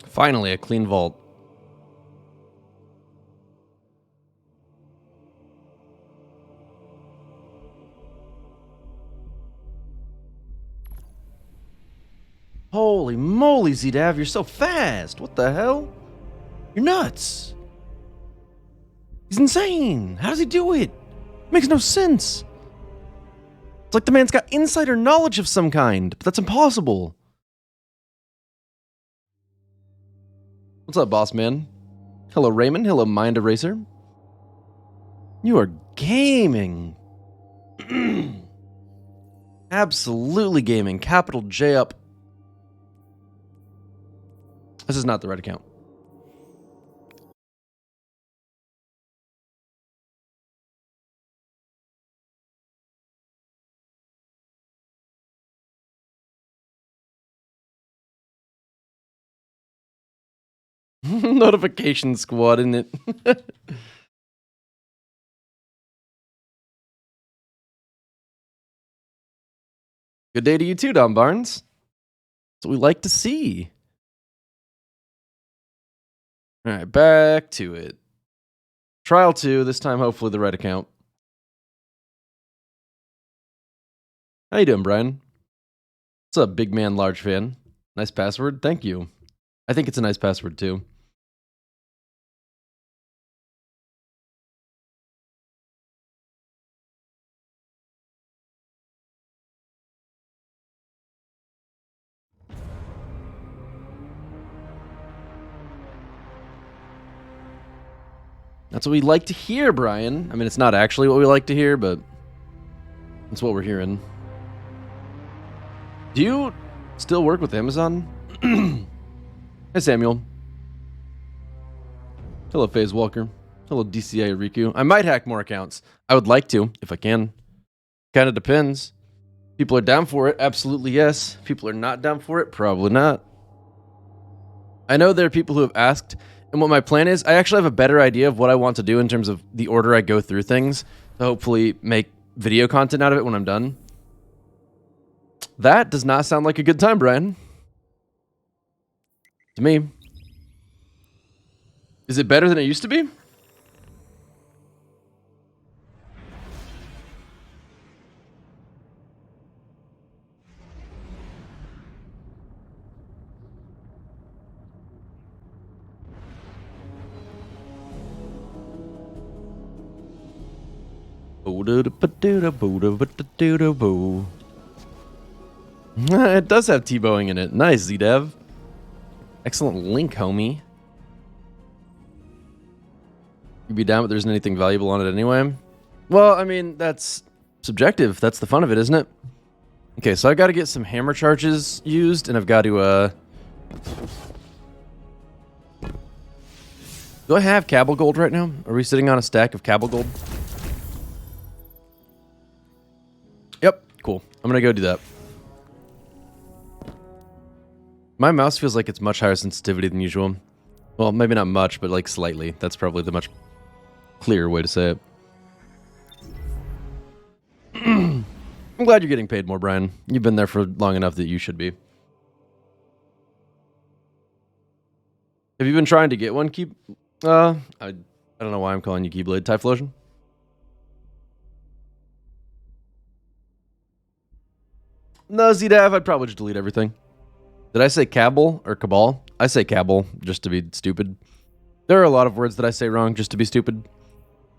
Finally, a clean vault. Holy moly, Zdav, you're so fast. What the hell? You're nuts. He's insane. How does he do it? Makes no sense. It's like the man's got insider knowledge of some kind, but that's impossible. What's up, boss man? Hello, Raymond. Hello, Mind Eraser. You are gaming. Absolutely gaming. Capital J up. This is not the right account. Notification squad, isn't it? Good day to you too, Don Barnes. That's what we like to see. All right, back to it. Trial 2, this time hopefully the right account. How you doing, Brian? What's up, big man, large fan? Nice password, thank you. I think it's a nice password too. That's what we like to hear, Brian. I mean, it's not actually what we like to hear, but it's what we're hearing. Do you still work with Amazon? Hey, Samuel. Hello, FaZe Walker. Hello, DCA Riku. I might hack more accounts. I would like to, if I can. Kind of depends. People are down for it. Absolutely, yes. People are not down for it. Probably not. I know there are people who have asked, and what my plan is, I actually have a better idea of what I want to do in terms of the order I go through things to hopefully make video content out of it when I'm done. That does not sound like a good time, Brian. To me. Is it better than it used to be? It does have T-bowing in it. Nice, Z-Dev. Excellent link, homie. You'd be down, but there's anything valuable on it anyway? Well, I mean, that's subjective. That's the fun of it, isn't it? Okay, so I got to get some hammer charges used, and I've got to, Do I have Cabal Gold right now? Are we sitting on a stack of Cabal Gold? Yep, cool. I'm gonna go do that. My mouse feels like it's much higher sensitivity than usual. Well, maybe not much, but like slightly. That's probably the much clearer way to say it. I'm glad you're getting paid more, Brian. You've been there for long enough that you should be. Have you been trying to get one, I don't know why I'm calling you Keyblade. Typhlosion? No, Zdav, I'd probably just delete everything. Did I say Cabal or Cabal? I say Cabal, just to be stupid. There are a lot of words that I say wrong just to be stupid.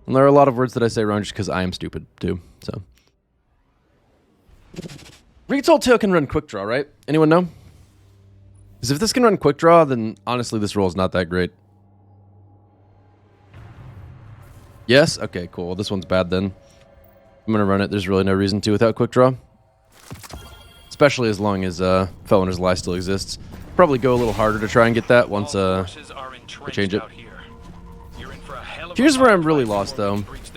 And there are a lot of words that I say wrong just because I am stupid, too. So, Retold tail can run quick draw, right? Anyone know? Because if this can run quick draw, then honestly this roll is not that great. Yes? Okay, cool. Well, this one's bad then. I'm going to run it. There's really no reason to without quick draw. Especially as long as Felon's Lie still exists. Probably go a little harder to try and get that once I change it. Here's where I'm really lost, though. Those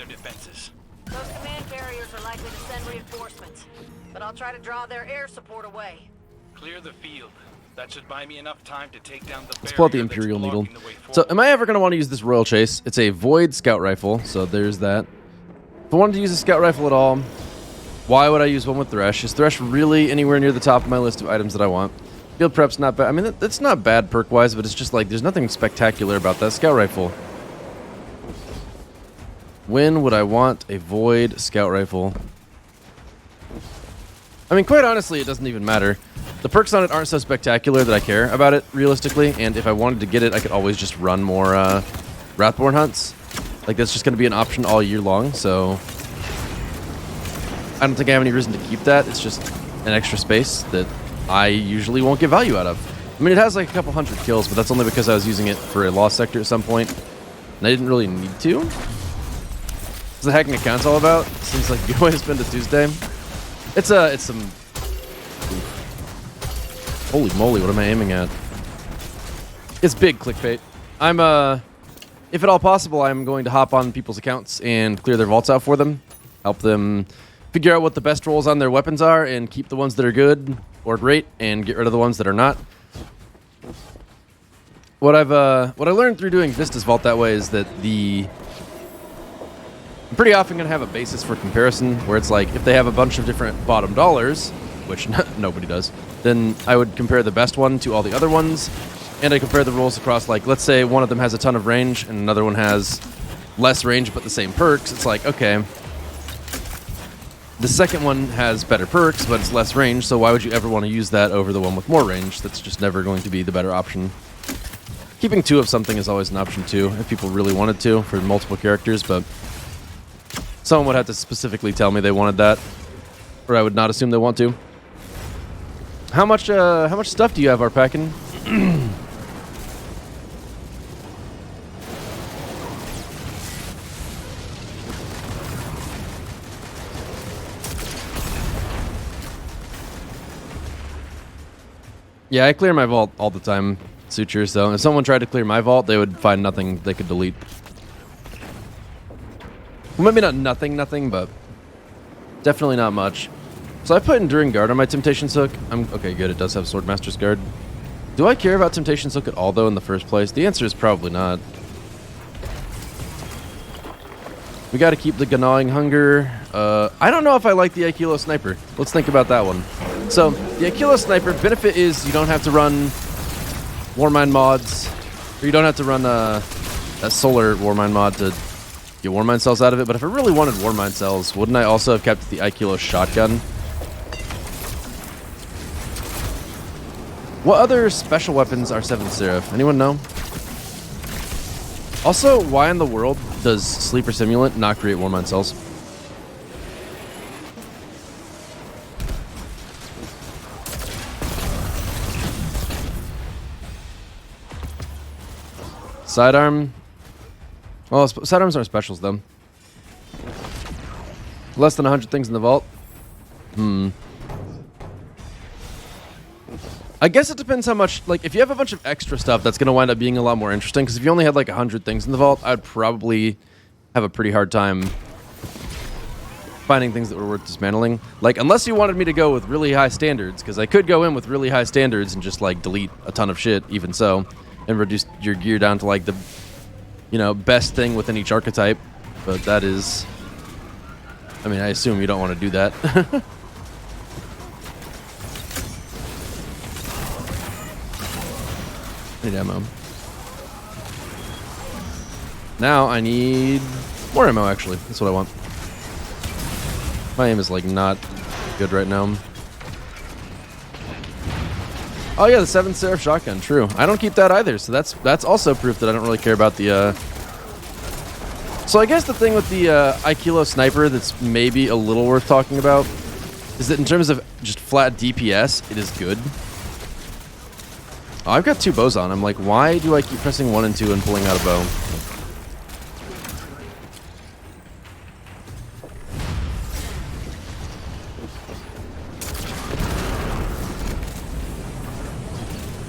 command carriers are likely to send reinforcements, but I'll try to draw their air support away. Clear the field. That should buy me enough time to take down the Let's pull out the Imperial Needle. the way So, forward. am I ever going to want to use this Royal Chase? It's a Void Scout Rifle, so there's that. If I wanted to use a Scout Rifle at all, why would I use one with Thresh? Is Thresh really anywhere near the top of my list of items that I want? Field Prep's not bad. I mean, it's not bad perk-wise, but it's just like, there's nothing spectacular about that Scout Rifle. When would I want a Void Scout Rifle? I mean, quite honestly, it doesn't even matter. The perks on it aren't so spectacular that I care about it, realistically, and if I wanted to get it, I could always just run more Wrathborn hunts. Like, that's just going to be an option all year long, so I don't think I have any reason to keep that. It's just an extra space that I usually won't get value out of. I mean, it has like a couple hundred kills, but that's only because I was using it for a lost sector at some point, and I didn't really need to. What's the hacking account's all about? Seems like a good way to spend a Tuesday. It's some... Holy moly, what am I aiming at? It's big clickbait. I'm, if at all possible, I'm going to hop on people's accounts and clear their vaults out for them. Help them figure out what the best rolls on their weapons are and keep the ones that are good or great and get rid of the ones that are not. What I learned through doing Vista's Vault that way is that I'm pretty often going to have a basis for comparison where it's like, if they have a bunch of different bottom dollars, which nobody does, then I would compare the best one to all the other ones, and I compare the rolls across, like, let's say one of them has a ton of range and another one has less range but the same perks. It's like, okay, the second one has better perks but it's less range, so why would you ever want to use that over the one with more range? That's just never going to be the better option. Keeping 2 of something is always an option too, if people really wanted to, for multiple characters, but someone would have to specifically tell me they wanted that, or I would not assume they want to. How much stuff do you have, Arpakin? Yeah, I clear my vault all the time, Sutures, so if someone tried to clear my vault, they would find nothing they could delete. Well, maybe not nothing, but definitely not much. So I put Enduring Guard on my Temptation's Hook. Okay, good, it does have Swordmaster's Guard. Do I care about Temptation's Hook at all, though, in the first place? The answer is probably not. We gotta keep the Gnawing Hunger. I don't know if I like the Aikilo Sniper. Let's think about that one. So, the Aikilo Sniper, benefit is you don't have to run Warmind mods, or you don't have to run that Solar Warmind mod to get Warmind cells out of it, but if I really wanted Warmind cells, wouldn't I also have kept the Aikilo Shotgun? What other special weapons are 7th Seraph? Anyone know? Also, why in the world does Sleeper Simulant not create Warmind cells? Sidearm. Well, sidearms aren't specials, though. Less than 100 things in the vault? I guess it depends how much, like, if you have a bunch of extra stuff, that's going to wind up being a lot more interesting, because if you only had, like, 100 things in the vault, I'd probably have a pretty hard time finding things that were worth dismantling. Like, unless you wanted me to go with really high standards, because I could go in with really high standards and just, like, delete a ton of shit, even so, and reduce your gear down to, like, the, you know, best thing within each archetype. But that is... I mean, I assume you don't want to do that. I need ammo. Now I need more ammo, actually. That's what I want. My aim is, like, not good right now. Oh yeah, the 7th Seraph shotgun, true. I don't keep that either, so that's also proof that I don't really care about the, So I guess the thing with the Aikilo Sniper that's maybe a little worth talking about is that in terms of just flat DPS, it is good. Oh, I've got 2 bows on. I'm like, why do I keep pressing 1 and 2 and pulling out a bow?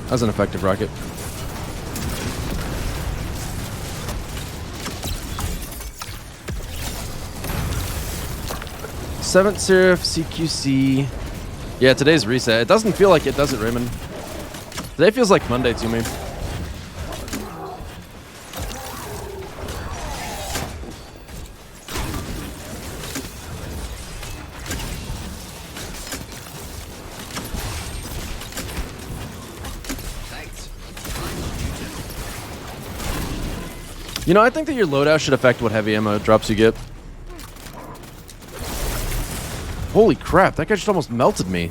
That was an effective rocket. Seventh Seraph, CQC. Yeah, today's reset. It doesn't feel like it, does it, Raymond? Today feels like Monday to me. You know, I think that your loadout should affect what heavy ammo drops you get. Holy crap, that guy just almost melted me.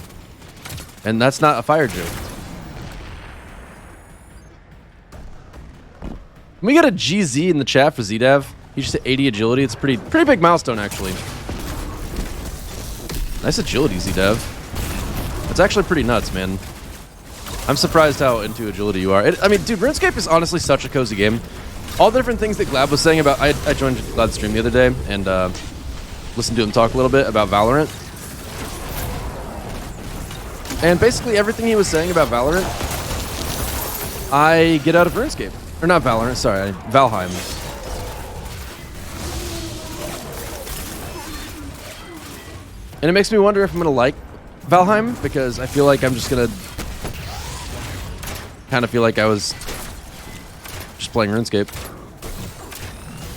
And that's not a fire joke. Can we get a GZ in the chat for ZDAV? He just hit 80 agility. It's a pretty big milestone, actually. Nice agility, ZDAV. It's actually pretty nuts, man. I'm surprised how into agility you are. I mean, dude, RuneScape is honestly such a cozy game. All the different things that Glad was saying about... I joined Glad's stream the other day and listened to him talk a little bit about Valorant. And basically everything he was saying about Valorant, I get out of RuneScape. Or not Valorant, sorry, Valheim. And it makes me wonder if I'm going to like Valheim, because I feel like I'm just going to kind of feel like I was just playing RuneScape.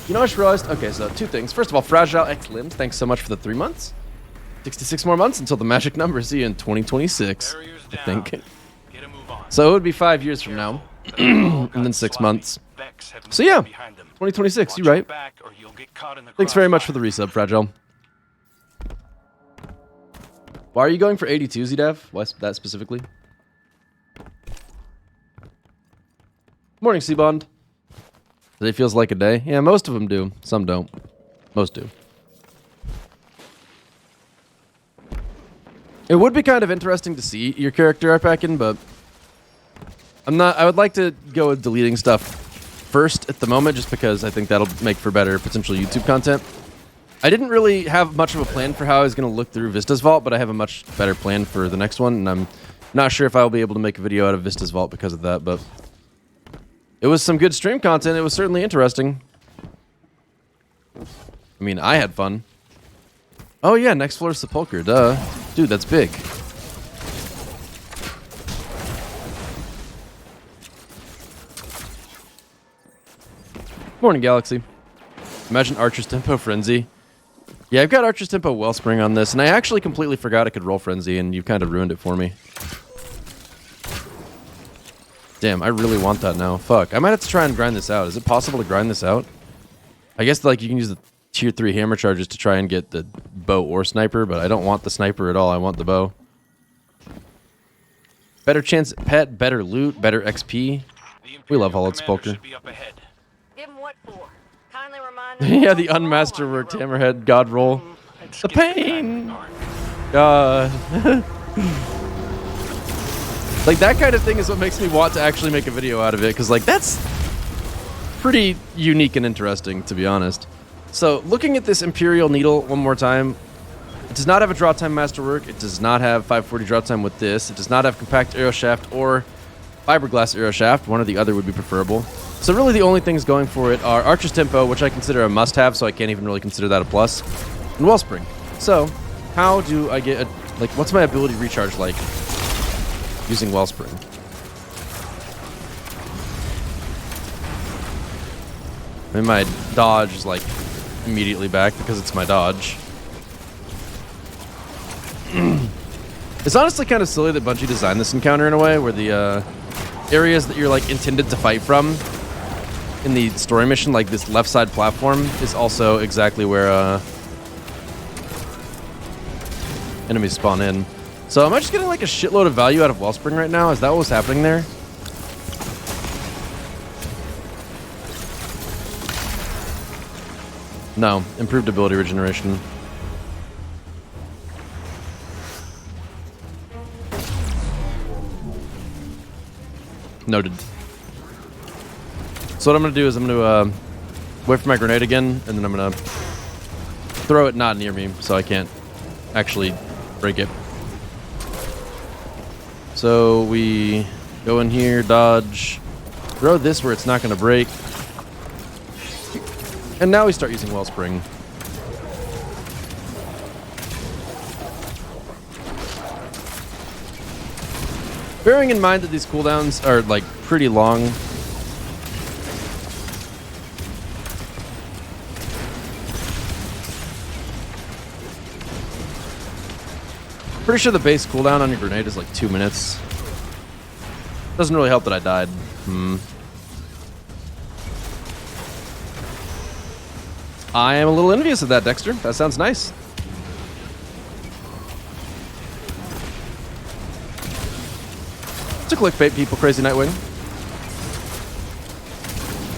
You know, I just realized, okay, so 2 things. First of all, Fragile X Limbs, thanks so much for the 3 months. 66 more months until the magic number. See you in 2026, I think. So it would be 5 years from now, and then 6 months. So yeah, 2026, you're right. Thanks very much for the resub, Fragile. Why are you going for 82, ZDAV? Why that specifically? Morning, Seabond. Today feels like a day. Yeah, most of them do. Some don't. Most do. It would be kind of interesting to see your character art back in, but I would like to go with deleting stuff first at the moment, just because I think that'll make for better potential YouTube content. I didn't really have much of a plan for how I was going to look through Vista's Vault, but I have a much better plan for the next one, and I'm not sure if I'll be able to make a video out of Vista's Vault because of that, but it was some good stream content. It was certainly interesting. I mean, I had fun. Oh yeah, next floor is Sepulchre, duh. Dude, that's big. Morning, Galaxy. Imagine Archer's Tempo Frenzy. Yeah, I've got Archer's Tempo Wellspring on this, and I actually completely forgot I could roll Frenzy, and you've kind of ruined it for me. Damn, I really want that now. Fuck, I might have to try and grind this out. Is it possible to grind this out? I guess like you can use the tier 3 hammer charges to try and get the bow or sniper, but I don't want the sniper at all. I want the bow. Better chance at pet, better loot, better XP. We love Hollowed Sepulchre. Give him what for? Kindly remind me. Yeah, the unmasterworked hammerhead god roll. The pain! God. Like, that kind of thing is what makes me want to actually make a video out of it, because, like, that's pretty unique and interesting, to be honest. So, looking at this Imperial Needle one more time, it does not have a draw time masterwork. It does not have 540 draw time with this. It does not have compact arrow shaft or fiberglass arrow shaft. One or the other would be preferable. So really the only things going for it are Archer's Tempo, which I consider a must-have, so I can't even really consider that a plus, and Wellspring. So, how do I get a, like, what's my ability recharge like using Wellspring? I mean, my dodge is, like, immediately back because it's my dodge. It's honestly kind of silly that Bungie designed this encounter in a way where the areas that you're, like, intended to fight from in the story mission, like this left side platform, is also exactly where enemies spawn in. So am I just getting like a shitload of value out of Wellspring right now? Is that what's happening there? No, improved ability regeneration. Noted. So what I'm gonna do is I'm gonna wait for my grenade again, and then I'm gonna throw it not near me, so I can't actually break it. So we go in here, dodge, throw this where it's not gonna break, and now we start using Wellspring. Bearing in mind that these cooldowns are like pretty long. Pretty sure the base cooldown on your grenade is like 2 minutes. Doesn't really help that I died. I am a little envious of that, Dexter. That sounds nice. It's a clickbait, people. Crazy Nightwing.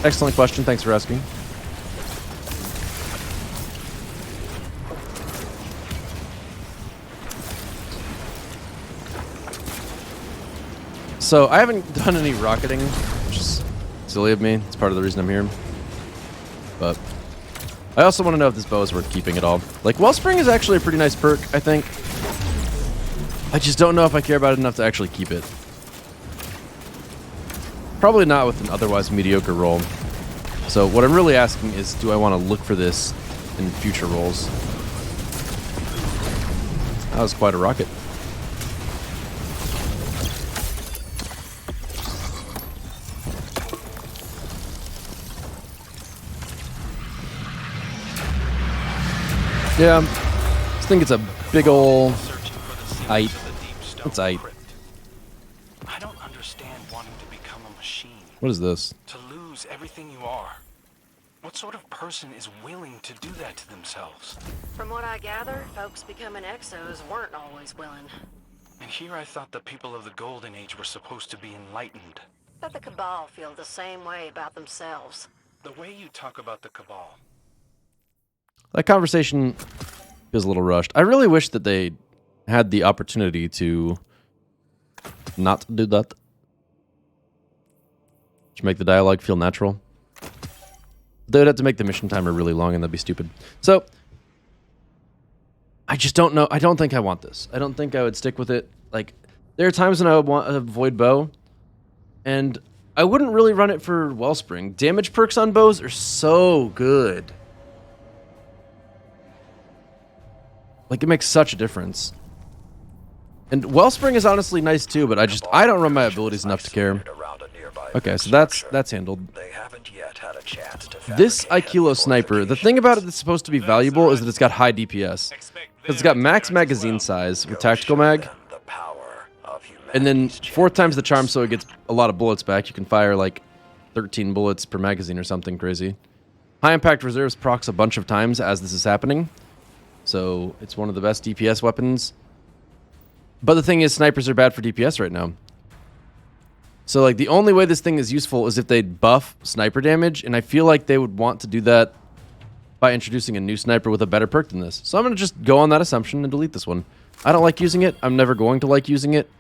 Excellent question. Thanks for asking. So I haven't done any rocketing, which is silly of me. It's part of the reason I'm here. But I also want to know if this bow is worth keeping at all. Like, Wellspring is actually a pretty nice perk, I think. I just don't know if I care about it enough to actually keep it. Probably not with an otherwise mediocre roll. So what I'm really asking is, do I want to look for this in future rolls? That was quite a rocket. Yeah, I just think it's a big ol' aight. It's aight. I don't understand wanting to become a machine. What is this? To lose everything you are. What sort of person is willing to do that to themselves? From what I gather, folks becoming exos weren't always willing. And here I thought the people of the Golden Age were supposed to be enlightened. But the Cabal feel the same way about themselves. The way you talk about the Cabal. That conversation feels a little rushed. I really wish that they had the opportunity to not do that. To make the dialogue feel natural. They would have to make the mission timer really long, and that'd be stupid. So, I just don't know. I don't think I want this. I don't think I would stick with it. Like, there are times when I would want a void bow, and I wouldn't really run it for Wellspring. Damage perks on bows are so good. Like, it makes such a difference. And Wellspring is honestly nice too, but I don't run my abilities enough to care. Okay, so that's handled. This Aikilo sniper, the thing about it that's supposed to be valuable is that it's got high DPS. Because it's got max magazine size with tactical mag. And then 4 times the charm, so it gets a lot of bullets back. You can fire like 13 bullets per magazine or something crazy. High impact reserves procs a bunch of times as this is happening. So it's one of the best DPS weapons. But the thing is, snipers are bad for DPS right now. So like the only way this thing is useful is if they buff sniper damage, and I feel like they would want to do that by introducing a new sniper with a better perk than this. So I'm going to just go on that assumption and delete this one. I don't like using it. I'm never going to like using it.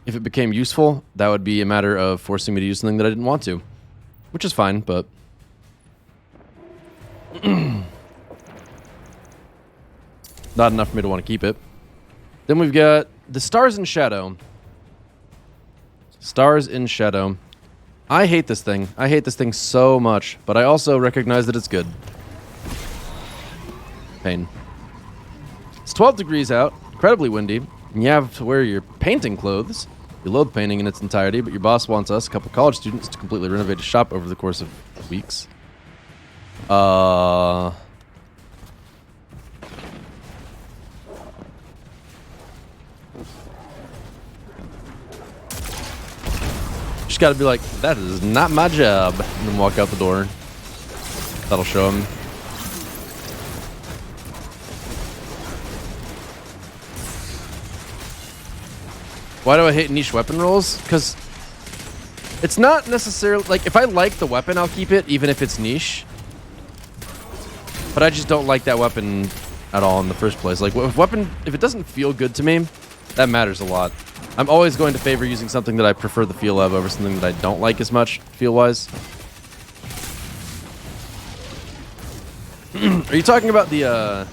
If it became useful, that would be a matter of forcing me to use something that I didn't want to. Which is fine, but... not enough for me to want to keep it. Then we've got the Stars in Shadow. Stars in Shadow. I hate this thing. I hate this thing so much, but I also recognize that it's good. Pain. It's 12 degrees out, incredibly windy, and you have to wear your painting clothes. You loathe painting in its entirety, but your boss wants us, a couple college students, to completely renovate his shop over the course of weeks. Just gotta be like, that is not my job. And then walk out the door. That'll show him. Why do I hate niche weapon rolls? Because it's not necessarily... like, if I like the weapon, I'll keep it, even if it's niche. But I just don't like that weapon at all in the first place. Like, if it doesn't feel good to me, that matters a lot. I'm always going to favor using something that I prefer the feel of over something that I don't like as much feel-wise. Are you talking about the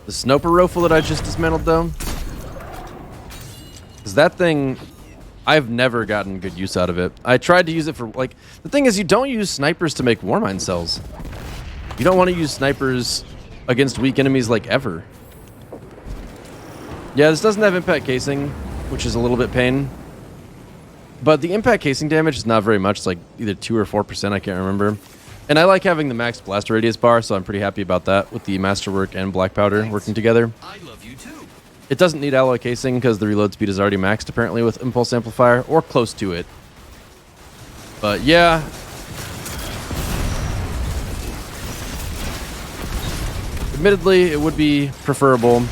sniper rifle that I just dismantled, though? Because that thing, I've never gotten good use out of it. I tried to use it for, like, the thing is, you don't use snipers to make warmine cells. You don't want to use snipers against weak enemies, like, ever. Yeah, this doesn't have impact casing, which is a little bit pain. But the impact casing damage is not very much. It's like either 2 or 4%, I can't remember. And I like having the max blast radius bar, so I'm pretty happy about that with the masterwork and black powder working together. I love you too. It doesn't need alloy casing because the reload speed is already maxed apparently with impulse amplifier, or close to it. But yeah. Admittedly, it would be preferable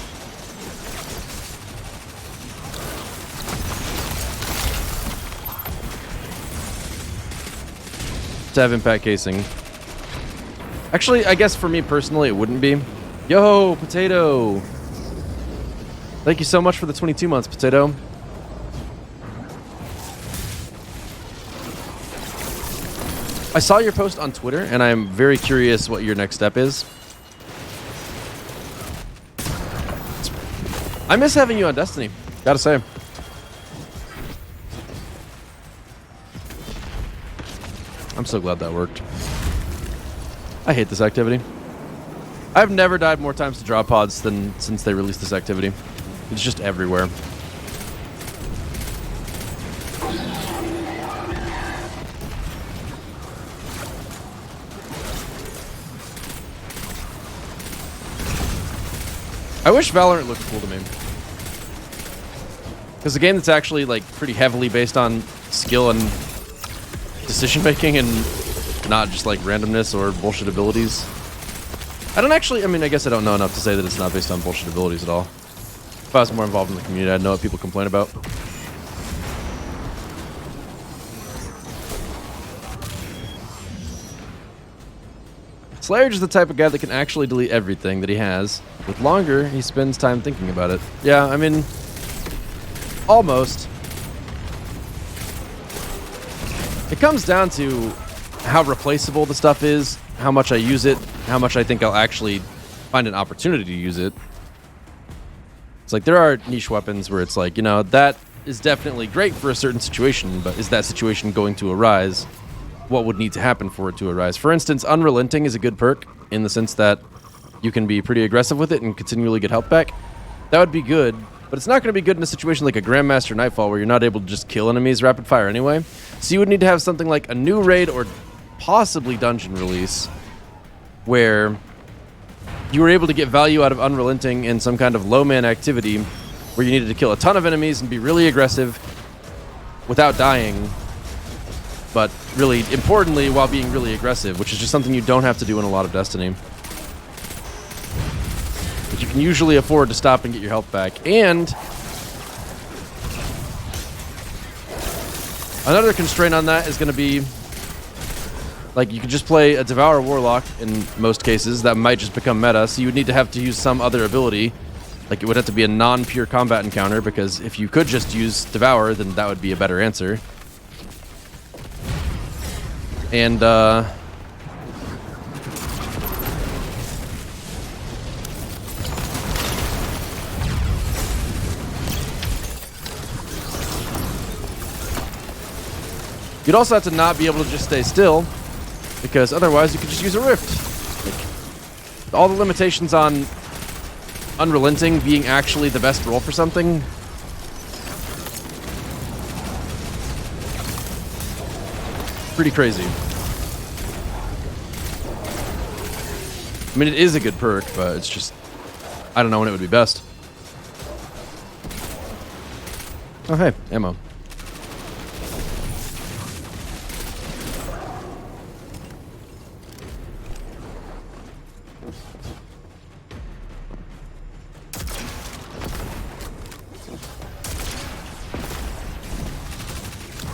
to have impact casing. Actually, I guess for me personally, it wouldn't be. Yo, Potato! Thank you so much for the 22 months, Potato. I saw your post on Twitter, and I'm very curious what your next step is. I miss having you on Destiny, gotta say. I'm so glad that worked. I hate this activity. I've never died more times to drop pods than since they released this activity. It's just everywhere. I wish Valorant looked cool to me. Because a game that's actually like pretty heavily based on skill and decision making and not just like randomness or bullshit abilities. I guess I don't know enough to say that it's not based on bullshit abilities at all. If I was more involved in the community, I'd know what people complain about. Slayerage is the type of guy that can actually delete everything that he has. With longer, he spends time thinking about it. Yeah, I mean, almost. It comes down to how replaceable the stuff is, how much I use it, how much I think I'll actually find an opportunity to use it. It's like there are niche weapons where it's like, you know, that is definitely great for a certain situation, but is that situation going to arise? What would need to happen for it to arise? For instance, Unrelenting is a good perk in the sense that you can be pretty aggressive with it and continually get health back. That would be good, but it's not going to be good in a situation like a Grandmaster Nightfall where you're not able to just kill enemies rapid fire anyway. So you would need to have something like a new raid or possibly dungeon release where you were able to get value out of Unrelenting in some kind of low-man activity where you needed to kill a ton of enemies and be really aggressive without dying, but really importantly while being really aggressive, which is just something you don't have to do in a lot of Destiny. But you can usually afford to stop and get your health back. And another constraint on that is going to be, like, you can just play a Devour Warlock in most cases. That might just become meta, so you would need to have to use some other ability. Like, it would have to be a non-pure combat encounter, because if you could just use Devour, then that would be a better answer. And, you'd also have to not be able to just stay still, because otherwise you could just use a Rift. Like, all the limitations on Unrelenting being actually the best role for something. Pretty crazy. I mean, it is a good perk, but it's just, I don't know when it would be best. Oh, hey, ammo.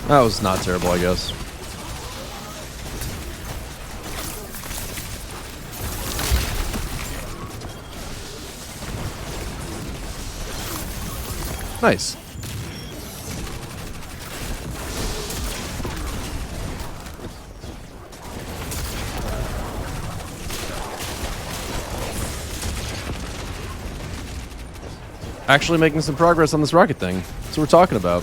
That was not terrible, I guess. Nice. actually making some progress on this rocket thing. That's what we're talking about.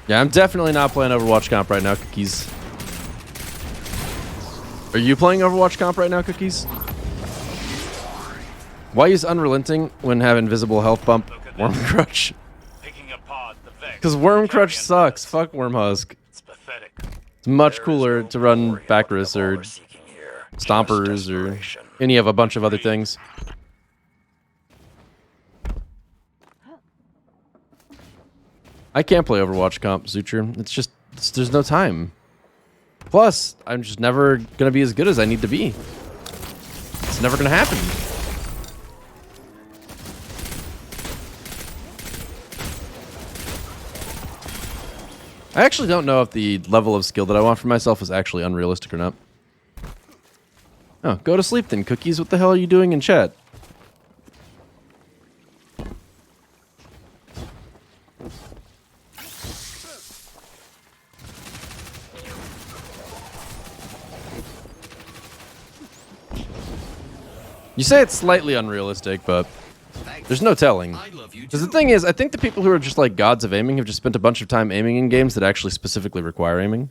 Yeah, I'm definitely not playing Overwatch comp right now, Cookies. Are you playing Overwatch comp right now, Cookies? Why use Unrelenting when have invisible health bump Worm Crutch? Because Worm Crutch sucks. Fuck Wormhusk. It's pathetic. It's much cooler to run Backrus or Stompers or any of a bunch of other things. I can't play Overwatch comp, Zucher. It's just, there's no time. Plus, I'm just never going to be as good as I need to be. It's never going to happen. I actually don't know if the level of skill that I want for myself is actually unrealistic or not. Oh, go to sleep then, Cookies. What the hell are you doing in chat? You say it's slightly unrealistic, but there's no telling. Because the thing is, I think the people who are just like gods of aiming have just spent a bunch of time aiming in games that actually specifically require aiming.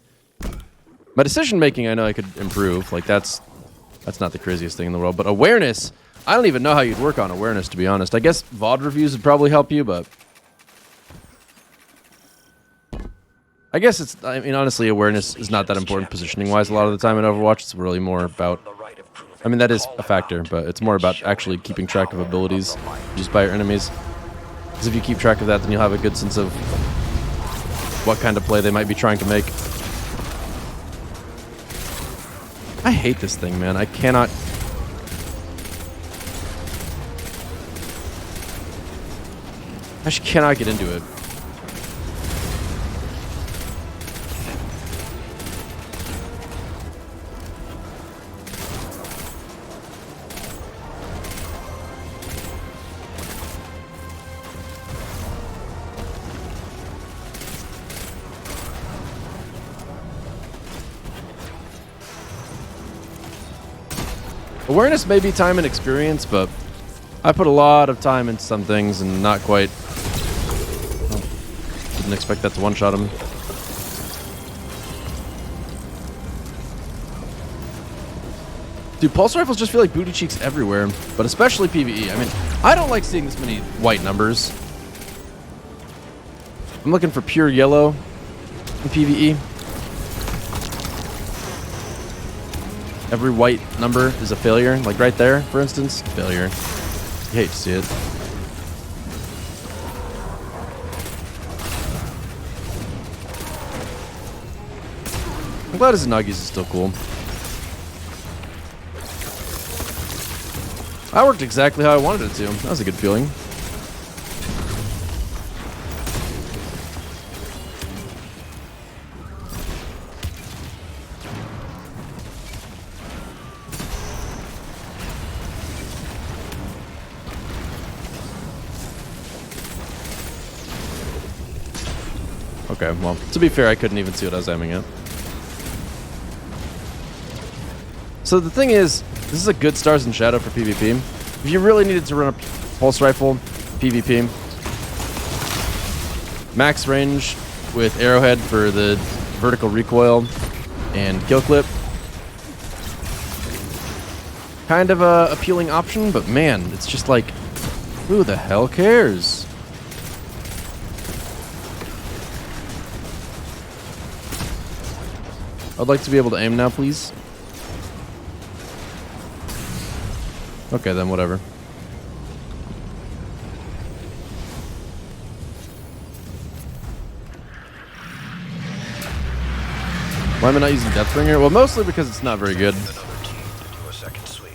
My decision making, I know I could improve. Like that's not the craziest thing in the world. But awareness, I don't even know how you'd work on awareness, to be honest. I guess VOD reviews would probably help you, but I guess it's, I mean, honestly, awareness is not that important positioning-wise a lot of the time in Overwatch. It's really more about, I mean, that is a factor, but it's more about actually keeping track of abilities used by your enemies. Because if you keep track of that, then you'll have a good sense of what kind of play they might be trying to make. I hate this thing, man. I cannot... I just cannot get into it. Awareness may be time and experience, but I put a lot of time into some things and not quite. Oh, didn't expect that to one-shot him. Dude, pulse rifles just feel like booty cheeks everywhere, but especially PvE. I mean, I don't like seeing this many white numbers. I'm looking for pure yellow in PvE. Every white number is a failure. Like right there, for instance, failure. You hate to see it. I'm glad his Nagi's is still cool. I worked exactly how I wanted it to. That was a good feeling. Okay, well, to be fair, I couldn't even see what I was aiming at. So the thing is, this is a good Stars and Shadow for PvP. If you really needed to run a pulse rifle, PvP, max range with arrowhead for the vertical recoil and kill clip. Kind of a appealing option, but man, it's just like, who the hell cares? I'd like to be able to aim now, please. Okay, then whatever. Why am I not using Deathbringer? Well, mostly because it's not very good. Another team to do a second sweep.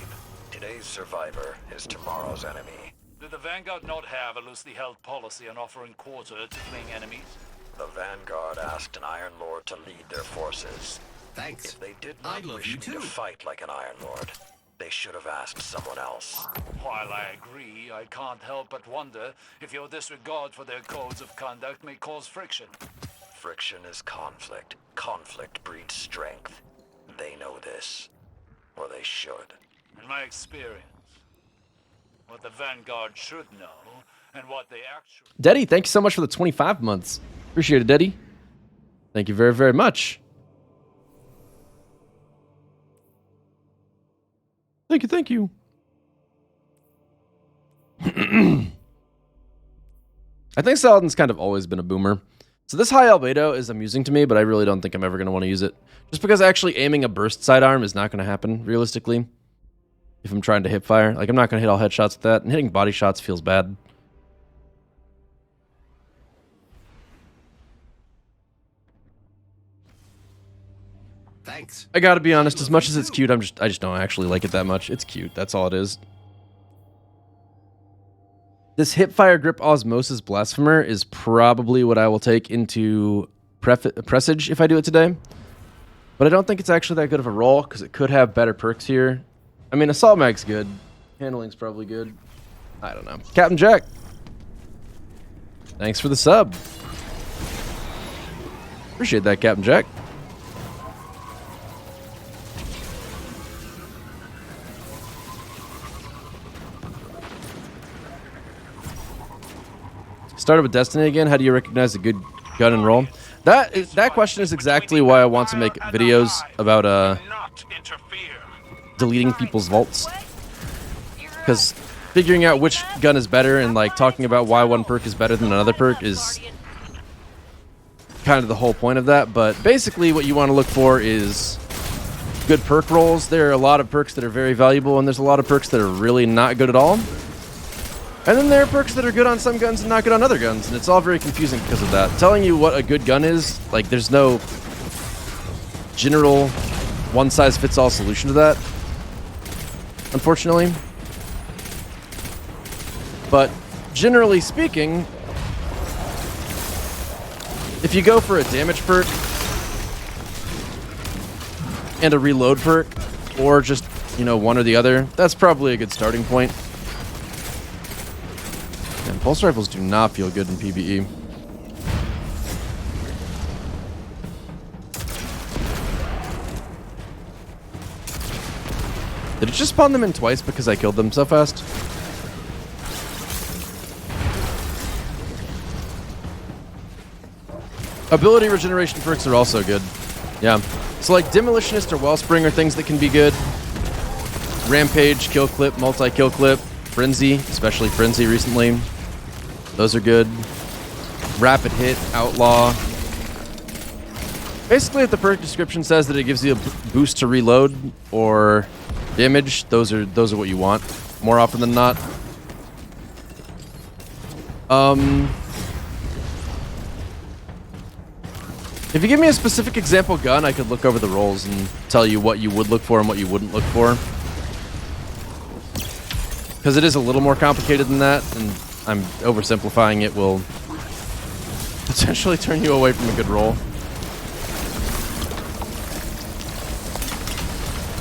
Today's survivor is tomorrow's enemy. Did the Vanguard not have a loosely held policy on offering quarter to fleeing enemies? The Vanguard asked an Iron Lord to lead their forces. Thanks. If they did not wish me to fight like an Iron Lord, they should have asked someone else. While I agree, I can't help but wonder if your disregard for their codes of conduct may cause friction. Friction is conflict. Conflict breeds strength. They know this. Or they should. In my experience, what the Vanguard should know, and what they actually... Deddy, thank you so much for the 25 months. Appreciate it, Deddy. Thank you very, very much. Thank you, thank you. I think Saladin's kind of always been a boomer. So this high albedo is amusing to me, but I really don't think I'm ever going to want to use it. Just because actually aiming a burst sidearm is not going to happen, realistically. If I'm trying to hip fire. Like, I'm not going to hit all headshots with that, and hitting body shots feels bad. Thanks. I gotta be honest, as much as it's cute, I just don't actually like it that much. It's cute, that's all it is. This hipfire grip osmosis blasphemer is probably what I will take into presage if I do it today. But I don't think it's actually that good of a roll, because it could have better perks here. I mean, assault mag's good. Handling's probably good. I don't know. Captain Jack. Thanks for the sub. Appreciate that, Captain Jack. Started with Destiny again. How do you recognize a good gun and roll? That question is exactly why I want to make videos about deleting people's vaults. Because figuring out which gun is better and like talking about why one perk is better than another perk is kind of the whole point of that. But basically what you want to look for is good perk rolls. There are a lot of perks that are very valuable, and there's a lot of perks that are really not good at all. And then there are perks that are good on some guns and not good on other guns, and it's all very confusing because of that. Telling you what a good gun is, like, there's no general one-size-fits-all solution to that, unfortunately. But generally speaking, if you go for a damage perk and a reload perk, or just, you know, one or the other, that's probably a good starting point. And pulse rifles do not feel good in PvE. Did it just spawn them in twice because I killed them so fast? Ability regeneration perks are also good. Yeah. So like Demolitionist or Wellspring are things that can be good. Rampage, Kill Clip, Multi-Kill Clip, Frenzy, especially Frenzy recently. Those are good. Rapid Hit, Outlaw. Basically, if the perk description says that it gives you a boost to reload or damage, those are what you want more often than not. If you give me a specific example gun, I could look over the rolls and tell you what you would look for and what you wouldn't look for. Because it is a little more complicated than that, and I'm oversimplifying it will potentially turn you away from a good roll.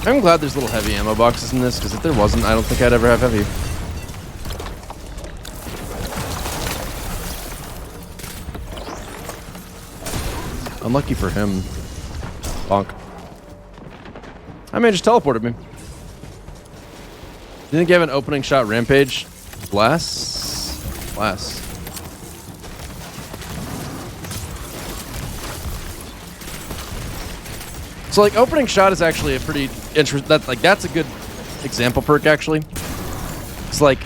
I'm glad there's little heavy ammo boxes in this, because if there wasn't, I don't think I'd ever have heavy. Unlucky for him. Bonk. I may just teleported me. Do you think you have an opening shot rampage? Blast? Blast. So like opening shot is actually a pretty interesting, that's a good example perk actually. It's like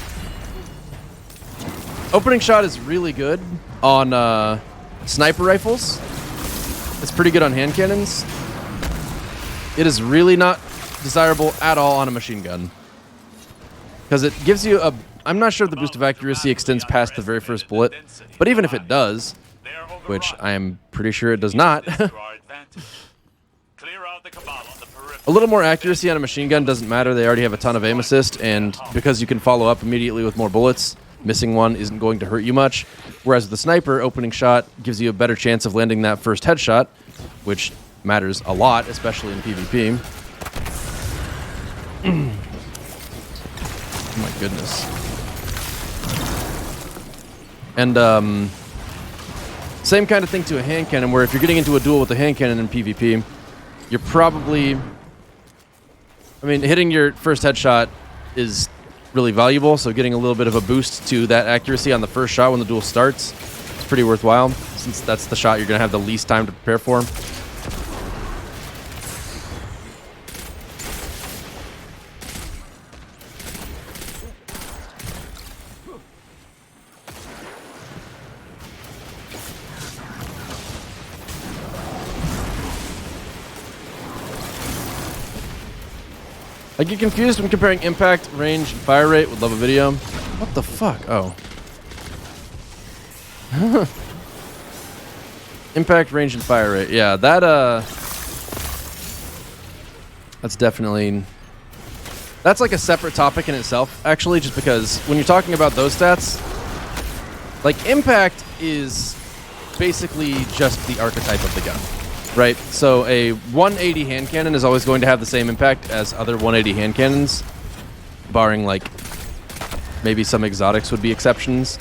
opening shot is really good on sniper rifles. It's pretty good on hand cannons. It is really not desirable at all on a machine gun. Because it gives you a... I'm not sure if the boost of accuracy extends past the very first bullet, but even if it does, which I am pretty sure it does not, a little more accuracy on a machine gun doesn't matter. They already have a ton of aim assist, and because you can follow up immediately with more bullets, missing one isn't going to hurt you much. Whereas with the sniper, opening shot gives you a better chance of landing that first headshot, which matters a lot, especially in PvP. Oh my goodness. And same kind of thing to a hand cannon, where if you're getting into a duel with a hand cannon in PvP, you're probably... I mean, hitting your first headshot is really valuable. So getting a little bit of a boost to that accuracy on the first shot when the duel starts, it's pretty worthwhile, since that's the shot you're going to have the least time to prepare for. I get confused when comparing impact, range, and fire rate. Would love a video. What the fuck? Oh. Impact, range, and fire rate. Yeah, that's definitely... That's like a separate topic in itself, actually, just because when you're talking about those stats, like, impact is basically just the archetype of the gun. Right, so a 180 hand cannon is always going to have the same impact as other 180 hand cannons, barring like maybe some exotics would be exceptions.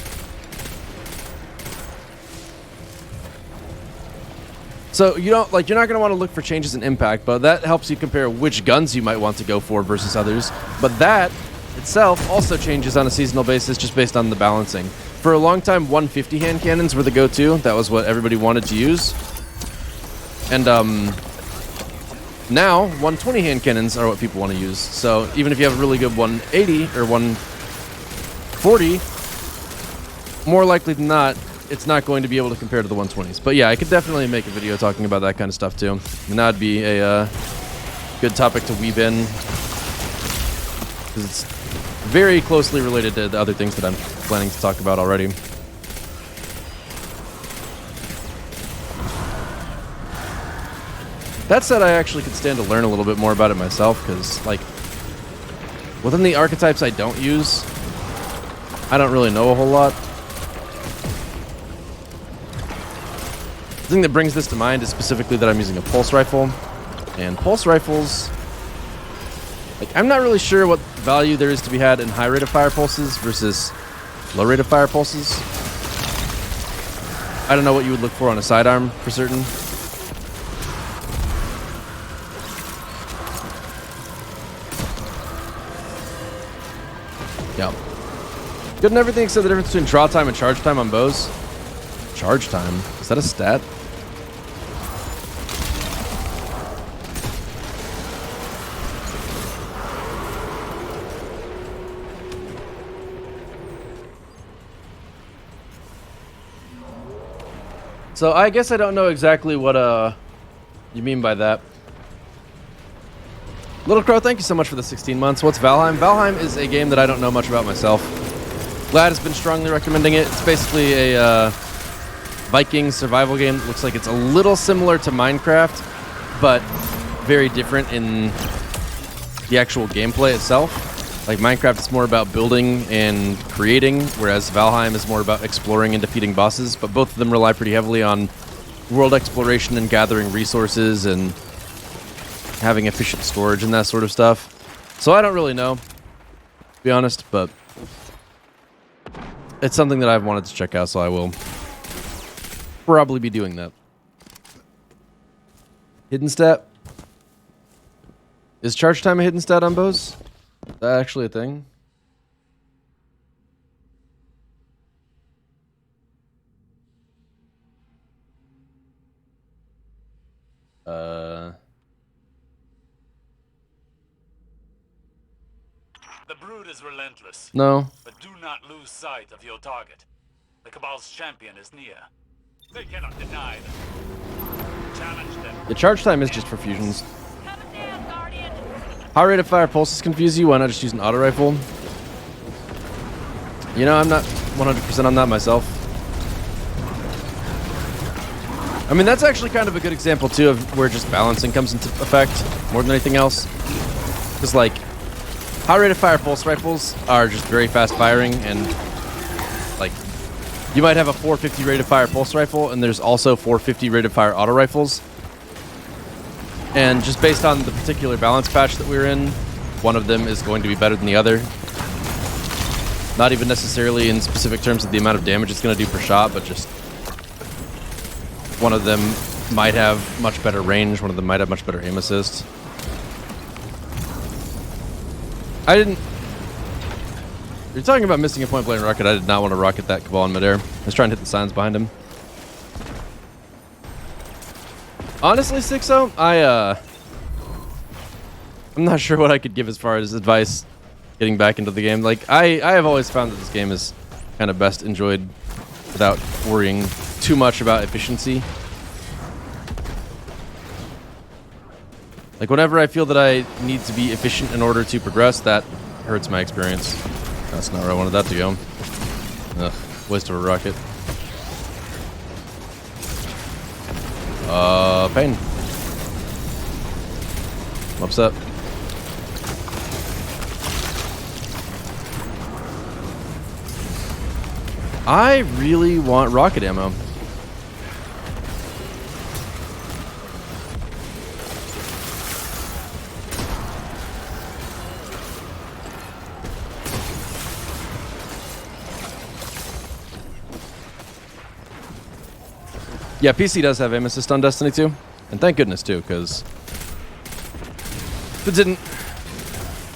So you're not going to want to look for changes in impact, but that helps you compare which guns you might want to go for versus others. But that itself also changes on a seasonal basis just based on the balancing. For a long time, 150 hand cannons were the go-to. That was what everybody wanted to use. And now 120 hand cannons are what people want to use. So even if you have a really good 180 or 140, more likely than not, it's not going to be able to compare to the 120s. But yeah, I could definitely make a video talking about that kind of stuff too. And that'd be a good topic to weave in, because it's very closely related to the other things that I'm planning to talk about already. That said, I actually could stand to learn a little bit more about it myself, because, like, within the archetypes I don't use, I don't really know a whole lot. The thing that brings this to mind is specifically that I'm using a pulse rifle, and pulse rifles, like, I'm not really sure what value there is to be had in high rate of fire pulses versus low rate of fire pulses. I don't know what you would look for on a sidearm for certain. Yep. Good and everything except the difference between draw time and charge time on bows. Charge time? Is that a stat? So I guess I don't know exactly what you mean by that. Little Crow, thank you so much for the 16 months. What's Valheim? Valheim is a game that I don't know much about myself. Vlad has been strongly recommending it. It's basically a Viking survival game. It looks like it's a little similar to Minecraft, but very different in the actual gameplay itself. Like Minecraft is more about building and creating, whereas Valheim is more about exploring and defeating bosses, but both of them rely pretty heavily on world exploration and gathering resources and having efficient storage and that sort of stuff. So I don't really know, to be honest, but it's something that I've wanted to check out, so I will probably be doing that. Hidden stat? Is charge time a hidden stat on bows? Is that actually a thing? The brood is relentless. No. But do not lose sight of your target. The Cabal's champion is near. They cannot deny them. Challenge them. The charge time is just for fusions. Coming down, Guardian. High rate of fire pulses confuse you. Why not just use an auto rifle? You know, I'm not 100% on that myself. I mean, that's actually kind of a good example, too, of where just balancing comes into effect more than anything else. Because, like, high rate of fire pulse rifles are just very fast firing, and, like, you might have a 450 rate of fire pulse rifle, and there's also 450 rate of fire auto rifles. And just based on the particular balance patch that we're in, one of them is going to be better than the other. Not even necessarily in specific terms of the amount of damage it's going to do per shot, but just one of them might have much better range, one of them might have much better aim assist. I didn't You're talking about missing a point blank rocket. I did not want to rocket that Cabal in midair. I was trying to hit the signs behind him. Honestly, 6-0, I'm not sure what I could give as far as advice getting back into the game. Like, I have always found that this game is kind of best enjoyed without worrying too much about efficiency. Like, whenever I feel that I need to be efficient in order to progress, that hurts my experience. That's not where I wanted that to go. Ugh, waste of a rocket. Pain. I'm upset. I really want rocket ammo. Yeah, PC does have aim assist on Destiny 2, and thank goodness too, because if it didn't,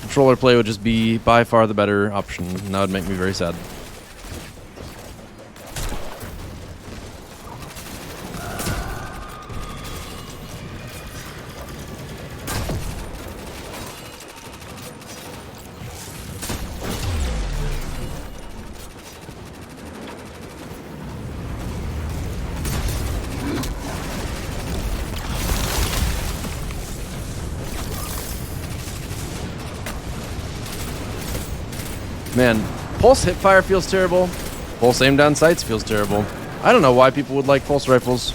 controller play would just be by far the better option, and that would make me very sad. Man, pulse hipfire feels terrible. Pulse aim down sights feels terrible. I don't know why people would like pulse rifles.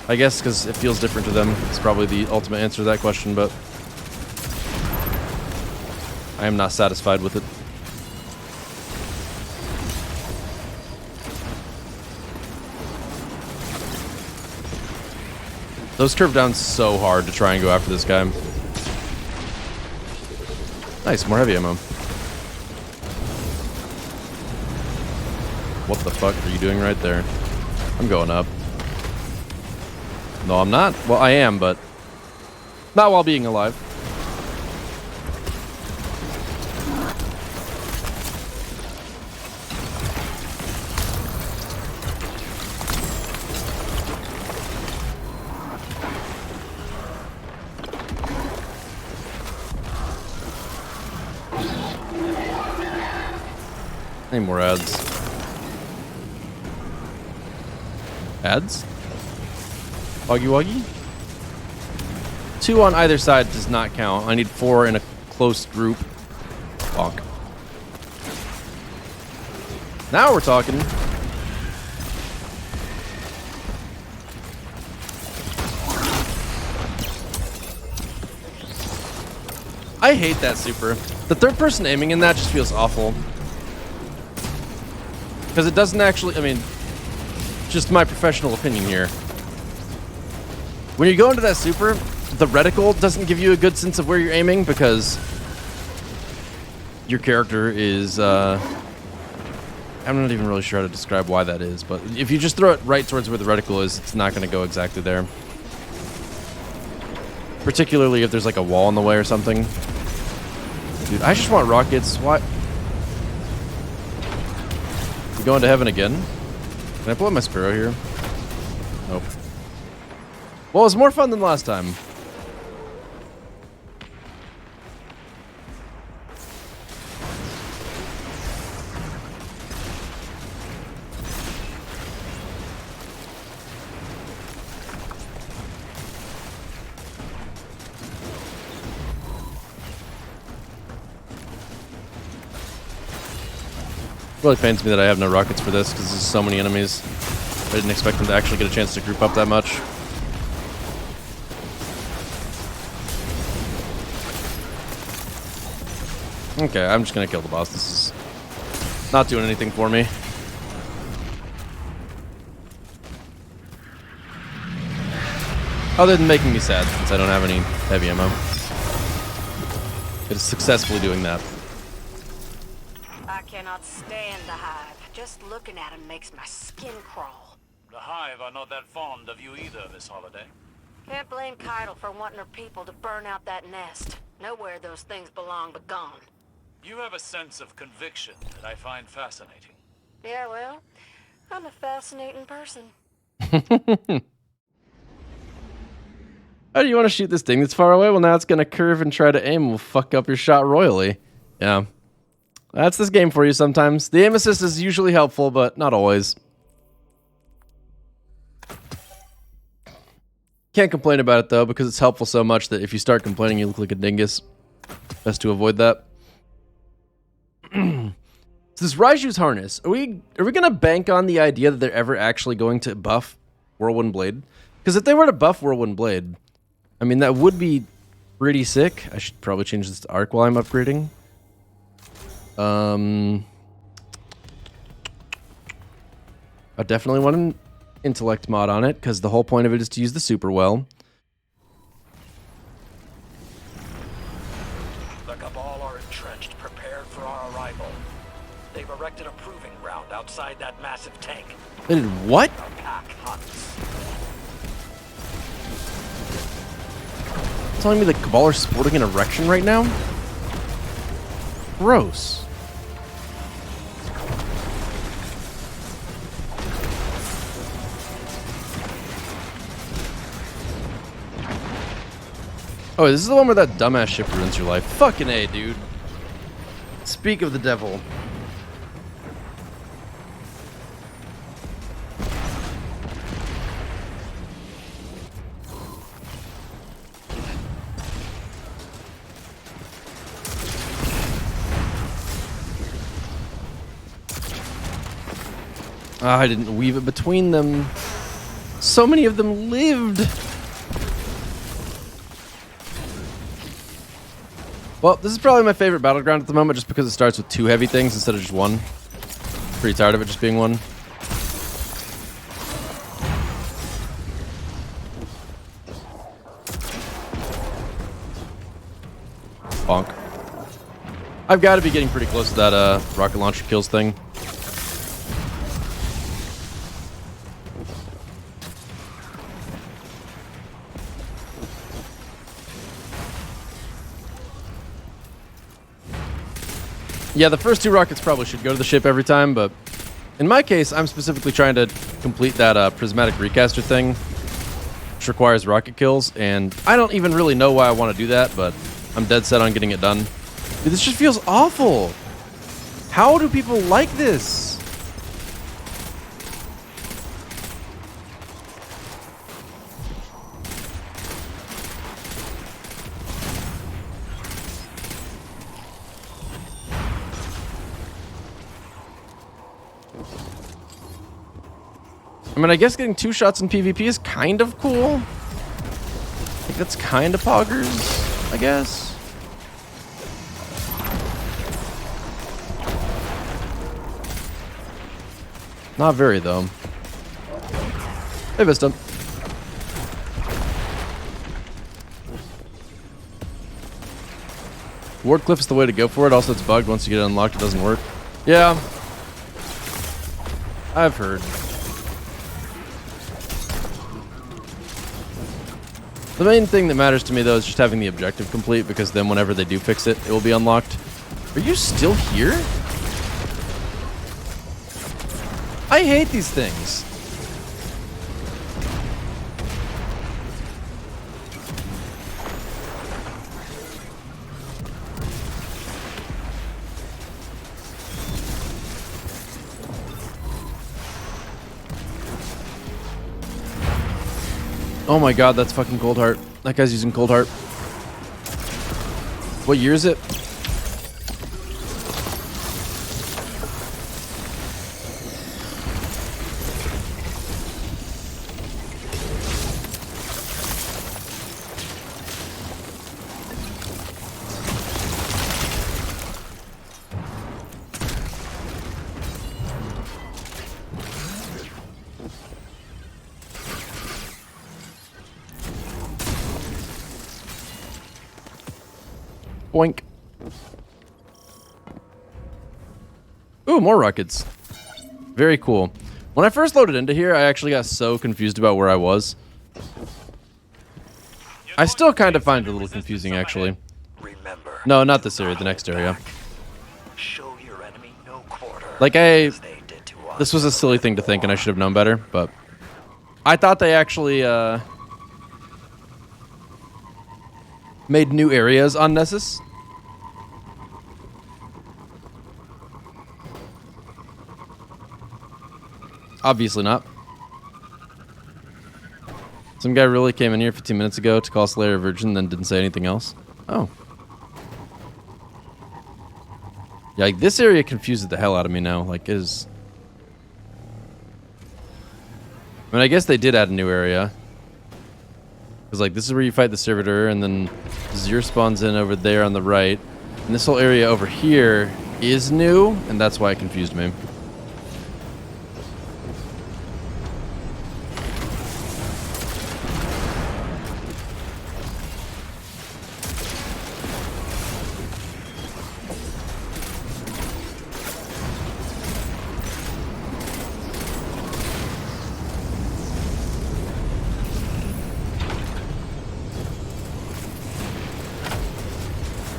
I guess because it feels different to them. It's probably the ultimate answer to that question, but I am not satisfied with it. Those curve down so hard to try and go after this guy. Nice, more heavy ammo. What the fuck are you doing right there? I'm going up. No, I'm not. Well, I am, but not while being alive. Any more ads? Ads? Woggy woggy? 2 on either side does not count. I need 4 in a close group. Fuck. Now we're talking. I hate that super. The third person aiming in that just feels awful. Because it doesn't actually, I mean, just my professional opinion here. When you go into that super, the reticle doesn't give you a good sense of where you're aiming because your character is, I'm not even really sure how to describe why that is, but if you just throw it right towards where the reticle is, it's not going to go exactly there. Particularly if there's like a wall in the way or something. Dude, I just want rockets. What? We going to heaven again? Can I pull out my Sparrow here? Nope. Well, it was more fun than last time. It really pains me that I have no rockets for this because there's so many enemies. I didn't expect them to actually get a chance to group up that much. Okay, I'm just gonna kill the boss. This is not doing anything for me. Other than making me sad since I don't have any heavy ammo. It is successfully doing that. I cannot stand the Hive. Just looking at him makes my skin crawl. The Hive are not that fond of you either this holiday. Can't blame Keitel for wanting her people to burn out that nest. Nowhere those things belong but gone. You have a sense of conviction that I find fascinating. Yeah, well, I'm a fascinating person. Oh, do you want to shoot this thing that's far away? Well, now it's going to curve and try to aim and will fuck up your shot royally. Yeah. That's this game for you sometimes. The aim assist is usually helpful, but not always. Can't complain about it, though, because it's helpful so much that if you start complaining, you look like a dingus. Best to avoid that. So this Raiju's harness, are we going to bank on the idea that they're ever actually going to buff Whirlwind Blade? Because if they were to buff Whirlwind Blade, I mean, that would be pretty sick. I should probably change this to Arc while I'm upgrading. I definitely want an intellect mod on it, because the whole point of it is to use the super well. The Cabal are entrenched, prepared for our arrival. They've erected a proving ground outside that massive tank. They did what? Our pack hunts. Telling me the Cabal are sporting an erection right now? Gross. Oh, this is the one where that dumbass ship ruins your life. Fucking A, dude. Speak of the devil. Ah, I didn't weave it between them. So many of them lived. Well, this is probably my favorite battleground at the moment just because it starts with 2 heavy things instead of just 1. Pretty tired of it just being 1. Bonk. I've got to be getting pretty close to that rocket launcher kills thing. Yeah, the first 2 rockets probably should go to the ship every time, but in my case, I'm specifically trying to complete that prismatic recaster thing, which requires rocket kills, and I don't even really know why I want to do that, but I'm dead set on getting it done. Dude, this just feels awful. How do people like this? I mean, I guess getting 2 shots in PvP is kind of cool. I think that's kind of poggers, I guess. Not very, though. Hey, Vista. Wardcliff is the way to go for it. Also, it's bugged. Once you get it unlocked, it doesn't work. Yeah. I've heard. The main thing that matters to me, though, is just having the objective complete, because then whenever they do fix it, it will be unlocked. Are you still here? I hate these things. Oh my god, that's fucking Cold Heart. That guy's using Cold Heart. What year is it? Boink. Ooh, more rockets. Very cool. When I first loaded into here, I actually got so confused about where I was. I still kind of find it a little confusing, actually. No, not this area. The next area. Show your enemy no quarter. Like as they did to us. this was a silly thing to think, and I should have known better. But I thought they actually made new areas on Nessus. Obviously not. Some guy really came in here 15 minutes ago to call Slayer a virgin, then didn't say anything else. Oh. Yeah, like this area confuses the hell out of me now. Like, is... I mean, I guess they did add a new area. Because, like, this is where you fight the servitor, and then Zir spawns in over there on the right. And this whole area over here is new, and that's why it confused me.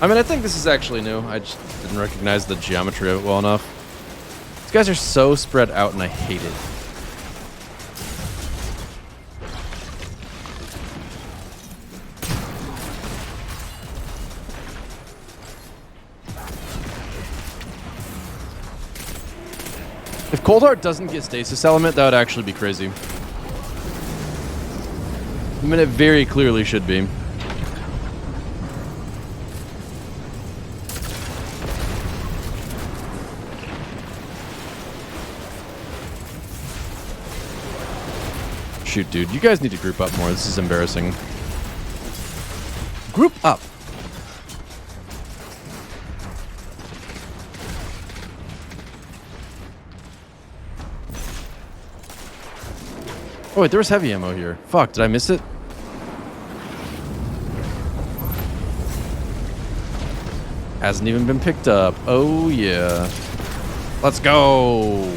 I mean, I think this is actually new. I just didn't recognize the geometry of it well enough. These guys are so spread out, and I hate it. If Coldheart doesn't get stasis element, that would actually be crazy. I mean, it very clearly should be. Shoot, dude, you guys need to group up more. This is embarrassing. Group up. Oh, wait, there was heavy ammo here. Fuck, did I miss it? Hasn't even been picked up. Oh, yeah. Let's go.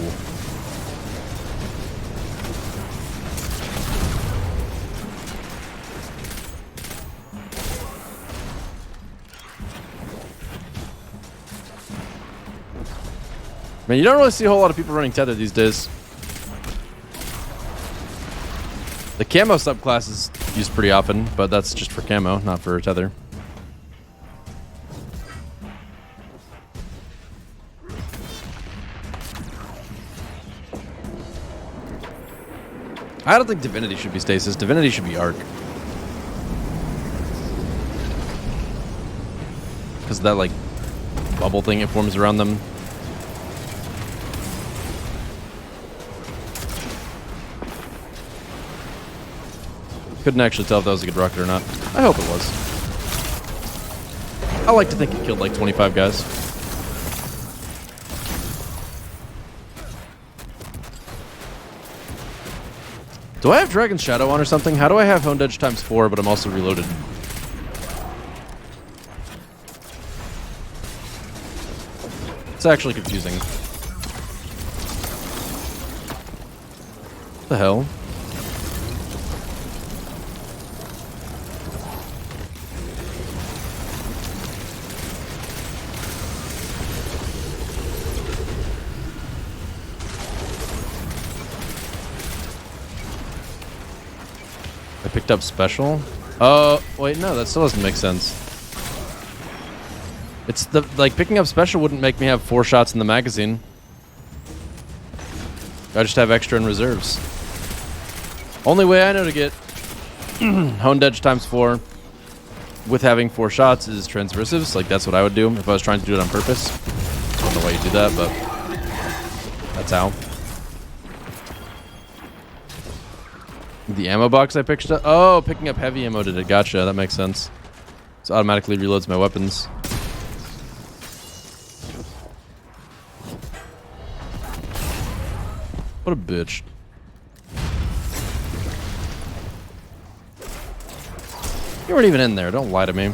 Man, you don't really see a whole lot of people running tether these days. The camo subclass is used pretty often, but that's just for camo, not for tether. I don't think Divinity should be stasis. Divinity should be arc. Because of that, like, bubble thing it forms around them. Couldn't actually tell if that was a good rocket or not. I hope it was. I like to think it killed like 25 guys. Do I have Dragon's Shadow on or something? How do I have Honed Edge ×4, but I'm also reloaded? It's actually confusing. What the hell? I picked up special. Oh, wait, no, that still doesn't make sense. It's the, like, picking up special wouldn't make me have 4 shots in the magazine. I just have extra in reserves. Only way I know to get Honed Edge ×4 with having 4 shots is transversives. Like, that's what I would do if I was trying to do it on purpose. I don't know why you do that, but that's how. The ammo box I picked up. Oh, picking up heavy ammo did it. Gotcha. That makes sense. So automatically reloads my weapons. What a bitch. You weren't even in there. Don't lie to me.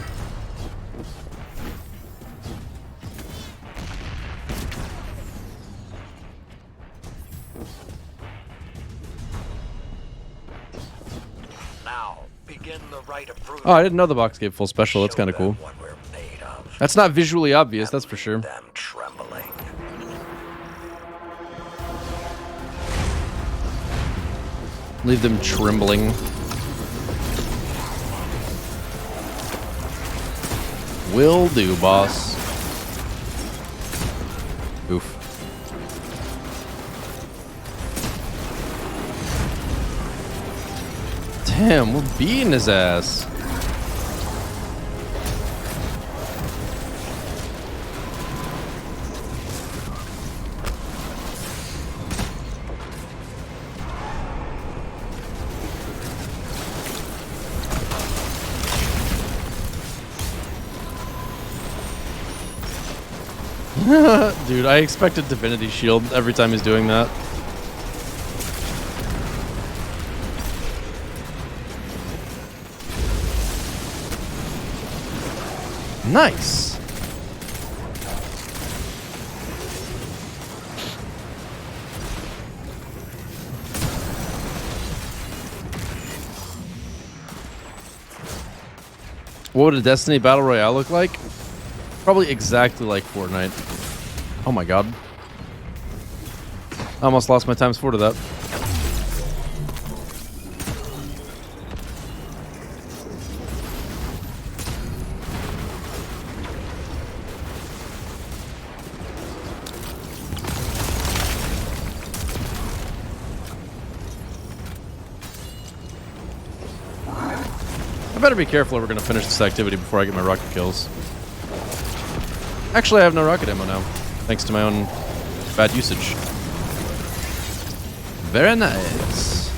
Now, begin the rite of proving. Oh, I didn't know the box gave full special. That's kind of cool. What we're made of. That's not visually obvious, that's for sure. Them trembling. Leave them trembling. Will do, boss. Oof. Damn, we're beating his ass. Dude, I expected Divinity Shield every time he's doing that. Nice. What would a Destiny Battle Royale look like? Probably exactly like Fortnite. Oh my god. I almost lost my ×4 to that. I better be careful if we're going to finish this activity before I get my rocket kills. Actually, I have no rocket ammo now, thanks to my own bad usage. Very nice.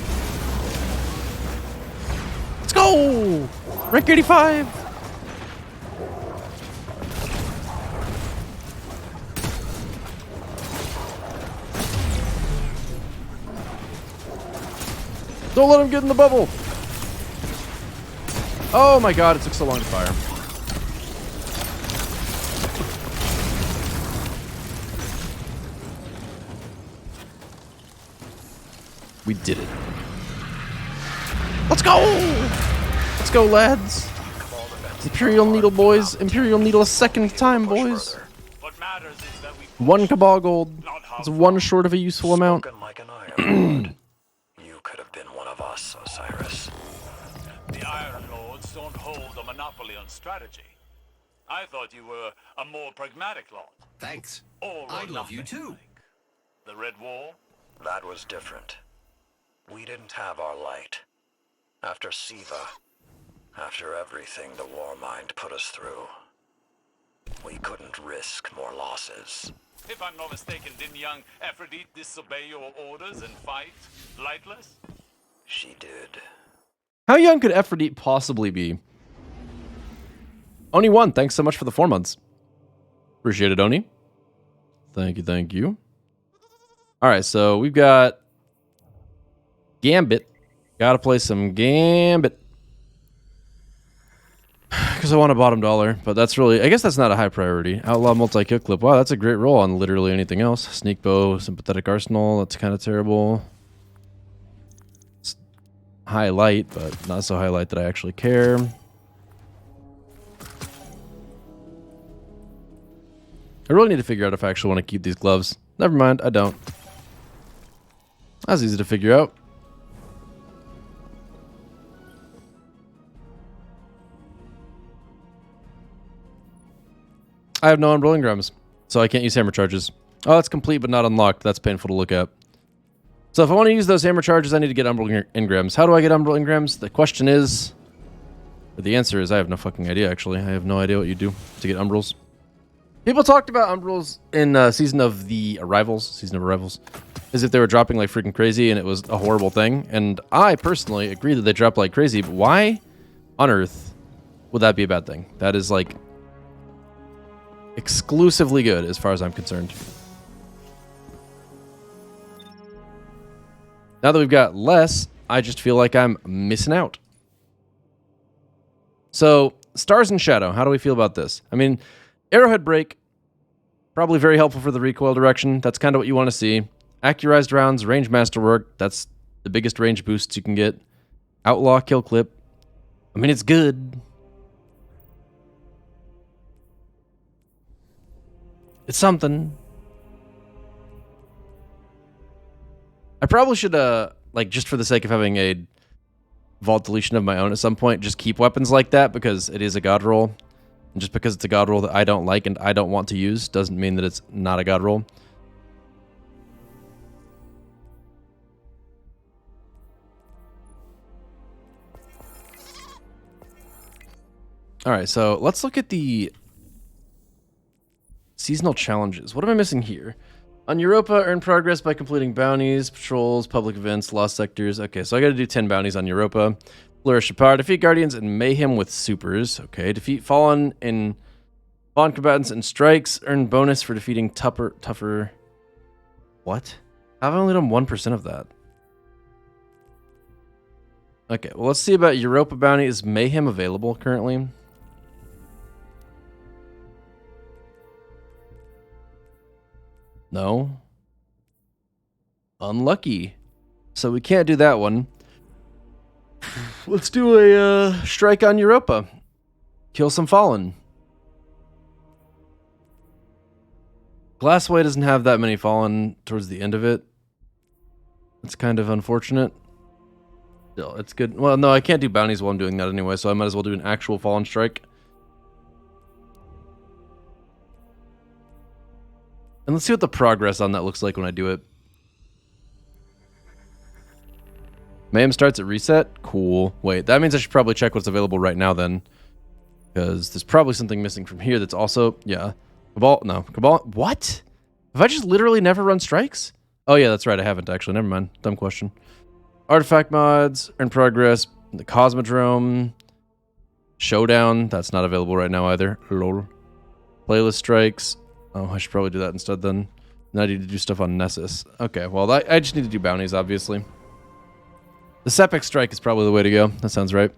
Let's go! Rank 85! Don't let him get in the bubble! Oh my god, it took so long to fire. We did it. Let's go! Let's go, lads. Imperial Needle, boys. Imperial Needle a second time, boys. What matters is that we One Cabal gold. It's one short of a useful amount. Spoken like an Iron Lord. You could have been one of us, Osiris. The Iron Lords don't hold a monopoly on strategy. I thought you were a more pragmatic lot. Thanks. All or I love you nothing, too. like. The Red War? That was different. We didn't have our light. After Siva, after everything the Warmind put us through, we couldn't risk more losses. If I'm not mistaken, didn't young Aphrodite disobey your orders and fight lightless? She did. How young could Aphrodite possibly be? Oni 1, thanks so much for the 4 months. Appreciate it, Oni. Thank you, thank you. Alright, so we've got Gambit. Gotta play some Gambit. Because I want a bottom dollar, but that's really... I guess that's not a high priority. Outlaw multi-kill clip. Wow, that's a great roll on literally anything else. Sneak bow, sympathetic arsenal. That's kind of terrible. It's highlight, but not so highlight that I actually care. I really need to figure out if I actually want to keep these gloves. Never mind, I don't. That's easy to figure out. I have no unrolling grams, so I can't use hammer charges. Oh, that's complete but not unlocked. That's painful to look at. So if I want to use those hammer charges, I need to get umbral engrams. How do I get umbral engrams? The question is... Or the answer is I have no fucking idea, actually. I have no idea what you do to get umbrals. People talked about umbrals in Season of Arrivals, as if they were dropping like freaking crazy and it was a horrible thing. And I personally agree that they drop like crazy, but why on earth would that be a bad thing? That is like... exclusively good as far as I'm concerned. Now that we've got less, I just feel like I'm missing out. So, Stars and Shadow, how do we feel about this? I mean, Arrowhead Break, probably very helpful for the recoil direction. That's kind of what you want to see. Accurized rounds, range masterwork, that's the biggest range boosts you can get. Outlaw kill clip. I mean, it's good. It's something. I probably should, like, just for the sake of having a vault deletion of my own at some point, just keep weapons like that because it is a god roll. And just because it's a god roll that I don't like and I don't want to use doesn't mean that it's not a god roll. All right, so let's look at the seasonal challenges. What am I missing here? On Europa, earn progress by completing bounties, patrols, public events, lost sectors. Okay, so I got to do 10 bounties on Europa. Flourish Apart, defeat guardians and mayhem with supers. Okay, defeat fallen combatants and strikes. Earn bonus for defeating tougher. What? I've only done 1% of that. Okay, well, let's see about Europa bounty. Is mayhem available currently? No. Unlucky. So we can't do that one. Let's do a strike on Europa. Kill some fallen. Glassway doesn't have that many fallen towards the end of it. It's kind of unfortunate. Still, it's good. Well, no, I can't do bounties while I'm doing that anyway, so I might as well do an actual fallen strike. And let's see what the progress on that looks like when I do it. Mayhem starts at reset? Cool. Wait, that means I should probably check what's available right now then. Because there's probably something missing from here that's also... Yeah. Cabal... What? Have I just literally never run strikes? Oh yeah, that's right, I haven't actually. Never mind. Dumb question. Artifact mods, earn progress, the Cosmodrome, Showdown, that's not available right now either. Lol. Playlist strikes. Oh, I should probably do that instead then. Now I need to do stuff on Nessus. Okay, well, I just need to do bounties, obviously. The Sepec strike is probably the way to go. That sounds right.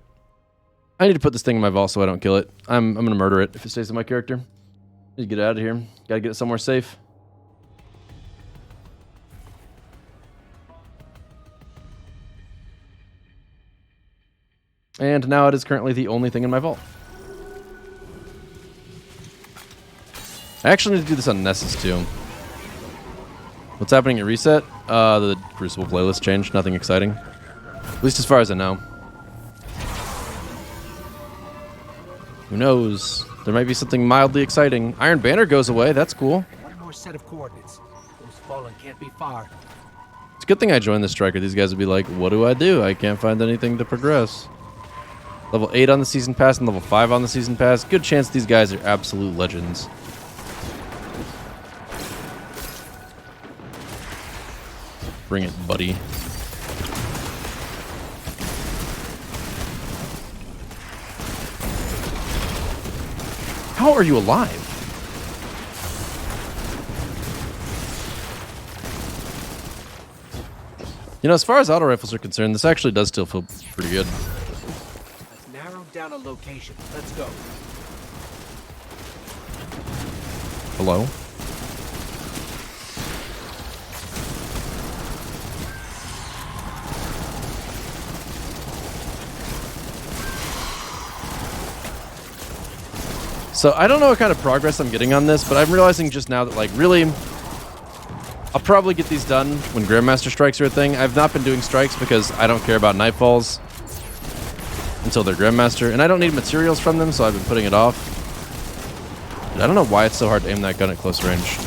I need to put this thing in my vault so I don't kill it. I'm going to murder it if it stays in my character. Need to get it out of here. Gotta get it somewhere safe. And now it is currently the only thing in my vault. I actually need to do this on Nessus too. What's happening at reset? The Crucible playlist changed. Nothing exciting. At least as far as I know. Who knows? There might be something mildly exciting. Iron Banner goes away. That's cool. One more set of coordinates. Those fallen can't be far. It's a good thing I joined the striker. These guys would be like, what do? I can't find anything to progress. Level 8 on the season pass and level 5 on the season pass. Good chance these guys are absolute legends. Bring it, buddy. How are you alive? You know, as far as auto rifles are concerned, this actually does still feel pretty good. Let's narrow down a location. Let's go. Hello? So I don't know what kind of progress I'm getting on this, but I'm realizing just now that, like, really, I'll probably get these done when Grandmaster strikes are a thing. I've not been doing strikes because I don't care about Nightfalls until they're Grandmaster, and I don't need materials from them, so I've been putting it off. But I don't know why it's so hard to aim that gun at close range.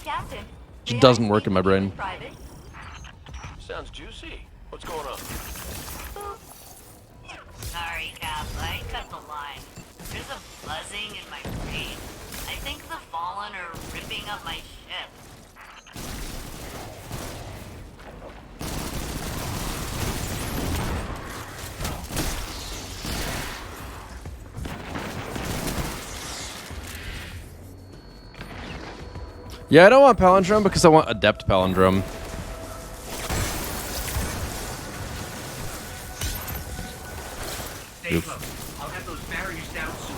Captain, It doesn't work in my brain. private. Sounds juicy. What's going on? Sorry, Cap, I cut the line. There's a buzzing in my brain. I think the Fallen are ripping up my ship. Yeah, I don't want Palindrome because I want Adept Palindrome. Stay close. I'll have those barriers down soon.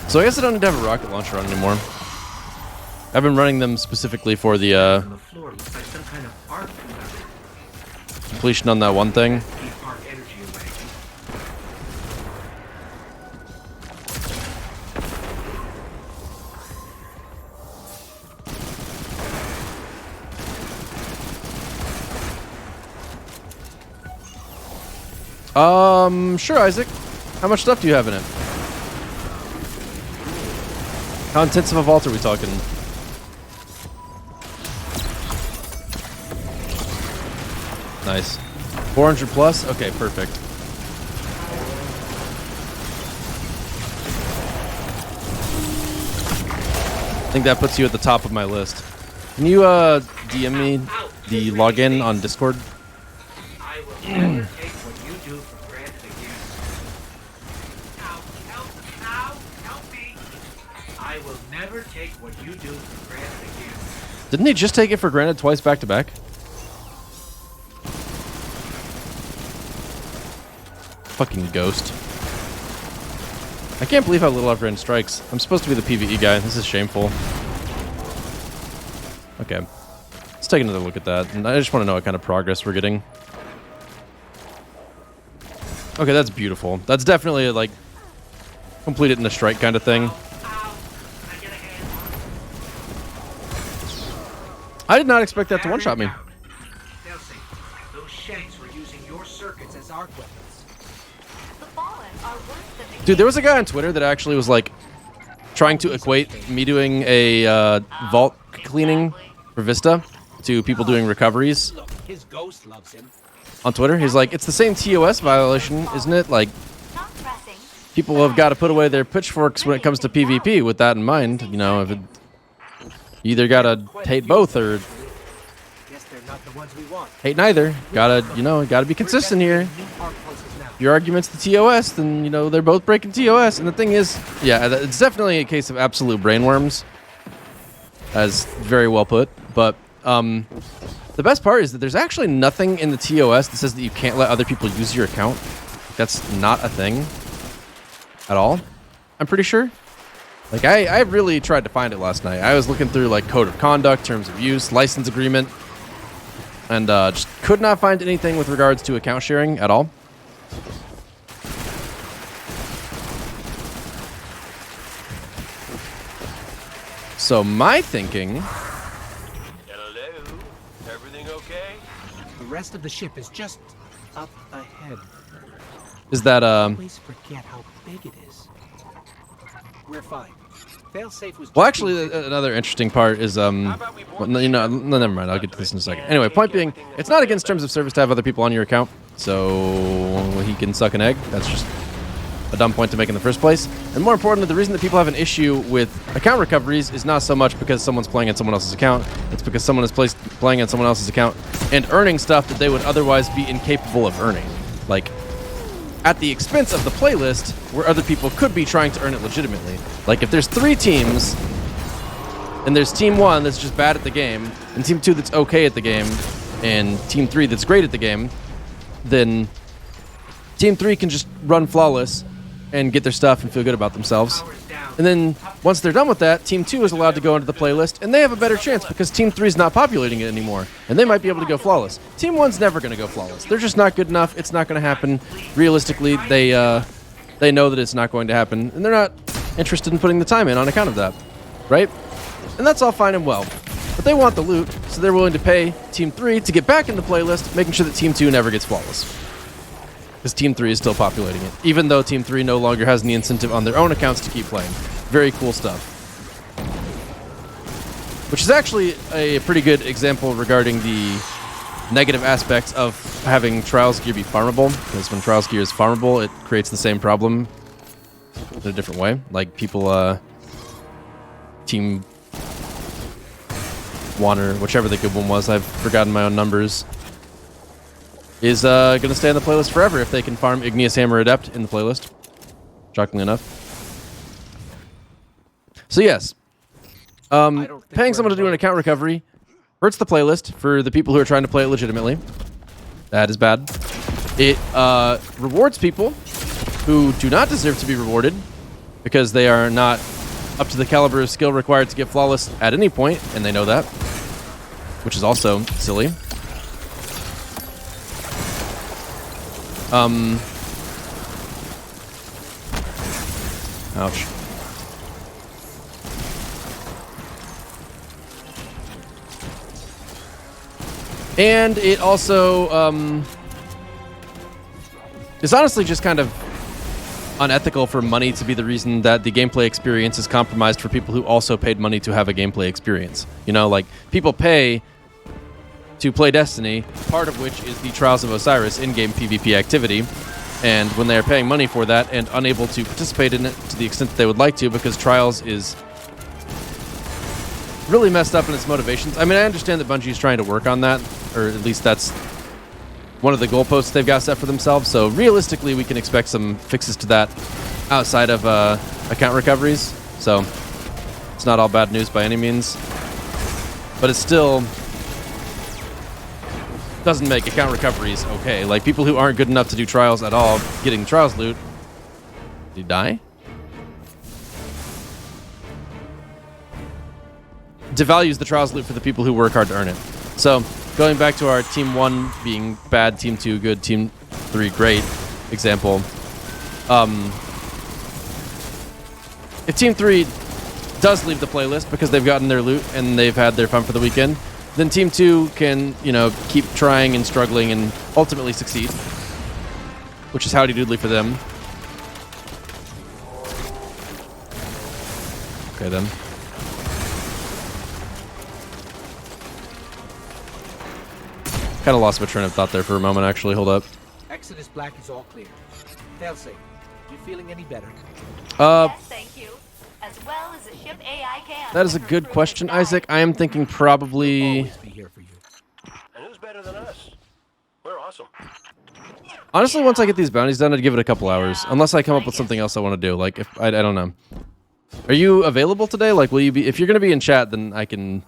So I guess I don't need to have a rocket launcher on anymore. I've been running them specifically for the, On the floor looks like some kind of art. completion on that one thing. Keep our energy away. Sure, Isaac. How much stuff do you have in it? How intensive a vault are we talking? Nice. 400 plus? Okay, perfect. I think that puts you at the top of my list. Can you DM me the login on Discord? I will never take what you do for granted again. Help me. I will never take what you do for granted again. Didn't he just take it for granted twice back to back? Fucking ghost. I can't believe how little I've ran strikes. I'm supposed to be the PvE guy. This is shameful. Okay. Let's take another look at that. And I just want to know what kind of progress we're getting. Okay, that's beautiful. That's definitely like complete it in a strike kind of thing. I did not expect that to one-shot me. Nelson, those shanks were using your circuits as arc weapons. The Fallen are worse than the Dude, there was a guy on Twitter that actually was like trying to equate me doing a vault cleaning for Vista to people doing recoveries Look, his ghost loves him. on Twitter. He's like, it's the same TOS violation, isn't it? Like, Not pressing. people have got to put away their pitchforks when it comes to PvP with that in mind. You know, if it, you either got to hate both or Guess they're not the ones we want. hate neither. Gotta, you know, gotta be consistent here. New arc pulses now. Your argument's the TOS, then, you know, they're both breaking TOS. And the thing is, yeah, it's definitely a case of absolute brainworms. As very well put. But the best part is that there's actually nothing in the TOS that says that you can't let other people use your account. That's not a thing at all, I'm pretty sure. Like, I really tried to find it last night. I was looking through, like, code of conduct, terms of use, license agreement, and just could not find anything with regards to account sharing at all. So my thinking... Hello? Everything okay? The rest of the ship is just up ahead. is that, Always forget how big it is. We're fine. Failsafe was. well, actually, another interesting part is, well, no, you know, no, never mind. I'll get to this in a second. Anyway, point being, it's not against terms of service to have other people on your account, so he can suck an egg. That's just a dumb point to make in the first place. And more importantly, the reason that people have an issue with account recoveries is not so much because someone's playing on someone else's account. It's because someone is playing on someone else's account and earning stuff that they would otherwise be incapable of earning. Like, at the expense of the playlist, where other people could be trying to earn it legitimately. Like, if there's 3 teams, and there's Team 1 that's just bad at the game, and Team 2 that's okay at the game, and Team 3 that's great at the game, then Team 3 can just run flawless and get their stuff and feel good about themselves. And then, once they're done with that, Team 2 is allowed to go into the playlist, and they have a better chance because Team 3 is not populating it anymore, and they might be able to go flawless. Team 1's never going to go flawless. They're just not good enough. It's not going to happen. Realistically, they know that it's not going to happen, and they're not interested in putting the time in on account of that, right? And that's all fine and well. But they want the loot, so they're willing to pay Team 3 to get back in the playlist, making sure that Team 2 never gets flawless. Because Team 3 is still populating it, even though Team 3 no longer has any incentive on their own accounts to keep playing. Very cool stuff. Which is actually a pretty good example regarding the negative aspects of having Trials gear be farmable, because when Trials gear is farmable, it creates the same problem in a different way. Like, people, Team 1 or whichever the good one was, I've forgotten my own numbers, is going to stay on the playlist forever if they can farm Igneous Hammer Adept in the playlist. Shockingly enough. So yes, paying someone to do an account recovery hurts the playlist for the people who are trying to play it legitimately. That is bad. It rewards people who do not deserve to be rewarded because they are not up to the caliber of skill required to get flawless at any point, and they know that, which is also silly. Ouch. And it also is honestly just kind of unethical for money to be the reason that the gameplay experience is compromised for people who also paid money to have a gameplay experience. You know, like, people pay to play Destiny, part of which is the Trials of Osiris in-game PvP activity, and when they are paying money for that and unable to participate in it to the extent that they would like to because Trials is really messed up in its motivations. I mean, I understand that Bungie is trying to work on that, or at least that's one of the goalposts they've got set for themselves, so realistically we can expect some fixes to that outside of account recoveries, so it's not all bad news by any means, but it still doesn't make account recoveries okay. Like, people who aren't good enough to do trials at all getting trials loot. Did he die? Devalues the trials loot for the people who work hard to earn it. So, going back to our Team 1 being bad, Team 2 good, Team 3 great example. If Team 3 does leave the playlist because they've gotten their loot and they've had their fun for the weekend, then Team 2 can, you know, keep trying and struggling and ultimately succeed, which is howdy doodly for them. Okay, then. Kind of lost my train of thought there for a moment, actually. Hold up. Exodus Black is all clear. Failsafe, you feeling any better? Yes, thank you. As well as a ship AI can. That is a good question, Isaac. I am thinking probably... Always be here for you. And who's better than us? We're awesome. Honestly, once I get these bounties done, I'd give it a couple hours. Unless I come up with something else I want to do. Like, if I don't know. Are you available today? Like, will you be... If you're going to be in chat, then I can...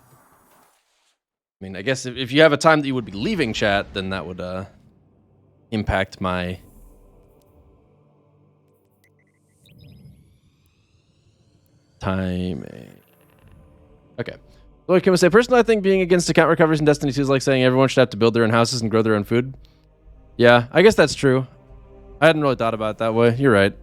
I mean, I guess if you have a time that you would be leaving chat, then that would impact my... timing. Okay. Lloyd Kim would say, personally, I think being against account recoveries in Destiny 2 is like saying everyone should have to build their own houses and grow their own food. Yeah, I guess that's true. I hadn't really thought about it that way. You're right.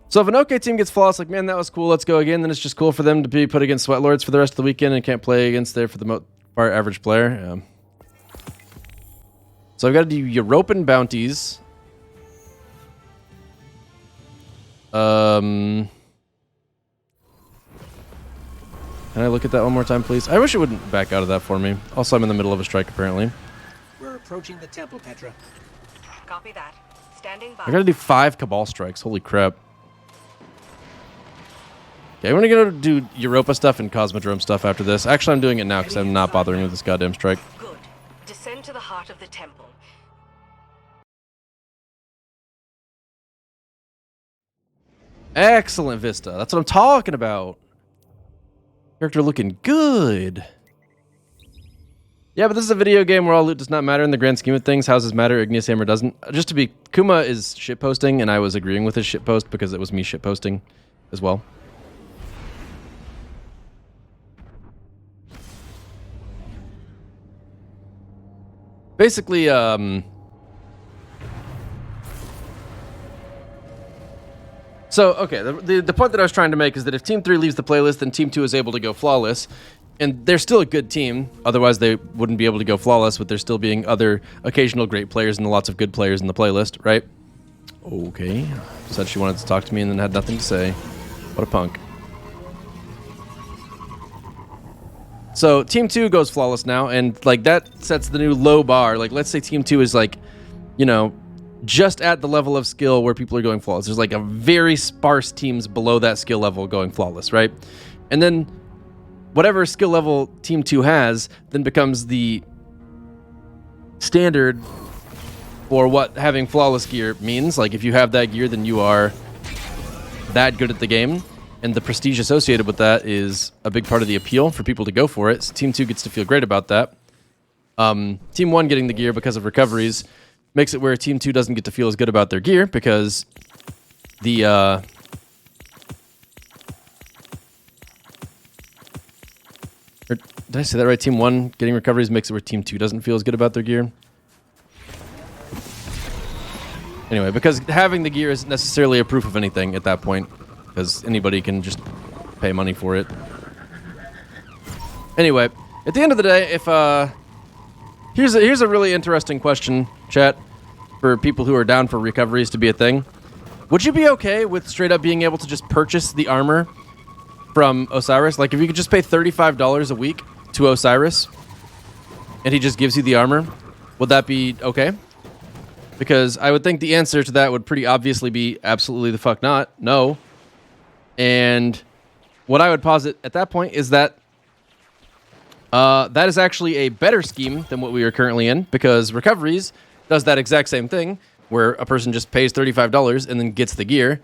So if an OK team gets flawless, like, man, that was cool, let's go again, then it's just cool for them to be put against Sweat Lords for the rest of the weekend and can't play against there for the most part average player. Yeah. So I've got to do European bounties. Can I look at that one more time, please? I wish it wouldn't back out of that for me. Also, I'm in the middle of a strike, apparently. We're approaching the temple, Petra. Copy that. Standing by. I gotta do 5 Cabal strikes. Holy crap. Okay, I'm gonna go do Europa stuff and Cosmodrome stuff after this. Actually, I'm doing it now because I'm not bothering with this goddamn strike. Good. Descend to the heart of the temple. Excellent Vista. That's what I'm talking about. Character looking good. Yeah, but this is a video game where all loot does not matter in the grand scheme of things. Houses matter, Igneous Hammer doesn't. Just to be... Kuma is shitposting, and I was agreeing with his shitpost because it was me shitposting as well. Basically, So, okay, the point that I was trying to make is that if Team 3 leaves the playlist, then Team 2 is able to go flawless. And they're still a good team. Otherwise, they wouldn't be able to go flawless, with there still being other occasional great players and lots of good players in the playlist, right? Okay. Said she wanted to talk to me and then had nothing to say. What a punk. So, Team 2 goes flawless now, and, like, that sets the new low bar. Like, let's say Team 2 is, like, you know... just at the level of skill where people are going flawless. There's like a very sparse teams below that skill level going flawless, right? And then whatever skill level Team 2 has then becomes the standard for what having flawless gear means. Like, if you have that gear, then you are that good at the game. And the prestige associated with that is a big part of the appeal for people to go for it. So Team 2 gets to feel great about that. Team 1 getting the gear because of recoveries makes it where Team 2 doesn't get to feel as good about their gear because the Or, did I say that right? Team 1 getting recoveries makes it where Team 2 doesn't feel as good about their gear. Anyway, because having the gear isn't necessarily a proof of anything at that point, because anybody can just pay money for it. Anyway, at the end of the day, if here's a really interesting question, chat, for people who are down for recoveries to be a thing. Would you be okay with straight up being able to just purchase the armor from Osiris? Like, if you could just pay $35 a week to Osiris, and he just gives you the armor, would that be okay? Because I would think the answer to that would pretty obviously be absolutely the fuck not. No. And what I would posit at that point is that that is actually a better scheme than what we are currently in, because Recoveries does that exact same thing, where a person just pays $35 and then gets the gear,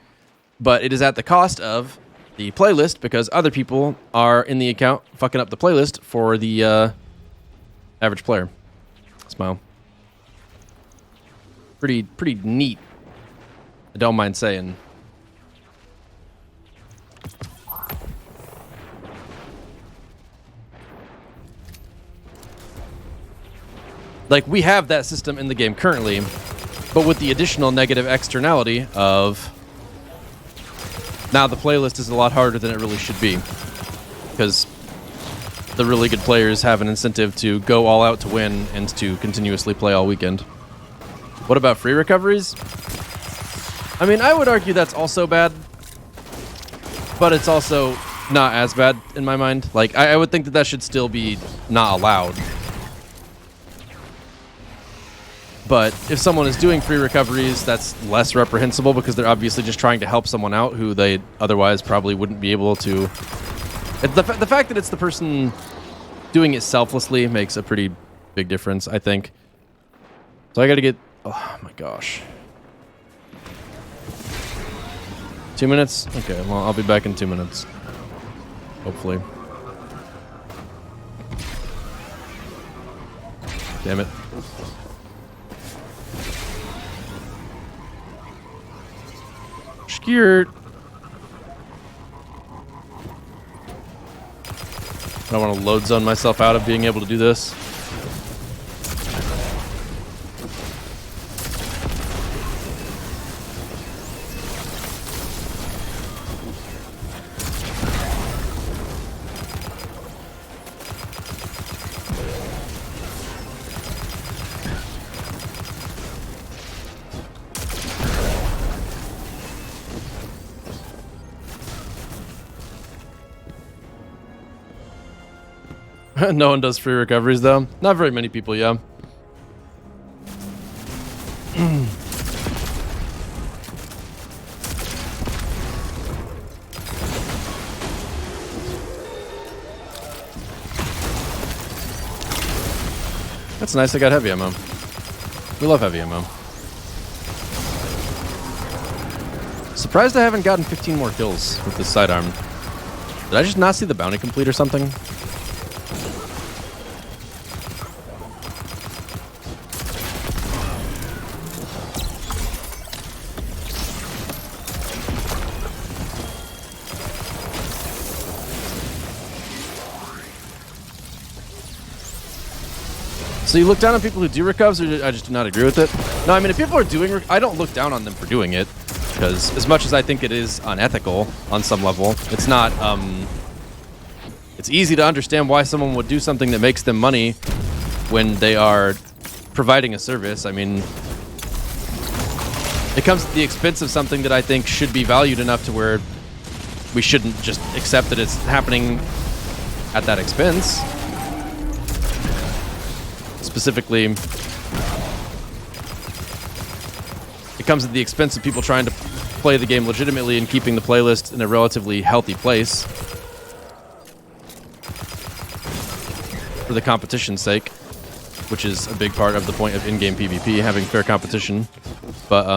but it is at the cost of the playlist, because other people are in the account fucking up the playlist for the average player. Smile. Pretty neat. I don't mind saying. Like, we have that system in the game currently, but with the additional negative externality of now the playlist is a lot harder than it really should be, because the really good players have an incentive to go all out to win and to continuously play all weekend. What about free recoveries? I mean, I would argue that's also bad, but it's also not as bad in my mind. Like, I would think that that should still be not allowed. But if someone is doing free recoveries, that's less reprehensible, because they're obviously just trying to help someone out who they otherwise probably wouldn't be able to. The fact that it's the person doing it selflessly makes a pretty big difference, I think. So I gotta get... Oh my gosh. 2 minutes? Okay, well, I'll be back in 2 minutes. Hopefully. Damn it. Scared. I don't want to load zone myself out of being able to do this. No one does free recoveries, though. Not very many people, yeah. That's nice, I got heavy ammo. We love heavy ammo. Surprised I haven't gotten 15 more kills with this sidearm. Did I just not see the bounty complete or something? So you look down on people who do recovs, or I just do not agree with it? No, I mean, if people are doing I don't look down on them for doing it, because as much as I think it is unethical on some level, it's not, it's easy to understand why someone would do something that makes them money when they are providing a service. I mean, it comes at the expense of something that I think should be valued enough to where we shouldn't just accept that it's happening at that expense. Specifically, it comes at the expense of people trying to play the game legitimately and keeping the playlist in a relatively healthy place for the competition's sake, which is a big part of the point of in-game PvP, having fair competition. But,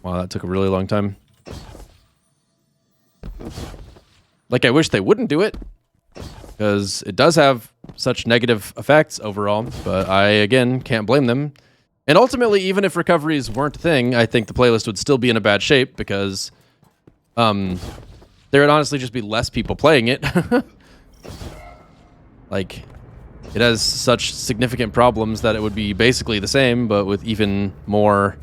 wow, that took a really long time. Like, I wish they wouldn't do it, because it does have such negative effects overall, but I, again, can't blame them. And ultimately, even if recoveries weren't a thing, I think the playlist would still be in a bad shape, because there would honestly just be less people playing it. Like, it has such significant problems that it would be basically the same, but with even more.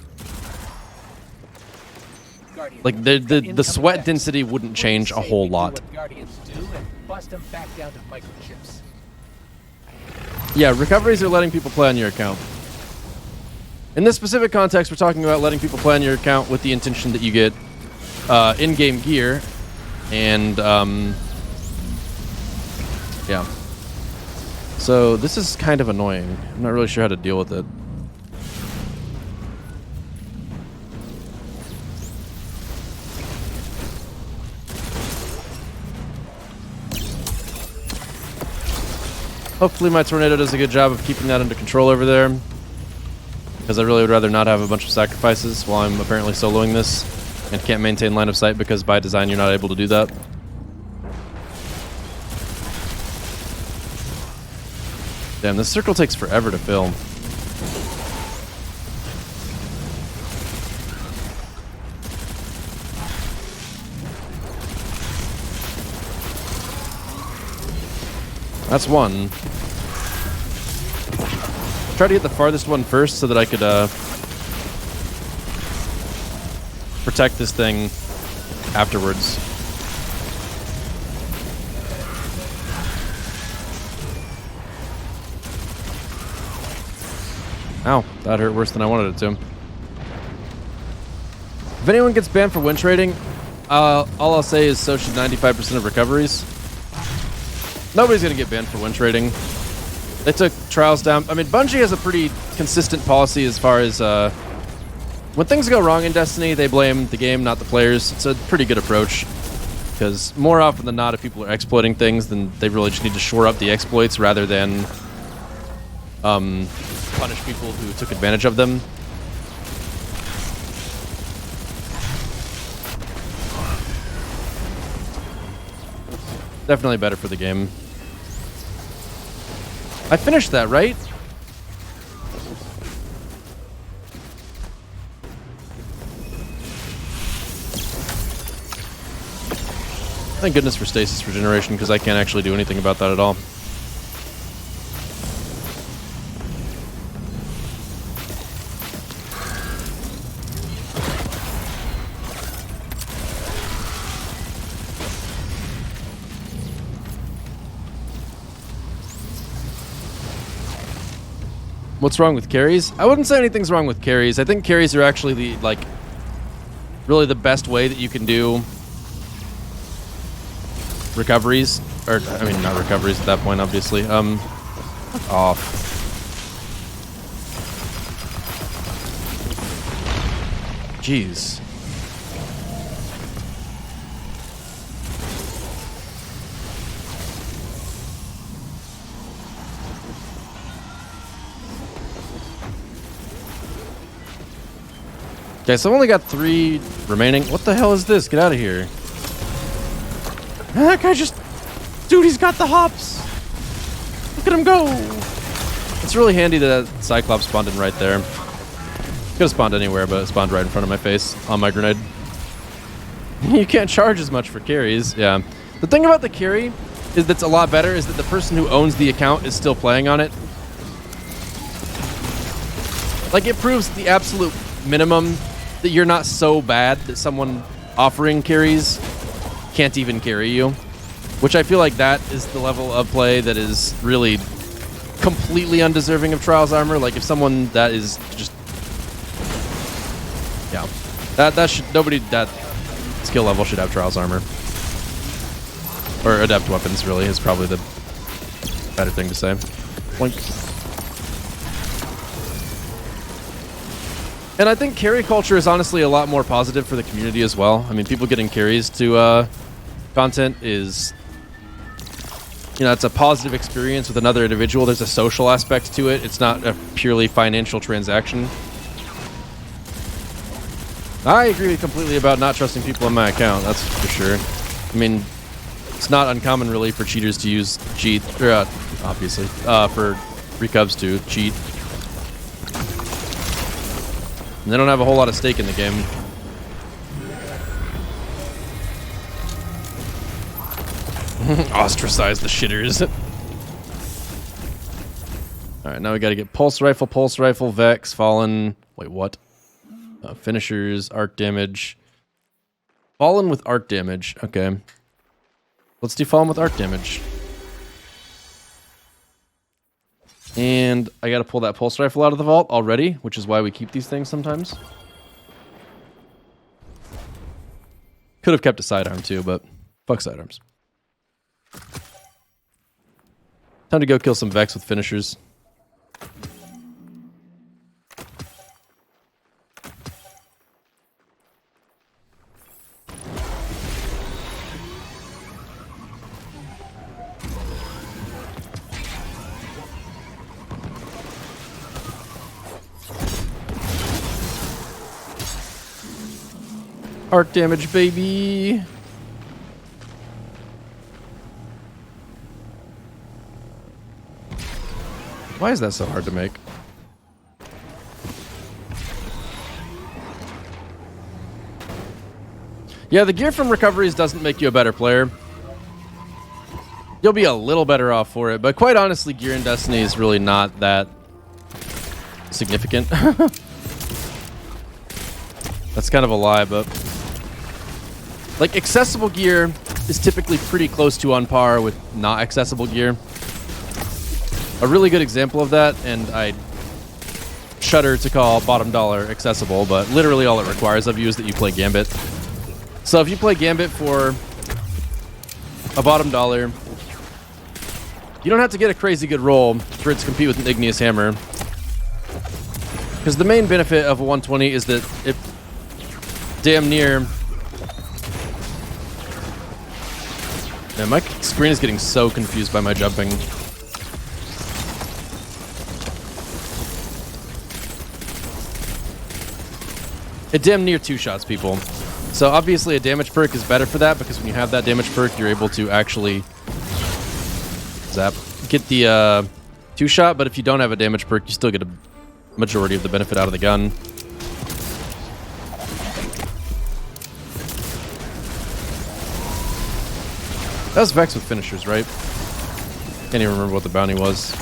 Like, the sweat density wouldn't change a whole lot. Yeah, recoveries are letting people play on your account. In this specific context, we're talking about letting people play on your account with the intention that you get in-game gear, and yeah. So this is kind of annoying. I'm not really sure how to deal with it. Hopefully my tornado does a good job of keeping that under control over there, because I really would rather not have a bunch of sacrifices while I'm apparently soloing this and can't maintain line of sight, because by design you're not able to do that. Damn, this circle takes forever to fill. That's one. Try to get the farthest one first so that I could protect this thing afterwards. Ow, that hurt worse than I wanted it to. If anyone gets banned for win trading, all I'll say is so should 95% of recoveries. Nobody's gonna get banned for win trading. They took trials down. I mean, Bungie has a pretty consistent policy as far as when things go wrong in Destiny, they blame the game, not the players. It's a pretty good approach, because more often than not, if people are exploiting things, then they really just need to shore up the exploits rather than punish people who took advantage of them. Definitely better for the game. I finished that, right? Thank goodness for stasis regeneration, because I can't actually do anything about that at all. What's wrong with carries? I wouldn't say anything's wrong with carries. I think carries are actually the, like, really the best way that you can do recoveries. Or, I mean, not recoveries at that point, obviously. Off. Jeez. Okay, so I've only got 3 remaining. What the hell is this? Get out of here. That guy just... Dude, he's got the hops. Look at him go. It's really handy that Cyclops spawned in right there. Could have spawned anywhere, but it spawned right in front of my face on my grenade. You can't charge as much for carries. Yeah. The thing about the carry is that's a lot better is that the person who owns the account is still playing on it. Like, it proves the absolute minimum that you're not so bad that someone offering carries can't even carry you, which I feel like that is the level of play that is really completely undeserving of Trials armor. Like, if someone that is just, yeah, that should, nobody that skill level should have Trials armor, or adept weapons really is probably the better thing to say. Blink. And I think carry culture is honestly a lot more positive for the community as well. I mean, people getting carries to content is, you know, it's a positive experience with another individual. There's a social aspect to it. It's not a purely financial transaction. I agree completely about not trusting people on my account, that's for sure. I mean, it's not uncommon really for cheaters to use cheat, or obviously, for recubs to cheat. And they don't have a whole lot of stake in the game. Ostracize the shitters. Alright, now we gotta get Pulse Rifle, Vex, Fallen. Wait, what? Finishers, arc damage. Fallen with arc damage. Okay. Let's do Fallen with arc damage. And I gotta pull that Pulse Rifle out of the vault already, which is why we keep these things sometimes. Could have kept a sidearm too, but fuck sidearms. Time to go kill some Vex with finishers. Arc damage, baby. Why is that so hard to make? Yeah, the gear from recoveries doesn't make you a better player. You'll be a little better off for it, but quite honestly, gear in Destiny is really not that significant. That's kind of a lie, but like accessible gear is typically pretty close to on par with not accessible gear. A really good example of that, and I shudder to call bottom dollar accessible, but literally all it requires of you is that you play Gambit. So if you play Gambit for a bottom dollar, you don't have to get a crazy good roll for it to compete with an Igneous Hammer. Because the main benefit of a 120 is that it damn near... Man, my screen is getting so confused by my jumping. It damn near two-shots people. So obviously a damage perk is better for that, because when you have that damage perk, you're able to actually get the two-shot, but if you don't have a damage perk, you still get a majority of the benefit out of the gun. That was Vex with finishers, right? Can't even remember what the bounty was.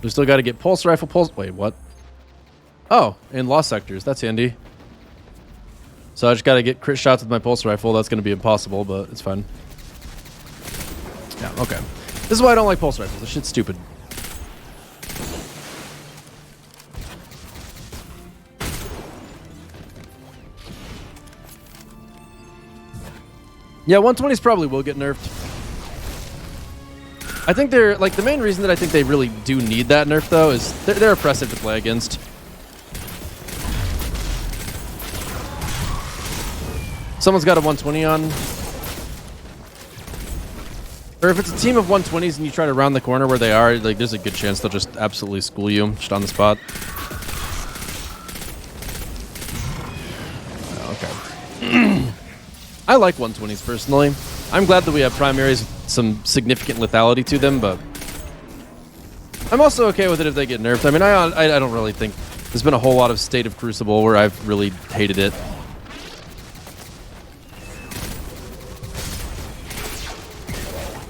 We still got to get Pulse Rifle, Wait, what? Oh, in Lost Sectors. That's handy. So I just got to get crit shots with my Pulse Rifle. That's going to be impossible, but it's fine. Yeah, okay. This is why I don't like Pulse Rifles. This shit's stupid. Yeah, 120s probably will get nerfed. I think they're, like, the main reason that I think they really do need that nerf, though, is they're oppressive to play against. Someone's got a 120 on. Or if it's a team of 120s and you try to round the corner where they are, like, there's a good chance they'll just absolutely school you just on the spot. Okay. I like 120s personally. I'm glad that we have primaries with some significant lethality to them, but I'm also okay with it if they get nerfed. I mean, I don't really think there's been a whole lot of State of Crucible where I've really hated it.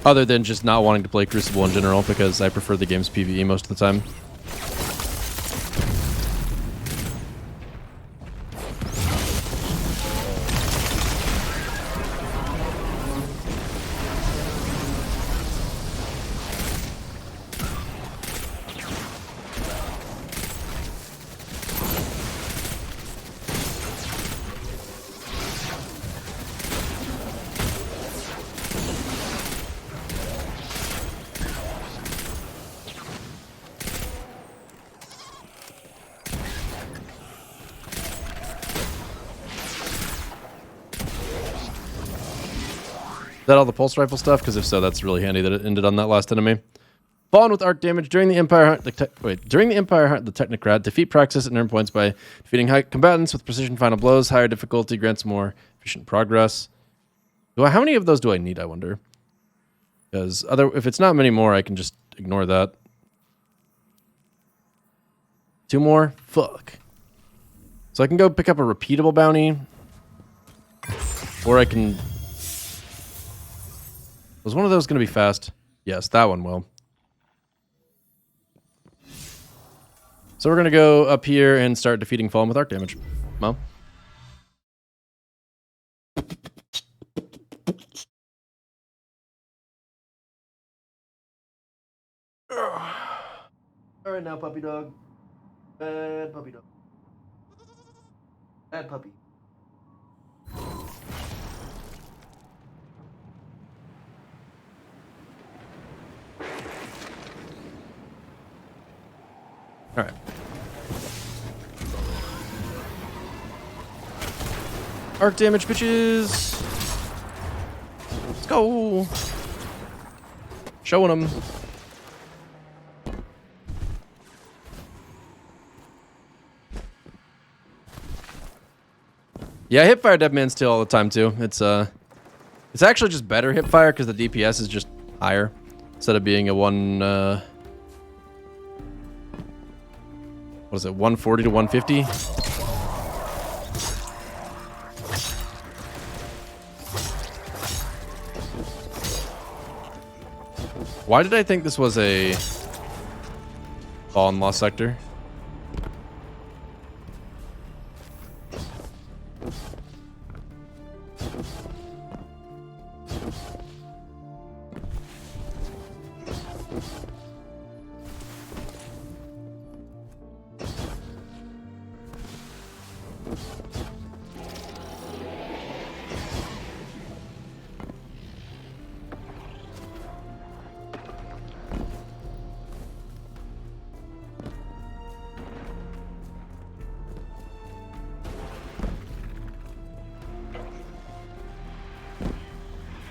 Other than just not wanting to play Crucible in general, because I prefer the game's PvE most of the time. Is that all the Pulse Rifle stuff? Because if so, that's really handy that it ended on that last enemy. Fallen with arc damage during the Empire Hunt. During the Empire Hunt, the Technocrat defeat Praxis and earn points by defeating high combatants with precision final blows. Higher difficulty grants more efficient progress. How many of those do I need? I wonder. Because if it's not many more, I can just ignore that. 2 more. Fuck. So I can go pick up a repeatable bounty, or I can Was one of those going to be fast? Yes, that one will. So we're going to go up here and start defeating Fallen with arc damage. Mo? All right now, puppy dog. Bad puppy dog. Bad puppy. All right. Arc damage, bitches. Let's go. Showing them. Yeah, I hip fire Deadman Steel all the time too. It's actually just better hip fire because the DPS is just higher instead of being a what is it, 140 to 150? Why did I think this was a Fallen Lost Sector?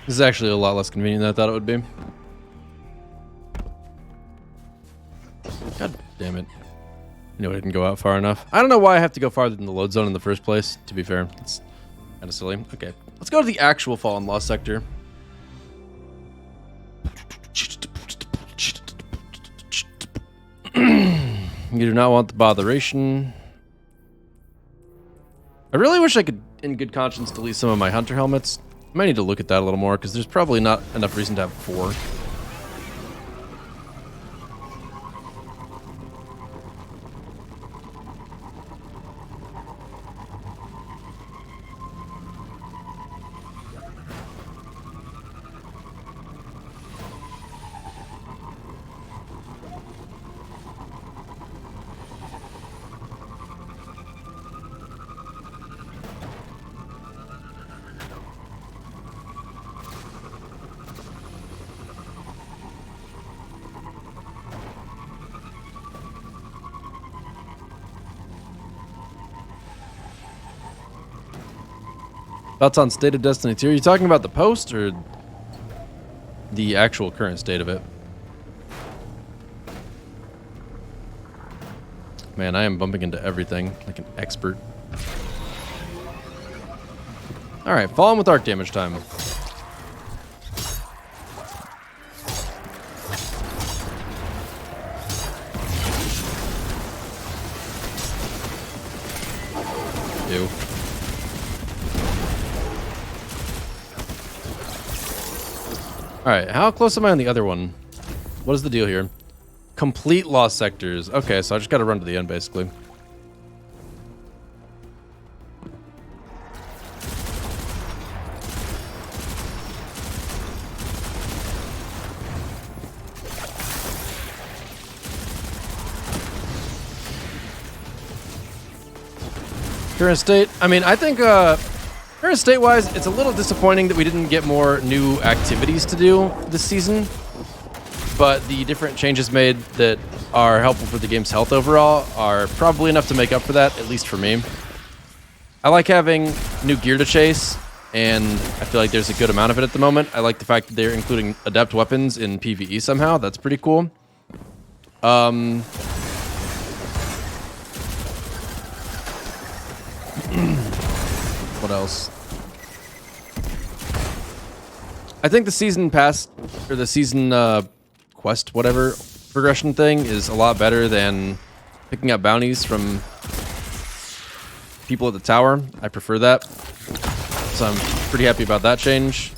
This is actually a lot less convenient than I thought it would be. God damn it. I knew I didn't go out far enough. I don't know why I have to go farther than the load zone in the first place, to be fair. It's kind of silly. Okay, let's go to the actual Fallen Lost Sector. You do not want the botheration. I really wish I could, in good conscience, delete some of my hunter helmets. I might need to look at that a little more, because there's probably not enough reason to have 4. Thoughts on State of Destiny 2? Are you talking about the post or the actual current state of it? Man, I am bumping into everything like an expert. Alright, Fallen with arc damage time. Ew. Alright, how close am I on the other one? What is the deal here? Complete lost sectors. Okay, so I just gotta run to the end, basically. Current state, I mean, I think, current state-wise, it's a little disappointing that we didn't get more new activities to do this season, but the different changes made that are helpful for the game's health overall are probably enough to make up for that, at least for me. I like having new gear to chase, and I feel like there's a good amount of it at the moment. I like the fact that they're including adept weapons in PvE somehow. That's pretty cool. What else? I think the season pass, or the season quest, whatever, progression thing is a lot better than picking up bounties from people at the tower. I prefer that. So I'm pretty happy about that change.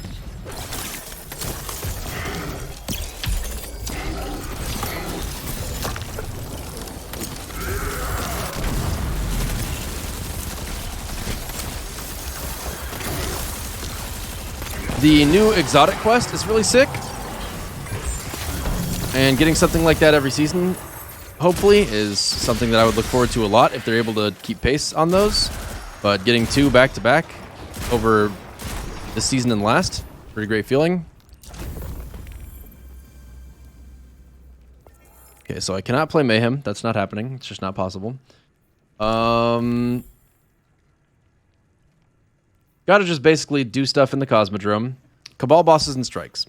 The new exotic quest is really sick. And getting something like that every season, hopefully, is something that I would look forward to a lot if they're able to keep pace on those. But getting 2 back-to-back over this season and last, pretty great feeling. Okay, so I cannot play Mayhem. That's not happening. It's just not possible. Gotta just basically do stuff in the Cosmodrome. Cabal bosses and strikes.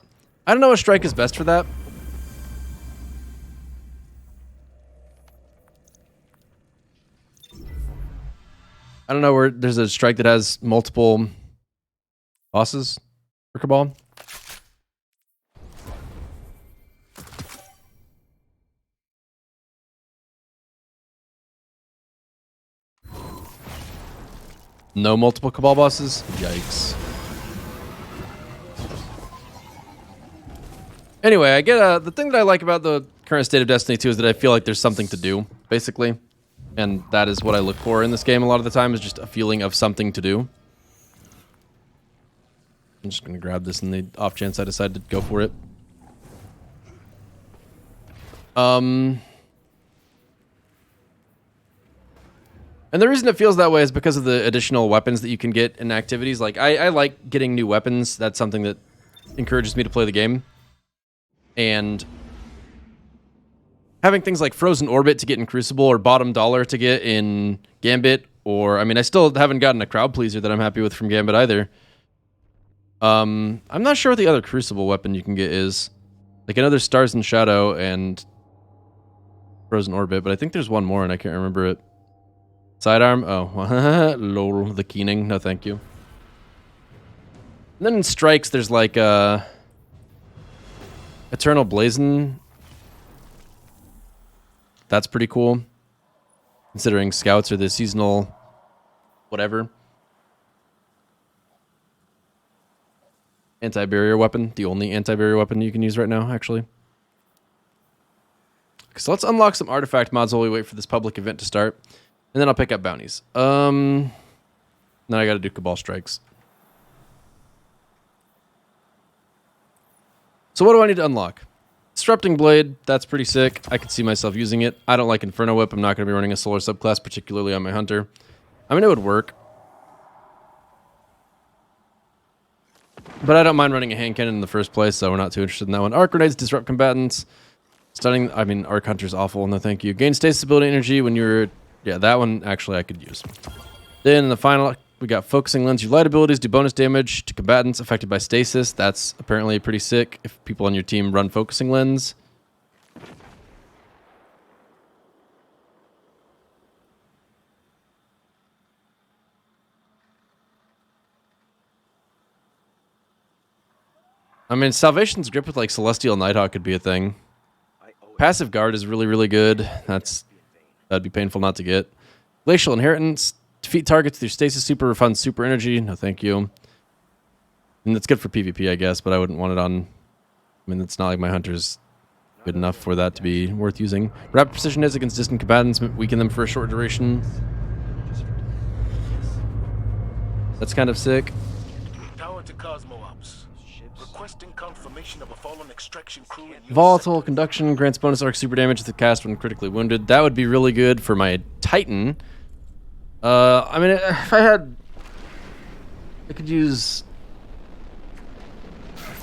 I don't know what strike is best for that. I don't know where there's a strike that has multiple bosses for Cabal. No multiple Cabal bosses? Yikes. Anyway, I get the thing that I like about the current state of Destiny 2 is that I feel like there's something to do, basically. And that is what I look for in this game a lot of the time, is just a feeling of something to do. I'm just going to grab this in the off chance I decide to go for it. And the reason it feels that way is because of the additional weapons that you can get in activities. Like, I like getting new weapons. That's something that encourages me to play the game. And having things like Frozen Orbit to get in Crucible, or Bottom Dollar to get in Gambit, or, I mean, I still haven't gotten a crowd pleaser that I'm happy with from Gambit either. I'm not sure what the other Crucible weapon you can get is. Like, another Stars and Shadow and Frozen Orbit, but I think there's one more and I can't remember it. Sidearm? Oh, lol, the Keening. No, thank you. And then in Strikes, there's like Eternal Blazon. That's pretty cool, considering Scouts are the seasonal whatever. Anti-barrier weapon. The only anti-barrier weapon you can use right now, actually. So let's unlock some artifact mods while we wait for this public event to start. And then I'll pick up bounties. Then I gotta do Cabal Strikes. So what do I need to unlock? Disrupting Blade, that's pretty sick. I could see myself using it. I don't like Inferno Whip. I'm not going to be running a Solar subclass, particularly on my Hunter. I mean, it would work. But I don't mind running a hand cannon in the first place, so we're not too interested in that one. Arc Grenades disrupt combatants. Stunning, I mean, Arc Hunter's awful, no thank you. Gain stasis ability energy when you're... Yeah, that one, actually, I could use. Then in the final, we got Focusing Lens. Your light abilities do bonus damage to combatants affected by stasis. That's apparently pretty sick if people on your team run Focusing Lens. I mean, Salvation's Grip with, like, Celestial Nighthawk could be a thing. Passive Guard is really, really good. That'd be painful not to get. Glacial Inheritance. Defeat targets through stasis super, refund super energy. No, thank you. And that's good for PvP, I guess, but I wouldn't want it on... I mean, it's not like my Hunter's good enough for that to be worth using. Rapid Precision hits against distant combatants, weaken them for a short duration. That's kind of sick. Tower to Cosmo Ops. Requesting confirmation of a fallen extraction crew in Volatile Conduction grants bonus arc super damage to the cast when critically wounded. That would be really good for my Titan. I mean, if I had... I could use...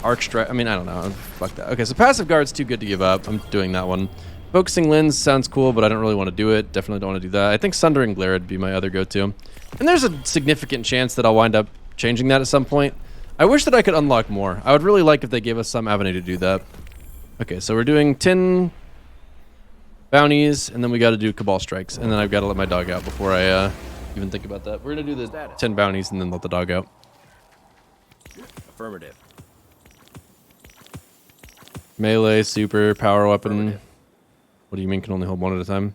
Arc Strike... I mean, I don't know. Fuck that. Okay, so Passive Guard's too good to give up. I'm doing that one. Focusing Lens sounds cool, but I don't really want to do it. Definitely don't want to do that. I think Sundering Glare would be my other go-to. And there's a significant chance that I'll wind up changing that at some point. I wish that I could unlock more. I would really like if they gave us some avenue to do that. Okay, so we're doing 10 bounties, and then we got to do Cabal Strikes, and then I've got to let my dog out before I even think about that. We're going to do the 10 bounties and then let the dog out. Affirmative. Melee, super, power weapon. What do you mean can only hold one at a time?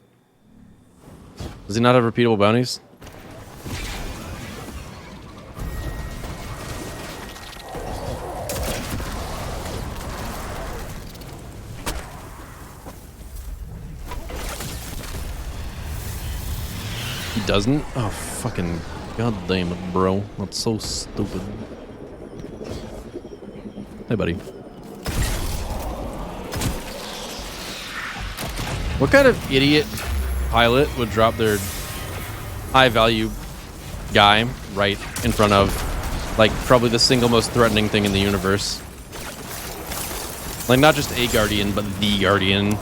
Does he not have repeatable bounties? He doesn't? Oh, fucking god damn it, bro. That's so stupid. Hey, buddy. What kind of idiot pilot would drop their high-value guy right in front of, like, probably the single most threatening thing in the universe? Like, not just a Guardian, but the Guardian.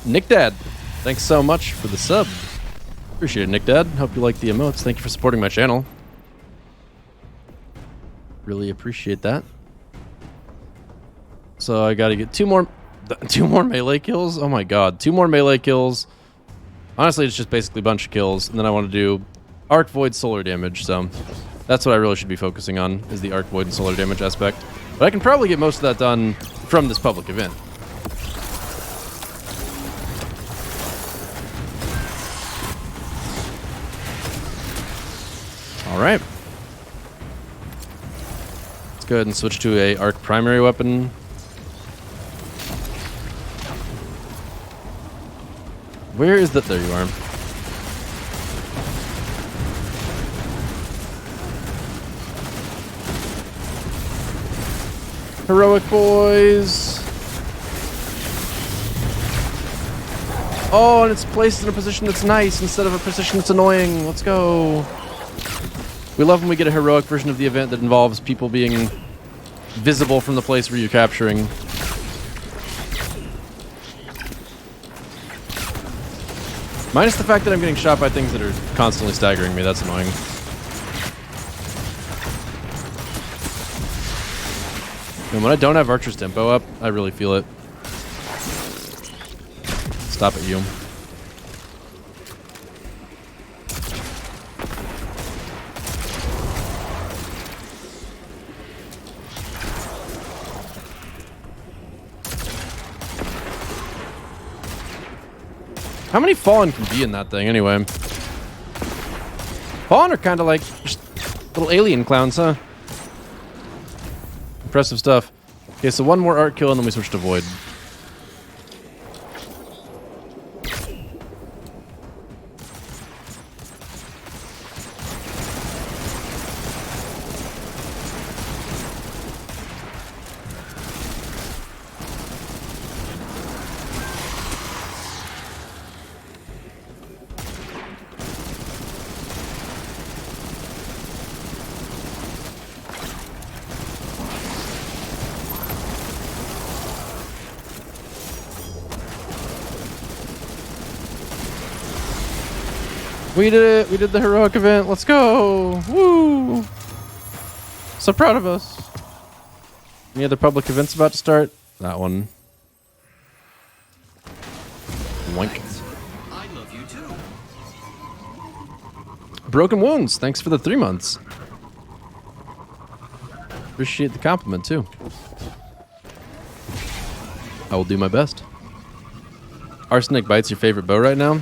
Nick Dad, thanks so much for the sub. Appreciate it, Nick Dad. Hope you like the emotes. Thank you for supporting my channel. Really appreciate that. So I gotta get two more melee kills. Oh my god, 2 more melee kills. Honestly, it's just basically a bunch of kills, and then I want to do Arc Void solar damage. So that's what I really should be focusing on, is the Arc Void and solar damage aspect. But I can probably get most of that done from this public event. All right. Let's go ahead and switch to a arc primary weapon. Where is that? There you are. Heroic boys. Oh, and it's placed in a position that's nice instead of a position that's annoying. Let's go. We love when we get a heroic version of the event that involves people being visible from the place where you're capturing. Minus the fact that I'm getting shot by things that are constantly staggering me. That's annoying. And when I don't have Archer's tempo up, I really feel it. Stop it, you. How many Fallen can be in that thing, anyway? Fallen are kind of like just little alien clowns, huh? Impressive stuff. Okay, so one more Arc kill, and then we switch to Void. We did it! We did the heroic event! Let's go! Woo! So proud of us. Any other public events about to start? That one. Wink. I love you too. Broken Wounds, thanks for the 3 months. Appreciate the compliment too. I will do my best. Arsenic Bite's your favorite bow right now?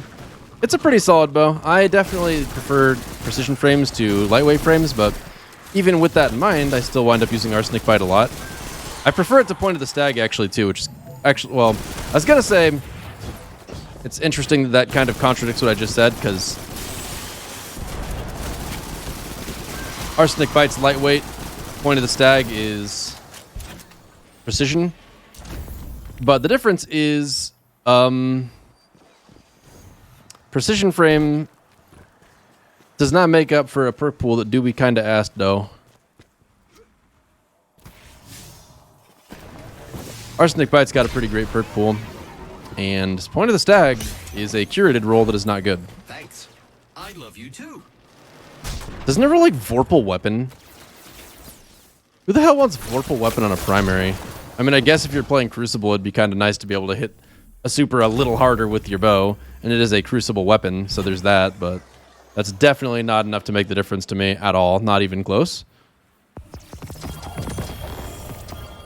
It's a pretty solid bow. I definitely prefer precision frames to lightweight frames, but even with that in mind, I still wind up using Arsenic Bite a lot. I prefer it to Point of the Stag, actually, too, which is actually, well, I was going to say, it's interesting that that kind of contradicts what I just said, because Arsenic Bite's lightweight, Point of the Stag is precision. But the difference is, precision frame does not make up for a perk pool that do be kinda asked though. Arsenic Bite's got a pretty great perk pool, and Point of the Stag is a curated roll that is not good. Thanks. I love you too. Doesn't ever like Vorpal Weapon? Who the hell wants Vorpal Weapon on a primary? I mean, I guess if you're playing Crucible, it'd be kind of nice to be able to hit a super a little harder with your bow, and it is a Crucible weapon, so there's that, but that's definitely not enough to make the difference to me at all, not even close.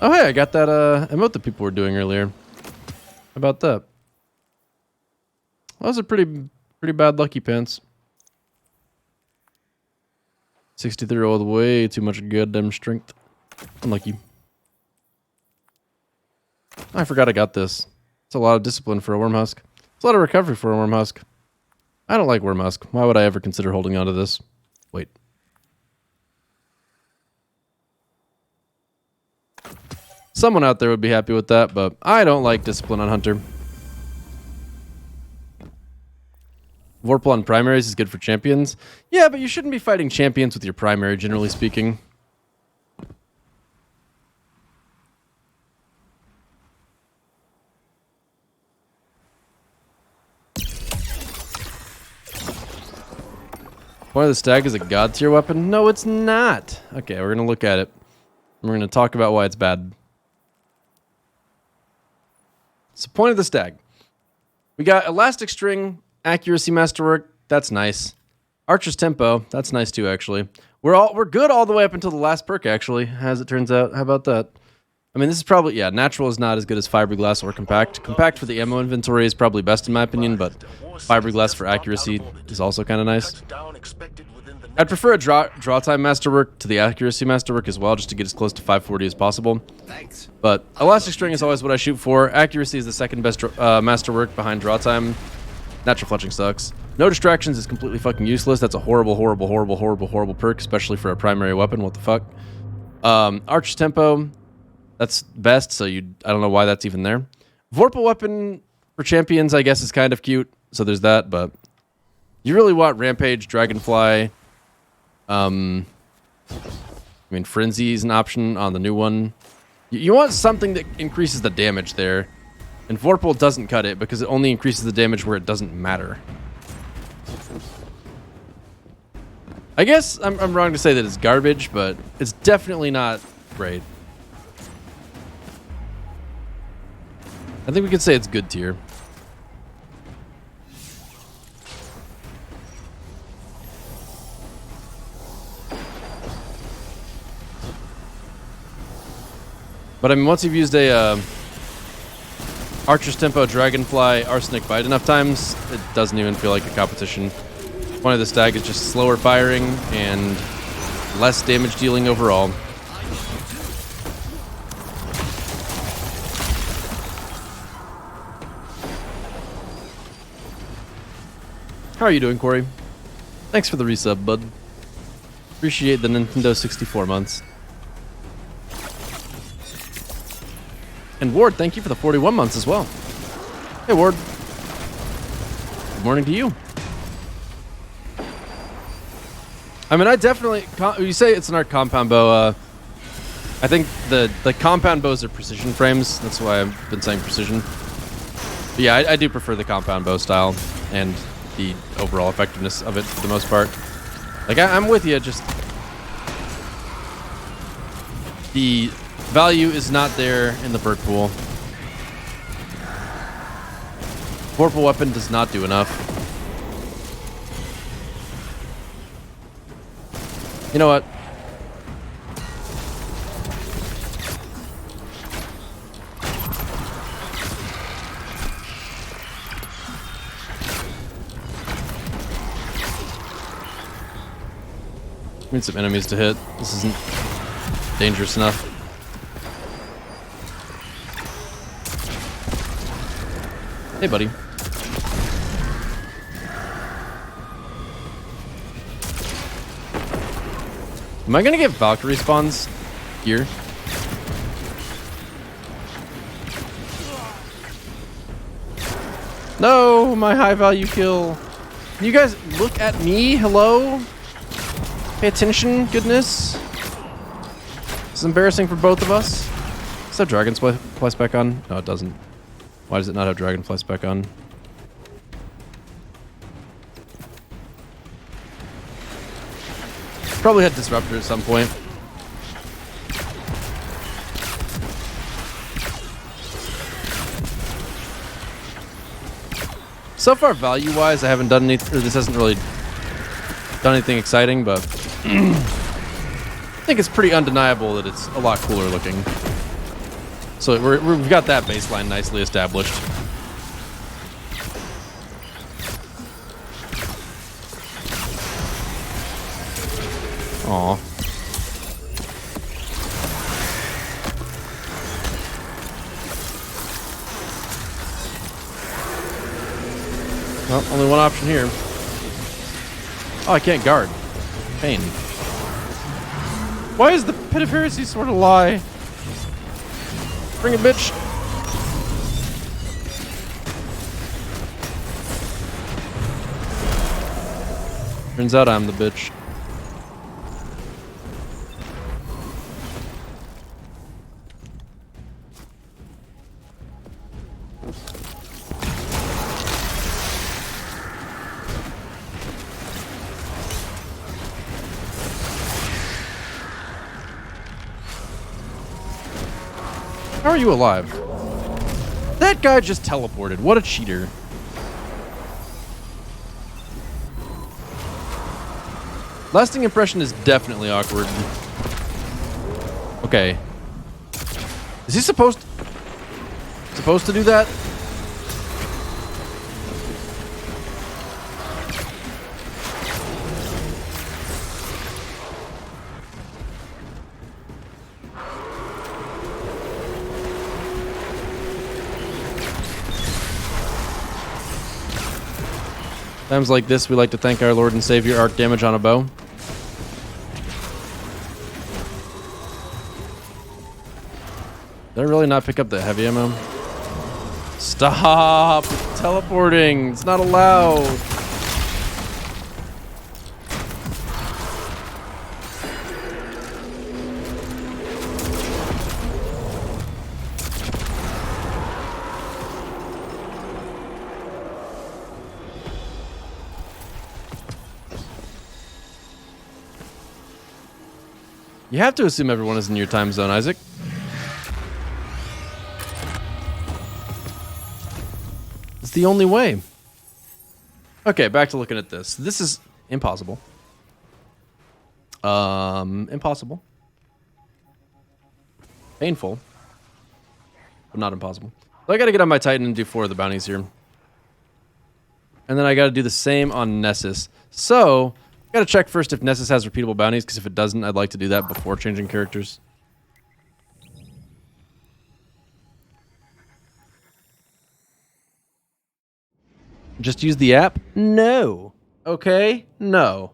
Oh hey, I got that emote that people were doing earlier. How about that? Those are pretty bad lucky pants. 63 all the way. Too much goddamn strength. Unlucky. I forgot I got this. It's a lot of discipline for a worm husk. It's a lot of recovery for a worm husk. I don't like worm husk. Why would I ever consider holding on to this? Wait. Someone out there would be happy with that, but I don't like discipline on Hunter. Vorpal on primaries is good for champions. Yeah, but you shouldn't be fighting champions with your primary, generally speaking. Point of the Stag is a god tier weapon? No, it's not. Okay, we're going to look at it. We're going to talk about why it's bad. So, Point of the Stag. We got Elastic String, Accuracy Masterwork. That's nice. Archer's Tempo. That's nice too, actually. We're good all the way up until the last perk, actually, as it turns out. How about that? I mean, this is probably, yeah, Natural is not as good as Fiberglass or Compact. Compact for the ammo inventory is probably best in my opinion, but Fiberglass for accuracy is also kind of nice. I'd prefer a draw time Masterwork to the Accuracy Masterwork as well, just to get as close to 540 as possible. Thanks. But Elastic String is always what I shoot for. Accuracy is the second best Masterwork behind draw time. Natural Fletching sucks. No Distractions is completely fucking useless. That's a horrible perk, especially for a primary weapon. What the fuck? Archer's Tempo. That's best, so I don't know why that's even there. Vorpal weapon for champions, I guess, is kind of cute, so there's that, but you really want Rampage, Dragonfly. I mean, Frenzy is an option on the new one. You want something that increases the damage there, and Vorpal doesn't cut it because it only increases the damage where it doesn't matter. I guess I'm wrong to say that it's garbage, but it's definitely not great. I think we could say it's good tier. But I mean, once you've used a Archer's Tempo, Dragonfly, Arsenic Bite enough times, it doesn't even feel like a competition. Point of the Stag is just slower firing and less damage dealing overall. How are you doing, Corey? Thanks for the resub, bud. Appreciate the Nintendo 64 months. And Ward, thank you for the 41 months as well. Hey, Ward. Good morning to you. I mean, I definitely... You say it's an art compound bow. I think the compound bows are precision frames. That's why I've been saying precision. But yeah, I do prefer the compound bow style and the overall effectiveness of it for the most part. Like, I'm with you, just... The value is not there in the perk pool. Vorpal weapon does not do enough. You know what? We need some enemies to hit. This isn't dangerous enough. Hey, buddy. Am I gonna get Valkyrie spawns here? No, my high value kill. Can you guys look at me? Hello? Pay attention, goodness. This is embarrassing for both of us. Does that Dragonfly spec on? No, it doesn't. Why does it not have Dragonfly spec on? Probably had Disruptor at some point. So far, value-wise, I haven't done any. Or this hasn't really done anything exciting, but I think it's pretty undeniable that it's a lot cooler looking. So we've got that baseline nicely established. Aw. Well, only one option here. Oh, I can't guard. Pain. Why is the Pit of Heresy sort of lie? Bring it, bitch. Turns out I'm the bitch. How are you alive? That guy just teleported. What a cheater. Lasting impression is definitely awkward. Okay. Is he supposed to do that? Times like this, we like to thank our Lord and Savior, arc damage on a bow. Did I really not pick up the heavy ammo? Stop teleporting. It's not allowed. You have to assume everyone is in your time zone, Isaac. It's the only way. Okay, back to looking at this. This is impossible. Impossible. Painful. But not impossible. So I gotta get on my Titan and do 4 of the bounties here. And then I gotta do the same on Nessus. So, I gotta check first if Nessus has repeatable bounties, because if it doesn't, I'd like to do that before changing characters. Just use the app? No. Okay? No.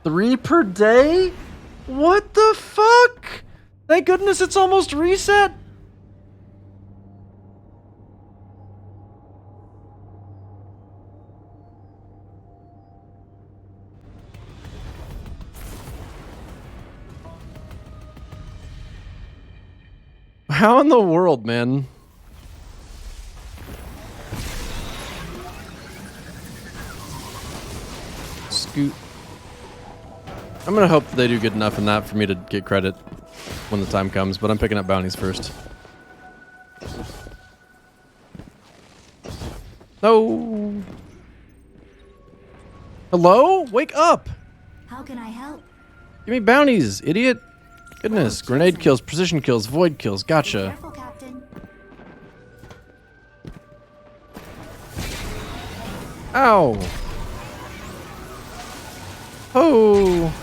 3 per day? What the fuck? Thank goodness it's almost reset. How in the world, man? Scoot. I'm gonna hope they do good enough in that for me to get credit when the time comes, but I'm picking up bounties first. No. Hello? Wake up! How can I help? Give me bounties, idiot. Goodness, grenade kills, precision kills, void kills, gotcha. Careful, Captain. Ow. Oh.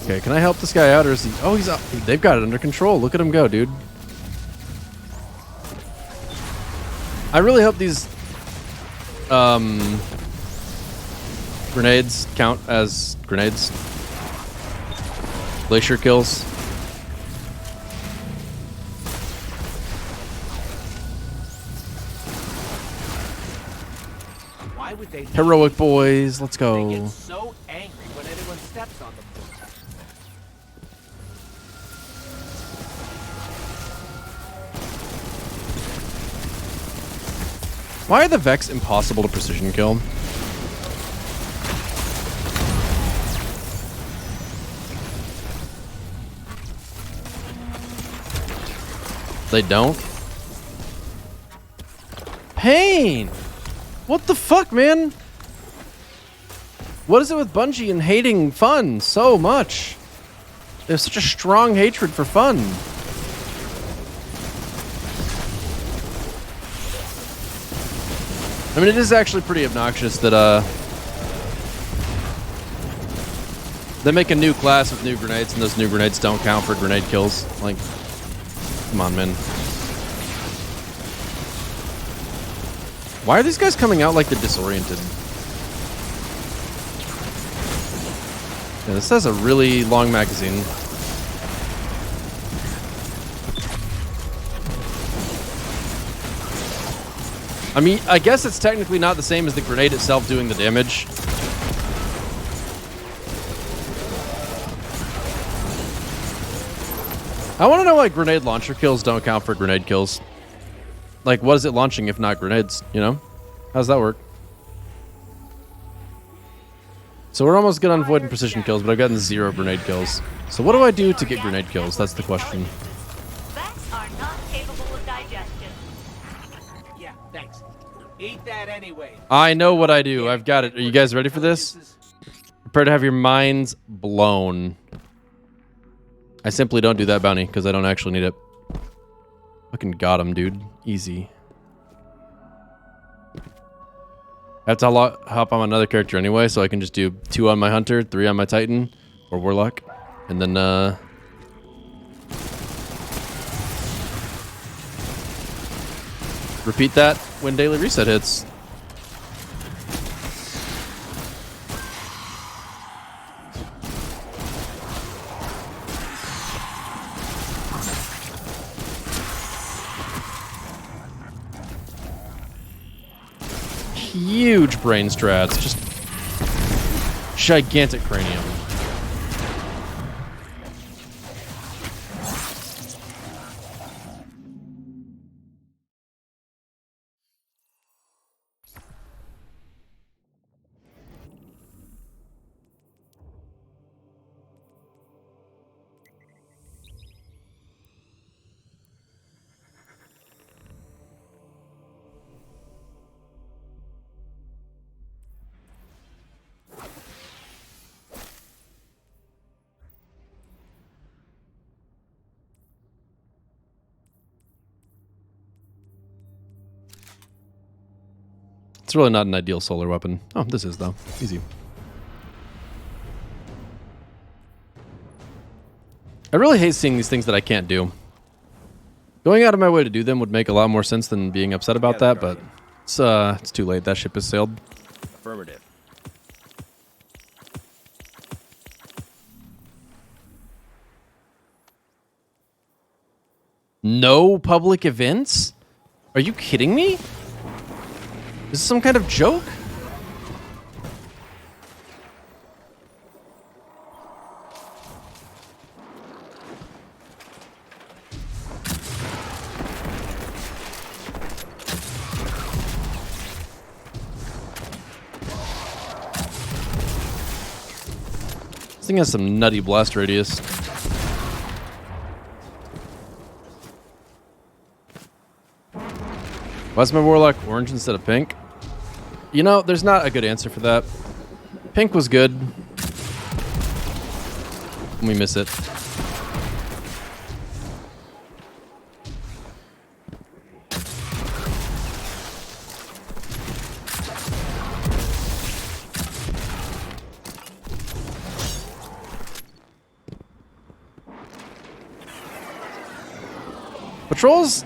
Okay, can I help this guy out, or is he... Oh, he's up. They've got it under control. Look at him go, dude. I really hope these grenades count as grenades. Glacier kills. Why would they? Heroic boys, let's They go. get so angry when anyone steps on them. Why are the Vex impossible to precision kill? They don't? Pain! What the fuck, man? What is it with Bungie and hating fun so much? They have such a strong hatred for fun. I mean, it is actually pretty obnoxious that they make a new class with new grenades, and those new grenades don't count for grenade kills. Like, come on, man. Why are these guys coming out like they're disoriented? Yeah, this has a really long magazine. I mean, I guess it's technically not the same as the grenade itself doing the damage. I want to know why grenade launcher kills don't count for grenade kills. Like, what is it launching if not grenades, you know? How does that work? So we're almost good on void and precision kills, but I've gotten 0 grenade kills. So what do I do to get grenade kills? That's the question. Bats are not capable of digestion. Yeah, thanks. Eat that anyway. I know what I do. I've got it. Are you guys ready for this? Prepare to have your minds blown. I simply don't do that bounty because I don't actually need it. Fucking got him, dude. Easy. I have to hop on another character anyway, so I can just do 2 on my Hunter, 3 on my Titan, or Warlock. And then, repeat that when daily reset hits. Huge brain strats, just gigantic cranium. It's really not an ideal solar weapon. Oh, this is, though. Easy. I really hate seeing these things that I can't do. Going out of my way to do them would make a lot more sense than being upset about that, but it's too late. That ship has sailed. Affirmative. No public events? Are you kidding me? Is this some kind of joke? This thing has some nutty blast radius. Why's my Warlock orange instead of pink? You know, there's not a good answer for that. Pink was good. We miss it. Patrols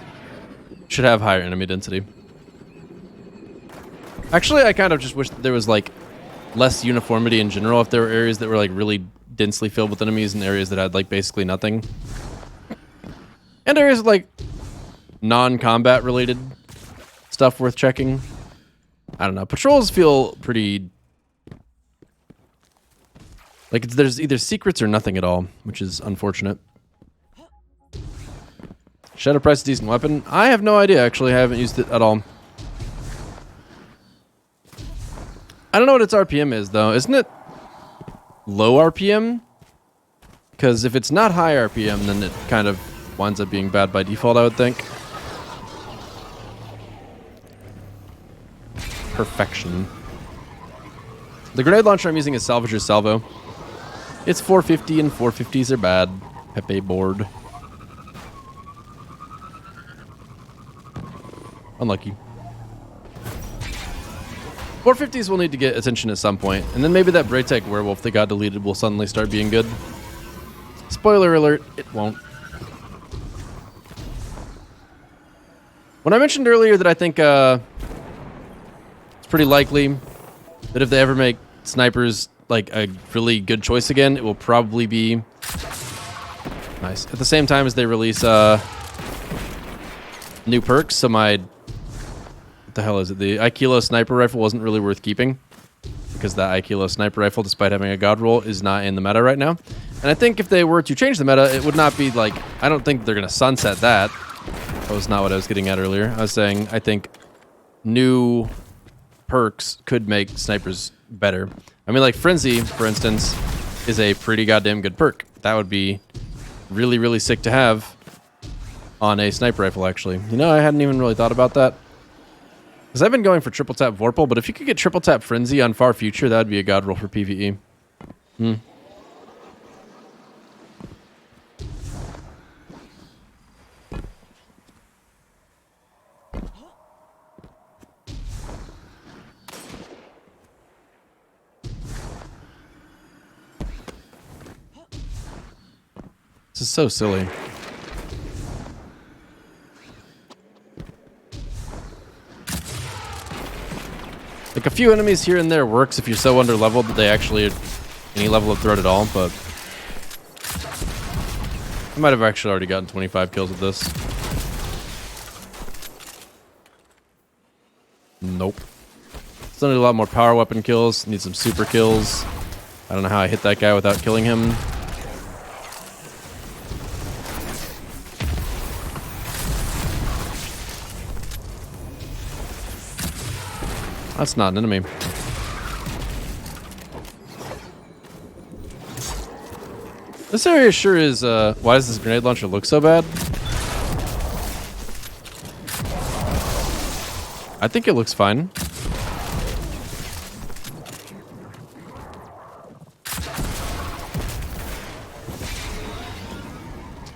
should have higher enemy density. Actually, I kind of just wish that there was like less uniformity in general. If there were areas that were like really densely filled with enemies and areas that had like basically nothing. And areas with like non-combat related stuff worth checking. I don't know. Patrols feel pretty like there's either secrets or nothing at all, which is unfortunate. Shadow Price is a decent weapon. I have no idea, actually. I haven't used it at all. I don't know what its RPM is, though. Isn't it low RPM? Because if it's not high RPM, then it kind of winds up being bad by default, I would think. Perfection. The grenade launcher I'm using is Salvager's Salvo. It's 450, and 450s are bad. Pepe board. Unlucky. 450s will need to get attention at some point, and then maybe that Braytech werewolf that got deleted will suddenly start being good. Spoiler alert, it won't. When I mentioned earlier that I think it's pretty likely that if they ever make snipers like a really good choice again, it will probably be nice. At the same time as they release new perks, so my what the hell is it? The Aikilo sniper rifle wasn't really worth keeping because that Aikilo sniper rifle, despite having a god roll, is not in the meta right now. And I think if they were to change the meta, it would not be like, I don't think they're going to sunset that. That was not what I was getting at earlier. I was saying I think new perks could make snipers better. I mean, like Frenzy, for instance, is a pretty goddamn good perk. That would be really, really sick to have on a sniper rifle, actually. You know, I hadn't even really thought about that. Because I've been going for triple tap Vorpal, but if you could get triple tap Frenzy on Far Future, that would be a god roll for PvE. This is so silly. Like, a few enemies here and there works if you're so under-leveled that they actually are any level of threat at all, but I might have actually already gotten 25 kills with this. Nope. Still need a lot more power weapon kills. Need some super kills. I don't know how I hit that guy without killing him. That's not an enemy. This area sure is, why does this grenade launcher look so bad? I think it looks fine.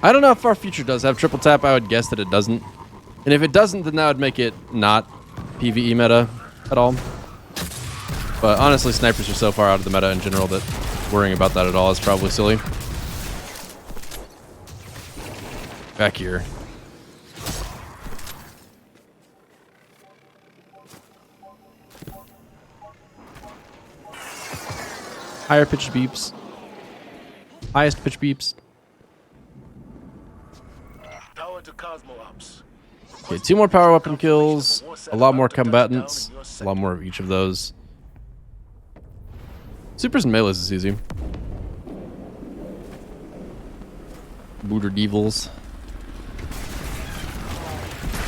I don't know if Far Future does have triple tap. I would guess that it doesn't. And if it doesn't, then that would make it not PvE meta at all. But honestly, snipers are so far out of the meta in general that worrying about that at all is probably silly. Back here. Higher pitched beeps. Highest pitch beeps. Power to Cosmo Ops. Okay, 2 more power weapon kills, a lot more combatants, a lot more of each of those. Supers and melees is easy. Booter devils.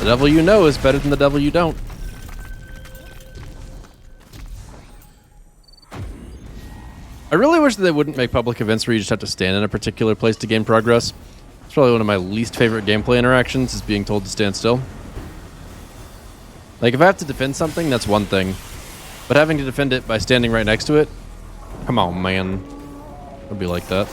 The devil you know is better than the devil you don't. I really wish that they wouldn't make public events where you just have to stand in a particular place to gain progress. It's probably one of my least favorite gameplay interactions, is being told to stand still. Like, if I have to defend something, that's one thing. But having to defend it by standing right next to it? Come on, man. It'd be like that.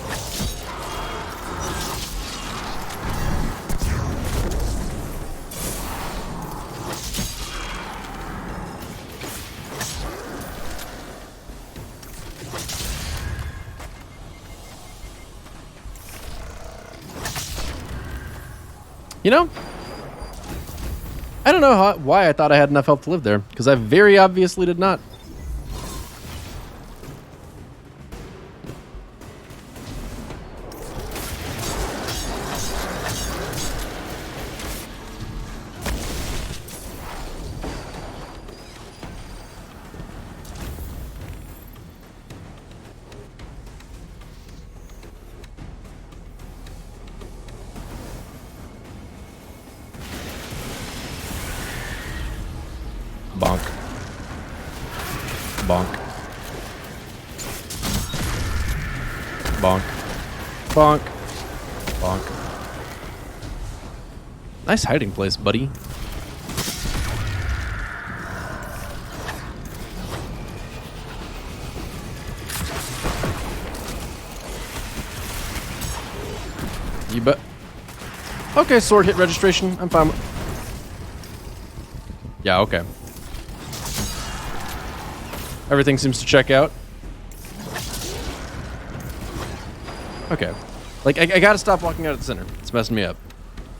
You know, I don't know why I thought I had enough health to live there, because I very obviously did not. Bonk. Bonk. Bonk. Bonk. Bonk. Nice hiding place, buddy. You bet. Okay, sword hit registration. I'm fine. Yeah, okay. Everything seems to check out. Okay. Like, I gotta stop walking out of the center. It's messing me up.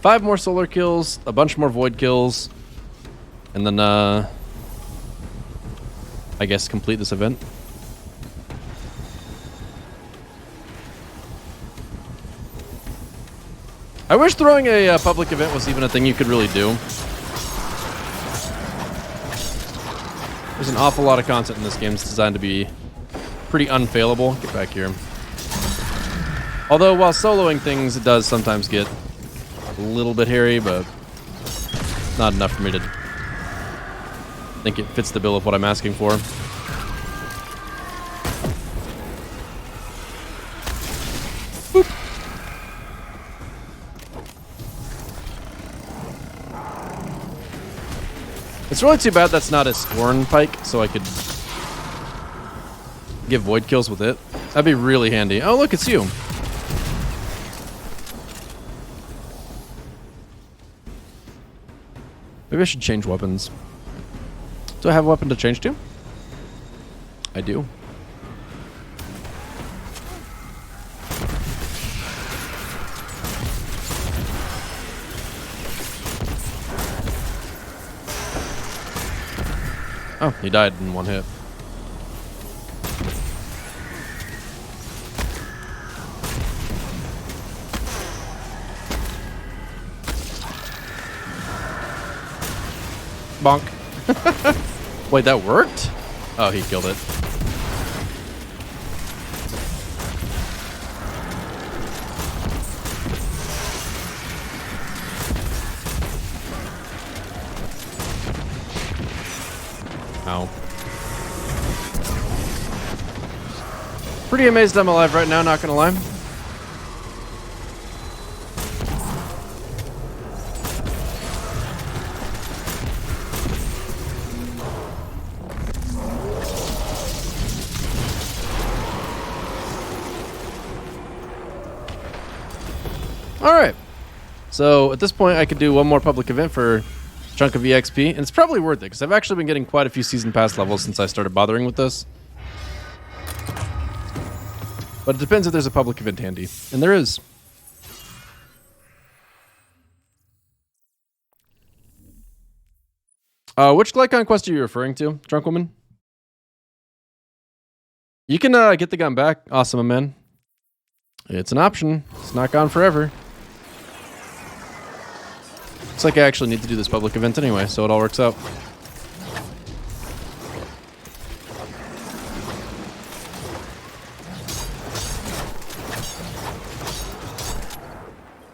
5 more solar kills, a bunch more void kills, and then, I guess complete this event. I wish throwing a public event was even a thing you could really do. There's an awful lot of content in this game that's designed to be pretty unfailable. Get back here. Although, while soloing things, it does sometimes get a little bit hairy, but not enough for me to think it fits the bill of what I'm asking for. Boop. It's really too bad that's not a Scorn Pike, so I could get void kills with it. That'd be really handy. Oh, look, it's you. Maybe I should change weapons. Do I have a weapon to change to? I do. Oh, he died in one hit. Bonk. Wait, that worked? Oh, he killed it. Ow. Pretty amazed I'm alive right now, not gonna lie. Alright. So at this point I could do one more public event for a chunk of EXP, and it's probably worth it because I've actually been getting quite a few season pass levels since I started bothering with this. But it depends if there's a public event handy, and there is. Which Glycon quest are you referring to, Drunk Woman? You can get the gun back. Awesome, man. It's an option. It's not gone forever. Looks like I actually need to do this public event anyway, so it all works out.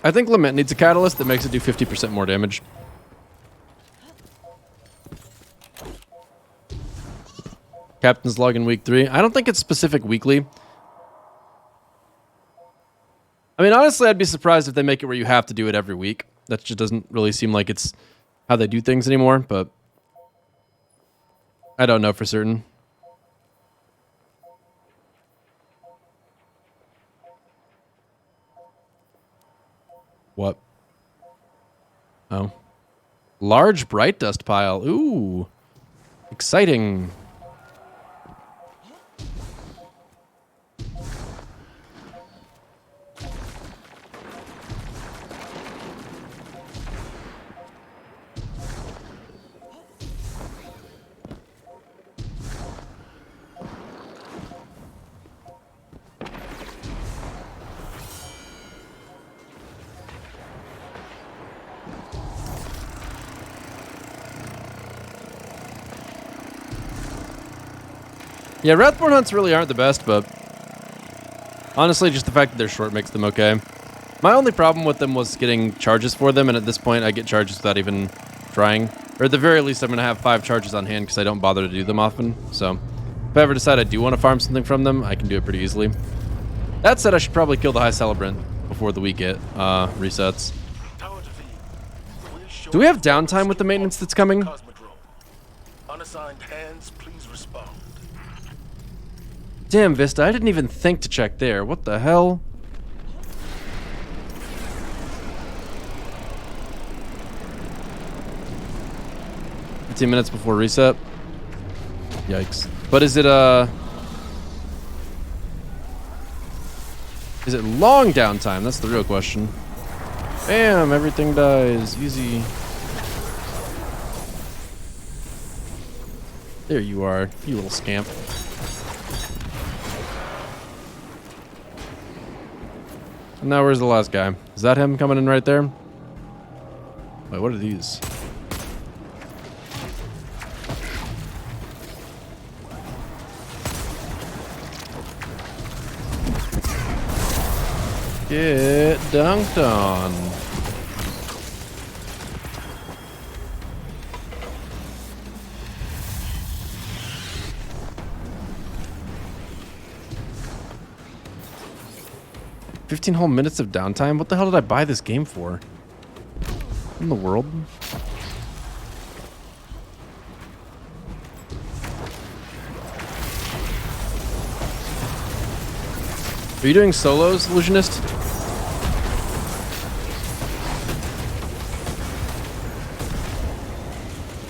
I think Lament needs a catalyst that makes it do 50% more damage. Captain's log in week 3. I don't think it's specific weekly. I mean, honestly, I'd be surprised if they make it where you have to do it every week. That just doesn't really seem like it's how they do things anymore, but I don't know for certain. What? Oh. Large bright dust pile. Ooh. Exciting. Yeah, Wrathborn hunts really aren't the best, but honestly, just the fact that they're short makes them okay. My only problem with them was getting charges for them, and at this point, I get charges without even trying. Or at the very least, I'm going to have 5 charges on hand because I don't bother to do them often. So, if I ever decide I do want to farm something from them, I can do it pretty easily. That said, I should probably kill the High Celebrant before the week resets. Do we have downtime with the maintenance that's coming? Unassigned hands, please respond. Damn, Vista, I didn't even think to check there. What the hell? $15 minutes before reset. Yikes. But is it is it long downtime? That's the real question. Bam, everything dies. Easy. There you are, you little scamp. And now where's the last guy? Is that him coming in right there? Wait, what are these? Get dunked on. "15 whole minutes of downtime? What the hell did I buy this game for? In the world?" Are you doing solos, Illusionist?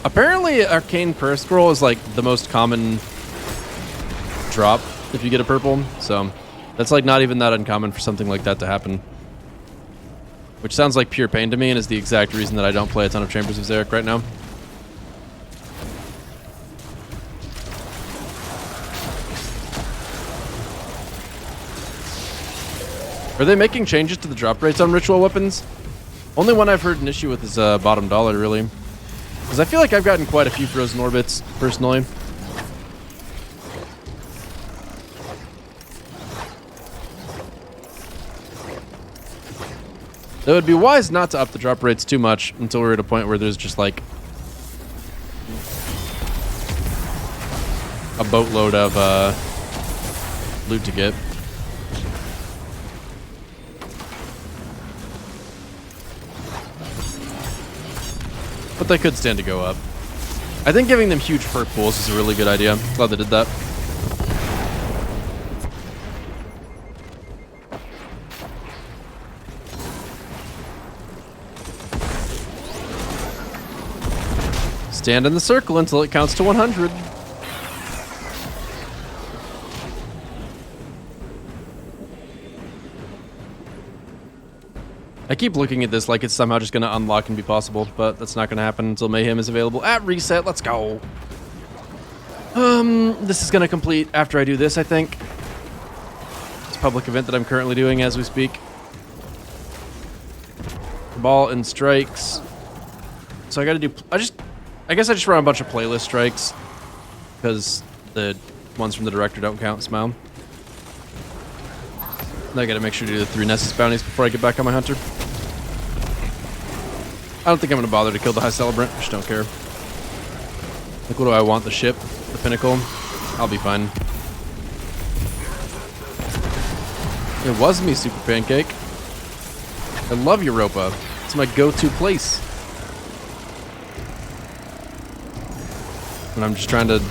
Apparently, Arcane Prayer Scroll is like the most common drop if you get a purple, so that's like not even that uncommon for something like that to happen. Which sounds like pure pain to me and is the exact reason that I don't play a ton of Chambers of Xeric right now. Are they making changes to the drop rates on ritual weapons? Only one I've heard an issue with is bottom dollar, really. Because I feel like I've gotten quite a few frozen orbits, personally. It would be wise not to up the drop rates too much until we're at a point where there's just like a boatload of loot to get. But they could stand to go up. I think giving them huge perk pools is a really good idea. Glad they did that. Stand in the circle until it counts to 100. I keep looking at this like it's somehow just going to unlock and be possible, but that's not going to happen until Mayhem is available at reset. Let's go. This is going to complete after I do this, I think. This public event that I'm currently doing as we speak. Ball and strikes. So I got to do... I guess I just run a bunch of playlist strikes because the ones from the director don't count, smile. And I gotta make sure to do the 3 Nessus bounties before I get back on my hunter. I don't think I'm gonna bother to kill the High Celebrant. I just don't care. Like, what do I want? The ship? The Pinnacle? I'll be fine. It was me, Super Pancake. I love Europa. It's my go-to place. When I'm just trying to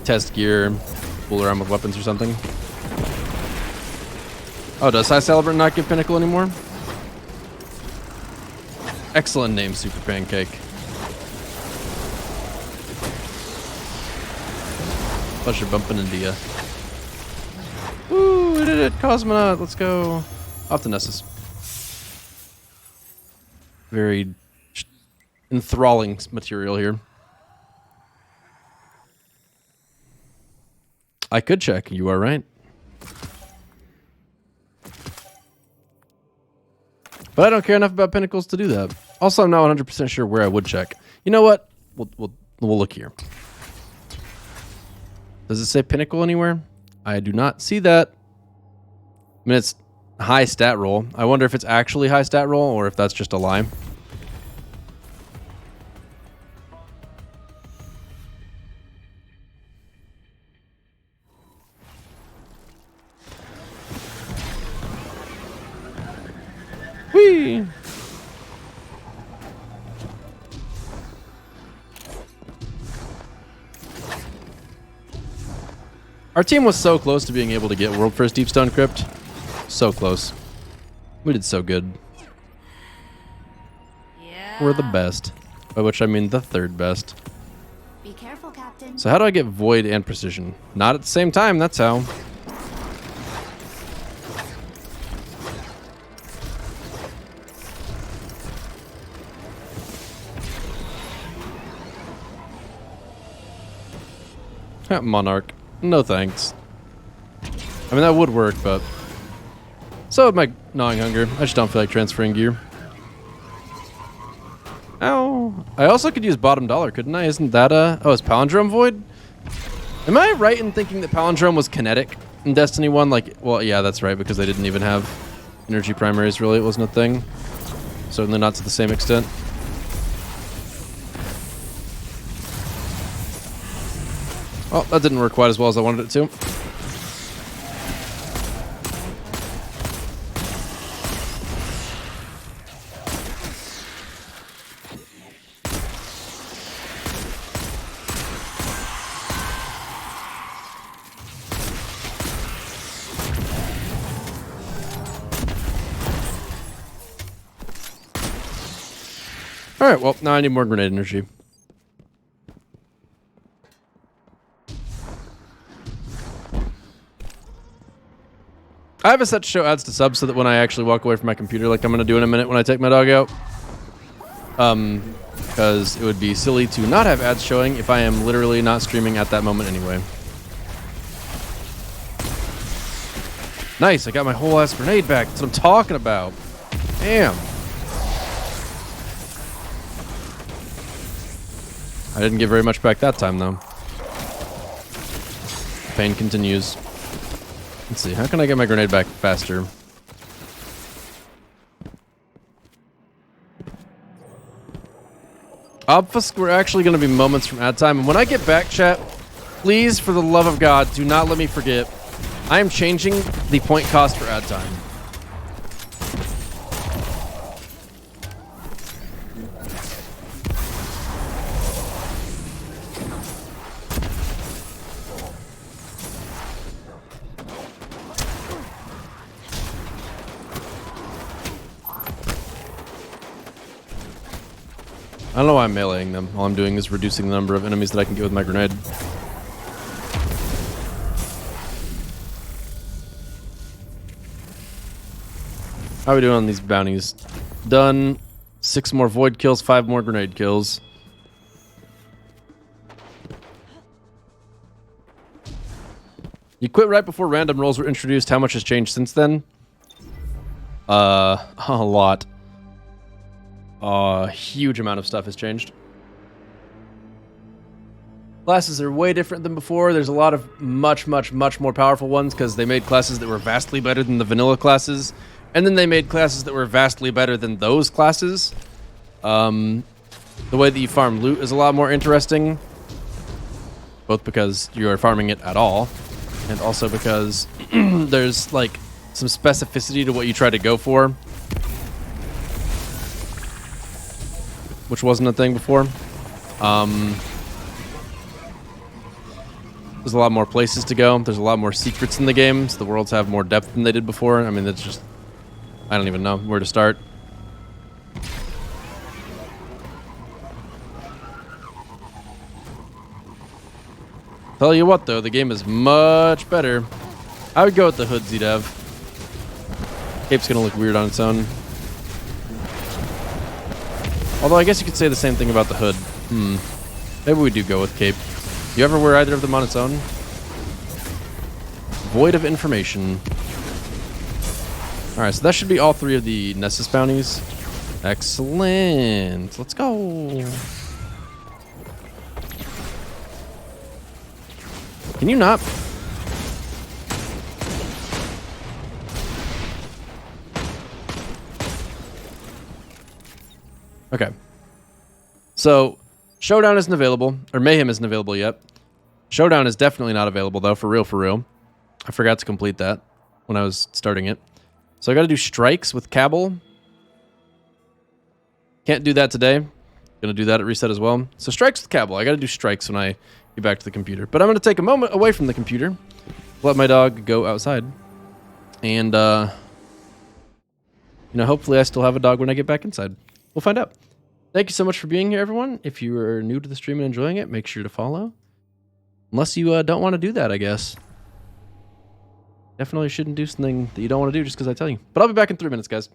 test gear, fool around with weapons or something. Oh, does High Celebrant not give Pinnacle anymore? Excellent name, Super Pancake. Pleasure bumping into ya. Woo, we did it! Cosmonaut, let's go. Off to Nessus. Very enthralling material here. I could check, you are right. But I don't care enough about Pinnacles to do that. Also, I'm not 100% sure where I would check. You know what? We'll look here. Does it say Pinnacle anywhere? I do not see that. I mean, it's high stat roll. I wonder if it's actually high stat roll or if that's just a lie. Whee! Our team was so close to being able to get World First Deepstone Crypt. So close. We did so good. Yeah. We're the best. By which I mean the third best. Be careful, Captain. So how do I get Void and Precision? Not at the same time, that's how. Monarch. No thanks. I mean, that would work, but... So would my gnawing hunger. I just don't feel like transferring gear. Ow. I also could use bottom dollar, couldn't I? Isn't that Oh, is Palindrome Void? Am I right in thinking that Palindrome was kinetic in Destiny 1? Like, well, yeah, that's right, because they didn't even have energy primaries, really. It wasn't a thing. Certainly not to the same extent. Oh, that didn't work quite as well as I wanted it to. Alright, well, now I need more grenade energy. I have a set to show ads to subs so that when I actually walk away from my computer, like I'm going to do in a minute when I take my dog out. Because it would be silly to not have ads showing if I am literally not streaming at that moment anyway. Nice, I got my whole ass grenade back. That's what I'm talking about. Damn. I didn't get very much back that time, though. Pain continues. Let's see, how can I get my grenade back faster? Obfusc, we're actually going to be moments from ad time. And when I get back, chat, please, for the love of God, do not let me forget. I am changing the point cost for ad time. I don't know why I'm meleeing them. All I'm doing is reducing the number of enemies that I can get with my grenade. How are we doing on these bounties? Done. 6 more void kills, 5 more grenade kills. You quit right before random rolls were introduced. How much has changed since then? A lot. A huge amount of stuff has changed. Classes are way different than before. There's a lot of much more powerful ones because they made classes that were vastly better than the vanilla classes. And then they made classes that were vastly better than those classes. The way that you farm loot is a lot more interesting. Both because you are farming it at all. And also because there's like some specificity to what you try to go for. Which wasn't a thing before. There's a lot more places to go. There's a lot more secrets in the game, so the worlds have more depth than they did before. I mean, that's just... I don't even know where to start. Tell you what, though, the game is much better. I would go with the hood Z-Dev. Cape's gonna look weird on its own. Although I guess you could say the same thing about the hood. Maybe we do go with Cape. You ever wear either of them on its own? Void of information. Alright, so that should be all 3 of the Nessus bounties. Excellent. Let's go. Can you not? Okay. So, Showdown isn't available, or Mayhem isn't available yet. Showdown is definitely not available, though, for real. I forgot to complete that when I was starting it. So I gotta do Strikes with Cabal. Can't do that today. Gonna do that at reset as well. So Strikes with Cabal. I gotta do Strikes when I get back to the computer. But I'm gonna take a moment away from the computer. Let my dog go outside. And, you know, hopefully I still have a dog when I get back inside. We'll find out. Thank you so much for being here, everyone. If you are new to the stream and enjoying it, make sure to follow. Unless you don't want to do that, I guess. Definitely shouldn't do something that you don't want to do just because I tell you. But I'll be back in 3 minutes, guys.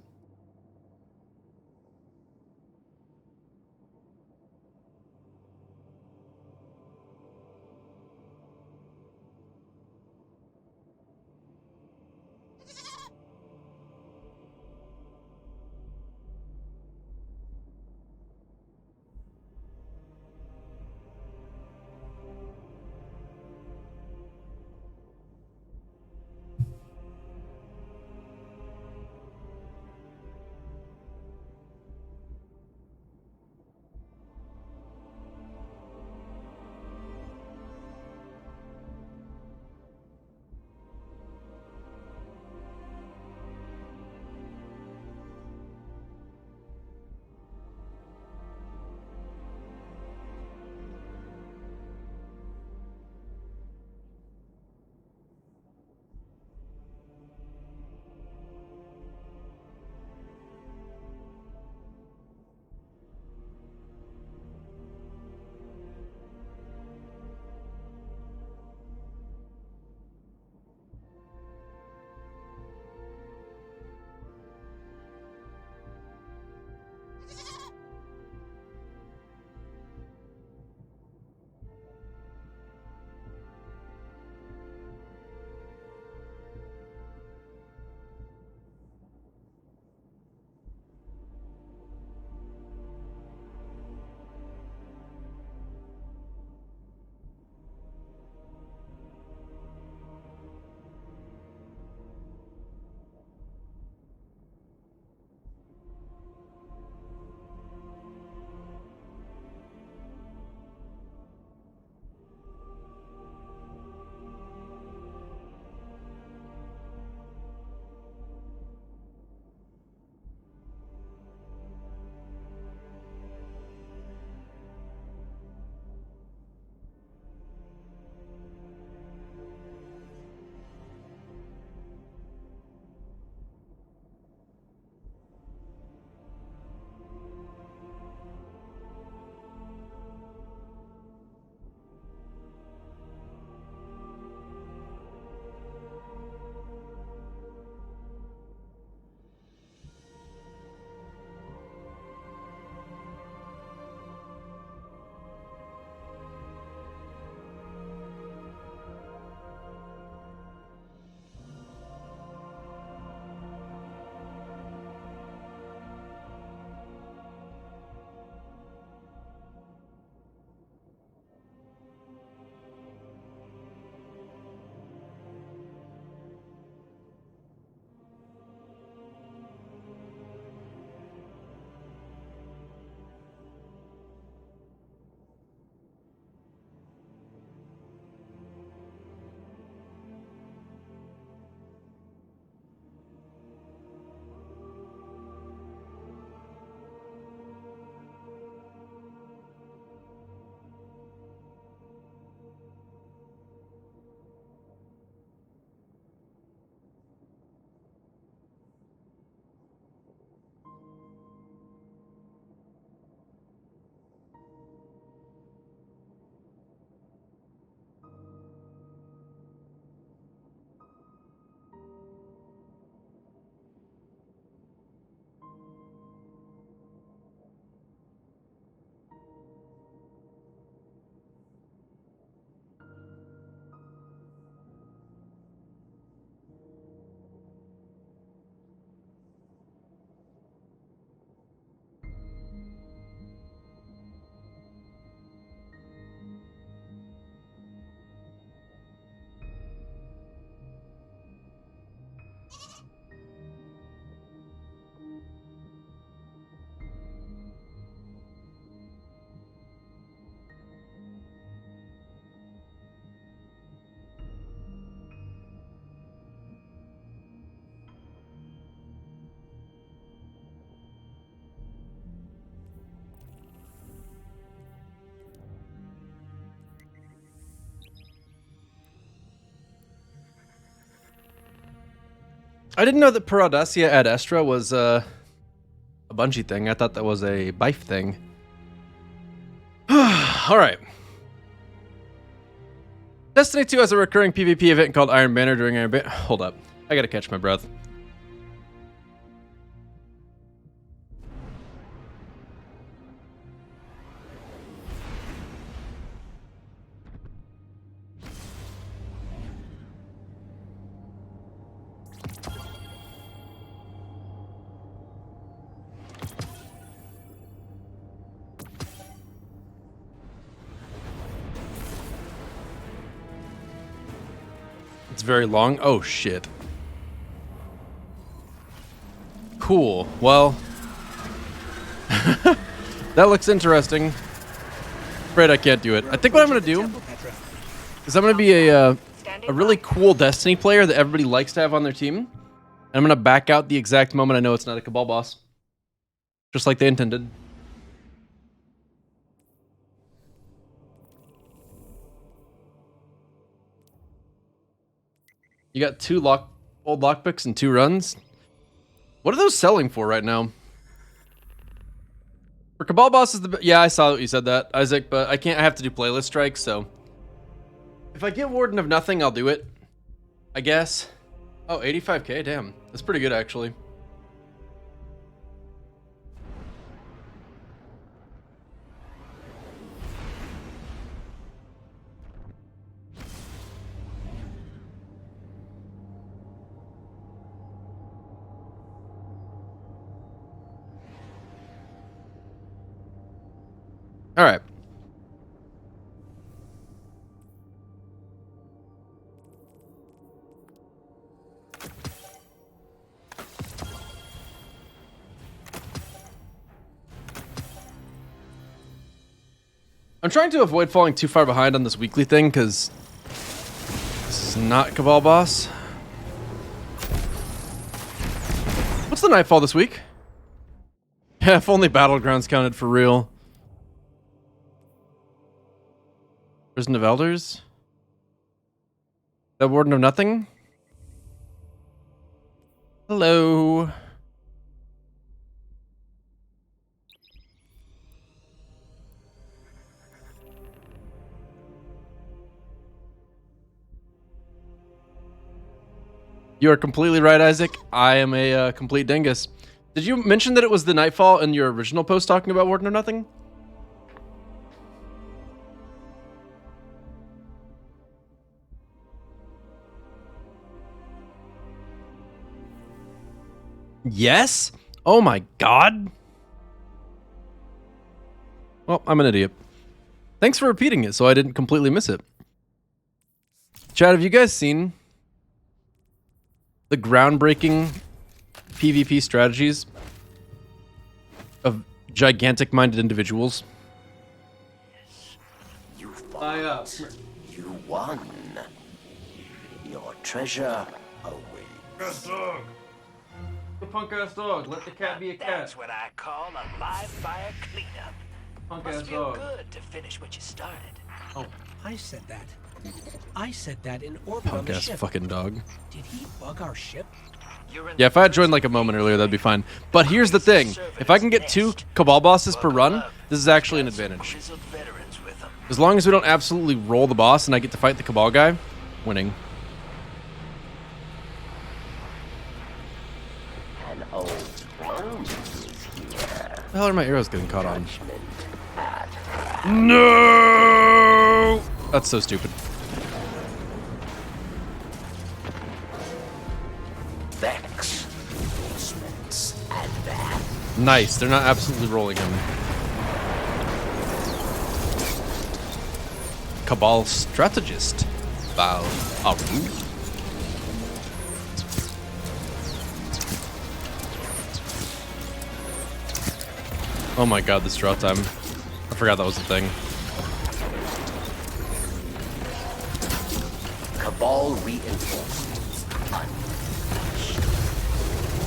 I didn't know that Per Audacia ad Astra was a Bungie thing. I thought that was a Bife thing. All right. Destiny 2 has a recurring PvP event called Iron Banner during Iron Banner. Hold up. I gotta catch my breath. It's very long. Oh, shit. Cool. Well, that looks interesting. Afraid I can't do it. I think what I'm going to do is I'm going to be a really cool Destiny player that everybody likes to have on their team. And I'm going to back out the exact moment I know it's not a Cabal boss. Just like they intended. You got 2 old lockpicks and 2 runs. What are those selling for right now? For Cabal boss is the yeah, I saw what you said that, Isaac, but I can't. I have to do playlist strikes, so if I get Warden of Nothing, I'll do it, I guess. Oh, 85k, damn, that's pretty good actually. All right. I'm trying to avoid falling too far behind on this weekly thing because this is not Cabal boss. What's the Nightfall this week? Yeah, if only Battlegrounds counted for real. Prison of Elders? The Warden of Nothing? Hello. You are completely right, Isaac. I am a complete dingus. Did you mention that it was the Nightfall in your original post talking about Warden of Nothing? Yes? Oh my god. Well, I'm an idiot. Thanks for repeating it so I didn't completely miss it. Chad, have you guys seen the groundbreaking PvP strategies of gigantic-minded individuals? You fought. You won. Your treasure awaits. The punk-ass dog. Let the cat be a cat. That's what I call a live fire cleanup. Punk-ass Must feel dog. good to finish what you started. Oh, I said that. I said that in orbit on the punk-ass ship. fucking dog. Did he bug our ship? Yeah, if I had joined like a moment earlier, that'd be fine. But here's the thing. If I can get 2 Cabal bosses per run, this is actually an advantage. As long as we don't absolutely roll the boss and I get to fight the Cabal guy, winning. An old friend is here. The hell are my arrows getting caught on? No! That's so stupid. Vex. And that. Nice. They're not absolutely rolling him. Cabal strategist. Val Aru. Oh my god, this draw time. I forgot that was a thing. Cabal reinforcements.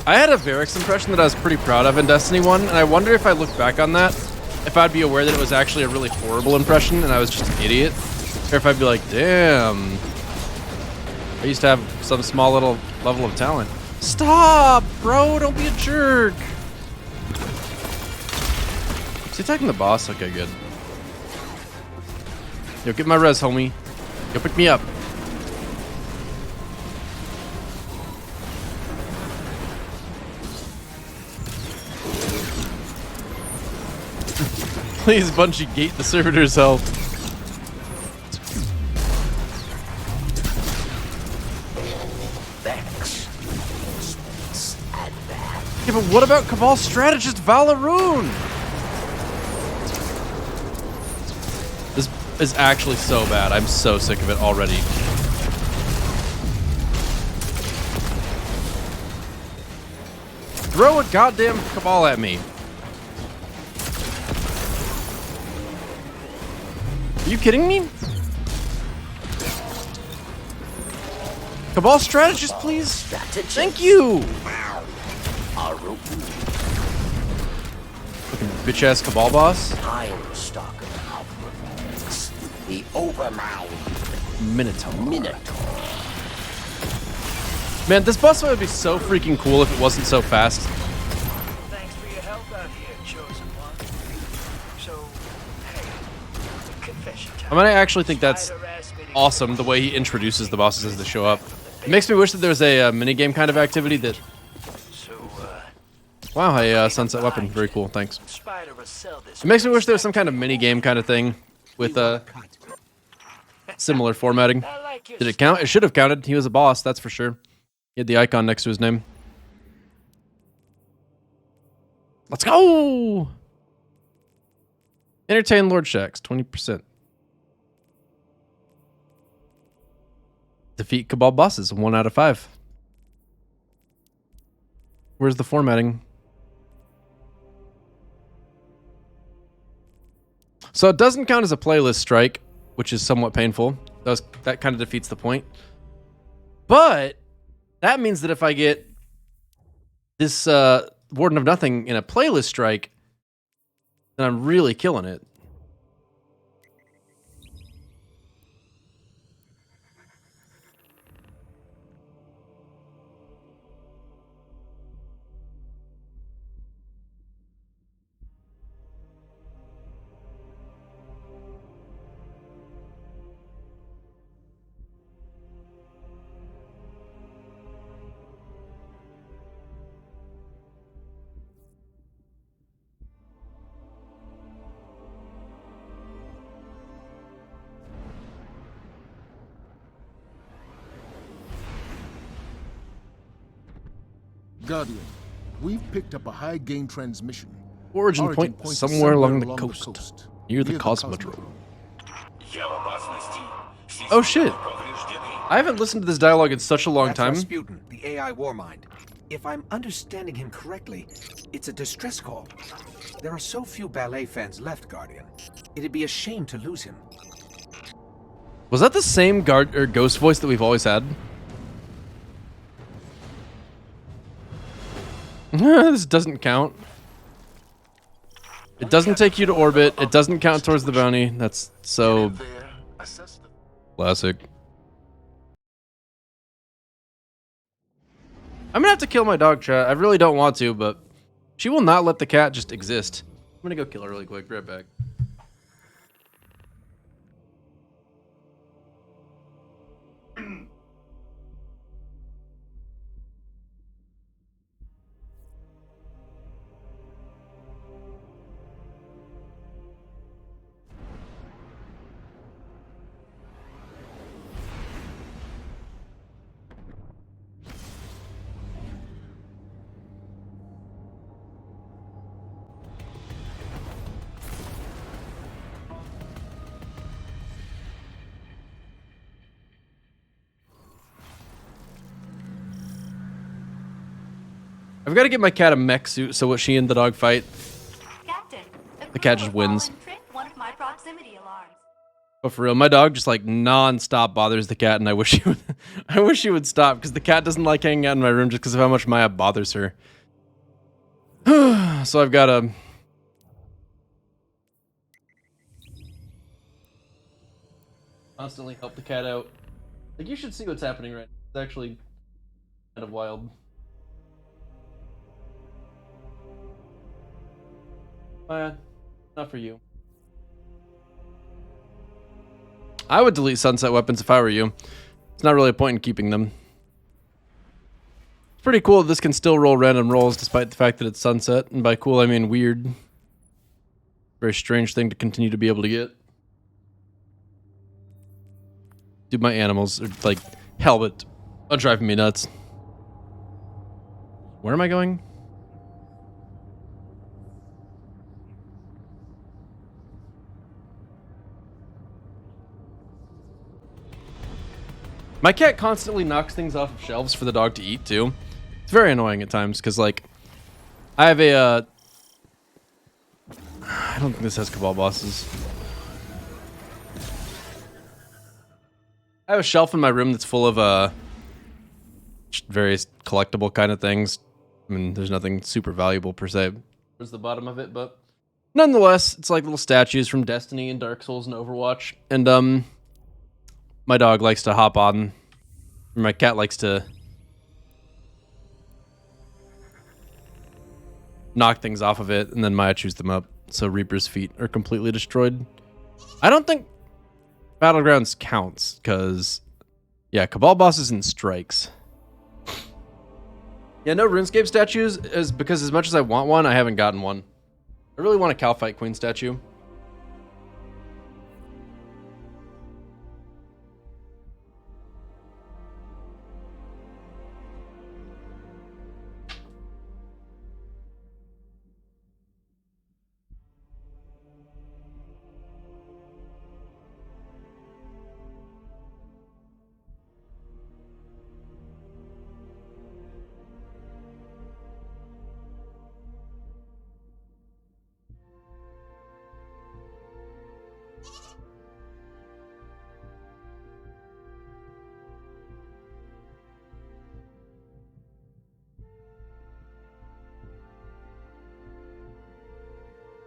I had a Varix impression that I was pretty proud of in Destiny 1, and I wonder if I look back on that, if I'd be aware that it was actually a really horrible impression and I was just an idiot, or if I'd be like, damn, I used to have some small little level of talent. Stop, bro, don't be a jerk. Is he attacking the boss? Okay, good. Yo, get my res, homie. Go pick me up. Please, Bungie, gate the servitor's health. Yeah, but what about Cabal strategist Valaroon? This is actually so bad. I'm so sick of it already. Throw a goddamn Cabal at me. Are you kidding me? Cabal strategist, please. Thank you. Fucking bitch ass Cabal boss. The Overmind Minotaur. Minotaur. Man, this boss fight would be so freaking cool if it wasn't so fast. Thanks for your help out here, chosen one. So, hey, confession time. I mean, I actually think that's awesome, the way he introduces the bosses as they show up. It makes me wish that there was a minigame kind of activity that... Wow, a sunset weapon. Very cool, thanks. It makes me wish there was some kind of minigame kind of thing with similar formatting. Did it count? It should have counted. He was a boss, that's for sure. He had the icon next to his name. Let's go! Entertain Lord Shax, 20%. Defeat Cabal bosses, 1 out of 5. Where's the formatting? So it doesn't count as a playlist strike, which is somewhat painful. That kind of defeats the point. But that means that if I get this Warden of Nothing in a playlist strike, then I'm really killing it. Guardian, we've picked up a high gain transmission. Origin point is somewhere along the coast. Near the Cosmodrome. Oh shit! I haven't listened to this dialogue in such a long time. Rasputin, the AI Warmind. If I'm understanding him correctly, it's a distress call. There are so few ballet fans left, Guardian. It'd be a shame to lose him. Was that the same ghost voice that we've always had? This doesn't count. It doesn't take you to orbit. It doesn't count towards the bounty. That's so classic. I'm gonna have to kill my dog, chat. I really don't want to, but she will not let the cat just exist. I'm gonna go kill her really quick. Be right back. I've got to get my cat a mech suit so she and the dog fight. Captain, The cat just wins. one of my proximity alarms. But for real, my dog just like non-stop bothers the cat, and I wish he would. I wish he would stop because the cat doesn't like hanging out in my room just because of how much Maya bothers her. So I've got to constantly help the cat out. Like, you should see what's happening right now. It's actually kind of wild. Maya, not for you. I would delete sunset weapons if I were you. It's not really a point in keeping them. It's pretty cool that this can still roll random rolls despite the fact that it's sunset. And by cool, I mean weird. Very strange thing to continue to be able to get. Dude, my animals are like, helmet are driving me nuts. Where am I going? My cat constantly knocks things off of shelves for the dog to eat too. It's very annoying at times because like I have a I don't think this has Cabal bosses. I have a shelf in my room that's full of various collectible kind of things. I mean, there's nothing super valuable per se. There's the bottom of it, but nonetheless, it's like little statues from Destiny and Dark Souls and Overwatch. And my dog likes to hop on. My cat likes to knock things off of it, and then Maya chews them up. So Reaper's feet are completely destroyed. I don't think Battlegrounds counts, because, yeah, Cabal bosses and strikes. Yeah, no RuneScape statues, is because as much as I want one, I haven't gotten one. I really want a Calphite Queen statue.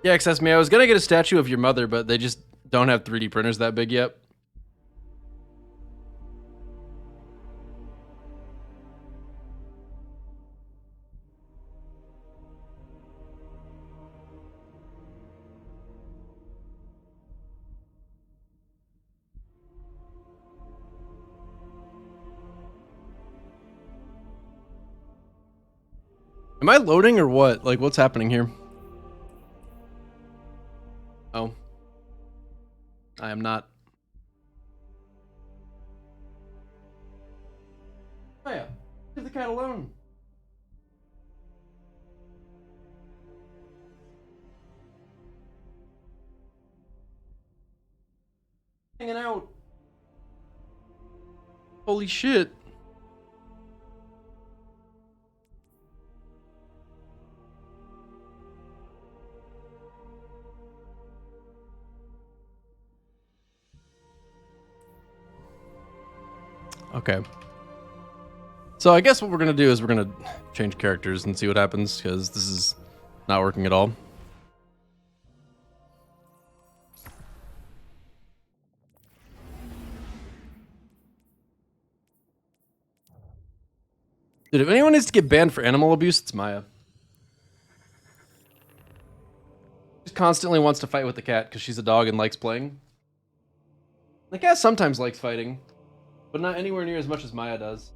Yeah, access me. I was gonna get a statue of your mother, but they just don't have 3D printers that big yet. Am I loading or what? Like, what's happening here? Oh. I am not. Oh yeah. Leave the cat alone. Hanging out. Holy shit. Okay. So I guess what we're gonna do is we're gonna change characters and see what happens, because this is not working at all. Dude, if anyone needs to get banned for animal abuse, it's Maya. She constantly wants to fight with the cat because she's a dog and likes playing. The cat sometimes likes fighting, but not anywhere near as much as Maya does.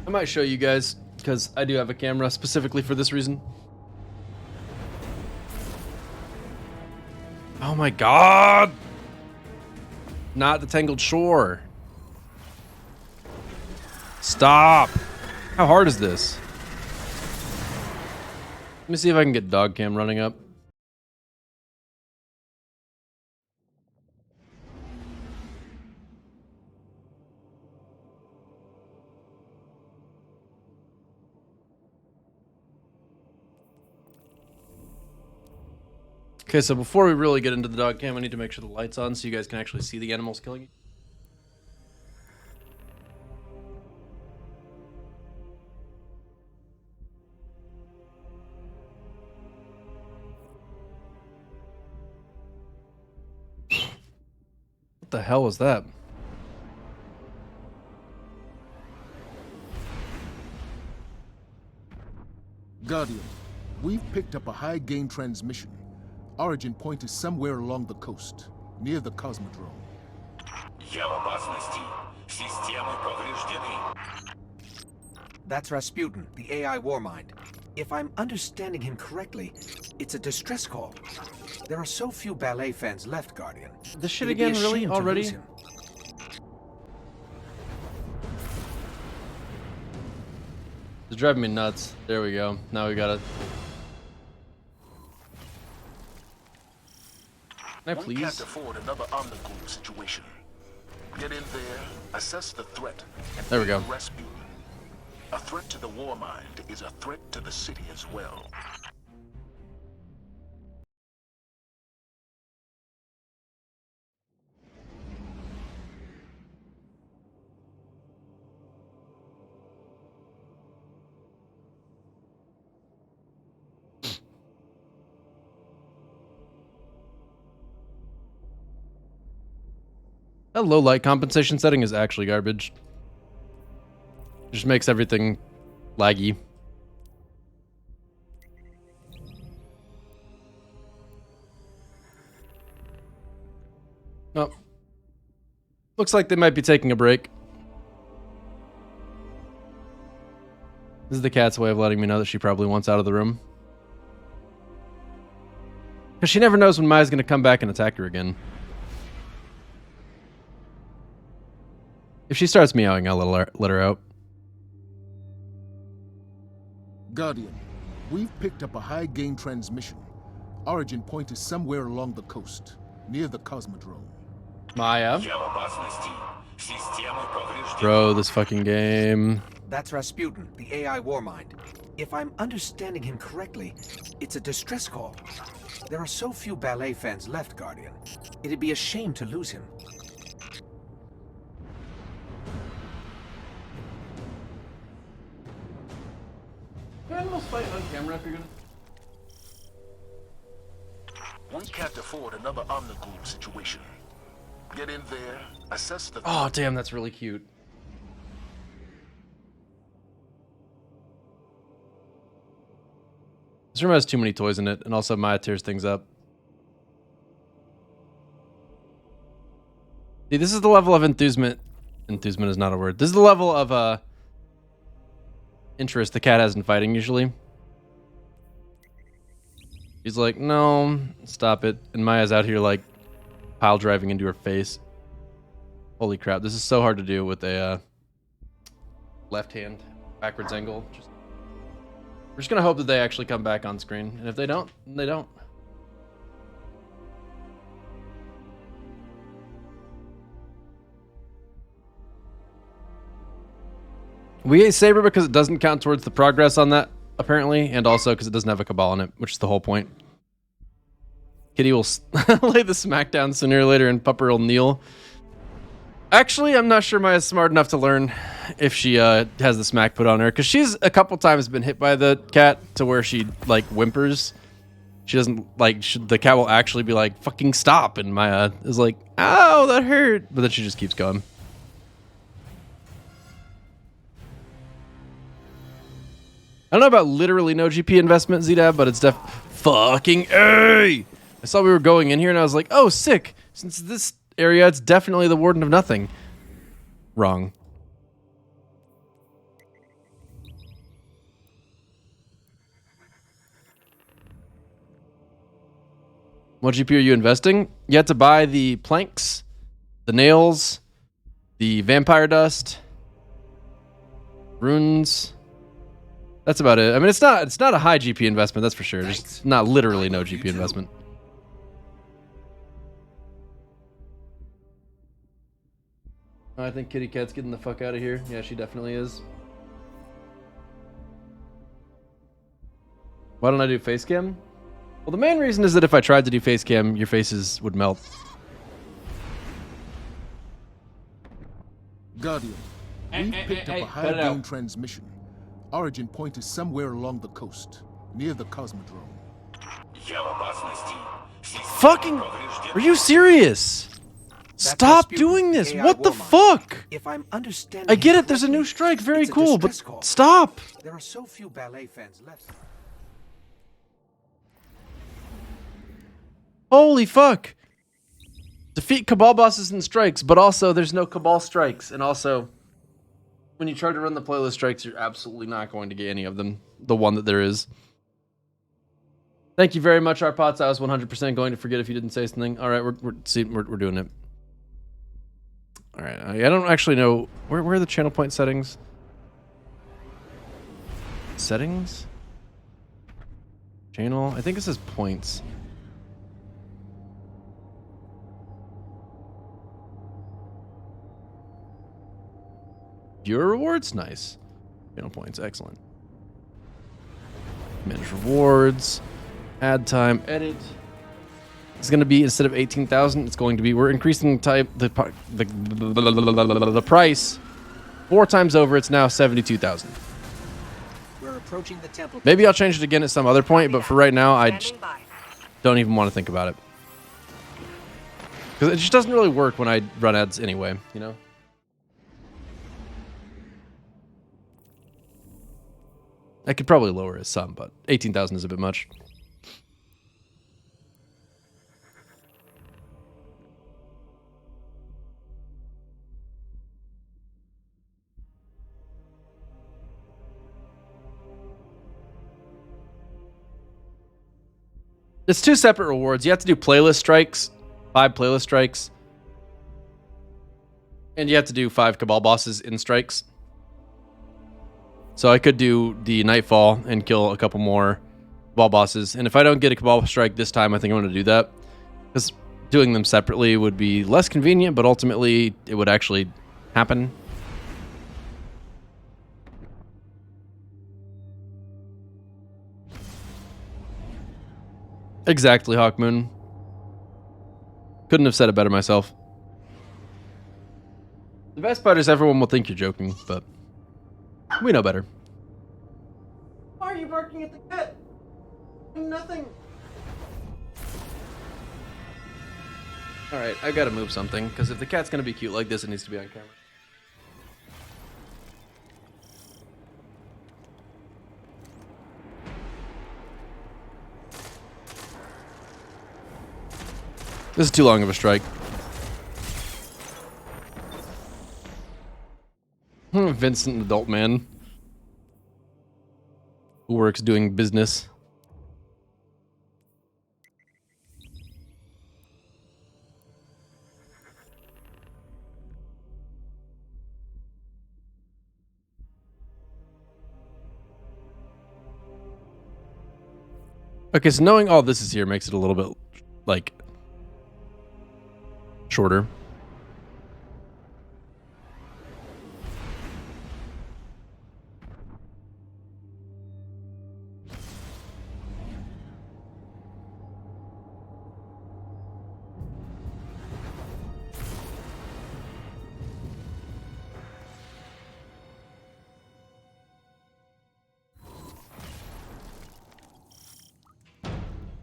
I might show you guys, because I do have a camera specifically for this reason. Oh my god! Not the Tangled Shore. Stop! How hard is this? Let me see if I can get dog cam running up. Okay, so before we really get into the dog cam, I need to make sure the light's on so you guys can actually see the animals killing you. What the hell was that? Guardian, we've picked up a high-gain transmission. Origin point is somewhere along the coast, near the Cosmodrome. That's Rasputin, the AI Warmind. If I'm understanding him correctly, it's a distress call. There are so few ballet fans left, Guardian. This shit It'd be a again, really? shame to Already? lose him. It's driving me nuts. There we go. Now we got it. Can I We please? can't afford another Omnigul situation. Get in there, assess the threat, and There we go. Rasputin. A threat to the Warmind is a threat to the city as well. That low light compensation setting is actually garbage. Just makes everything laggy. Oh. Looks like they might be taking a break. This is the cat's way of letting me know that she probably wants out of the room. Because she never knows when Maya's going to come back and attack her again. If she starts meowing, I'll let her out. Guardian, we've picked up a high-gain transmission. Origin point is somewhere along the coast, near the Cosmodrome. Maya. Bro, this fucking game. That's Rasputin, the AI Warmind. If I'm understanding him correctly, it's a distress call. There are so few ballet fans left, Guardian. It'd be a shame to lose him. Animals fight on camera if you're gonna. We can't afford another Omnigul situation. Get in there, assess the Oh, damn, that's really cute. This room has too many toys in it, and also Maya tears things up. See, this is the level of enthusement. Enthusement is not a word. This is the level of interest the cat has in fighting usually. He's like, no, stop it. And Maya's out here like pile driving into her face. Holy crap, this is so hard to do with a left hand backwards angle. We're just gonna hope that they actually come back on screen. And if they don't, then they don't. We ate Saber because it doesn't count towards the progress on that, apparently, and also because it doesn't have a Cabal in it, which is the whole point. Kitty will lay the smackdown sooner or later, and Pupper will kneel. Actually, I'm not sure Maya's smart enough to learn if she has the smack put on her, because she's a couple times been hit by the cat to where she, like, whimpers. She doesn't, like, the cat will actually be like, fucking stop, and Maya is like, ow, that hurt, but then she just keeps going. I don't know about literally no GP investment, ZDAB, but it's fucking A! I saw we were going in here and I was like, oh, sick. Since this area, it's definitely the Warden of Nothing. Wrong. What GP are you investing? You have to buy the planks, the nails, the vampire dust, runes. That's about it. I mean, it's not a high GP investment, that's for sure. Just not literally no GP investment. I think Kitty Cat's getting the fuck out of here. Yeah, she definitely is. Why don't I do face cam? Well, the main reason is that if I tried to do face cam, your faces would melt. Guardian, we've picked up a high-gain transmission. Origin point is somewhere along the coast, near the Cosmodrome. Fucking... Are you serious? Stop doing this! What the fuck? If I'm understanding, I get it, there's a new strike, very cool, but stop! There are so few ballet fans left. Holy fuck! Defeat Cabal bosses in strikes, but also there's no Cabal strikes. And also, when you try to run the playlist strikes, you're absolutely not going to get any of them. The one that there is. Thank you very much, Arpots. I was 100% going to forget if you didn't say something. All right, we're doing it. All right, I don't actually know where are the channel point settings. Settings. Channel. I think it says points. Viewer rewards, nice. Channel points, excellent. Manage rewards. Add time, edit. It's going to be, instead of 18,000, it's going to be, we're increasing the price 4 times over. It's now 72,000. We're approaching the temple. Maybe I'll change it again at some other point, but for right now, I just don't even want to think about it. Because it just doesn't really work when I run ads anyway, you know? I could probably lower it some, but 18,000 is a bit much. It's 2 separate rewards. You have to do playlist strikes, 5 playlist strikes. And you have to do 5 Cabal bosses in strikes. So I could do the Nightfall and kill a couple more Cabal bosses. And if I don't get a Cabal strike this time, I think I'm going to do that. Because doing them separately would be less convenient, but ultimately it would actually happen. Exactly, Hawkmoon. Couldn't have said it better myself. The best part is everyone will think you're joking, but we know better. Why are you barking at the cat? Nothing. Alright, I gotta move something, because if the cat's gonna be cute like this, it needs to be on camera. This is too long of a strike. Vincent, adult man who works doing business. Okay, so knowing all this is here makes it a little bit, like, shorter.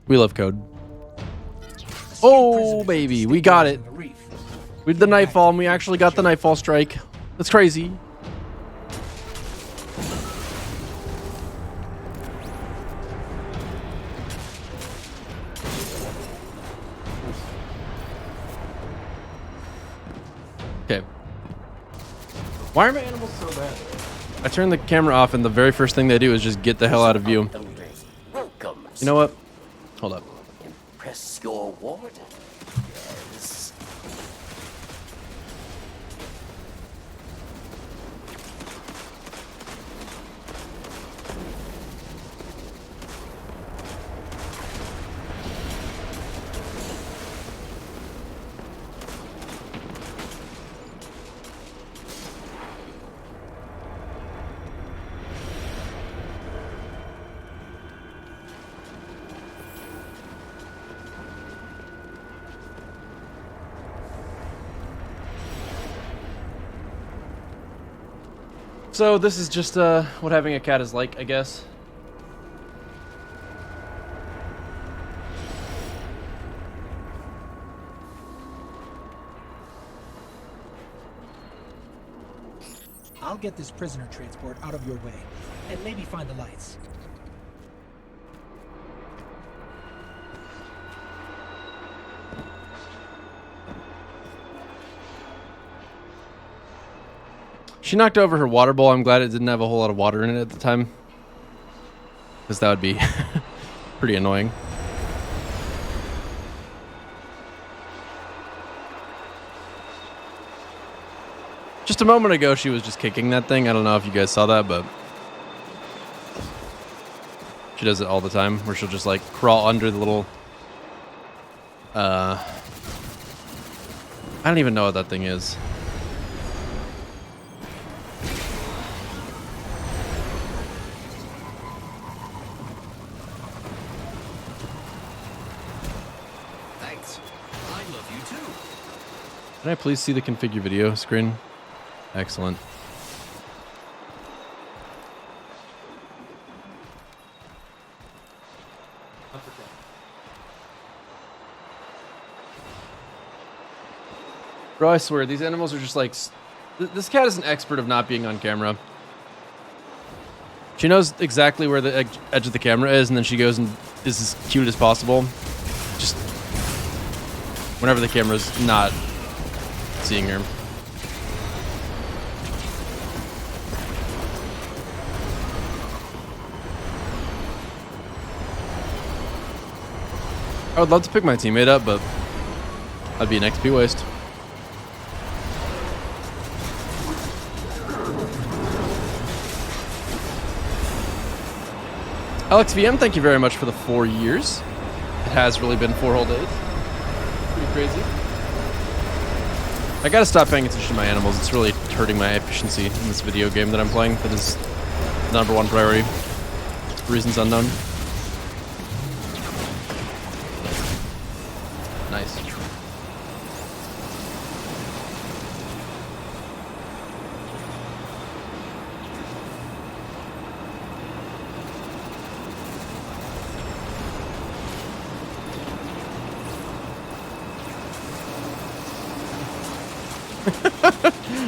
We love code. Oh, baby, we got it. We did the Nightfall, and we actually got the Nightfall strike. That's crazy. Okay. Why are my animals so bad? I turn the camera off, and the very first thing they do is just get the hell out of view. You know what? Hold up. Impress your warden. Yes. So this is just what having a cat is like, I guess. I'll get this prisoner transport out of your way, and maybe find the lights. She knocked over her water bowl. I'm glad it didn't have a whole lot of water in it at the time, because that would be pretty annoying. Just a moment ago, she was just kicking that thing. I don't know if you guys saw that, but she does it all the time, where she'll just like crawl under the little I don't even know what that thing is. Thanks. I love you too. Can I please see the configure video screen? Excellent. Bro, I swear, these animals are just like... This cat is an expert of not being on camera. She knows exactly where the edge of the camera is, and then she goes and is as cute as possible. Just whenever the camera's not seeing her. I would love to pick my teammate up, but that'd be an XP waste. Alex VM, thank you very much for the 4 years. It has really been 4 whole days. Pretty crazy. I gotta stop paying attention to my animals. It's really hurting my efficiency in this video game that I'm playing. That is the #1 priority. For reasons unknown. Nice.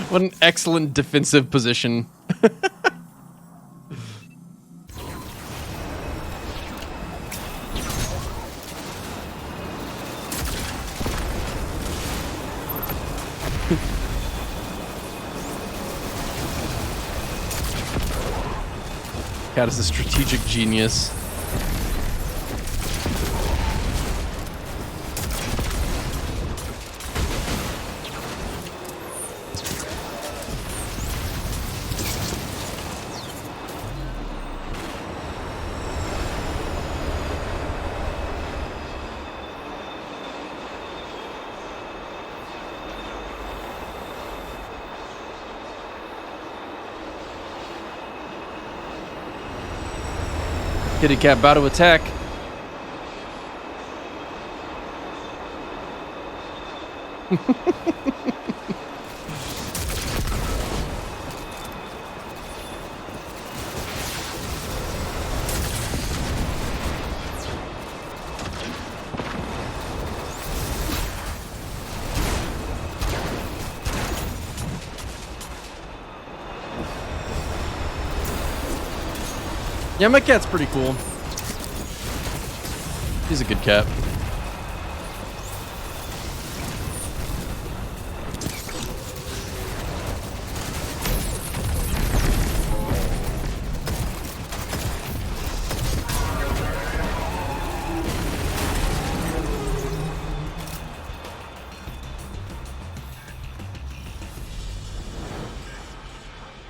What an excellent defensive position. Cat is a strategic genius. Kitty cat about to attack. Yeah, my cat's pretty cool. He's a good cat.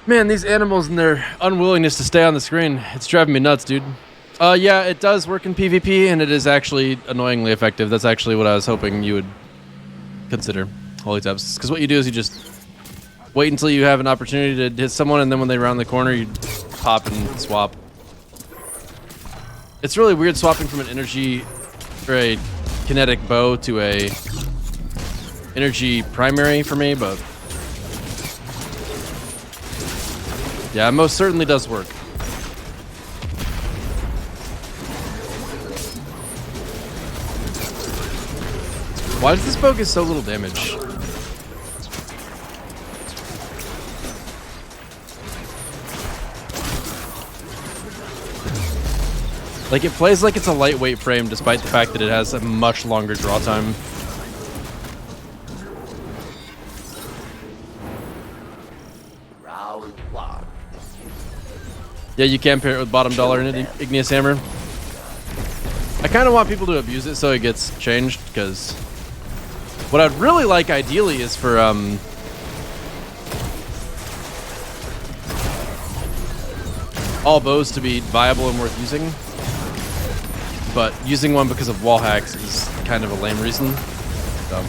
Man, these animals and their unwillingness to stay on the screen, it's driving me nuts, dude. Yeah, it does work in PvP, and it is actually annoyingly effective. That's actually what I was hoping you would consider, Holy Taps. Because what you do is you just wait until you have an opportunity to hit someone, and then when they round the corner, you pop and swap. It's really weird swapping from an energy or a kinetic bow to a energy primary for me, but yeah, it most certainly does work. Why does this bow get so little damage? Like, it plays like it's a lightweight frame despite the fact that it has a much longer draw time. Yeah, you can pair it with bottom dollar and igneous hammer. I kind of want people to abuse it so it gets changed, because what I'd really like ideally is for all bows to be viable and worth using, but using one because of wall hacks is kind of a lame reason. So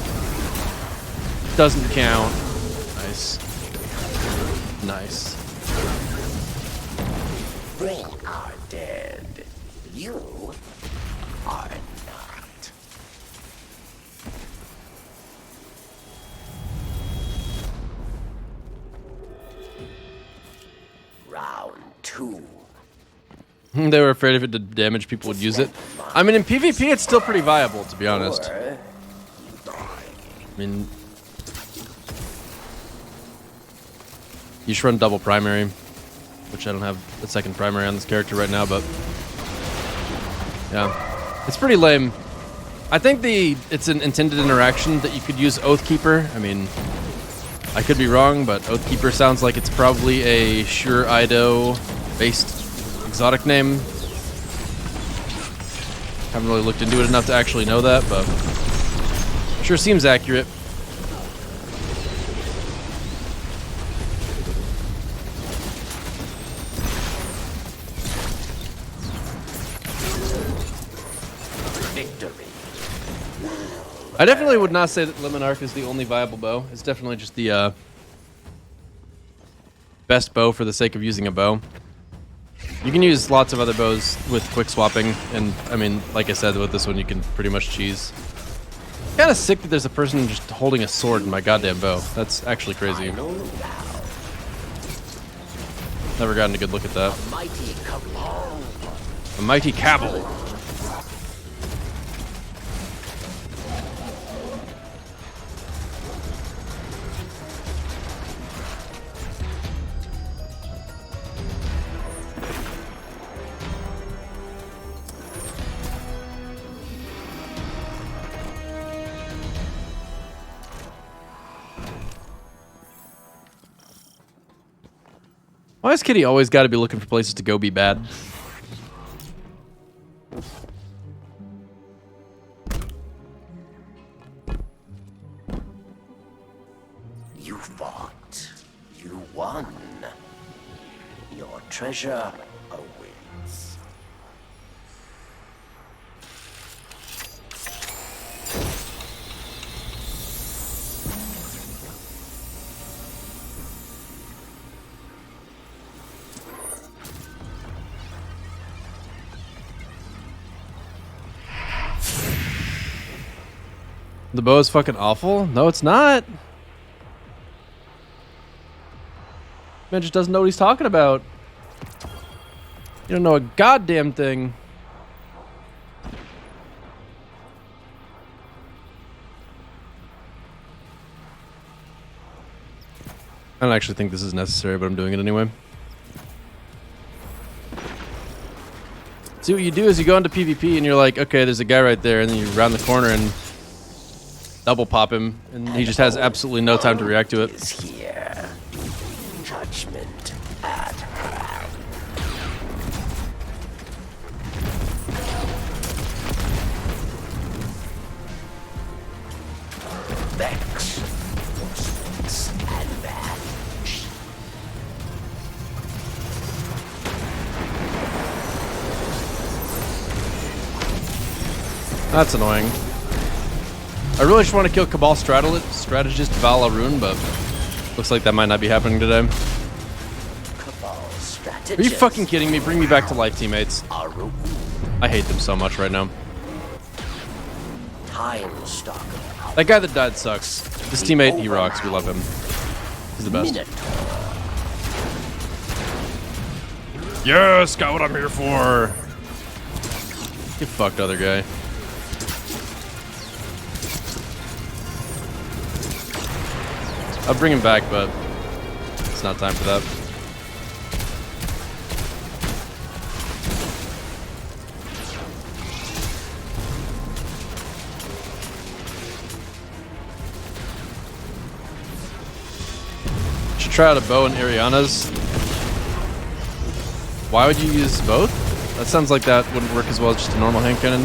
doesn't count. Nice. Nice. They are dead. You are not. Round 2. They were afraid if it did damage, people would use it. I mean, in PvP, it's still pretty viable, to be honest. I mean, you should run double primary, which I don't have a second primary on this character right now, but yeah, it's pretty lame. I think it's an intended interaction that you could use Oathkeeper. I mean, I could be wrong, but Oathkeeper sounds like it's probably a Sure Ido based exotic name. Haven't really looked into it enough to actually know that, but sure seems accurate. Victory. I definitely would not say that Lemon Arc is the only viable bow. It's definitely just the best bow for the sake of using a bow. You can use lots of other bows with quick swapping, and I mean, like I said, with this one you can pretty much cheese. Kind of sick that there's a person just holding a sword in my goddamn bow. That's actually crazy. Never gotten a good look at that. Mighty cabal. A mighty cabal. Why has Kitty always got to be looking for places to go be bad? You fought. You won. Your treasure awaits. The bow is fucking awful? No, it's not. Man just doesn't know what he's talking about. You don't know a goddamn thing. I don't actually think this is necessary, but I'm doing it anyway. See, what you do is you go into PvP and you're like, okay, there's a guy right there, and then you round the corner and double pop him, and he just has absolutely no time to react to it. Is here. Judgment at hand. Vex. Force and vanish. That's annoying. I really just want to kill Cabal Strategist Vala Rune, but looks like that might not be happening today. Cabal strategist. Are you fucking kidding me? Bring me back to life, teammates. Aru. I hate them so much right now. Time stalker. That guy that died sucks. This teammate, he rocks. We love him. He's the best. Minotaur. Yes, got what I'm here for. Get fucked, other guy. I'll bring him back, but it's not time for that. Should try out a bow and Ariana's. Why would you use both? That sounds like that wouldn't work as well as just a normal hand cannon.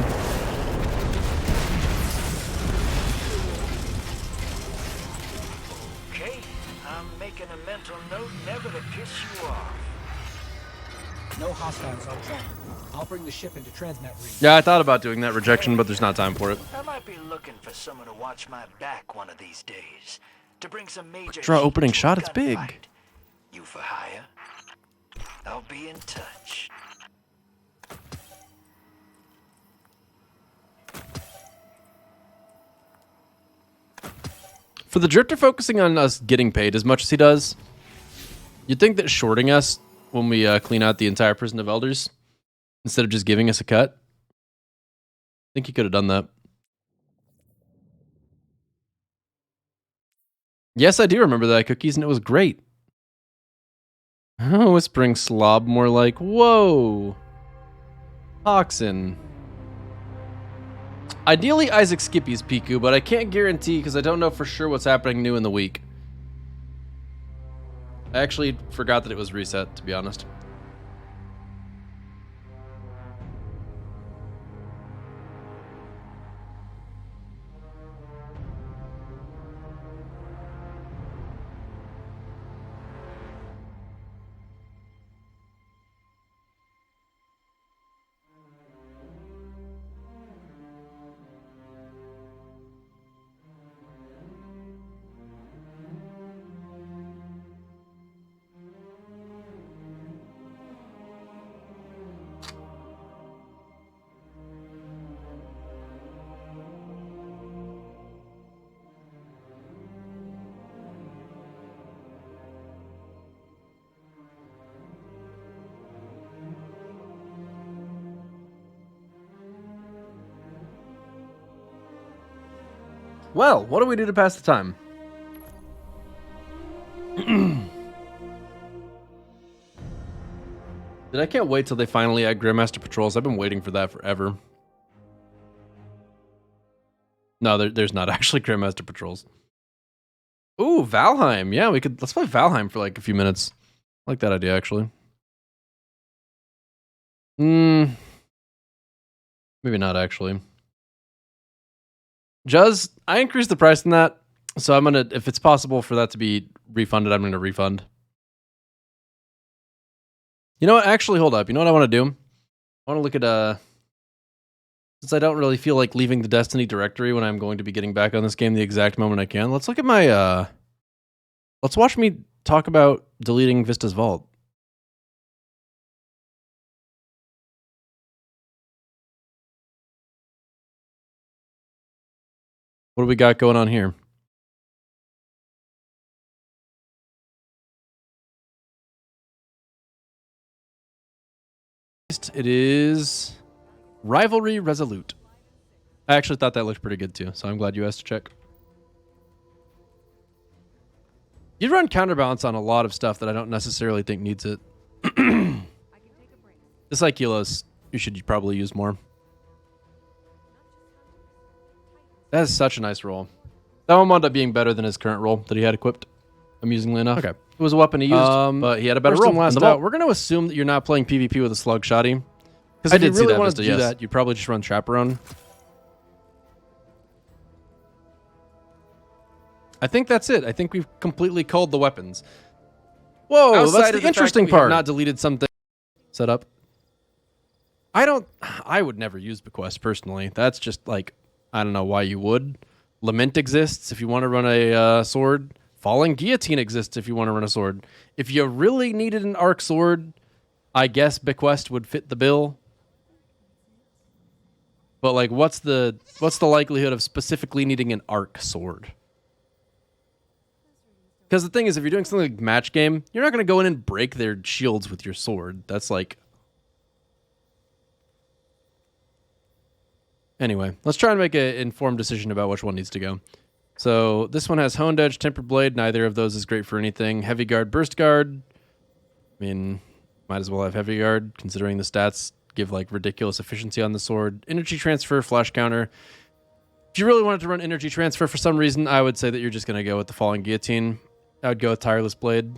Okay, I'm making a mental note never to piss you off. No hostiles on track. I'll bring the ship into transmat range. Yeah, I thought about doing that rejection, but there's not time for it. I might be looking for someone to watch my back one of these days. To bring some major Draw heat opening to a shot, it's big. gunfight. You for hire? I'll be in touch. For the Drifter focusing on us getting paid as much as he does, you'd think that shorting us when we clean out the entire Prison of Elders, instead of just giving us a cut, I think he could have done that. Yes, I do remember that, Cookies, and it was great. Oh, Whispering Slob, more like, whoa. Toxin. Ideally, Isaac Skippy's Piku, but I can't guarantee because I don't know for sure what's happening new in the week. I actually forgot that it was reset, to be honest. Well, what do we do to pass the time? Dude, I can't wait till they finally add Grandmaster Patrols. I've been waiting for that forever. No, there's not actually Grandmaster Patrols. Ooh, Valheim. Yeah, let's play Valheim for like a few minutes. I like that idea, actually. Maybe not, actually. Juz, I increased the price on that, so I'm gonna, if it's possible for that to be refunded, I'm gonna refund. You know what? Actually, hold up. You know what I want to do? I want to look at, since I don't really feel like leaving the Destiny directory when I'm going to be getting back on this game the exact moment I can, let's look at my, let's watch me talk about deleting Vista's Vault. What do we got going on here? It is Rivalry Resolute. I actually thought that looked pretty good too, so I'm glad you asked to check. You run counterbalance on a lot of stuff that I don't necessarily think needs it. This Ikilos, you should probably use more. That is such a nice roll. That one wound up being better than his current roll that he had equipped, amusingly enough. Okay. It was a weapon he used, but he had a better roll. Last out, we're going to assume that you're not playing PvP with a slug shotty. Because if you really wanted to do that, you'd probably just run Chaperone. I think that's it. I think we've completely culled the weapons. Whoa, that's the interesting part. Not deleted something set up. I would never use Bequest personally. That's just like, I don't know why you would. Lament exists if you want to run a sword. Falling Guillotine exists if you want to run a sword. If you really needed an arc sword, I guess Bequest would fit the bill. But like, what's the likelihood of specifically needing an arc sword? Because the thing is, if you're doing something like match game, you're not going to go in and break their shields with your sword. That's like... Anyway, let's try and make an informed decision about which one needs to go. So this one has Honed Edge, Tempered Blade. Neither of those is great for anything. Heavy Guard, Burst Guard. I mean, might as well have Heavy Guard, considering the stats give like ridiculous efficiency on the sword. Energy Transfer, Flash Counter. If you really wanted to run Energy Transfer for some reason, I would say that you're just going to go with the Falling Guillotine. I would go with Tireless Blade.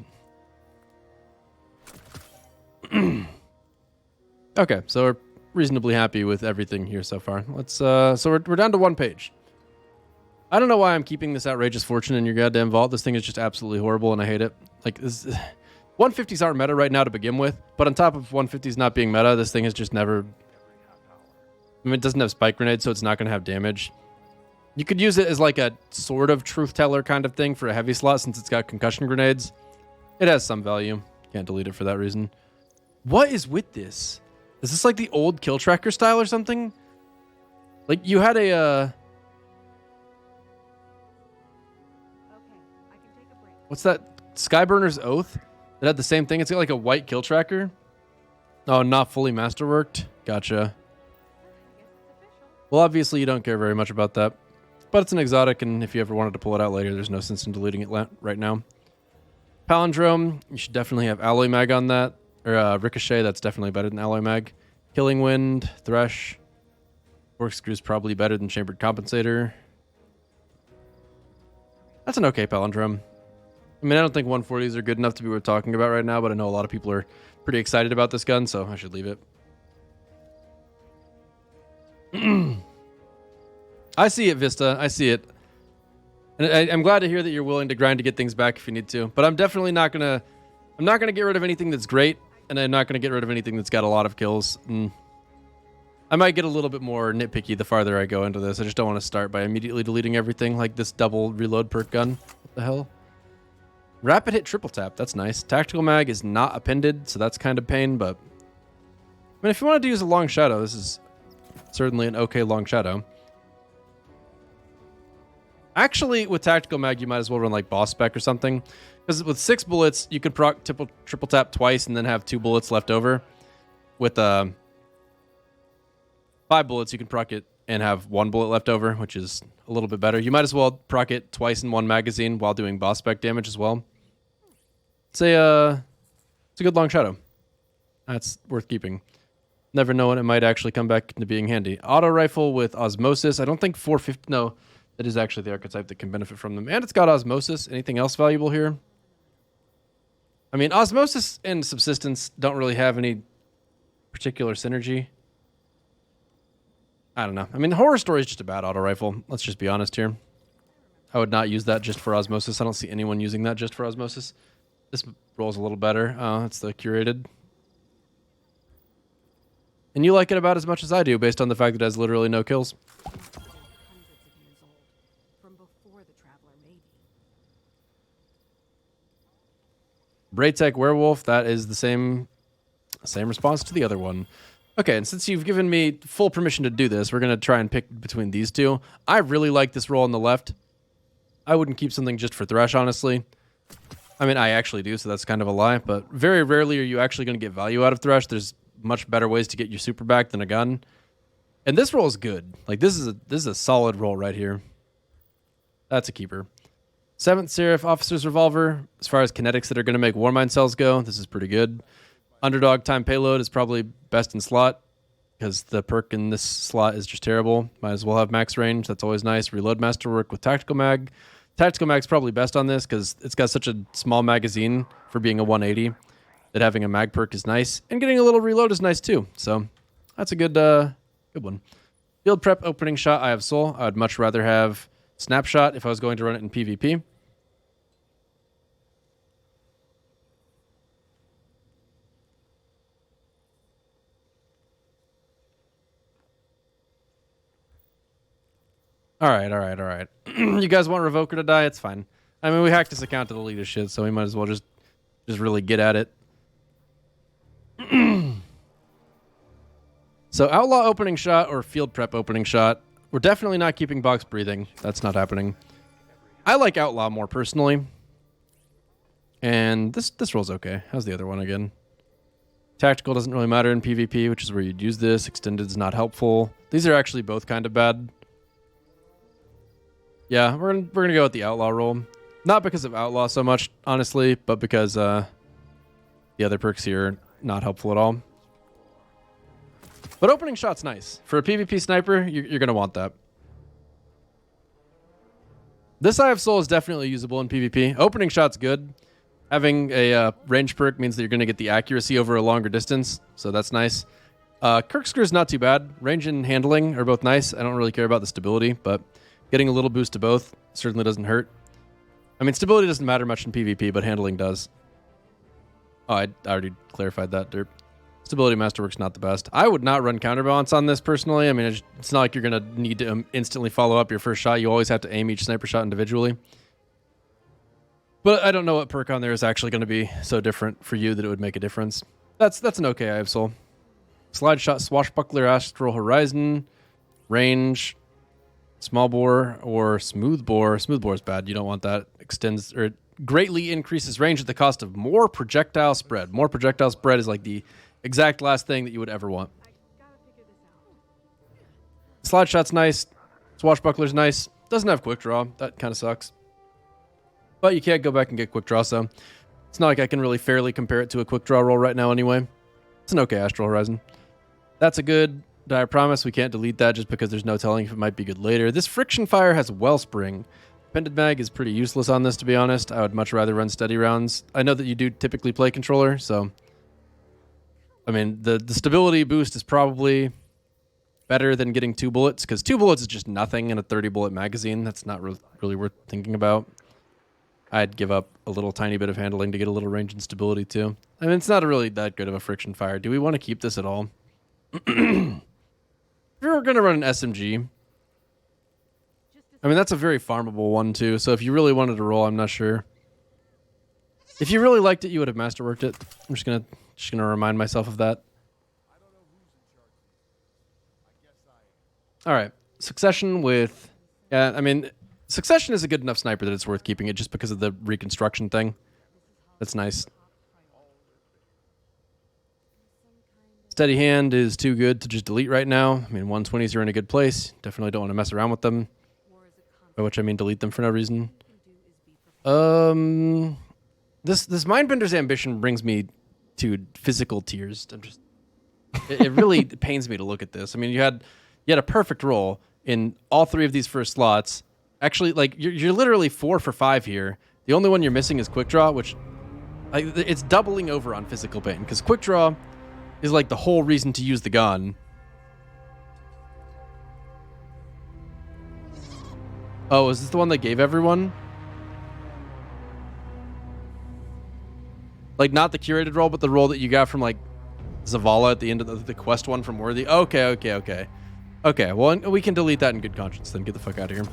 Okay, so we're reasonably happy with everything here so far. Let's so we're down to 1 page. I don't know why I'm keeping this outrageous fortune in your goddamn vault. This thing is just absolutely horrible and I hate it. Like this 150s aren't meta right now to begin with, but on top of 150s not being meta, this thing has just never, I mean, it doesn't have spike grenades, so it's not going to have damage. You could use it as like a sort of truth teller kind of thing for a heavy slot since it's got concussion grenades. It has some value. Can't delete it for that reason. What is with this? Is this like the old kill tracker style or something? Like you had a what's that? Skyburner's Oath? That had the same thing. It's got like a white kill tracker. Oh, not fully masterworked. Gotcha. Well, obviously you don't care very much about that. But it's an exotic, and if you ever wanted to pull it out later, there's no sense in deleting it right now. Palindrome, you should definitely have Alloy Mag on that. Or Ricochet, that's definitely better than Alloy Mag. Killing Wind, Thresh. Corkscrew's probably better than Chambered Compensator. That's an okay palindrome. I mean, I don't think 140s are good enough to be worth talking about right now, but I know a lot of people are pretty excited about this gun, so I should leave it. I see it, Vista. I see it. And I'm glad to hear that you're willing to grind to get things back if you need to. But I'm definitely not gonna get rid of anything that's great, and I'm not gonna get rid of anything that's got a lot of kills. And I might get a little bit more nitpicky the farther I go into this. I just don't want to start by immediately deleting everything like this double reload perk gun. What the hell? Rapid hit triple tap. That's nice. Tactical mag is not appended, so that's kind of pain, but I mean, if you wanted to use a long shadow, this is certainly an okay long shadow. Actually, with tactical mag, you might as well run like boss spec or something, because with 6 bullets, you could proc triple tap twice and then have 2 bullets left over. With 5 bullets, you can proc it and have 1 bullet left over, which is a little bit better. You might as well proc it twice in 1 magazine while doing boss spec damage as well. It's a good long shadow. That's worth keeping. Never know when it might actually come back into being handy. Auto rifle with osmosis. I don't think 450. No, that is actually the archetype that can benefit from them, and it's got osmosis. Anything else valuable here? I mean, osmosis and subsistence don't really have any particular synergy. I don't know. I mean, the horror story is just a bad auto rifle. Let's just be honest here. I would not use that just for osmosis. I don't see anyone using that just for osmosis. This rolls a little better. It's the curated. And you like it about as much as I do, based on the fact that it has literally no kills. Braytech Werewolf, that is the same response to the other one. Okay, and since you've given me full permission to do this, we're going to try and pick between these two. I really like this roll on the left. I wouldn't keep something just for Thresh, honestly. I mean, I actually do, so that's kind of a lie, but very rarely are you actually going to get value out of Thresh. There's much better ways to get your super back than a gun. And this roll is good. Like, this is a solid roll right here. That's a keeper. 7th Seraph Officer's Revolver. As far as kinetics that are going to make Warmind cells go, this is pretty good. Underdog time payload is probably best in slot because the perk in this slot is just terrible. Might as well have max range. That's always nice. Reload masterwork with tactical mag. Tactical mag's probably best on this because it's got such a small magazine for being a 180 that having a mag perk is nice, and getting a little reload is nice too. So that's a good one. Field prep opening shot. I have soul. I would much rather have snapshot if I was going to run it in PvP. All right. You guys want Revoker to die? It's fine. I mean, we hacked this account to the lead of shit, so we might as well just really get at it. So Outlaw opening shot or Field Prep opening shot. We're definitely not keeping Box Breathing. That's not happening. I like Outlaw more personally. And this roll's okay. How's the other one again? Tactical doesn't really matter in PvP, which is where you'd use this. Extended is not helpful. These are actually both kind of bad. Yeah, we're gonna go with the Outlaw roll. Not because of Outlaw so much, honestly, but because the other perks here are not helpful at all. But opening shot's nice. For a PvP sniper, you're gonna want that. This Eye of Soul is definitely usable in PvP. Opening shot's good. Having a range perk means that you're gonna get the accuracy over a longer distance, so that's nice. Corkscrew's not too bad. Range and handling are both nice. I don't really care about the stability, but getting a little boost to both certainly doesn't hurt. I mean, stability doesn't matter much in PvP, but handling does. Oh, I already clarified that, Derp. Stability Masterwork's not the best. I would not run counterbalance on this personally. I mean, it's not like you're going to need to instantly follow up your first shot. You always have to aim each sniper shot individually. But I don't know what perk on there is actually going to be so different for you that it would make a difference. That's an okay I have soul. Slide shot, swashbuckler, astral horizon, range, small bore, or smooth bore. Smooth bore is bad. You don't want that. Extends or greatly increases range at the cost of more projectile spread. More projectile spread is like the exact last thing that you would ever want. Slide shot's nice. Swashbuckler's nice. Doesn't have quick draw. That kind of sucks. But you can't go back and get quick draw, so it's not like I can really fairly compare it to a quick draw roll right now anyway. It's an okay Astral Horizon. That's a good Dire Promise. We can't delete that just because there's no telling if it might be good later. This Friction Fire has Wellspring. Pendant Mag is pretty useless on this, to be honest. I would much rather run steady rounds. I know that you do typically play controller, so... I mean, the stability boost is probably better than getting 2 bullets, because 2 bullets is just nothing in a 30-bullet magazine. That's not really worth thinking about. I'd give up a little tiny bit of handling to get a little range and stability, too. I mean, it's not really that good of a Friction Fire. Do we want to keep this at all? If you're going to run an SMG... I mean, that's a very farmable one, too, so if you really wanted to roll, I'm not sure. If you really liked it, you would have masterworked it. I'm just gonna remind myself of that. All right, Succession with... Yeah, I mean, Succession is a good enough sniper that it's worth keeping it just because of the reconstruction thing. That's nice. Steady Hand is too good to just delete right now. I mean, 120s are in a good place. Definitely don't want to mess around with them. By which I mean delete them for no reason. This Mindbender's Ambition brings me to physical tears. It really pains me to look at this. I mean, you had a perfect roll in all 3 of these first slots. Actually, like you're literally 4 for 5 here. The only one you're missing is quick draw, which it's doubling over on physical pain because quick draw is like the whole reason to use the gun. Oh, is this the one that gave everyone? Like, not the curated roll, but the roll that you got from, like, Zavala at the end of the quest one from Worthy. Okay. Okay, well, we can delete that in good conscience, then. Get the fuck out of here.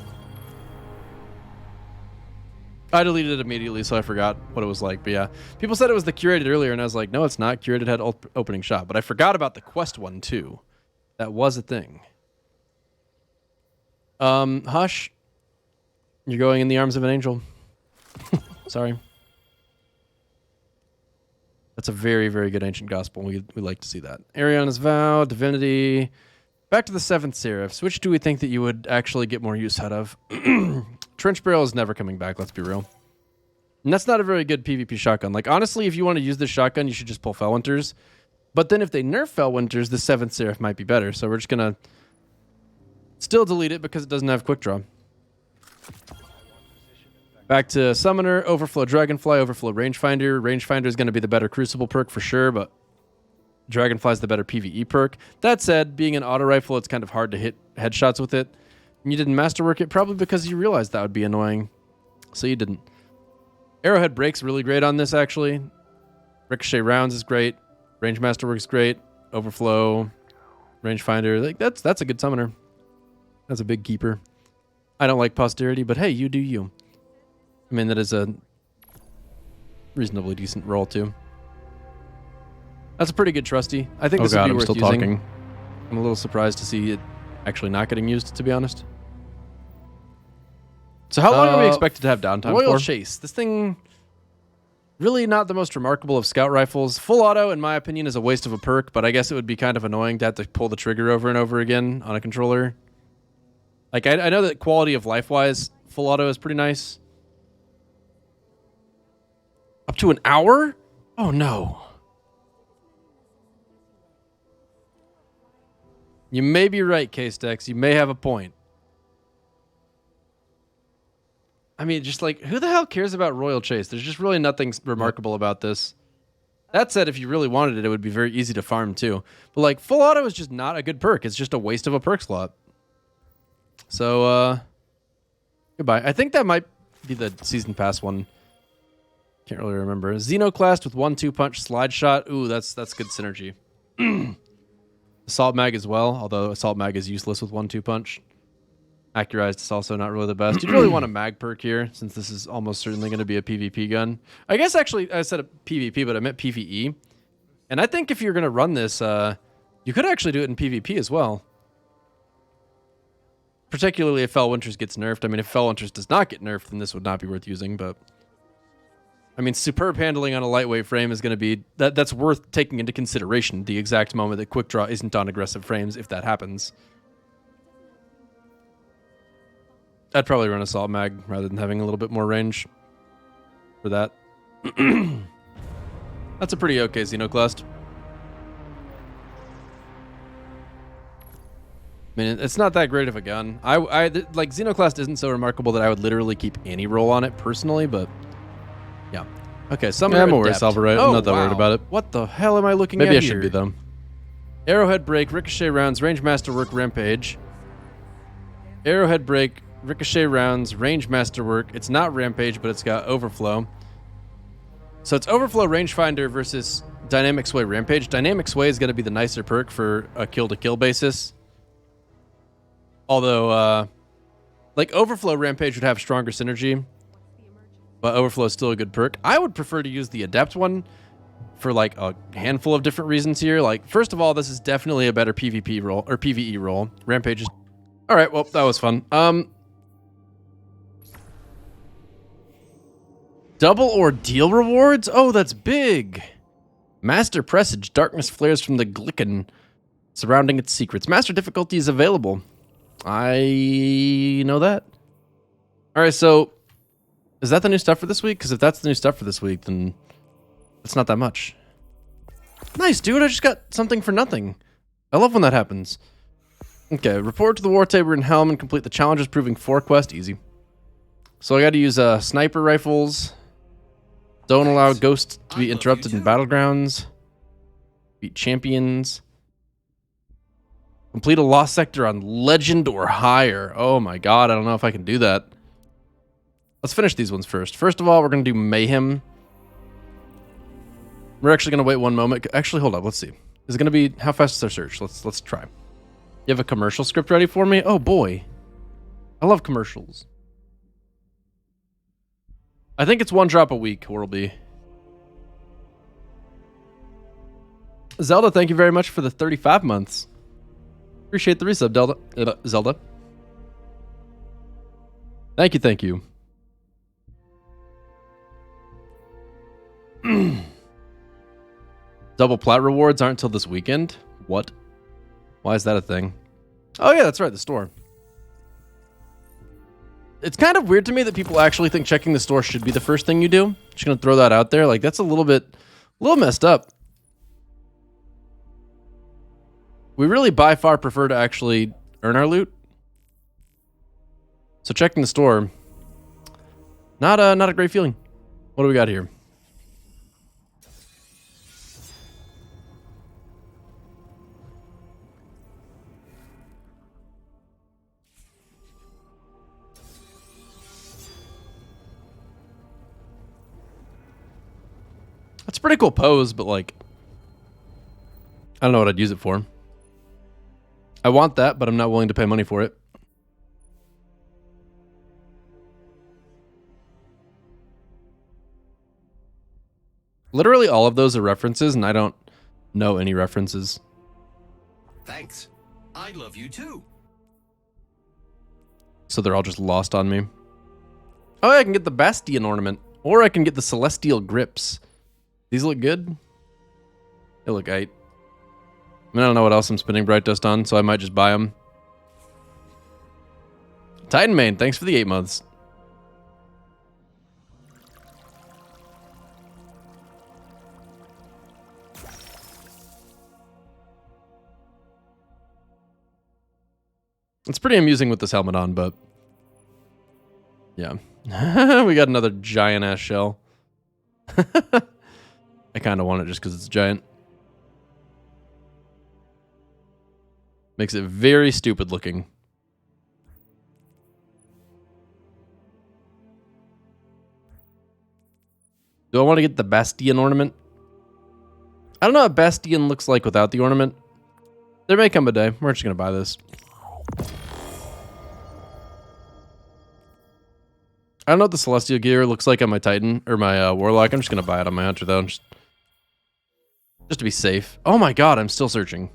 I deleted it immediately, so I forgot what it was like. But, yeah. People said it was the curated earlier, and I was like, no, it's not. Curated had opening shot. But I forgot about the quest one, too. That was a thing. Hush. You're going in the arms of an angel. Sorry. That's a very, very good ancient gospel. We like to see that. Ariana's Vow, Divinity. Back to the 7th Seraphs. Which do we think that you would actually get more use out of? Trench Barrel is never coming back, let's be real. And that's not a very good PvP shotgun. Like, honestly, if you want to use this shotgun, you should just pull Felwinters. But then if they nerf Felwinters, the 7th Seraph might be better. So we're just going to still delete it because it doesn't have quick draw. Back to Summoner, Overflow Dragonfly, Overflow Rangefinder. Rangefinder is going to be the better Crucible perk for sure, but Dragonfly is the better PvE perk. That said, being an auto rifle, it's kind of hard to hit headshots with it. And you didn't masterwork it probably because you realized that would be annoying. So you didn't. Arrowhead Break's really great on this, actually. Ricochet Rounds is great. Range Masterwork's great. Overflow, Rangefinder. Like, that's a good summoner. That's a big keeper. I don't like Posterity, but hey, you do you. I mean, that is a reasonably decent roll, too. That's a pretty good trusty. I think this would be worth using. Talking. I'm a little surprised to see it actually not getting used, to be honest. So how long are we expected to have downtime for? Royal Chase. This thing, really not the most remarkable of scout rifles. Full auto, in my opinion, is a waste of a perk, but I guess it would be kind of annoying to have to pull the trigger over and over again on a controller. Like, I know that quality of life-wise, full auto is pretty nice. Up to an hour? Oh, no. You may be right, K-Stex. You may have a point. I mean, just like, who the hell cares about Royal Chase? There's just really nothing remarkable about this. That said, if you really wanted it, it would be very easy to farm too. But like full auto is just not a good perk. It's just a waste of a perk slot. So goodbye. I think that might be the season pass one. Can't really remember. Xenoclast with 1-2 punch slide shot. Ooh, that's good synergy. Assault mag as well, although assault mag is useless with 1-2 punch. Accurized is also not really the best. You'd really want a mag perk here, since this is almost certainly going to be a PvP gun. I guess actually I said a PvP, but I meant PvE. And I think if you're going to run this, you could actually do it in PvP as well. Particularly if Fell Winters gets nerfed. I mean, if Fell Winters does not get nerfed, then this would not be worth using, but... I mean, superb handling on a lightweight frame is going to be... That's worth taking into consideration the exact moment that Quick Draw isn't on aggressive frames, if that happens. I'd probably run Assault Mag rather than having a little bit more range for that. That's a pretty okay Xenoclast. I mean, it's not that great of a gun. Like, Xenoclast isn't so remarkable that I would literally keep any roll on it personally, but yeah. Okay, Summoner I'm Adept. worried. Oh, I'm not that wow. worried about it. What the hell am I looking at Maybe I here? should be, though. Arrowhead Break, Ricochet Rounds, Range Masterwork, Rampage. Arrowhead Break, Ricochet Rounds, Range Masterwork. It's not Rampage, but it's got Overflow. So it's Overflow, Rangefinder versus Dynamic Sway, Rampage. Dynamic Sway is going to be the nicer perk for a kill-to-kill basis. Although, like, Overflow Rampage would have stronger synergy, but Overflow is still a good perk. I would prefer to use the Adept one for, like, a handful of different reasons here. Like, first of all, this is definitely a better PvP roll, or PvE roll. Rampage is... All right, well, that was fun. Double Ordeal rewards? Oh, that's big. Master Presage. Darkness flares from the Glicken surrounding its secrets. Master difficulty is available. I know that. All right, so is that the new stuff for this week? Because if that's the new stuff for this week, then it's not that much. Nice, dude. I just got something for nothing. I love when that happens. Okay, report to the War Tabor in Helm and complete the challenges proving 4 quest. Easy. So I got to use sniper rifles. Don't allow ghosts to be interrupted in battlegrounds. Beat champions. Complete a lost sector on legend or higher. Oh my god, I don't know if I can do that. Let's finish these ones first. First of all, we're going to do Mayhem. We're actually going to wait one moment. Actually, hold up. Let's see. Is it going to be... How fast is our search? Let's try. You have a commercial script ready for me? Oh boy. I love commercials. I think it's 1 drop a week, Horlby. Zelda, thank you very much for the 35 months. Appreciate the resub, Zelda. Thank you, thank you. Double plat rewards aren't until this weekend? What? Why is that a thing? Oh yeah, that's right, the store. It's kind of weird to me that people actually think checking the store should be the first thing you do. Just gonna throw that out there. Like, that's a little messed up. We really by far prefer to actually earn our loot. So checking the store, not a great feeling. What do we got here? That's a pretty cool pose, but like, I don't know what I'd use it for. I want that, but I'm not willing to pay money for it. Literally all of those are references, and I don't know any references. Thanks. I love you too. So they're all just lost on me. Oh, I can get the Bastion ornament, or I can get the Celestial grips. These look good. They look aight. I mean, I don't know what else I'm spending Bright Dust on, so I might just buy them. Titan Main, thanks for the 8 months. It's pretty amusing with this helmet on, but yeah. We got another giant ass shell. I kind of want it just because it's giant. Makes it very stupid looking. Do I want to get the Bastion ornament? I don't know what Bastion looks like without the ornament. There may come a day. We're just going to buy this. I don't know what the Celestial gear looks like on my Titan or my Warlock. I'm just going to buy it on my Hunter, though. Just to be safe. Oh my god, I'm still searching.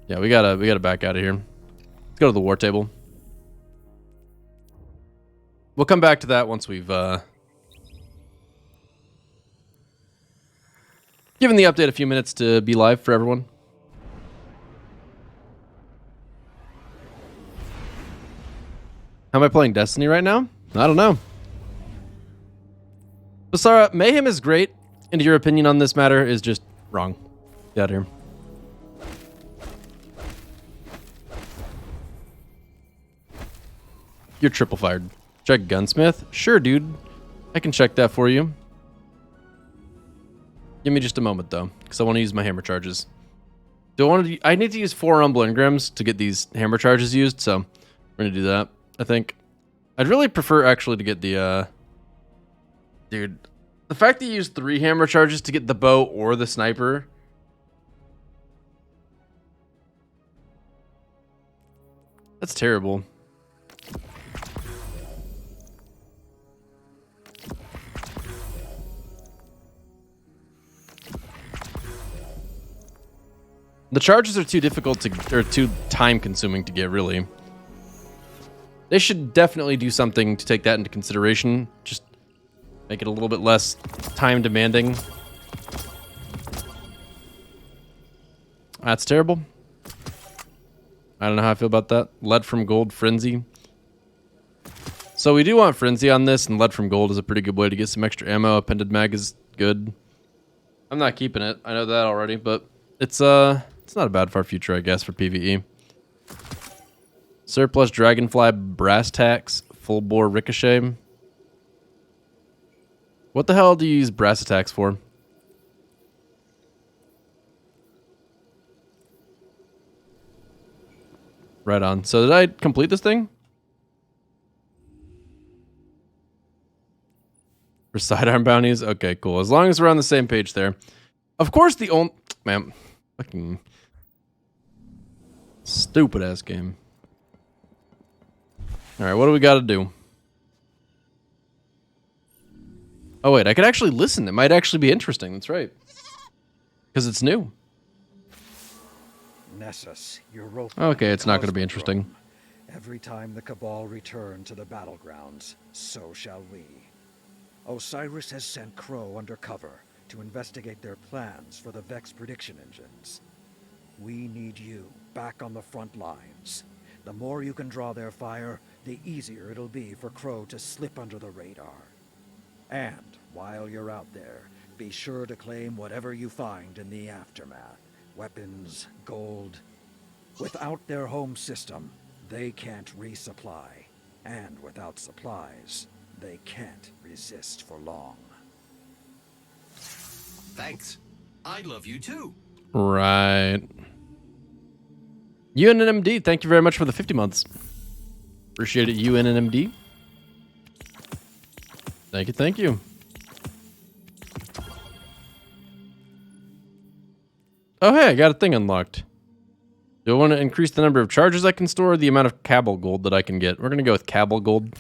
Yeah, we gotta back out of here. Let's go to the war table. We'll come back to that once we've given the update a few minutes to be live for everyone. How am I playing Destiny right now? I don't know. Basara, Mayhem is great, and your opinion on this matter is just wrong. Get out of here. You're triple fired. Check Gunsmith? Sure, dude. I can check that for you. Give me just a moment, though, because I want to use my hammer charges. I need to use 4 Rumble Engrams to get these hammer charges used, so we're going to do that, I think. I'd really prefer, actually, to get the, Dude, the fact that you use 3 hammer charges to get the bow or the sniper... That's terrible. The charges are too difficult to, or too time consuming to get, really. They should definitely do something to take that into consideration. Just make it a little bit less time demanding. That's terrible. I don't know how I feel about that. Lead from gold, frenzy. So we do want frenzy on this, and lead from gold is a pretty good way to get some extra ammo. Appended mag is good. I'm not keeping it. I know that already, but it's not a bad far future, I guess, for PvE. Surplus Dragonfly Brass Tacks, Full Bore Ricochet. What the hell do you use brass attacks for? Right on. So did I complete this thing? For sidearm bounties? Okay, cool. As long as we're on the same page there. Of course the only... Man, fucking... Stupid ass game. Alright, what do we gotta do? Oh wait, I could actually listen. It might actually be interesting. That's right. Because it's new. Nessus, Europa, okay, it's not going to be interesting. Every time the Cabal return to the battlegrounds, so shall we. Osiris has sent Crow undercover to investigate their plans for the Vex prediction engines. We need you back on the front lines. The more you can draw their fire, the easier it'll be for Crow to slip under the radar. And while you're out there, be sure to claim whatever you find in the aftermath. Weapons, gold. Without their home system, they can't resupply. And without supplies, they can't resist for long. Thanks. I love you too. Right. UNNMD, thank you very much for the 50 months. Appreciate it, UNNMD. Thank you, thank you. Oh, hey, I got a thing unlocked. Do I want to increase the number of charges I can store or the amount of Cabal gold that I can get? We're going to go with Cabal gold.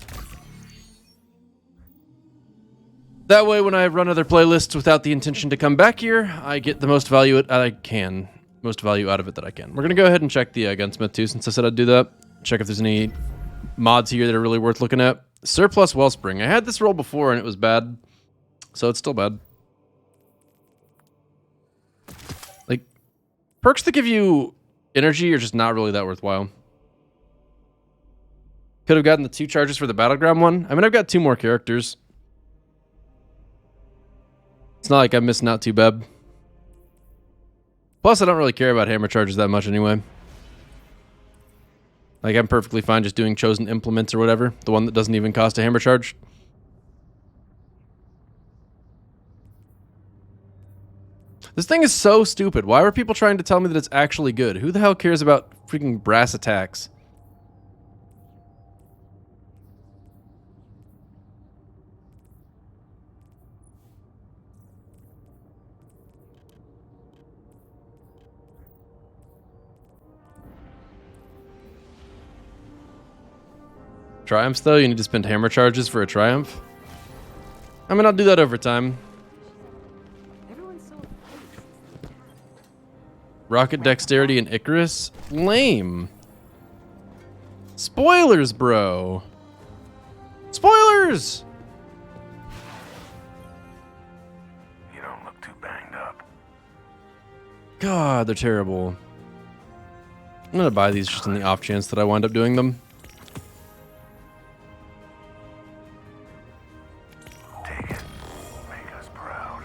That way, when I run other playlists without the intention to come back here, I get the most value I can. Most value out of it that I can. We're going to go ahead and check the gunsmith too, since I said I'd do that. Check if there's any mods here that are really worth looking at. Surplus Wellspring. I had this roll before and it was bad. So it's still bad. Like, perks that give you energy are just not really that worthwhile. Could have gotten the 2 charges for the Battleground one. I mean, I've got 2 more characters. It's not like I'm missing out too bad. Plus, I don't really care about hammer charges that much anyway. Like, I'm perfectly fine just doing chosen implements or whatever. The one that doesn't even cost a hammer charge. This thing is so stupid. Why were people trying to tell me that it's actually good? Who the hell cares about freaking brass attacks? Triumphs, though? You need to spend hammer charges for a triumph? I mean, I'll do that over time. Rocket Dexterity and Icarus? Lame. Spoilers, bro. Spoilers! You don't look too banged up. God, they're terrible. I'm gonna buy these just on the off chance that I wind up doing them. Take it. Make us proud.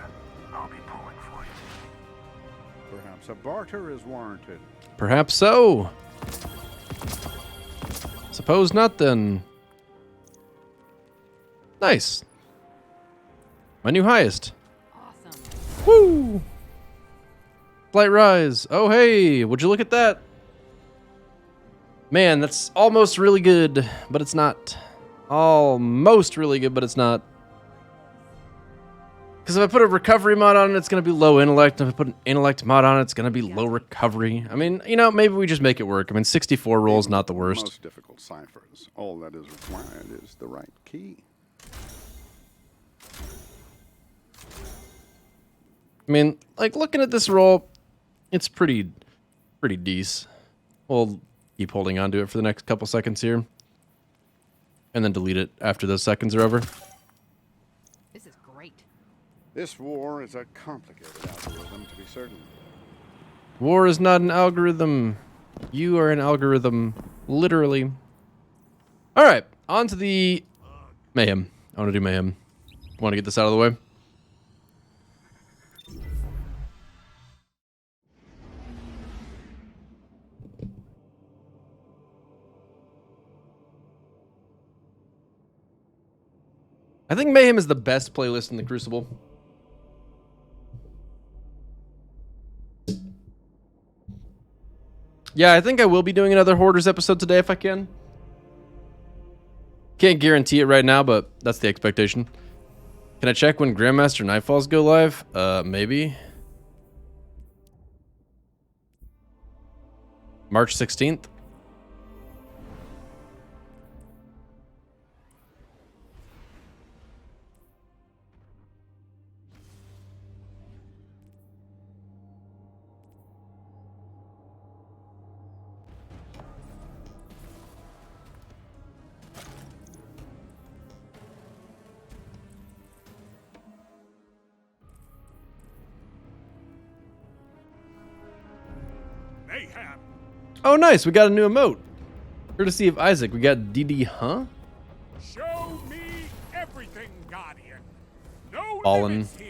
I'll be pulling for you. Perhaps a barter is warranted. Perhaps so. Suppose not, then. Nice. My new highest. Awesome. Woo! Slight rise. Oh, hey, would you look at that? Man, that's almost really good, but it's not. Almost really good, but it's not. Because if I put a recovery mod on it, it's going to be low intellect. If I put an intellect mod on it, it's going to be low recovery. I mean, you know, maybe we just make it work. I mean, 64 rolls, not the worst. Most difficult ciphers. All that is required is the right key. I mean, like, looking at this roll, it's pretty decent. We'll keep holding on to it for the next couple seconds here. And then delete it after those seconds are over. This is great. This war is a complicated algorithm, to be certain. War is not an algorithm. You are an algorithm. Literally. Alright, on to the mayhem. I want to do mayhem. Want to get this out of the way? I think Mayhem is the best playlist in the Crucible. Yeah, I think I will be doing another Hoarders episode today if I can. Can't guarantee it right now, but that's the expectation. Can I check when Grandmaster Nightfalls go live? Maybe. March 16th? Oh, nice. We got a new emote. Courtesy of Isaac. We got DD, huh? Show me everything, Guardian. No Fallen. limits here.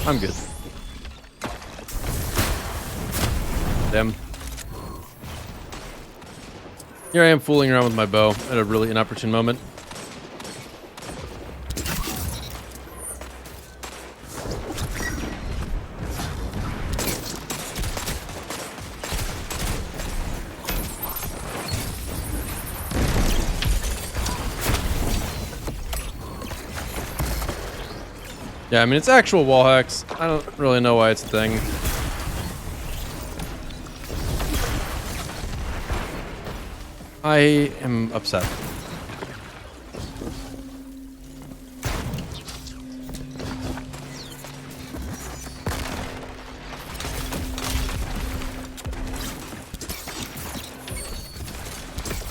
I'm good. Damn. Here I am fooling around with my bow at a really inopportune moment. Yeah, I mean, it's actual wall hacks. I don't really know why it's a thing. I am upset.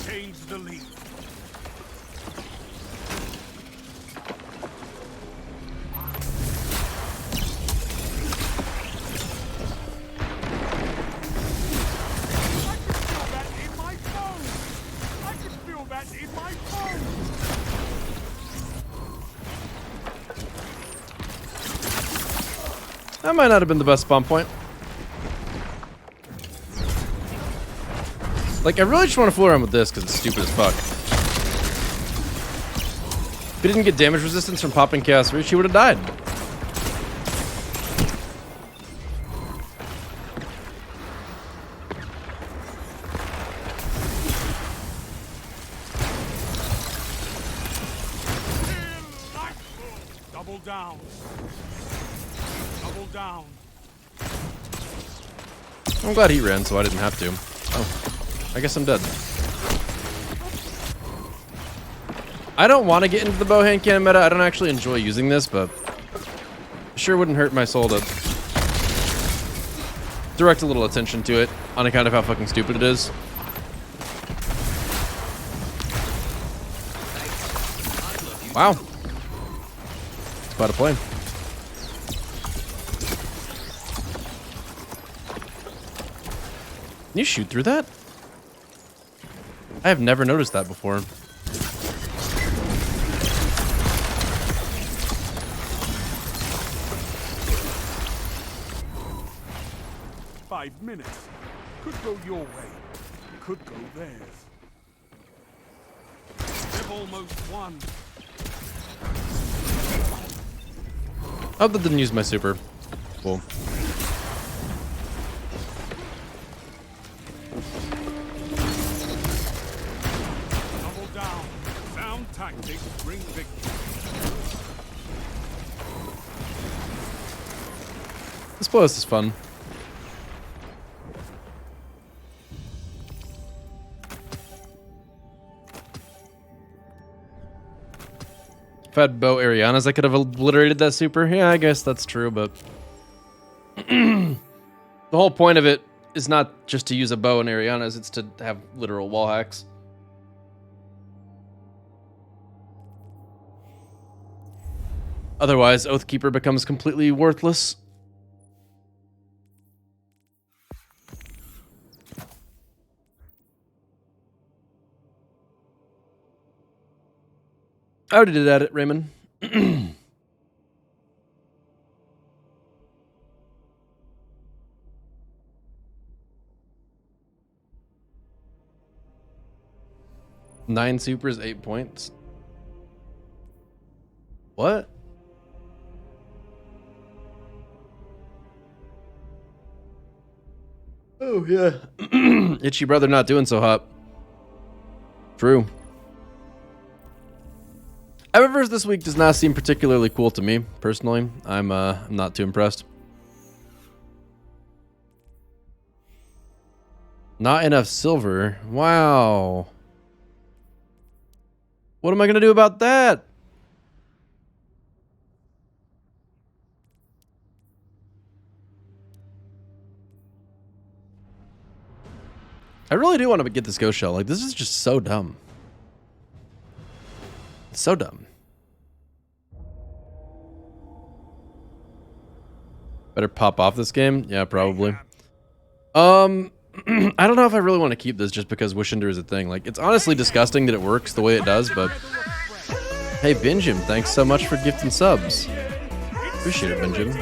Change the lead. That might not have been the best spawn point. Like, I really just want to fool around with this because it's stupid as fuck. If he didn't get damage resistance from popping Chaos Reach, he would have died. Double down. Double down. I'm glad he ran, so I didn't have to. Oh, I guess I'm dead. I don't want to get into the bow hand cannon meta. I don't actually enjoy using this, but it sure wouldn't hurt my soul to direct a little attention to it on account of how fucking stupid it is. Wow. It's about to play. Can you shoot through that? I have never noticed that before. Five minutes. Could go your way. Could go theirs. They've almost won. Oh, that didn't use my super. Cool. Double down. Sound tactics bring victory. This plus is fun. If I had bow Arianas, I could have obliterated that super. Yeah, I guess that's true, but the whole point of it is not just to use a bow and Arianas, it's to have literal wall hacks. Otherwise, Oathkeeper becomes completely worthless. I already did that, Raymond. 9 supers, 8 points. What? Oh, yeah. Itchy brother not doing so hot. True. Eververse this week does not seem particularly cool to me, personally. I'm not too impressed. Not enough silver. Wow. What am I going to do about that? I really do want to get this ghost shell. Like, this is just so dumb. It's so dumb. Better pop off this game? Yeah, probably. I don't know if I really want to keep this just because Wish Ender is a thing. Like, it's honestly disgusting that it works the way it does, but... Hey, Benjim, thanks so much for gifting subs. Appreciate it, Benjim.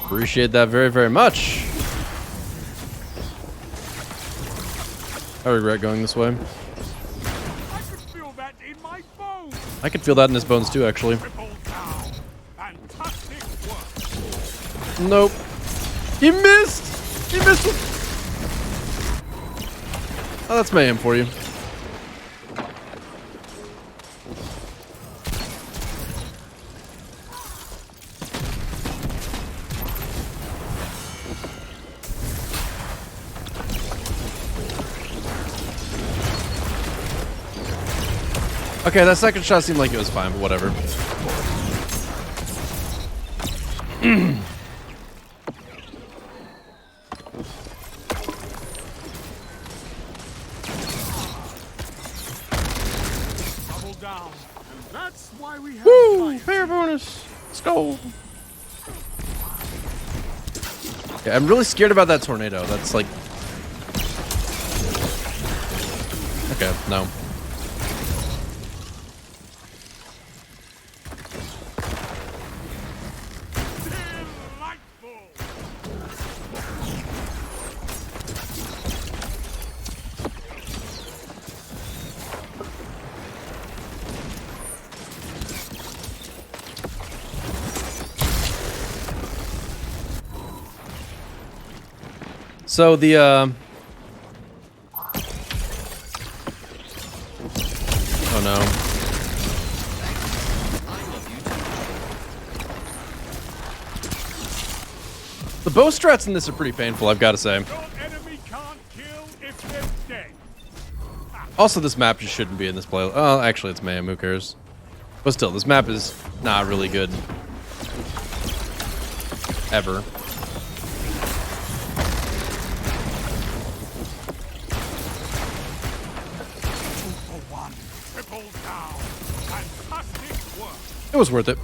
Appreciate that very, very much. I regret going this way. I could feel that in his bones too, actually. Nope. He missed! He missed! Oh, that's my aim for you. Okay, that second shot seemed like it was fine, but whatever. Double down. And that's why we have Woo! Fair bonus! Let's go! Yeah, I'm really scared about that tornado. That's Okay, no. So the oh no. The bow strats in this are pretty painful, I've got to say. Also, this map just shouldn't be in this play. Oh, actually, it's Mayhem. Who cares? But still, this map is not really good. Ever. It was worth it.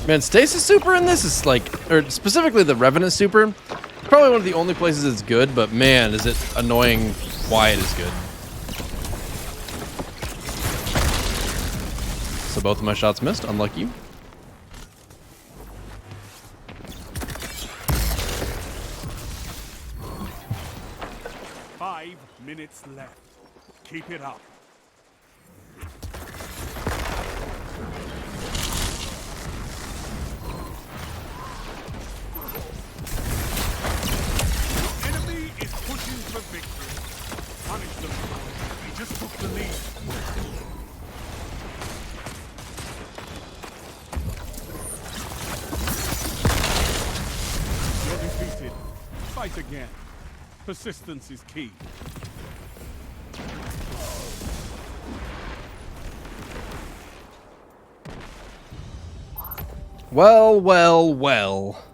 Man, Stasis Super in this is like, or specifically the Revenant Super, probably one of the only places it's good, but man, is it annoying why it is good. So both of my shots missed, unlucky. Minutes left. Keep it up. Your enemy is pushing for victory. Punish them. He just took the lead. You're defeated. Fight again. Persistence is key. Well, well, well.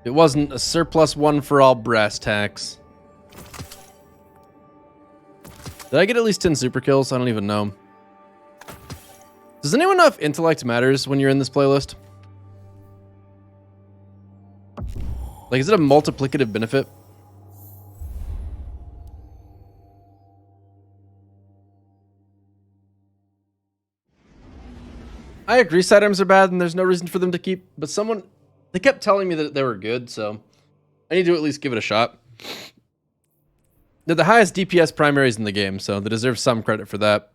It wasn't a surplus one for all brass tacks. Did I get at least 10 super kills? I don't even know. Does anyone know if intellect matters when you're in this playlist? Like, is it a multiplicative benefit? I agree sidearms are bad and there's no reason for them to keep, but they kept telling me that they were good, so I need to at least give it a shot. They're the highest DPS primaries in the game, so they deserve some credit for that.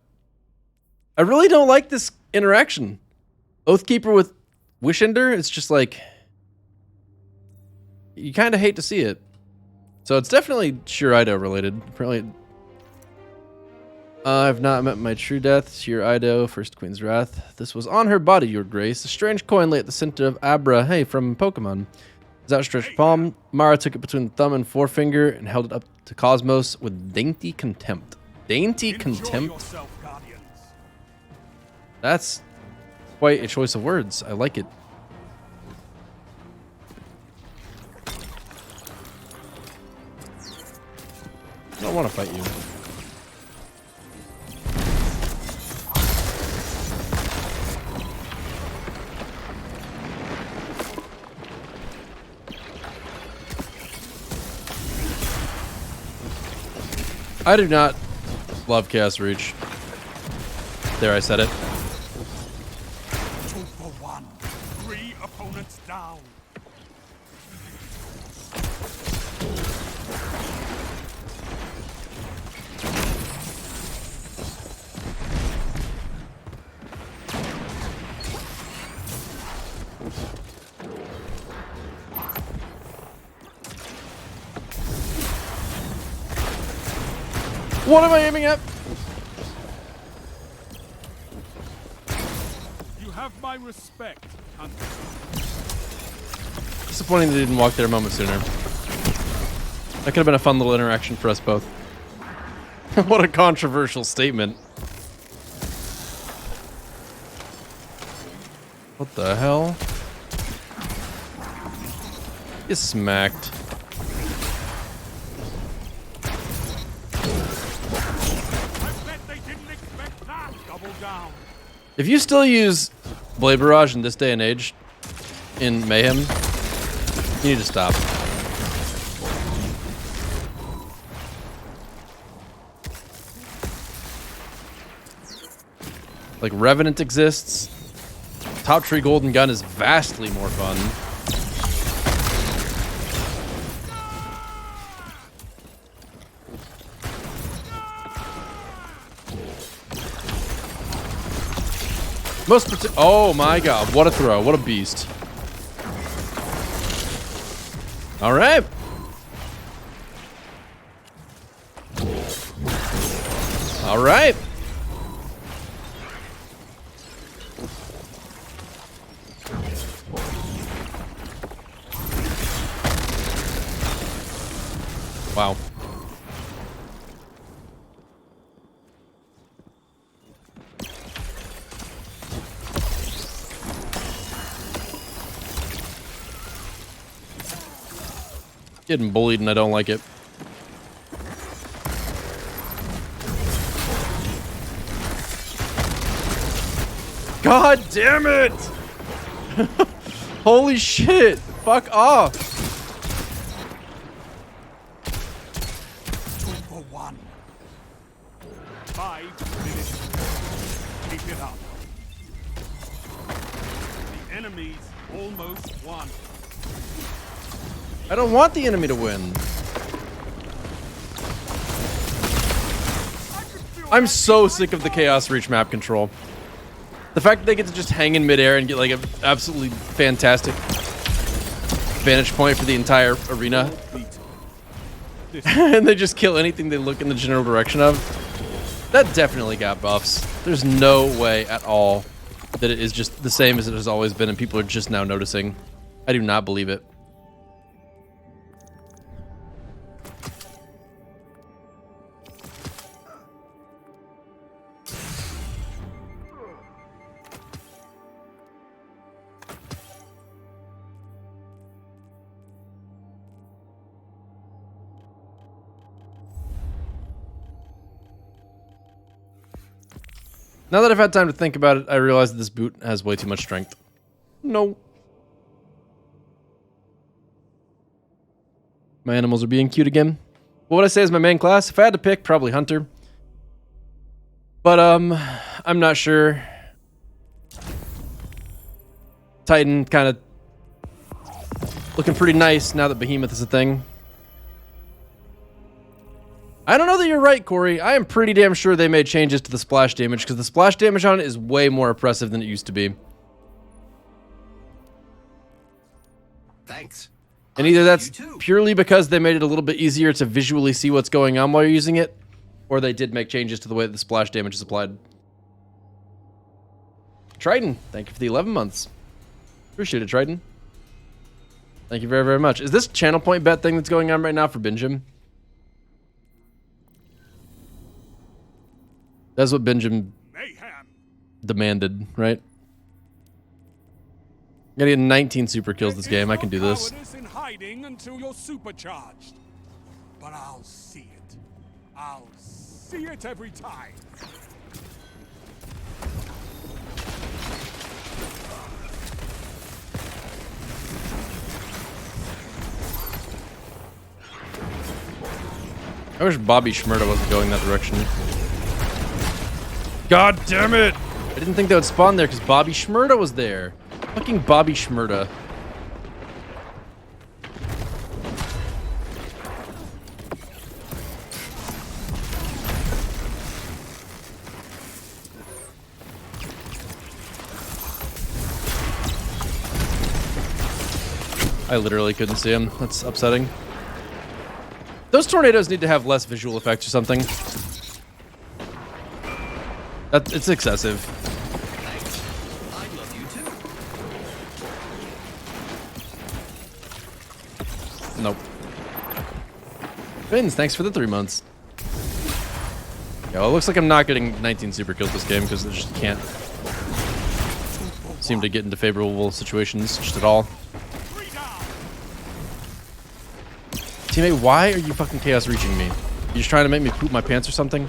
I really don't like this interaction. Oathkeeper with Wishender, it's just like, you kind of hate to see it. So it's definitely Shiro related. Probably. I've not met my true death, Shiro, First Queen's Wrath. This was on her body, your grace. A strange coin lay at the center of Abra, hey, from Pokemon. His outstretched palm, Mara took it between the thumb and forefinger and held it up to Cosmos with dainty contempt. Dainty contempt? Yourself, Guardians. That's quite a choice of words. I like it. I don't want to fight you. I do not love Chaos Reach. There, I said it. 2 for 1. 3 opponents down. What am I aiming at? You have my respect, Hunter. Disappointing they didn't walk there a moment sooner. That could have been a fun little interaction for us both. What a controversial statement. What the hell? Get smacked. If you still use Blade Barrage in this day and age, in Mayhem, you need to stop. Like, Revenant exists. Top Tree Golden Gun is vastly more fun. Oh my god, what a throw, what a beast. All right. All right. Wow. Getting bullied and I don't like it. God damn it! Holy shit! Fuck off! 2 for 1. 5 minutes. Keep it up. The enemy's almost won. I don't want the enemy to win. I'm so sick of the Chaos Reach map control. The fact that they get to just hang in midair and get like an absolutely fantastic vantage point for the entire arena. And they just kill anything they look in the general direction of. That definitely got buffs. There's no way at all that it is just the same as it has always been and people are just now noticing. I do not believe it. Now that I've had time to think about it, I realize that this boot has way too much strength. No. My animals are being cute again. What would I say is my main class? If I had to pick, probably Hunter. But, I'm not sure. Titan kind of looking pretty nice now that Behemoth is a thing. I don't know that you're right, Corey. I am pretty damn sure they made changes to the splash damage because the splash damage on it is way more oppressive than it used to be. Thanks. And either that's purely because they made it a little bit easier to visually see what's going on while you're using it, or they did make changes to the way that the splash damage is applied. Triton, thank you for the 11 months. Appreciate it, Triton. Thank you very, very much. Is this channel point bet thing that's going on right now for Benjim? That's what Benjim demanded, right? I'm gonna get 19 super kills this game. I can do this. In hiding until you're supercharged. But I'll see it. I'll see it every time. I wish Bobby Shmurda wasn't going that direction. God damn it! I didn't think they would spawn there because Bobby Shmurda was there. Fucking Bobby Shmurda. I literally couldn't see him. That's upsetting. Those tornadoes need to have less visual effects or something. It's excessive. I love you too. Nope. Vince, thanks for the 3 months. Yeah, well, it looks like I'm not getting 19 super kills this game because I just can't seem to get into favorable situations just at all. Teammate, why are you fucking chaos reaching me? You just trying to make me poop my pants or something?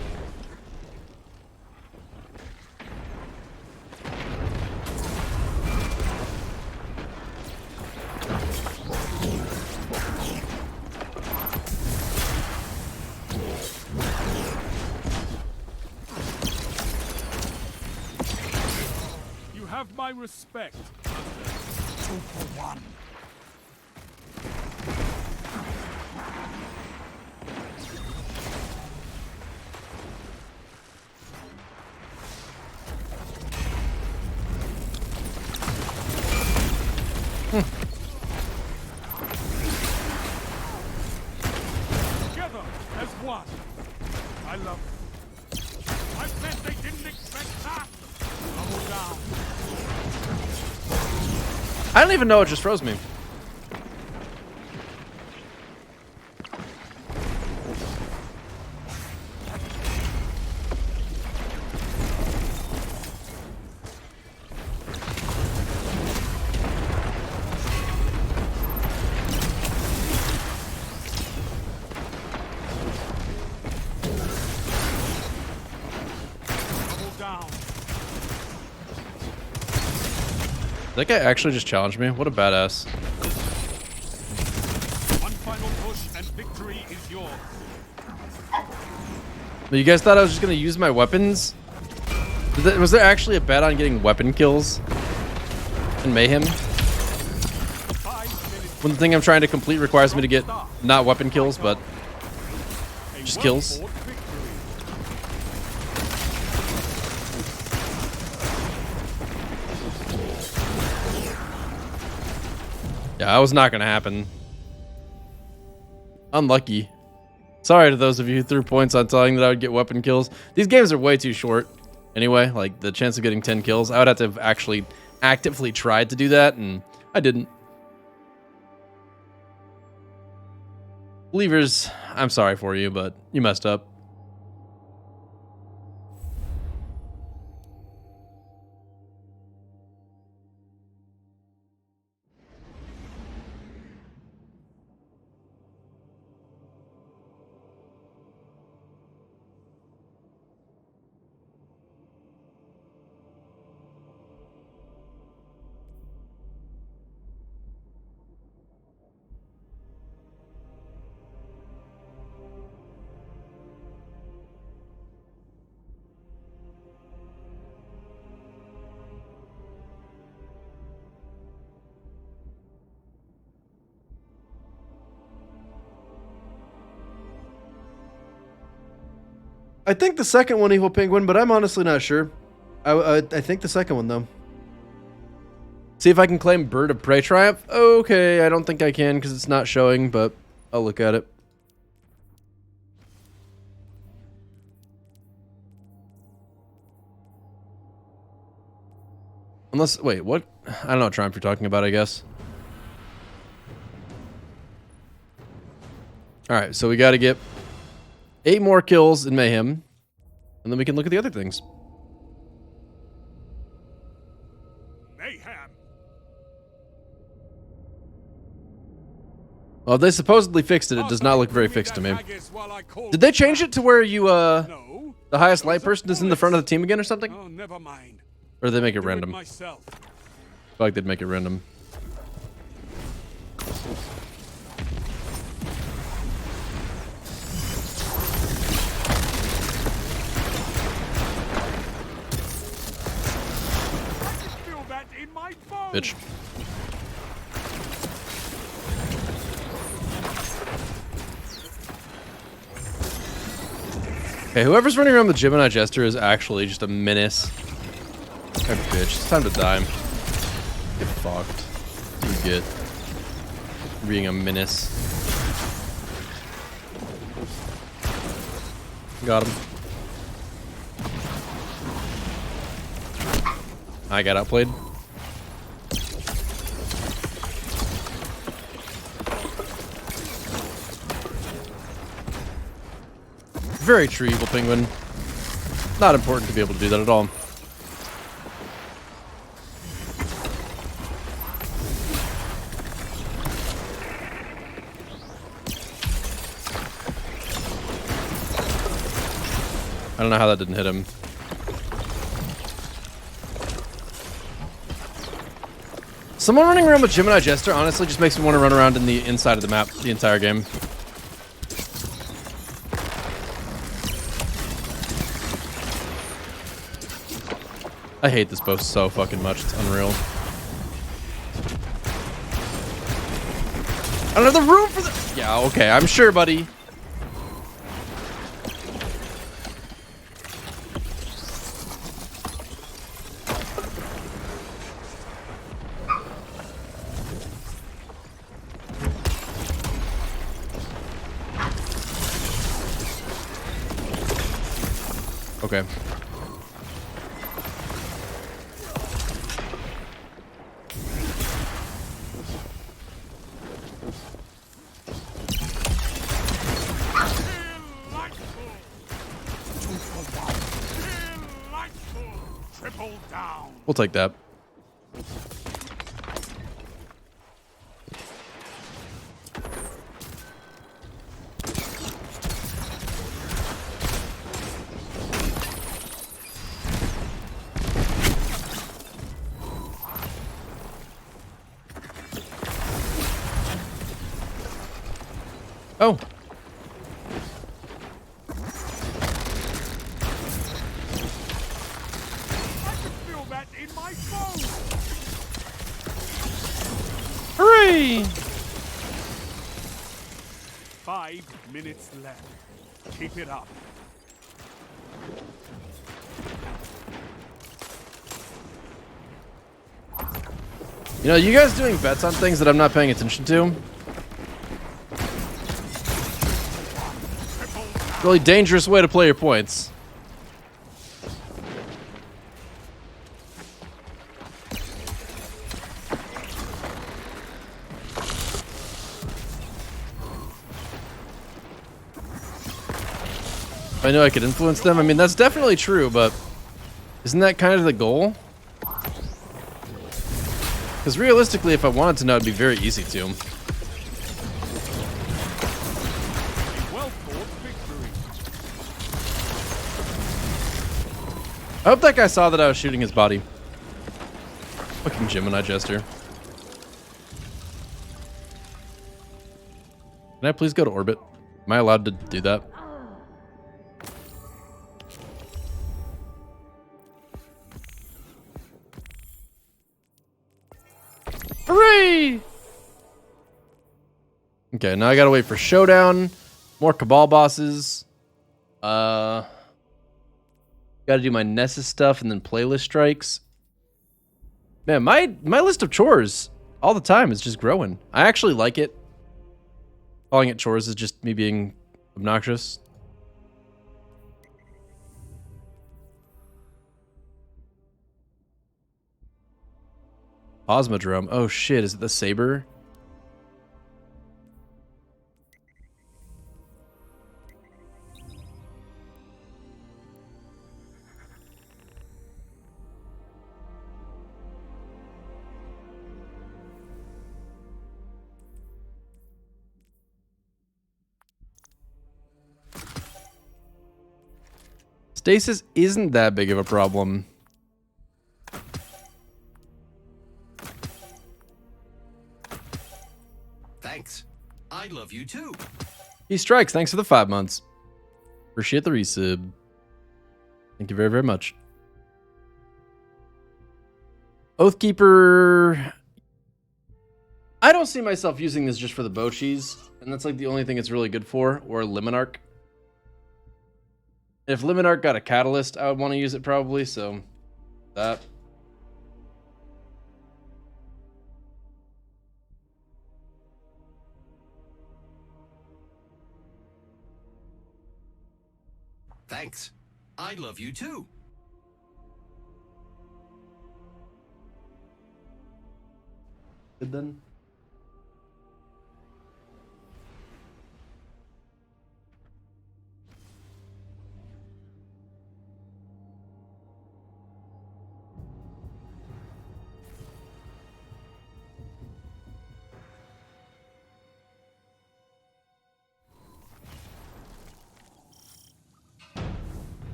have my respect. 2 for 1. Together as one. I love it. I bet they didn't expect that. Double down. I don't even know it just froze me. That guy actually just challenged me. What a badass. One final push and victory is yours. But you guys thought I was just gonna use my weapons? Was there actually a bet on getting weapon kills in Mayhem? When the thing I'm trying to complete requires me to get not weapon kills, but just kills. Yeah, that was not going to happen. Unlucky. Sorry to those of you who threw points on telling that I would get weapon kills. These games are way too short. Anyway, like the chance of getting 10 kills, I would have to have actually actively tried to do that, and I didn't. Believers, I'm sorry for you, but you messed up. I think the second one, Evil Penguin, but I'm honestly not sure. I think the second one, though. See if I can claim Bird of Prey Triumph. Okay, I don't think I can because it's not showing, but I'll look at it. Unless, wait, what? I don't know what Triumph you're talking about, I guess. Alright, so we got to get 8 more kills in Mayhem, and then we can look at the other things. Mayhem. Well, they supposedly fixed it. It does not look very fixed to me. Did they change it to where you, the highest light person is in the front of the team again or something? Oh, never mind. Or did they make it random? Myself. I feel like they'd make it random. Bitch. Okay, whoever's running around the Gemini Jester is actually just a menace. Hey, bitch, it's time to die. Get fucked. You get being a menace. Got him. I got outplayed. Very true, Evil Penguin. Not important to be able to do that at all. I don't know how that didn't hit him. Someone running around with Gemini Jester honestly just makes me want to run around in the inside of the map the entire game. I hate this bow so fucking much. It's unreal. I don't have the room for the... Yeah, okay. I'm sure, buddy. Okay. We'll take that. Oh. Hooray! 5 minutes left. Keep it up. You know, you guys doing bets on things that I'm not paying attention to? Really dangerous way to play your points. I know I could influence them. I mean, that's definitely true, but isn't that kind of the goal? Because realistically, if I wanted to know, it'd be very easy to. I hope that guy saw that I was shooting his body. Fucking Gemini Jester. Can I please go to orbit? Am I allowed to do that? Hooray! Okay, now I gotta wait for showdown. More Cabal bosses. Gotta do my Nessus stuff and then playlist strikes. Man, my list of chores all the time is just growing. I actually like it. Calling it chores is just me being obnoxious. Osmodrome. Oh shit, is it the saber? Stasis isn't that big of a problem. Thanks. I love you too. He strikes. Thanks for the 5 months. Appreciate the resub. Thank you very, very much. Oathkeeper. I don't see myself using this just for the bow cheese, and that's like the only thing it's really good for, or Limonarch. If Limonarch got a catalyst, I would want to use it probably, so that. Thanks. I love you too. Good then.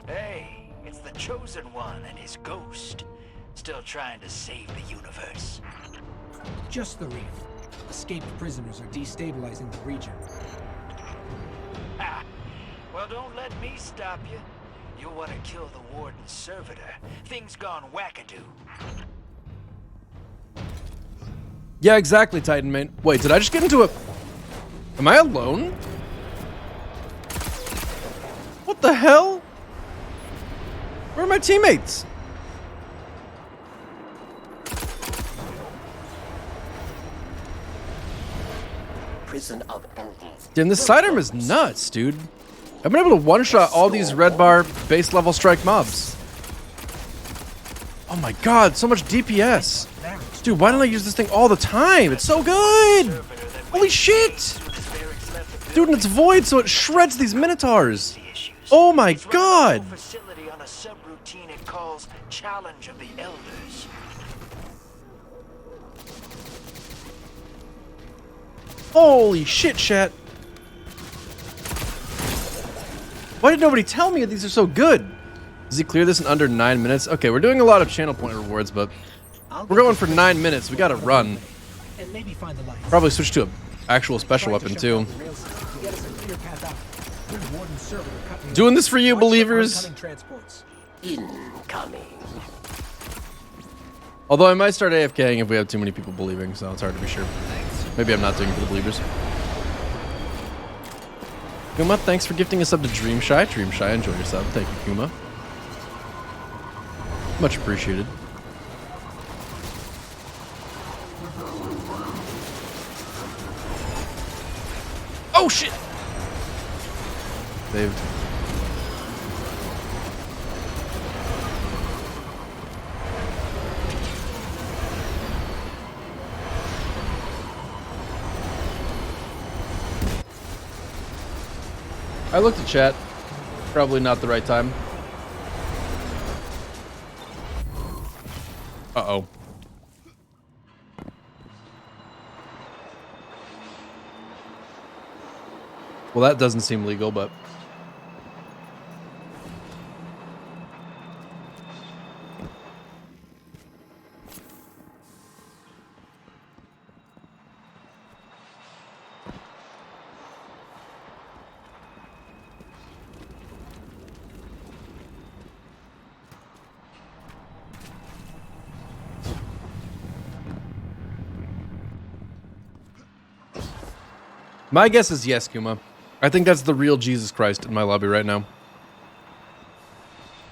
Hey, it's the Chosen One and his ghost. Still trying to save the universe. Just the reef. Escaped prisoners are destabilizing the region. Ah, well, don't let me stop you. You'll want to kill the warden's servitor. Things gone wackadoo. Yeah, exactly, Titan mate. Wait, did I just get into a... Am I alone? What the hell? Where are my teammates? Prison of Elders. Damn, this sidearm is nuts, dude. I've been able to one-shot all these red bar base level strike mobs. Oh my god, so much DPS. Dude, why don't I use this thing all the time? It's so good! Holy shit! Dude, and it's void, so it shreds these minotaurs. Oh my god! Facility on a subroutine it calls Challenge of the Elders. Holy shit, chat. Why did nobody tell me these are so good? Does he clear this in under 9 minutes? Okay, we're doing a lot of channel point rewards, but we're going for 9 minutes. We gotta run. And maybe find the lights. Probably switch to an actual special weapon, too. Doing this for you, believers. Incoming. Although I might start AFKing if we have too many people believing, so it's hard to be sure. Maybe I'm not doing it for the believers. Kuma, thanks for gifting a sub to Dreamshy. Dreamshy, enjoy your sub. Thank you, Kuma. Much appreciated. Oh shit! Saved. I looked at chat. Probably not the right time. Uh-oh. Well, that doesn't seem legal, but... My guess is yes, Kuma. I think that's the real Jesus Christ in my lobby right now.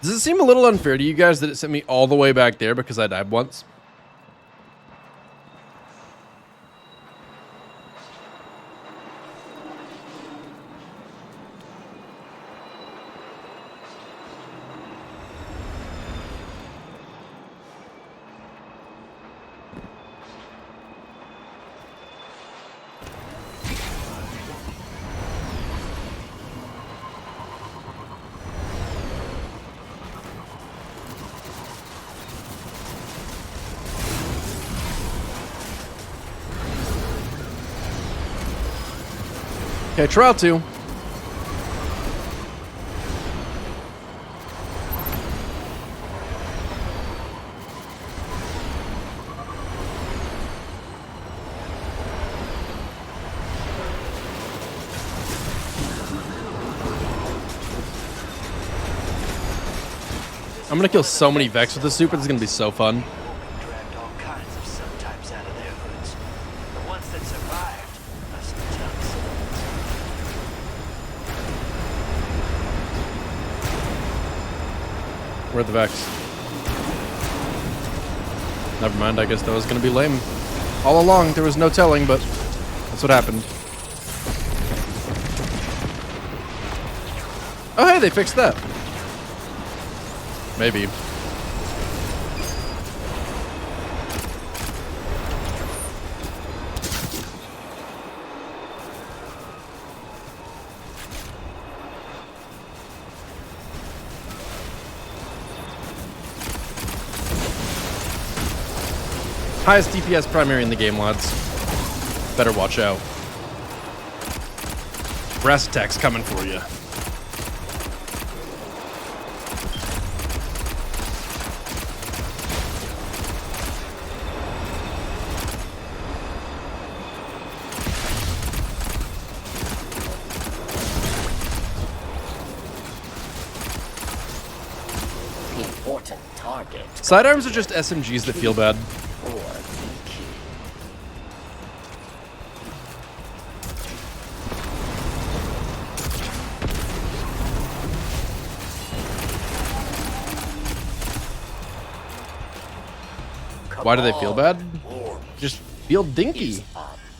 Does it seem a little unfair to you guys that it sent me all the way back there because I died once? Okay, trial 2. I'm gonna kill so many Vex with this super. This is gonna be so fun. Dragged all kinds of subtypes out of their hoods. The ones that survived must tell Where are the Vex? Never mind, I guess that was gonna be lame. All along, there was no telling, but that's what happened. Oh hey, they fixed that. Maybe. Highest DPS primary in the game, lads. Better watch out. Brass attack's coming for you. Sidearms are just SMGs that feel bad. Why do they feel bad? Just feel dinky.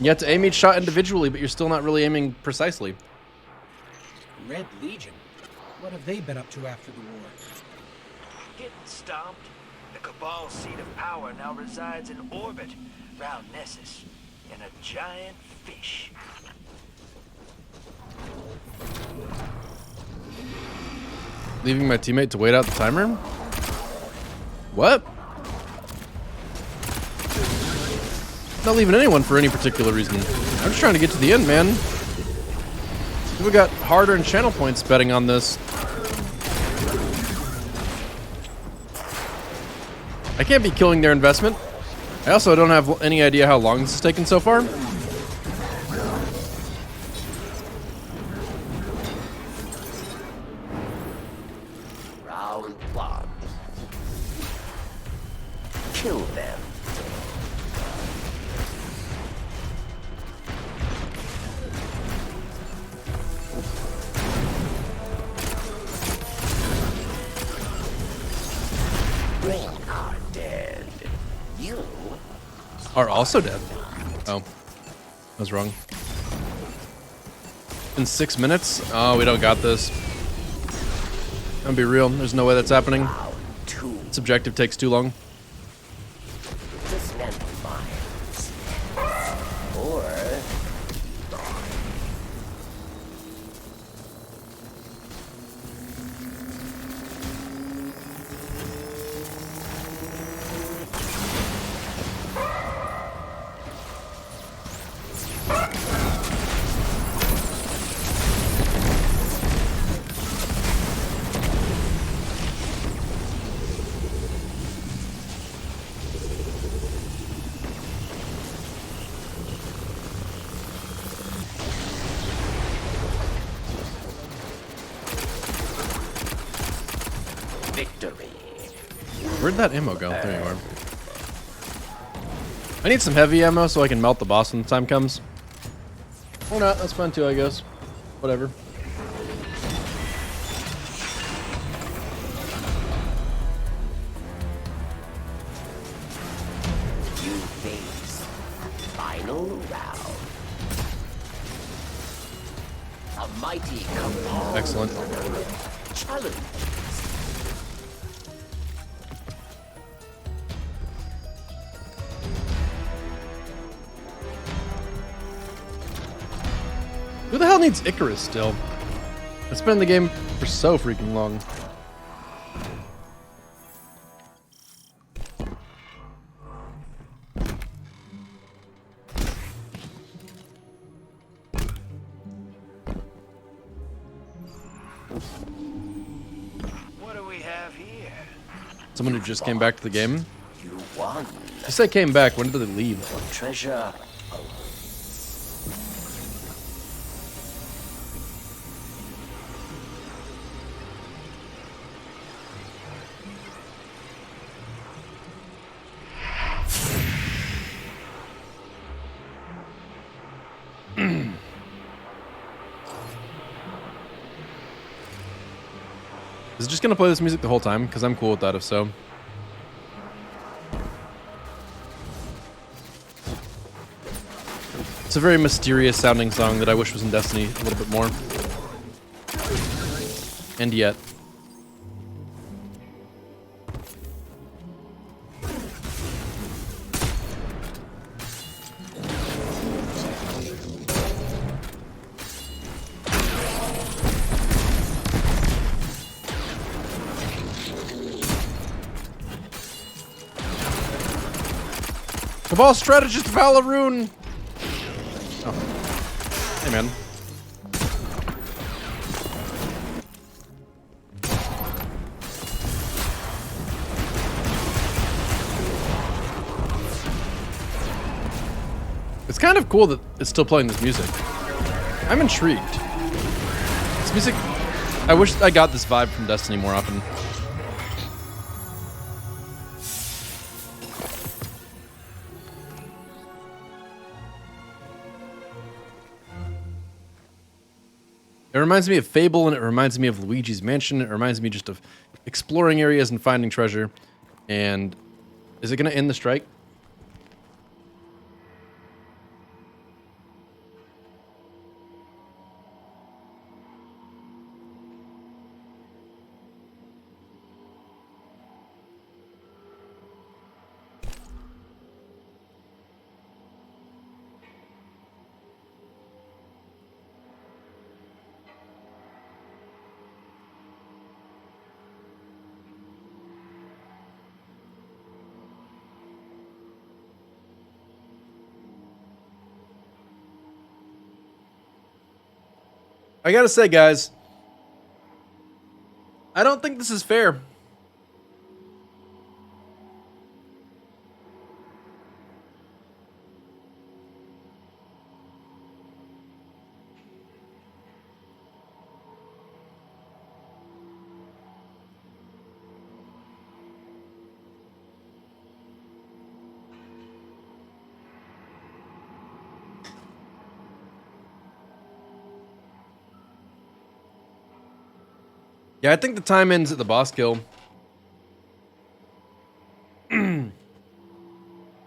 You have to aim each shot individually, but you're still not really aiming precisely. Red Legion? What have they been up to after the war? Getting stomped. The Cabal's seat of power now resides in orbit round Nessus in a giant fish. Leaving my teammate to wait out the timer? What? Not leaving anyone for any particular reason. I'm just trying to get to the end, man. We got hard-earned channel points betting on this. I can't be killing their investment. I also don't have any idea how long this has taken so far. Round 1. Kill them. They are dead. You Are also dead. Oh. I was wrong. In 6 minutes? Oh, we don't got this. I'll be real. There's no way that's happening. This objective takes too long. dismantle mines. Or victory. Where'd that ammo go? There you are. I need some heavy ammo so I can melt the boss when the time comes. Or not, that's fine too, I guess. Whatever. You face final round. A mighty cabal. Excellent. Challenge. Who the hell needs Icarus still? It's been in the game for so freaking long. What do we have here? Someone who just came back to the game? You won. You say came back, when did they leave? Treasure. Is it just gonna play this music the whole time? Because I'm cool with that if so. It's a very mysterious sounding song that I wish was in Destiny a little bit more. And yet. Cabal strategist Valaroon! Oh. Hey, man. It's kind of cool that it's still playing this music. I'm intrigued. This music... I wish I got this vibe from Destiny more often. It reminds me of Fable, and it reminds me of Luigi's Mansion. It reminds me just of exploring areas and finding treasure. And is it going to end the strike? I gotta say, guys, I don't think this is fair. Yeah, I think the time ends at the boss kill. Did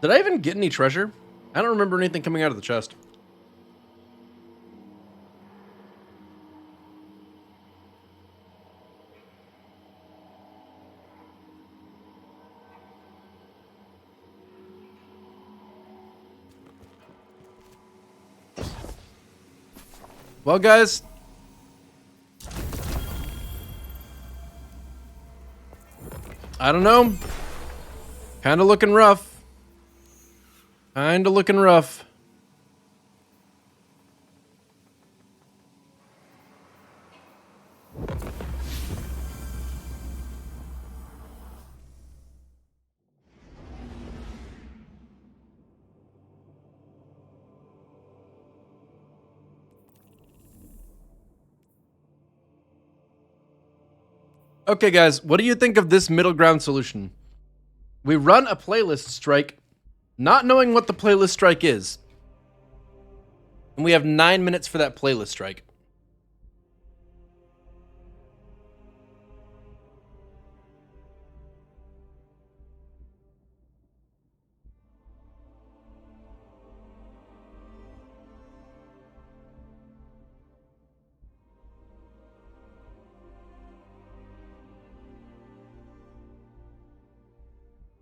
I even get any treasure? I don't remember anything coming out of the chest. Well, guys, I don't know. Kind of looking rough. Kind of looking rough. Okay, guys, what do you think of this middle ground solution? We run a playlist strike, not knowing what the playlist strike is. And we have 9 minutes for that playlist strike.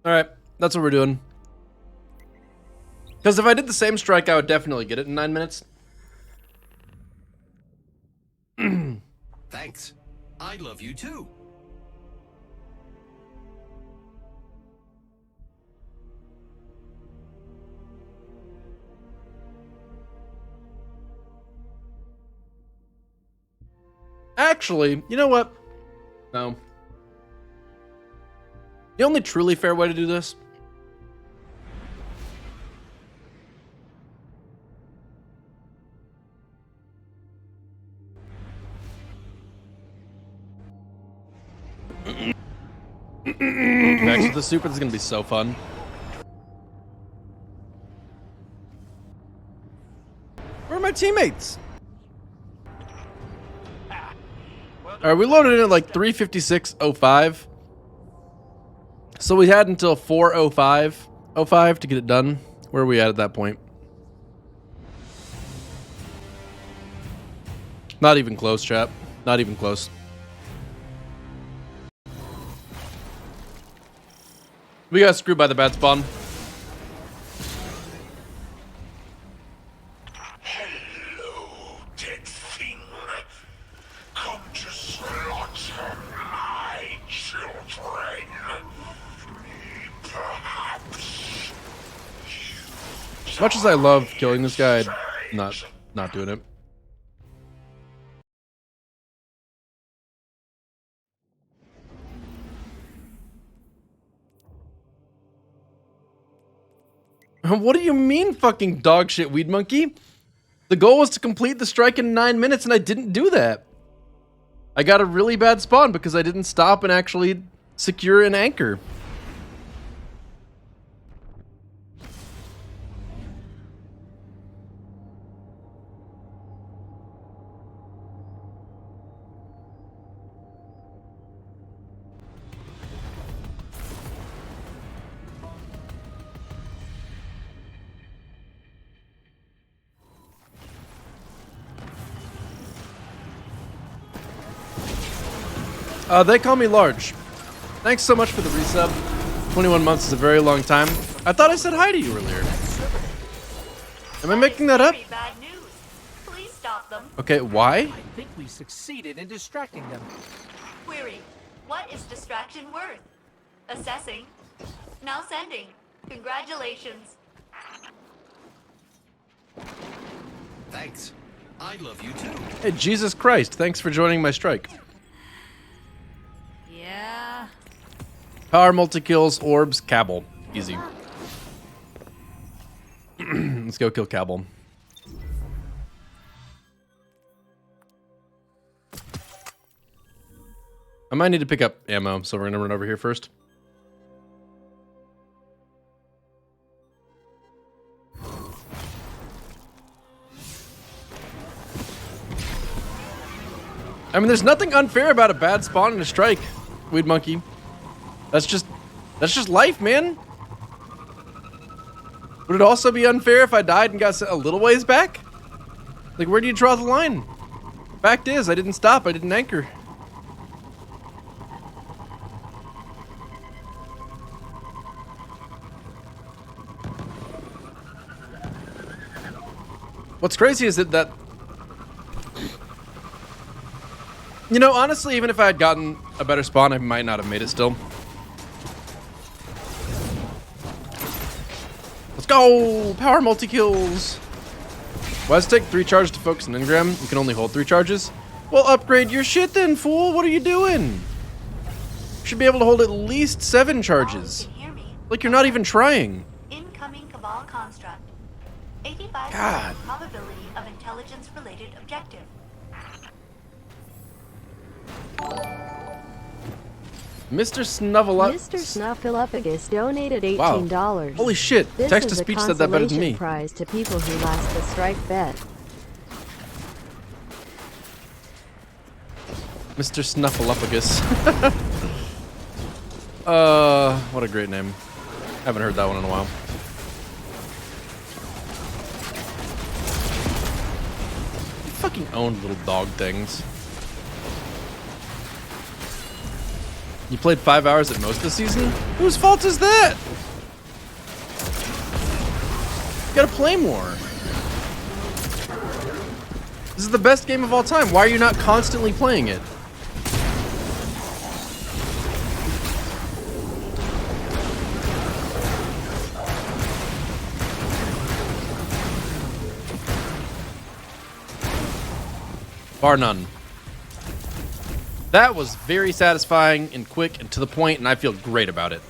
All right, that's what we're doing. Because if I did the same strike, I would definitely get it in 9 minutes. Thanks. I love you too. Actually, you know what? No. The only truly fair way to do this Max with the super, this is gonna be so fun. Where are my teammates? Alright, we loaded in at like 3:56:05. So we had until 4:05 to get it done. Where are we at that point? Not even close, chat. Not even close. We got screwed by the bad spawn. Hello, dead thing. Come to slaughter my children. Perhaps As much as I love killing this guy, not doing it. What do you mean, fucking dog shit, Weed Monkey? The goal was to complete the strike in 9 minutes, and I didn't do that. I got a really bad spawn because I didn't stop and actually secure an anchor. They call me large. Thanks so much for the resub. 21 months is a very long time. I thought I said hi to you earlier. Am I making that up? Bad news. Please stop them. Okay, why? I think we succeeded in distracting them. Query. What is distraction worth? Assessing. Now sending. Congratulations. Thanks. I love you too. Hey, Jesus Christ, thanks for joining my strike. Yeah. Power, multi-kills, orbs, Cabal. Easy. Let's go kill Cabal. I might need to pick up ammo, so we're gonna run over here first. I mean, there's nothing unfair about a bad spawn and a strike, Weed Monkey. That's just life, man. Would it also be unfair if I died and got sent a little ways back? Like, where do you draw the line? Fact is, I didn't stop, I didn't anchor. What's crazy is that you know, honestly, even if I had gotten a better spawn, I might not have made it still. Let's go! Power multi-kills! Why does it take 3 charges to focus an engram? You can only hold 3 charges? Well, upgrade your shit then, fool! What are you doing? You should be able to hold at least 7 charges. Like you're not even trying. Incoming Cabal construct. 85% God. probability of intelligence-related objective. Mr. Snuffleupagus. Mr. Snuffleupagus donated $18. Wow. Holy shit. This Text-to-speech is a said that better than me. consolation prize to people who last the strike bet. Mr. Snuffleupagus. What a great name. Haven't heard that one in a while. You fucking owned little dog things. You played 5 hours at most this season? Whose fault is that? You gotta play more. This is the best game of all time. Why are you not constantly playing it? Bar none. That was very satisfying and quick and to the point, and I feel great about it.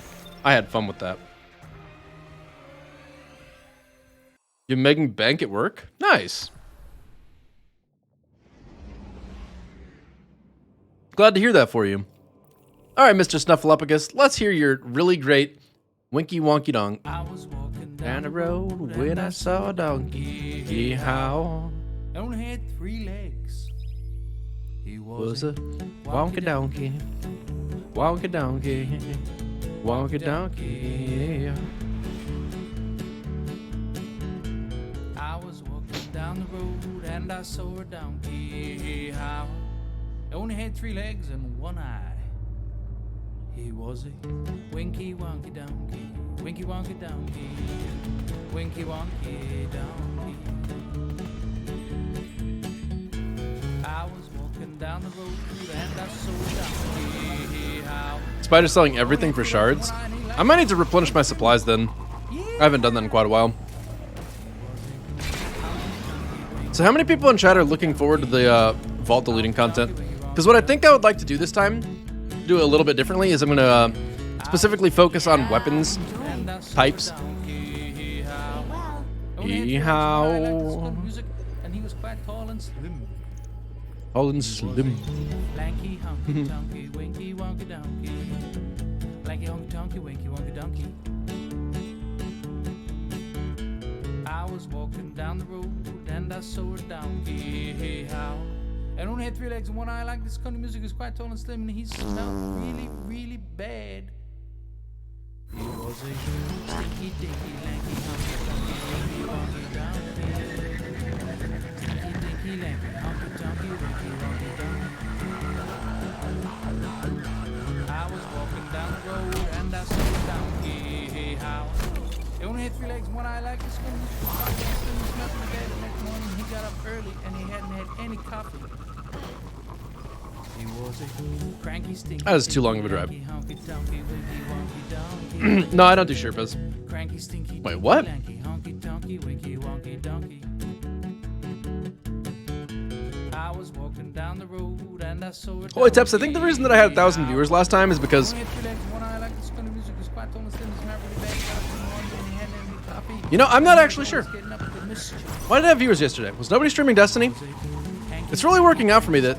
I had fun with that. You're making bank at work? Nice. Glad to hear that for you. All right, Mr. Snuffleupagus, let's hear your really great winky wonky donk. I was walking Down the road when I saw a donkey. Yeehaw. Only had 3 legs. He Was a wonky donkey. Wonky donkey. Wonky donkey. I was walking down the road and I saw a donkey. How? Only had 3 legs and 1 eye. He was a winky wonky donkey. Winky wonky donkey. Winky wonky donkey. I was walking down the road and I saw a donkey. How? Spider's selling everything for shards. I might need to replenish my supplies then. I haven't done that in quite a while. So how many people in chat are looking forward to the vault deleting content? Because what I think I would like to do this time, do it a little bit differently, is I'm going to specifically focus on weapons types. Yeehaw. And he was quite tall and slim. Tall and slim. Lanky honky donkey, winky wonky donkey. Lanky honky donkey, winky wonky donkey. I was walking down the road and I saw a donkey. Hey, how? And only had 3 legs and 1 eye. Like this country music is quite tall and slim, and he smelled really, really bad. He was a stinky, dinky, lanky honky donkey, winky wonky donkey. Stinky, dinky, lanky honky donkey, winky wonky donkey. I like this one music was quite tall and slim and he smelled really bad. The next morning he got up early and he hadn't had any coffee. He was a cranky stinky. That is too long of a drive. Honky donkey, wiggy wonky donkey. No, I don't do Sherpas. Cranky stinky. Wait, what? Honky donkey, wiggy wonky donkey. I was walking down the road and I saw it. Holy Teps, I think the reason that I had 1,000 viewers last time is because, you know, I'm not actually sure. Why did I have viewers yesterday? Was nobody streaming Destiny? It's really working out for me that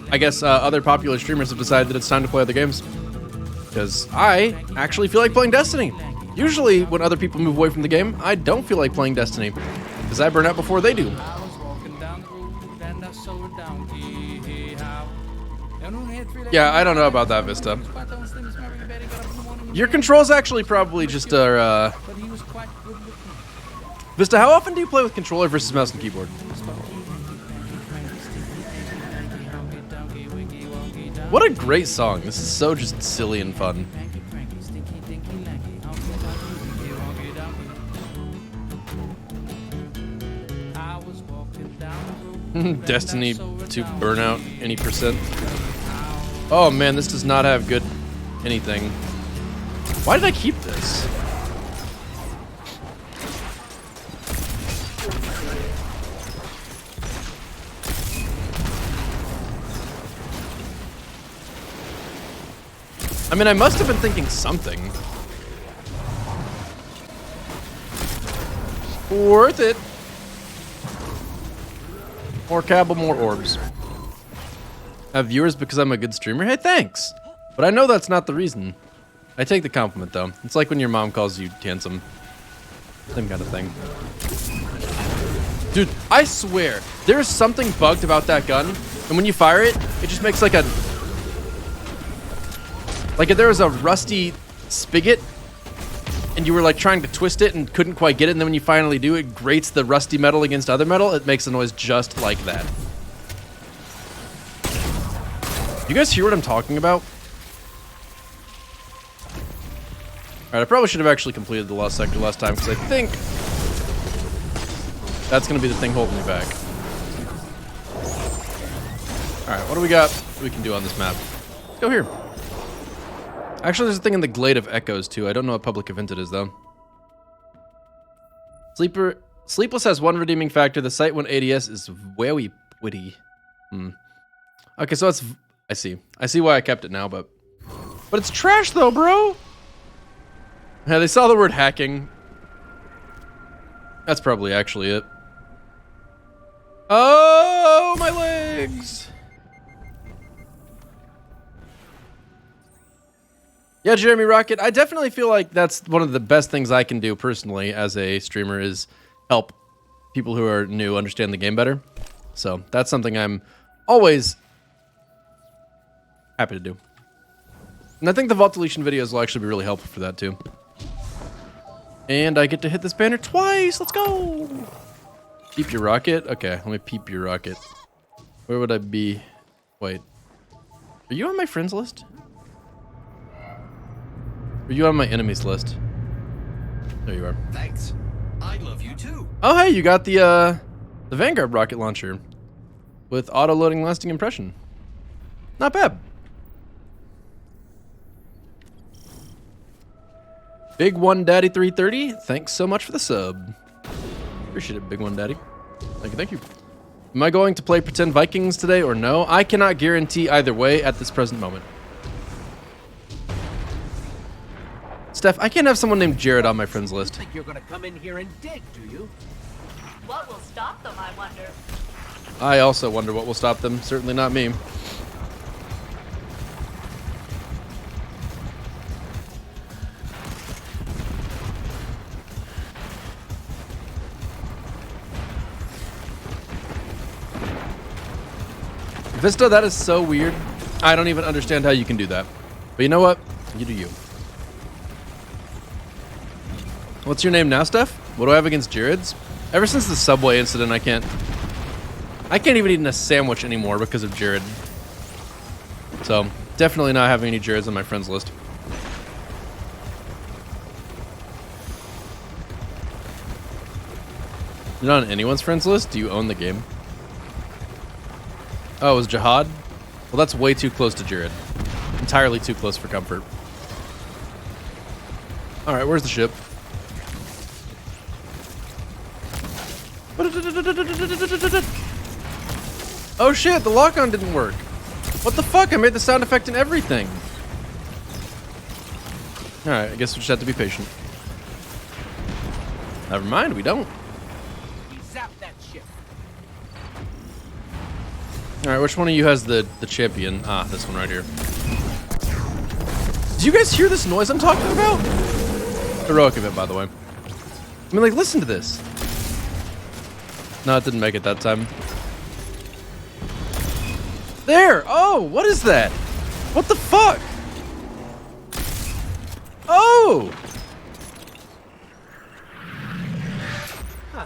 I guess other popular streamers have decided that it's time to play other games. Because I actually feel like playing Destiny. Usually when other people move away from the game, I don't feel like playing Destiny. Because I burn out before they do. Yeah, I don't know about that, Vista. Your controls actually probably just are, Vista, how often do you play with controller versus mouse and keyboard? What a great song. This is so just silly and fun. Destiny 2 burnout, any percent. Oh man, this does not have good anything. Why did I keep this? I mean, I must have been thinking something. Worth it. More Cabal, more orbs. Have viewers because I'm a good streamer? Hey, thanks. But I know that's not the reason. I take the compliment, though. It's like when your mom calls you handsome. Same kind of thing. Dude, I swear, there's something bugged about that gun. And when you fire it, it just makes like a... Like if there was a rusty spigot and you were like trying to twist it and couldn't quite get it, and then when you finally do, it grates the rusty metal against other metal, it makes a noise just like that. You guys hear what I'm talking about? Alright, I probably should have actually completed the lost sector last time, because I think that's going to be the thing holding me back. Alright, what do we got we can do on this map? Let's go here. Actually, there's a thing in the Glade of Echoes, too. I don't know what public event it is, though. Sleepless has one redeeming factor. The Sight 1 ADS is very witty. Okay, so it's... I see why I kept it now, but it's trash, though, bro! Yeah, they saw the word hacking. That's probably actually it. Oh, my legs! Yeah, Jeremy Rocket, I definitely feel like that's one of the best things I can do personally as a streamer is help people who are new understand the game better. So that's something I'm always happy to do. And I think the vault deletion videos will actually be really helpful for that too. And I get to hit this banner twice. Let's go. Peep your rocket. Okay, let me peep your rocket. Where would I be? Wait. Are you on my friends list? Are you on my enemies list? There you are. Thanks. I love you too. Oh, hey, you got the Vanguard rocket launcher with auto-loading lasting impression. Not bad. Big One Daddy 330, thanks so much for the sub. Appreciate it, Big One Daddy. Thank you, thank you. Am I going to play Pretend Vikings today or no? I cannot guarantee either way at this present moment. Steph, I can't have someone named Jared on my friends list. Think you're gonna come in here and dig, do you? What will stop them, I wonder? I also wonder what will stop them. Certainly not me. Vista, that is so weird. I don't even understand how you can do that. But you know what? You do you. What's your name now, Steph? What do I have against Jared's? Ever since the Subway incident, I can't even eat a sandwich anymore because of Jared. So, definitely not having any Jareds on my friends list. You're not on anyone's friends list? Do you own the game? Oh, it was Jihad? Well, that's way too close to Jared. Entirely too close for comfort. Alright, where's the ship? Oh shit, the lock-on didn't work. What the fuck? I made the sound effect and everything. Alright, I guess we just have to be patient. Never mind, we don't. Zap that ship. Alright, which one of you has the champion? Ah, this one right here. Do you guys hear this noise I'm talking about? Heroic of it, by the way. I mean, like, listen to this. No, it didn't make it that time. There! Oh, what is that? What the fuck? Oh! Huh.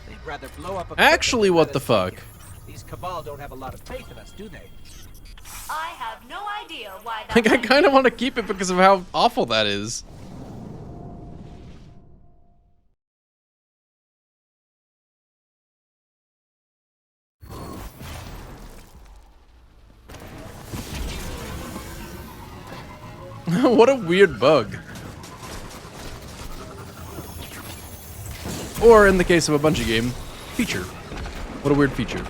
They'd rather blow up a Actually, what the fuck? These Cabal don't have a lot of faith in us, do they? I have no idea why that. Like, I kind of want to keep it because of how awful that is. What a weird bug. Or, in the case of a Bungie game, feature. What a weird feature.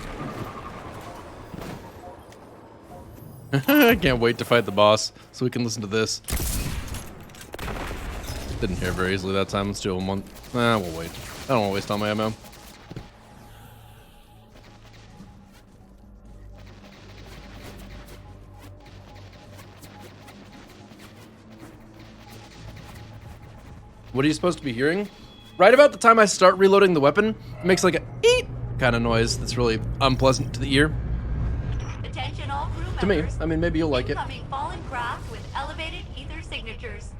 I can't wait to fight the boss so we can listen to this. Didn't hear very easily that time. Let's do it in one. Nah, we'll wait. I don't want to waste all my ammo. What are you supposed to be hearing? Right about the time I start reloading the weapon, it makes like a eat kind of noise that's really unpleasant to the ear. Attention all crew To me, members. I mean, maybe you'll like it. Incoming fallen craft with elevated ether signatures.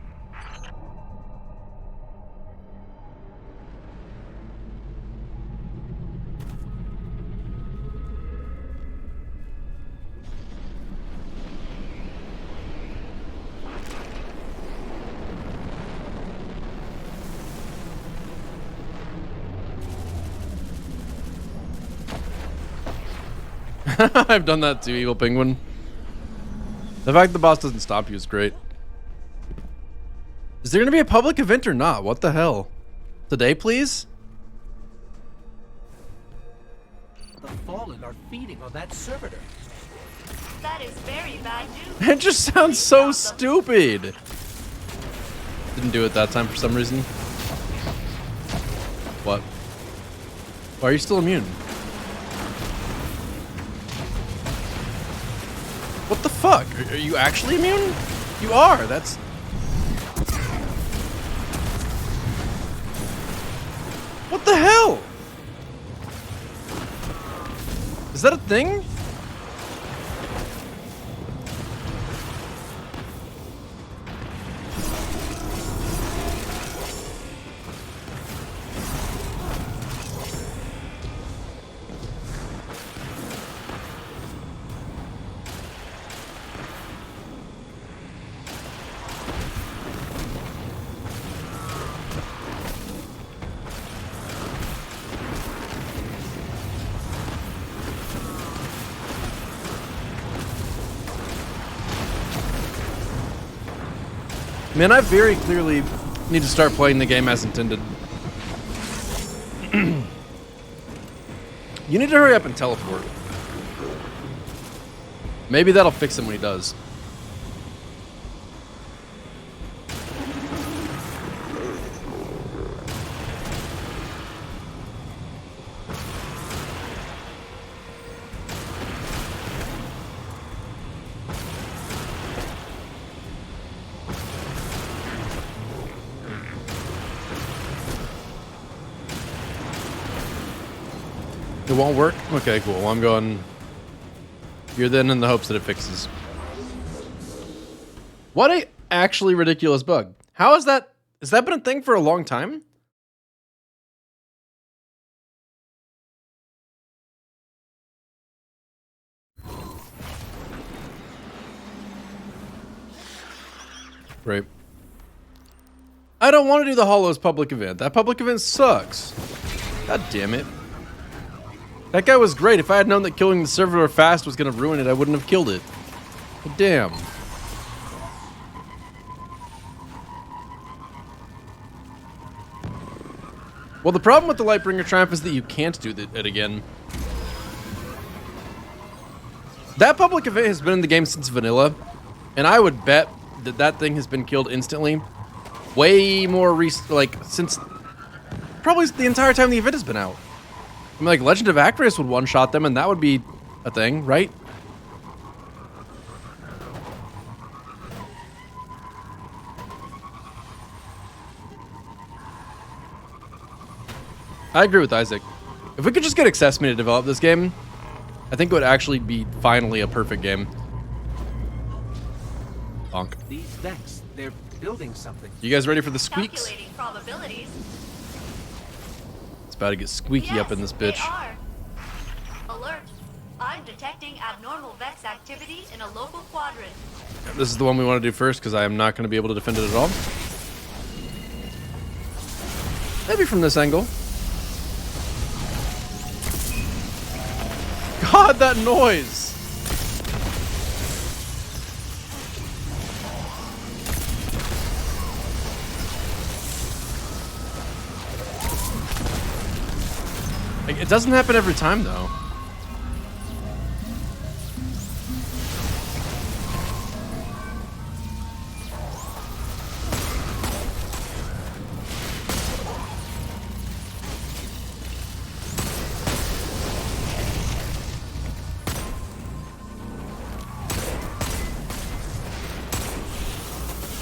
I've done that too, Evil Penguin. The fact the boss doesn't stop you is great. Is there gonna be a public event or not? What the hell? Today, please? The Fallen are feeding on that servitor. That is very bad news. It just sounds so stupid. Didn't do it that time for some reason. What? Why are you still immune? What the fuck? Are you actually immune? You are. That's... What the hell? Is that a thing? Man, I very clearly need to start playing the game as intended. You need to hurry up and teleport. Maybe that'll fix him when he does. It won't work? Okay, cool. Well, I'm going... You're then in the hopes that it fixes. What a actually ridiculous bug. How is that... Has that been a thing for a long time? Right. I don't want to do the Hollows public event. That public event sucks. God damn it. That guy was great. If I had known that killing the servitor fast was going to ruin it, I wouldn't have killed it. But damn. Well, the problem with the Lightbringer Triumph is that you can't do it again. That public event has been in the game since vanilla, and I would bet that that thing has been killed instantly. Way more since probably the entire time the event has been out. I mean, like, Legend of Acreus would one-shot them, and that would be a thing, right? I agree with Isaac. If we could just get Access Me to develop this game, I think it would actually be finally a perfect game. Bonk. These decks, they're building something. You guys ready for the squeaks? Calculating probabilities. It's about to get squeaky up in this bitch. They are. Alert. I'm detecting abnormal Vex activity in a local quadrant. This is the one we want to do first because I am not going to be able to defend it at all. Maybe from this angle. God, that noise! Like, it doesn't happen every time, though.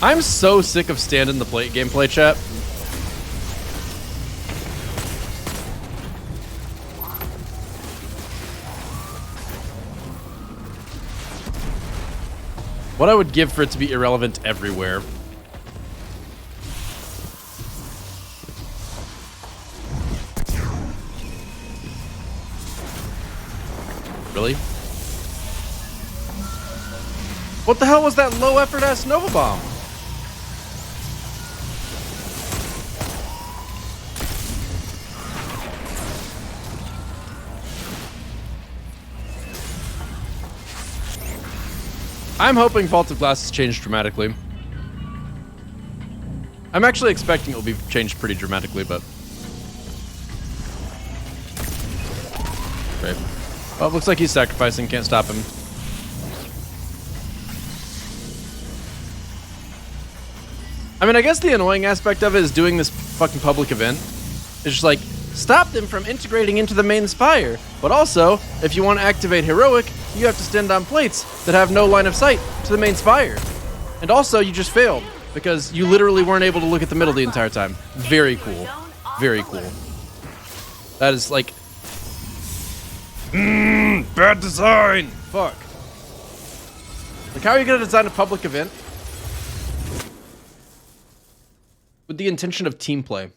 I'm so sick of stand in the plate gameplay, chat. What I would give for it to be irrelevant everywhere. Really? What the hell was that low effort ass Nova Bomb? I'm hoping Vault of Glass has changed dramatically. I'm actually expecting it will be changed pretty dramatically, but... Great. Well, it looks like he's sacrificing, can't stop him. I mean, I guess the annoying aspect of it is doing this fucking public event. It's just like, stop them from integrating into the main Spire. But also, if you want to activate Heroic, you have to stand on plates that have no line of sight to the main Spire. And also, you just failed, because you literally weren't able to look at the middle the entire time. Very cool. Very cool. That is like... bad design! Fuck. Like, how are you going to design a public event with the intention of team play?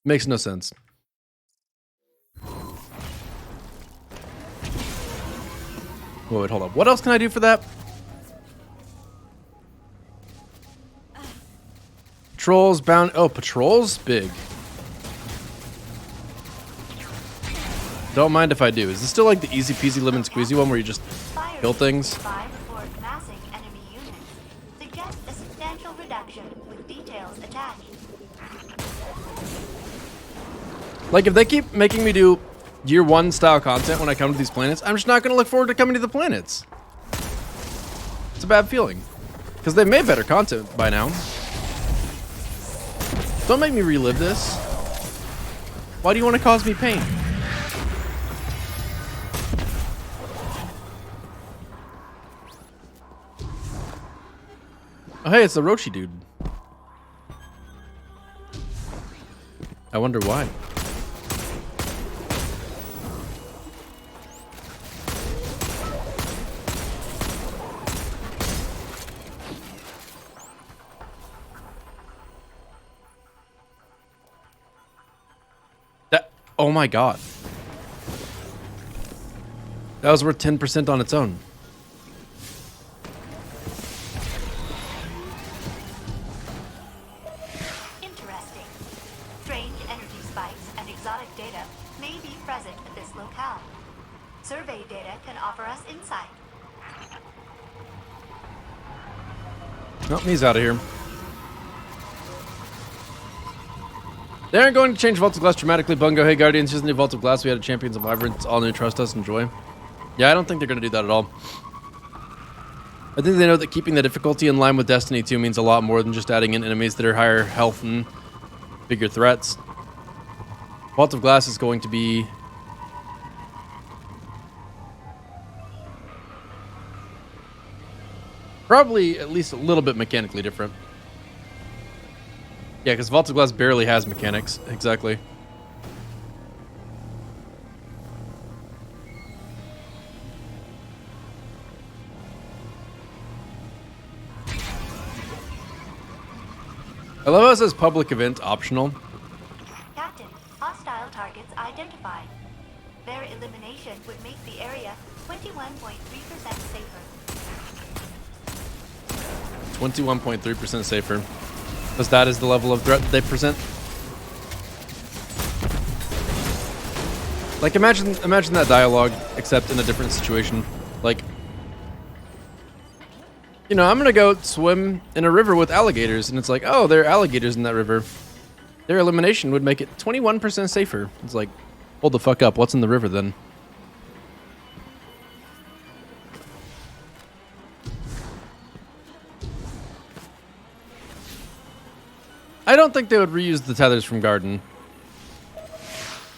Makes no sense. Wait, hold up. What else can I do for that? Patrols bound. Oh, patrols? Big. Don't mind if I do. Is this still like the easy peasy lemon squeezy one where you just kill things? Massing enemy units. Suggest a substantial reduction with details attached. Like, if they keep making me do year one style content when I come to these planets, I'm just not going to look forward to coming to the planets. It's a bad feeling. Because they've made better content by now. Don't make me relive this. Why do you want to cause me pain? Oh, hey, it's the Roshi dude. I wonder why. Oh my god. That was worth 10% on its own. Oh, he's out of here. They aren't going to change Vault of Glass dramatically. Bungo, hey Guardians, here's the new Vault of Glass. We had a Champions of Labyrinth. All new, trust us, enjoy. Yeah, I don't think they're going to do that at all. I think they know that keeping the difficulty in line with Destiny 2 means a lot more than just adding in enemies that are higher health and bigger threats. Vault of Glass is going to be... probably at least a little bit mechanically different. Yeah, because Vault of Glass barely has mechanics. Exactly. I love how it says public event optional. Captain, hostile targets identified. Their elimination would make the area 21.3% safer. 21.3% safer. Because that is the level of threat that they present. Like, imagine that dialogue, except in a different situation. Like, you know, I'm gonna go swim in a river with alligators, and it's like, oh, there are alligators in that river. Their elimination would make it 21% safer. It's like, hold the fuck up, what's in the river then? I don't think they would reuse the tethers from Garden.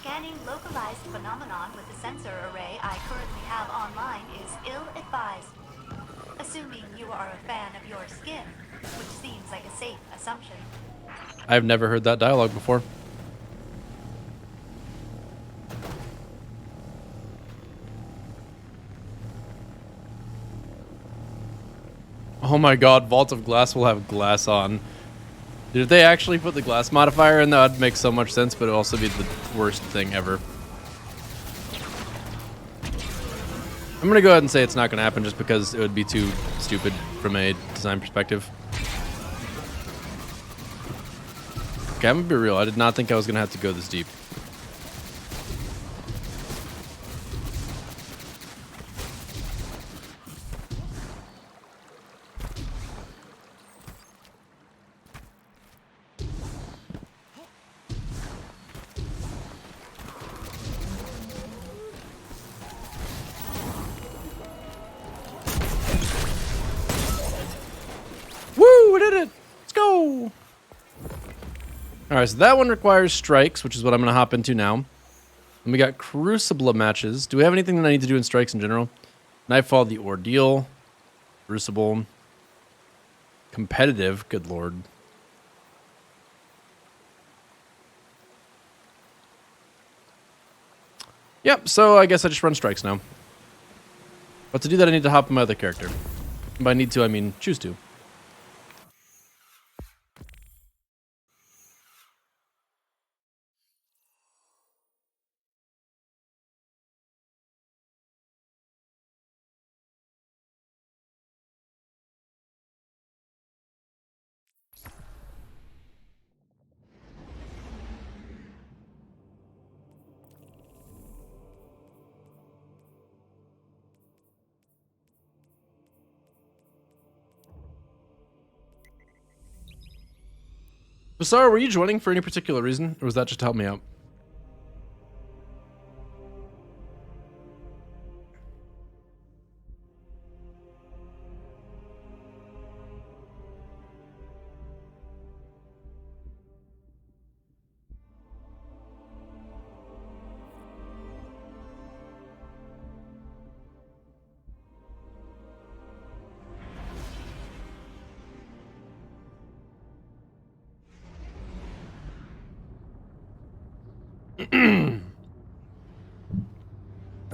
Scanning localized phenomenon with the sensor array I currently have online is ill-advised. Assuming you are a fan of your skin, which seems like a safe assumption. I've never heard that dialogue before. Oh my god, Vault of Glass will have glass on. Dude, if they actually put the glass modifier in, that would make so much sense, but it would also be the worst thing ever. I'm gonna go ahead and say it's not gonna happen just because it would be too stupid from a design perspective. Okay, I'm gonna be real. I did not think I was gonna have to go this deep. Woo, we did it! Let's go! Alright, so that one requires strikes, which is what I'm going to hop into now. And we got Crucible matches. Do we have anything that I need to do in strikes in general? Nightfall, the Ordeal, Crucible, Competitive, good lord. Yep, so I guess I just run strikes now. But to do that, I need to hop on my other character. And by need to, I mean choose to. Basara, were you joining for any particular reason, or was that just to help me out?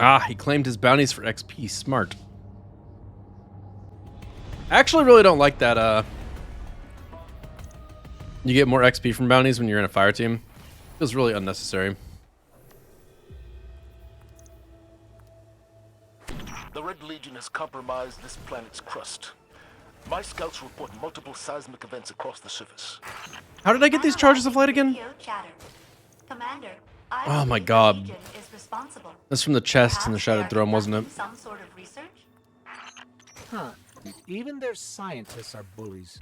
Ah, he claimed his bounties for XP. Smart. I actually really don't like that, you get more XP from bounties when you're in a fire team. Feels really unnecessary. The Red Legion has compromised this planet's crust. My scouts report multiple seismic events across the surface. How did I get these charges of light again? Commander, Oh my god. That's from the chest in the Shattered Throne, wasn't it? Some sort of research? Huh. Even their scientists are bullies.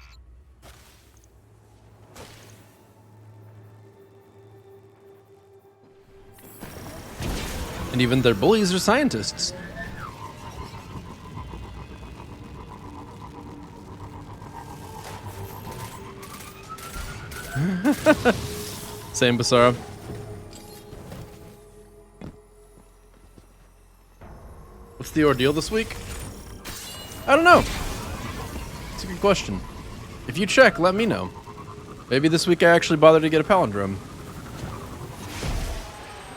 And even their bullies are scientists. Same, Basara. What's the ordeal this week? I don't know. It's a good question. If you check, let me know. Maybe this week I actually bothered to get a palindrome.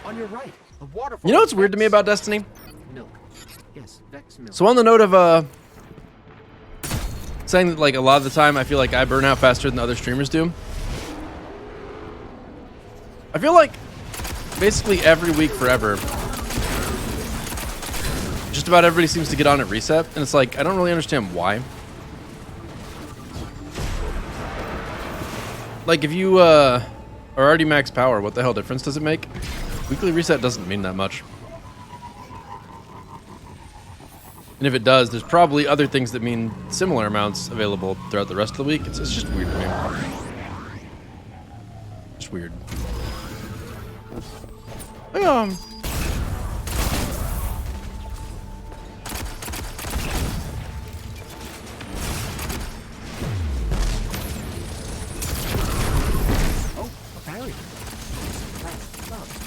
On your right, a waterfall. You know what's weird to me about Destiny? Milk. Yes, Vex milk. So on the note of saying that like a lot of the time I feel like I burn out faster than other streamers do. I feel like basically every week forever, just about everybody seems to get on at reset, and it's like I don't really understand why. Like if you are already max power, what the hell difference does it make? Weekly reset doesn't mean that much. And if it does, there's probably other things that mean similar amounts available throughout the rest of the week. It's just weird to me. Just weird. Oh, a barrier.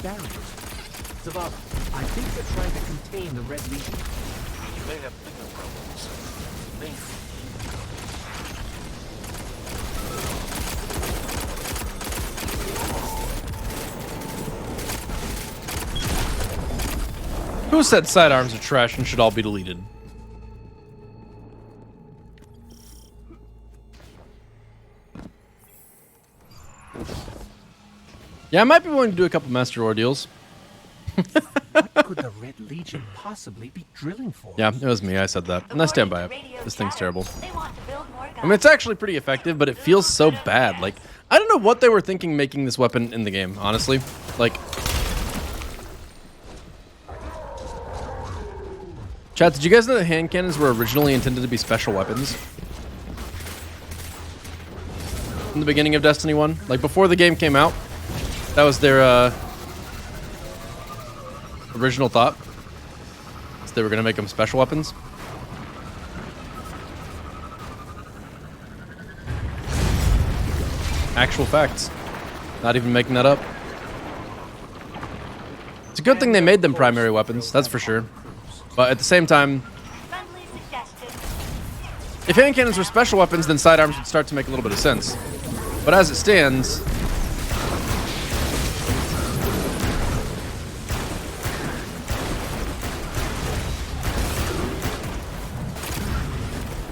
Barriers. Zavala, I think they're trying to contain the Red Legion. You may have bigger problems. Maybe. Who said sidearms are trash and should all be deleted? Yeah, I might be willing to do a couple master ordeals. What could the Red Legion possibly be drilling for? Yeah, it was me. I said that. And I stand by it. This thing's terrible. I mean, it's actually pretty effective, but it feels so bad. Like, I don't know what they were thinking making this weapon in the game, honestly. Like... Chat, did you guys know that hand cannons were originally intended to be special weapons? In the beginning of Destiny 1? Like, before the game came out, that was their, original thought. So they were gonna make them special weapons. Actual facts. Not even making that up. It's a good thing they made them primary weapons, that's for sure. But at the same time, if hand cannons were special weapons, then sidearms would start to make a little bit of sense. But as it stands,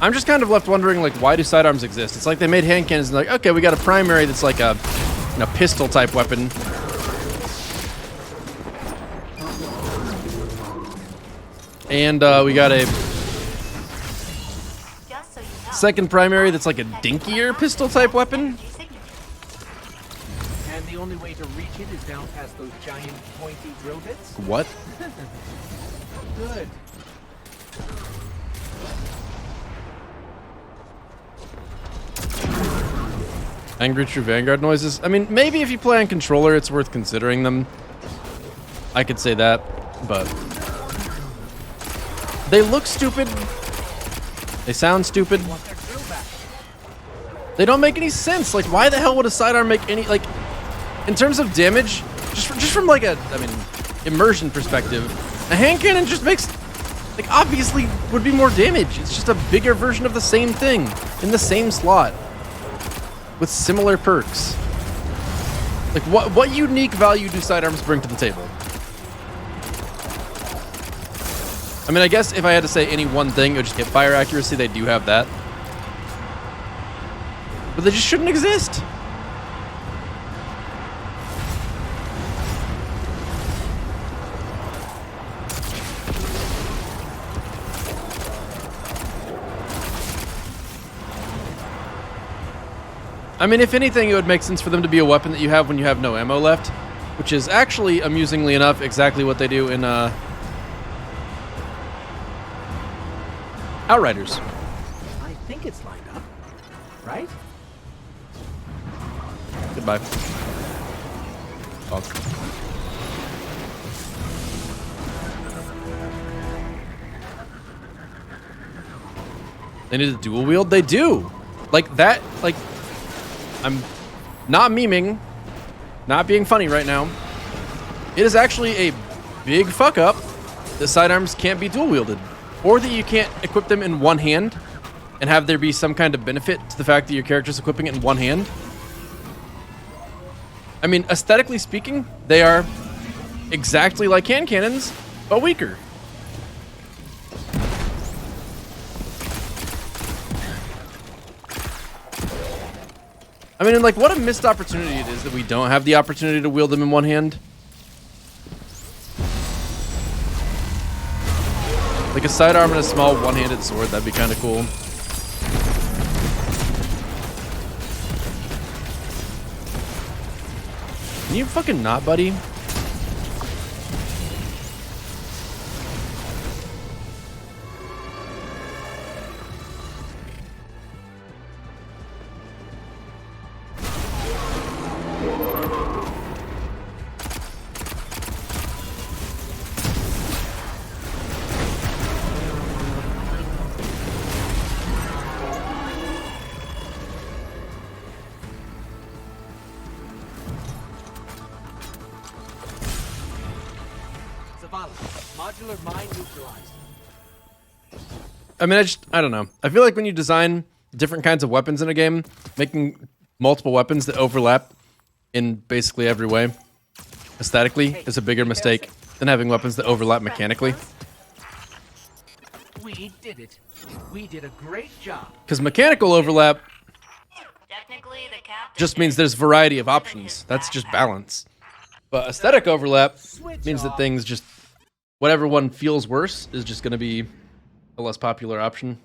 I'm just kind of left wondering, like, why do sidearms exist? It's like they made hand cannons and like, okay, we got a primary that's like a pistol type weapon. And we got a second primary that's like a dinkier pistol type weapon. And the only way to reach it is down past those giant pointy drill bits? What? Good. Angry True Vanguard noises. I mean, maybe if you play on controller, it's worth considering them. I could say that, but they look stupid. They sound stupid. They don't make any sense. Like, why the hell would a sidearm make any, like, in terms of damage, just from like a, I mean, immersion perspective, a hand cannon just makes, like, obviously would be more damage. It's just a bigger version of the same thing in the same slot with similar perks. Like, what unique value do sidearms bring to the table? I mean, I guess if I had to say any one thing, it would just get fire accuracy. They do have that. But they just shouldn't exist. I mean, if anything, it would make sense for them to be a weapon that you have when you have no ammo left, which is actually, amusingly enough, exactly what they do in Outriders. think it's lined up, right? Goodbye. Oh. They need to dual wield? They do! Like that, like, I'm not memeing, not being funny right now. It is actually a big fuck up that sidearms can't be dual wielded, or that you can't equip them in one hand and have there be some kind of benefit to the fact that your character's equipping it in one hand. I mean, aesthetically speaking, they are exactly like hand cannons, but weaker. I mean, like, what a missed opportunity it is that we don't have the opportunity to wield them in one hand. Like a sidearm and a small one-handed sword, that'd be kind of cool. Can you fucking not, buddy? Modular mine neutralized. I mean, I don't know. I feel like when you design different kinds of weapons in a game, making multiple weapons that overlap in basically every way, aesthetically, is a bigger mistake than having weapons that overlap mechanically. We did it. We did a great job. Because mechanical overlap Technically, the captain just means there's variety of options. That's just balance. But aesthetic overlap means that things just, whatever one feels worse is just going to be a less popular option.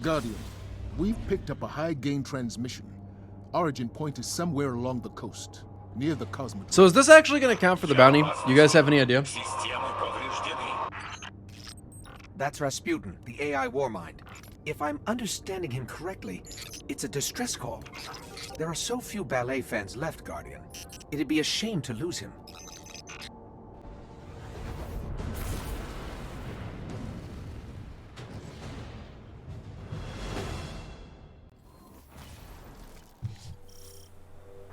Guardian, we've picked up a high-gain transmission. Origin point is somewhere along the coast, near the Cosmodrome. So is this actually going to count for the bounty? You guys have any idea? That's Rasputin, the AI Warmind. If I'm understanding him correctly, it's a distress call. There are so few ballet fans left, Guardian. It'd be a shame to lose him.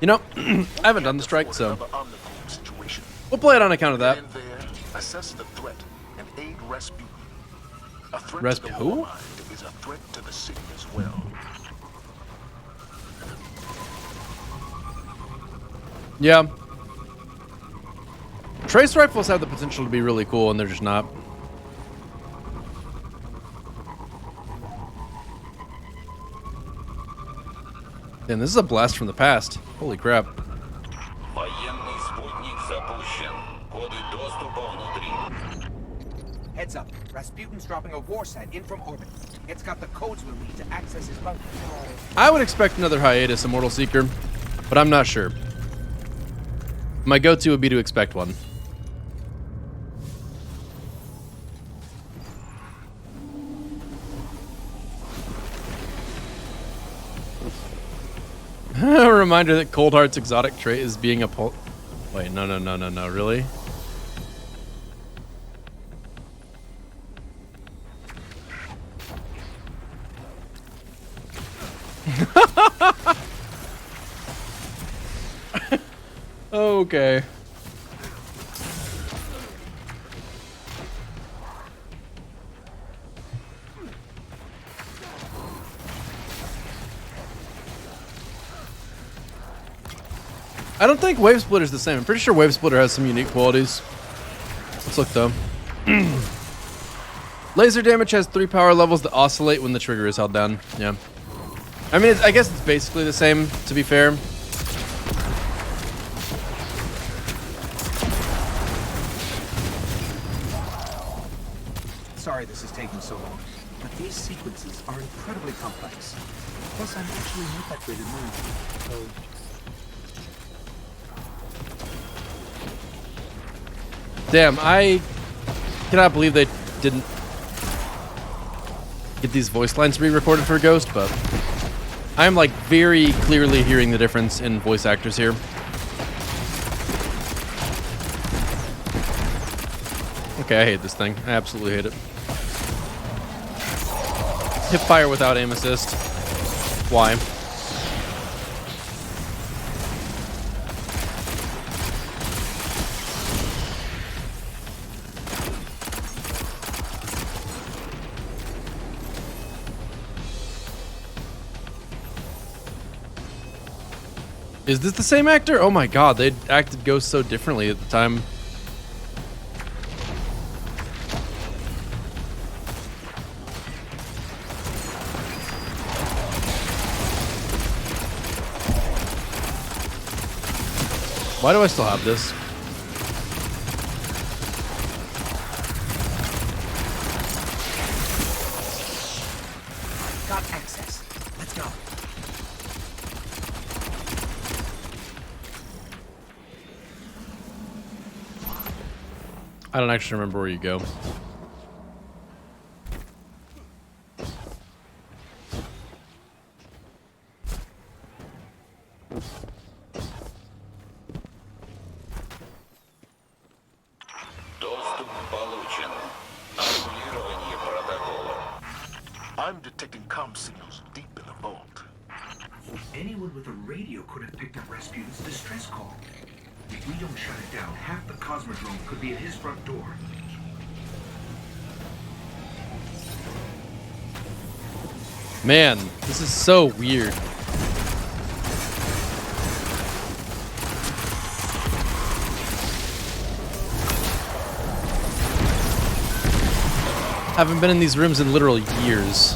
You know, I haven't done the strike, so we'll play it on account of that. Assess the threat and aid Rasputin. A threat to the who? Warmind is a threat to the city as well. Yeah. Trace rifles have the potential to be really cool, and they're just not. And this is a blast from the past. Holy crap. Heads up. Rasputin's dropping a warsat in from orbit. It's got the codes we'll need to access his bunker. I would expect another hiatus, Immortal Seeker, but I'm not sure. My go-to would be to expect one. A reminder that Coldheart's exotic trait is being a Wait, no, really? Okay. I don't think Wave Splitter's the same. I'm pretty sure Wave Splitter has some unique qualities. Let's look though. Laser damage has 3 power levels that oscillate when the trigger is held down. Yeah. I mean, I guess it's basically the same, to be fair. Sorry this is taking so long, but these sequences are incredibly complex. Plus, I'm actually not that great at moving, so... Damn, I cannot believe they didn't get these voice lines to be recorded for Ghost, but I'm like very clearly hearing the difference in voice actors here. Okay, I hate this thing. I absolutely hate it. Hip fire without aim assist. Why? Is this the same actor? Oh my god, they acted Ghost so differently at the time. Why do I still have this? Got access. Let's go. I don't actually remember where you go. I'm detecting comm signals deep in the vault. Anyone with a radio could have picked up Rasputin's distress call. If we don't shut it down, half the Cosmodrome could be at his front door. Man, this is so weird. Haven't been in these rooms in literal years.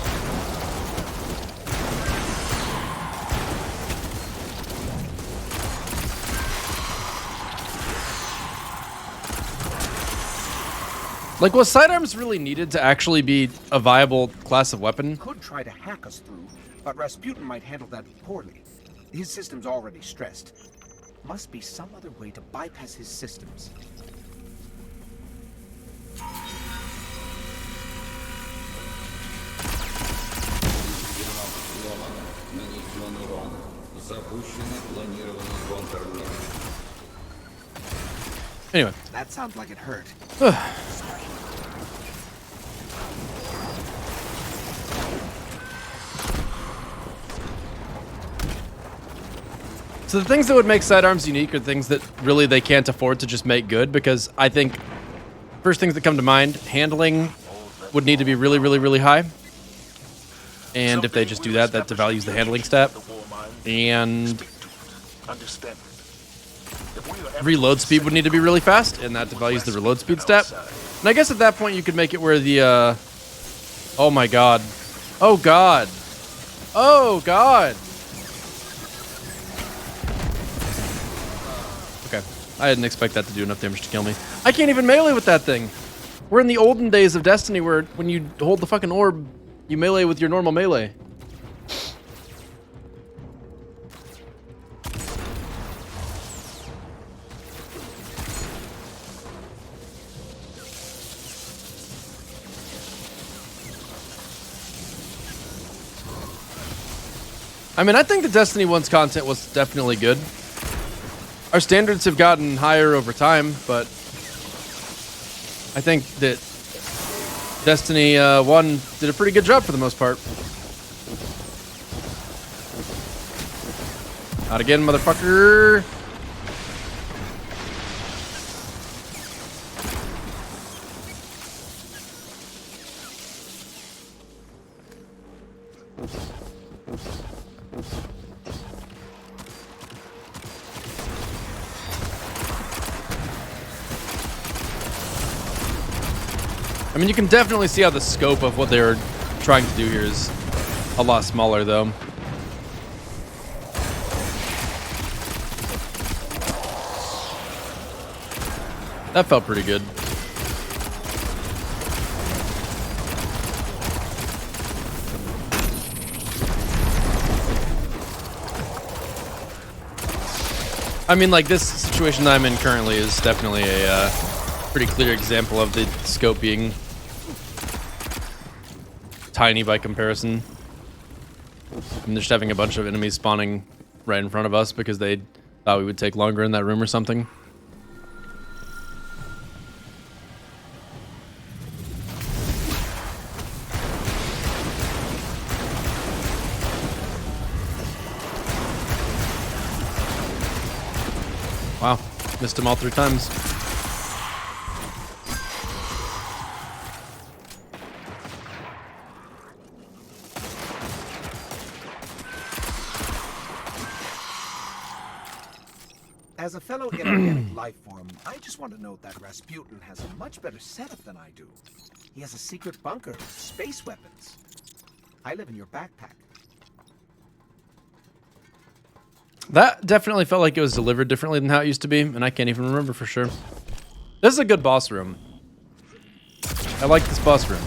Like, was sidearms really needed to actually be a viable class of weapon? Could try to hack us through, but Rasputin might handle that poorly. His system's already stressed. Must be some other way to bypass his systems. Anyway. That sounds like it hurt. So the things that would make sidearms unique are things that really they can't afford to just make good, because I think first things that come to mind, handling would need to be really, really, really high. And if they just do that, that devalues the handling stat. And reload speed would need to be really fast, and that devalues the reload speed stat. And I guess at that point you could make it where the oh my god. Oh god. Oh god. Okay. I didn't expect that to do enough damage to kill me. I can't even melee with that thing. We're in the olden days of Destiny where when you hold the fucking orb, you melee with your normal melee. I mean, I think the Destiny 1's content was definitely good. Our standards have gotten higher over time, but I think that Destiny 1 did a pretty good job for the most part. Not again, motherfucker. I mean, you can definitely see how the scope of what they're trying to do here is a lot smaller, though. That felt pretty good. I mean, like, this situation that I'm in currently is definitely a pretty clear example of the scope being tiny by comparison. And just having a bunch of enemies spawning right in front of us because they thought we would take longer in that room or something. Wow, missed him all 3 times. As a fellow inorganic life form, I just want to note that Rasputin has a much better setup than I do. He has a secret bunker with space weapons. I live in your backpack. That definitely felt like it was delivered differently than how it used to be, and I can't even remember for sure. This is a good boss room. I like this boss room.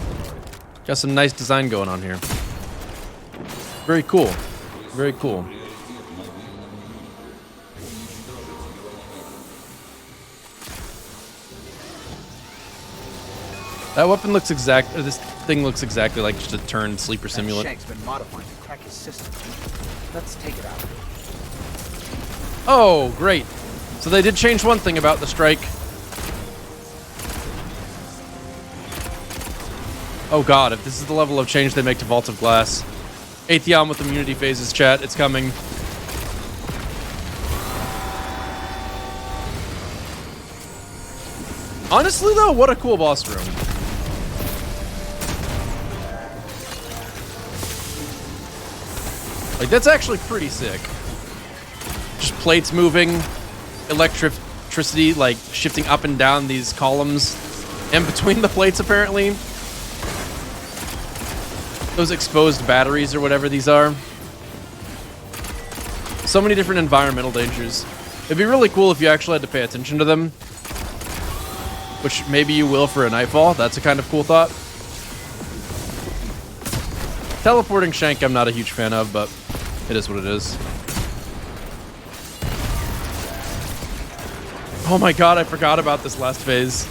Got some nice design going on here. Very cool. Very cool. That weapon looks this thing looks exactly like just a turned sleeper simulant. Shank's been modified to crack his system. Let's take it out. Oh, great. So they did change one thing about the strike. Oh god, if this is the level of change they make to Vault of Glass. Atheon with immunity phases, chat. It's coming. Honestly, though, what a cool boss room. Like, that's actually pretty sick. Just plates moving, electricity, like, shifting up and down these columns, and between the plates, apparently. Those exposed batteries or whatever these are. So many different environmental dangers. It'd be really cool if you actually had to pay attention to them. Which maybe you will for a Nightfall. That's a kind of cool thought. Teleporting Shank I'm not a huge fan of, but it is what it is. Oh my god, I forgot about this last phase.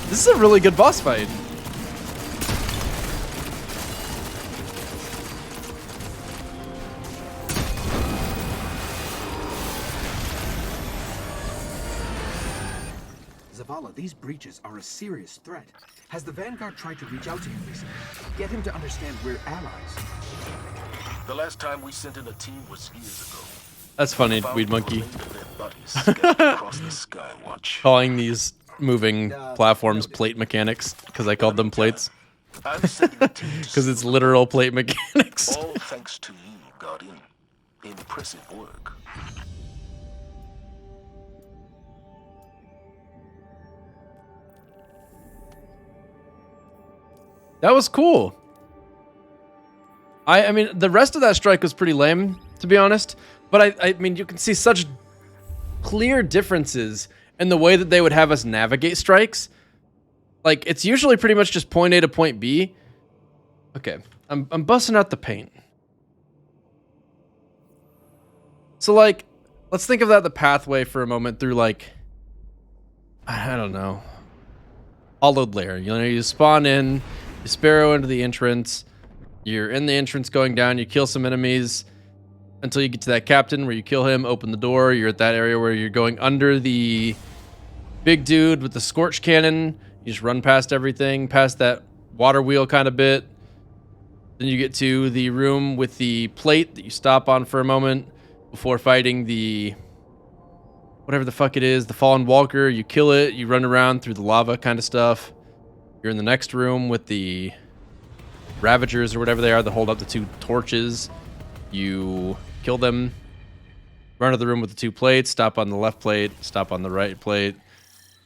This is a really good boss fight. Zavala, these breaches are a serious threat. Has the Vanguard tried to reach out to him recently? Get him to understand we're allies. The last time we sent in a team was years ago. That's funny, Weed Monkey. The Calling these moving platforms plate mechanics, because I called them plates. Because it's literal plate mechanics. All thanks to you, Guardian. Impressive work. That was cool. I mean, the rest of that strike was pretty lame, to be honest. But I mean, you can see such clear differences in the way that they would have us navigate strikes. Like, it's usually pretty much just point A to point B. Okay, I'm busting out the paint. So, like, let's think of that the pathway for a moment through, like, I don't know, hollowed layer. You know, you spawn in, you sparrow into the entrance, you're in the entrance going down, you kill some enemies until you get to that captain where you kill him, open the door, you're at that area where you're going under the big dude with the scorch cannon, you just run past everything, past that water wheel kind of bit. Then you get to the room with the plate that you stop on for a moment before fighting the whatever the fuck it is, the fallen walker. You kill it, you run around through the lava kind of stuff. You're in the next room with the ravagers or whatever they are that hold up the 2 torches. You kill them, run to the room with the 2 plates, stop on the left plate, stop on the right plate,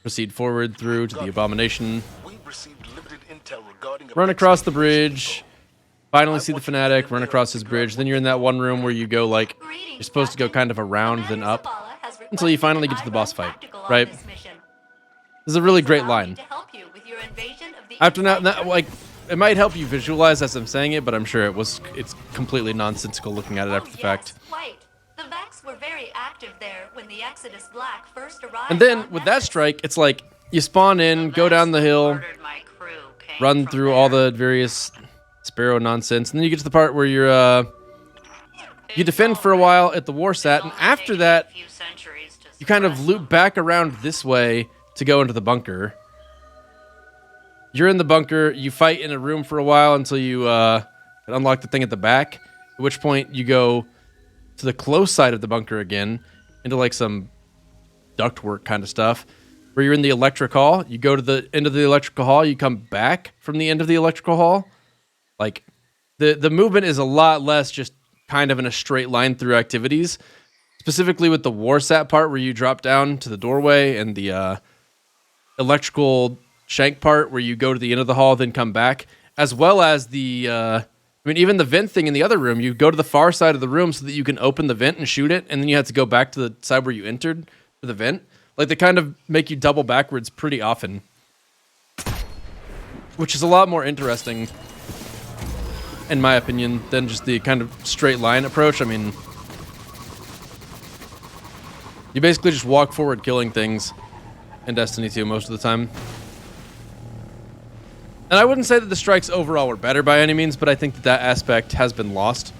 proceed forward through to the abomination, run across the bridge, finally see the fanatic, run across his bridge. Then you're in that one room where you go, like, you're supposed to go kind of around then up. has until you finally get to the boss fight, right? This is a really great line. After that, like, it might help you visualize as I'm saying it, but I'm sure it's completely nonsensical looking at it after the fact. Quite. The Vex were very active there when the Exodus Black first arrived. And then with that strike, it's like you spawn in, go down the hill, run through all the various Sparrow nonsense, and then you get to the part where you defend for a while at the Warsat, and after that, you kind of loop back around this way to go into the bunker. You're in the bunker, you fight in a room for a while until you unlock the thing at the back, at which point you go to the close side of the bunker again, into like some ductwork kind of stuff, where you're in the electric hall. You go to the end of the electrical hall, you come back from the end of the electrical hall. Like, the movement is a lot less just kind of in a straight line through activities, specifically with the Warsat part where you drop down to the doorway, and the electrical shank part where you go to the end of the hall, then come back, as well as the, even the vent thing in the other room. You go to the far side of the room so that you can open the vent and shoot it, and then you have to go back to the side where you entered for the vent. Like, they kind of make you double backwards pretty often, which is a lot more interesting, in my opinion, than just the kind of straight line approach. I mean, you basically just walk forward killing things in Destiny 2 most of the time. And I wouldn't say that the strikes overall were better by any means, but I think that aspect has been lost.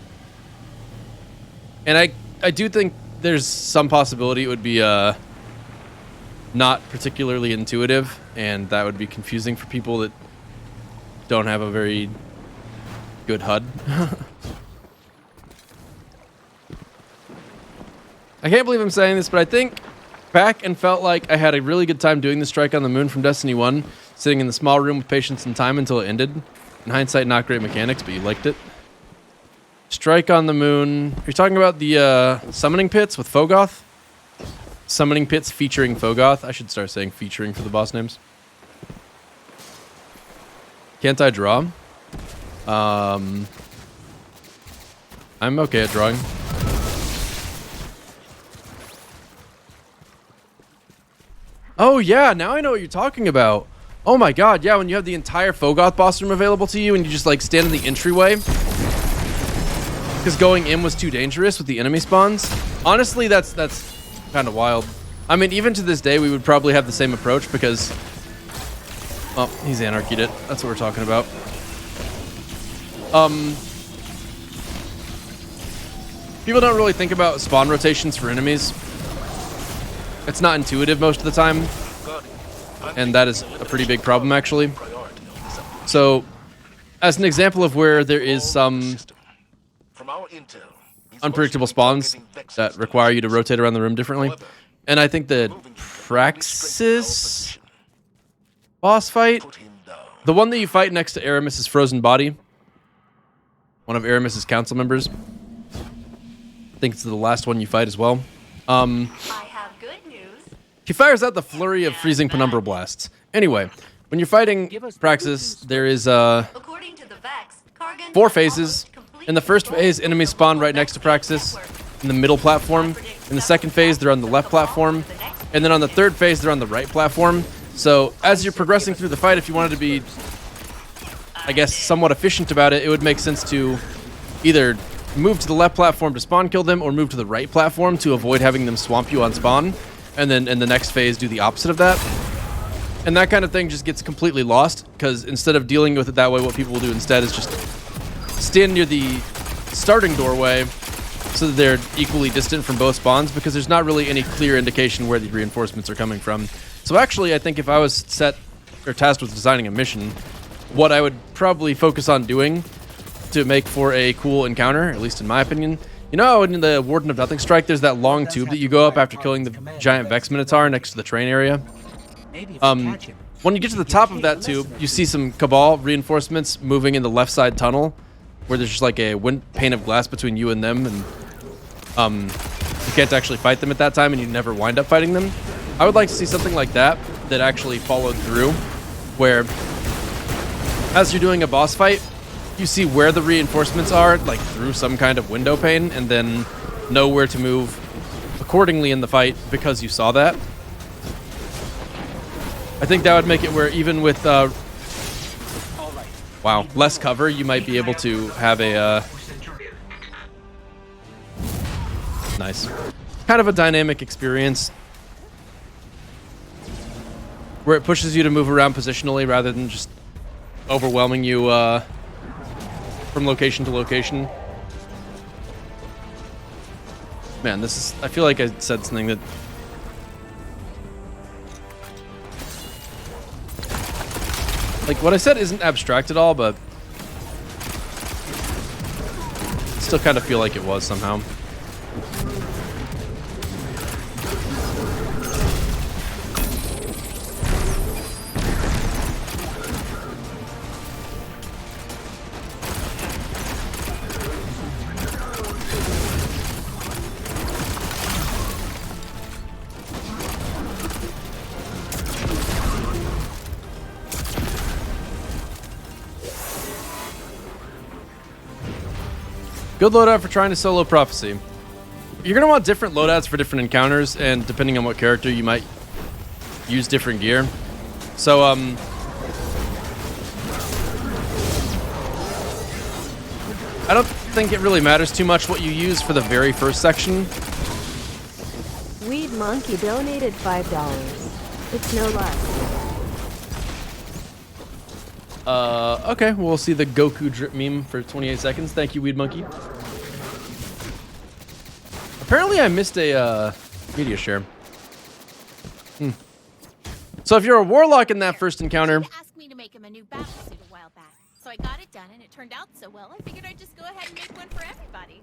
And I do think there's some possibility it would be not particularly intuitive, and that would be confusing for people that don't have a very good HUD. I can't believe I'm saying this, but I think back and felt like I had a really good time doing the strike on the moon from Destiny 1, sitting in the small room with patience and time until it ended. In hindsight, not great mechanics, but you liked it. Strike on the moon. You're talking about the summoning pits with Fogoth? Summoning pits featuring Fogoth. I should start saying featuring for the boss names. Can't I draw? I'm okay at drawing. Oh yeah, now I know what you're talking about. Oh my god, yeah, when you have the entire Fogoth boss room available to you and you just like stand in the entryway because going in was too dangerous with the enemy spawns. Honestly, that's kind of wild. I mean, even to this day, we would probably have the same approach because, oh, he's anarchied it. That's what we're talking about. People don't really think about spawn rotations for enemies. It's not intuitive most of the time, and that is a pretty big problem, actually. So, as an example of where there is some unpredictable spawns that require you to rotate around the room differently, and I think the Praxis boss fight, the one that you fight next to Aramis's frozen body, one of Aramis's council members, I think it's the last one you fight as well. He fires out the flurry of freezing penumbral blasts. Anyway, when you're fighting Praxis, there is 4 phases. In the first phase, enemies spawn right next to Praxis in the middle platform. In the second phase, they're on the left platform. And then on the third phase, they're on the right platform. So as you're progressing through the fight, if you wanted to be, I guess, somewhat efficient about it, it would make sense to either move to the left platform to spawn kill them or move to the right platform to avoid having them swamp you on spawn. And then in the next phase, do the opposite of that. And that kind of thing just gets completely lost, because instead of dealing with it that way, what people will do instead is just stand near the starting doorway so that they're equally distant from both spawns, because there's not really any clear indication where the reinforcements are coming from. So actually, I think if I was set or tasked with designing a mission, what I would probably focus on doing to make for a cool encounter, at least in my opinion, you know, in the Warden of Nothing strike, there's that long tube that you go up after killing the giant Vex Minotaur next to the train area. When you get to the top of that tube, you see some Cabal reinforcements moving in the left side tunnel, where there's just like a pane of glass between you and them, and you can't actually fight them at that time, and you never wind up fighting them. I would like to see something like that actually followed through, where as you're doing a boss fight, you see where the reinforcements are, like through some kind of window pane, and then know where to move accordingly in the fight because you saw that. I think that would make it where even with wow, less cover, you might be able to have a nice, kind of a dynamic experience where it pushes you to move around positionally rather than just overwhelming you from location to location. Man, this is, I feel like I said something that like what I said isn't abstract at all, but I still kind of feel like it was somehow. Good loadout for trying to solo Prophecy. You're going to want different loadouts for different encounters, and depending on what character, you might use different gear. So, I don't think it really matters too much what you use for the very first section. Weed Monkey donated $5. It's no less. Okay, we'll see the Goku drip meme for 28 seconds. Thank you, Weed Monkey. Apparently I missed a media share. So if you're a warlock in that first encounter, Asked me to make him a new battle suit a while back. So I got it done and it turned out so well, I figured I'd just go ahead and make one for everybody.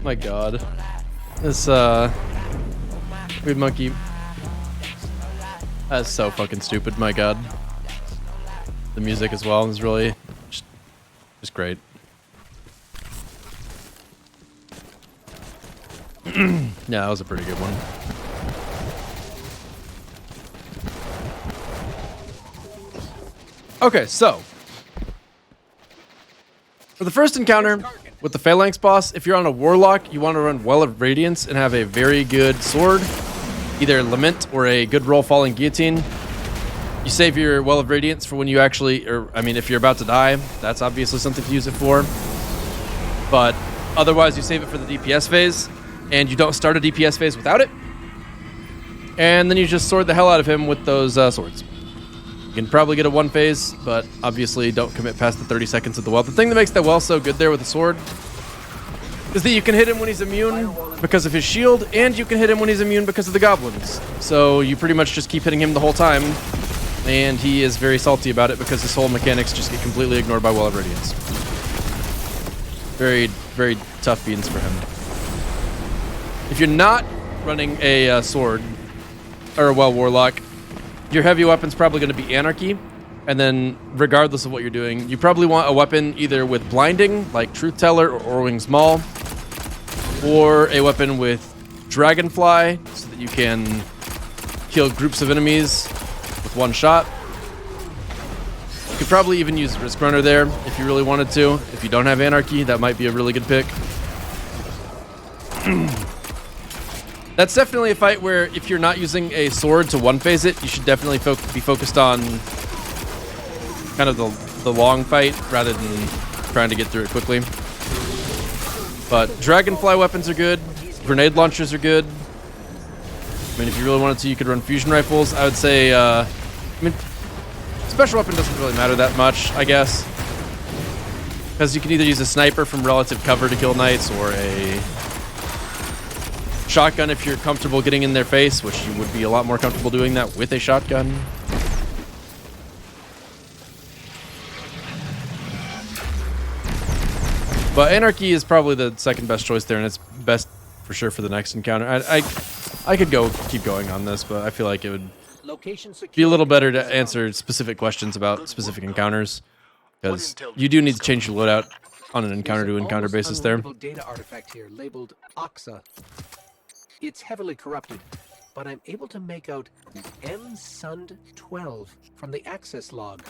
my god. This Weed Monkey. That's so fucking stupid, my god. The music as well is really just great. Yeah, that was a pretty good one. Okay, so for the first encounter with the Phalanx boss, if you're on a Warlock, you want to run Well of Radiance and have a very good sword, either Lament or a good roll falling guillotine. You save your Well of Radiance for when you actually, or I mean, if you're about to die, that's obviously something to use it for. But otherwise, you save it for the DPS phase, and you don't start a DPS phase without it. And then you just sword the hell out of him with those swords. You can probably get a one phase, but obviously don't commit past the 30 seconds of the well. The thing that makes that well so good there with the sword is that you can hit him when he's immune because of his shield, and you can hit him when he's immune because of the goblins. So you pretty much just keep hitting him the whole time, and he is very salty about it because his whole mechanics just get completely ignored by Well of Radiance. Very, very tough beans for him. If you're not running a sword, or a Well Warlock, your heavy weapon's probably going to be Anarchy, and then regardless of what you're doing, you probably want a weapon either with Blinding, like Truth Teller or Orwing's Maul, or a weapon with Dragonfly, so that you can kill groups of enemies with one shot. You could probably even use Risk Runner there if you really wanted to. If you don't have Anarchy, that might be a really good pick. That's definitely a fight where if you're not using a sword to one-phase it, you should definitely be focused on kind of the long fight rather than trying to get through it quickly. But Dragonfly weapons are good. Grenade launchers are good. I mean, if you really wanted to, you could run fusion rifles. I would say, I mean, special weapon doesn't really matter that much, I guess. Because you can either use a sniper from relative cover to kill knights, or a shotgun if you're comfortable getting in their face, which you would be a lot more comfortable doing that with a shotgun. But Anarchy is probably the second best choice there, and it's best for sure for the next encounter. I could keep going on this, but I feel like it would be a little better to answer specific questions about specific encounters, because you do need to change your loadout on an encounter-to-encounter basis there. Data artifact here labeled Oxa. It's heavily corrupted. but I'm able to make out MSund12 from the access log.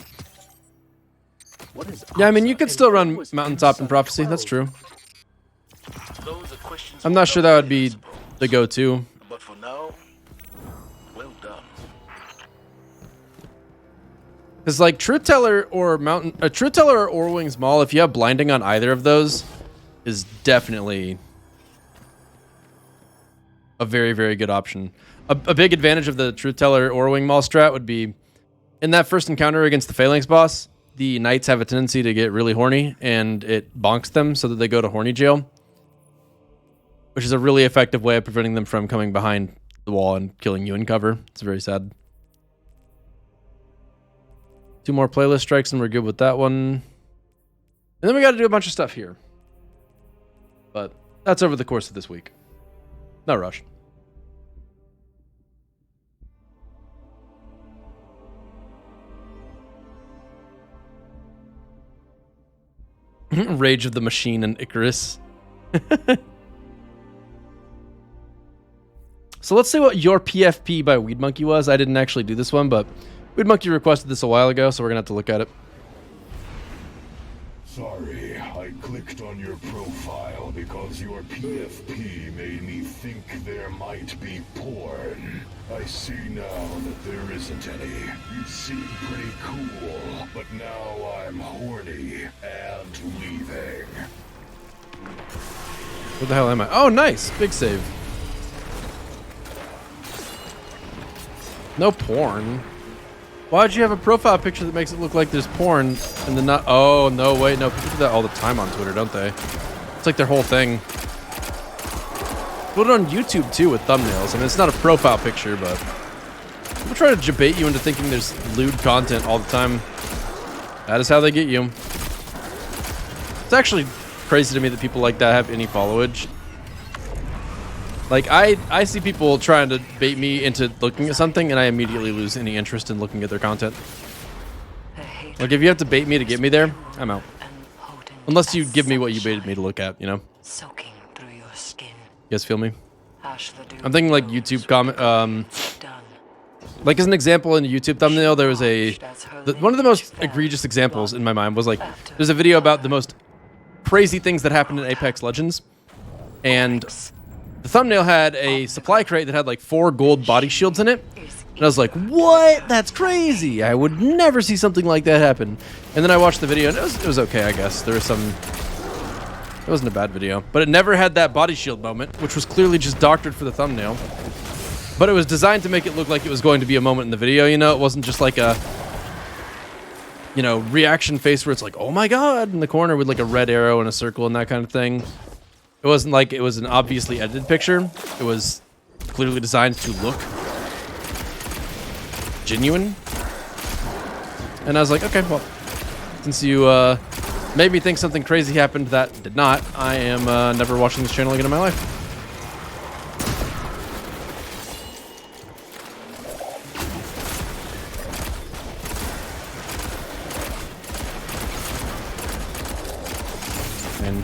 What is Yeah, I mean, you Oxa could and still who run was Mountaintop and Prophecy. That's MSund12? true. Those are questions I'm for not sure another that would day, I be suppose. the go-to. But for now, well done. Because like Truth Teller or Truth Teller or Wings Mall, if you have blinding on either of those, is definitely a very, very good option. A big advantage of the Truth Teller or Wing Mall strat would be in that first encounter against the Phalanx boss, the knights have a tendency to get really horny and it bonks them so that they go to horny jail, which is a really effective way of preventing them from coming behind the wall and killing you in cover. It's very sad. 2 more playlist strikes and we're good with that one. And then we got to do a bunch of stuff here. But that's over the course of this week. No rush. Rage of the Machine and Icarus. So let's see what your PFP by Weed Monkey was. I didn't actually do this one, but Weed Monkey requested this a while ago, so we're going to have to look at it. Sorry, I clicked on your profile because your PFP made me think there might be porn. I see now that there isn't any. You seem pretty cool, but now I'm horny and leaving. What the hell am I? Oh, nice. Big save. No porn. Why'd you have a profile picture that makes it look like there's porn and then not? Oh, no, wait, no. People do that all the time on Twitter, don't they? It's like their whole thing. Put it on YouTube too with thumbnails. I mean, it's not a profile picture, but people try to debate you into thinking there's lewd content all the time. That is how they get you. It's actually crazy to me that people like that have any followage. Like, I see people trying to bait me into looking at something, and I immediately lose any interest in looking at their content. Like, if you have to bait me to get me there, I'm out. Unless you give me what you baited me to look at, you know? Soaking through your skin. You guys feel me? Ash the dew I'm thinking like YouTube comment. Like as an example in a YouTube thumbnail, there was one of the most egregious examples in my mind was like, there's a video about the most crazy things that happened in Apex Legends, and the thumbnail had a supply crate that had like 4 gold body shields in it. And I was like, what? That's crazy. I would never see something like that happen. And then I watched the video and it was okay, I guess. There was some... It wasn't a bad video. But it never had that body shield moment, which was clearly just doctored for the thumbnail. But it was designed to make it look like it was going to be a moment in the video, you know? It wasn't just like a... You know, reaction face where it's like, oh my god, in the corner with like a red arrow and a circle and that kind of thing. It wasn't like it was an obviously edited picture. It was clearly designed to look genuine. And I was like, okay, well, since you made me think something crazy happened that did not, I am never watching this channel again in my life. And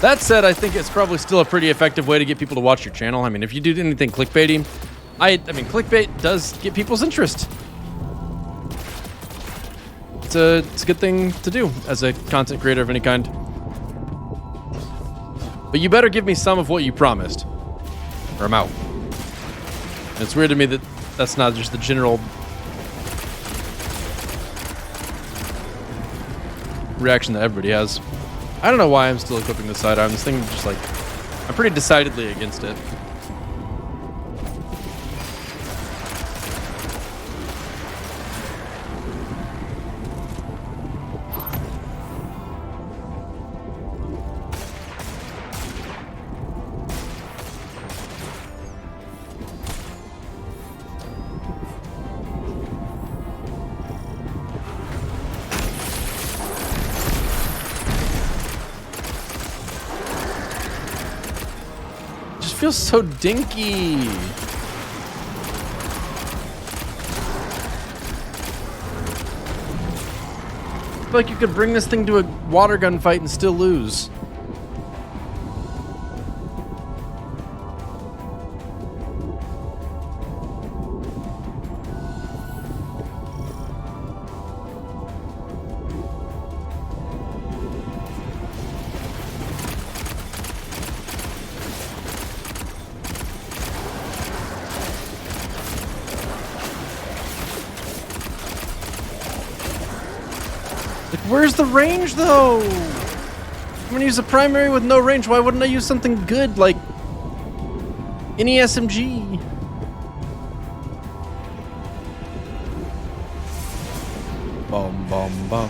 that said, I think it's probably still a pretty effective way to get people to watch your channel. I mean, if you do anything clickbaity, I mean, clickbait does get people's interest. It's a good thing to do as a content creator of any kind. But you better give me some of what you promised, or I'm out. And it's weird to me that that's not just the general reaction that everybody has. I don't know why I'm still equipping the sidearm. This thing is just like, I'm pretty decidedly against it. feels so dinky. I feel like you could bring this thing to a water gun fight and still lose. Where's the range, though? I'm gonna use a primary with no range. Why wouldn't I use something good like any SMG? Bum, bum, bum.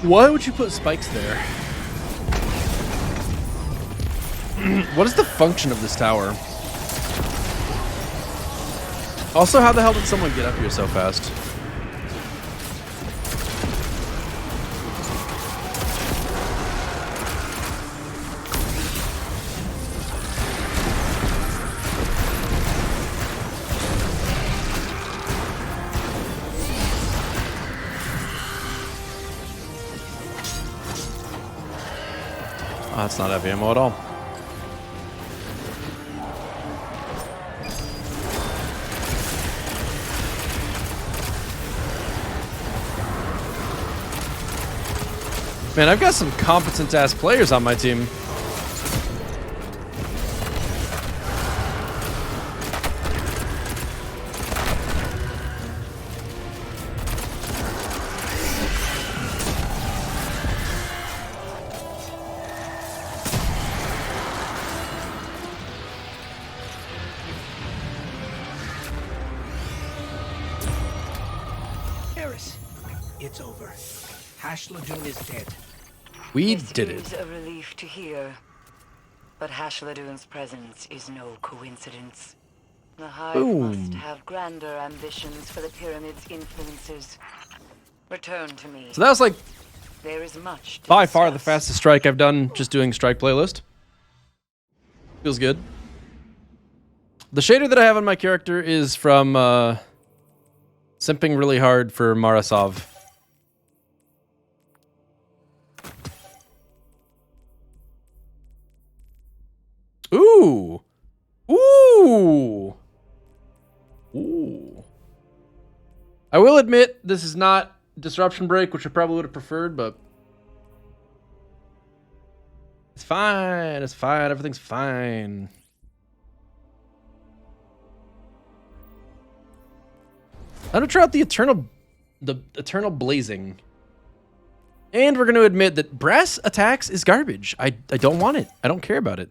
Why would you put spikes there? What is the function of this tower? Also, how the hell did someone get up here so fast? Oh, that's not heavy ammo at all. Man, I've got some competent ass players on my team. It's over. Hash Lagoon is dead. We did it. It is a relief to hear. But Hash Lagoon's presence is no coincidence. The Hive Boom. must have grander ambitions for the Pyramid's influences. Return to me. So that was like there is much to by far the discuss. fastest strike I've done just doing strike playlist. Feels good. The shader that I have on my character is from simping really hard for Marasov. Ooh. Ooh. Ooh. I will admit this is not Disruption Break, which I probably would have preferred, but it's fine. It's fine. Everything's fine. I'm gonna try out the eternal blazing. And we're gonna admit that brass attacks is garbage. I don't want it. I don't care about it.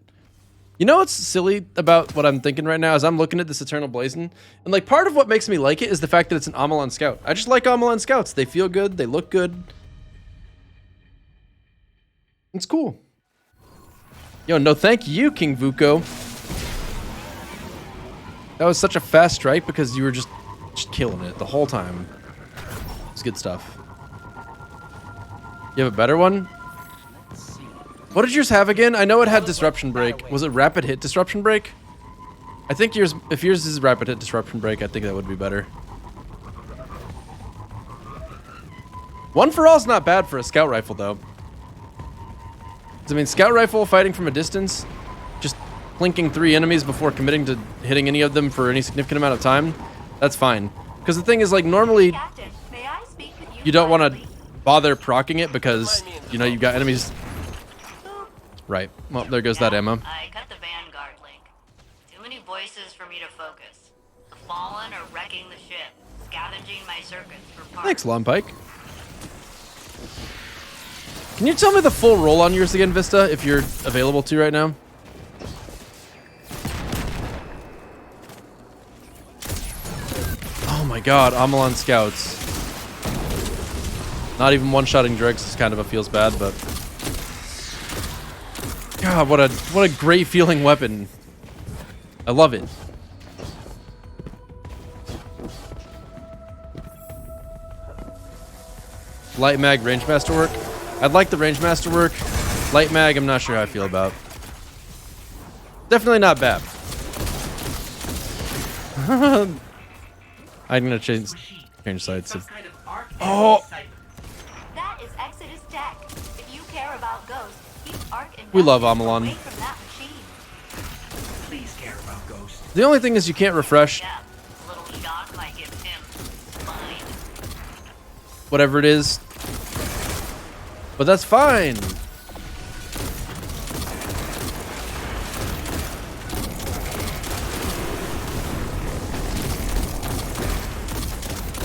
You know what's silly about what I'm thinking right now is I'm looking at this eternal blazing, and like part of what makes me like it is the fact that it's an Amalon Scout. I just like Amalon Scouts. They feel good. They look good. It's cool. Yo, no thank you, King Vuko. That was such a fast strike because you were just killing it the whole time. It's good stuff. You have a better one? What did yours have again? I know it had Disruption Break. Was it Rapid Hit Disruption Break? I think yours, if yours is Rapid Hit Disruption Break, I think that would be better. One for all is not bad for a Scout Rifle, though. 'Cause, I mean, Scout Rifle fighting from a distance, just plinking 3 enemies before committing to hitting any of them for any significant amount of time, that's fine. Because the thing is, like, normally you don't want to bother proccing it because, you know, you've got enemies Right. Well, there goes that ammo. I cut the Vanguard link. Too many voices for me to focus. The Fallen are wrecking the ship, scavenging my circuits for parts. Thanks, Long Pike. Can you tell me the full roll on yours again, Vista, if you're available to right now? Oh my god, Amalon Scouts. Not even one-shotting Dregs is kind of a feels bad, but... God, what a great feeling weapon. I love it. Light mag range masterwork. I'd like the range masterwork. Light mag, I'm not sure how I feel about. Definitely not bad. I'm gonna change sides. Oh, That is Exodus Tech. If you care about Ghost, keep Arc and we love Amalon. away from that machine. Please care about Ghost. The only thing is you can't refresh Yeah, a little shock might give him fine. whatever it is. But that's fine.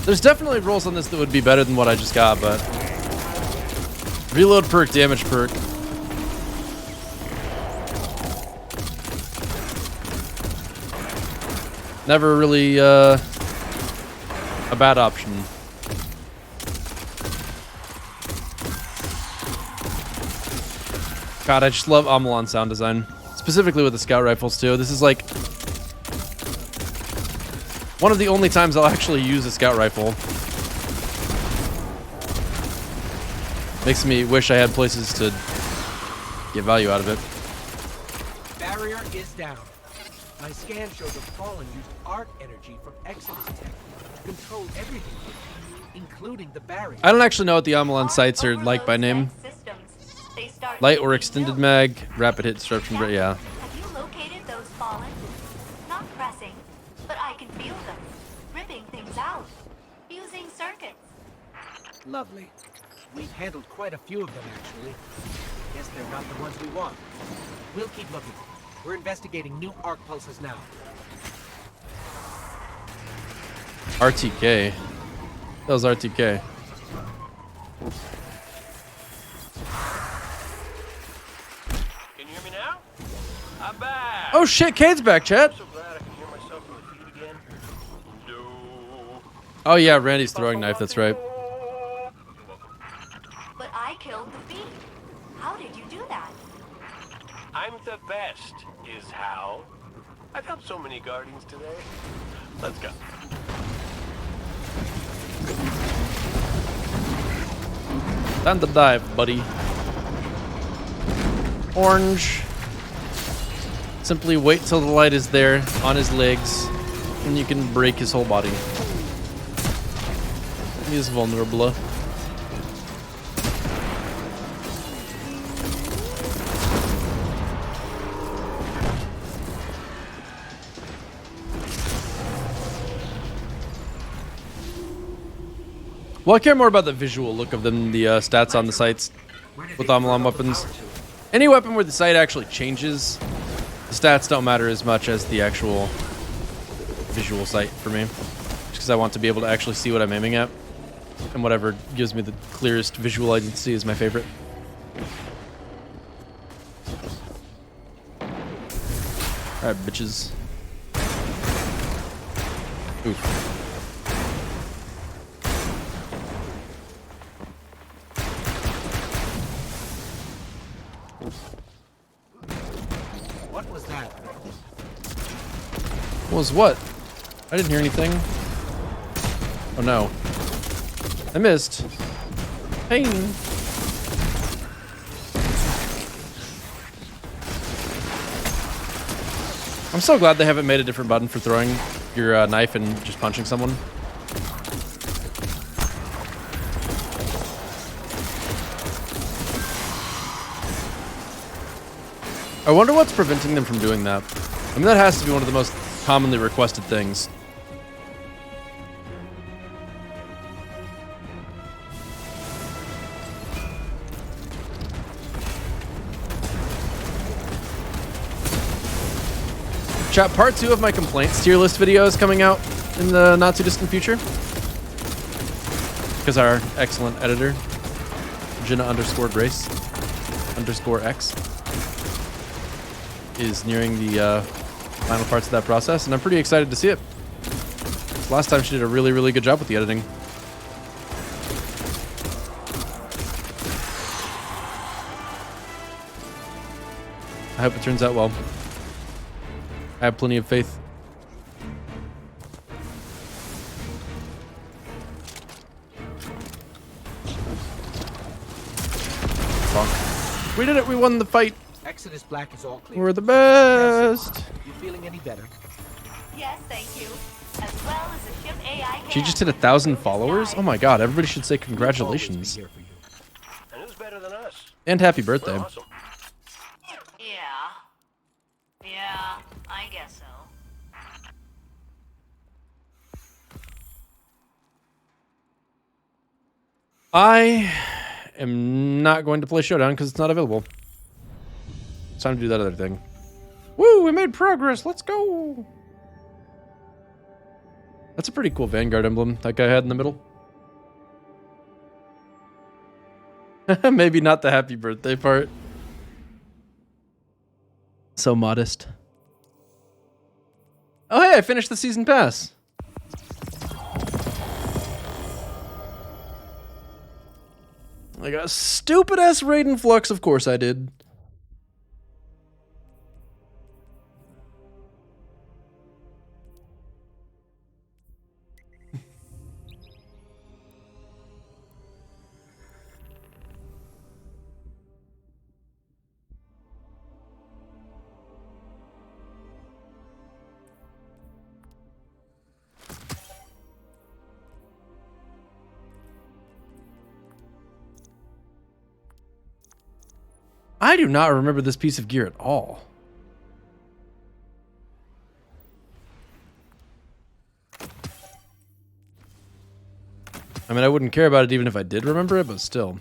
There's definitely rolls on this that would be better than what I just got, but... Reload perk, damage perk. Never really, a bad option. God, I just love Amalon sound design. Specifically with the scout rifles, too. This is like... one of the only times I'll actually use a scout rifle. Makes me wish I had places to get value out of it. Barrier is down. My scan shows the Fallen used arc energy from Exodus Tech to control everything, including the barrier. I don't actually know what the Amalon sights are like by name. Light or extended mag, rapid hit disruption, but yeah. Have you located those Fallen? Not pressing, but I can feel them. Ripping things out. Fusing circuits. Lovely. We've handled quite a few of them, actually. Guess they're not the ones we want. We'll keep looking. We're investigating new arc pulses now. RTK. That was RTK. Can you hear me now? I'm back. Oh shit, Cade's back, chat. I'm so glad I can hear myself in the feed again. No. Oh yeah, Randy's throwing knife, that's right. But I killed the bee. How did you do that? I'm the best, is how. I've helped so many guardians today. Let's go. Time to dive, buddy. Orange. Simply wait till the light is there on his legs, and you can break his whole body. He is vulnerable. Well, I care more about the visual look of them than the stats on the sights with Amalon weapons. Any weapon where the sight actually changes, the stats don't matter as much as the actual visual sight for me. Just because I want to be able to actually see what I'm aiming at. And whatever gives me the clearest visual I can see is my favorite. Alright, bitches. Oof. What was that? What was what? I didn't hear anything. Oh no. I missed. Pain. I'm so glad they haven't made a different button for throwing your knife and just punching someone. I wonder what's preventing them from doing that. I mean, that has to be one of the most commonly requested things. Chat, part 2 of my complaints tier list video is coming out in the not too distant future. Because our excellent editor, Jenna_Grace_X, is nearing the final parts of that process, and I'm pretty excited to see it. Last time she did a really, really good job with the editing. I hope it turns out well. I have plenty of faith. Bonk. We did it! We won the fight! Exodus Black is all clear. We're the best! You feeling any better? Yes, thank you. As well as a ship AI. She just hit 1,000 followers? Oh my god, everybody should say congratulations. And who's better than us? And happy birthday. Awesome. Yeah, I guess so. I am not going to play Showdown because it's not available. It's time to do that other thing. Woo, we made progress. Let's go. That's a pretty cool Vanguard emblem that guy had in the middle. Maybe not the happy birthday part. So modest. Oh, hey, I finished the season pass. I got a stupid-ass Raiden Flux, of course I did. I do not remember this piece of gear at all. I mean, I wouldn't care about it even if I did remember it, but still.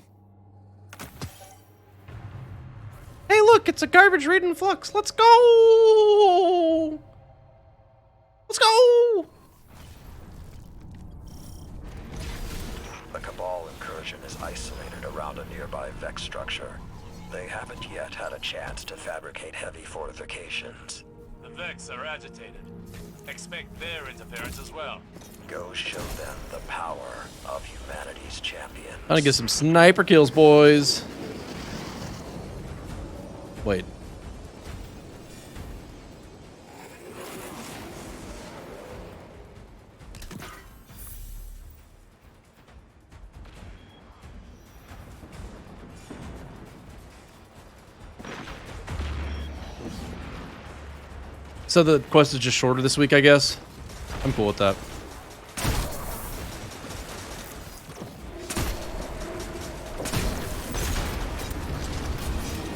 Hey, look, it's a garbage Raiden Flux. Let's go! Let's go! The Cabal incursion is isolated around a nearby Vex structure. They haven't yet had a chance to fabricate heavy fortifications. The Vex are agitated. Expect their interference as well. Go show them the power of humanity's champion. I'm gonna get some sniper kills, boys. Wait. So the quest is just shorter this week, I guess. I'm cool with that.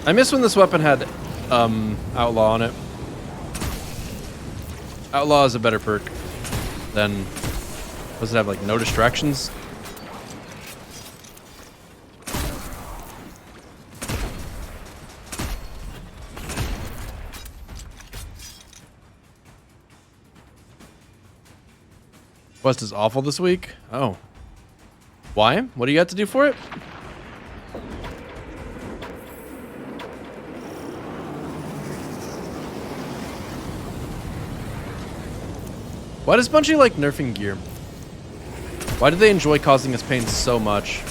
I miss when this weapon had Outlaw on it. Outlaw is a better perk than... Does it have like no distractions? Quest is awful this week? Oh. Why? What do you have to do for it? Why does Bungie like nerfing gear? Why do they enjoy causing us pain so much?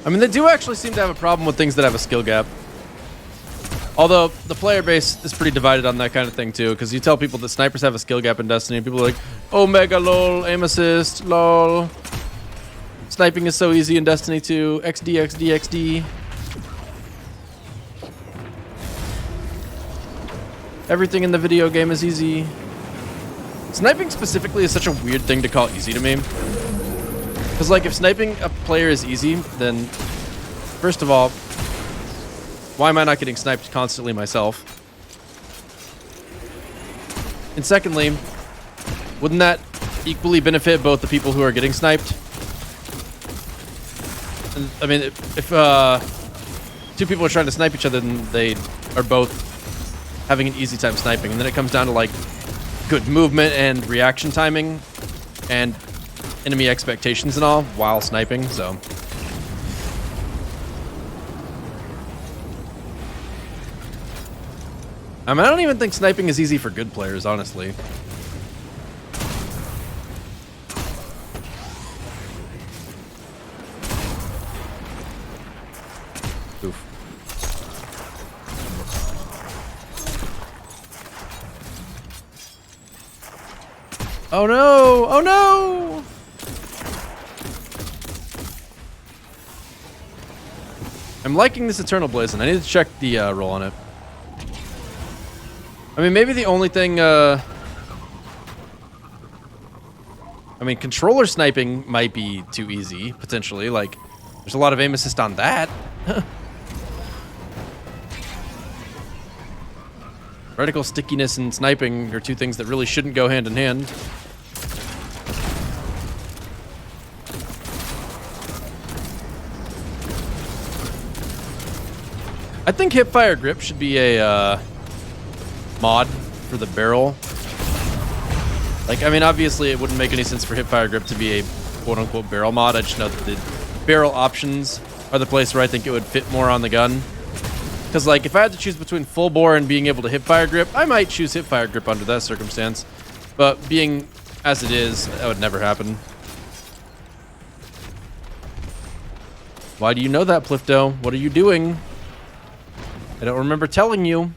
I mean, they do actually seem to have a problem with things that have a skill gap. Although, the player base is pretty divided on that kind of thing, too. Because you tell people that snipers have a skill gap in Destiny, and people are like, Omega, lol, aim assist, lol. Sniping is so easy in Destiny 2, XD, XD, XD. Everything in the video game is easy. Sniping specifically is such a weird thing to call easy to me. Because, like, if sniping a player is easy, then, first of all, why am I not getting sniped constantly myself? And secondly, wouldn't that equally benefit both the people who are getting sniped? And, I mean, if two people are trying to snipe each other, then they are both having an easy time sniping. And then it comes down to, like, good movement and reaction timing and enemy expectations and all while sniping, so. I mean, I don't even think sniping is easy for good players, honestly. Oof. Oh no! Oh no! I'm liking this Eternal Blazon. I need to check the roll on it. I mean, maybe the only thing, I mean, controller sniping might be too easy, potentially. Like, there's a lot of aim assist on that. Reticle stickiness and sniping are two things that really shouldn't go hand in hand. I think hipfire grip should be a mod for the barrel. Like, I mean, obviously it wouldn't make any sense for hipfire grip to be a quote-unquote barrel mod. I just know that the barrel options are the place where I think it would fit more on the gun. Because, like, if I had to choose between full bore and being able to hipfire grip, I might choose hipfire grip under that circumstance. But being as it is, that would never happen. Why do you know that, Plifto? What are you doing? I don't remember telling you.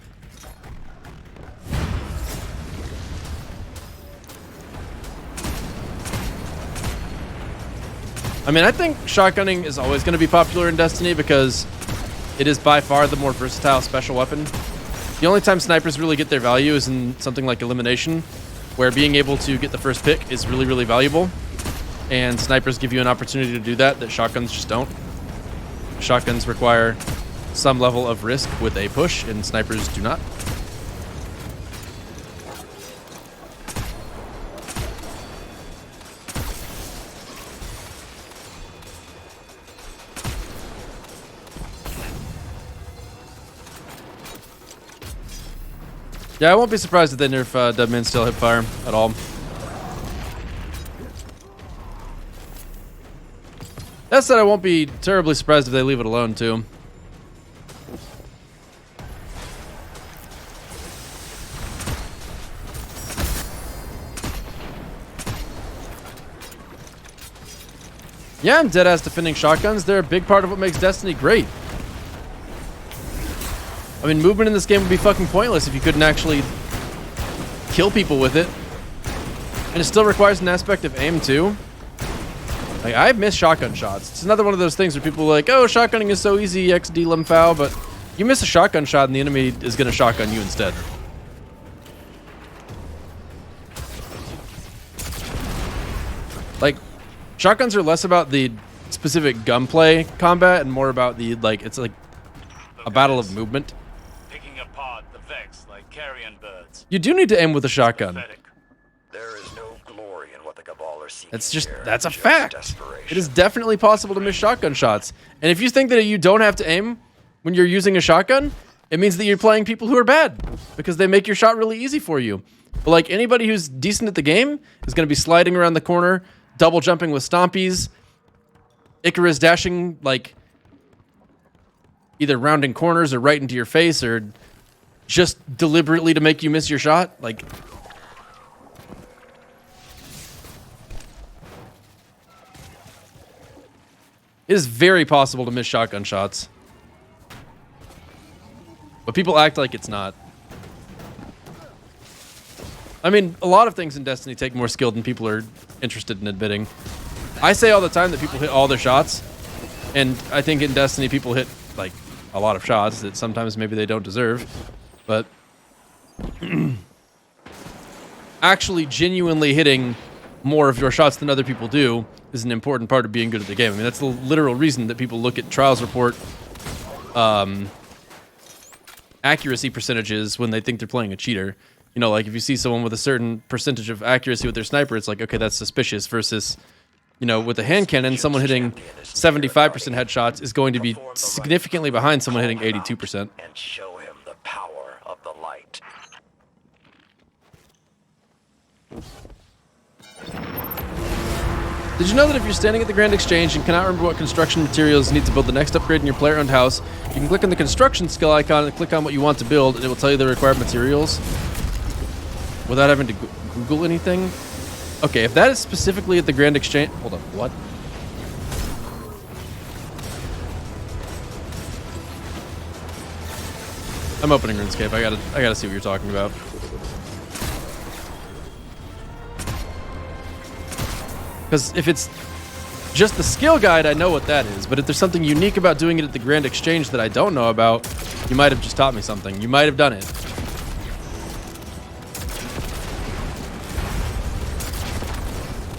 I mean, I think shotgunning is always going to be popular in Destiny because it is by far the more versatile special weapon. The only time snipers really get their value is in something like elimination, where being able to get the first pick is really, really valuable. And snipers give you an opportunity to do that shotguns just don't. Shotguns require some level of risk with a push, and snipers do not. Yeah, I won't be surprised if they nerf Deadman still hipfire at all. That said, I won't be terribly surprised if they leave it alone too. Yeah, I'm deadass defending shotguns. They're a big part of what makes Destiny great. I mean, movement in this game would be fucking pointless if you couldn't actually kill people with it. And it still requires an aspect of aim, too. Like, I've missed shotgun shots. It's another one of those things where people are like, oh, shotgunning is so easy, XD Limfow, but you miss a shotgun shot and the enemy is going to shotgun you instead. Like, shotguns are less about the specific gunplay combat and more about the, like, it's like a battle of movement. Picking apart the Vex like carrion birds. You do need to aim with a shotgun. There is no glory in what the Cabal are seeking. That's a fact. It is definitely possible to miss shotgun shots. And if you think that you don't have to aim when you're using a shotgun, it means that you're playing people who are bad because they make your shot really easy for you. But like anybody who's decent at the game is going to be sliding around the corner, double jumping with stompies, Icarus dashing like either rounding corners or right into your face or just deliberately to make you miss your shot. Like, it is very possible to miss shotgun shots. But people act like it's not. I mean, a lot of things in Destiny take more skill than people are interested in admitting. I say all the time that people hit all their shots. And I think in Destiny people hit, like, a lot of shots that sometimes maybe they don't deserve. But actually genuinely hitting more of your shots than other people do is an important part of being good at the game. I mean, that's the literal reason that people look at trials report accuracy percentages when they think they're playing a cheater. You know, like if you see someone with a certain percentage of accuracy with their sniper, it's like, okay, that's suspicious, versus, you know, with a hand cannon, someone hitting 75% headshots is going to be significantly behind someone hitting 82%. And show him the power of the light. Did you know that if you're standing at the Grand Exchange and cannot remember what construction materials you need to build the next upgrade in your player-owned house, you can click on the construction skill icon and click on what you want to build, and it will tell you the required materials without having to Google anything? Okay, if that is specifically at the Grand Exchange... Hold on, what? I'm opening RuneScape. I gotta see what you're talking about. Because if it's just the skill guide, I know what that is. But if there's something unique about doing it at the Grand Exchange that I don't know about, you might have just taught me something. You might have done it.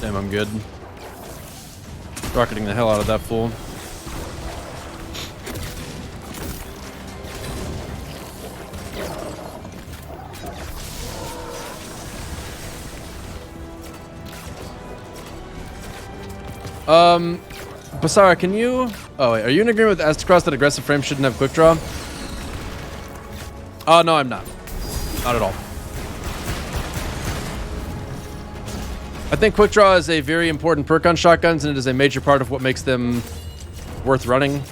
Damn, I'm good. Rocketing the hell out of that fool. Basara, can you... Oh, wait. Are you in agreement with Astacross that aggressive frame shouldn't have quick draw? Oh, no, I'm not. Not at all. I think quick draw is a very important perk on shotguns, and it is a major part of what makes them worth running.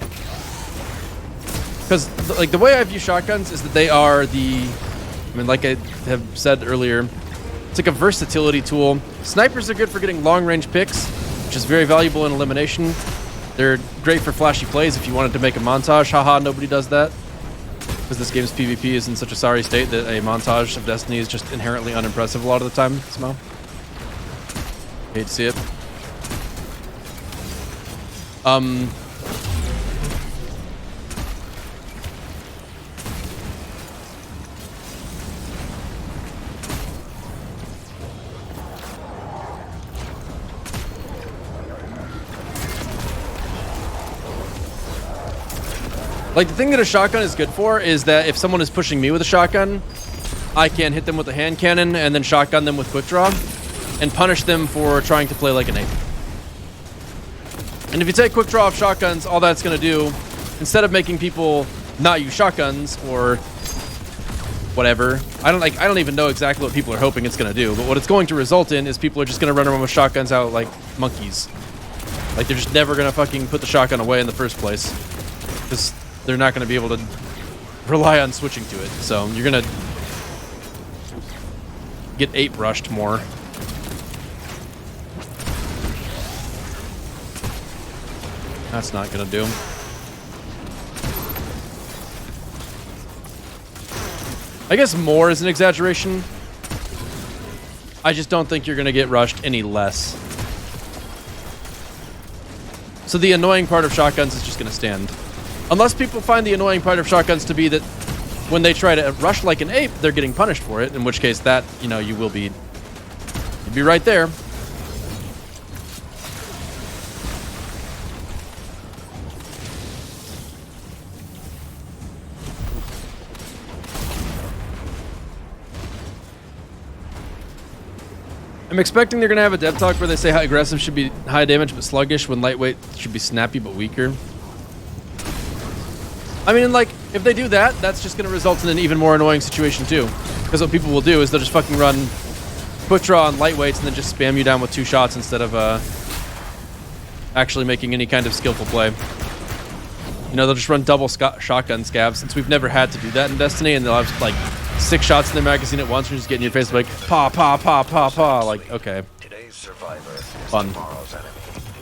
Because, like, the way I view shotguns is that they are the... I mean, like I have said earlier, it's like a versatility tool. Snipers are good for getting long-range picks, which is very valuable in elimination. They're great for flashy plays if you wanted to make a montage. Haha, nobody does that. Because this game's PvP is in such a sorry state that a montage of Destiny is just inherently unimpressive a lot of the time, Smo. Hate to see it. Like, the thing that a shotgun is good for is that if someone is pushing me with a shotgun, I can hit them with a hand cannon and then shotgun them with quick draw and punish them for trying to play like an ape. And if you take quick draw off shotguns, all that's going to do, instead of making people not use shotguns or whatever, I don't even know exactly what people are hoping it's going to do, but what it's going to result in is people are just going to run around with shotguns out like monkeys. Like, they're just never going to fucking put the shotgun away in the first place, because they're not going to be able to rely on switching to it. So you're going to get ape rushed more. That's not going to do. I guess more is an exaggeration. I just don't think you're going to get rushed any less. So the annoying part of shotguns is just going to stand. Unless people find the annoying part of shotguns to be that when they try to rush like an ape, they're getting punished for it, in which case that, you know, you'd be right there. I'm expecting they're going to have a dev talk where they say how aggressive should be high damage but sluggish, when lightweight should be snappy but weaker. I mean, like, if they do that, that's just going to result in an even more annoying situation, too. Because what people will do is they'll just fucking run quick draw on lightweights and then just spam you down with 2 shots instead of actually making any kind of skillful play. You know, they'll just run double shotgun scabs, since we've never had to do that in Destiny, and they'll have, like, 6 shots in their magazine at once and just get in your face like, pa, pa, pa, pa, pa. Like, okay. Today's survivor is Fun. tomorrow's enemy.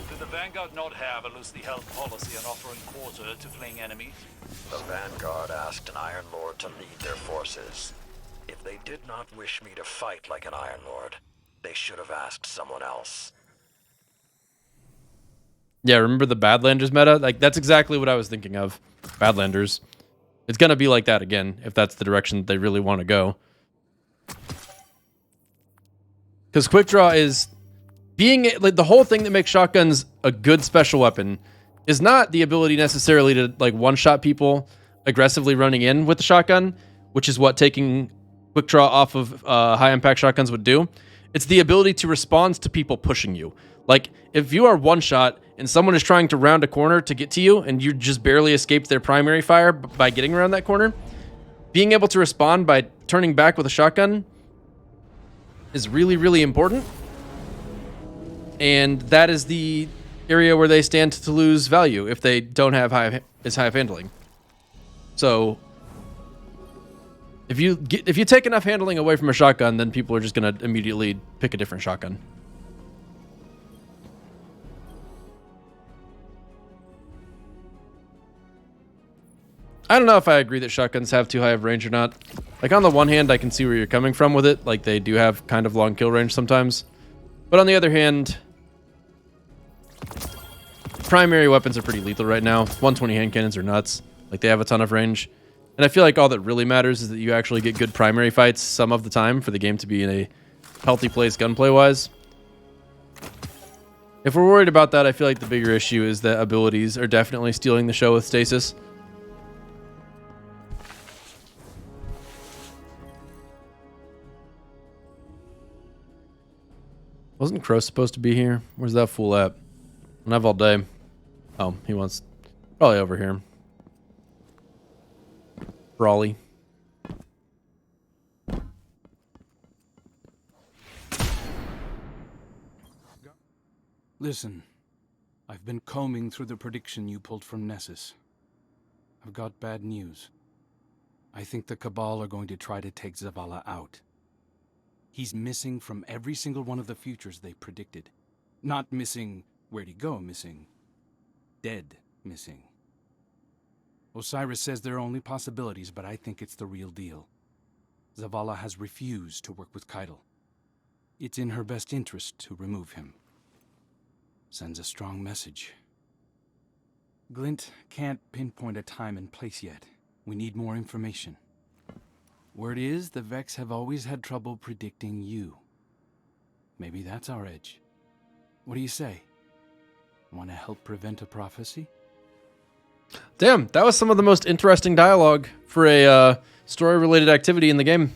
Did the Vanguard not have a loosely held policy on offering quarter to fleeing enemies? The Vanguard asked an Iron Lord to lead their forces. If they did not wish me to fight like an Iron Lord, they should have asked someone else. Yeah, remember the Badlanders meta? Like, that's exactly what I was thinking of. Badlanders. It's gonna be like that again, if that's the direction that they really want to go. Because quick draw is being like the whole thing that makes shotguns a good special weapon is not the ability necessarily to like one-shot people aggressively running in with the shotgun, which is what taking quick draw off of high impact shotguns would do. It's the ability to respond to people pushing you. Like if you are one shot and someone is trying to round a corner to get to you and you just barely escaped their primary fire by getting around that corner, being able to respond by turning back with a shotgun is really, really important. And that is the area where they stand to lose value if they don't have high handling. So if you take enough handling away from a shotgun, then people are just going to immediately pick a different shotgun. I don't know if I agree that shotguns have too high of range or not. Like on the one hand, I can see where you're coming from with it. Like they do have kind of long kill range sometimes. But on the other hand, primary weapons are pretty lethal right now. 120 hand cannons are nuts. Like they have a ton of range. And I feel like all that really matters is that you actually get good primary fights some of the time for the game to be in a healthy place gunplay-wise. If we're worried about that, I feel like the bigger issue is that abilities are definitely stealing the show with stasis. Wasn't Crow supposed to be here? Where's that fool at? I don't have all day. Oh, he wants... Probably over here. Brawly. Listen, I've been combing through the prediction you pulled from Nessus. I've got bad news. I think the Cabal are going to try to take Zavala out. He's missing from every single one of the futures they predicted. Not missing where'd he go missing. Dead missing. Osiris says there are only possibilities, but I think it's the real deal. Zavala has refused to work with Keitel. It's in her best interest to remove him. Sends a strong message. Glint can't pinpoint a time and place yet. We need more information. Word is, the Vex have always had trouble predicting you. Maybe that's our edge. What do you say? Want to help prevent a prophecy? Damn, that was some of the most interesting dialogue for a story-related activity in the game.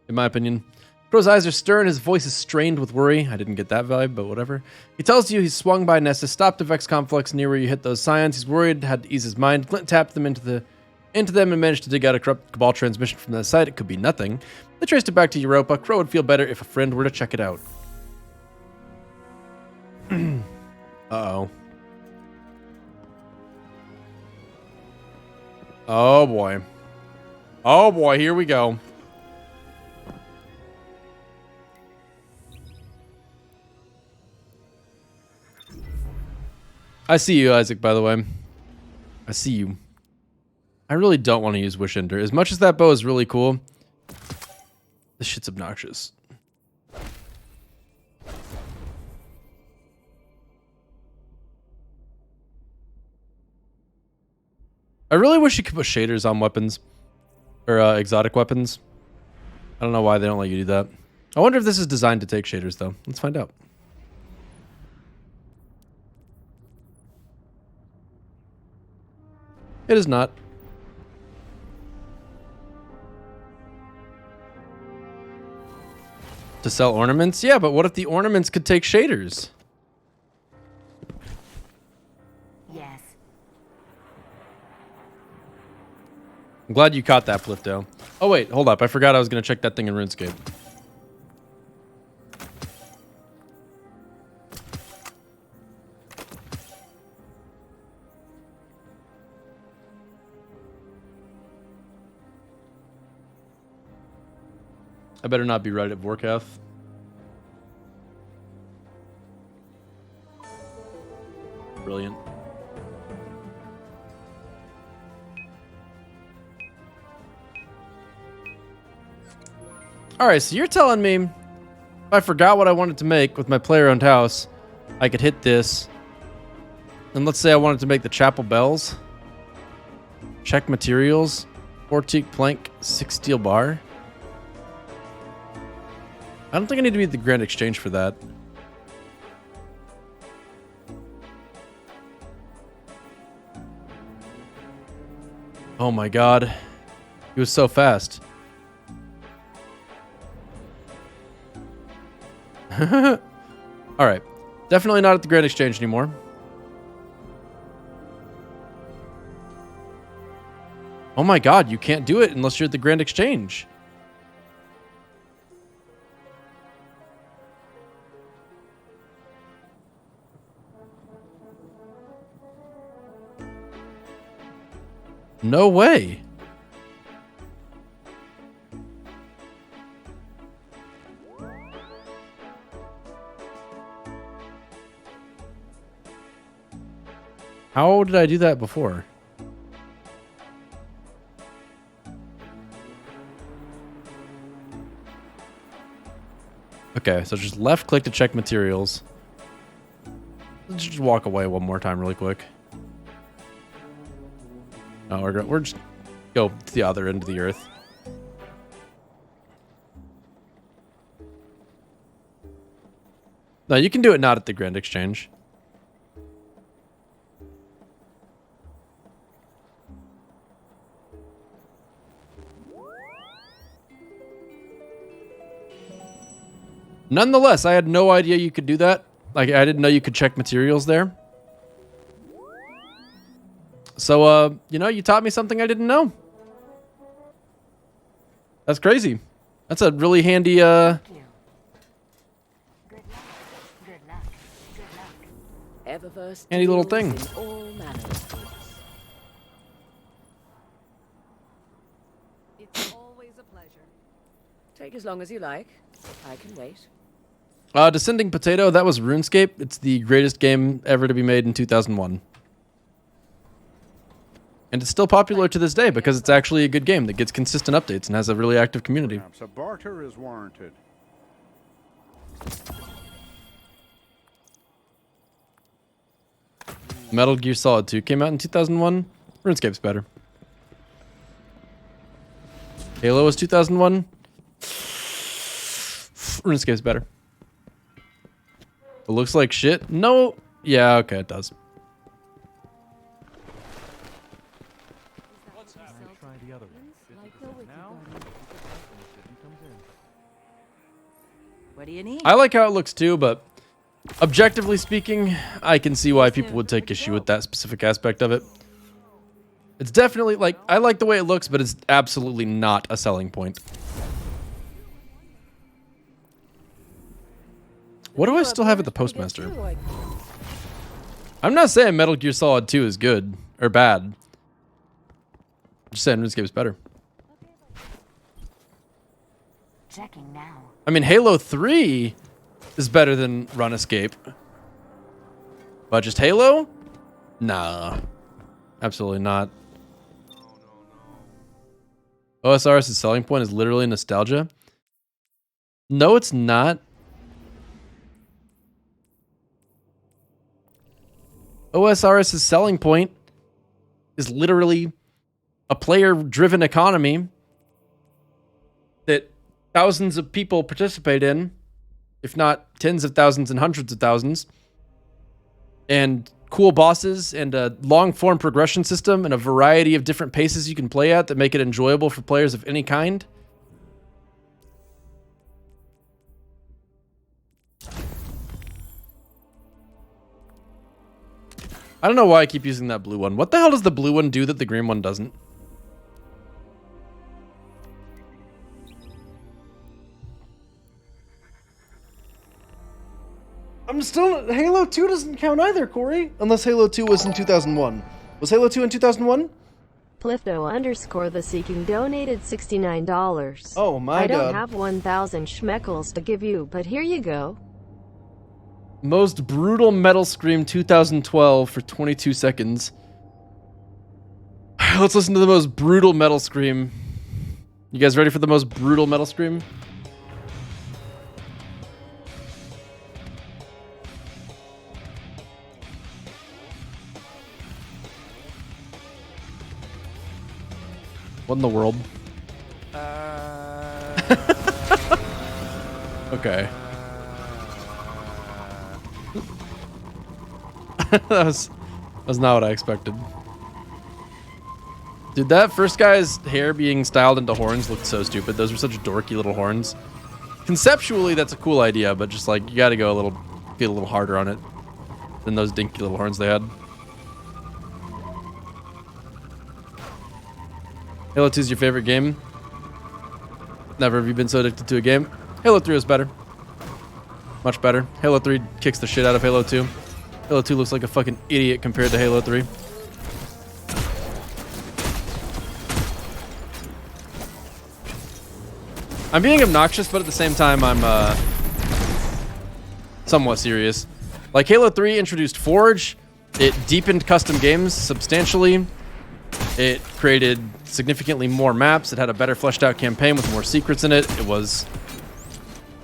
In my opinion. Crow's eyes are stern, his voice is strained with worry. I didn't get that vibe, but whatever. He tells you he's swung by Nessus, stopped a Vex conflicts near where you hit those scions. He's worried, had to ease his mind. Glint tapped them into them and managed to dig out a corrupt Cabal transmission from that site. It could be nothing. They traced it back to Europa. Crow would feel better if a friend were to check it out. Uh-oh. Oh boy. Oh boy, here we go. I see you, Isaac, by the way. I see you. I really don't want to use Wish Ender. As much as that bow is really cool, this shit's obnoxious. I really wish you could put shaders on weapons. Or exotic weapons. I don't know why they don't let you do that. I wonder if this is designed to take shaders, though. Let's find out. It is not. To sell ornaments? Yeah, but what if the ornaments could take shaders? Yes. I'm glad you caught that, Flifto. Oh wait, hold up. I forgot I was going to check that thing in RuneScape. I better not be right at Vorkath. Brilliant. Alright, so you're telling me if I forgot what I wanted to make with my player-owned house, I could hit this. And let's say I wanted to make the chapel bells. Check materials. 4 teak plank, 6 steel bar. I don't think I need to be at the Grand Exchange for that. Oh my god. He was so fast. Alright. Definitely not at the Grand Exchange anymore. Oh my god, you can't do it unless you're at the Grand Exchange. No way. How did I do that before? Okay, so just left click to check materials. Let's just walk away one more time really quick. No, we're just go to the other end of the earth. No, you can do it not at the Grand Exchange. Nonetheless, I had no idea you could do that. Like, I didn't know you could check materials there. So, you know, you taught me something I didn't know. That's crazy. That's a really handy, handy little thing. It's always a pleasure. Take as long as you like. I can wait. Descending Potato, that was RuneScape. It's the greatest game ever to be made in 2001. And it's still popular to this day because it's actually a good game that gets consistent updates and has a really active community. Perhaps a barter is warranted. Metal Gear Solid 2 came out in 2001. RuneScape's better. Halo was 2001. RuneScape's better. It looks like shit. No. Yeah, okay, it does. What do you need? I like how it looks too, but objectively speaking, I can see why people would take issue with that specific aspect of it. It's definitely, like, I like the way it looks, but it's absolutely not a selling point. What do I still have at the Postmaster? I'm not saying Metal Gear Solid 2 is good or bad. I'm just saying RuneScape is better. Checking now. I mean, Halo 3 is better than Run Escape. But just Halo? Nah. Absolutely not. OSR's selling point is literally nostalgia. No, it's not. OSRS's selling point is literally a player-driven economy that thousands of people participate in, if not tens of thousands and hundreds of thousands, and cool bosses and a long-form progression system and a variety of different paces you can play at that make it enjoyable for players of any kind. I don't know why I keep using that blue one. What the hell does the blue one do that the green one doesn't? I'm still... Halo 2 doesn't count either, Corey. Unless Halo 2 was in 2001. Was Halo 2 in 2001? Plifto_ the Seeking donated $69. Oh my I don't god. have 1,000 schmeckles to give you, but here you go. Most brutal metal scream 2012 for 22 seconds. Let's listen to the most brutal metal scream. You guys ready for the most brutal metal scream? What in the world? Okay. that was not what I expected. Dude, that first guy's hair being styled into horns looked so stupid. Those were such dorky little horns. Conceptually, that's a cool idea, but just like you got to go get a little harder on it than those dinky little horns they had. Halo 2 is your favorite game? Never have you been so addicted to a game. Halo 3 was better. Much better. Halo 3 kicks the shit out of Halo 2. Halo 2 looks like a fucking idiot compared to Halo 3. I'm being obnoxious, but at the same time, I'm somewhat serious. Like, Halo 3 introduced Forge. It deepened custom games substantially. It created significantly more maps. It had a better fleshed out campaign with more secrets in it. It was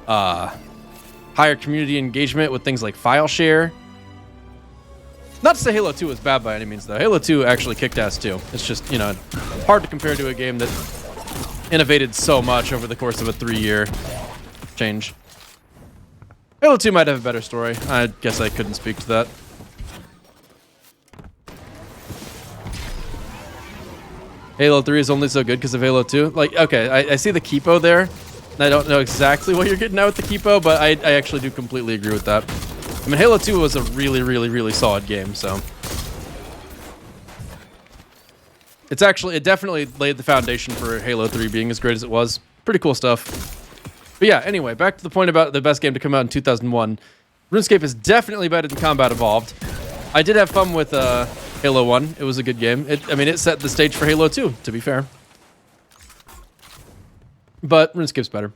higher community engagement with things like file share. Not to say Halo 2 was bad by any means, though. Halo 2 actually kicked ass, too. It's just, you know, hard to compare to a game that innovated so much over the course of a 3-year change. Halo 2 might have a better story. I guess I couldn't speak to that. Halo 3 is only so good because of Halo 2. Like, okay, I see the Kipo there. And I don't know exactly what you're getting at with the Kipo, but I actually do completely agree with that. I mean, Halo 2 was a really, really, really solid game, so. It definitely laid the foundation for Halo 3 being as great as it was. Pretty cool stuff. But yeah, anyway, back to the point about the best game to come out in 2001. RuneScape is definitely better than Combat Evolved. I did have fun with Halo 1. It was a good game. It set the stage for Halo 2, to be fair. But RuneScape's better.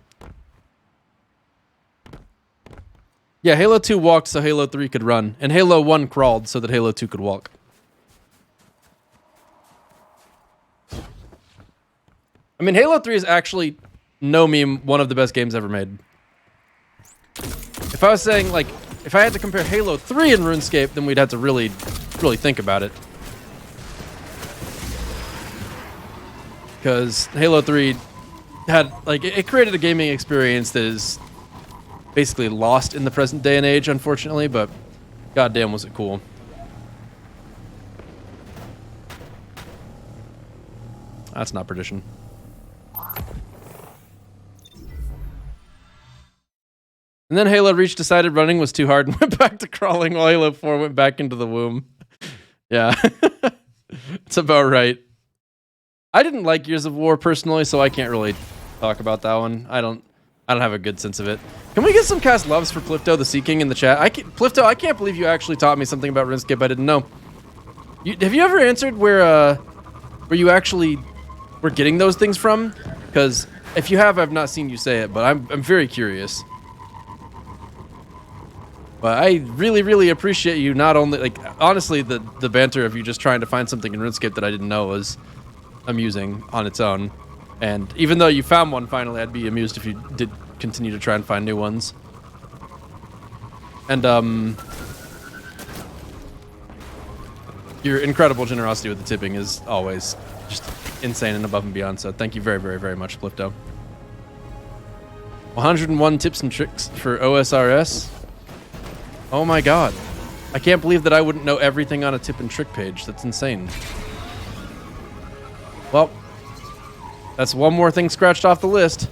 Yeah, Halo 2 walked so Halo 3 could run. And Halo 1 crawled so that Halo 2 could walk. I mean, Halo 3 is actually, no meme, one of the best games ever made. If I was saying, like, if I had to compare Halo 3 and RuneScape, then we'd have to really, really think about it. Because Halo 3 had, like, it created a gaming experience that is basically lost in the present day and age, unfortunately, but goddamn was it cool. That's not perdition. And then Halo Reach decided running was too hard and went back to crawling while Halo 4 went back into the womb. Yeah. It's about right. I didn't like Gears of War personally, so I can't really talk about that one. I don't have a good sense of it. Can we get some cast loves for Plifto the Sea King in the chat? Plifto, I can't believe you actually taught me something about RuneScape I didn't know. Have you ever answered where you actually were getting those things from? Because if you have, I've not seen you say it, but I'm very curious. But I really, really appreciate you not only, like, honestly, the banter of you just trying to find something in RuneScape that I didn't know was amusing on its own. And even though you found one finally, I'd be amused if you did continue to try and find new ones. And, your incredible generosity with the tipping is always just insane and above and beyond, so thank you very, very, very much, Plifto. 101 tips and tricks for OSRS. Oh my god. I can't believe that I wouldn't know everything on a tip and trick page. That's insane. Well, that's one more thing scratched off the list.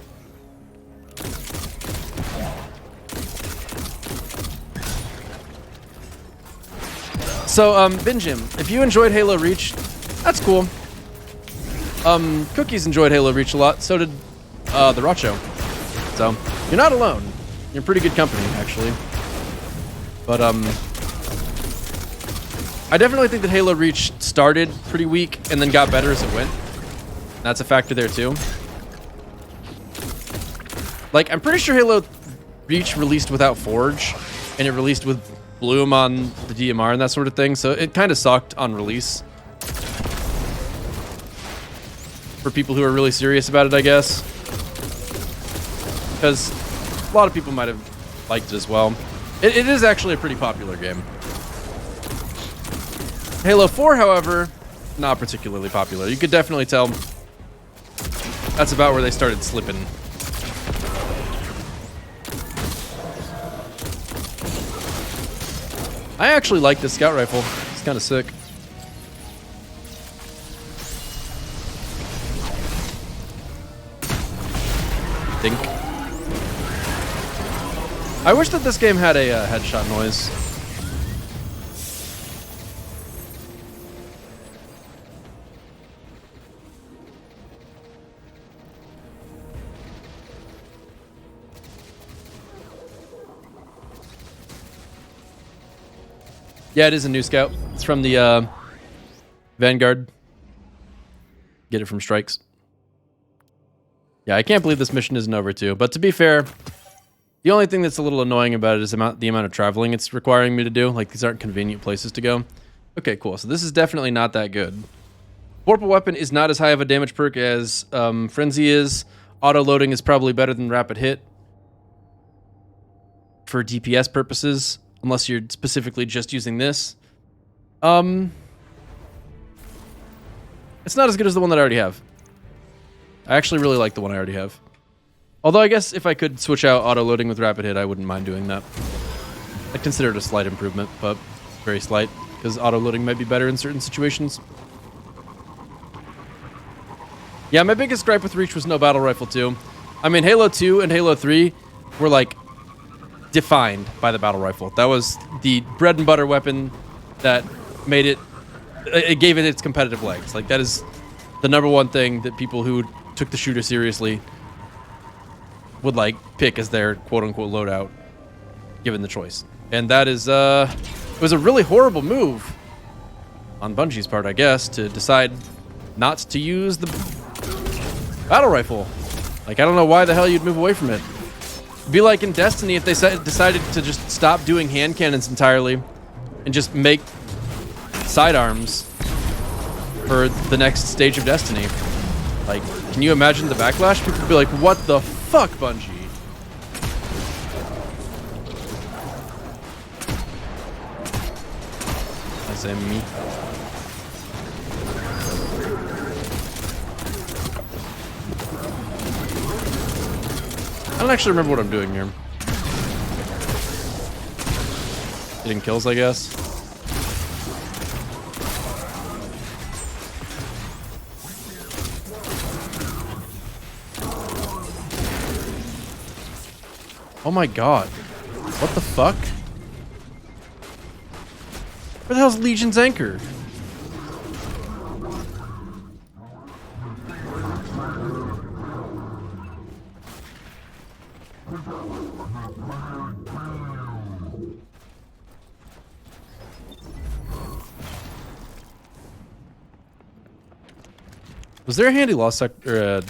So, Benjim, if you enjoyed Halo Reach, that's cool. Cookies enjoyed Halo Reach a lot, so did the Racho. So, you're not alone. You're pretty good company, actually. But, I definitely think that Halo Reach started pretty weak and then got better as it went. That's a factor there, too. Like, I'm pretty sure Halo Reach released without Forge, and it released with Bloom on the DMR and that sort of thing, so it kind of sucked on release. For people who are really serious about it, I guess. Because a lot of people might have liked it as well. It is actually a pretty popular game. Halo 4, however, not particularly popular. You could definitely tell that's about where they started slipping. I actually like this scout rifle. It's kind of sick. Dink. I wish that this game had a headshot noise. Yeah, it is a new scout. It's from the Vanguard. Get it from Strikes. Yeah, I can't believe this mission isn't over too. But to be fair, the only thing that's a little annoying about it is the amount of traveling it's requiring me to do. Like, these aren't convenient places to go. Okay, cool. So this is definitely not that good. Vorpal Weapon is not as high of a damage perk as Frenzy is. Auto-loading is probably better than Rapid Hit for DPS purposes, unless you're specifically just using this. It's not as good as the one that I already have. I actually really like the one I already have. Although I guess if I could switch out auto-loading with Rapid Hit, I wouldn't mind doing that. I'd consider it a slight improvement, but very slight, because auto-loading might be better in certain situations. Yeah, my biggest gripe with Reach was no battle rifle too. I mean, Halo 2 and Halo 3 were like defined by the battle rifle. That was the bread and butter weapon that made it, it gave it its competitive legs. Like, that is the number one thing that people who took the shooter seriously would like pick as their quote-unquote loadout, given the choice. And that is it was a really horrible move on Bungie's part, I guess, to decide not to use the battle rifle. Like, I don't know why the hell you'd move away from it. It'd be like in Destiny if they decided to just stop doing hand cannons entirely and just make sidearms for the next stage of Destiny. Like, can you imagine the backlash? People would be like, what the fuck, Bungie? I say me. I don't actually remember what I'm doing here. Getting kills, I guess. Oh my god. What the fuck? Where the hell's Legion's anchor? Was there a handy lost sector?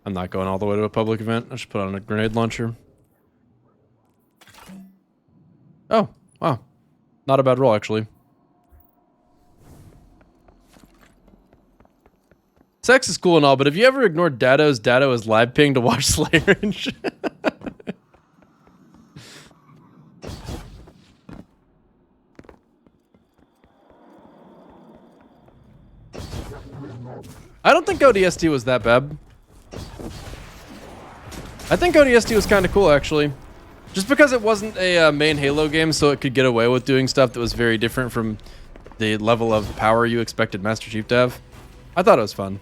I'm not going all the way to a public event. I should put on a grenade launcher. Oh, wow. Not a bad roll, actually. Sex is cool and all, but have you ever ignored Dado's as live ping to watch Slayerage? I don't think ODST was that bad. I think ODST was kind of cool, actually. Just because it wasn't a main Halo game, so it could get away with doing stuff that was very different from the level of power you expected Master Chief to have. I thought it was fun.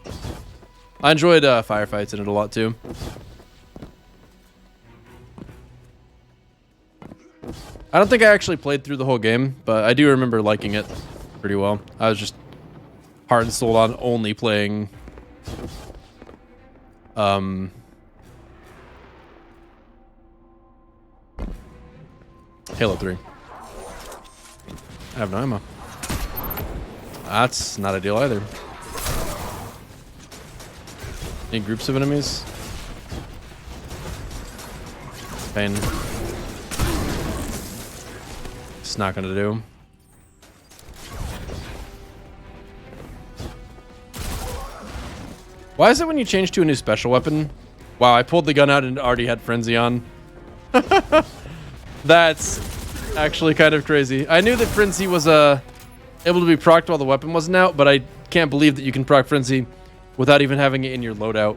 I enjoyed firefights in it a lot, too. I don't think I actually played through the whole game, but I do remember liking it pretty well. I was just heart and soul on only playing Halo 3. I have no ammo. That's not ideal either. Any groups of enemies? Pain. It's not gonna do. Why is it when you change to a new special weapon? Wow, I pulled the gun out and it already had Frenzy on. That's actually kind of crazy. I knew that Frenzy was able to be procced while the weapon wasn't out, but I can't believe that you can proc Frenzy without even having it in your loadout.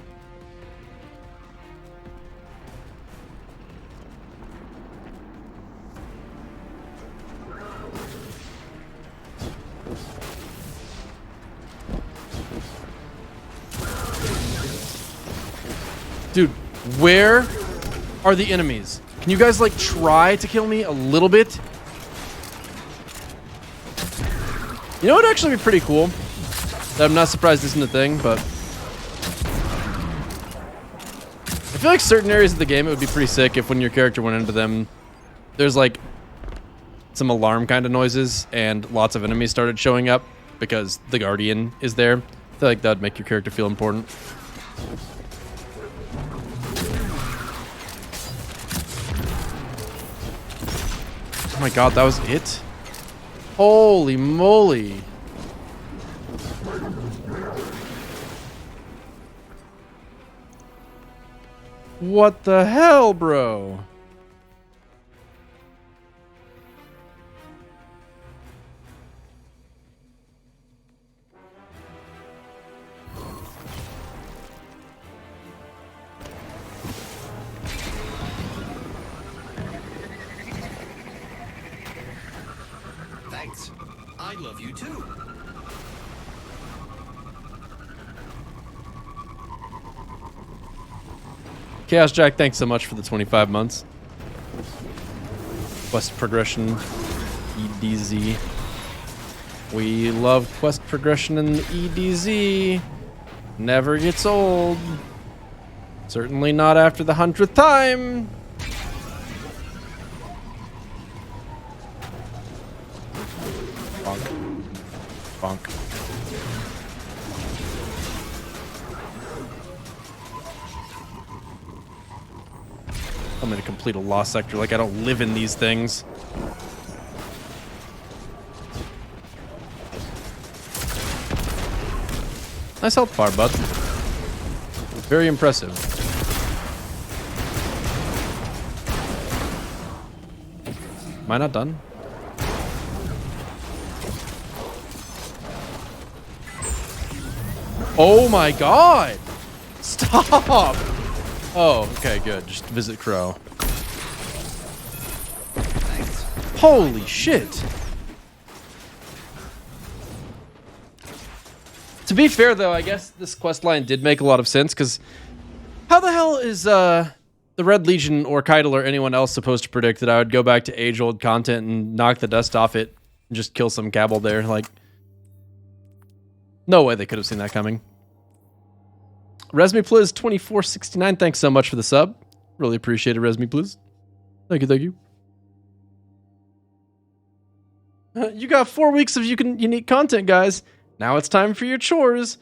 Dude, where are the enemies? Can you guys, like, try to kill me a little bit? You know what would actually be pretty cool? That I'm not surprised isn't a thing, but... I feel like certain areas of the game, it would be pretty sick if when your character went into them, there's, like, some alarm kind of noises, and lots of enemies started showing up because the Guardian is there. I feel like that would make your character feel important. Oh my god, that was it? Holy moly. What the hell, bro? Thanks. I love you too. Chaos Jack, thanks so much for the 25 months. Quest progression, EDZ. We love quest progression in the EDZ. Never gets old. Certainly not after the 100th time. Bonk. Bonk. I'm gonna complete a lost sector like I don't live in these things. Nice health bar, bud. Very impressive. Am I not done? Oh my god! Stop! Oh, okay, good. Just visit Crow. Thanks. Holy shit! To be fair, though, I guess this quest line did make a lot of sense, because how the hell is the Red Legion or Keitel or anyone else supposed to predict that I would go back to age-old content and knock the dust off it and just kill some cabal there? Like, no way they could have seen that coming. Resme Pliz 2469, thanks so much for the sub. Really appreciate it, Resme Pliz. Thank you, thank you. You got 4 weeks of unique content, guys. Now it's time for your chores.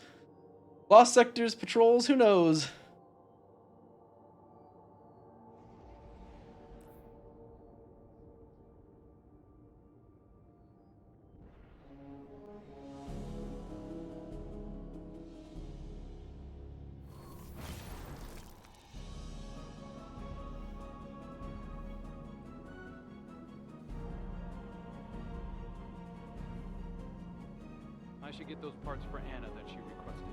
Lost sectors, patrols, who knows? I should get those parts for Anna that she requested.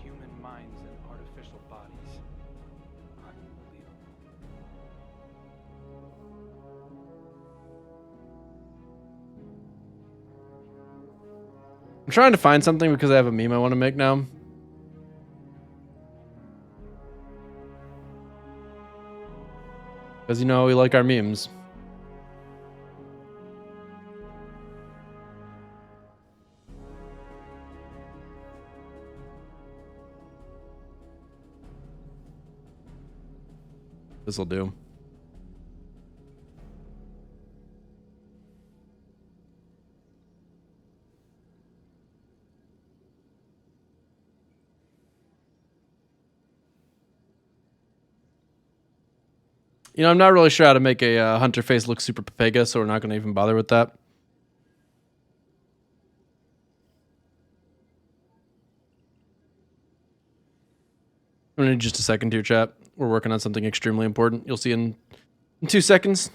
Human minds and artificial bodies. Unbelievable. I'm trying to find something because I have a meme I want to make now. Because, you know, we like our memes. This'll do. You know, I'm not really sure how to make a hunter face look super Papega, so we're not going to even bother with that. I'm going to need just a second here, chat. We're working on something extremely important. You'll see in 2 seconds,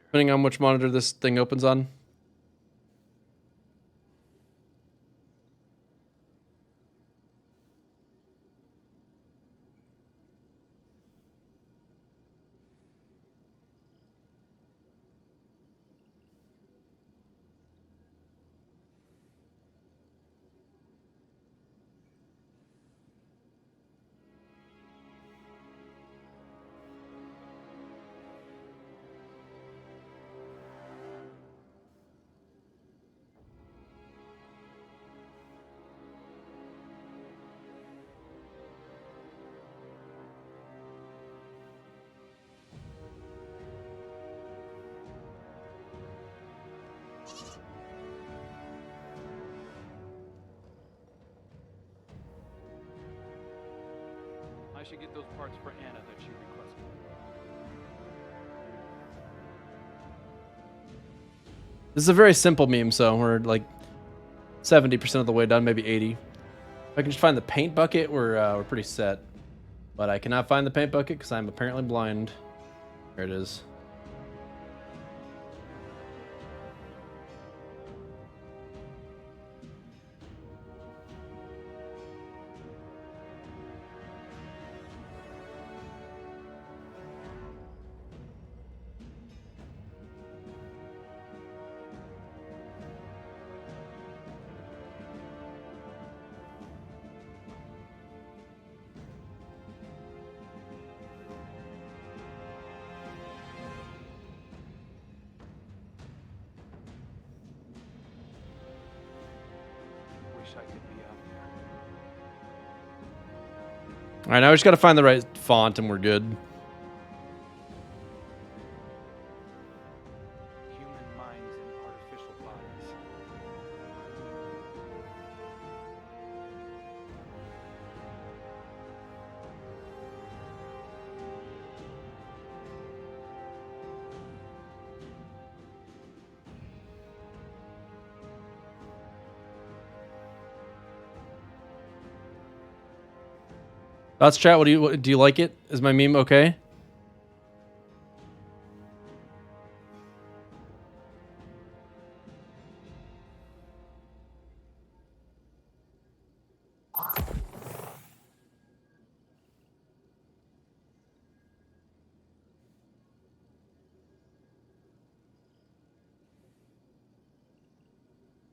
depending on which monitor this thing opens on. I should get those parts for Anna that she requested. This is a very simple meme, so we're like 70% of the way done, maybe 80. If I can just find the paint bucket, we're pretty set. But I cannot find the paint bucket because I'm apparently blind. There it is. Wish I could be out there. All right, now we just got to find the right font and we're good. Human minds in artificial bodies. Thoughts, chat? What do you like it? Is my meme okay?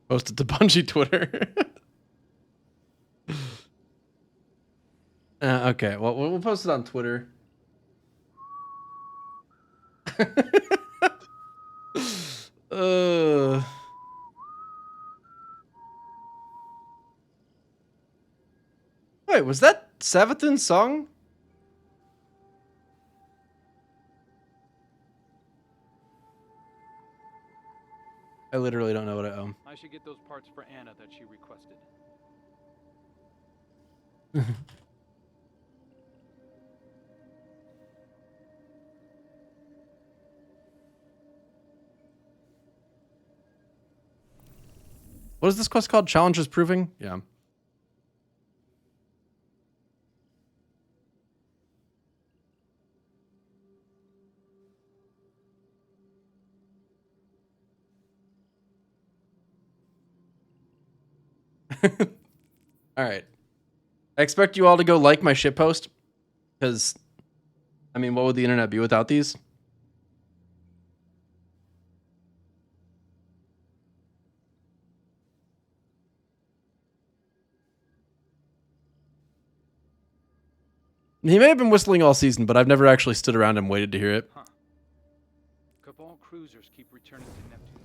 Post it to Bungie Twitter. Okay, well, we'll post it on Twitter. Wait, was that Savathun's song? I literally don't know what I own. I should get those parts for Anna that she requested. What is this quest called? Challenges Proving? Yeah. All right. I expect you all to go like my shitpost. Because, I mean, what would the internet be without these? He may have been whistling all season, but I've never actually stood around and waited to hear it. Huh. Cabal cruisers keep returning to Neptune.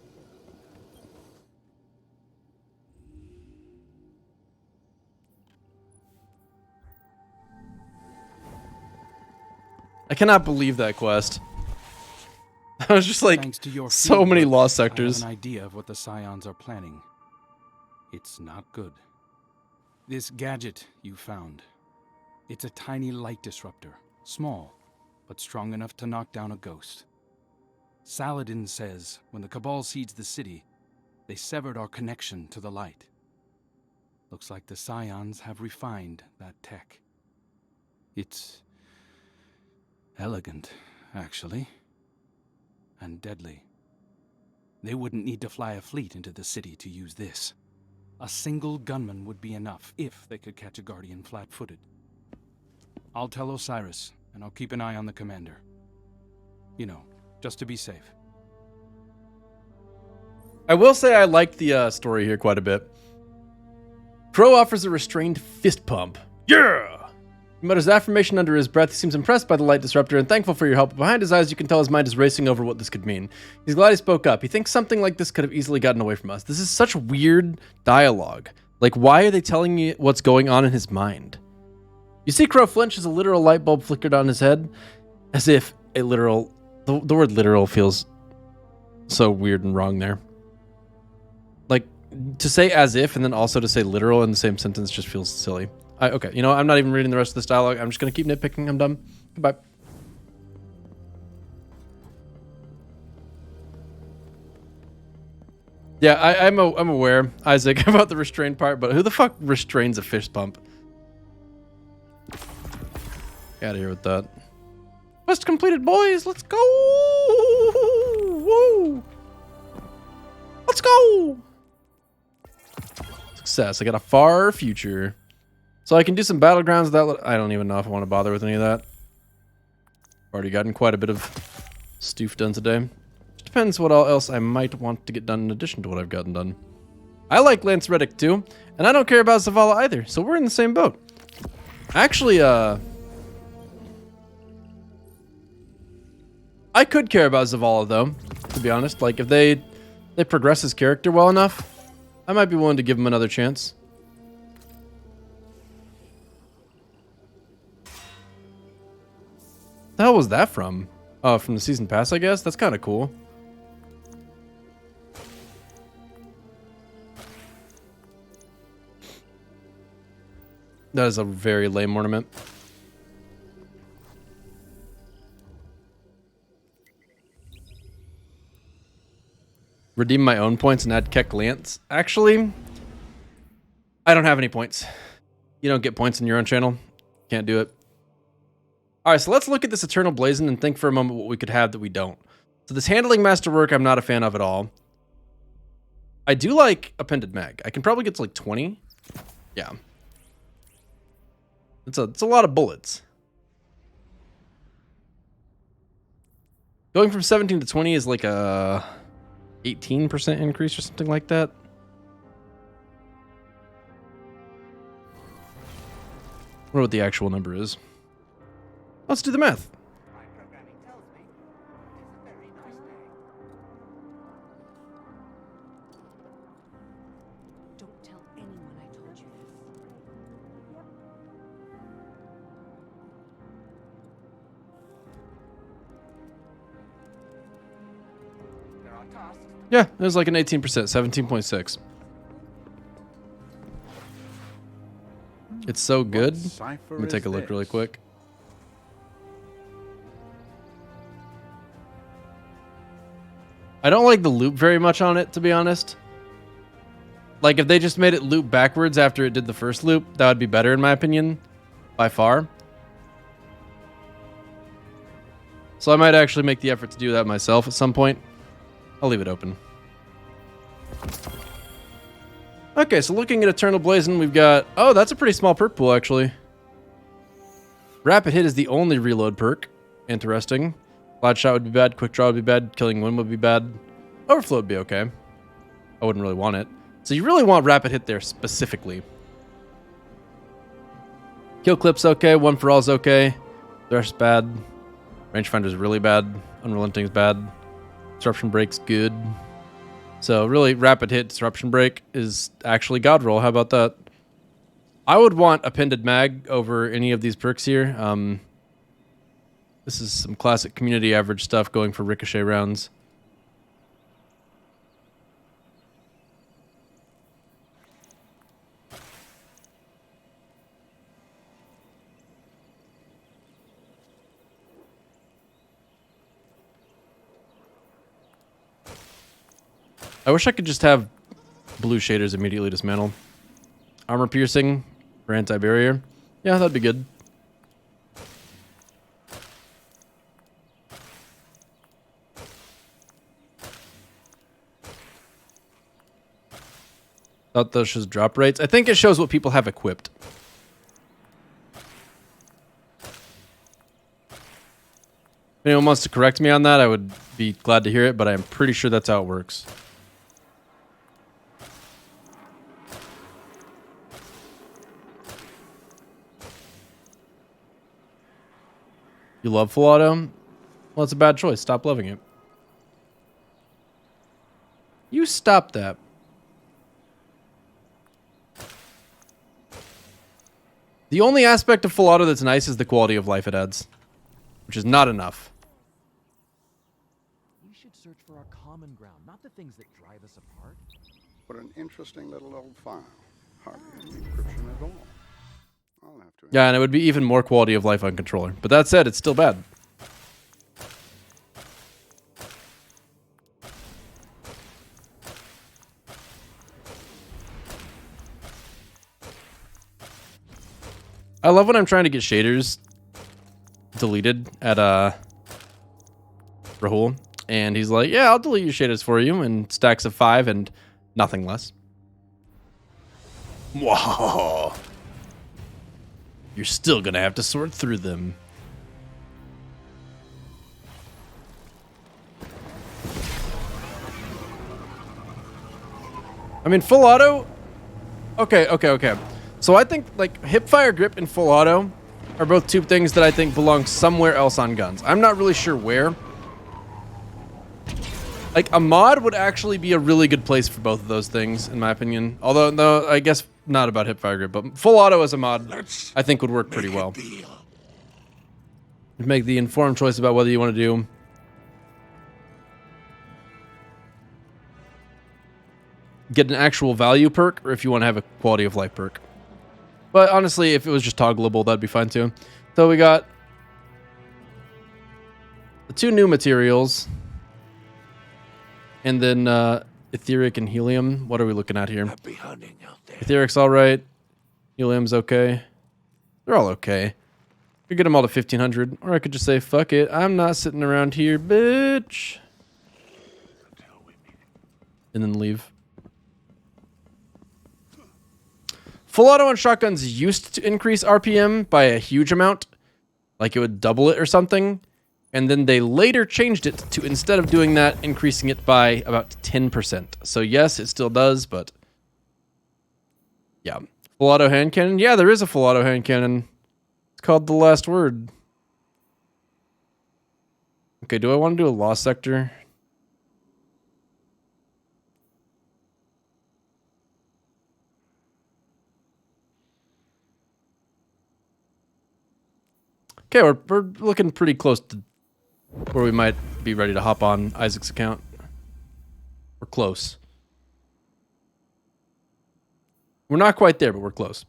I cannot believe that quest. I was just like, Thanks to your so field many work, lost sectors. I have an idea of what the Scions are planning. It's not good. This gadget you found. It's a tiny light disruptor. Small, but strong enough to knock down a ghost. Saladin says when the Cabal seeds the city, they severed our connection to the light. Looks like the Scions have refined that tech. It's elegant, actually. And deadly. They wouldn't need to fly a fleet into the city to use this. A single gunman would be enough if they could catch a Guardian flat-footed. I'll tell Osiris, and I'll keep an eye on the commander. You know, just to be safe. I will say I like the story here quite a bit. Crow offers a restrained fist pump. Yeah! He mutters affirmation under his breath. He seems impressed by the light disruptor and thankful for your help. Behind his eyes, you can tell his mind is racing over what this could mean. He's glad he spoke up. He thinks something like this could have easily gotten away from us. This is such weird dialogue. Like, why are they telling you what's going on in his mind? You see Crow flinch as a literal light bulb flickered on his head. As if a literal... The word literal feels so weird and wrong there. Like, to say as if and then also to say literal in the same sentence just feels silly. Okay, you know what? I'm not even reading the rest of this dialogue. I'm just gonna keep nitpicking. I'm done. Goodbye. Yeah, I'm aware, Isaac, about the restrained part, but who the fuck restrains a fist pump? Get out of here with that. Quest completed, boys. Let's go. Woo. Let's go. Success. I got a far future. So I can do some battlegrounds without... I don't even know if I want to bother with any of that. Already gotten quite a bit of stoof done today. Just depends what else I might want to get done in addition to what I've gotten done. I like Lance Reddick too, and I don't care about Zavala either, so we're in the same boat. Actually, I could care about Zavala though, to be honest. Like, if they progress his character well enough, I might be willing to give him another chance. The hell was that from? Oh, from the season pass, I guess? That's kind of cool. That is a very lame ornament. Redeem my own points and add Keck Lance. Actually, I don't have any points. You don't get points in your own channel. Can't do it. Alright, so let's look at this Eternal Blazon and think for a moment what we could have that we don't. So this Handling Masterwork I'm not a fan of at all. I do like Appended Mag. I can probably get to like 20. Yeah. It's a lot of bullets. Going from 17 to 20 is like a 18% increase or something like that. I wonder what the actual number is. Let's do the math. Don't tell anyone I told you this. Yeah, it was like an 18%, 17.6. It's so good. Let me take a look really quick. I don't like the loop very much on it, to be honest. Like, if they just made it loop backwards after it did the first loop, that would be better in my opinion, by far. So I might actually make the effort to do that myself at some point. I'll leave it open. Okay, so looking at Eternal Blazon, we've got... Oh, that's a pretty small perk pool, actually. Rapid Hit is the only reload perk. Interesting. Loud Shot would be bad. Quick Draw would be bad. Killing Wind would be bad. Overflow would be okay. I wouldn't really want it. So you really want Rapid Hit there specifically. Kill Clip's okay. One for All's okay. Thresh's bad. Rangefinder's really bad. Unrelenting's bad. Disruption Break's good. So really, Rapid Hit, Disruption Break is actually God roll. How about that? I would want Appended Mag over any of these perks here. This is some classic community average stuff going for ricochet rounds. I wish I could just have blue shaders immediately dismantle. Armor piercing for anti-barrier. Yeah, that'd be good. Thought those shows drop rates. I think it shows what people have equipped. If anyone wants to correct me on that, I would be glad to hear it, but I'm pretty sure that's how it works. You love full auto? Well, it's a bad choice. Stop loving it. You stop that. The only aspect of full auto that's nice is the quality of life it adds, which is not enough. We should search for our common ground, not the things that drive us apart. What an interesting little old file. Hardly any encryption at all. I'll have to. Yeah, and it would be even more quality of life on controller. But that said, it's still bad. I love when I'm trying to get shaders deleted at Rahul, and he's like, "Yeah, I'll delete your shaders for you," in stacks of 5 and nothing less. Whoa! You're still gonna have to sort through them. I mean, full auto. Okay. So I think like hipfire grip and full auto are both two things that I think belong somewhere else on guns. I'm not really sure where. Like a mod would actually be a really good place for both of those things, in my opinion. Although, no, I guess not about hipfire grip, but full auto as a mod, I think would work pretty well. You make the informed choice about whether you want to do get an actual value perk or if you want to have a quality of life perk. But honestly, if it was just toggleable, that'd be fine too. So we got the 2 new materials. And then etheric and helium. What are we looking at here? Etheric's all right. Helium's okay. They're all okay. I could get them all to 1500, or I could just say, fuck it. I'm not sitting around here, bitch. And then leave. Full auto on shotguns used to increase RPM by a huge amount. Like it would double it or something. And then they later changed it to, instead of doing that, increasing it by about 10%. So yes, it still does, but yeah. Full auto hand cannon? Yeah, there is a full auto hand cannon. It's called The Last Word. Okay, do I want to do a lost sector? Okay, we're looking pretty close to where we might be ready to hop on Isaac's account. We're close. We're not quite there, but we're close.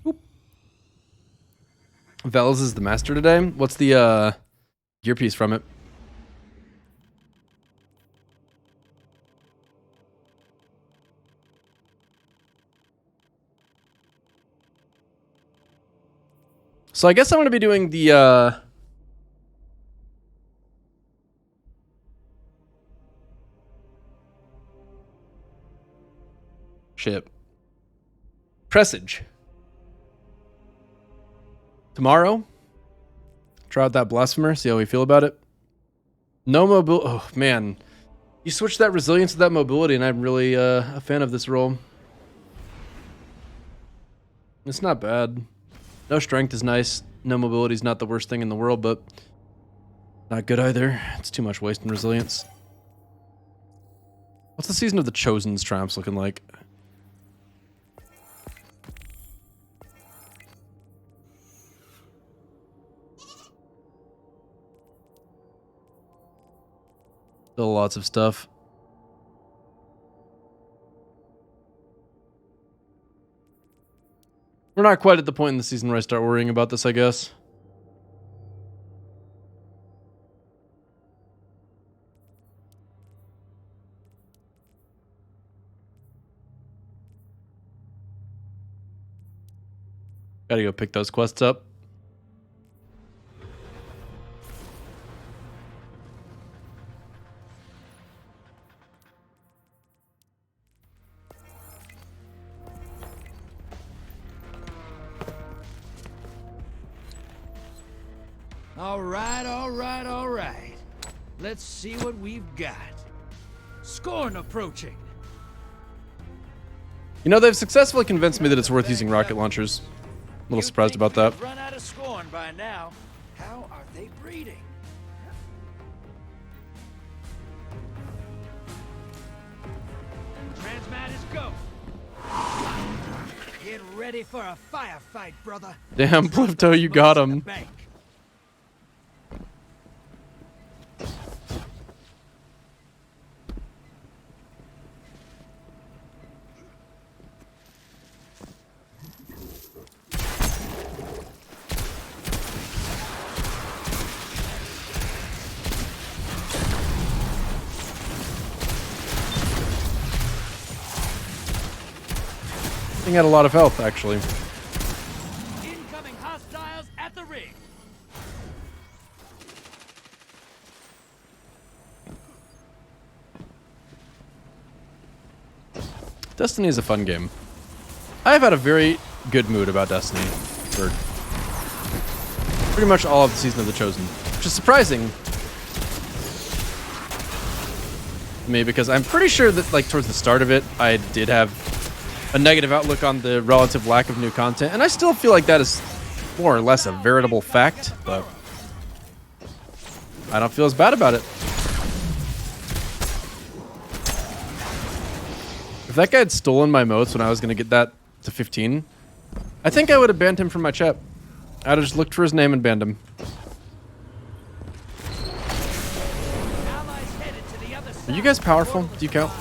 Oop. Veles is the master today. What's the gear piece from it? So I guess I'm going to be doing the Presage. Tomorrow, try out that Blasphemer, see how we feel about it. No mobility. Oh, man. You switch that resilience to that mobility, and I'm really a fan of this role. It's not bad. No strength is nice. No mobility is not the worst thing in the world, but not good either. It's too much waste in resilience. What's the Season of the Chosen's triumphs looking like? Still lots of stuff. We're not quite at the point in the season where I start worrying about this, I guess. Gotta go pick those quests up. All right. Let's see what we've got. Scorn approaching. You know, they've successfully convinced me that it's worth using rocket launchers. A little surprised about that. Run out of Scorn by now. How are they breeding? Transmat is go. Get ready for a firefight, brother. Damn, Plifto, you got him. at a lot of health, actually. Incoming hostiles at the ring. Destiny is a fun game. I've had a very good mood about Destiny for pretty much all of the Season of the Chosen, which is surprising to me because I'm pretty sure that like towards the start of it, I did have a negative outlook on the relative lack of new content, and I still feel like that is more or less a veritable fact, but I don't feel as bad about it. If that guy had stolen my motes when I was going to get that to 15, I think I would have banned him from my chat. I'd have just looked for his name and banned him. Are you guys powerful? Do you count?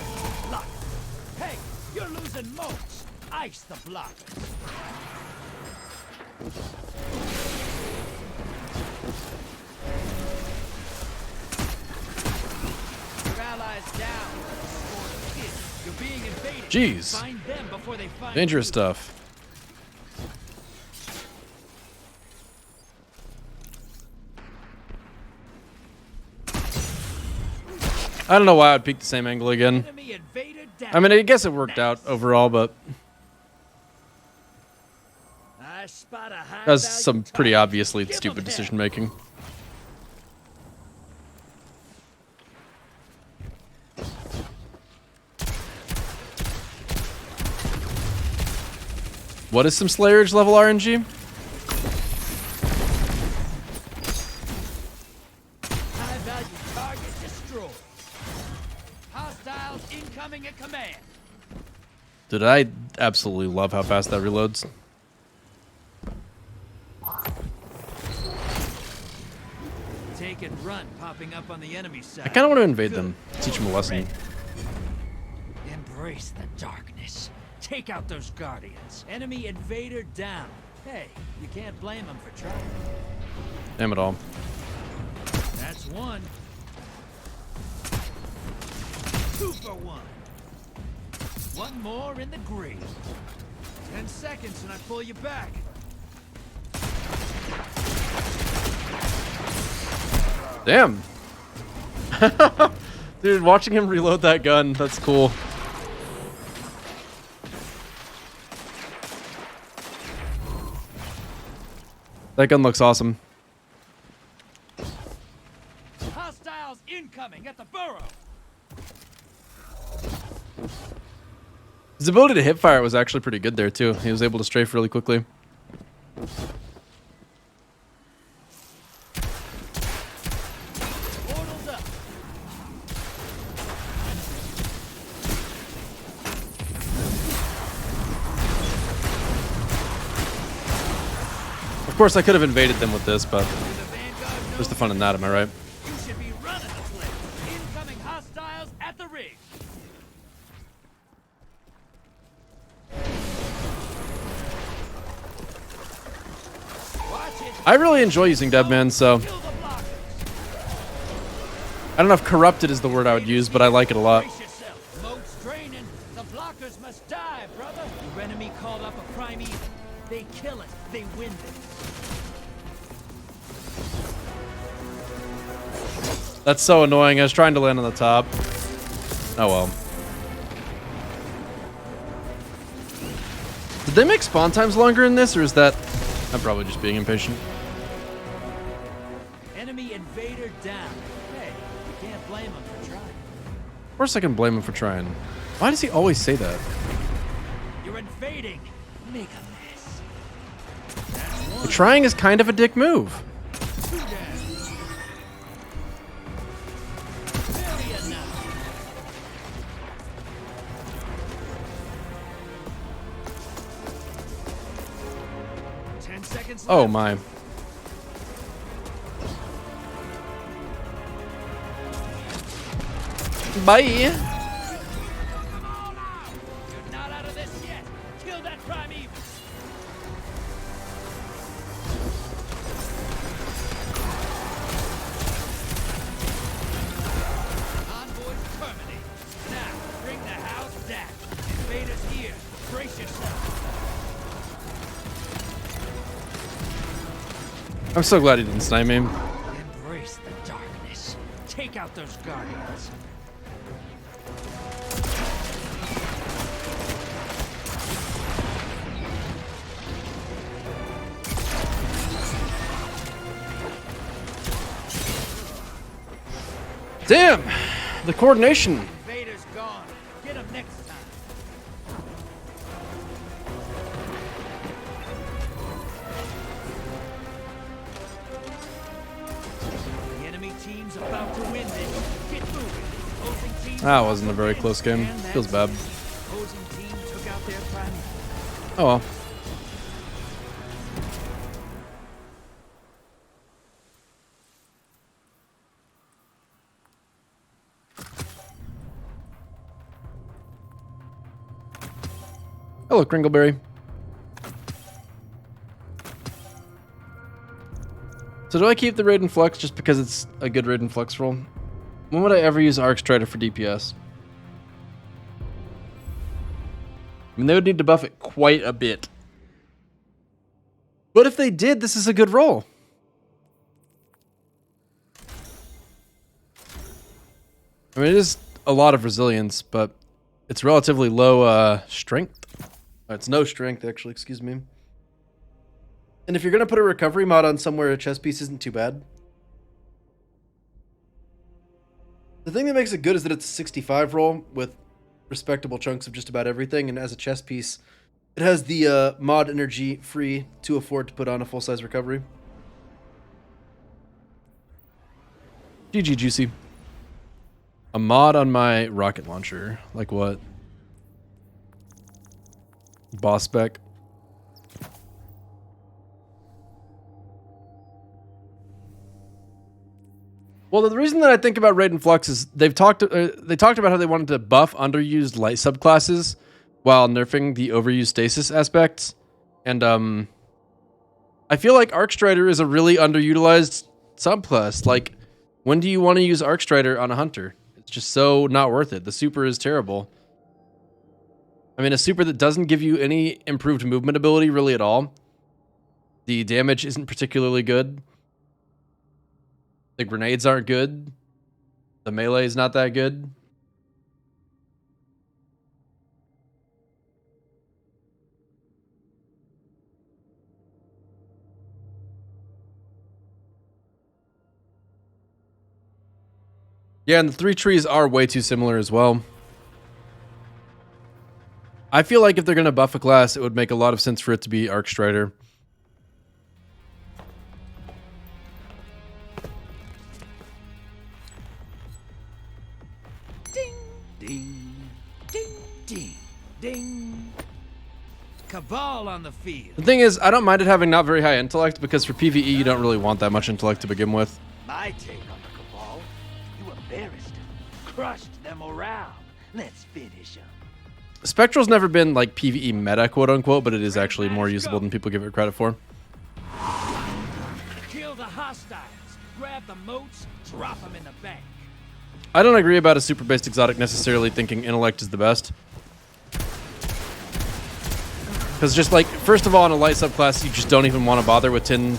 Hey, you're losing motes. Ice the block. Your allies down. You're being invaded. Jeez. Find them before they find Dangerous you. stuff. I don't know why I'd peek the same angle again. I mean, I guess it worked out overall, but that's some pretty obviously stupid decision making. What is some Slayerage level RNG? High value target destroyed. Hostiles incoming at command. Dude, I absolutely love how fast that reloads. Take and run, popping up on the enemy side. I kind of want to invade them, teach them a lesson. Embrace the darkness. Take out those guardians. Enemy invader down. Hey, you can't blame them for trying. Damn it all. That's one. 2 for 1. One more in the green. 10 seconds and I pull you back. Damn. Dude, watching him reload that gun, that's cool. That gun looks awesome. Hostiles incoming at the burrow. His ability to hip fire was actually pretty good there too. He was able to strafe really quickly. Portals up. Of course, I could have invaded them with this, but where's the fun in that, am I right? You should be running the place. Incoming hostiles at the ring. I really enjoy using Deadman, so I don't know if corrupted is the word I would use, but I like it a lot. Moats draining. The blockers must die, brother. Your enemy called up a primeval. They kill it. They win this. That's so annoying. I was trying to land on the top. Oh well. Did they make spawn times longer in this, or is that... I'm probably just being impatient. Enemy invader down. Hey, you can't blame him for trying. Of course I can blame him for trying. Why does he always say that? You're invading. Make a mess. But trying is kind of a dick move. 2 down. Very enough. 10 seconds left. Oh my. Bye. You're not out of this yet. Kill that primeval. Envoys terminate. Now, bring the house down. Invaders here. Brace yourself. I'm so glad he didn't snipe me. Embrace the darkness. Take out those guardians. Damn! The coordination. Vader's gone. Get him next time. The enemy team's about to win this. Get moving. Opposing team. That wasn't a very close game. Feels bad. Opposing team took out their primary. Oh well. Hello, Kringleberry. So do I keep the Raiden Flux just because it's a good Raiden Flux roll? When would I ever use Arc Strider for DPS? I mean, they would need to buff it quite a bit. But if they did, this is a good roll. I mean, it is a lot of resilience, but it's relatively low strength. It's no strength, actually, excuse me. And if you're going to put a recovery mod on somewhere a chess piece isn't too bad. The thing that makes it good is that it's a 65 roll with respectable chunks of just about everything. And as a chess piece, it has the mod energy free to afford to put on a full-size recovery. GG, Juicy. A mod on my rocket launcher. Like what? Boss spec. Well, the reason that I think about Raiden Flux is they talked about how they wanted to buff underused light subclasses while nerfing the overused stasis aspects, and I feel like Arc Strider is a really underutilized subclass. Like, when do you want to use Arc Strider on a hunter? It's just so not worth it. The super is terrible. I mean, a super that doesn't give you any improved movement ability really at all. The damage isn't particularly good. The grenades aren't good. The melee is not that good. Yeah, and the three trees are way too similar as well. I feel like if they're going to buff a class, it would make a lot of sense for it to be Arc Strider. Ding, ding, ding, ding. Cabal on the field. The thing is, I don't mind it having not very high intellect, because for PvE, you don't really want that much intellect to begin with. My take on the Cabal. You embarrassed them, crushed their morale. Let's finish them. Spectral's never been like PvE meta, quote unquote, but it is actually more usable than people give it credit for. Kill the hostiles, grab the moats, drop them in the bank. I don't agree about a super-based exotic necessarily thinking intellect is the best. Because just like, first of all, in a light subclass, you just don't even want to bother with 10...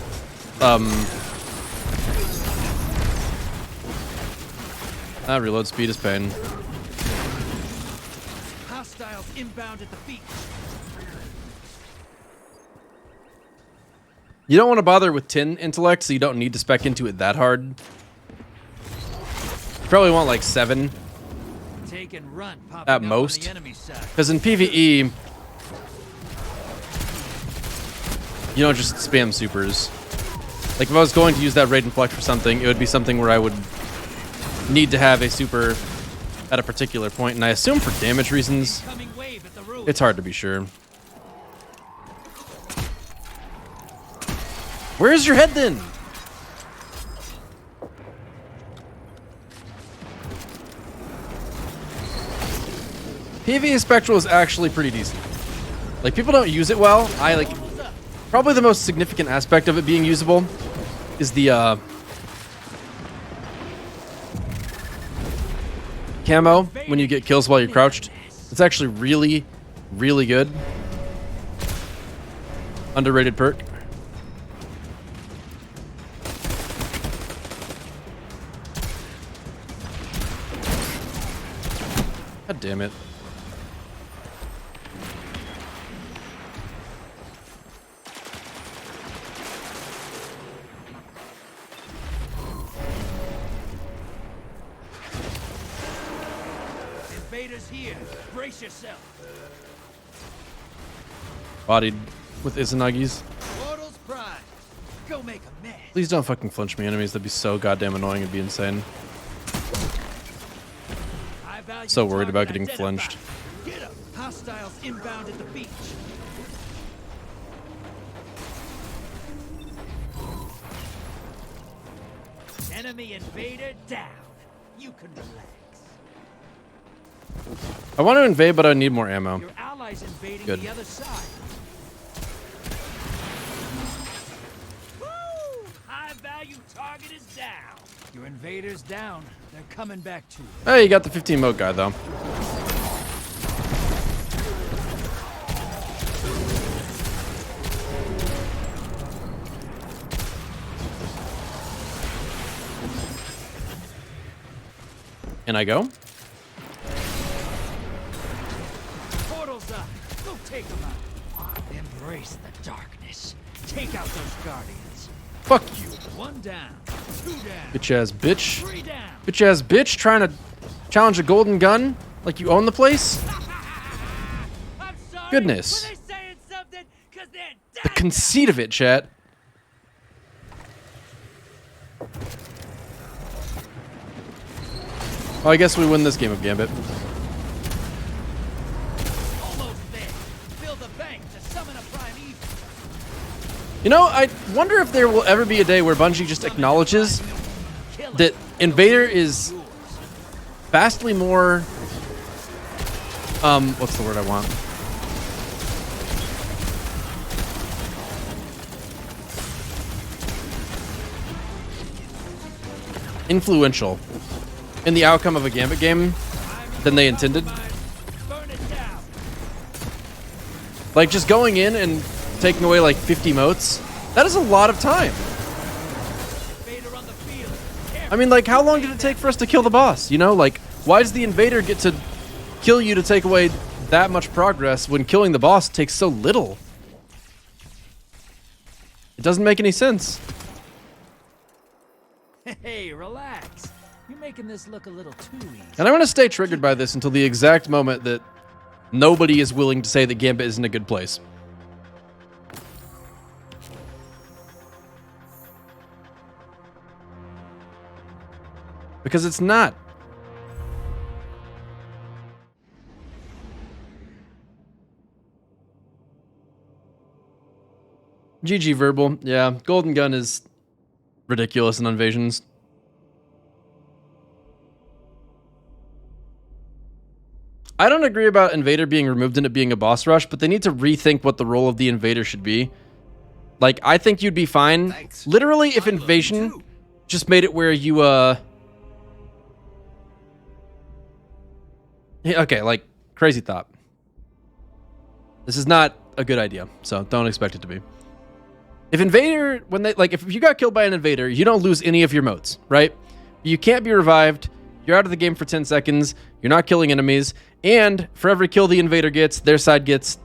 reload speed is pain. Hostiles inbound at the beach. You don't want to bother with 10 intellect, so you don't need to spec into it that hard. You probably want like 7 Take and run, at most. Because in PvE, you don't just spam supers. Like if I was going to use that Raiden Flex for something, it would be something where I would need to have a super at a particular point, and I assume for damage reasons, it's hard to be sure. Where's your head then? PvE Spectral is actually pretty decent. Like, people don't use it well. Probably the most significant aspect of it being usable is the camo when you get kills while you're crouched. It's actually really, really good. Underrated perk. damn it. Invaders here. Brace yourself. Bodied with Izanagi's. Portals prime. Go make a mess. Please don't fucking flinch me, enemies. That'd be so goddamn annoying. It'd be insane. So worried about getting flinched. Get up. Hostiles inbound at the beach. Enemy invader down. You can relax. I want to invade, but I need more ammo. Your allies invading Good. the other side. Woo! High value target is down. Your invaders down. They're coming back to you. Hey, you got the 15 mode guy though. And I go. Portals up. Go take them out. Embrace the darkness. Take out those guardians. Fuck you. One down. Two down. Bitch ass bitch. Three down. Bitch ass bitch trying to challenge a golden gun like you own the place. Goodness. The conceit of it, chat. Well, I guess we win this game of Gambit. Almost there. Build a bank to summon a prime evil. You know, I wonder if there will ever be a day where Bungie just acknowledges that Invader is vastly more, what's the word I want? Influential in the outcome of a Gambit game than they intended. Like, just going in and taking away like 50 motes, that is a lot of time. I mean, like, how long did it take for us to kill the boss? You know, like, why does the Invader get to kill you to take away that much progress when killing the boss takes so little? It doesn't make any sense. Hey, relax. You're making this look a little too easy. And I'm going to stay triggered by this until the exact moment that nobody is willing to say that Gambit isn't a good place. Because it's not. GG verbal. Yeah, Golden Gun is ridiculous in Invasions. I don't agree about Invader being removed and it being a boss rush, but they need to rethink what the role of the Invader should be. Like, I think you'd be fine. Thanks. Literally, if Invasion just made it where you, okay, like, crazy thought. This is not a good idea, so don't expect it to be. If Invader, when they, like, if you got killed by an Invader, you don't lose any of your motes, right? You can't be revived. You're out of the game for 10 seconds. You're not killing enemies. And for every kill the Invader gets, their side gets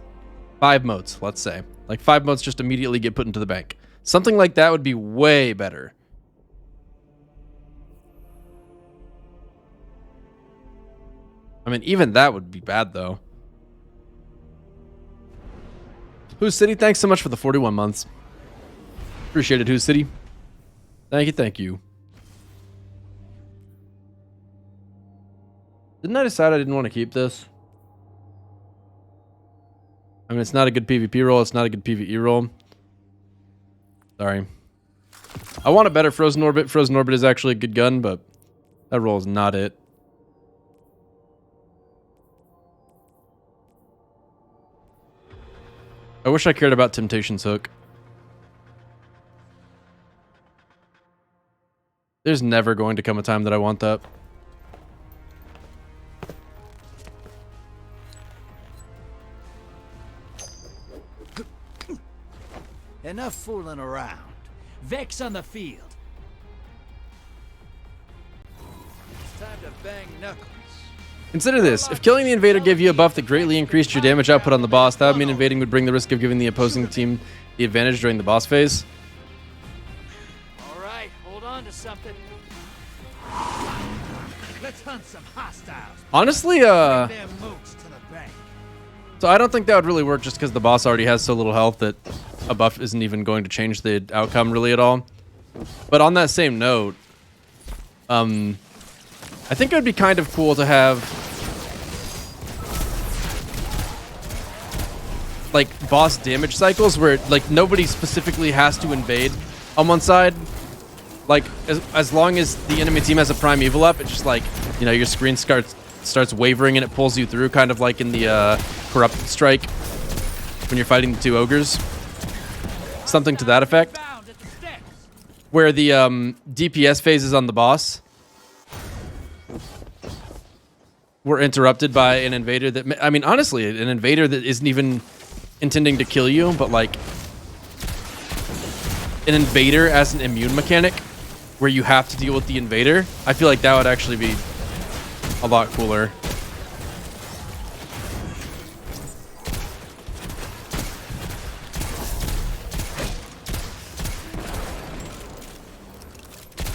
5 motes, let's say. Like, 5 motes just immediately get put into the bank. Something like that would be way better. I mean, even that would be bad, though. Who's City, thanks so much for the 41 months. Appreciate it, Who's City. Thank you, thank you. Didn't I decide I didn't want to keep this? I mean, it's not a good PvP roll. It's not a good PvE roll. Sorry. I want a better Frozen Orbit. Frozen Orbit is actually a good gun, but that roll is not it. I wish I cared about Temptation's Hook. There's never going to come a time that I want that. Enough fooling around. Vex on the field. It's time to bang knuckles. Consider this. If killing the invader gave you a buff that greatly increased your damage output on the boss, that would mean invading would bring the risk of giving the opposing team the advantage during the boss phase. All right, hold on to something. Let's hunt some hostiles. Honestly, Bring their mooks to the bank. so I don't think that would really work just because the boss already has so little health that a buff isn't even going to change the outcome really at all. But on that same note, I think it would be kind of cool to have like boss damage cycles where like nobody specifically has to invade on one side. Like as long as the enemy team has a primeval up, it's just like, you know, your screen starts wavering and it pulls you through, kind of like in the corrupted strike when you're fighting the two ogres. Something to that effect. Where the DPS phases on the boss were interrupted by an invader that, I mean, honestly, an invader that isn't even intending to kill you, but like an invader as an immune mechanic where you have to deal with the invader. I feel like that would actually be a lot cooler.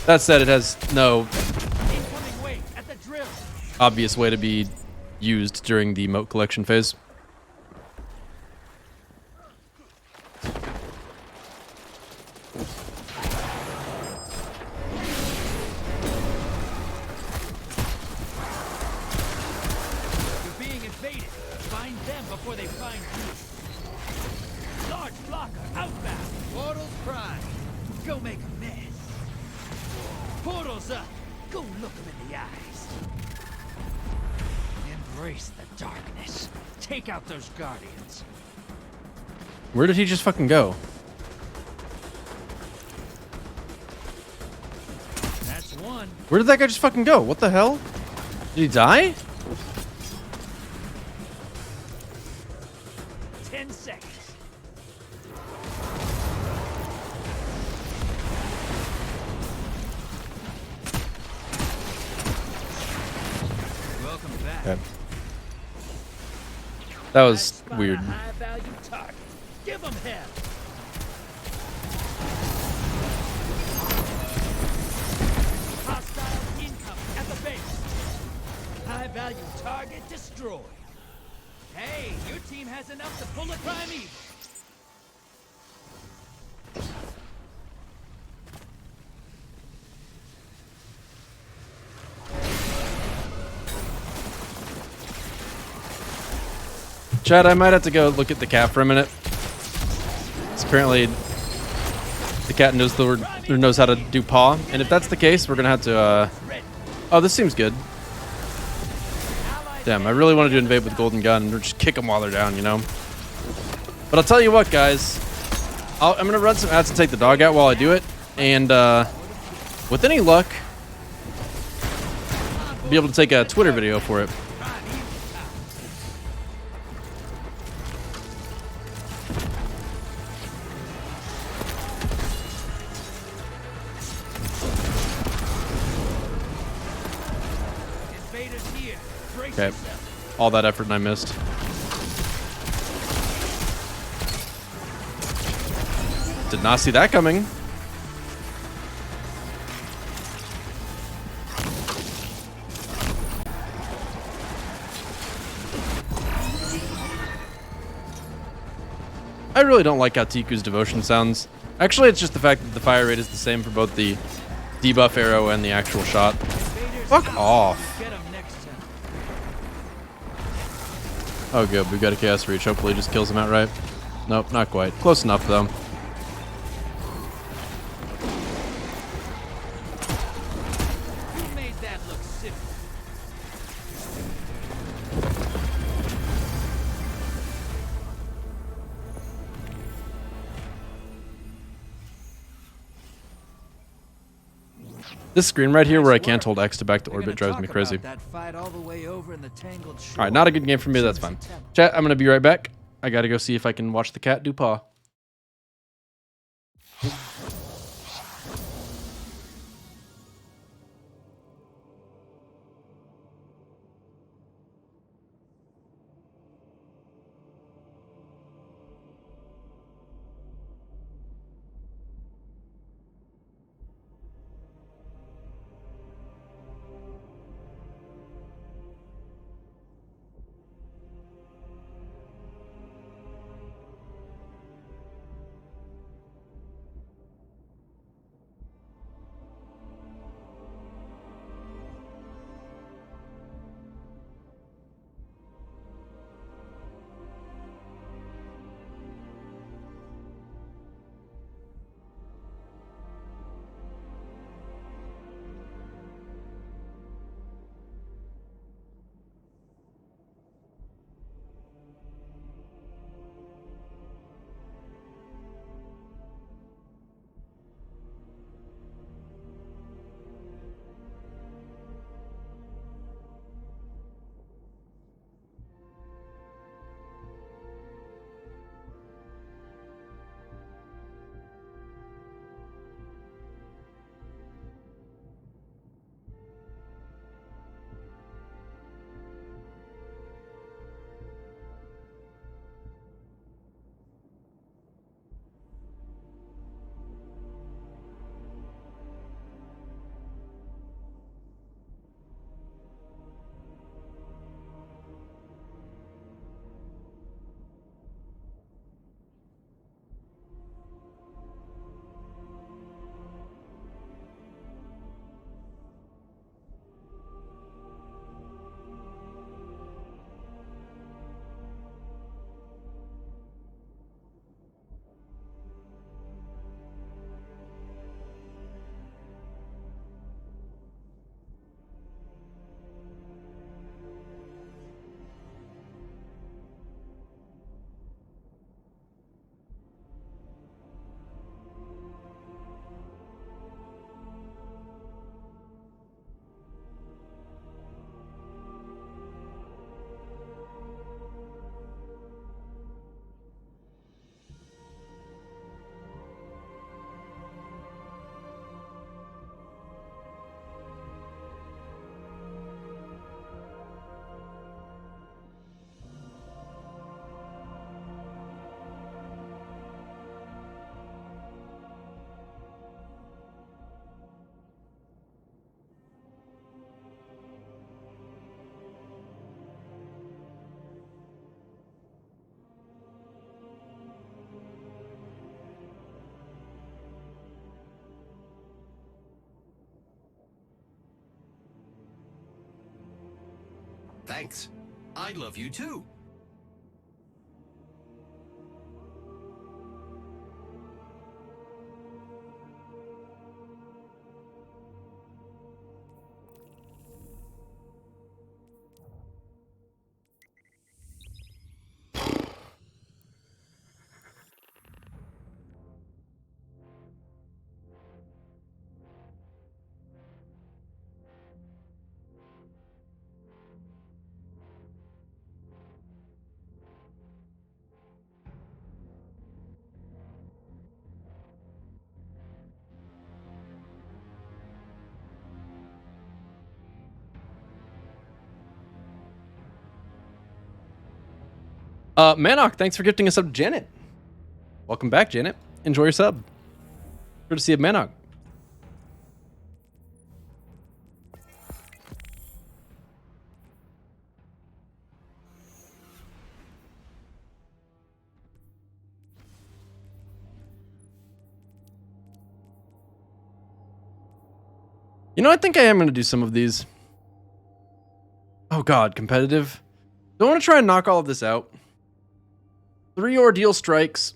That said, it has no obvious way to be used during the moat collection phase. You're being invaded. Find them before they find you. Large blocker outbound. Portals prime. Go make a mess. Portals up. Go look them in the eyes. Embrace the darkness. Take out those guardians. Where did he just fucking go? That's one. Where did that guy just fucking go? What the hell? Did he die? 10 seconds. Welcome back. Okay. That was weird. High value target. Give them hell. Hostile incoming at the base. High value target destroyed. Hey, your team has enough to pull a primeval. Chad, I might have to go look at the cat for a minute. It's apparently the cat knows the word, or knows how to do paw, and if that's the case, we're gonna have to. Oh, this seems good. Damn, I really wanted to invade with Golden Gun or just kick them while they're down, you know. But I'll tell you what, guys. I'm gonna run some ads and take the dog out while I do it, and with any luck, I'll be able to take a Twitter video for it. Okay, all that effort and I missed. Did not see that coming. I really don't like how Tiku's devotion sounds. Actually, it's just the fact that the fire rate is the same for both the debuff arrow and the actual shot. Fuck off. Oh good, we've got a chaos reach. Hopefully it just kills him outright. Nope, not quite. Close enough though. Who made that look simple? This screen right here where I can't hold X to back to orbit drives me crazy. That fight all the way over in the tangled shore. Alright, not a good game for me, that's fine. Chat, I'm gonna be right back. I gotta go see if I can watch the cat do paw. Thanks. I love you too. Manok, thanks for gifting us up, Janet. Welcome back, Janet. Enjoy your sub. Good to see you, Manok. You know, I think I am going to do some of these. Oh god, competitive. Don't want to try and knock all of this out. 3 ordeal strikes,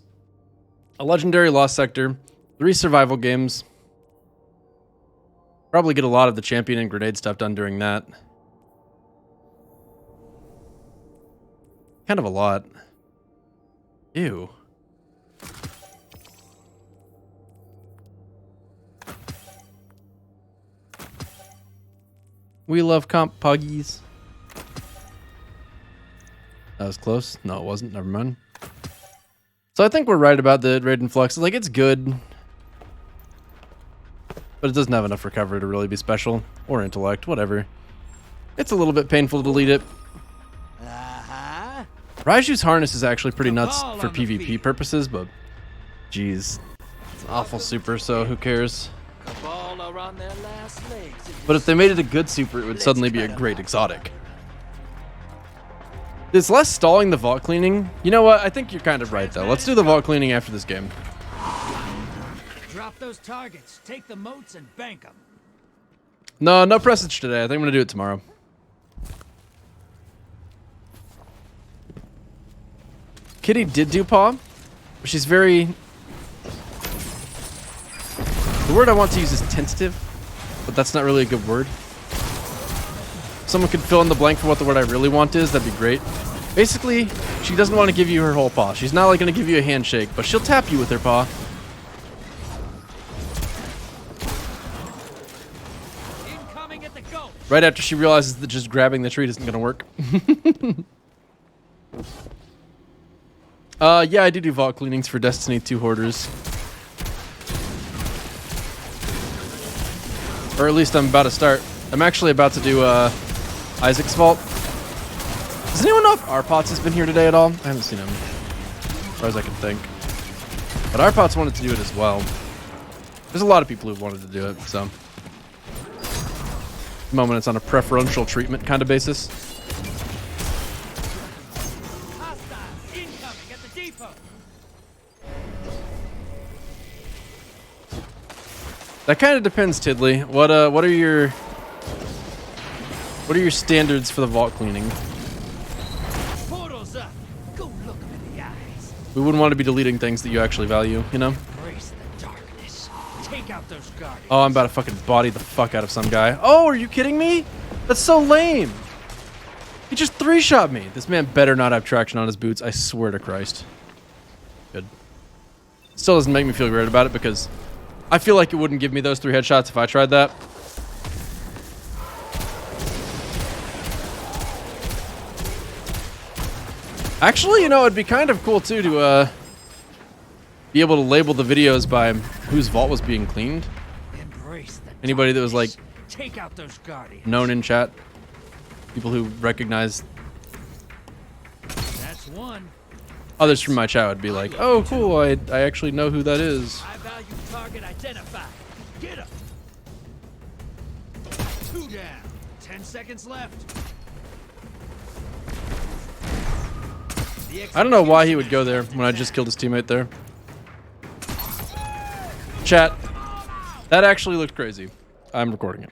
a legendary lost sector, 3 survival games. Probably get a lot of the champion and grenade stuff done during that. Kind of a lot. Ew. We love comp puggies. That was close. No, it wasn't. Never mind. So I think we're right about the Raiden Flux. Like, it's good, but it doesn't have enough recovery to really be special. Or intellect, whatever. It's a little bit painful to delete it. Raiju's harness is actually pretty nuts for PvP purposes, but geez, it's an awful super, so who cares? But if they made it a good super, it would suddenly be a great exotic. It's less stalling the vault cleaning. You know what? I think you're kind of right, though. Let's do the vault cleaning after this game. Drop those targets, take the moats, and bank them. No Presage today. I think I'm going to do it tomorrow. Kitty did do paw, but she's very... The word I want to use is tentative, but that's not really a good word. Someone could fill in the blank for what the word I really want is, that'd be great. Basically, she doesn't want to give you her whole paw. She's not like going to give you a handshake, but she'll tap you with her paw. Incoming at the goal. Right after she realizes that just grabbing the treat isn't going to work. Yeah, I do vault cleanings for Destiny 2 hoarders. Or at least I'm about to start. I'm actually about to do Isaac's vault. Does anyone know if Arpots has been here today at all? I haven't seen him, as far as I can think. But Arpots wanted to do it as well. There's a lot of people who've wanted to do it, so. At the moment it's on a preferential treatment kind of basis. Hostiles incoming at the depot. That kind of depends, Tiddly. What are your standards for the vault cleaning? Portals up. Go look them in the eyes. We wouldn't want to be deleting things that you actually value, you know? Embrace the darkness. Take out those guardians. Oh, I'm about to fucking body the fuck out of some guy. Oh, are you kidding me? That's so lame. He just 3-shot me. This man better not have traction on his boots. I swear to Christ. Good. Still doesn't make me feel great about it because I feel like it wouldn't give me those 3 headshots if I tried that. Actually, you know, it'd be kind of cool too to be able to label the videos by whose vault was being cleaned. Anybody that was like Take out those guardians. known in chat, people who recognize. That's one. Others from my chat would be like, "Oh, cool! I actually know who that is." I value target identified. Get him. 2 down. 10 seconds left. I don't know why he would go there when I just killed his teammate there. Chat, that actually looked crazy. I'm recording it.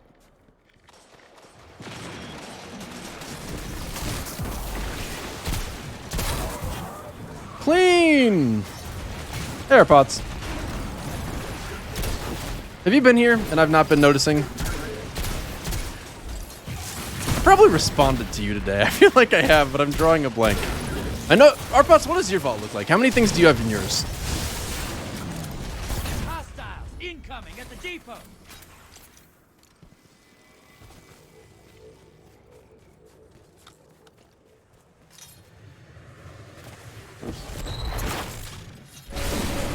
Queen! There, Pots. Have you been here and I've not been noticing? I probably responded to you today. I feel like I have, but I'm drawing a blank. I know, Arpots, what does your vault look like? How many things do you have in yours? Hostiles incoming at the depot.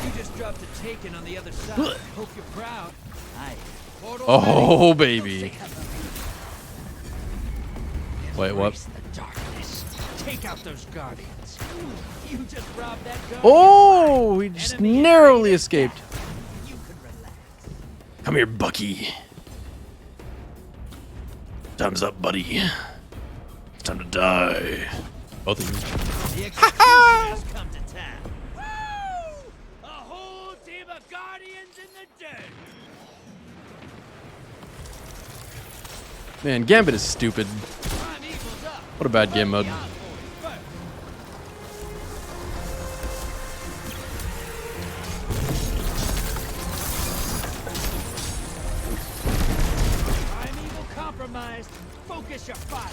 You just dropped a taken on the other side. Hope you're proud. Aye. Oh, baby. Wait, what? The darkness. Take out those guardians. You just robbed that guardian. Oh, he just narrowly escaped. Come here, Bucky. Time's up, buddy. It's time to die. Both of you. The executioners come to town. Woo! A whole team of guardians in the dirt. Man, Gambit is stupid. What a bad game mode. Primeval compromised. Focus your fire.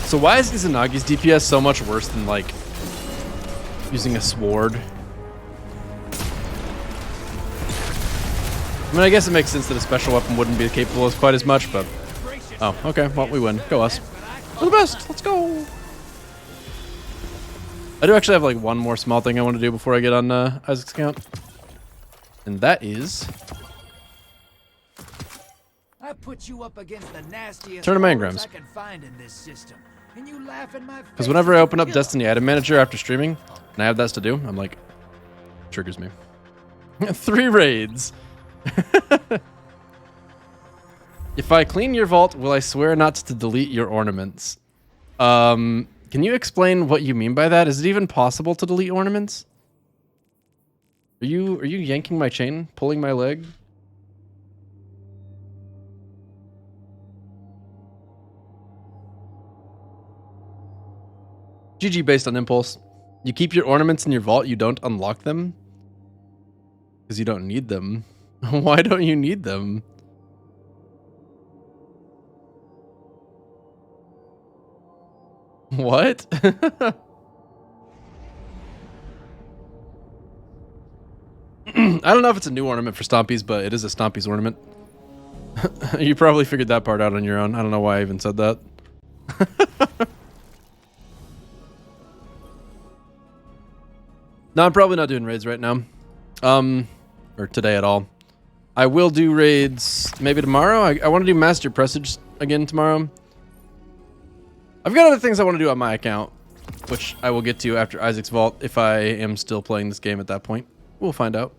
So why is Izanagi's DPS so much worse than, like, using a sword? I mean, I guess it makes sense that a special weapon wouldn't be capable as quite as much, but... Oh, okay, well, we win. Go us. We're the best! Let's go! I do actually have, like, one more small thing I want to do before I get on Isaac's account. And that is... I put you up against the nastiest Turn to horrors Mangrams. I can find in this system. And you laugh in my face. Because whenever I open up Destiny Item Manager after streaming, and I have that to do, I'm like... Triggers me. 3 raids. If I clean your vault, will I swear not to delete your ornaments? Can you explain what you mean by that? Is it even possible to delete ornaments? Are you yanking my chain? Pulling my leg? GG based on impulse. You keep your ornaments in your vault, you don't unlock them? Because you don't need them. Why don't you need them? What? I don't know if it's a new ornament for Stompies, but it is a Stompies ornament. You probably figured that part out on your own. I don't know why I even said that. No, I'm probably not doing raids right now. Or today at all. I will do raids maybe tomorrow. I want to do Master Presage again tomorrow. I've got other things I want to do on my account, which I will get to after Isaac's Vault if I am still playing this game at that point. We'll find out.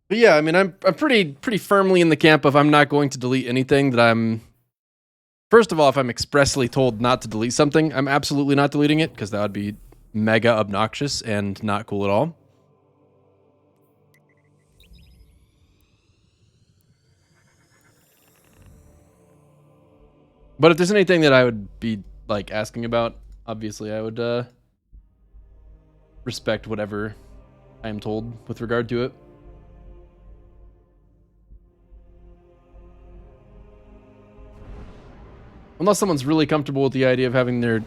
But yeah, I mean, I'm pretty firmly in the camp of I'm not going to delete anything that I'm... First of all, if I'm expressly told not to delete something, I'm absolutely not deleting it, because that would be mega obnoxious and not cool at all. But if there's anything that I would be, like, asking about, obviously I would respect whatever I am told with regard to it. Unless someone's really comfortable with the idea of having their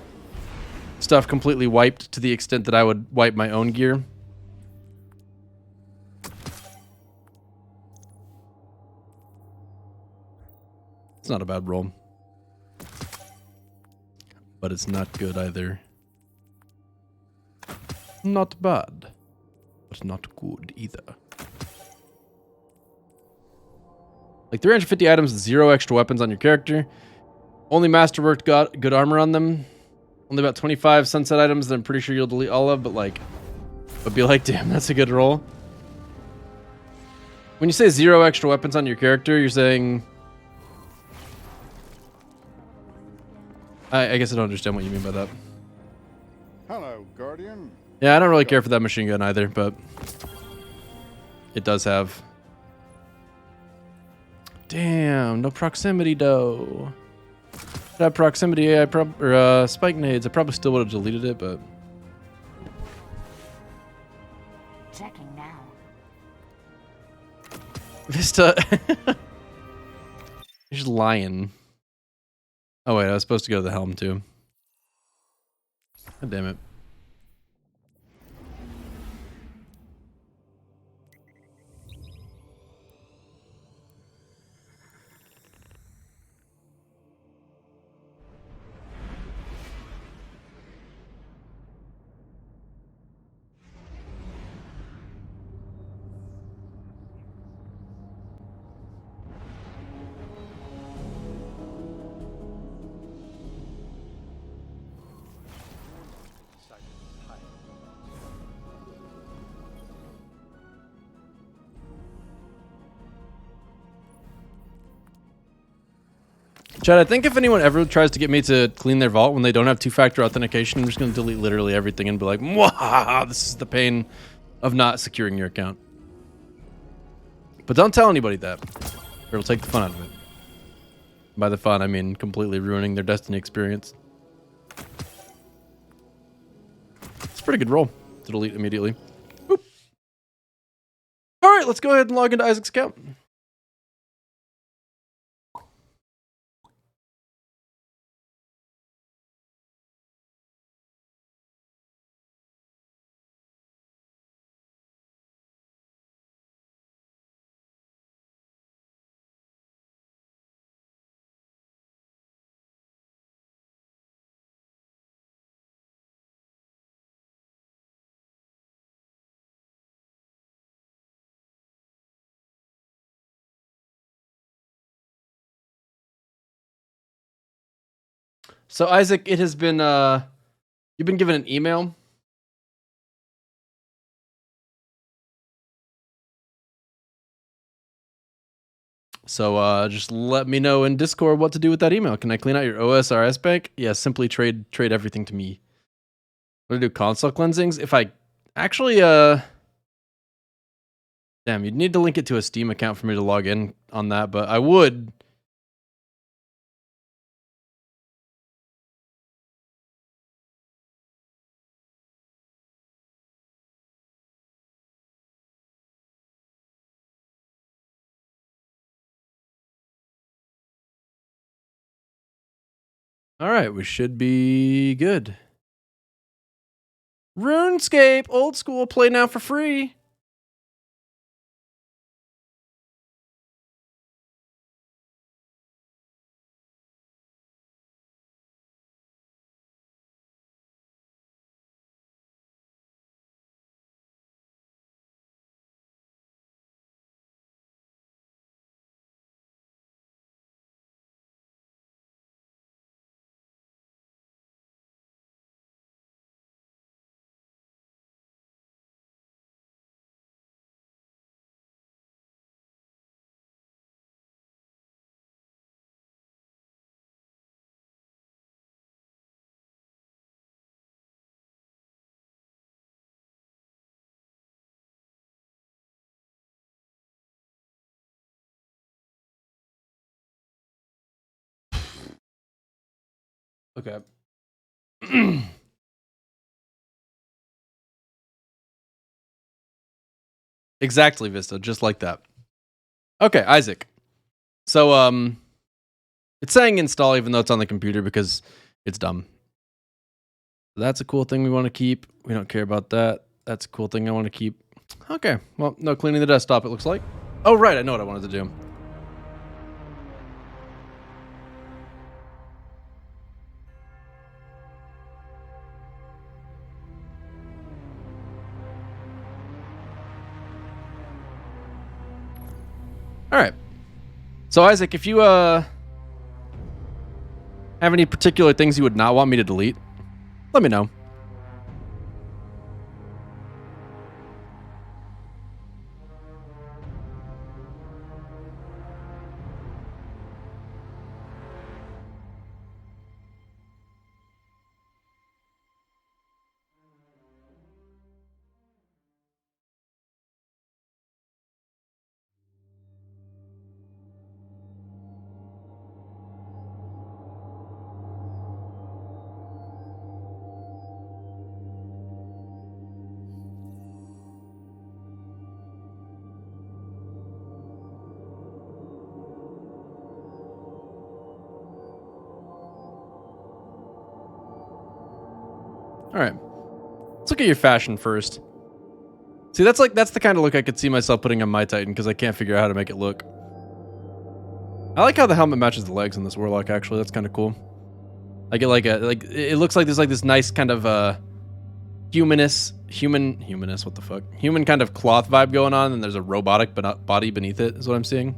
stuff completely wiped to the extent that I would wipe my own gear. It's not a bad roll. But it's not good either. Not bad. But not good either. Like 350 items, 0 extra weapons on your character. Only Masterworked got good armor on them. Only about 25 sunset items that I'm pretty sure you'll delete all of, but like, would be like, damn, that's a good roll. When you say 0 extra weapons on your character, you're saying... I guess I don't understand what you mean by that. Hello, Guardian. Yeah, I don't really care for that machine gun either, but it does have. Damn, no proximity though. That proximity AI or spike nades, I probably still would have deleted it, but Checking now. Vista. You're just lying. Oh wait, I was supposed to go to the helm too. God damn it. Chad, I think if anyone ever tries to get me to clean their vault when they don't have two-factor authentication, I'm just going to delete literally everything and be like, "Mwah, this is the pain of not securing your account." But don't tell anybody that, or it'll take the fun out of it. By the fun, I mean completely ruining their Destiny experience. It's a pretty good roll to delete immediately. Boop. All right, let's go ahead and log into Isaac's account. So Isaac, it has been you've been given an email. So just let me know in Discord what to do with that email. Can I clean out your OSRS bank? Yeah, simply trade everything to me. What do I do? Console cleansings? If I actually damn, you'd need to link it to a Steam account for me to log in on that, but I would. All right, we should be good. RuneScape, old school, play now for free. Okay. Exactly, Vista, just like that. Okay, Isaac. So it's saying install even though it's on the computer because it's dumb. That's a cool thing we want to keep. We don't care about that. That's a cool thing I want to keep. Okay, well, no cleaning the desktop, it looks like. Oh, right, I know what I wanted to do. All right. So, Isaac, if you have any particular things you would not want me to delete, let me know. All right. Let's look at your fashion first. See, that's the kind of look I could see myself putting on my Titan because I can't figure out how to make it look. I like how the helmet matches the legs in this Warlock, actually. That's kind of cool. I get it looks like there's like this nice kind of human what the fuck? Human kind of cloth vibe going on, and there's a robotic body beneath it, is what I'm seeing.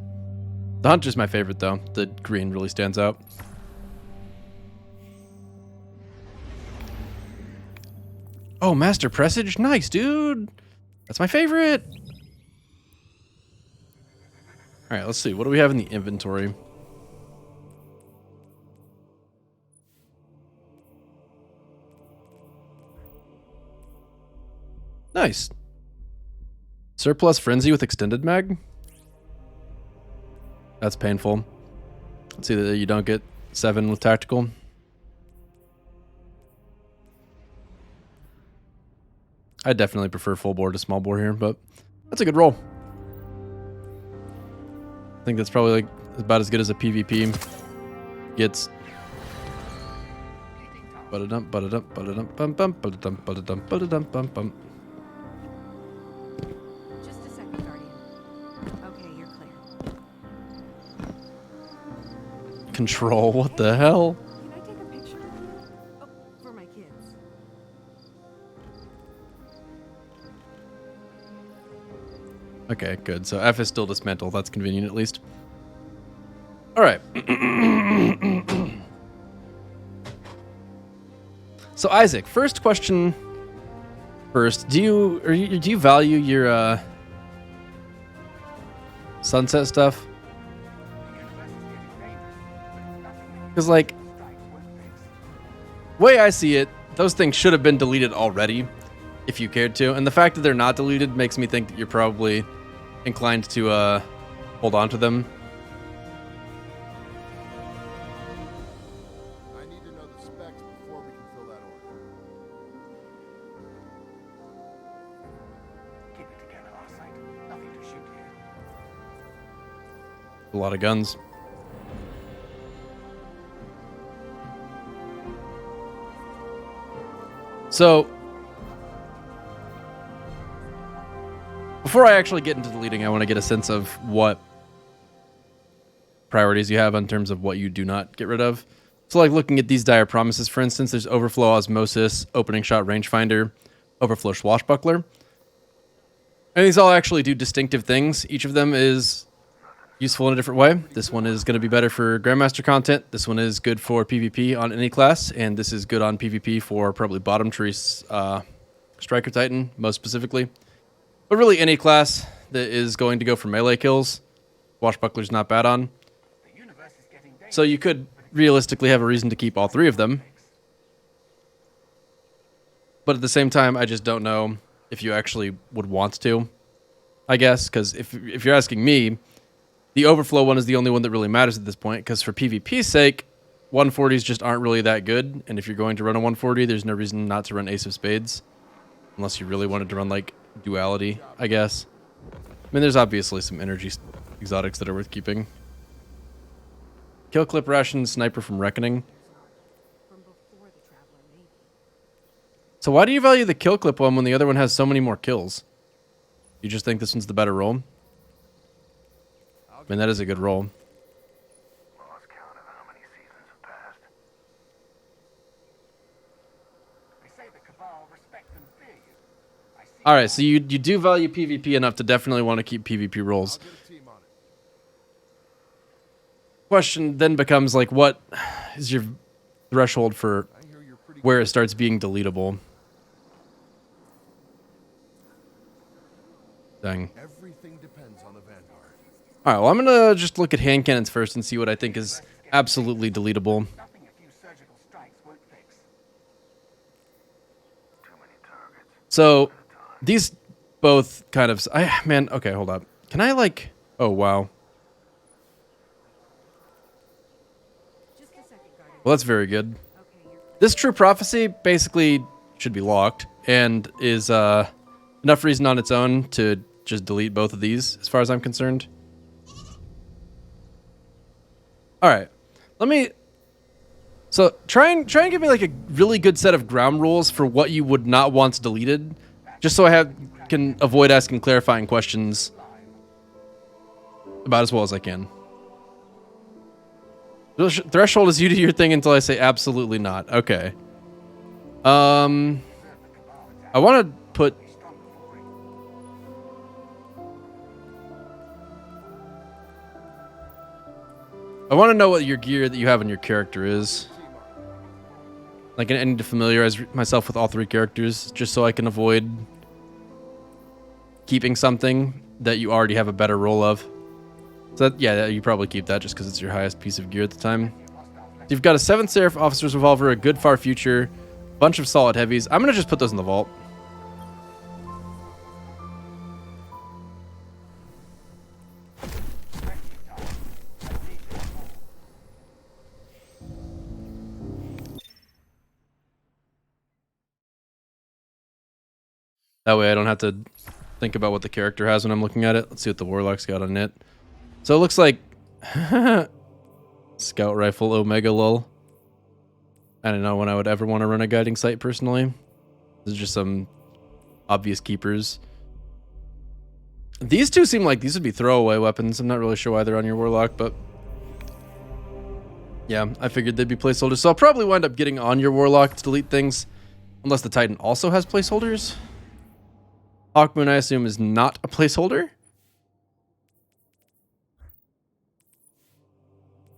The Hunter's my favorite though. The green really stands out. Oh, Master Presage? Nice, dude. That's my favorite. All right, let's see. What do we have in the inventory? Nice. Surplus Frenzy with extended mag? That's painful. Let's see that you don't get 7 with tactical. I definitely prefer full bore to small bore here, but that's a good roll. I think that's probably like about as good as a PvP gets. Ba-da-dum, ba-da-dum, ba-da-dum, bum, bum, ba-da-dum, ba-da-dum, ba-da-dum, bum, bum. Just a second, Guardian. Okay, you're clear. Control, what the hell? Can I take a picture of you? Oh, for my kids. Okay, good. So F is still dismantled. That's convenient, at least. All right. So Isaac, first question. First, do you value your sunset stuff? Because like, way I see it, those things should have been deleted already, if you cared to. And the fact that they're not deleted makes me think that you're probably inclined to hold on to them. I need to know the specs before we can fill that order. Keep it together, Arcite. Nothing to shoot here. A lot of guns. So, before I actually get into deleting, I want to get a sense of what priorities you have in terms of what you do not get rid of. So like looking at these dire promises, for instance, there's Overflow Osmosis, Opening Shot Rangefinder, Overflow Swashbuckler. And these all actually do distinctive things. Each of them is useful in a different way. This one is going to be better for Grandmaster content. This one is good for PvP on any class. And this is good on PvP for probably bottom tree Striker Titan, most specifically. But really any class that is going to go for melee kills, Swashbuckler's not bad on. So you could realistically have a reason to keep all 3 of them. But at the same time, I just don't know if you actually would want to, I guess. Because if you're asking me, the Overflow one is the only one that really matters at this point. Because for PvP's sake, 140s just aren't really that good. And if you're going to run a 140, there's no reason not to run Ace of Spades. Unless you really wanted to run like Duality, I guess. I mean, there's obviously some energy exotics that are worth keeping. Kill Clip Ration, Sniper from Reckoning. So why do you value the Kill Clip one when the other one has so many more kills? You just think this one's the better roll? I mean, that is a good roll. Alright, so you do value PvP enough to definitely want to keep PvP rolls. Question then becomes, like, what is your threshold for where it starts being deletable? Dang. Everything depends on the Vanguard. Alright, well, I'm going to just look at hand cannons first and see what I think is absolutely deletable. So, these both kind of... man, okay, hold up. Can I, like... Oh, wow. Well, that's very good. This True Prophecy basically should be locked and is enough reason on its own to just delete both of these, as far as I'm concerned. Alright. So try and give me like a really good set of ground rules for what you would not want deleted, just so I can avoid asking clarifying questions about as well as I can. Threshold is you do your thing until I say absolutely not. Okay. I want to put. I want to know what your gear that you have on your character is. Like, I need to familiarize myself with all 3 characters, just so I can avoid keeping something that you already have a better roll of. So that, yeah, you probably keep that just because it's your highest piece of gear at the time. So you've got a 7th Seraph Officer's Revolver, a good Far Future, bunch of solid heavies. I'm going to just put those in the vault. That way I don't have to think about what the character has when I'm looking at it. Let's see what the Warlock's got on it. So it looks like Scout Rifle Omega lol. I don't know when I would ever want to run a guiding sight personally. There's just some obvious keepers. These two seem like these would be throwaway weapons. I'm not really sure why they're on your Warlock, but yeah, I figured they'd be placeholders. So I'll probably wind up getting on your Warlock to delete things, unless the Titan also has placeholders. Hawkmoon, I assume, is not a placeholder.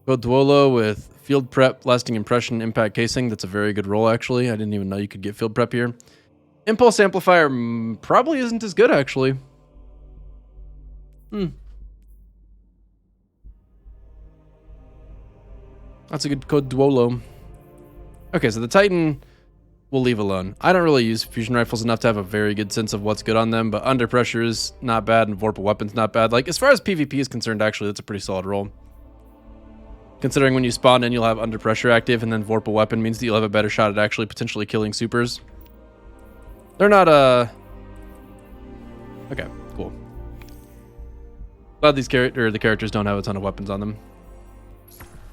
Go Duolo with Field Prep, Lasting Impression, Impact Casing. That's a very good roll, actually. I didn't even know you could get Field Prep here. Impulse Amplifier probably isn't as good, actually. That's a good code Duolo. Okay, so the Titan we'll leave alone. I don't really use fusion rifles enough to have a very good sense of what's good on them, but Under Pressure is not bad and Vorpal Weapon's not bad. Like, as far as PvP is concerned, actually, that's a pretty solid roll. Considering when you spawn in, you'll have Under Pressure active, and then Vorpal Weapon means that you'll have a better shot at actually potentially killing supers. They're not, okay, cool. Glad these the characters don't have a ton of weapons on them.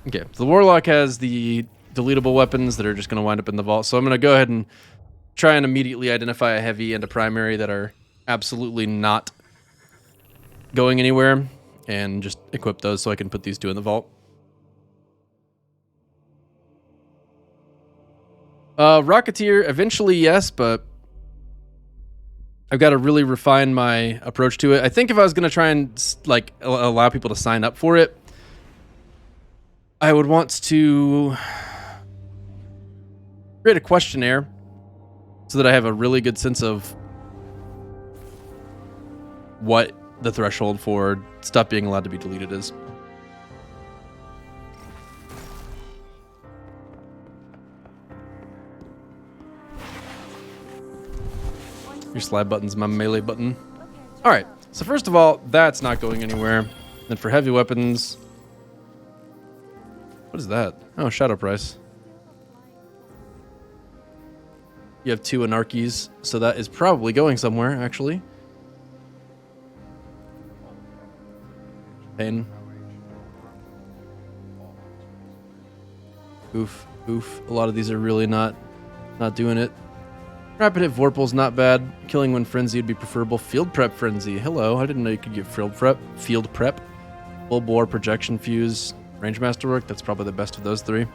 Okay, so the Warlock has the deletable weapons that are just going to wind up in the vault. So I'm going to go ahead and try and immediately identify a heavy and a primary that are absolutely not going anywhere and just equip those so I can put these two in the vault. Rocketeer, eventually yes, but I've got to really refine my approach to it. I think if I was going to try and like allow people to sign up for it, I would want to create a questionnaire so that I have a really good sense of what the threshold for stuff being allowed to be deleted is. Your slide button's my melee button. Alright, so first of all, that's not going anywhere. Then for heavy weapons... What is that? Oh, Shadow Price. You have 2 Anarchies, so that is probably going somewhere, actually. Pain. Oof, oof. A lot of these are really not doing it. Rapid Hit Vorpal's not bad. Killing when Frenzy would be preferable. Field Prep Frenzy. Hello, I didn't know you could get Field Prep. Full Bore, Projection Fuse, Range Masterwork. That's probably the best of those 3.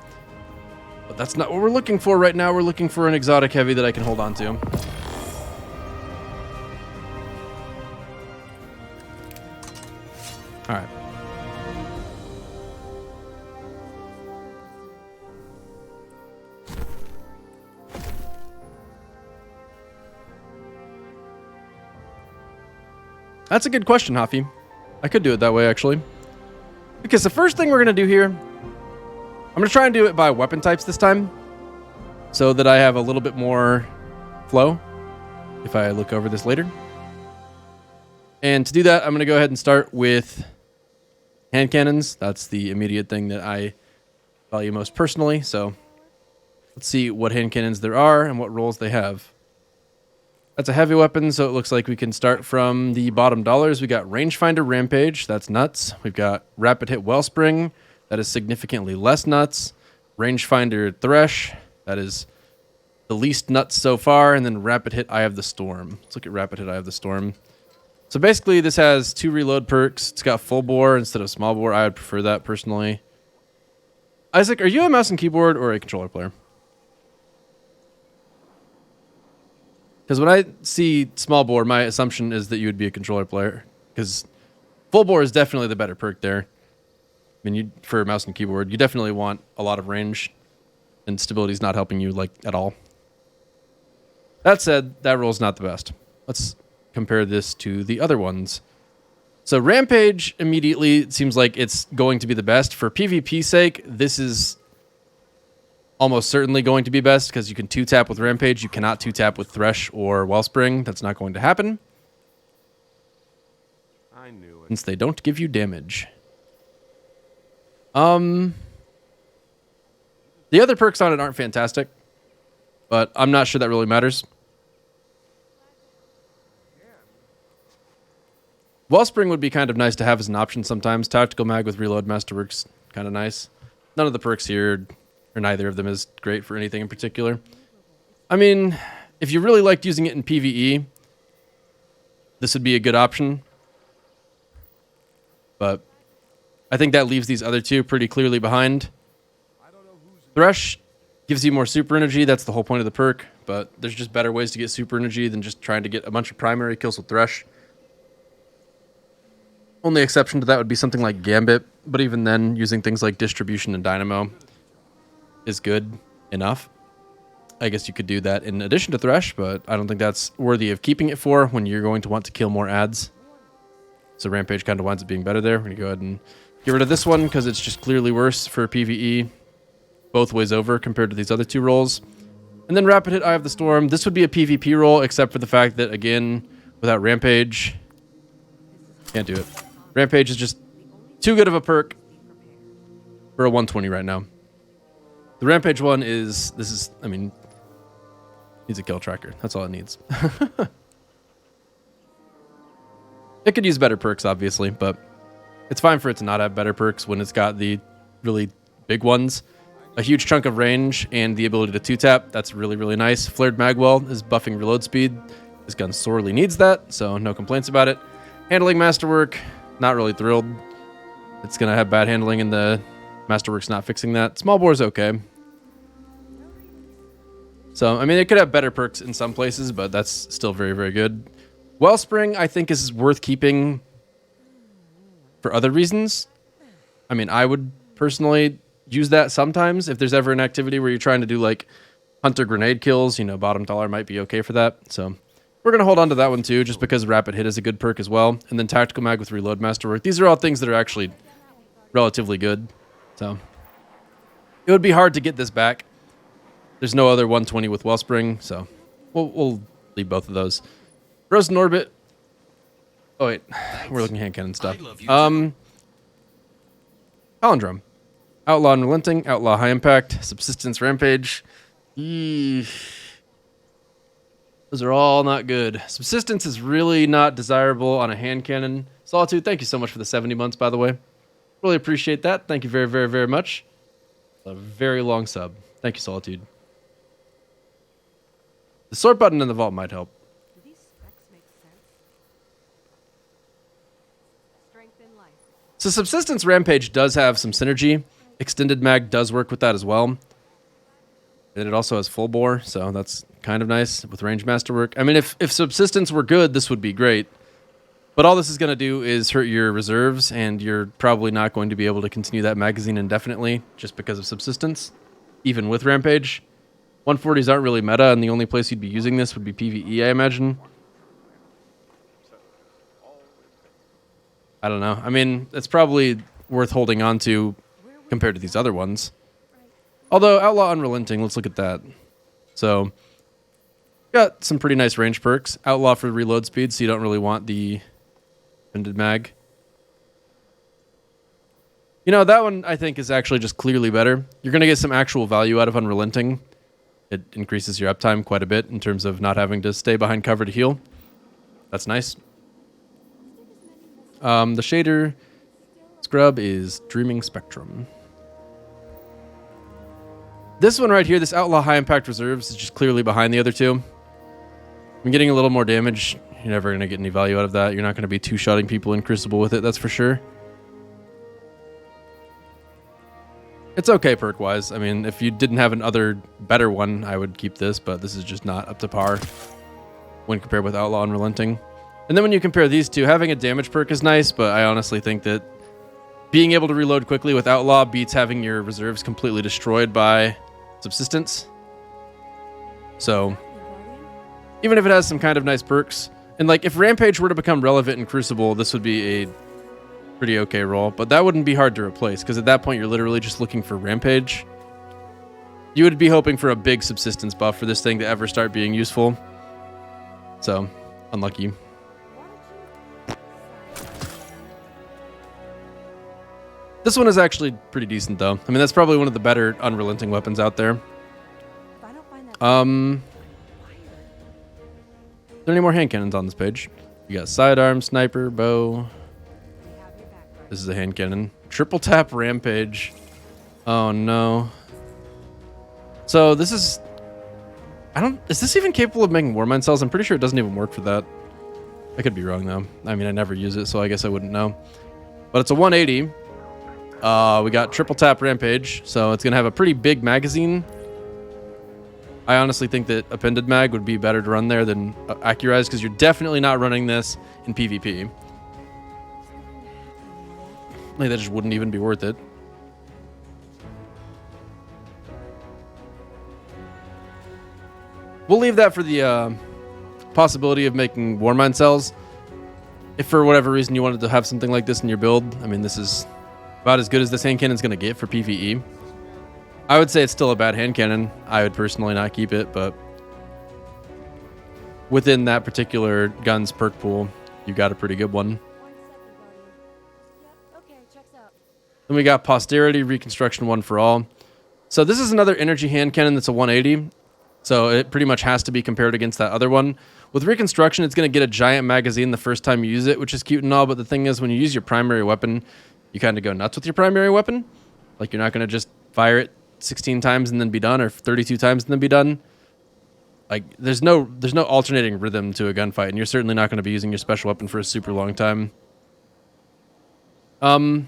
But that's not what we're looking for right now. We're looking for an exotic heavy that I can hold on to. Alright. That's a good question, Hafi. I could do it that way, actually. Because the first thing we're going to do here, I'm going to try and do it by weapon types this time, so that I have a little bit more flow if I look over this later. And to do that, I'm going to go ahead and start with hand cannons. That's the immediate thing that I value most personally. So let's see what hand cannons there are and what roles they have. That's a heavy weapon, so it looks like we can start from the bottom dollars. We got Rangefinder Rampage. That's nuts. We've got Rapid Hit Wellspring. That is significantly less nuts. Rangefinder Thresh. That is the least nuts so far. And then Rapid Hit Eye of the Storm. Let's look at Rapid Hit Eye of the Storm. So basically, this has 2 reload perks. It's got full bore instead of small bore. I would prefer that personally. Isaac, are you a mouse and keyboard or a controller player? Because when I see small bore, my assumption is that you would be a controller player. Because full bore is definitely the better perk there. I mean, for mouse and keyboard, you definitely want a lot of range. And stability is not helping you, like, at all. That said, that roll is not the best. Let's compare this to the other ones. So Rampage immediately seems like it's going to be the best. For PvP sake, this is almost certainly going to be best because you can 2-tap with Rampage. You cannot 2-tap with Thresh or Wellspring. That's not going to happen. I knew it. Since they don't give you damage. The other perks on it aren't fantastic, but I'm not sure that really matters. Wellspring would be kind of nice to have as an option sometimes. Tactical Mag with Reload Masterworks, kind of nice. None of the perks here, or neither of them, is great for anything in particular. I mean, if you really liked using it in PvE, this would be a good option. But I think that leaves these other two pretty clearly behind. Thresh gives you more super energy. That's the whole point of the perk. But there's just better ways to get super energy than just trying to get a bunch of primary kills with Thresh. Only exception to that would be something like Gambit. But even then, using things like Distribution and Dynamo is good enough. I guess you could do that in addition to Thresh, but I don't think that's worthy of keeping it for when you're going to want to kill more ads. So Rampage kind of winds up being better there. We're going to go ahead and get rid of this one because it's just clearly worse for PvE. Both ways over compared to these other two rolls. And then Rapid Hit Eye of the Storm. This would be a PvP roll, except for the fact that, again, without Rampage, can't do it. Rampage is just too good of a perk for a 120 right now. The Rampage one is, I mean, needs a kill tracker. That's all it needs. It could use better perks, obviously, but it's fine for it to not have better perks when it's got the really big ones. A huge chunk of range and the ability to 2-tap. That's really, really nice. Flared Magwell is buffing reload speed. This gun sorely needs that, so no complaints about it. Handling Masterwork, not really thrilled. It's going to have bad handling and the Masterwork's not fixing that. Small bore's okay. So, I mean, it could have better perks in some places, but that's still very, very good. Wellspring, I think, is worth keeping for other reasons. I mean, I would personally use that sometimes. If there's ever an activity where you're trying to do, like, hunter grenade kills, you know, bottom dollar might be okay for that. So we're going to hold on to that one, too, just because Rapid Hit is a good perk as well. And then Tactical Mag with Reload Masterwork. These are all things that are actually relatively good. So it would be hard to get this back. There's no other 120 with Wellspring, so we'll leave both of those. Frozen Orbit. Oh, wait. We're looking at hand cannon stuff. Palindrome. Outlaw Unrelenting, Outlaw High Impact, Subsistence Rampage. Those are all not good. Subsistence is really not desirable on a hand cannon. Solitude, thank you so much for the 70 months, by the way. Really appreciate that. Thank you very, very, very much. A very long sub. Thank you, Solitude. The sort button in the vault might help. So Subsistence Rampage does have some synergy. Extended Mag does work with that as well. And it also has full bore, so that's kind of nice with range masterwork. I mean, if Subsistence were good, this would be great. But all this is going to do is hurt your reserves, and you're probably not going to be able to continue that magazine indefinitely just because of Subsistence, even with Rampage. 140s aren't really meta, and the only place you'd be using this would be PvE, I imagine. I don't know. I mean, it's probably worth holding on to compared to these other ones. Although, Outlaw Unrelenting, let's look at that. So, got some pretty nice range perks. Outlaw for reload speed, so you don't really want the extended mag. You know, that one I think is actually just clearly better. You're going to get some actual value out of Unrelenting. It increases your uptime quite a bit in terms of not having to stay behind cover to heal. That's nice. The shader scrub is Dreaming Spectrum. This one right here, this Outlaw High Impact Reserves, is just clearly behind the other two. I'm getting a little more damage. You're never going to get any value out of that. You're not going to be two-shotting people in Crucible with it, that's for sure. It's okay perk-wise. I mean, if you didn't have another better one, I would keep this, but this is just not up to par when compared with Outlaw and Relenting. And then when you compare these two, having a damage perk is nice, but I honestly think that being able to reload quickly with Outlaw beats having your reserves completely destroyed by Subsistence. So, even if it has some kind of nice perks, and like if Rampage were to become relevant in Crucible, this would be a pretty okay roll, but that wouldn't be hard to replace because at that point you're literally just looking for Rampage. You would be hoping for a big Subsistence buff for this thing to ever start being useful. So, unlucky. This one is actually pretty decent though. I mean, that's probably one of the better unrelenting weapons out there. Are there any more hand cannons on this page? You got sidearm, sniper, bow. This is a hand cannon. Triple tap Rampage. Oh no. So this is... is this even capable of making Warmind cells? I'm pretty sure it doesn't even work for that. I could be wrong though. I mean, I never use it, so I guess I wouldn't know. But it's a 180. We got triple tap Rampage, so it's going to have a pretty big magazine. I honestly think that Appended Mag would be better to run there than Accurized, because you're definitely not running this in PvP. Like, that just wouldn't even be worth it. We'll leave that for the possibility of making Warmind cells. If for whatever reason you wanted to have something like this in your build, I mean, this is about as good as this hand cannon's going to get for PvE. I would say it's still a bad hand cannon. I would personally not keep it, but within that particular gun's perk pool, you got a pretty good one. Then we got Posterity, Reconstruction 1 for all. So this is another energy hand cannon that's a 180. So it pretty much has to be compared against that other one. With Reconstruction, it's going to get a giant magazine the first time you use it, which is cute and all, but the thing is, when you use your primary weapon, you kind of go nuts with your primary weapon. Like, you're not going to just fire it 16 times and then be done, or 32 times and then be done. Like, there's no alternating rhythm to a gunfight, and you're certainly not going to be using your special weapon for a super long time. We'll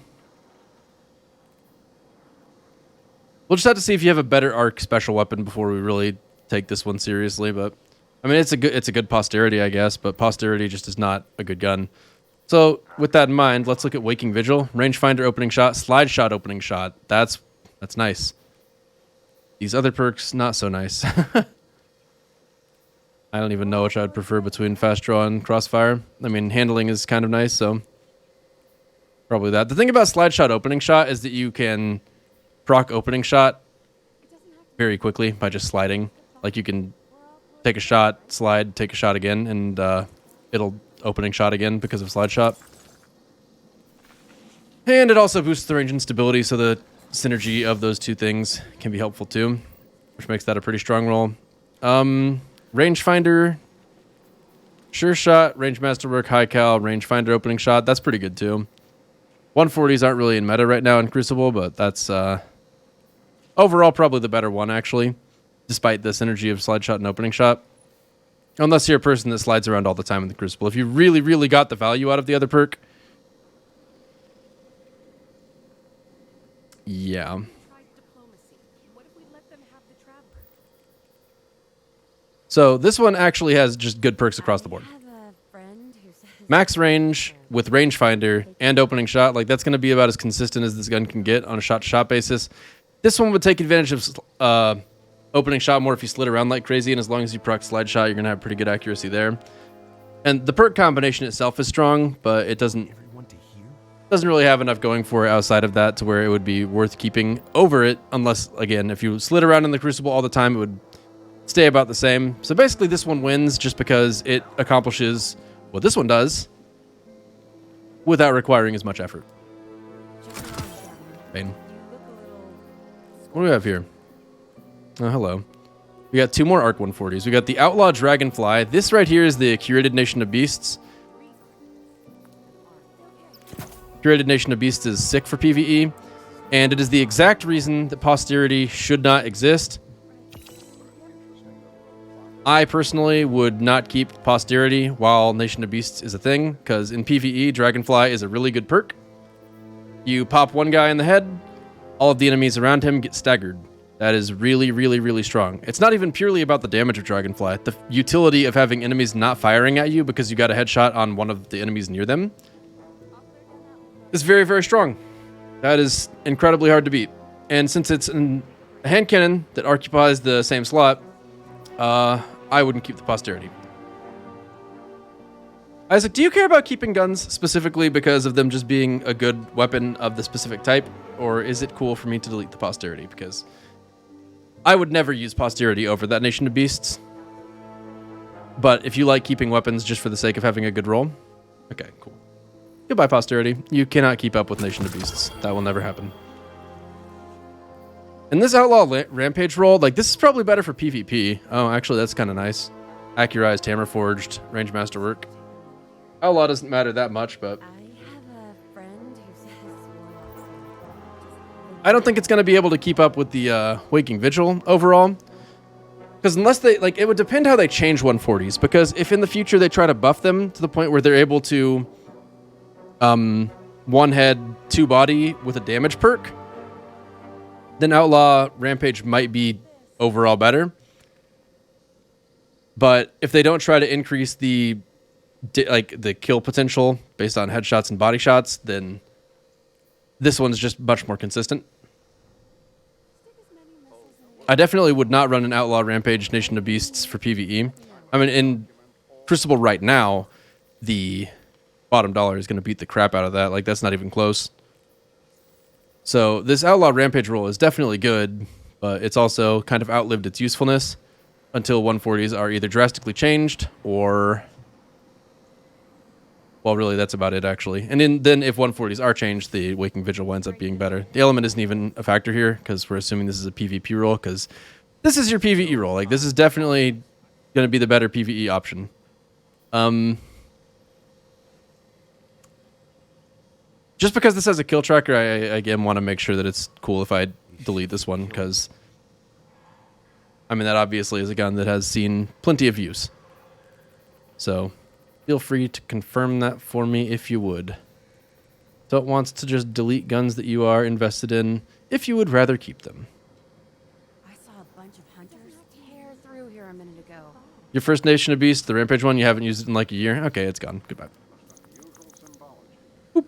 just have to see if you have a better arc special weapon before we really take this one seriously, but I mean, it's a good Posterity, I guess, but Posterity just is not a good gun. So with that in mind, let's look at Waking Vigil, Rangefinder opening shot, Slide shot opening shot. That's nice. These other perks, not so nice. I don't even know which I would prefer between Fast Draw and Crossfire. I mean, handling is kind of nice, so probably that. The thing about Slide shot opening shot is that you can proc opening shot very quickly by just sliding. Like, you can take a shot, slide, take a shot again, and it'll opening shot again because of slide shot. And it also boosts the range and stability, so the synergy of those two things can be helpful too, which makes that a pretty strong roll. Rangefinder, Sure Shot, Range Masterwork, High Cal, Rangefinder opening shot. That's pretty good too. 140s aren't really in meta right now in Crucible, but that's overall probably the better one, actually, despite the synergy of slide shot and opening shot. Unless you're a person that slides around all the time in the Crucible. If you really, really got the value out of the other perk, yeah. So this one actually has just good perks across the board. Max range with rangefinder and opening shot, like, that's going to be about as consistent as this gun can get on a shot-to-shot basis. This one would take advantage of opening shot more if you slid around like crazy, and as long as you proc slide shot, you're going to have pretty good accuracy there. And the perk combination itself is strong, but it doesn't really have enough going for it outside of that to where it would be worth keeping over it, unless, again, if you slid around in the Crucible all the time, it would stay about the same. So basically this one wins just because it accomplishes what this one does without requiring as much effort. Pain. What do we have here? Oh, hello. We got two more Arc 140s. We got the Outlaw Dragonfly. This right here is the Curated Nation of Beasts. Curated Nation of Beasts is sick for PvE. And it is the exact reason that posterity should not exist. I personally would not keep posterity while Nation of Beasts is a thing, because in PvE, Dragonfly is a really good perk. You pop one guy in the head, all of the enemies around him get staggered. That is really, really, really strong. It's not even purely about the damage of Dragonfly. The utility of having enemies not firing at you because you got a headshot on one of the enemies near them is very, very strong. That is incredibly hard to beat. And since it's a hand cannon that occupies the same slot, I wouldn't keep the posterity. Isaac, do you care about keeping guns specifically because of them just being a good weapon of the specific type? Or is it cool for me to delete the posterity? Because I would never use posterity over that Nation of Beasts. But if you like keeping weapons just for the sake of having a good roll, okay, cool. Goodbye, posterity. You cannot keep up with Nation of Beasts. That will never happen. And this Outlaw Rampage roll, like, this is probably better for PvP. Oh, actually, that's kind of nice. Accurized, Hammer Forged, Range Masterwork. Outlaw doesn't matter that much, but I don't think it's going to be able to keep up with the Waking Vigil overall. Because unless they, like, it would depend how they change 140s. Because if in the future they try to buff them to the point where they're able to one head, two body with a damage perk, then Outlaw Rampage might be overall better. But if they don't try to increase the kill potential based on headshots and body shots, then this one's just much more consistent. I definitely would not run an Outlaw Rampage Nation of Beasts for PvE. I mean, in Crucible right now, the bottom dollar is going to beat the crap out of that. Like, that's not even close. So this Outlaw Rampage roll is definitely good, but it's also kind of outlived its usefulness until 140s are either drastically changed or... Well, really, that's about it, actually. And then if 140s are changed, the Waking Vigil ends up being better. The element isn't even a factor here, because we're assuming this is a PvP roll, because this is your PvE roll. Like, this is definitely going to be the better PvE option. Just because this has a kill tracker, I again want to make sure that it's cool if I delete this one, because, I mean, that obviously is a gun that has seen plenty of use. So... feel free to confirm that for me if you would. So it wants to just delete guns that you are invested in if you would rather keep them. I saw a bunch of hunters tear through here a minute ago. Your first Nation of Beasts, the Rampage one, you haven't used it in like a year? Okay, it's gone. Goodbye. Boop.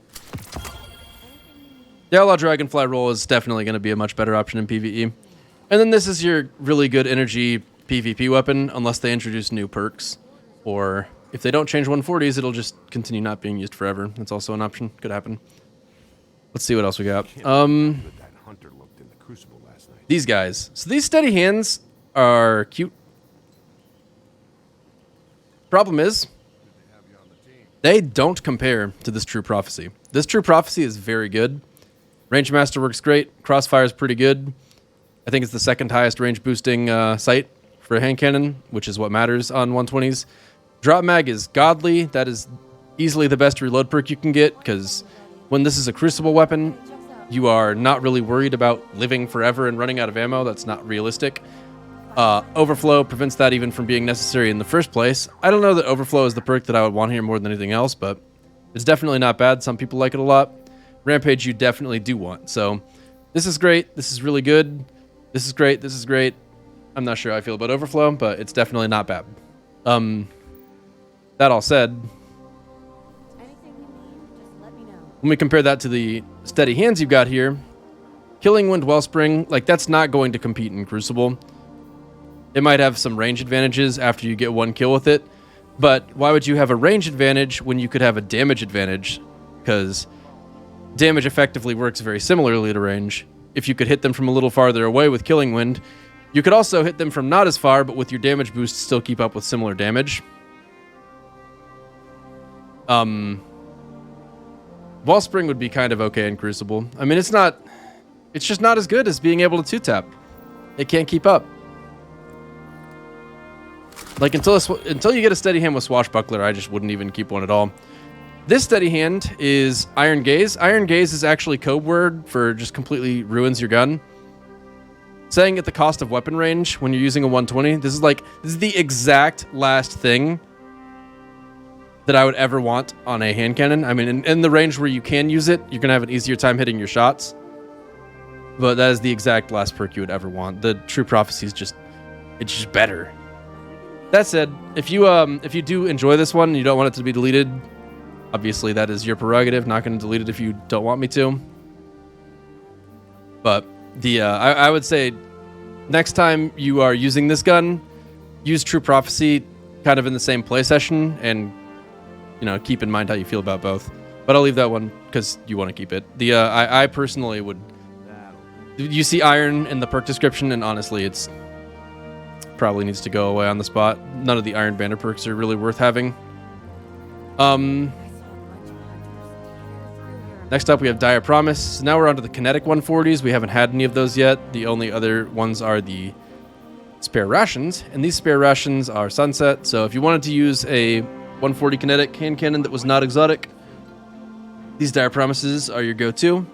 The Outlaw Dragonfly roll is definitely going to be a much better option in PvE. And then this is your really good energy PvP weapon, unless they introduce new perks. Or... if they don't change 140s, it'll just continue not being used forever. That's also an option. Could happen. Let's see what else we got. These guys. So these steady hands are cute. Problem is, they don't compare to this True Prophecy. This True Prophecy is very good. Range Master works great. Crossfire is pretty good. I think it's the second highest range boosting sight for a hand cannon, which is what matters on 120s. Drop mag is godly. That is easily the best reload perk you can get, because when this is a Crucible weapon, you are not really worried about living forever and running out of ammo. That's not realistic. Overflow prevents that even from being necessary in the first place. I don't know that Overflow is the perk that I would want here more than anything else, but it's definitely not bad. Some people like it a lot. Rampage you definitely do want. So this is great. This is really good. This is great. This is great. I'm not sure how I feel about Overflow, but it's definitely not bad. That all said, when we compare that to the steady hands you've got here, Killing Wind Wellspring, like, that's not going to compete in Crucible. It might have some range advantages after you get one kill with it, but why would you have a range advantage when you could have a damage advantage? Because damage effectively works very similarly to range. If you could hit them from a little farther away with Killing Wind, you could also hit them from not as far, but with your damage boost still keep up with similar damage. Wellspring would be kind of okay in Crucible. I mean, it's just not as good as being able to two-tap. It can't keep up. Like, until you get a steady hand with Swashbuckler, I just wouldn't even keep one at all. This steady hand is Iron Gaze. Iron Gaze is actually code word for just completely ruins your gun. Saying at the cost of weapon range when you're using a 120, this is the exact last thing that I would ever want on a hand cannon. I mean, in the range where you can use it, you're gonna have an easier time hitting your shots. But that is the exact last perk you would ever want. The True Prophecy is just better. That said, if you do enjoy this one and you don't want it to be deleted, obviously that is your prerogative. Not going to delete it if you don't want me to. But I would say next time you are using this gun, use True Prophecy kind of in the same play session, and keep in mind how you feel about both. But I'll leave that one because you want to keep it. I personally would. You see iron in the perk description, and honestly, it's probably needs to go away on the spot. None of the iron banner perks are really worth having. Next up, we have Dire Promise. Now we're onto the kinetic 140s. We haven't had any of those yet. The only other ones are the spare rations, and these spare rations are sunset. So if you wanted to use a 140 kinetic hand cannon that was not exotic, these Dire Promises are your go-to.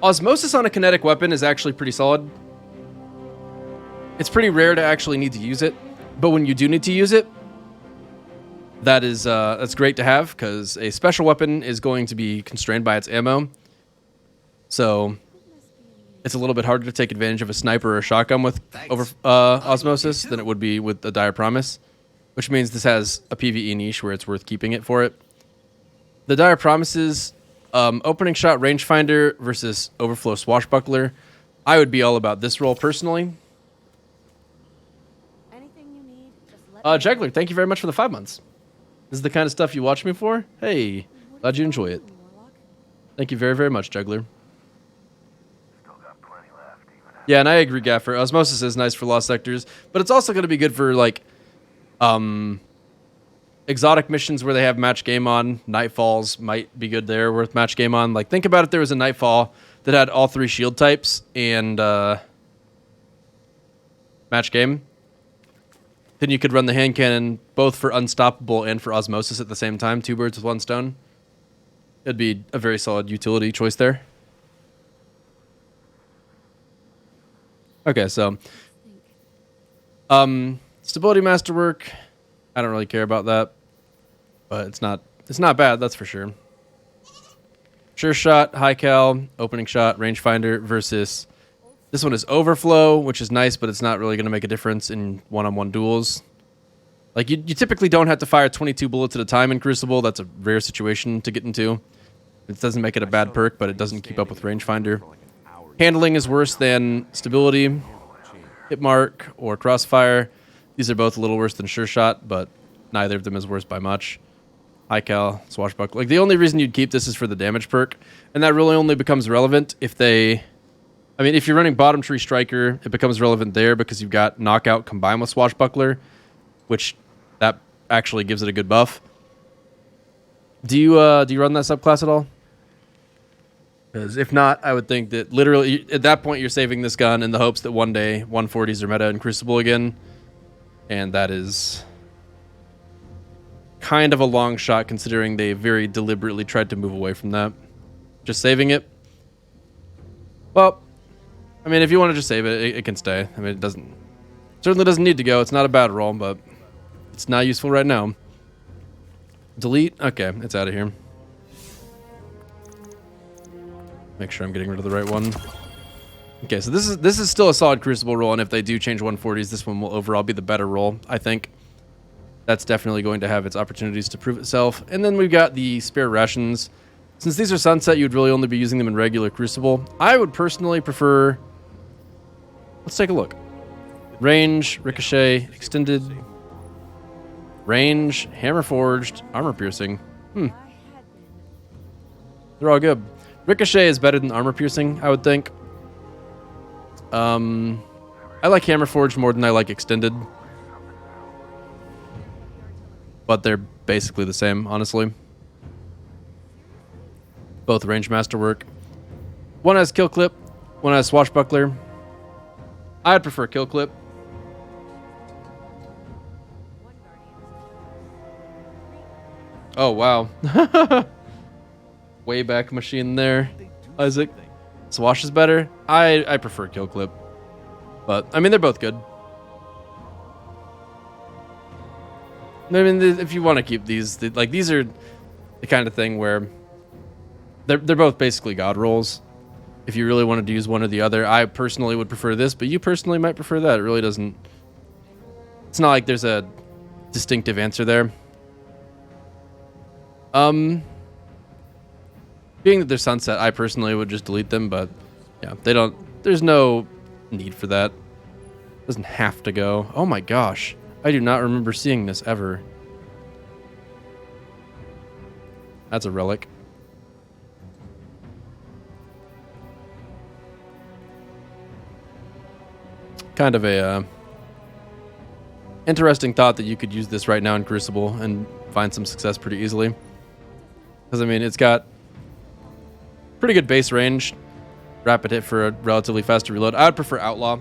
Osmosis on a kinetic weapon is actually pretty solid. It's pretty rare to actually need to use it, but when you do need to use it, that's great to have, because a special weapon is going to be constrained by its ammo. So it's a little bit harder to take advantage of a sniper or a shotgun with Osmosis than it would be with a Dire Promise, which means this has a PvE niche where it's worth keeping it for it. The Dire Promises, opening shot rangefinder versus overflow swashbuckler. I would be all about this role personally. Juggler, thank you very much for the 5 months. This is the kind of stuff you watch me for? Hey, glad you enjoy it. Thank you very, very much, Juggler. Yeah, and I agree, Gaffer. Osmosis is nice for lost sectors, but it's also going to be good for, exotic missions where they have match game on. Nightfalls might be good there, worth match game on. Think about if there was a Nightfall that had all 3 shield types and match game. Then you could run the hand cannon both for Unstoppable and for Osmosis at the same time. 2 birds with 1 stone. It'd be a very solid utility choice there. Okay, so Stability Masterwork. I don't really care about that, but it's not bad, that's for sure. Sure Shot, High Cal, Opening Shot, Rangefinder versus this one is Overflow, which is nice, but it's not really going to make a difference in one-on-one duels. You typically don't have to fire 22 bullets at a time in Crucible. That's a rare situation to get into. It doesn't make it a bad perk, but it doesn't keep up with Rangefinder. Handling is worse than Stability, Hit Mark, or Crossfire. These are both a little worse than Sure Shot, but neither of them is worse by much. High Cal, Swashbuckler. The only reason you'd keep this is for the damage perk, and that really only becomes relevant if if you're running Bottom Tree Striker, it becomes relevant there because you've got Knockout combined with Swashbuckler, which that actually gives it a good buff. Do you run that subclass at all? Because if not, I would think that literally at that point you're saving this gun in the hopes that one day 140s are meta in Crucible again. And that is kind of a long shot considering they very deliberately tried to move away from that. Just saving it. Well, if you want to just save it, it can stay. It certainly doesn't need to go. It's not a bad roll, but it's not useful right now. Delete. Okay, it's out of here. Make sure I'm getting rid of the right one. Okay, so this is still a solid Crucible roll, and if they do change 140s, this one will overall be the better roll, I think. That's definitely going to have its opportunities to prove itself. And then we've got the spare rations. Since these are sunset, you'd really only be using them in regular Crucible. I would personally prefer... Let's take a look. Range, Ricochet, Extended, Range, Hammer Forged, Armor Piercing. They're all good. Ricochet is better than Armor Piercing, I would think. I like Hammer Forged more than I like Extended. But they're basically the same, honestly. Both range masterwork. One has Kill Clip, one has Swashbuckler. I'd prefer Kill Clip. Oh, wow. Way back machine there, Isaac. Swash is better. I prefer Kill Clip. But, I mean, they're both good. I mean, if you want to keep these, like, these are the kind of thing where they're both basically god rolls. If you really wanted to use one or the other, I personally would prefer this, but you personally might prefer that. It really doesn't... It's not like there's a distinctive answer there. Being that they're sunset, I personally would just delete them, but yeah, they don't... There's no need for that. Doesn't have to go. Oh my gosh. I do not remember seeing this ever. That's a relic. Kind of a interesting thought that you could use this right now in Crucible and find some success pretty easily. Because, I mean, it's got pretty good base range. Rapid hit for a relatively faster reload. I would prefer Outlaw.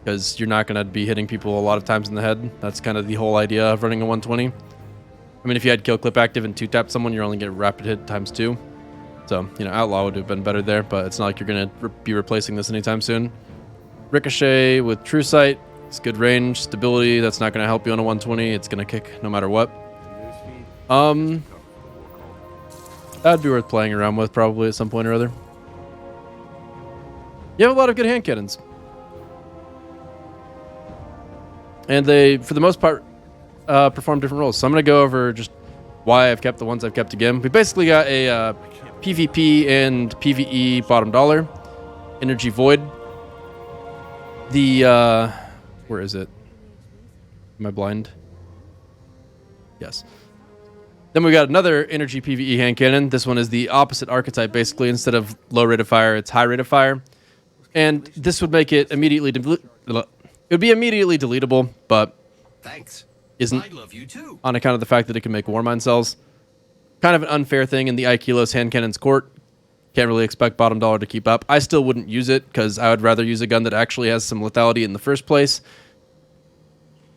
Because you're not going to be hitting people a lot of times in the head. That's kind of the whole idea of running a 120. I mean, if you had Kill Clip active and 2-tap someone, you're only getting rapid hit times 2. So, you know, Outlaw would have been better there, but it's not like you're going to be replacing this anytime soon. Ricochet with True Sight. It's good range. Stability, that's not going to help you on a 120. It's going to kick no matter what. That would be worth playing around with probably at some point or other. You have a lot of good hand cannons. And they, for the most part, perform different roles. So I'm going to go over just why I've kept the ones I've kept again. We basically got a PvP and PvE bottom dollar. Energy Void. The, where is it? Am I blind? Yes. Then we got another Energy PvE hand cannon. This one is the opposite archetype, basically. Instead of low rate of fire, it's high rate of fire. And this would make it immediately... It would be immediately deletable, but... Thanks. Isn't I love you too. on account of the fact that it can make Warmind cells. Kind of an unfair thing in the Aikilos hand cannon's court. Can't really expect bottom dollar to keep up. I still wouldn't use it, because I would rather use a gun that actually has some lethality in the first place.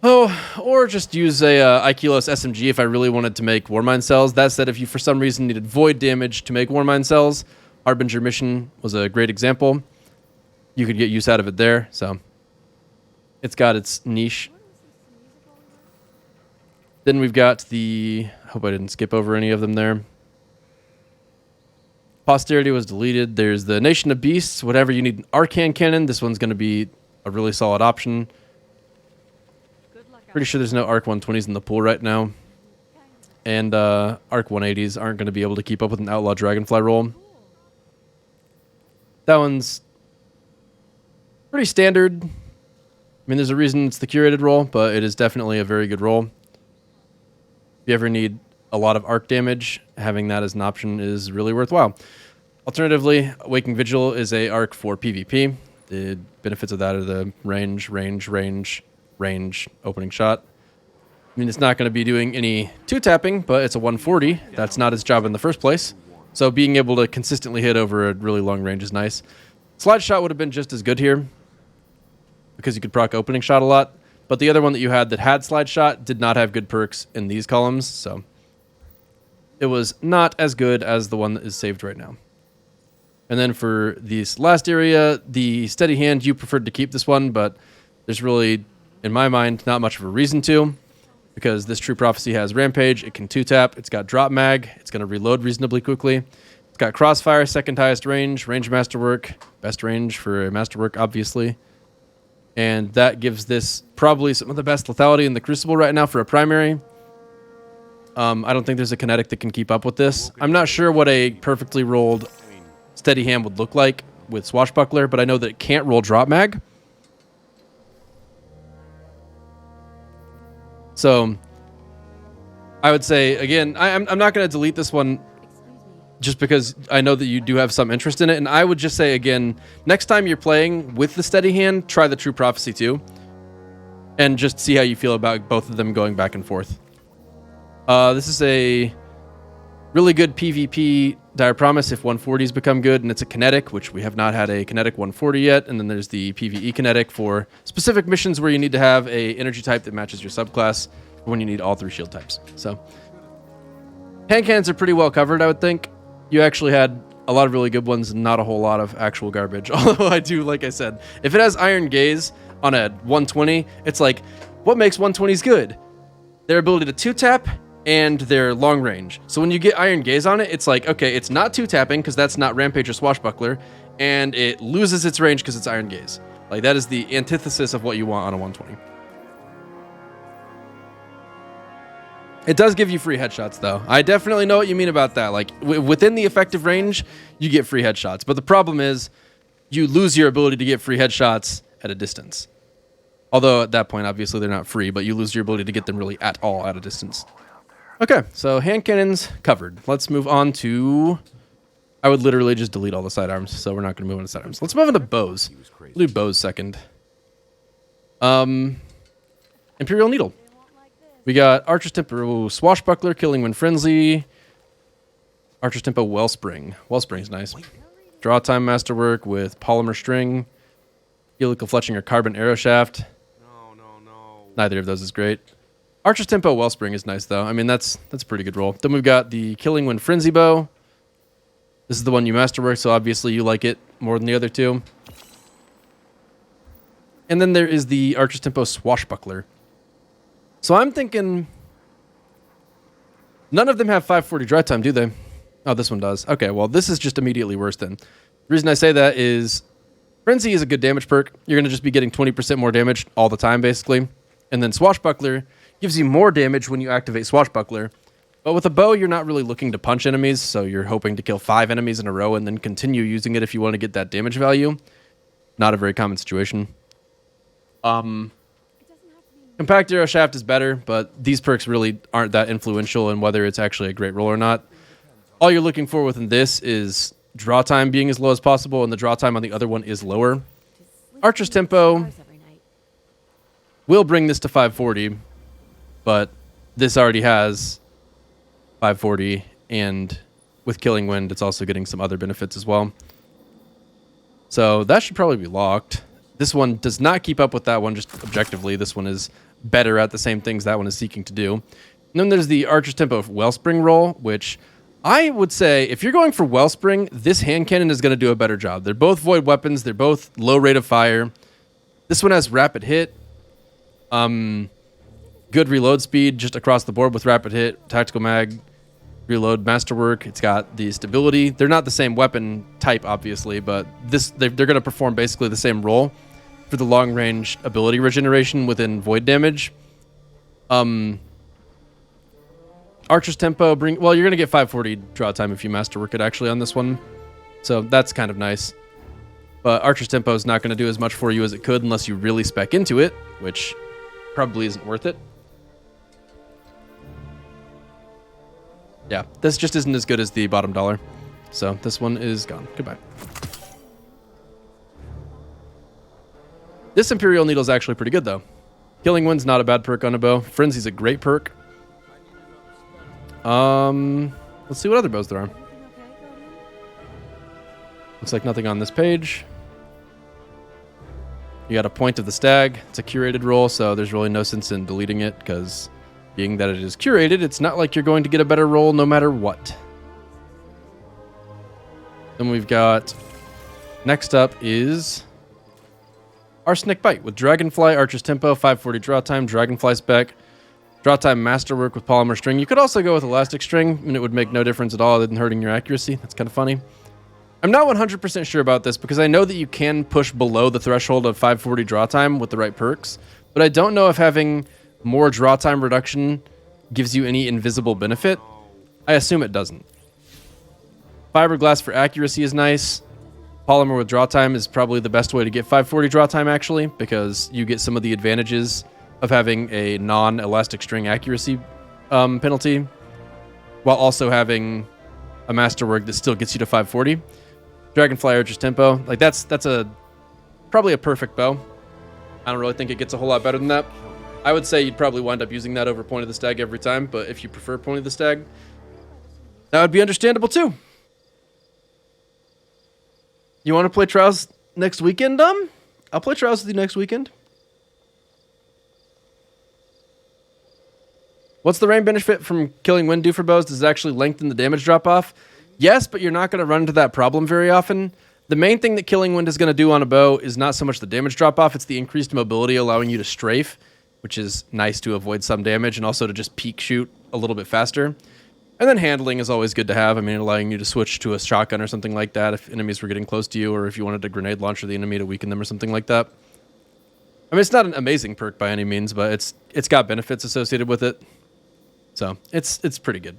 Oh, or just use a Aikilos SMG if I really wanted to make Warmind cells. That said, if you for some reason needed void damage to make Warmind cells, Harbinger Mission was a great example. You could get use out of it there, so it's got its niche. Then we've got the... I hope I didn't skip over any of them there. Posterity was deleted. There's the Nation of Beasts. Whatever you need an Arcane Cannon, this one's going to be a really solid option. Pretty sure there's no Arc 120s in the pool right now. And Arc 180s aren't going to be able to keep up with an Outlaw Dragonfly roll. That one's pretty standard. I mean, there's a reason it's the curated roll, but it is definitely a very good roll. If you ever need a lot of arc damage, having that as an option is really worthwhile. Alternatively, Waking Vigil is a arc for PvP. The benefits of that are the range, opening shot. I mean, it's not going to be doing any 2-tapping, but it's a 140. That's not its job in the first place. So being able to consistently hit over a really long range is nice. Slide shot would have been just as good here, because you could proc opening shot a lot. But the other one that you had that had slide shot did not have good perks in these columns, so it was not as good as the one that is saved right now. And then for this last area, the steady hand, you preferred to keep this one, but there's really, in my mind, not much of a reason to, because this True Prophecy has Rampage, it can 2-tap, it's got Drop Mag, it's going to reload reasonably quickly. It's got Crossfire, second highest range Masterwork, best range for a Masterwork, obviously. And that gives this probably some of the best lethality in the Crucible right now for a primary. I don't think there's a kinetic that can keep up with this. I'm not sure what a perfectly rolled steady hand would look like with Swashbuckler, but I know that it can't roll Drop Mag. So I would say, again, I'm not going to delete this one just because I know that you do have some interest in it. And I would just say, again, next time you're playing with the steady hand, try the True Prophecy too. And just see how you feel about both of them going back and forth. This is a really good PvP Dire Promise if 140s become good, and it's a kinetic, which we have not had a kinetic 140 yet. And then there's the PvE kinetic for specific missions where you need to have a energy type that matches your subclass. when you need all 3 shield types. So hand cannons are pretty well covered, I would think. You actually had a lot of really good ones, not a whole lot of actual garbage. Although I do, like I said, if it has Iron Gaze on a 120, it's like, what makes 120s good? Their ability to 2-tap and their long range. So when you get Iron Gaze on it, it's like, okay, it's not 2-tapping because that's not Rampage or Swashbuckler, and it loses its range because it's Iron Gaze. Like, that is the antithesis of what you want on a 120. It does give you free headshots, though. I definitely know what you mean about that. Like, within the effective range, you get free headshots. But the problem is, you lose your ability to get free headshots at a distance. Although, at that point, obviously, they're not free, but you lose your ability to get them really at all at a distance. Okay, so hand cannons covered. Let's move on to... I would literally just delete all the sidearms, so we're not going to move on to sidearms. Let's move on to bows. We'll do bows second. Imperial Needle. We got Archer's Tempo Swashbuckler, Killing Wind Frenzy. Archer's Tempo Wellspring. Wellspring's nice. Draw Time Masterwork with Polymer String. Helical Fletching or Carbon Arrow Shaft. Neither of those is great. Archer's Tempo Wellspring is nice, though. I mean, that's a pretty good roll. Then we've got the Killing Wind Frenzy Bow. This is the one you masterwork, so obviously you like it more than the other two. And then there is the Archer's Tempo Swashbuckler. So I'm thinking... None of them have 540 dry time, do they? Oh, this one does. Okay, well, this is just immediately worse then. The reason I say that is... Frenzy is a good damage perk. You're going to just be getting 20% more damage all the time, basically. And then Swashbuckler gives you more damage when you activate Swashbuckler. But with a bow, you're not really looking to punch enemies, so you're hoping to kill 5 enemies in a row and then continue using it if you want to get that damage value. Not a very common situation. Compact Arrow Shaft is better, but these perks really aren't that influential in whether it's actually a great roll or not. All you're looking for within this is draw time being as low as possible, and the draw time on the other one is lower. Archer's Tempo will bring this to 540, but this already has 540, and with Killing Wind, it's also getting some other benefits as well. So that should probably be locked. This one does not keep up with that one, just objectively. This one is better at the same things that one is seeking to do. And then there's the Archer's Tempo Wellspring roll, which I would say if you're going for Wellspring, this hand cannon is going to do a better job. They're both void weapons. They're both low rate of fire. This one has rapid hit. Good reload speed just across the board with rapid hit, tactical mag, reload, masterwork. It's got the stability. They're not the same weapon type, obviously, but they're going to perform basically the same role for the long range ability regeneration within void damage. Archer's Tempo you're going to get 540 draw time if you masterwork it actually on this one. So that's kind of nice. But Archer's Tempo is not going to do as much for you as it could unless you really spec into it, which probably isn't worth it. Yeah, this just isn't as good as the bottom dollar. So this one is gone. Goodbye. This Imperial Needle is actually pretty good, though. Killing Wind's not a bad perk on a bow. Frenzy's a great perk. Let's see what other bows there are. Looks like nothing on this page. You got a Point of the Stag. It's a curated roll, so there's really no sense in deleting it, because being that it is curated, it's not like you're going to get a better roll no matter what. Then we've got... Next up is... Arsenic Bite with Dragonfly, Archer's Tempo, 540 draw time, Dragonfly spec, draw time masterwork with Polymer String. You could also go with Elastic String, and it would make no difference at all other than hurting your accuracy. That's kind of funny. I'm not 100% sure about this because I know that you can push below the threshold of 540 draw time with the right perks, but I don't know if having more draw time reduction gives you any invisible benefit. I assume it doesn't. Fiberglass for accuracy is nice. Polymer with draw time is probably the best way to get 540 draw time, actually, because you get some of the advantages of having a non-elastic string accuracy penalty, while also having a masterwork that still gets you to 540. Dragonfly Archer's Tempo, like that's probably a perfect bow. I don't really think it gets a whole lot better than that. I would say you'd probably wind up using that over Point of the Stag every time, but if you prefer Point of the Stag, that would be understandable too. You want to play Trials next weekend, I'll play Trials with you next weekend. What's the range benefit from killing wind do for bows? Does it actually lengthen the damage drop off? Yes, but you're not going to run into that problem very often. The main thing that killing wind is going to do on a bow is not so much the damage drop off, it's the increased mobility allowing you to strafe, which is nice to avoid some damage and also to just peek shoot a little bit faster. And then handling is always good to have. I mean, allowing you to switch to a shotgun or something like that if enemies were getting close to you, or if you wanted to grenade launcher the enemy to weaken them or something like that. I mean, it's not an amazing perk by any means, but it's got benefits associated with it. So it's pretty good.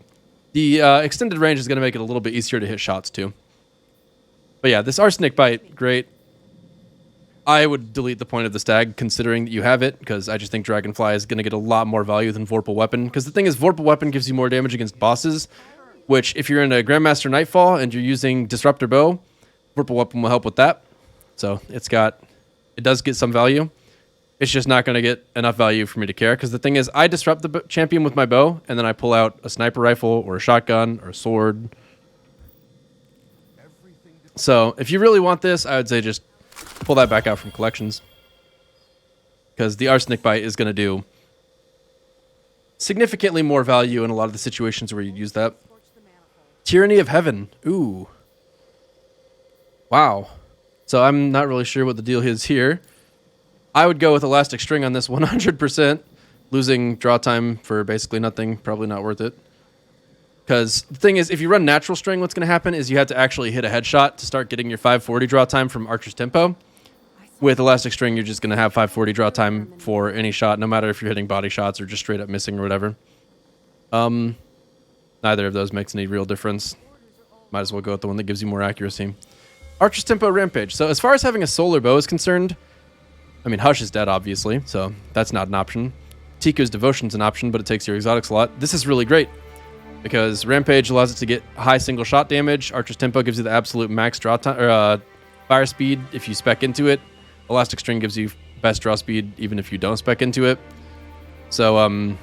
The extended range is going to make it a little bit easier to hit shots too. But yeah, this arsenic bite, great. I would delete the point of the stag considering that you have it, because I just think Dragonfly is going to get a lot more value than Vorpal Weapon. Because the thing is, Vorpal Weapon gives you more damage against bosses, which if you're in a Grandmaster Nightfall and you're using Disruptor Bow, Vorpal Weapon will help with that. So it does get some value. It's just not going to get enough value for me to care, because the thing is, I disrupt the champion with my bow, and then I pull out a sniper rifle or a shotgun or a sword. So if you really want this, I would say just pull that back out from collections, because the arsenic bite is going to do significantly more value in a lot of the situations where you use that. Tyranny of Heaven. Ooh. Wow. So I'm not really sure what the deal is here. I would go with Elastic String on this 100%. Losing draw time for basically nothing, probably not worth it. Because the thing is, if you run Natural String, what's going to happen is you have to actually hit a headshot to start getting your 540 draw time from Archer's Tempo. With Elastic String, you're just going to have 540 draw time for any shot, no matter if you're hitting body shots or just straight up missing or whatever. Neither of those makes any real difference. Might as well go with the one that gives you more accuracy. Archer's Tempo Rampage. So as far as having a solar bow is concerned, I mean, Hush is dead, obviously, so that's not an option. Tiku's Devotion's an option, but it takes your exotic slot. This is really great, because Rampage allows it to get high single shot damage. Archer's Tempo gives you the absolute max draw time, or fire speed if you spec into it. Elastic String gives you best draw speed even if you don't spec into it. So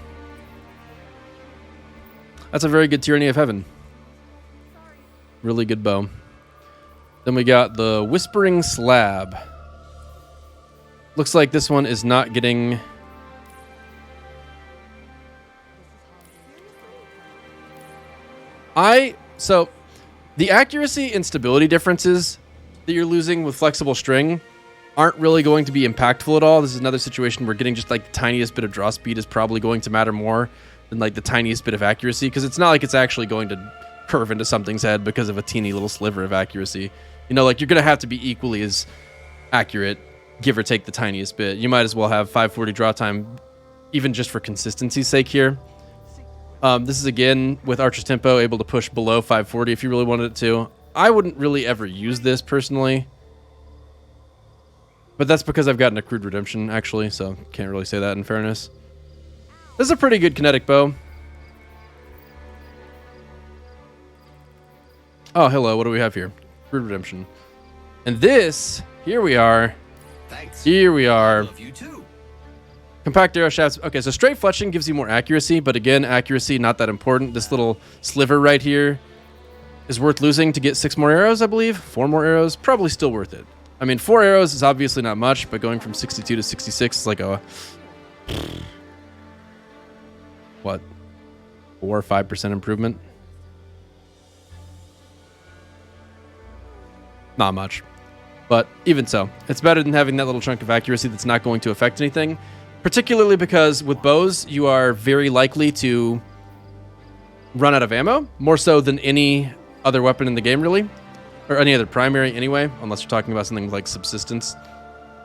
that's a very good Tyranny of Heaven. Really good bow. Then we got the Whispering Slab. Looks like this one is not getting... So, the accuracy and stability differences that you're losing with flexible string aren't really going to be impactful at all. This is another situation where getting just like the tiniest bit of draw speed is probably going to matter more than like the tiniest bit of accuracy, because it's not like it's actually going to curve into something's head because of a teeny little sliver of accuracy. You know, like you're going to have to be equally as accurate, give or take the tiniest bit. You might as well have 540 draw time, even just for consistency's sake here. This is, again, with Archer's Tempo, able to push below 540 if you really wanted it to. I wouldn't really ever use this, personally. But that's because I've gotten Accrued Redemption, actually, so can't really say that in fairness. This is a pretty good kinetic bow. Oh, hello, what do we have here? Accrued Redemption. And this, here we are. Thanks. Here we are. Love you too. Compact arrow shafts. Okay, so straight fletching gives you more accuracy, but again, accuracy not that important. This little sliver right here is worth losing to get 6 more arrows, I believe. 4 more arrows, probably still worth it. I mean, 4 arrows is obviously not much, but going from 62 to 66 is like a... what? 4 or 5% improvement? Not much. But even so, it's better than having that little chunk of accuracy that's not going to affect anything. Particularly because with bows, you are very likely to run out of ammo, more so than any other weapon in the game, really. Or any other primary, anyway, unless you're talking about something like subsistence.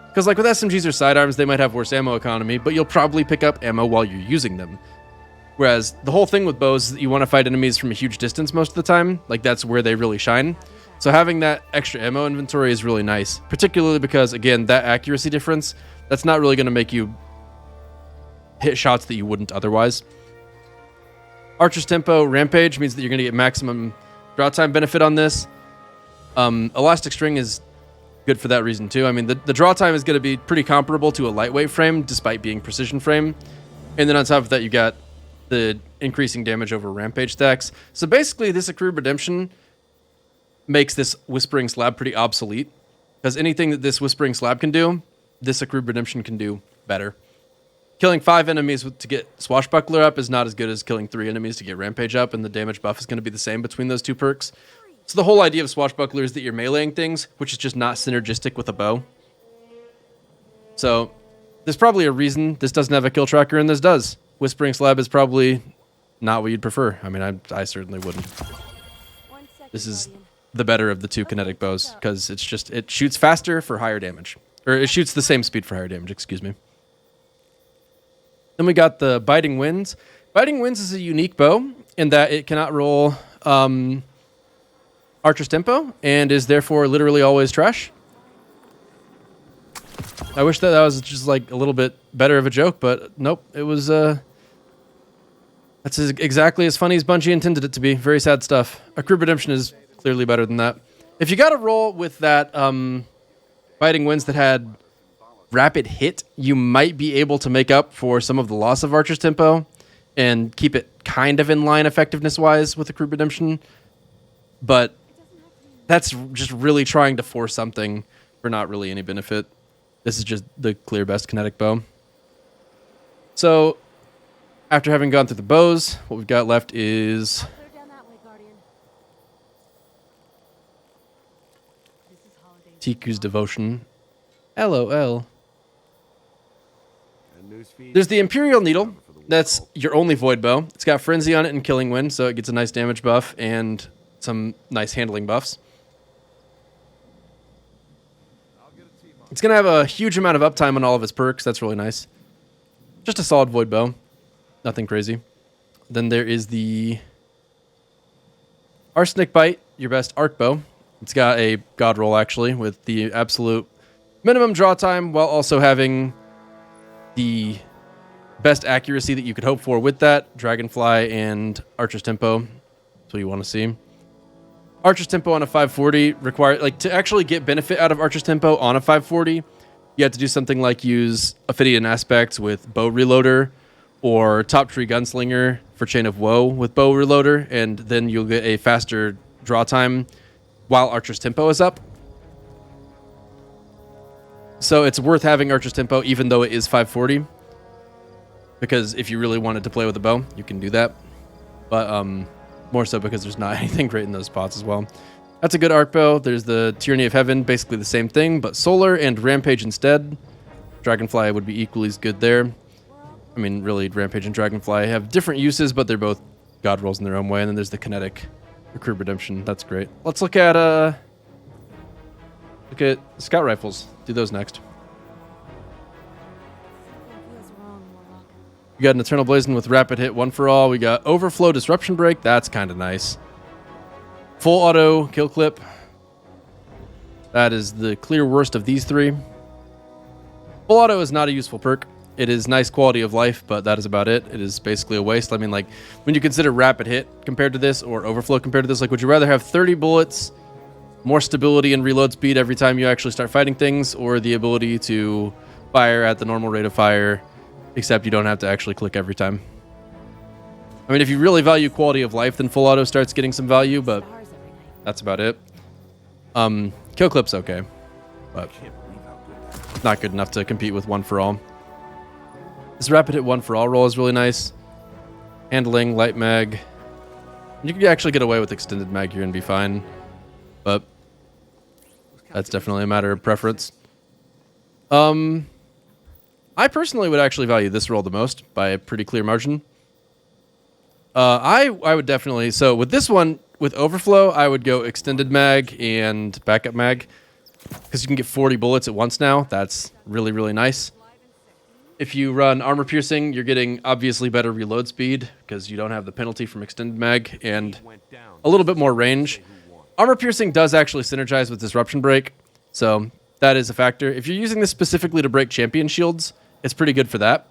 Because like with SMGs or sidearms, they might have worse ammo economy, but you'll probably pick up ammo while you're using them. Whereas the whole thing with bows is that you want to fight enemies from a huge distance most of the time. Like, that's where they really shine. So having that extra ammo inventory is really nice. Particularly because, again, that accuracy difference, that's not really going to make you hit shots that you wouldn't otherwise. Archer's Tempo Rampage means that you're going to get maximum draw time benefit on this. Elastic String is good for that reason too. I mean, the draw time is going to be pretty comparable to a lightweight frame, despite being precision frame. And then on top of that, you got the increasing damage over Rampage stacks. So basically, this Accrued Redemption makes this Whispering Slab pretty obsolete, because anything that this Whispering Slab can do, this Accrued Redemption can do better. killing 5 enemies to get Swashbuckler up is not as good as killing 3 enemies to get Rampage up, and the damage buff is going to be the same between those 2 perks. So the whole idea of Swashbuckler is that you're meleeing things, which is just not synergistic with a bow. So there's probably a reason this doesn't have a kill tracker and this does. Whispering Slab is probably not what you'd prefer. I mean, I certainly wouldn't. This is the better of the 2 kinetic bows because it shoots faster for higher damage. Or it shoots the same speed for higher damage, excuse me. Then we got the Biting Winds. Biting Winds is a unique bow in that it cannot roll Archer's Tempo and is therefore literally always trash. I wish that was just like a little bit better of a joke, but nope, it was that's exactly as funny as Bungie intended it to be. Very sad stuff. A Crew Redemption is clearly better than that. If you got a roll with that Biting Winds that had rapid hit, you might be able to make up for some of the loss of Archer's Tempo and keep it kind of in line effectiveness-wise with the Crew Redemption. But that's just really trying to force something for not really any benefit. This is just the clear best kinetic bow. So, after having gone through the bows, what we've got left is Tiku's Devotion. LOL. There's the Imperial Needle. That's your only Void Bow. It's got Frenzy on it and Killing Wind, so it gets a nice damage buff and some nice handling buffs. It's going to have a huge amount of uptime on all of its perks. That's really nice. Just a solid Void Bow. Nothing crazy. Then there is the Arsenic Bite, your best arc bow. It's got a god roll, actually, with the absolute minimum draw time while also having the best accuracy that you could hope for with that. Dragonfly and Archer's Tempo. That's what you want to see. Archer's Tempo on a 540 require, like, to actually get benefit out of Archer's Tempo on a 540, you have to do something like use Ophidian Aspects with Bow Reloader or Top Tree Gunslinger for Chain of Woe with Bow Reloader, and then you'll get a faster draw time while Archer's Tempo is up. So it's worth having Archer's Tempo even though it is 540, because if you really wanted to play with a bow, you can do that. But more so because there's not anything great in those spots as well. That's a good arc bow. There's the Tyranny of Heaven, basically the same thing, but solar and Rampage instead. Dragonfly would be equally as good there. I mean, really, Rampage and Dragonfly have different uses, but they're both god rolls in their own way. And then there's the Kinetic, the Crew Redemption. That's great. Let's look at Scout Rifles. Do those next. We got an Eternal Blazing with Rapid Hit, 1 for all. We got Overflow Disruption Break. That's kind of nice. Full Auto Kill Clip. That is the clear worst of these 3. Full Auto is not a useful perk. It is nice quality of life, but that is about it. It is basically a waste. I mean, like, when you consider Rapid Hit compared to this or Overflow compared to this, like, would you rather have 30 bullets, more stability and reload speed every time you actually start fighting things, or the ability to fire at the normal rate of fire, except you don't have to actually click every time? I mean, if you really value quality of life, then Full Auto starts getting some value, but that's about it. Kill Clip's okay, but not good enough to compete with 1 for all. This Rapid Hit 1 for all roll is really nice. Handling, Light Mag. You can actually get away with Extended Mag here and be fine, but that's definitely a matter of preference. I personally would actually value this roll the most by a pretty clear margin. I would definitely, so with this one, with Overflow, I would go Extended Mag and Backup Mag, because you can get 40 bullets at once now. That's really, really nice. If you run Armor Piercing, you're getting obviously better reload speed, because you don't have the penalty from Extended Mag, and a little bit more range. Armor Piercing does actually synergize with Disruption Break, so that is a factor. If you're using this specifically to break champion shields, it's pretty good for that.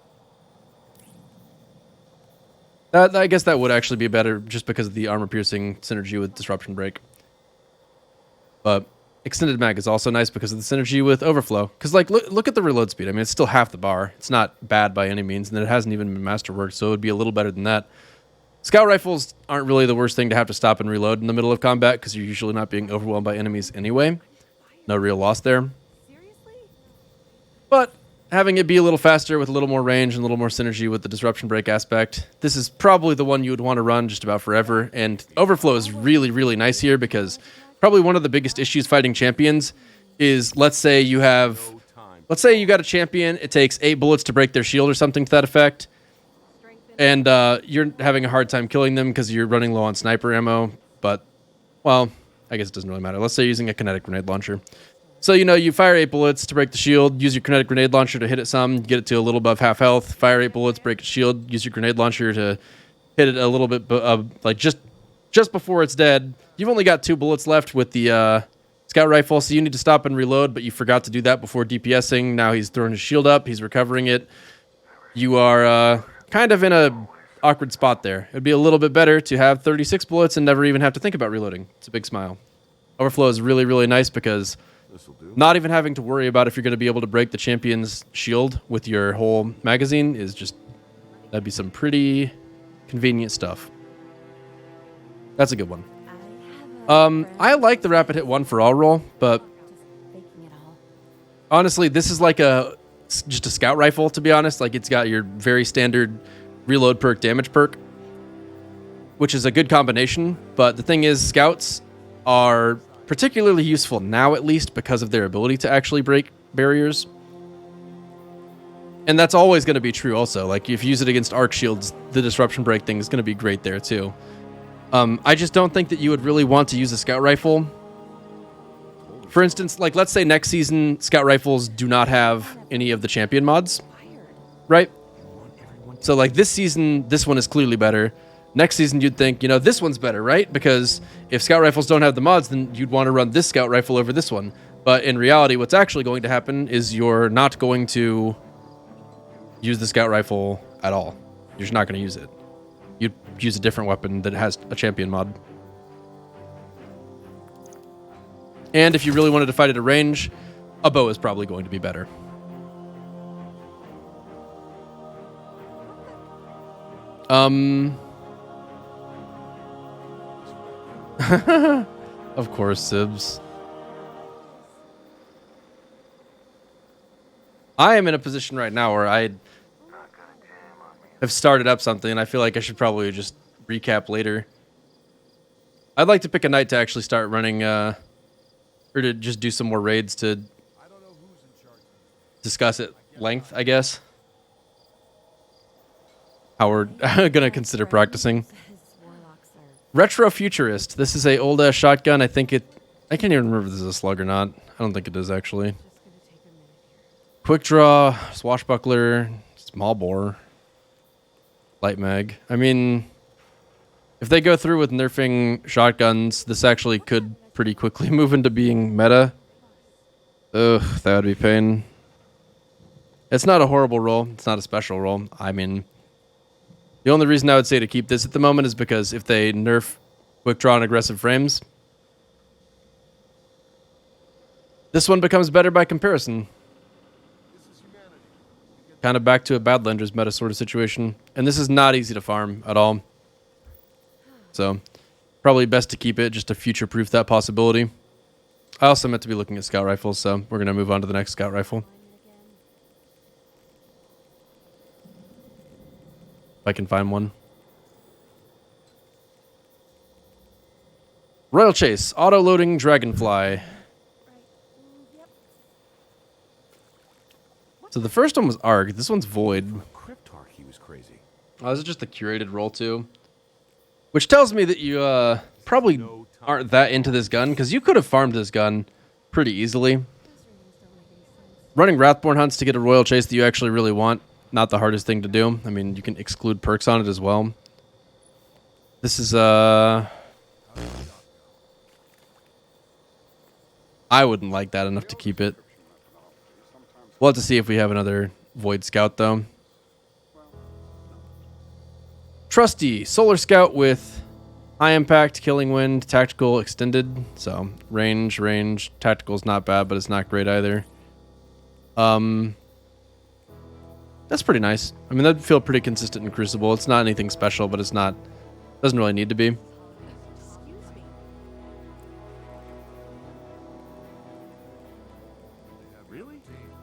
I guess that would actually be better just because of the Armor Piercing synergy with Disruption Break. But Extended Mag is also nice because of the synergy with Overflow. Because, like, look at the reload speed. I mean, it's still half the bar. It's not bad by any means, and it hasn't even been masterworked, so it would be a little better than that. Scout Rifles aren't really the worst thing to have to stop and reload in the middle of combat because you're usually not being overwhelmed by enemies anyway. No real loss there. But having it be a little faster with a little more range and a little more synergy with the disruption break aspect. This is probably the one you would want to run just about forever. And overflow is really, really nice here because probably one of the biggest issues fighting champions is, let's say you got a champion, it takes 8 bullets to break their shield or something to that effect. And you're having a hard time killing them because you're running low on sniper ammo. But, well, I guess it doesn't really matter. Let's say you're using a kinetic grenade launcher. So, you fire 8 bullets to break the shield, use your kinetic grenade launcher to hit it some, get it to a little above half health, fire 8 bullets, break its shield, use your grenade launcher to hit it a little bit, like just before it's dead. You've only got 2 bullets left with the scout rifle, so you need to stop and reload, but you forgot to do that before DPSing. Now he's throwing his shield up, he's recovering it. You are kind of in a awkward spot there. It'd be a little bit better to have 36 bullets and never even have to think about reloading. It's a big smile. Overflow is really, really nice because not even having to worry about if you're going to be able to break the champion's shield with your whole magazine is just, that'd be some pretty convenient stuff. That's a good one. I like the rapid hit 1 for all roll, but honestly, this is like just a scout rifle, to be honest. Like, it's got your very standard reload perk, damage perk, which is a good combination. But the thing is, scouts are particularly useful now, at least, because of their ability to actually break barriers. And that's always going to be true also. Like, if you use it against arc shields, the disruption break thing is going to be great there too. I just don't think that you would really want to use a scout rifle. For instance, like, let's say next season scout rifles do not have any of the champion mods, right? So like this season, this one is clearly better. Next season, you'd think, this one's better, right? Because if scout rifles don't have the mods, then you'd want to run this scout rifle over this one. But in reality, what's actually going to happen is you're not going to use the scout rifle at all. You're just not going to use it. You'd use a different weapon that has a champion mod. And if you really wanted to fight at a range, a bow is probably going to be better. Of course, Sibs. I am in a position right now where I have started up something, and I feel like I should probably just recap later. I'd like to pick a night to actually start running, or to just do some more raids to discuss at length, I guess. How we're gonna consider practicing. Retro Futurist. This is a old ass shotgun. I can't even remember if this is a slug or not. I don't think it is actually. Quick draw, swashbuckler, small bore, light mag. I mean, if they go through with nerfing shotguns, this actually could pretty quickly move into being meta. Ugh, that would be pain. It's not a horrible roll. It's not a special roll. I mean, the only reason I would say to keep this at the moment is because if they nerf quick draw and aggressive frames, this one becomes better by comparison. Kind of back to a Badlanders meta sort of situation. And this is not easy to farm at all. So, probably best to keep it just to future-proof that possibility. I also meant to be looking at scout rifles, so we're going to move on to the next scout rifle. If I can find one. Royal Chase, auto-loading Dragonfly. So the first one was Arg. This one's Void. He was crazy. Oh, this is just the curated roll too. Which tells me that you probably aren't that into this gun, because you could have farmed this gun pretty easily. Running Wrathborn hunts to get a Royal Chase that you actually really want, not the hardest thing to do. I mean, you can exclude perks on it as well. This is I wouldn't like that enough to keep it. We'll have to see if we have another Void Scout, though. Trusty Solar Scout with high impact, killing wind, tactical, extended. So range. Tactical's not bad, but it's not great either. That's pretty nice. I mean, that'd feel pretty consistent in Crucible. It's not anything special, but doesn't really need to be.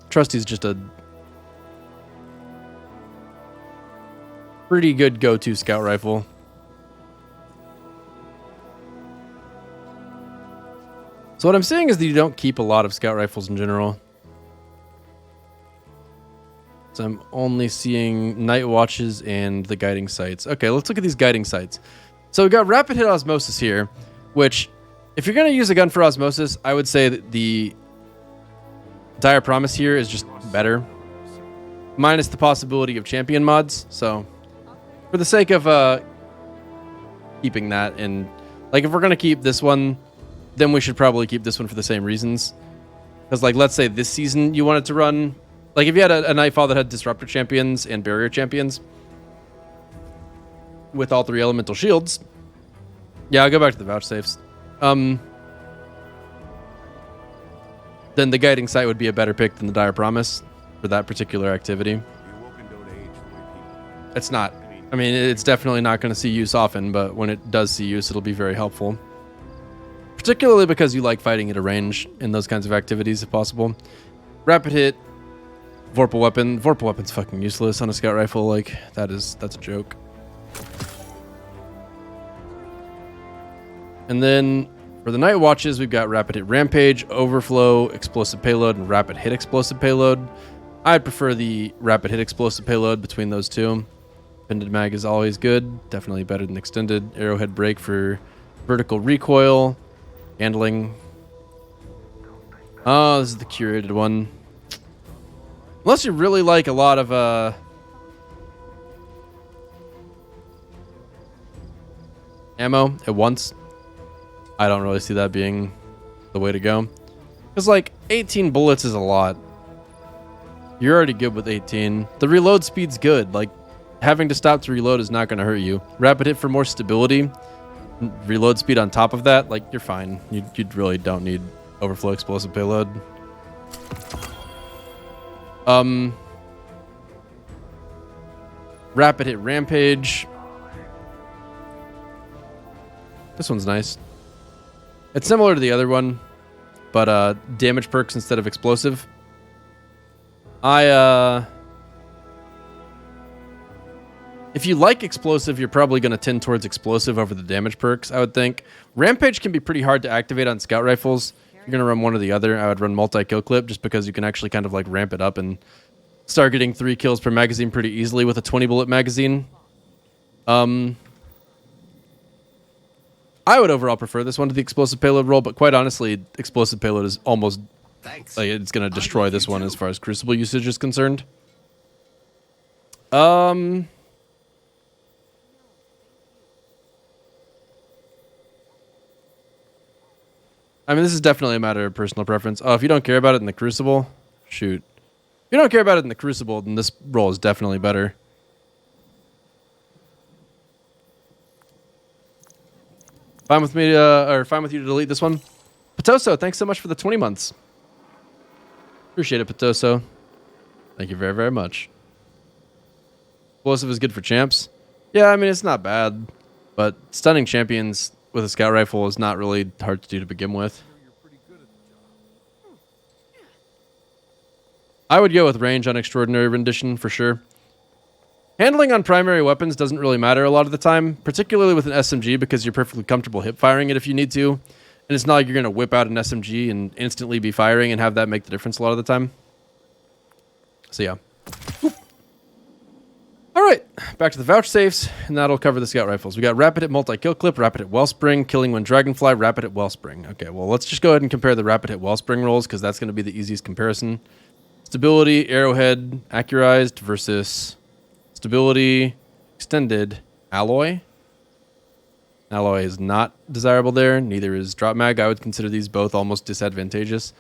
Trusty's just a pretty good go-to scout rifle. So what I'm saying is that you don't keep a lot of scout rifles in general. So I'm only seeing night watches and the guiding sights. Okay, let's look at these guiding sights. So we got rapid hit osmosis here, which if you're going to use a gun for osmosis, I would say that the Dire Promise here is just better. Minus the possibility of champion mods. So for the sake of keeping that, and like if we're going to keep this one, then we should probably keep this one for the same reasons. Because like, let's say this season you wanted to run, like if you had a Nightfall that had Disruptor champions and Barrier champions with all 3 elemental shields. Yeah, I'll go back to the vouchsafes. Then the guiding sight would be a better pick than the Dire Promise for that particular activity. It's not. I mean, it's definitely not going to see use often, but when it does see use, it'll be very helpful. Particularly because you like fighting at a range in those kinds of activities, if possible. Rapid hit, Vorpal weapon. Vorpal weapon's fucking useless on a scout rifle. Like, that's a joke. And then for the night watches, we've got rapid hit rampage, overflow, explosive payload, and rapid hit explosive payload. I'd prefer the rapid hit explosive payload between those two. Extended mag is always good. Definitely better than extended. Arrowhead break for vertical recoil. Handling. Oh, this is the curated one. Unless you really like a lot of ammo at once, I don't really see that being the way to go. Because like 18 bullets is a lot. You're already good with 18. The reload speed's good. Like having to stop to reload is not going to hurt you. Rapid hit for more stability. Reload speed on top of that, like you're fine. You really don't need overflow explosive payload. Rapid hit rampage. This one's nice. It's similar to the other one, but damage perks instead of explosive. If you like explosive, you're probably going to tend towards explosive over the damage perks, I would think. Rampage can be pretty hard to activate on scout rifles. If you're going to run one or the other, I would run multi-kill clip just because you can actually kind of like ramp it up and start getting 3 kills per magazine pretty easily with a 20 bullet magazine. I would overall prefer this one to the explosive payload roll, but quite honestly, explosive payload is almost like it's going to destroy this one as far as crucible usage is concerned. I mean, this is definitely a matter of personal preference. Oh, if you don't care about it in the Crucible, shoot. If you don't care about it in the Crucible, then this roll is definitely better. Fine with me to, or fine with you to delete this one? Patoso, thanks so much for the 20 months. Appreciate it, Patoso. Thank you very, very much. Explosive is good for champs. Yeah, I mean, it's not bad, but stunning champions with a scout rifle is not really hard to do to begin with. I would go with range on Extraordinary Rendition for sure. Handling on primary weapons doesn't really matter a lot of the time, particularly with an SMG because you're perfectly comfortable hip firing it if you need to. And it's not like you're going to whip out an SMG and instantly be firing and have that make the difference a lot of the time. So yeah. Oop. All right, back to the vouchsafes, and that'll cover the scout rifles. We got rapid hit multi-kill clip, rapid hit wellspring, killing when dragonfly, rapid hit wellspring. Okay, well, let's just go ahead and compare the rapid hit wellspring rolls because that's going to be the easiest comparison. Stability, arrowhead, accurized versus stability, extended, alloy. Alloy is not desirable there. Neither is drop mag. I would consider these both almost disadvantageous.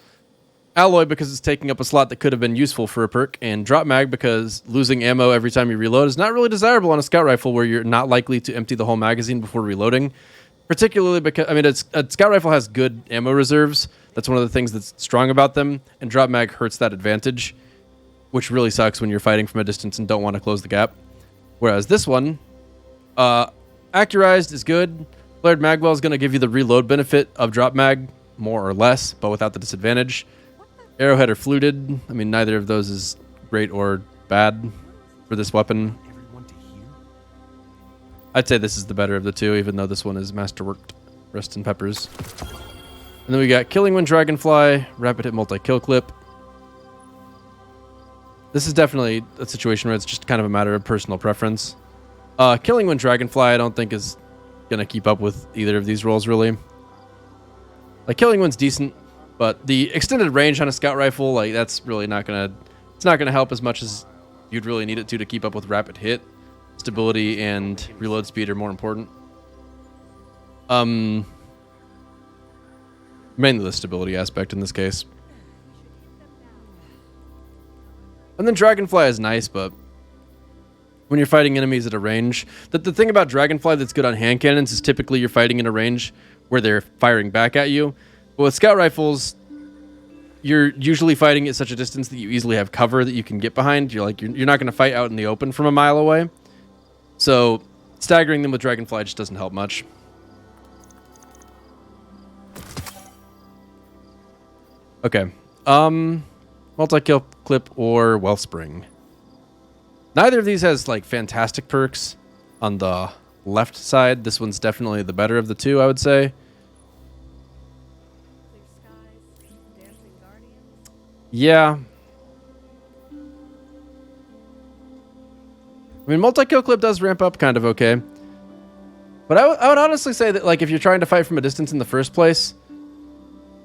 Alloy because it's taking up a slot that could have been useful for a perk, and drop mag because losing ammo every time you reload is not really desirable on a scout rifle where you're not likely to empty the whole magazine before reloading. Particularly because, I mean, a scout rifle has good ammo reserves. That's one of the things that's strong about them, and drop mag hurts that advantage, which really sucks when you're fighting from a distance and don't want to close the gap. Whereas this one, accurized is good. Flared magwell is going to give you the reload benefit of drop mag, more or less, but without the disadvantage. Arrowhead or fluted. I mean, neither of those is great or bad for this weapon. I'd say this is the better of the two, even though this one is masterworked. Rest in peppers. And then we got Killing Wind Dragonfly, Rapid Hit Multi-Kill Clip. This is definitely a situation where it's just kind of a matter of personal preference. Killing Wind Dragonfly I don't think is going to keep up with either of these rolls, really. Like, Killing Wind's decent, but the extended range on a scout rifle, like, that's really not going to... It's not going to help as much as you'd really need it to keep up with Rapid Hit. Stability and reload speed are more important. Mainly the stability aspect in this case. And then Dragonfly is nice, but when you're fighting enemies at a range... The thing about Dragonfly that's good on hand cannons is typically you're fighting in a range where they're firing back at you. But with scout rifles, you're usually fighting at such a distance that you easily have cover that you can get behind. You're not going to fight out in the open from a mile away. So staggering them with Dragonfly just doesn't help much. Okay. Multi-kill clip or Wellspring. Neither of these has like fantastic perks on the left side. This one's definitely the better of the two, I would say. Yeah. I mean, multi-kill clip does ramp up kind of okay. But I would honestly say that, like, if you're trying to fight from a distance in the first place,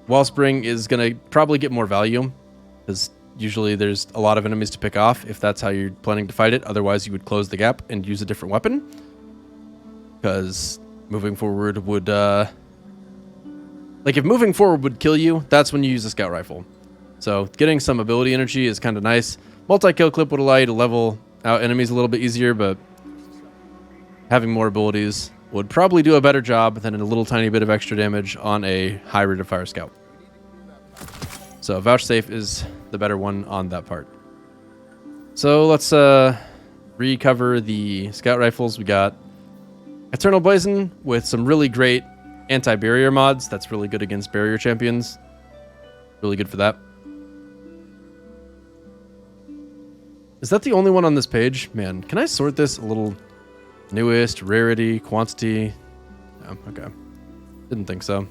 Wellspring is going to probably get more value. Because usually there's a lot of enemies to pick off if that's how you're planning to fight it. Otherwise, you would close the gap and use a different weapon. Because moving forward would... like, if moving forward would kill you, that's when you use a scout rifle. So getting some ability energy is kind of nice. Multi-kill clip would allow you to level out enemies a little bit easier, but having more abilities would probably do a better job than a little tiny bit of extra damage on a high rate of fire scout. So Vouchsafe is the better one on that part. So let's recover the scout rifles. We got Eternal Blazon with some really great anti-barrier mods. That's really good against barrier champions. Really good for that. Is that the only one on this page? Man, can I sort this a little? Newest, rarity, quantity. Oh, okay. Didn't think so.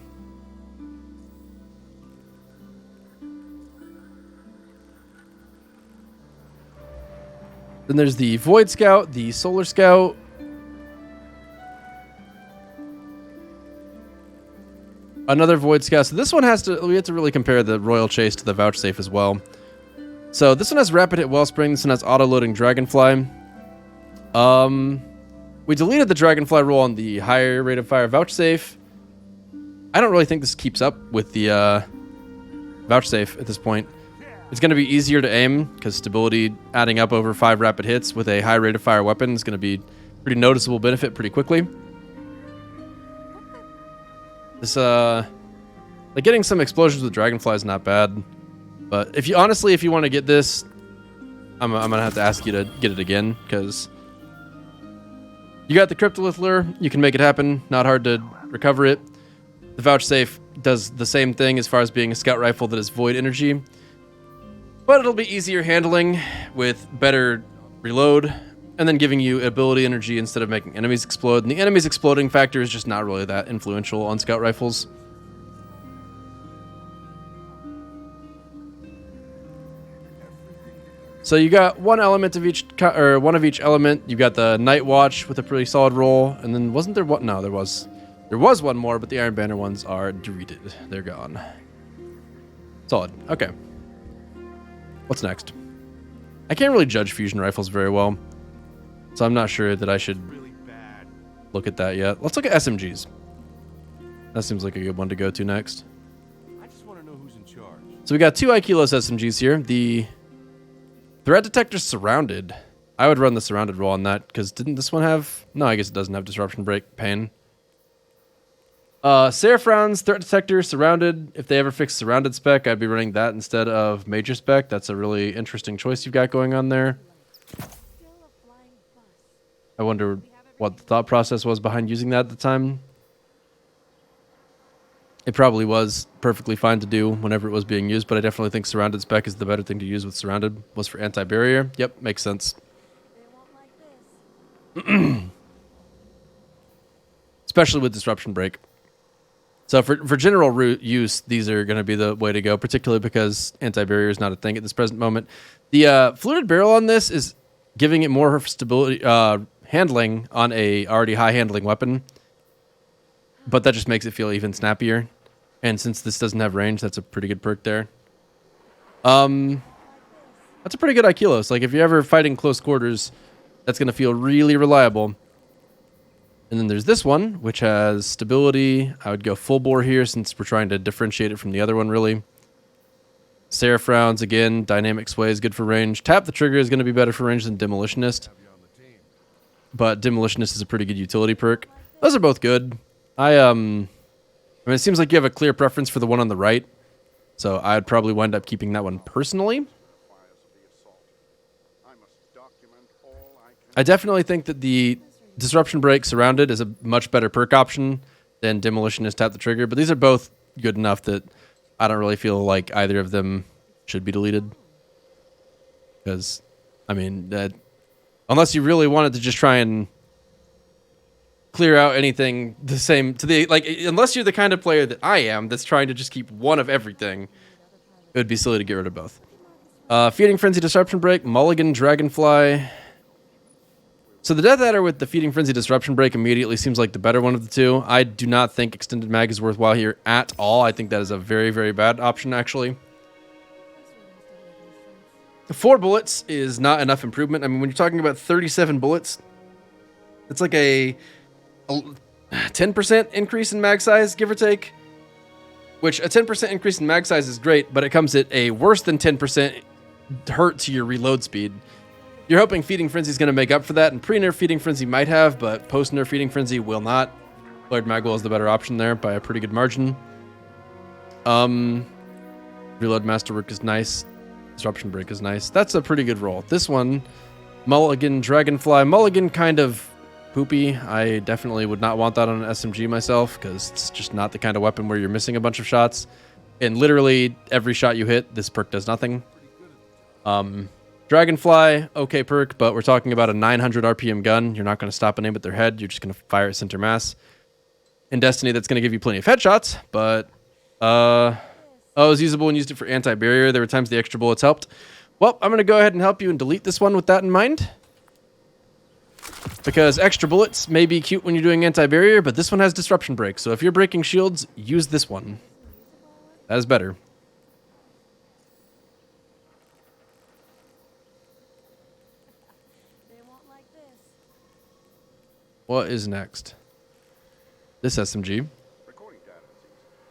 Then there's the Void Scout, the Solar Scout. Another Void Scout. So this one we have to really compare the Royal Chase to the Vouchsafe as well. So this one has Rapid Hit Wellspring. This one has Auto-Loading Dragonfly. We deleted the Dragonfly roll on the higher rate of fire Vouchsafe. I don't really think this keeps up with the Vouchsafe at this point. It's going to be easier to aim because stability adding up over 5 rapid hits with a high rate of fire weapon is going to be pretty noticeable benefit pretty quickly. This like getting some explosions with Dragonfly is not bad, but if you want to get this, I'm gonna have to ask you to get it again because you got the Cryptolith Lure. You can make it happen. Not hard to recover it. The Vouchsafe does the same thing as far as being a scout rifle that is void energy, but it'll be easier handling with better reload and then giving you ability energy instead of making enemies explode. And the enemies exploding factor is just not really that influential on scout rifles. So you got one element of each, or one of each element. You got the Night Watch with a pretty solid roll, and then wasn't there what? No, there was one more, but the Iron Banner ones are deleted. They're gone. Solid. Okay. What's next? I can't really judge fusion rifles very well, so I'm not sure that I should look at that yet. Let's look at SMGs. That seems like a good one to go to next. I just want to know who's in charge. So we got 2 Aikilos SMGs here. The Threat Detector Surrounded. I would run the Surrounded roll on that, because didn't this one have... No, I guess it doesn't have Disruption Break Pain. Seraphron's Threat Detector Surrounded. If they ever fix Surrounded spec, I'd be running that instead of Major spec. That's a really interesting choice you've got going on there. I wonder what the thought process was behind using that at the time. It probably was perfectly fine to do whenever it was being used, but I definitely think Surrounded spec is the better thing to use with Surrounded. Was for anti-barrier. Yep, makes sense. especially with disruption break. So for general use, these are going to be the way to go, particularly because anti-barrier is not a thing at this present moment. The fluted barrel on this is giving it more stability, handling on a already high handling weapon, but that just makes it feel even snappier. And since this doesn't have range, that's a pretty good perk there. That's a pretty good Aikilos. Like if you're ever fighting close quarters, that's going to feel really reliable. And then there's this one, which has stability. I would go full bore here since we're trying to differentiate it from the other one, really. Seraph rounds, again, dynamic sway is good for range. Tap the trigger is going to be better for range than Demolitionist. But Demolitionist is a pretty good utility perk. Those are both good. I mean, it seems like you have a clear preference for the one on the right. So I'd probably wind up keeping that one personally. I definitely think that the Disruption Break Surrounded is a much better perk option than Demolitionist Tap the Trigger, but these are both good enough that I don't really feel like either of them should be deleted. Because, I mean, unless you really wanted to just try and clear out anything the same to the, like, unless you're the kind of player that I am that's trying to just keep one of everything, it would be silly to get rid of both. Feeding Frenzy Disruption Break, Mulligan Dragonfly. So the Death Adder with the Feeding Frenzy Disruption Break immediately seems like the better one of the two. I do not think Extended Mag is worthwhile here at all. I think that is a very, very bad option, actually. 4 bullets is not enough improvement. I mean, when you're talking about 37 bullets, it's like a 10% increase in mag size, give or take. Which, a 10% increase in mag size is great, but it comes at a worse than 10% hurt to your reload speed. You're hoping Feeding Frenzy is going to make up for that, and pre-nerf Feeding Frenzy might have, but post-nerf Feeding Frenzy will not. Flared Magwell is the better option there by a pretty good margin. Reload Masterwork is nice. Disruption Break is nice. That's a pretty good roll. This one, Mulligan Dragonfly. Mulligan kind of poopy. I definitely would not want that on an SMG myself, because it's just not the kind of weapon where you're missing a bunch of shots. And literally every shot you hit, this perk does nothing. Dragonfly, okay perk, but we're talking about a 900 RPM gun. You're not going to stop and aim at their head. You're just going to fire at center mass. In Destiny, that's going to give you plenty of headshots, but it was usable and used it for anti-barrier. There were times the extra bullets helped. Well, I'm going to go ahead and help you and delete this one with that in mind. Because extra bullets may be cute when you're doing anti-barrier, but this one has disruption break. So if you're breaking shields, use this one. That is better. What is next? This SMG.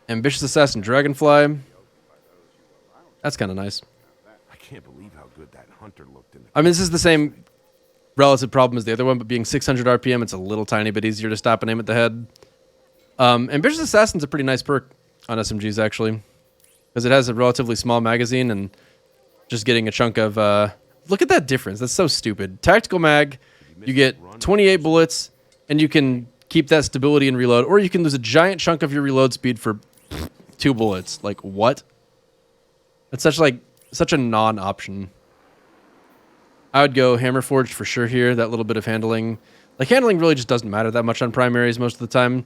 Ambitious Assassin Dragonfly. That's kind of nice. I can't believe how good that hunter looked in the I mean, this is the same relative problem as the other one, but being 600 RPM, it's a little tiny bit easier to stop and aim at the head. Ambitious Assassin's a pretty nice perk on SMGs, actually. Because it has a relatively small magazine and just getting a chunk of... look at that difference. That's so stupid. Tactical mag, you get 28 bullets, and you can keep that stability and reload, or you can lose a giant chunk of your reload speed for 2 bullets. Like, what? That's such a non-option. I would go Hammer Forged for sure here. That little bit of handling. Like, handling really just doesn't matter that much on primaries most of the time.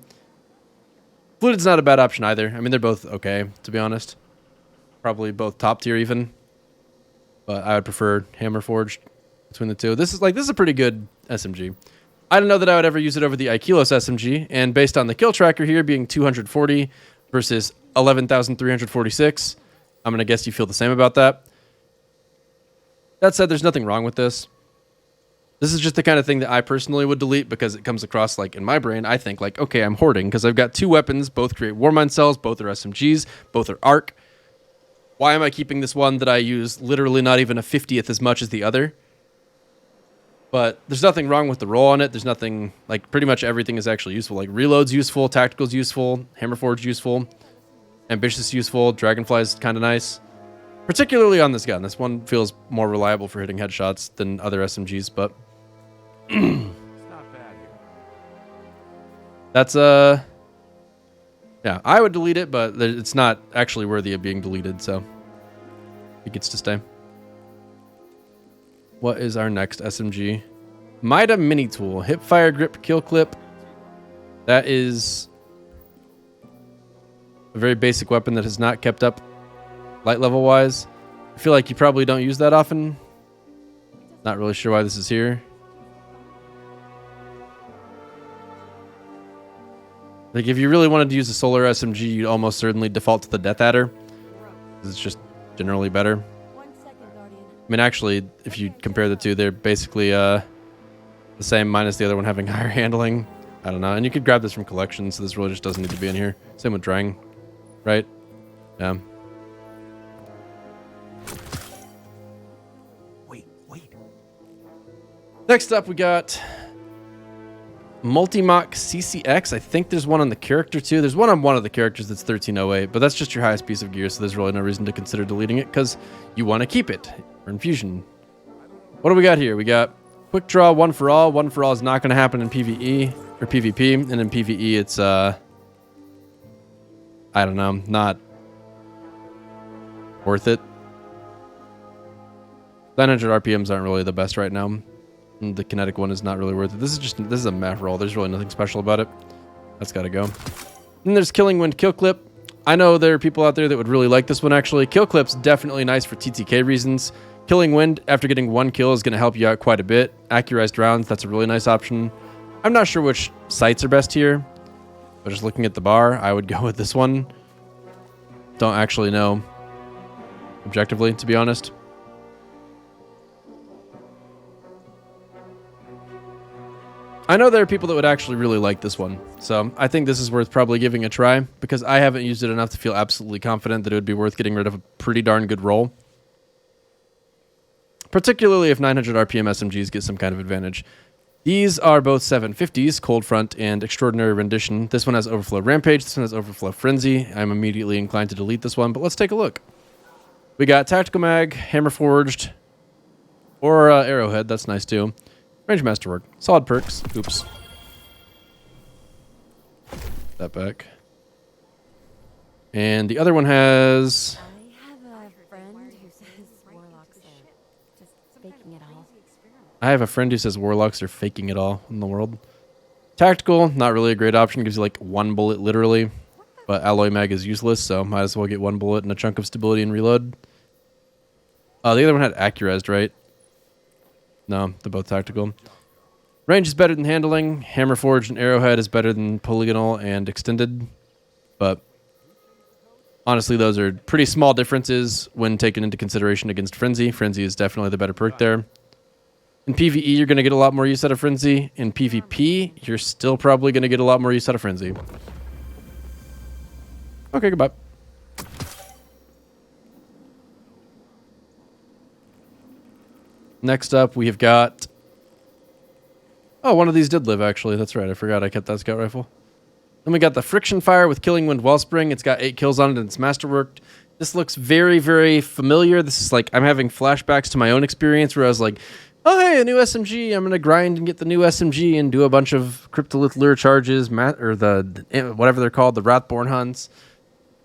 Flooded's not a bad option either. I mean, they're both okay, to be honest. Probably both top tier even. But I would prefer Hammer Forged between the two. This is a pretty good SMG. I don't know that I would ever use it over the Aikilos SMG, and based on the kill tracker here being 240 versus 11,346, I'm going to guess you feel the same about that. That said, there's nothing wrong with this. This is just the kind of thing that I personally would delete because it comes across like, in my brain, I think like, okay, I'm hoarding because I've got 2 weapons, both create Warmind cells, both are SMGs, both are ARC. Why am I keeping this one that I use literally not even a 50th as much as the other? But there's nothing wrong with the roll on it. There's nothing, like, pretty much everything is actually useful. Like, Reload's useful, Tactical's useful, Hammerforged useful, Ambitious useful, Dragonfly's kind of nice. Particularly on this gun. This one feels more reliable for hitting headshots than other SMGs, but... It's not bad here. That's, yeah, I would delete it, but it's not actually worthy of being deleted, so... It gets to stay. What is our next SMG? Mida Mini Tool. Hipfire Grip Kill Clip. That is a very basic weapon that has not kept up light level wise. I feel like you probably don't use that often. Not really sure why this is here. Like, if you really wanted to use a solar SMG, you'd almost certainly default to the Death Adder, 'cause it's just generally better. I mean, actually, if you compare the two, they're basically the same, minus the other one having higher handling. I don't know. And you could grab this from collection, so this really just doesn't need to be in here. Same with Drang, right? Yeah. Wait. Next up, we got Multimach CCX. I think there's one on the character too. There's one on one of the characters that's 1308, but that's just your highest piece of gear, so there's really no reason to consider deleting it because you want to keep it for infusion. What do we got here? We got quick draw, one for all. One for all is not going to happen in PvE or PvP, and in PvE it's I don't know, not worth it. 900 RPMs aren't really the best right now. And the kinetic one is not really worth it. This is a map roll. There's really nothing special about it. That's got to go. Then there's Killing Wind Kill Clip. I know there are people out there that would really like this one, actually. Kill Clip's definitely nice for TTK reasons. Killing Wind, after getting one kill, is going to help you out quite a bit. Accurized rounds, that's a really nice option. I'm not sure which sights are best here, but just looking at the bar, I would go with this one. Don't actually know objectively, to be honest. I know there are people that would actually really like this one, so I think this is worth probably giving a try, because I haven't used it enough to feel absolutely confident that it would be worth getting rid of a pretty darn good roll. Particularly if 900 RPM SMGs get some kind of advantage. These are both 750s, Cold Front and Extraordinary Rendition. This one has Overflow Rampage, this one has Overflow Frenzy. I'm immediately inclined to delete this one, but let's take a look. We got Tactical Mag, Hammer Forged, or Arrowhead, that's nice too. Range Masterwork. Solid perks. Oops. That back. And the other one has... I have a friend who says Warlocks are faking it all in the world. Tactical, not really a great option. Gives you like one bullet literally. But Alloy Mag is useless, so might as well get one bullet and a chunk of stability and reload. The other one had Accurized, right? No, they're both tactical. Range is better than handling. Hammer Forged and Arrowhead is better than polygonal and extended. But honestly, those are pretty small differences when taken into consideration against Frenzy. Frenzy is definitely the better perk there. In PvE, you're going to get a lot more use out of Frenzy. In PvP, you're still probably going to get a lot more use out of Frenzy. Okay, goodbye. Next up, we have got... Oh, one of these did live, actually. That's right. I forgot I kept that scout rifle. Then we got the Friction Fire with Killing Wind Wellspring. It's got 8 kills on it, and it's masterworked. This looks very, very familiar. This is like... I'm having flashbacks to my own experience where I was like, oh, hey, a new SMG. I'm going to grind and get the new SMG and do a bunch of Cryptolith Lure charges, or the... whatever they're called, the Wrathborn hunts.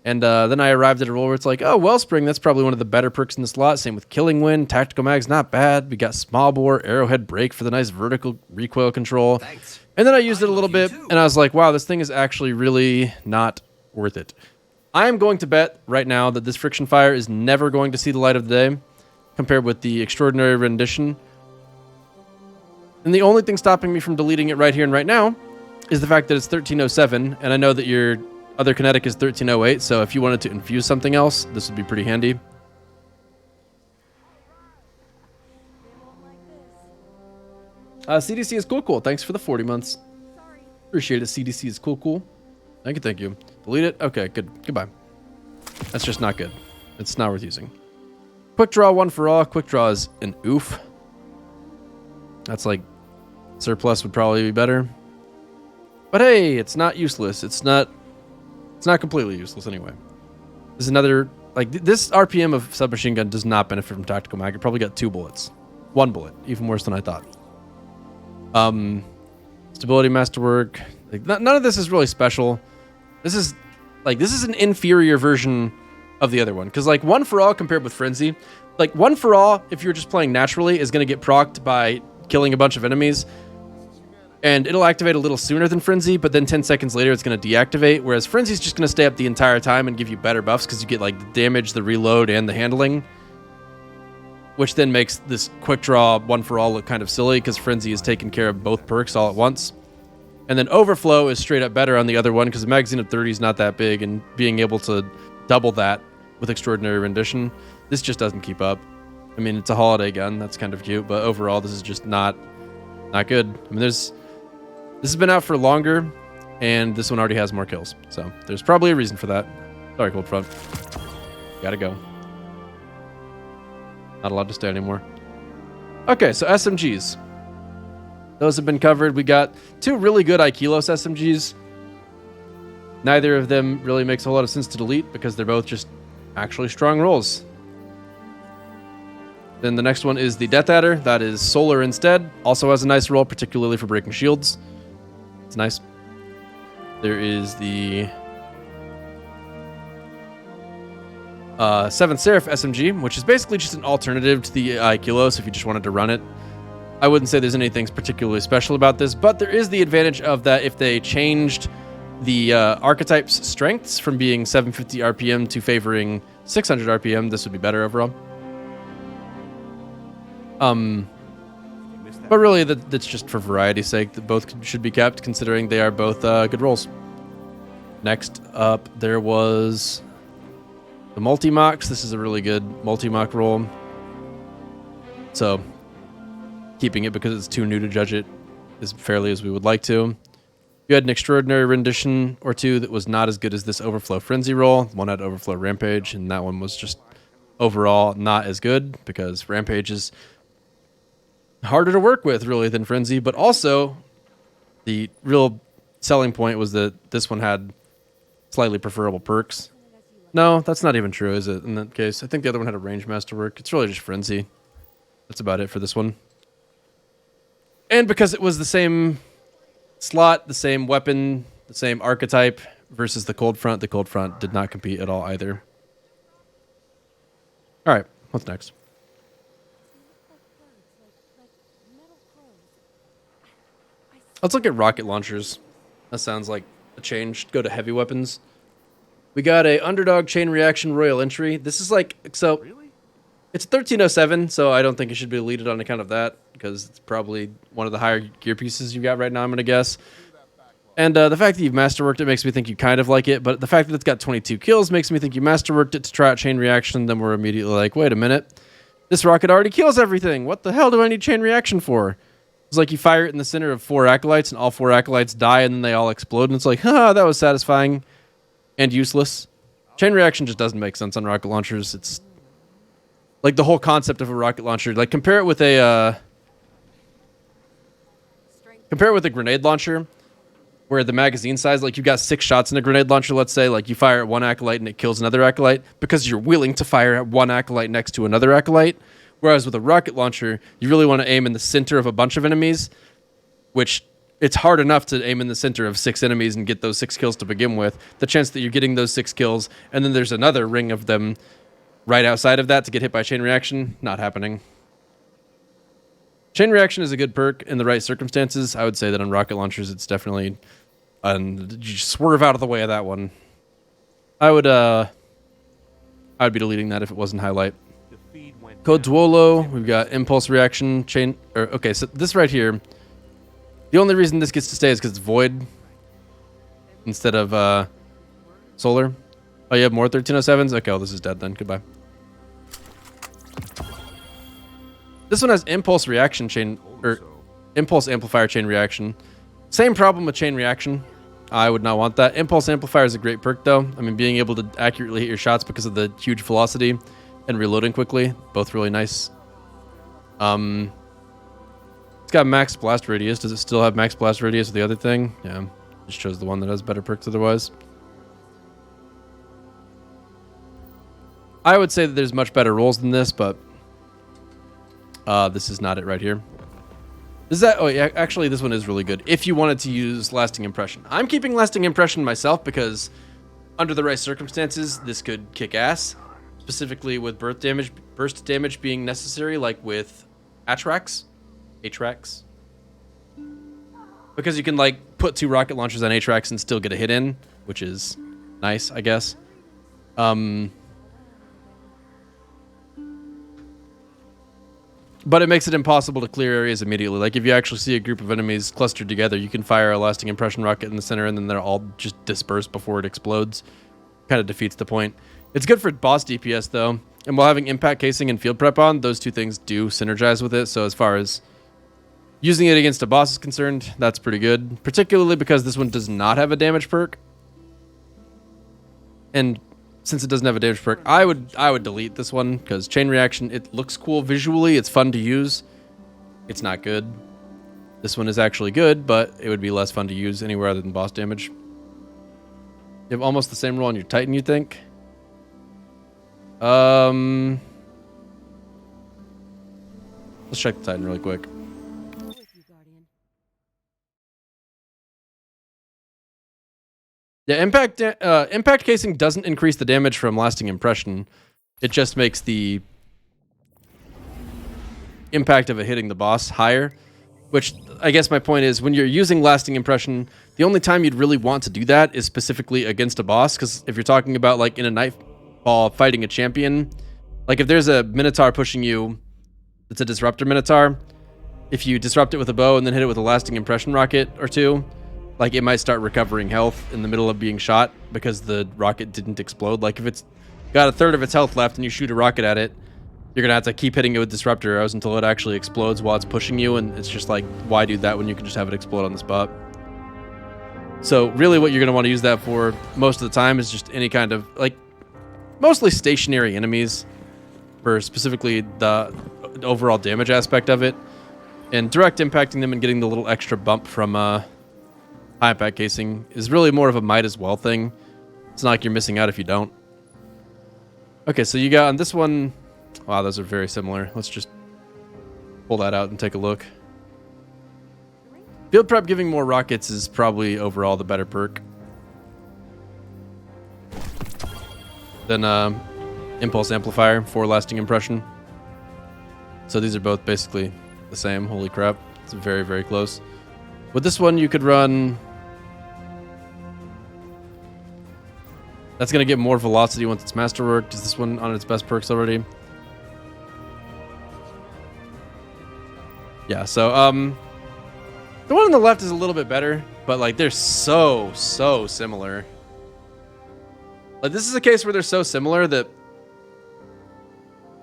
And then I arrived at a roll where it's like, oh, Wellspring, that's probably one of the better perks in the slot. Same with Killing Wind. Tactical Mag's not bad. We got Small Bore, Arrowhead Break for the nice vertical recoil control. Thanks. And then I used it a little bit, and I was like, wow, this thing is actually really not worth it. I am going to bet right now that this Friction Fire is never going to see the light of the day compared with the Extraordinary Rendition. And the only thing stopping me from deleting it right here and right now is the fact that it's 1307, and I know that your other kinetic is 1308, so if you wanted to infuse something else, this would be pretty handy. CDC is cool. Thanks for the 40 months. Appreciate it. CDC is cool. Thank you. Delete it? Okay, good. Goodbye. That's just not good. It's not worth using. Quick draw, one for all. Quick draw is an oof. That's like surplus would probably be better. But hey, it's not useless. It's not completely useless anyway. There's another, like, this RPM of submachine gun does not benefit from tactical mag. It probably got 2 bullets. 1 bullet. Even worse than I thought. Stability masterwork. Like, none of this is really special. This is an inferior version of the other one. Because, like, one for all compared with Frenzy. Like, one for all, if you're just playing naturally, is going to get procced by killing a bunch of enemies. And it'll activate a little sooner than Frenzy, but then 10 seconds later it's going to deactivate, whereas Frenzy's just going to stay up the entire time and give you better buffs because you get like the damage, the reload, and the handling, which then makes this quick draw one for all look kind of silly because Frenzy is taking care of both perks all at once. And then Overflow is straight up better on the other one because the magazine of 30 is not that big, and being able to double that with Extraordinary Rendition, this just doesn't keep up. I mean, it's a holiday gun, that's kind of cute, but overall this is just not good. I mean, this has been out for longer, and this one already has more kills, so there's probably a reason for that. Sorry, Cold Front. Gotta go. Not allowed to stay anymore. Okay, so SMGs. Those have been covered. We got 2 really good Aikilos SMGs. Neither of them really makes a whole lot of sense to delete because they're both just actually strong rolls. Then the next one is the Death Adder. That is Solar instead. Also has a nice roll, particularly for breaking shields. It's nice. There is the 7th Seraph SMG, which is basically just an alternative to the Aikilos if you just wanted to run it. I wouldn't say there's anything particularly special about this, but there is the advantage of that if they changed the archetype's strengths from being 750 RPM to favoring 600 RPM, this would be better overall. But really, that's just for variety's sake. That both should be kept, considering they are both good rolls. Next up, there was the Multi-Mox. This is a really good Multi-Mock roll. So, keeping it because it's too new to judge it as fairly as we would like to. You had an Extraordinary Rendition or 2 that was not as good as this Overflow Frenzy roll. One had Overflow Rampage, and that one was just overall not as good because Rampage is harder to work with, really, than Frenzy. But also, the real selling point was that this one had slightly preferable perks. No, that's not even true, is it, in that case? I think the other one had a Range Master work. It's really just Frenzy. That's about it for this one. And because it was the same slot, the same weapon, the same archetype versus the Cold Front did not compete at all either. All right, what's next? Let's look at rocket launchers. That sounds like a change. Go to heavy weapons. We got a Underdog Chain Reaction Royal Entry. This is like, so it's 1307, so I don't think it should be deleted on account of that, because it's probably one of the higher gear pieces you got right now, I'm going to guess. And the fact that you've masterworked it makes me think you kind of like it, but the fact that it's got 22 kills makes me think you masterworked it to try out Chain Reaction, then we're immediately like, wait a minute. This rocket already kills everything. What the hell do I need Chain Reaction for? It's like you fire it in the center of 4 Acolytes, and all 4 Acolytes die, and then they all explode, and it's like, haha, that was satisfying and useless. Chain Reaction just doesn't make sense on rocket launchers. It's like the whole concept of a rocket launcher. Like, compare it with a grenade launcher, where the magazine size, like, you've got 6 shots in a grenade launcher, let's say, like, you fire at one Acolyte and it kills another Acolyte, because you're willing to fire at one Acolyte next to another Acolyte. Whereas with a rocket launcher, you really want to aim in the center of a bunch of enemies, which it's hard enough to aim in the center of 6 enemies and get those 6 kills to begin with. The chance that you're getting those 6 kills, and then there's another ring of them right outside of that to get hit by Chain Reaction, not happening. Chain Reaction is a good perk in the right circumstances. I would say that on rocket launchers, it's definitely... you just swerve out of the way of that one. I would be deleting that if it wasn't highlight. Code Duolo, we've got Impulse Reaction, Chain... okay, so this right here, the only reason this gets to stay is because it's Void instead of Solar. Oh, you have more 1307s? Okay, well, this is dead then. Goodbye. This one has Impulse Reaction Chain... or Impulse Amplifier Chain Reaction. Same problem with Chain Reaction. I would not want that. Impulse Amplifier is a great perk, though. I mean, being able to accurately hit your shots because of the huge velocity and reloading quickly, both really nice. It's got max blast radius. Does it still have max blast radius with the other thing? Yeah, just chose the one that has better perks otherwise. I would say that there's much better rolls than this, but this is not it right here. Is that? Oh, yeah, actually, this one is really good. If you wanted to use Lasting Impression, I'm keeping Lasting Impression myself because under the right circumstances, this could kick ass. Specifically with burst damage being necessary, like with Atrax. because you can like put 2 rocket launchers on Atrax and still get a hit in, which is nice, I guess. But it makes it impossible to clear areas immediately. Like if you actually see a group of enemies clustered together, you can fire a lasting impression rocket in the center and then they're all just dispersed before it explodes. Kind of defeats the point. It's good for boss DPS though. And while having impact casing and field prep on, those 2 things do synergize with it. So as far as using it against a boss is concerned, that's pretty good. Particularly because this one does not have a damage perk. And since it doesn't have a damage perk, I would delete this one because chain reaction, it looks cool visually, it's fun to use. It's not good. This one is actually good, but it would be less fun to use anywhere other than boss damage. You have almost the same roll on your Titan, you think? Let's check the Titan really quick. Yeah, impact casing doesn't increase the damage from lasting impression. It just makes the impact of it hitting the boss higher. Which, I guess my point is, when you're using lasting impression, the only time you'd really want to do that is specifically against a boss. Because if you're talking about, like, in a Nightfall fighting a champion, like, if there's a Minotaur pushing you, it's a Disruptor Minotaur, if you disrupt it with a bow and then hit it with a lasting impression rocket or 2, like, it might start recovering health in the middle of being shot because the rocket didn't explode. Like, if it's got a third of its health left and you shoot a rocket at it, you're going to have to keep hitting it with disruptor arrows until it actually explodes while it's pushing you. And it's just like, why do that when you can just have it explode on the spot? So really what you're going to want to use that for most of the time is just any kind of, like, mostly stationary enemies for specifically the overall damage aspect of it. And direct impacting them and getting the little extra bump from high impact casing is really more of a might as well thing. It's not like you're missing out if you don't. Okay, so you got on this one... Wow, those are very similar. Let's just pull that out and take a look. Field prep giving more rockets is probably overall the better perk than impulse amplifier for lasting impression. So these are both basically the same. Holy crap. It's very, very close. With this one, you could run... That's going to get more velocity once it's masterworked. Is this one on its best perks already? Yeah, so, the one on the left is a little bit better, but, like, they're so similar. Like, this is a case where they're so similar that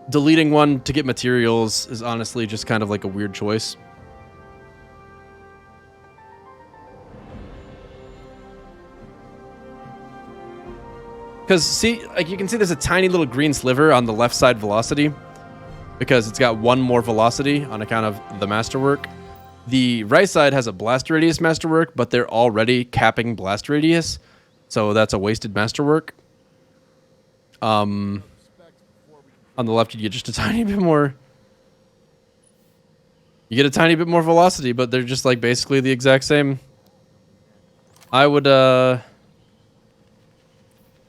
deleting one to get materials is honestly just kind of like a weird choice. Because, see, like, you can see there's a tiny little green sliver on the left side velocity. Because it's got 1 more velocity on account of the masterwork. The right side has a blast radius masterwork, but they're already capping blast radius. So that's a wasted masterwork. On the left, you get just a tiny bit more. You get a tiny bit more velocity, but they're just like basically the exact same. I would, I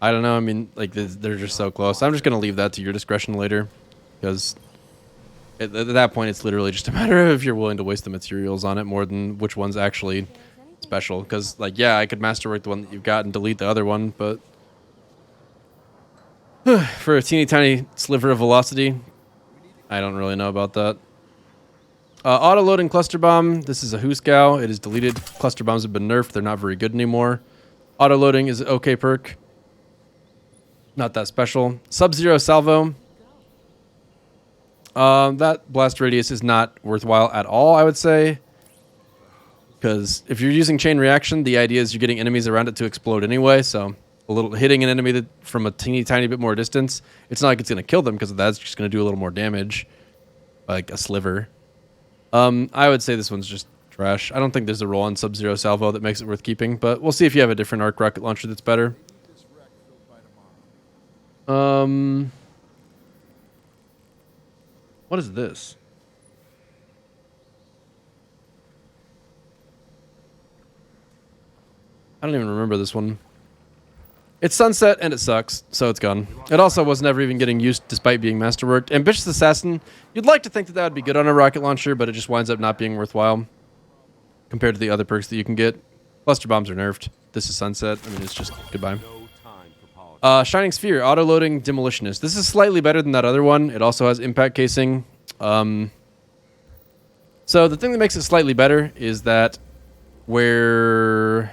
don't know. I mean, like, they're just so close. I'm just going to leave that to your discretion later. Because... At that point, it's literally just a matter of if you're willing to waste the materials on it more than which one's actually special. Because, like, yeah, I could masterwork the one that you've got and delete the other one, but for a teeny tiny sliver of velocity, I don't really know about that. Auto-loading cluster bomb. This is a Huscow. It is deleted. Cluster bombs have been nerfed. They're not very good anymore. Auto-loading is an okay perk. Not that special. Sub-Zero Salvo. That blast radius is not worthwhile at all, I would say. Because if you're using chain reaction, the idea is you're getting enemies around it to explode anyway. So a little hitting an enemy that from a teeny tiny bit more distance, it's not like it's going to kill them because that's just going to do a little more damage. Like a sliver. I would say this one's just trash. I don't think there's a roll on Sub-Zero Salvo that makes it worth keeping. But we'll see if you have a different arc rocket launcher that's better. What is this? I don't even remember this one. It's sunset and it sucks, so it's gone. It also was never even getting used despite being masterworked. Ambitious Assassin, you'd like to think that that would be good on a rocket launcher, but it just winds up not being worthwhile. compared to the other perks that you can get. Cluster bombs are nerfed. This is Sunset. I mean, it's just goodbye. Shining Sphere, auto-loading demolitionist. This is slightly better than that other one. It also has impact casing. So the thing that makes it slightly better is that where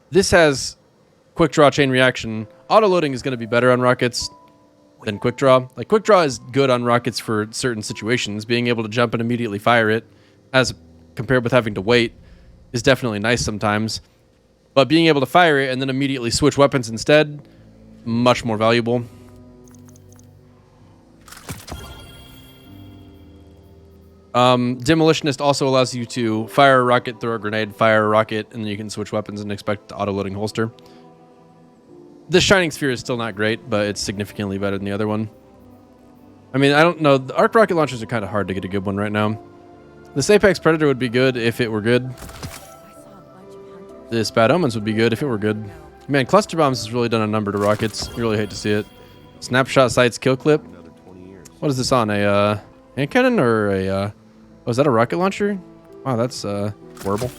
this has quick draw chain reaction, auto-loading is going to be better on rockets than quick draw. Like, quick draw is good on rockets for certain situations. Being able to jump and immediately fire it, as compared with having to wait, is definitely nice sometimes. But being able to fire it and then immediately switch weapons instead, much more valuable. Demolitionist also allows you to fire a rocket, throw a grenade, fire a rocket, and then you can switch weapons and expect the auto-loading holster. The Shining Sphere is still not great, but it's significantly better than the other one. I mean, I don't know. The arc rocket launchers are kind of hard to get a good one right now. This Apex Predator would be good if it were good. This Bad Omens would be good if it were good. Man, Cluster Bombs has really done a number to rockets. You really hate to see it. Snapshot Sights Kill Clip. What is this on? A hand cannon or a... oh, is that a rocket launcher? Wow, that's horrible.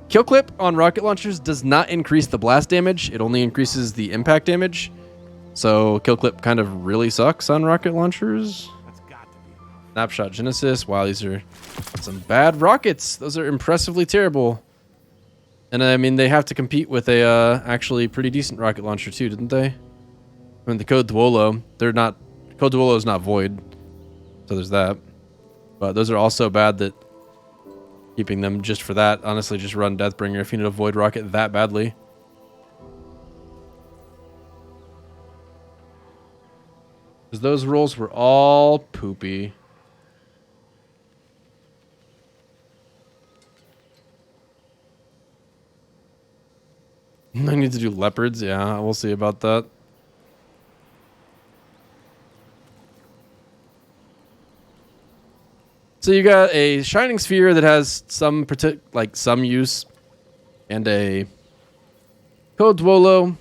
Kill Clip on rocket launchers does not increase the blast damage. It only increases the impact damage. So Kill Clip kind of really sucks on rocket launchers. Snapshot Genesis. Wow, these are some bad rockets. Those are impressively terrible. And I mean, they have to compete with a actually pretty decent rocket launcher too, didn't they? I mean, the Code Duolo, they're not... Code Duolo is not Void. So there's that. But those are also bad that... Keeping them just for that. Honestly, just run Deathbringer if you need a Void rocket that badly. Because those rolls were all poopy. I need to do leopards. Yeah, we'll see about that. So you got a Shining Sphere that has some some use, and a Code Duolo.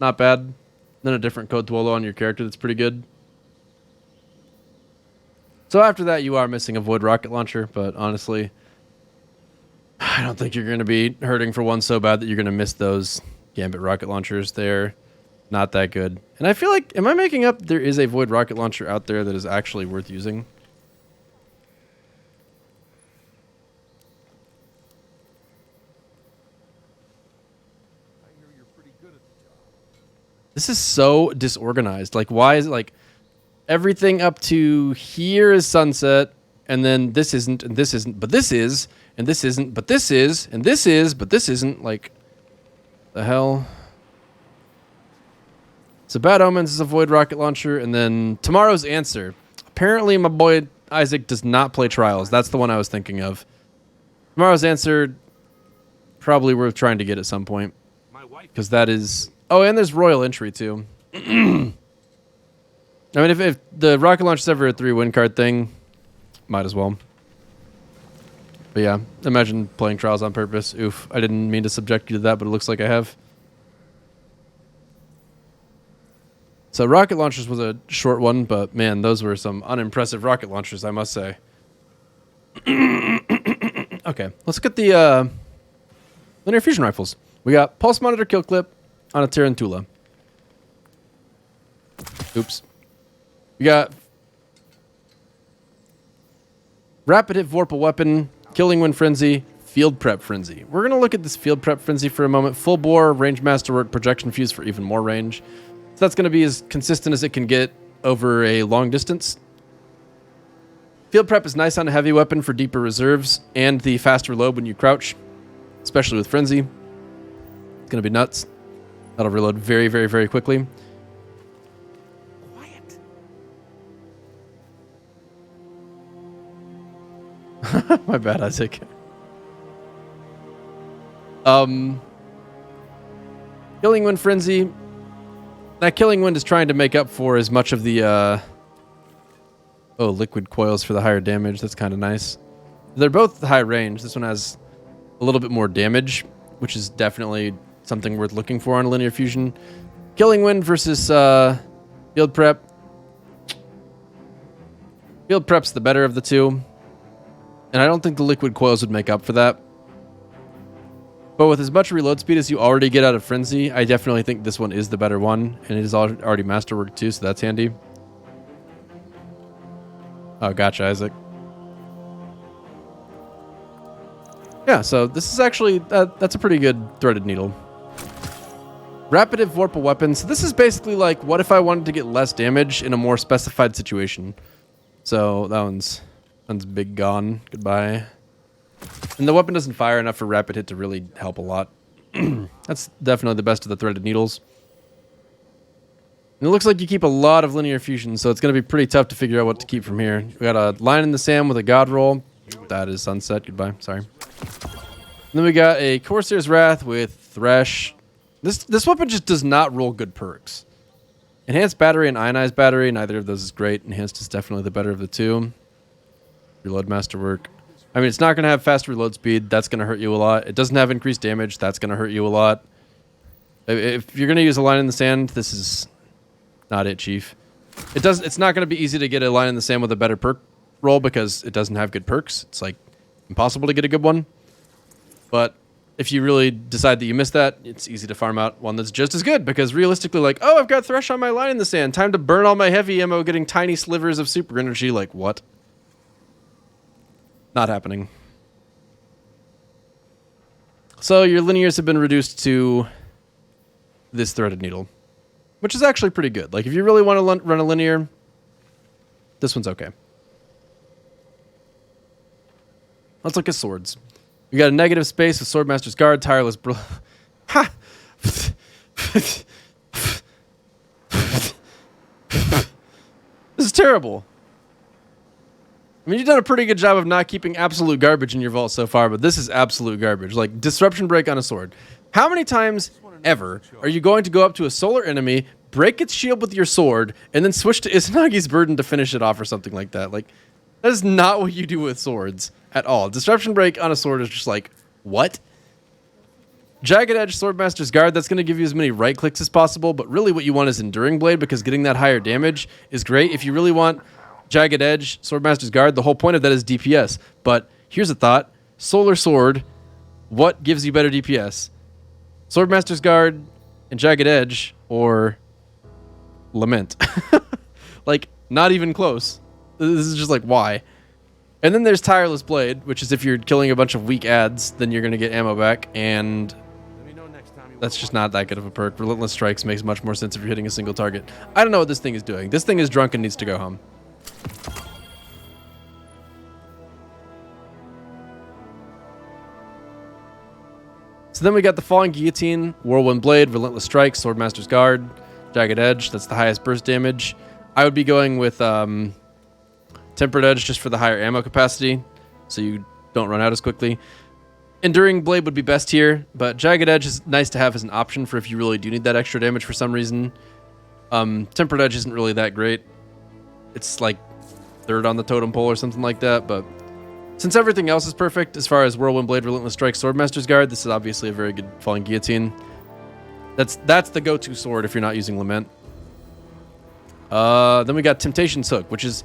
Not bad. Then a different Code Duolo on your character that's pretty good. So after that, you are missing a Void rocket launcher, but honestly, I don't think you're going to be hurting for one so bad that you're going to miss those Gambit rocket launchers. They're not that good. And I feel like, am I making up? There is a Void rocket launcher out there that is actually worth using. This is so disorganized. Like, why is it like everything up to here is Sunset, and then this isn't, and this isn't, but this is, and this isn't, but this is, and this is, but this isn't. Like, the hell? So Bad Omens is a Void rocket launcher, and then Tomorrow's Answer. Apparently, my boy Isaac does not play Trials. That's the one I was thinking of. Tomorrow's Answer, probably worth trying to get at some point, because that is... Oh, and there's Royal Entry, too. I mean, if the rocket launch is ever a 3-win card thing, might as well. But yeah, imagine playing Trials on purpose. Oof, I didn't mean to subject you to that, but it looks like I have. So rocket launchers was a short one, but man, those were some unimpressive rocket launchers, I must say. Okay, let's get the linear fusion rifles. We got Pulse Monitor Kill Clip on a Tarantula. Oops. We got Rapid Hit Vorpal Weapon, Killing Wind Frenzy, Field Prep Frenzy. We're going to look at this Field Prep Frenzy for a moment. Full bore, Range Masterwork, Projection Fuse for even more range. So that's going to be as consistent as it can get over a long distance. Field Prep is nice on a heavy weapon for deeper reserves and the faster load when you crouch, especially with Frenzy. It's going to be nuts. That'll reload very, very, very quickly. Quiet. My bad, Isaac. Killing Wind Frenzy. That Killing Wind is trying to make up for as much of the... liquid coils for the higher damage. That's kind of nice. They're both high range. This one has a little bit more damage, which is definitely... something worth looking for on a linear fusion. Killing Wind versus Field Prep. Field Prep's the better of the two. And I don't think the liquid coils would make up for that. But with as much reload speed as you already get out of Frenzy, I definitely think this one is the better one. And it is already masterwork too, so that's handy. Oh, gotcha, Isaac. Yeah, so this is actually, that's a pretty good threaded needle. Rapid Vorpal weapon. So this is basically like, what if I wanted to get less damage in a more specified situation? So that one's big gone. Goodbye. And the weapon doesn't fire enough for rapid hit to really help a lot. That's definitely the best of the threaded needles. And it looks like you keep a lot of linear fusion, so it's going to be pretty tough to figure out what to keep from here. We got a line in the sand with a god roll. That is sunset. Goodbye. Sorry. And then we got a Corsair's Wrath with Thresh. This weapon just does not roll good perks. Enhanced battery and ionized battery, neither of those is great. Enhanced is definitely the better of the two. Reload masterwork. I mean, it's not going to have fast reload speed. That's going to hurt you a lot. It doesn't have increased damage. That's going to hurt you a lot. If you're going to use a line in the sand, this is not it, Chief. It's not going to be easy to get a line in the sand with a better perk roll because it doesn't have good perks. It's like impossible to get a good one. But if you really decide that you missed that, it's easy to farm out one that's just as good because realistically, like, oh, I've got Thresh on my line in the sand. Time to burn all my heavy ammo getting tiny slivers of super energy. Like, what? Not happening. So your linears have been reduced to this threaded needle, which is actually pretty good. Like, if you really want to run a linear, this one's okay. Let's look at swords. We got a negative space with Swordmaster's Guard, Tireless Ha! This is terrible. I mean, you've done a pretty good job of not keeping absolute garbage in your vault so far, but this is absolute garbage. Like, Disruption Break on a sword. How many times ever are you going to go up to a solar enemy, break its shield with your sword, and then switch to Izanagi's Burden to finish it off or something like that? Like, that is not what you do with swords at all. Disruption Break on a sword is just like, what? Jagged Edge, Swordmaster's Guard, that's going to give you as many right clicks as possible, but really what you want is Enduring Blade because getting that higher damage is great. If you really want Jagged Edge, Swordmaster's Guard, the whole point of that is DPS. But here's a thought. Solar Sword, what gives you better DPS? Swordmaster's Guard and Jagged Edge or Lament? Like, not even close. This is just like, why? And then there's Tireless Blade, which is if you're killing a bunch of weak adds, then you're going to get ammo back, and that's just not that good of a perk. Relentless Strikes makes much more sense if you're hitting a single target. I don't know what this thing is doing. This thing is drunk and needs to go home. So then we got the Falling Guillotine, Whirlwind Blade, Relentless Strike, Swordmaster's Guard, Jagged Edge. That's the highest burst damage. I would be going with Tempered Edge just for the higher ammo capacity, so you don't run out as quickly. Enduring Blade would be best here, but Jagged Edge is nice to have as an option for if you really do need that extra damage for some reason. Tempered Edge isn't really that great. It's like third on the totem pole or something like that, but since everything else is perfect, as far as Whirlwind Blade, Relentless Strike, Swordmaster's Guard, this is obviously a very good Falling Guillotine. That's the go-to sword if you're not using Lament. Then we got Temptation's Hook, which is,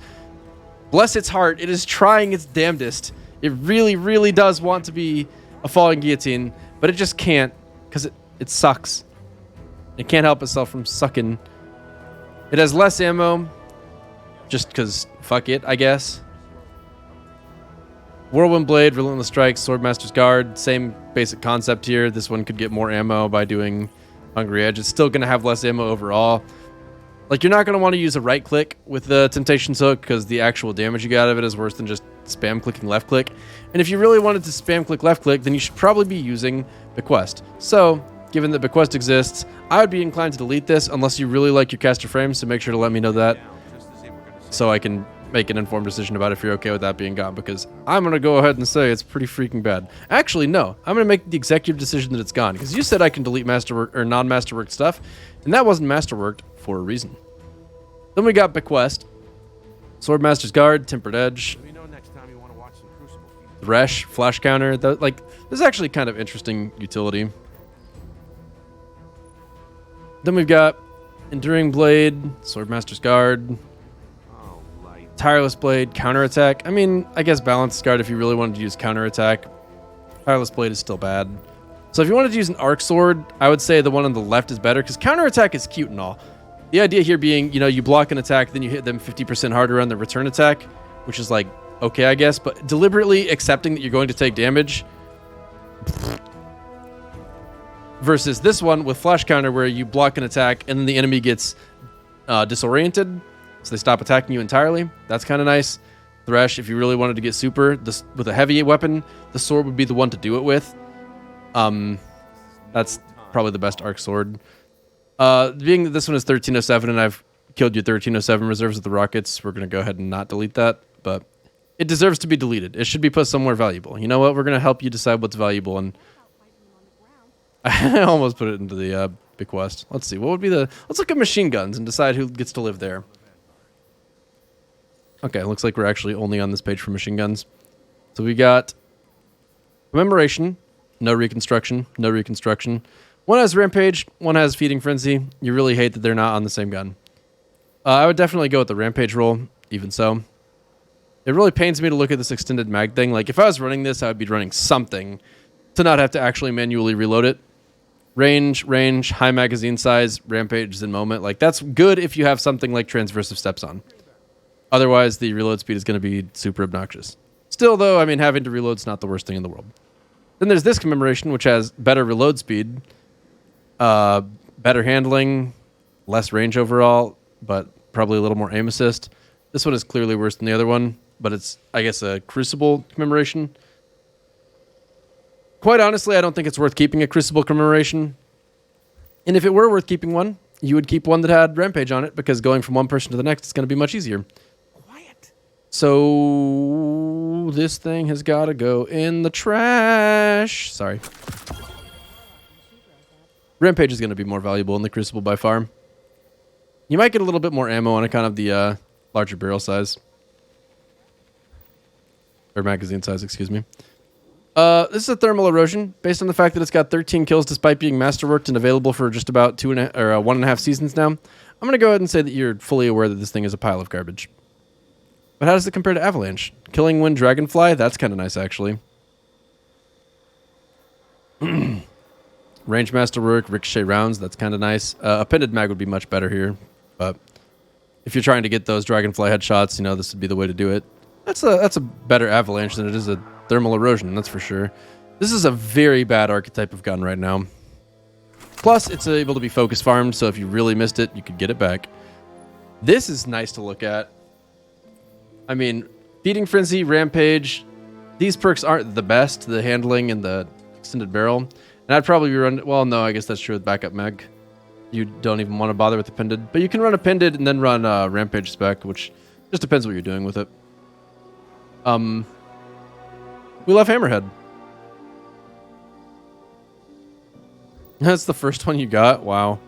bless its heart, it is trying its damnedest. It really, really does want to be a Falling Guillotine, but it just can't, because it sucks. It can't help itself from sucking. It has less ammo, just because fuck it, I guess. Whirlwind Blade, Relentless Strike, Swordmaster's Guard, same basic concept here. This one could get more ammo by doing Hungry Edge. It's still going to have less ammo overall. Like, you're not going to want to use a right click with the Temptation's Hook because the actual damage you get out of it is worse than just spam clicking left click. And if you really wanted to spam click left click, then you should probably be using Bequest. So, given that Bequest exists, I would be inclined to delete this unless you really like your caster frames, so make sure to let me know that so I can make an informed decision about if you're okay with that being gone, because I'm going to go ahead and say it's pretty freaking bad. Actually, no. I'm going to make the executive decision that it's gone, because you said I can delete masterwork or non-masterworked stuff, and that wasn't masterworked for a reason. Then we got Bequest, Swordmaster's Guard, Tempered Edge, Thresh, Flash Counter. Like, this is actually kind of interesting utility. Then we've got Enduring Blade, Swordmaster's Guard. Tireless Blade, counterattack. I mean, I guess Balance Guard if you really wanted to use counterattack. Tireless Blade is still bad. So if you wanted to use an Arc Sword, I would say the one on the left is better because counterattack is cute and all. The idea here being, you know, you block an attack, then you hit them 50% harder on the return attack, which is like, okay, I guess. But deliberately accepting that you're going to take damage versus this one with Flash Counter where you block an attack and then the enemy gets disoriented. So they stop attacking you entirely. That's kind of nice. Thresh, if you really wanted to get super with a heavy weapon, the sword would be the one to do it with. That's probably the best arc sword. Being that this one is 1307 and I've killed your 1307 reserves with the rockets, we're going to go ahead and not delete that. But it deserves to be deleted. It should be put somewhere valuable. You know what? We're going to help you decide what's valuable. And I almost put it into the bequest. Let's see. What would be the... Let's look at machine guns and decide who gets to live there. Okay, looks like we're actually only on this page for machine guns. So we got Commemoration, no reconstruction, no reconstruction. One has Rampage, one has Feeding Frenzy. You really hate that they're not on the same gun. I would definitely go with the Rampage roll, even so. It really pains me to look at this extended mag thing. Like, if I was running this, I would be running something to not have to actually manually reload it. Range, high magazine size, Rampage in moment. Like, that's good if you have something like Transversive Steps on. Otherwise, the reload speed is going to be super obnoxious. Still, though, I mean, having to reload is not the worst thing in the world. Then there's this Commemoration, which has better reload speed, better handling, less range overall, but probably a little more aim assist. This one is clearly worse than the other one, but it's, I guess, a Crucible Commemoration. Quite honestly, I don't think it's worth keeping a Crucible Commemoration. And if it were worth keeping one, you would keep one that had Rampage on it, because going from one person to the next is going to be much easier. So this thing has got to go in the trash. Sorry. Rampage is going to be more valuable in the Crucible by far. You might get a little bit more ammo on account of the larger barrel size. Or magazine size, excuse me. This is a Thermal Erosion, based on the fact that it's got 13 kills despite being masterworked and available for just about 1.5 seasons now. I'm going to go ahead and say that you're fully aware that this thing is a pile of garbage. But how does it compare to Avalanche? Killing Wind Dragonfly? That's kind of nice, actually. Range Masterwork, Ricochet Rounds, that's kind of nice. Appended Mag would be much better here. But if you're trying to get those Dragonfly headshots, you know, this would be the way to do it. That's a better Avalanche than it is a Thermal Erosion, that's for sure. This is a very bad archetype of gun right now. Plus, it's able to be focus farmed, so if you really missed it, you could get it back. This is nice to look at. I mean, Feeding Frenzy, Rampage, these perks aren't the best, the handling and the extended barrel. And I'd probably run, well, no, I guess that's true with backup mag. You don't even want to bother with Appended. But you can run Appended and then run Rampage spec, which just depends what you're doing with it. We love Hammerhead. That's the first one you got? Wow.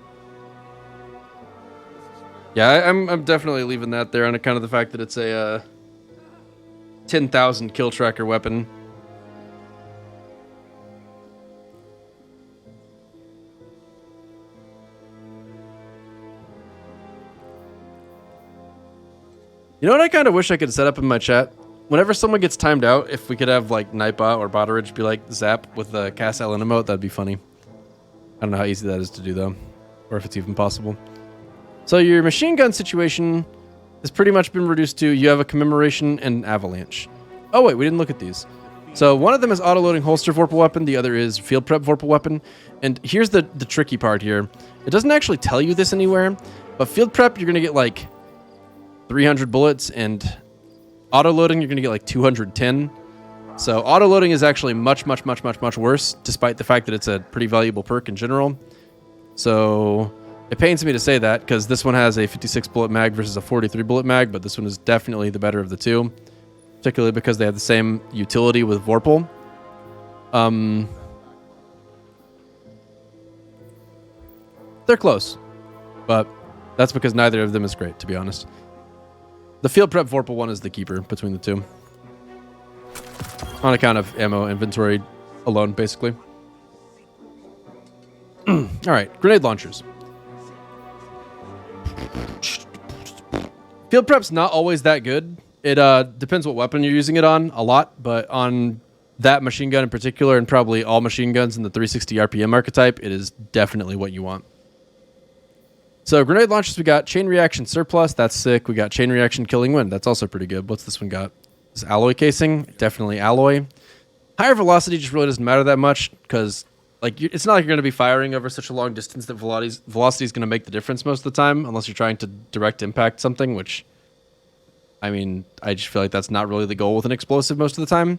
Yeah, I'm definitely leaving that there on account of the fact that it's a 10,000 kill tracker weapon. You know what I kind of wish I could set up in my chat? Whenever someone gets timed out, if we could have like Nightbot or Botteridge be like Zap with the Cast Ellen emote, that'd be funny. I don't know how easy that is to do though, or if it's even possible. So your machine gun situation has pretty much been reduced to you have a Commemoration and an Avalanche. Oh wait, we didn't look at these. So one of them is auto-loading holster Vorpal weapon, the other is field prep Vorpal weapon. And here's the tricky part here. It doesn't actually tell you this anywhere, but field prep you're gonna get like 300 bullets, and auto-loading you're gonna get like 210. So auto-loading is actually much worse, despite the fact that it's a pretty valuable perk in general. So it pains me to say that, because this one has a 56 bullet mag versus a 43 bullet mag, but this one is definitely the better of the two, particularly because they have the same utility with Vorpal. They're close, but that's because neither of them is great, to be honest. The field prep Vorpal one is the keeper between the two, on account of ammo inventory alone, basically. All right, grenade launchers. Field prep's not always that good. It depends what weapon you're using it on a lot, but on that machine gun in particular, and probably all machine guns in the 360 RPM archetype, it is definitely what you want. So grenade launchers, we got chain reaction surplus. That's sick. We got chain reaction killing wind. That's also pretty good. What's this one got? This alloy casing. Definitely alloy. Higher velocity just really doesn't matter that much because like it's not like you're going to be firing over such a long distance that velocity is going to make the difference most of the time, unless you're trying to direct impact something, which, I mean, I just feel like that's not really the goal with an explosive most of the time.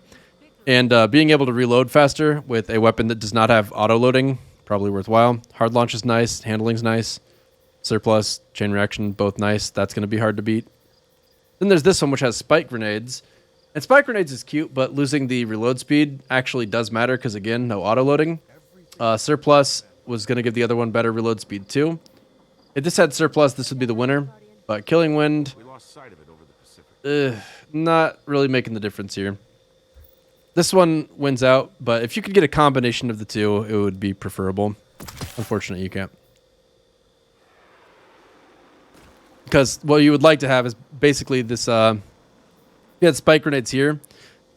And being able to reload faster with a weapon that does not have auto loading, probably worthwhile. Hard launch is nice. Handling's nice. Surplus, chain reaction, both nice. That's going to be hard to beat. Then there's this one, which has spike grenades. And spike grenades is cute, but losing the reload speed actually does matter because, again, no auto loading. Surplus was going to give the other one better reload speed, too. If this had surplus, this would be the winner. But killing wind, We lost sight of it over the Pacific. not really making the difference here. This one wins out, but if you could get a combination of the two, it would be preferable. Unfortunately, you can't. Because what you would like to have is basically this, you had spike grenades here.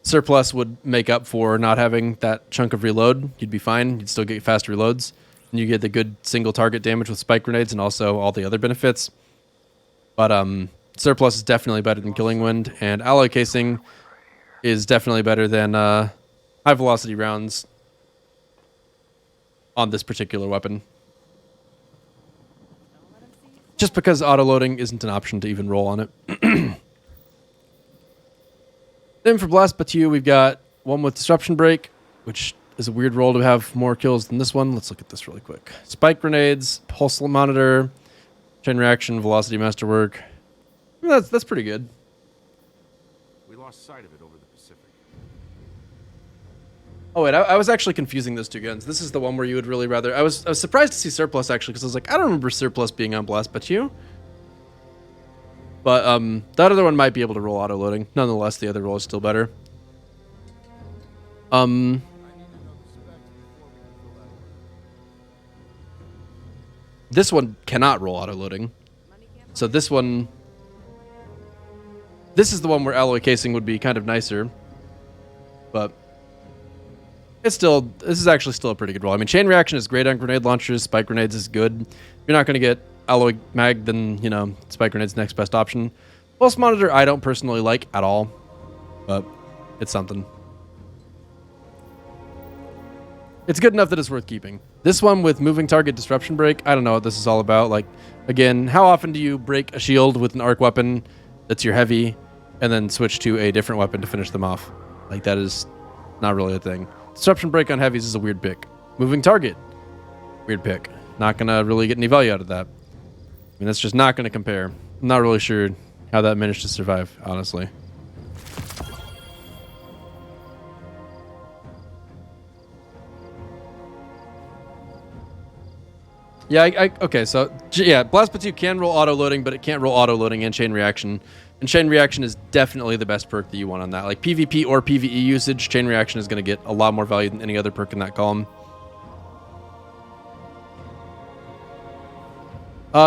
Surplus would make up for not having that chunk of reload. You'd be fine. You'd still get fast reloads. And you get the good single target damage with spike grenades and also all the other benefits. But surplus is definitely better than killing wind. And alloy casing is definitely better than high velocity rounds on this particular weapon. Just because auto-loading isn't an option to even roll on it. Then for Blast Batu, we've got one with Disruption Break, which is a weird roll to have more kills than this one. Let's look at this really quick. Spike Grenades, Pulse Monitor, Chain Reaction, Velocity Masterwork. That's pretty good. We lost sight of it over the Pacific. Oh, wait, I was actually confusing those two guns. This is the one where you would really rather... I was surprised to see Surplus, actually, because I was like, I don't remember Surplus being on Blast Batu. But that other one might be able to roll auto-loading. Nonetheless, the other roll is still better. This one cannot roll auto-loading. So this one... This is the one where alloy casing would be kind of nicer. But... It's still... This is actually still a pretty good roll. I mean, Chain Reaction is great on grenade launchers. Spike Grenades is good. If you're not going to get alloy mag, then, you know, Spike Grenade's next best option. Pulse Monitor, I don't personally like at all. But it's something. It's good enough that it's worth keeping. This one with Moving Target Disruption Break, I don't know what this is all about. Like, again, how often do you break a shield with an arc weapon that's your heavy and then switch to a different weapon to finish them off? Like, that is not really a thing. Disruption Break on heavies is a weird pick. Moving Target, weird pick. Not going to really get any value out of that. I mean, that's just not going to compare. I'm not really sure how that managed to survive, honestly. Yeah, okay, so, yeah, Blast Batu can roll auto-loading, but it can't roll auto-loading and Chain Reaction. And Chain Reaction is definitely the best perk that you want on that. Like, PvP or PvE usage, Chain Reaction is going to get a lot more value than any other perk in that column.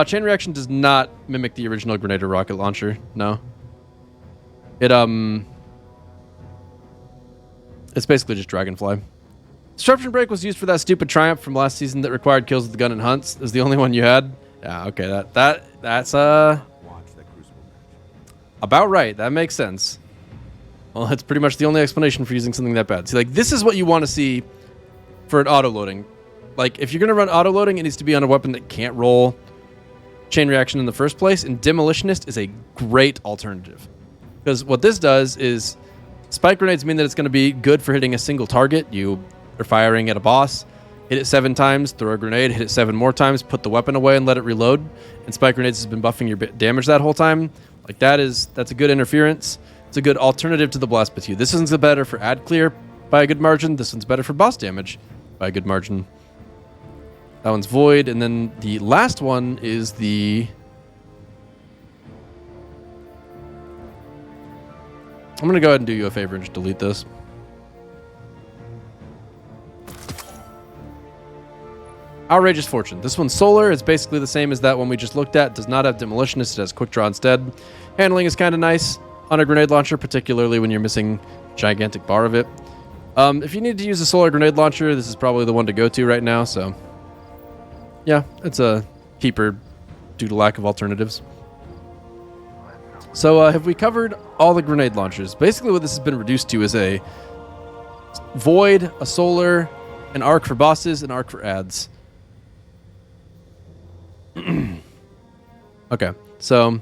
Chain Reaction does not mimic the original grenade or rocket launcher, no. It's basically just Dragonfly. Disruption Break was used for that stupid Triumph from last season that required kills with the gun and hunts. Is the only one you had? Yeah, okay, that's about right. That makes sense. Well, that's pretty much the only explanation for using something that bad. See, like, this is what you want to see for an auto-loading. Like, if you're going to run auto-loading, it needs to be on a weapon that can't roll Chain Reaction in the first place, and Demolitionist is a great alternative. Because what this does is, Spike Grenades mean that it's going to be good for hitting a single target. You are firing at a boss, hit it 7 times, throw a grenade, hit it 7 more times, put the weapon away and let it reload. And Spike Grenades has been buffing your damage that whole time. Like, that's a good interference. It's a good alternative to the Blast Batu. This one's better for ad clear by a good margin. This one's better for boss damage by a good margin. That one's Void. And then the last one is the... I'm going to go ahead and do you a favor and just delete this. Outrageous Fortune. This one's solar. It's basically the same as that one we just looked at. Does not have Demolitionist. It has Quick Draw instead. Handling is kind of nice on a grenade launcher, particularly when you're missing a gigantic bar of it. If you need to use a solar grenade launcher, this is probably the one to go to right now. So, yeah, it's a keeper due to lack of alternatives. So, have we covered all the grenade launchers? Basically, what this has been reduced to is a Void, a solar, an arc for bosses, an arc for ads. Okay, so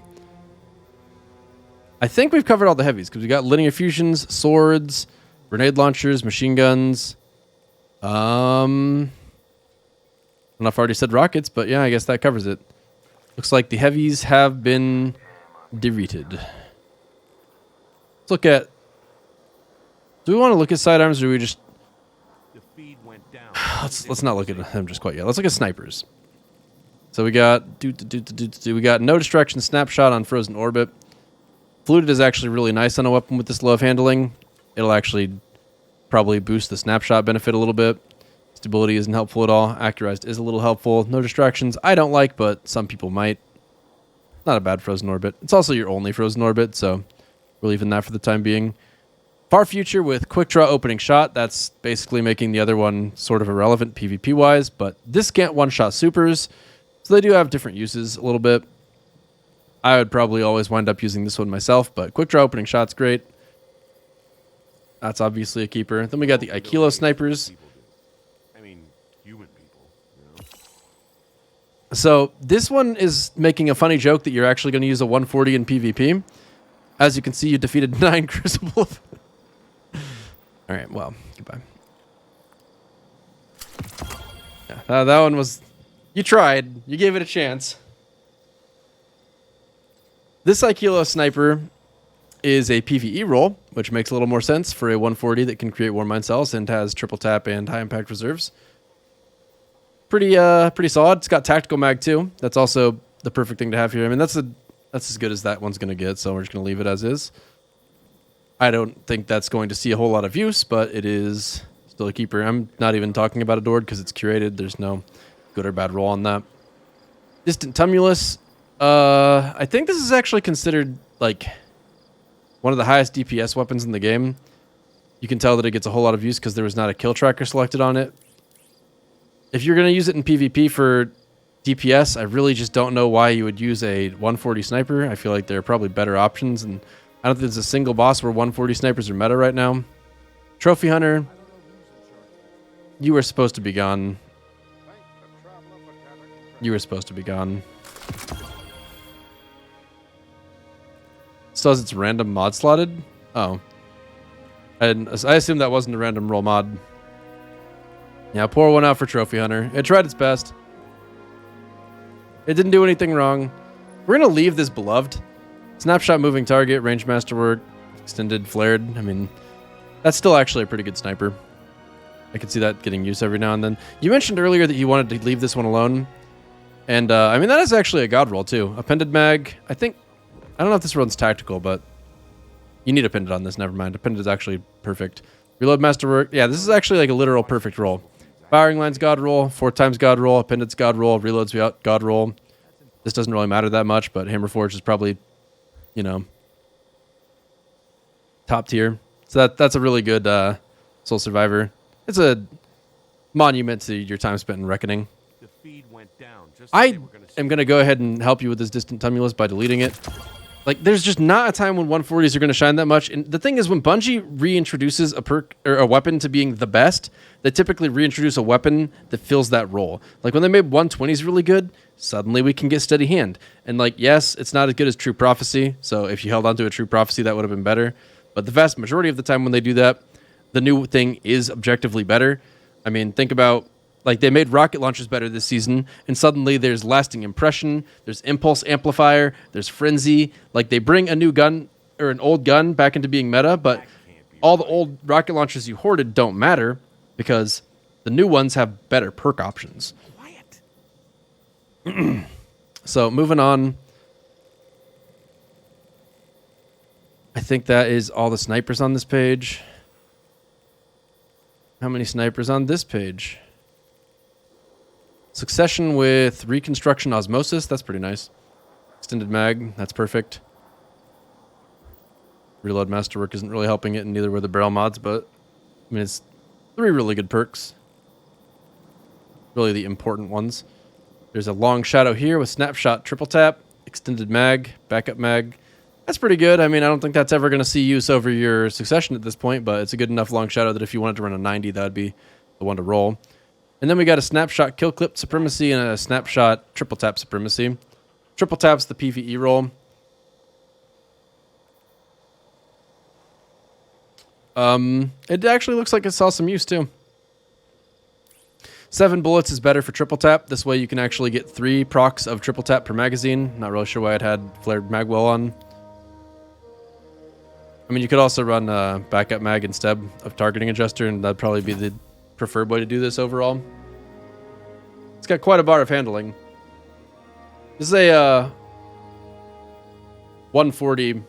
I think we've covered all the heavies because we got linear fusions, swords, grenade launchers, machine guns. I don't know if I already said rockets, but yeah, I guess that covers it. Looks like the heavies have been deleted. Let's look at. Do we want to look at sidearms, or do we just? Let's not look at them just quite yet. Let's look at snipers. So we got we got no distraction snapshot on frozen orbit. Fluted is actually really nice on a weapon with this low of handling. It'll actually probably boost the snapshot benefit a little bit. Stability isn't helpful at all. Accurized is a little helpful. No distractions I don't like, but some people might. Not a bad frozen orbit. It's also your only frozen orbit, so we're leaving that for the time being. Far future with quick draw opening shot. That's basically making the other one sort of irrelevant PvP wise, but this can't one-shot supers, so they do have different uses a little bit. I would probably always wind up using this one myself, but quick draw opening shot's great. That's obviously a keeper. Then we got the Aikilo snipers. I mean, human people, you know? So this one is making a funny joke that you're actually going to use a 140 in PvP. As you can see, you defeated 9 Crucible. All right, well, goodbye. Yeah, that one was... You tried. You gave it a chance. This Aikilo sniper is a PvE role, which makes a little more sense for a 140 that can create War Mine cells and has triple tap and high impact reserves. Pretty solid. It's got tactical mag too. That's also the perfect thing to have here. I mean, that's as good as that one's going to get, so we're just going to leave it as is. I don't think that's going to see a whole lot of use, but it is still a keeper. I'm not even talking about Adored because it's curated. There's no good or bad roll on that. Distant Tumulus. I think this is actually considered like one of the highest DPS weapons in the game. You can tell that it gets a whole lot of use because there was not a kill tracker selected on it. If you're going to use it in PvP for DPS, I really just don't know why you would use a 140 sniper. I feel like there are probably better options, and I don't think there's a single boss where 140 snipers are meta right now. Trophy Hunter, you were supposed to be gone. You were supposed to be gone. Says it's random mod slotted? Oh. And I assume that wasn't a random roll mod. Yeah, pour one out for Trophy Hunter. It tried its best. It didn't do anything wrong. We're going to leave this beloved. Snapshot moving target, range masterwork, extended flared. I mean, that's still actually a pretty good sniper. I could see that getting use every now and then. You mentioned earlier that you wanted to leave this one alone. And, I mean, that is actually a god roll, too. Appended mag. I don't know if this runs tactical, but you need appended on this. Never mind. Appended is actually perfect. Reload masterwork. Yeah, this is actually like a literal perfect roll. Firing line's god roll, 4 times god roll, appended's god roll, reloads god roll. This doesn't really matter that much, but Hammerforge is probably, you know, top tier. So that's a really good Soul Survivor. It's a monument to your time spent in Reckoning. The feed went down. I am going to go ahead and help you with this Distant Tumulus by deleting it. Like, there's just not a time when 140s are going to shine that much. And the thing is, when Bungie reintroduces a perk or a weapon to being the best, they typically reintroduce a weapon that fills that role. Like, when they made 120s really good, suddenly we can get Steady Hand. And, like, yes, it's not as good as True Prophecy. So if you held onto a True Prophecy, that would have been better. But the vast majority of the time when they do that, the new thing is objectively better. I mean, think about... Like, they made rocket launchers better this season, and suddenly there's Lasting Impression, there's Impulse Amplifier, there's Frenzy. Like, they bring a new gun, or an old gun, back into being meta, but all the old rocket launchers you hoarded don't matter, because the new ones have better perk options. So, moving on. I think that is all the snipers on this page. How many snipers on this page? Succession with reconstruction osmosis. That's pretty nice. Extended mag. That's perfect. Reload masterwork isn't really helping it, and neither were the barrel mods, but I mean, it's 3 really good perks. Really the important ones. There's a long shadow here with snapshot, triple tap, extended mag, backup mag. That's pretty good. I mean, I don't think that's ever going to see use over your succession at this point, but it's a good enough long shadow that if you wanted to run a 90, that would be the one to roll. And then we got a snapshot kill clip supremacy and a snapshot triple tap supremacy. Triple tap's the PvE roll. It actually looks like it saw some use too. 7 bullets is better for triple tap. This way you can actually get 3 procs of triple tap per magazine. Not really sure why it had flared magwell on. I mean, you could also run backup mag instead of targeting adjuster, and that'd probably be the preferred way to do this overall. It's got quite a bar of handling. This is a 140.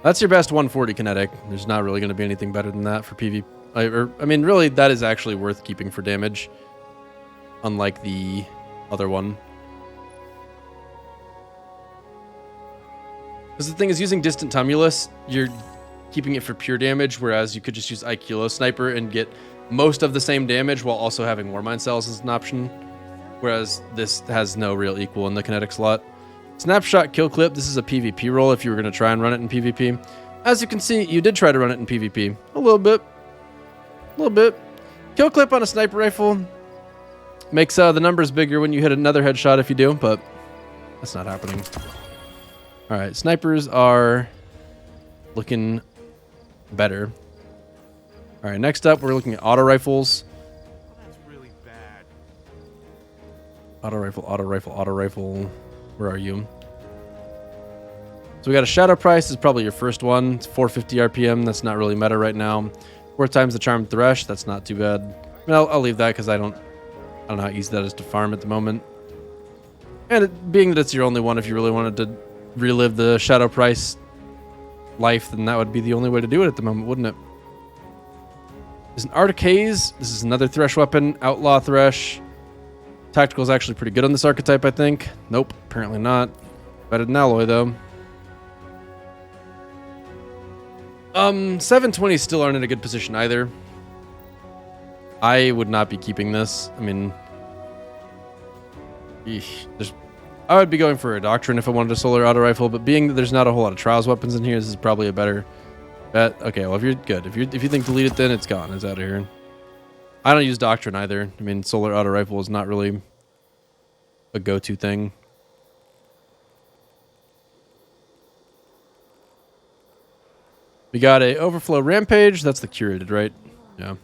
That's your best 140 kinetic. There's not really going to be anything better than that for PvP. I mean, really, that is actually worth keeping for damage, unlike the other one. Because the thing is, using Distant Tumulus, you're keeping it for pure damage, whereas you could just use Aikilo Sniper and get most of the same damage while also having Warmind Cells as an option, whereas this has no real equal in the kinetic slot. Snapshot Kill Clip, this is a PvP roll if you were going to try and run it in PvP. As you can see, you did try to run it in PvP. A little bit. Kill Clip on a sniper rifle makes the numbers bigger when you hit another headshot if you do, but that's not happening. Alright, snipers are looking better. Alright, next up we're looking at auto rifles. That's really bad. Auto rifle. Where are you? So we got a shadow price is probably your first one. It's 450 RPM. That's not really meta right now. 4 times the charmed thresh. That's not too bad. I mean, I'll leave that because I don't know how easy that is to farm at the moment. And being that it's your only one, if you really wanted to relive the shadow price life, then that would be the only way to do it at the moment, wouldn't it? There's an Arctic Haze. This is another thresh weapon. Outlaw thresh. Tactical is actually pretty good on this archetype, I think. Nope, apparently not. Better than alloy though. 720s still aren't in a good position either. I would not be keeping this. I mean, I would be going for a Doctrine if I wanted a solar auto rifle, but being that there's not a whole lot of trials weapons in here, this is probably a better bet. Okay, well, if you're good, if you think delete it, then it's gone. It's out of here. I don't use Doctrine either. I mean, solar auto rifle is not really a go-to thing. We got a Overflow Rampage. That's the curated, right? Yeah.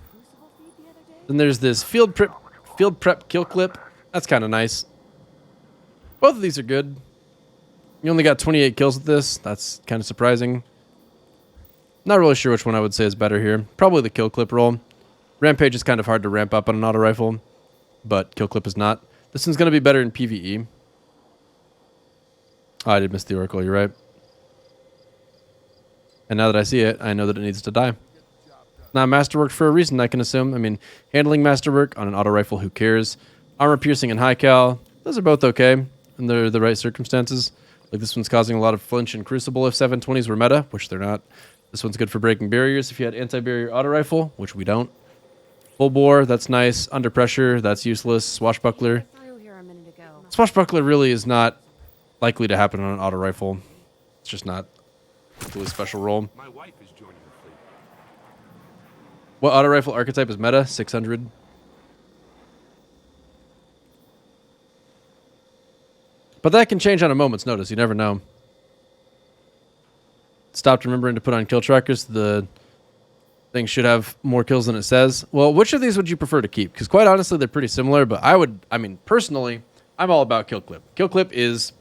Then there's this Field Prep Kill Clip. That's kind of nice. Both of these are good. You only got 28 kills with this. That's kind of surprising. Not really sure which one I would say is better here. Probably the Kill Clip roll. Rampage is kind of hard to ramp up on an auto rifle, but Kill Clip is not. This one's going to be better in PvE. Oh, I did miss the Oracle. You're right. And now that I see it, I know that it needs to die. Now, Masterwork for a reason, I can assume. I mean, handling Masterwork on an auto rifle, who cares? Armor piercing and high cal, those are both okay in the right circumstances. Like this one's causing a lot of flinch and crucible if 720s were meta, which they're not. This one's good for breaking barriers if you had anti-barrier auto rifle, which we don't. Full bore, that's nice. Under pressure, that's useless. Swashbuckler. Swashbuckler really is not likely to happen on an auto rifle. It's just not a really special role. My wife is joining the fleet. What auto rifle archetype is meta? 600. But that can change on a moment's notice. You never know. Stopped remembering to put on kill trackers. The thing should have more kills than it says. Well, which of these would you prefer to keep? Because quite honestly, they're pretty similar. But I mean, personally, I'm all about Kill Clip. Kill Clip is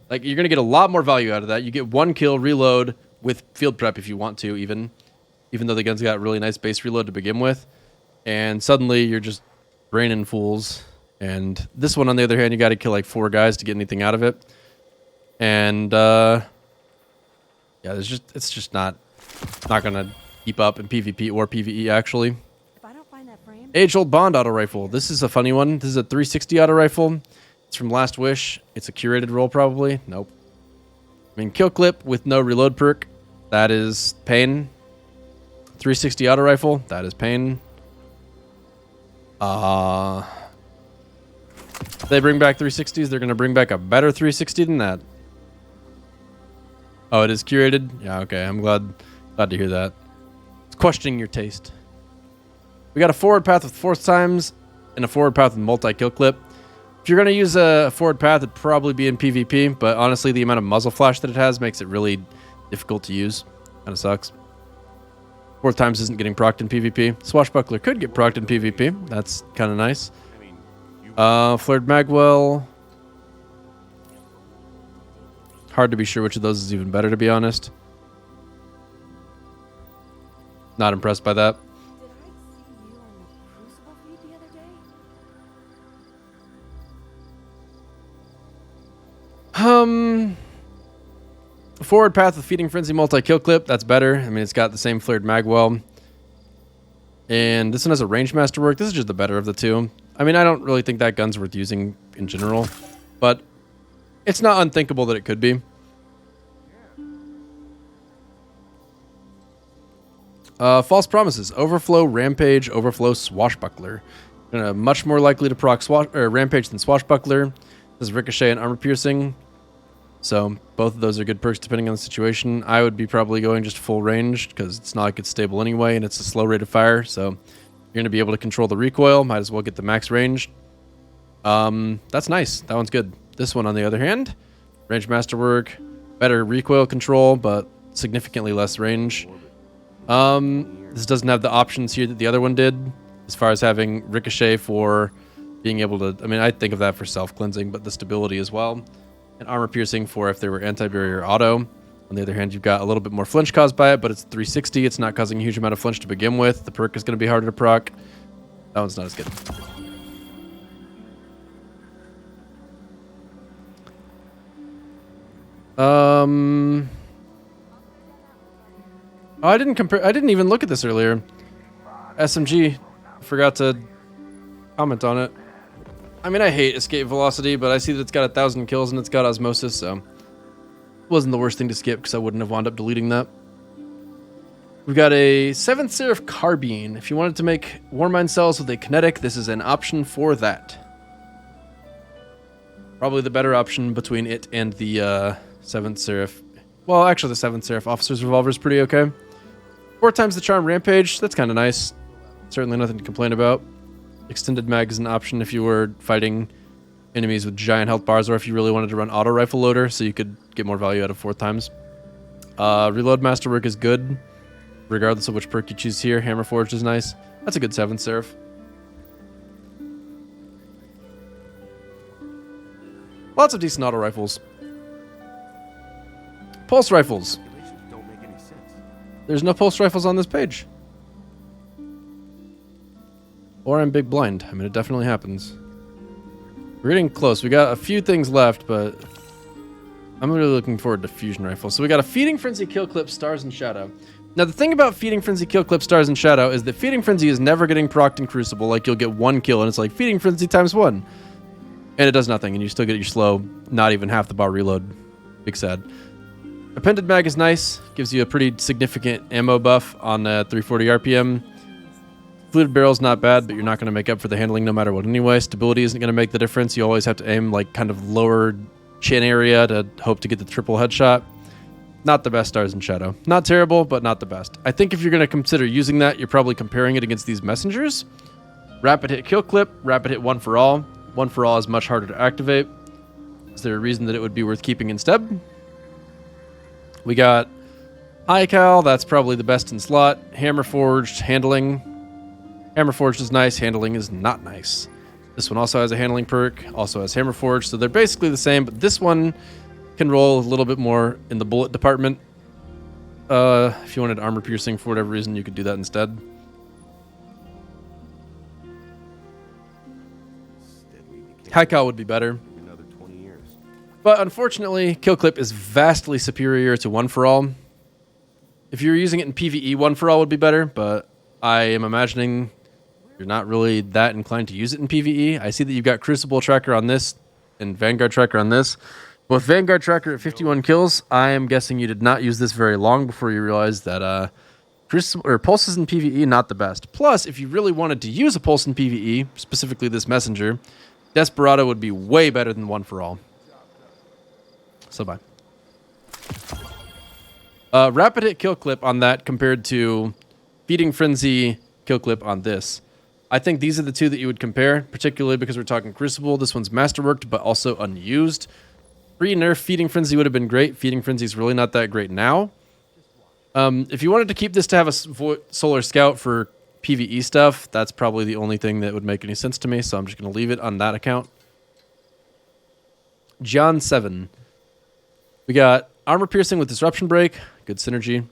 like, you're going to get a lot more value out of that. You get 1 kill reload with field prep if you want to, even though the gun's got really nice base reload to begin with. And suddenly you're just braining fools. And this one, on the other hand, you got to kill like 4 guys to get anything out of it. And yeah, it's just not gonna keep up in PvP or PvE actually. If I don't find that frame, Age-old Bond auto rifle. This is a funny one. This is a 360 auto rifle. It's from Last Wish. It's a curated roll, probably. Nope. I mean, kill clip with no reload perk. That is pain. 360 auto rifle. That is pain. If they bring back 360s, they're going to bring back a better 360 than that. Oh, it is curated? Yeah, okay. I'm glad to hear that. It's questioning your taste. We got a forward path with force times and a forward path with multi-kill clip. If you're going to use a forward path, it'd probably be in PvP, but honestly, the amount of muzzle flash that it has makes it really difficult to use. Kind of sucks. Fourth times isn't getting procced in PvP. Swashbuckler could get procced in PvP. That's kind of nice. Flared Magwell. Hard to be sure which of those is even better, to be honest. Not impressed by that. Forward path with Feeding Frenzy multi-kill clip. That's better. I mean, it's got the same flared magwell. And this one has a range masterwork. This is just the better of the two. I mean, I don't really think that gun's worth using in general, but it's not unthinkable that it could be. False Promises. Overflow, Rampage, Overflow, Swashbuckler. Much more likely to proc Rampage than Swashbuckler. This is Ricochet and Armor Piercing. So both of those are good perks depending on the situation. I would be probably going just full range because it's not like it's stable anyway and it's a slow rate of fire. So you're going to be able to control the recoil. Might as well get the max range. That's nice. That one's good. This one, on the other hand, range masterwork, better recoil control, but significantly less range. This doesn't have the options here that the other one did, as far as having Ricochet for being able to, I mean, I think of that for self-cleansing, but the stability as well. And Armor Piercing for if they were anti-barrier auto. On the other hand, you've got a little bit more flinch caused by it, but it's 360. It's not causing a huge amount of flinch to begin with. The perk is going to be harder to proc. That one's not as good. Oh, I didn't even look at this earlier. SMG. Forgot to comment on it. I mean, I hate escape velocity, but I see that it's got 1,000 kills and it's got osmosis, so it wasn't the worst thing to skip because I wouldn't have wound up deleting that. We've got a 7th Seraph Carbine. If you wanted to make Warmind cells with a kinetic, this is an option for that. Probably the better option between it and the 7th Seraph. Well, actually, the 7th Seraph Officer's Revolver is pretty okay. 4 times the Charm Rampage. That's kind of nice. Certainly nothing to complain about. Extended mag is an option if you were fighting enemies with giant health bars or if you really wanted to run auto rifle loader so you could get more value out of 4 times. Reload Masterwork is good, regardless of which perk you choose here. Hammer Forged is nice. That's a good 7th Seraph. Lots of decent auto rifles. Pulse rifles. Don't make any sense. There's no pulse rifles on this page. Or I'm big blind. I mean, it definitely happens. We're getting close. We got a few things left, but I'm really looking forward to Fusion Rifle. So we got a Feeding Frenzy Kill Clip, Stars and Shadow. Now, the thing about Feeding Frenzy Kill Clip, Stars and Shadow is that Feeding Frenzy is never getting procced in Crucible. Like, you'll get 1 kill, and it's like Feeding Frenzy times 1. And it does nothing, and you still get your slow, not even half the bar reload. Big sad. Appended Mag is nice. Gives you a pretty significant ammo buff on 340 RPM. Fluted Barrel's not bad, but you're not going to make up for the handling no matter what anyway. Stability isn't going to make the difference. You always have to aim like kind of lower chin area to hope to get the triple headshot. Not the best Stars and Shadow. Not terrible, but not the best. I think if you're going to consider using that, you're probably comparing it against these messengers. Rapid Hit Kill Clip, Rapid Hit 1 for All. 1 for All is much harder to activate. Is there a reason that it would be worth keeping instead? We got High Cal, that's probably the best in slot. Hammer Forged, handling. Hammer Forged is nice, handling is not nice. This one also has a handling perk, also has Hammer Forged, so they're basically the same, but this one can roll a little bit more in the bullet department. If you wanted Armor Piercing for whatever reason, you could do that instead. High Cal would be better. Another 20 years. But unfortunately, Kill Clip is vastly superior to 1 for All. If you're using it in PvE, 1 for All would be better, but I am imagining you're not really that inclined to use it in PvE. I see that you've got Crucible Tracker on this and Vanguard Tracker on this. With Vanguard Tracker at 51 kills, I am guessing you did not use this very long before you realized that Crucible or pulses in PvE not the best. Plus, if you really wanted to use a pulse in PvE, specifically this messenger, Desperado would be way better than One for All. So bye. Rapid hit kill clip on that compared to Feeding Frenzy kill clip on this. I think these are the two that you would compare, particularly because we're talking Crucible. This one's masterworked, but also unused. Pre-nerf Feeding Frenzy would have been great. Feeding Frenzy is really not that great now. If you wanted to keep this to have a Solar Scout for PvE stuff, that's probably the only thing that would make any sense to me, so I'm just going to leave it on that account. John 7. We got Armor Piercing with Disruption Break. Good synergy.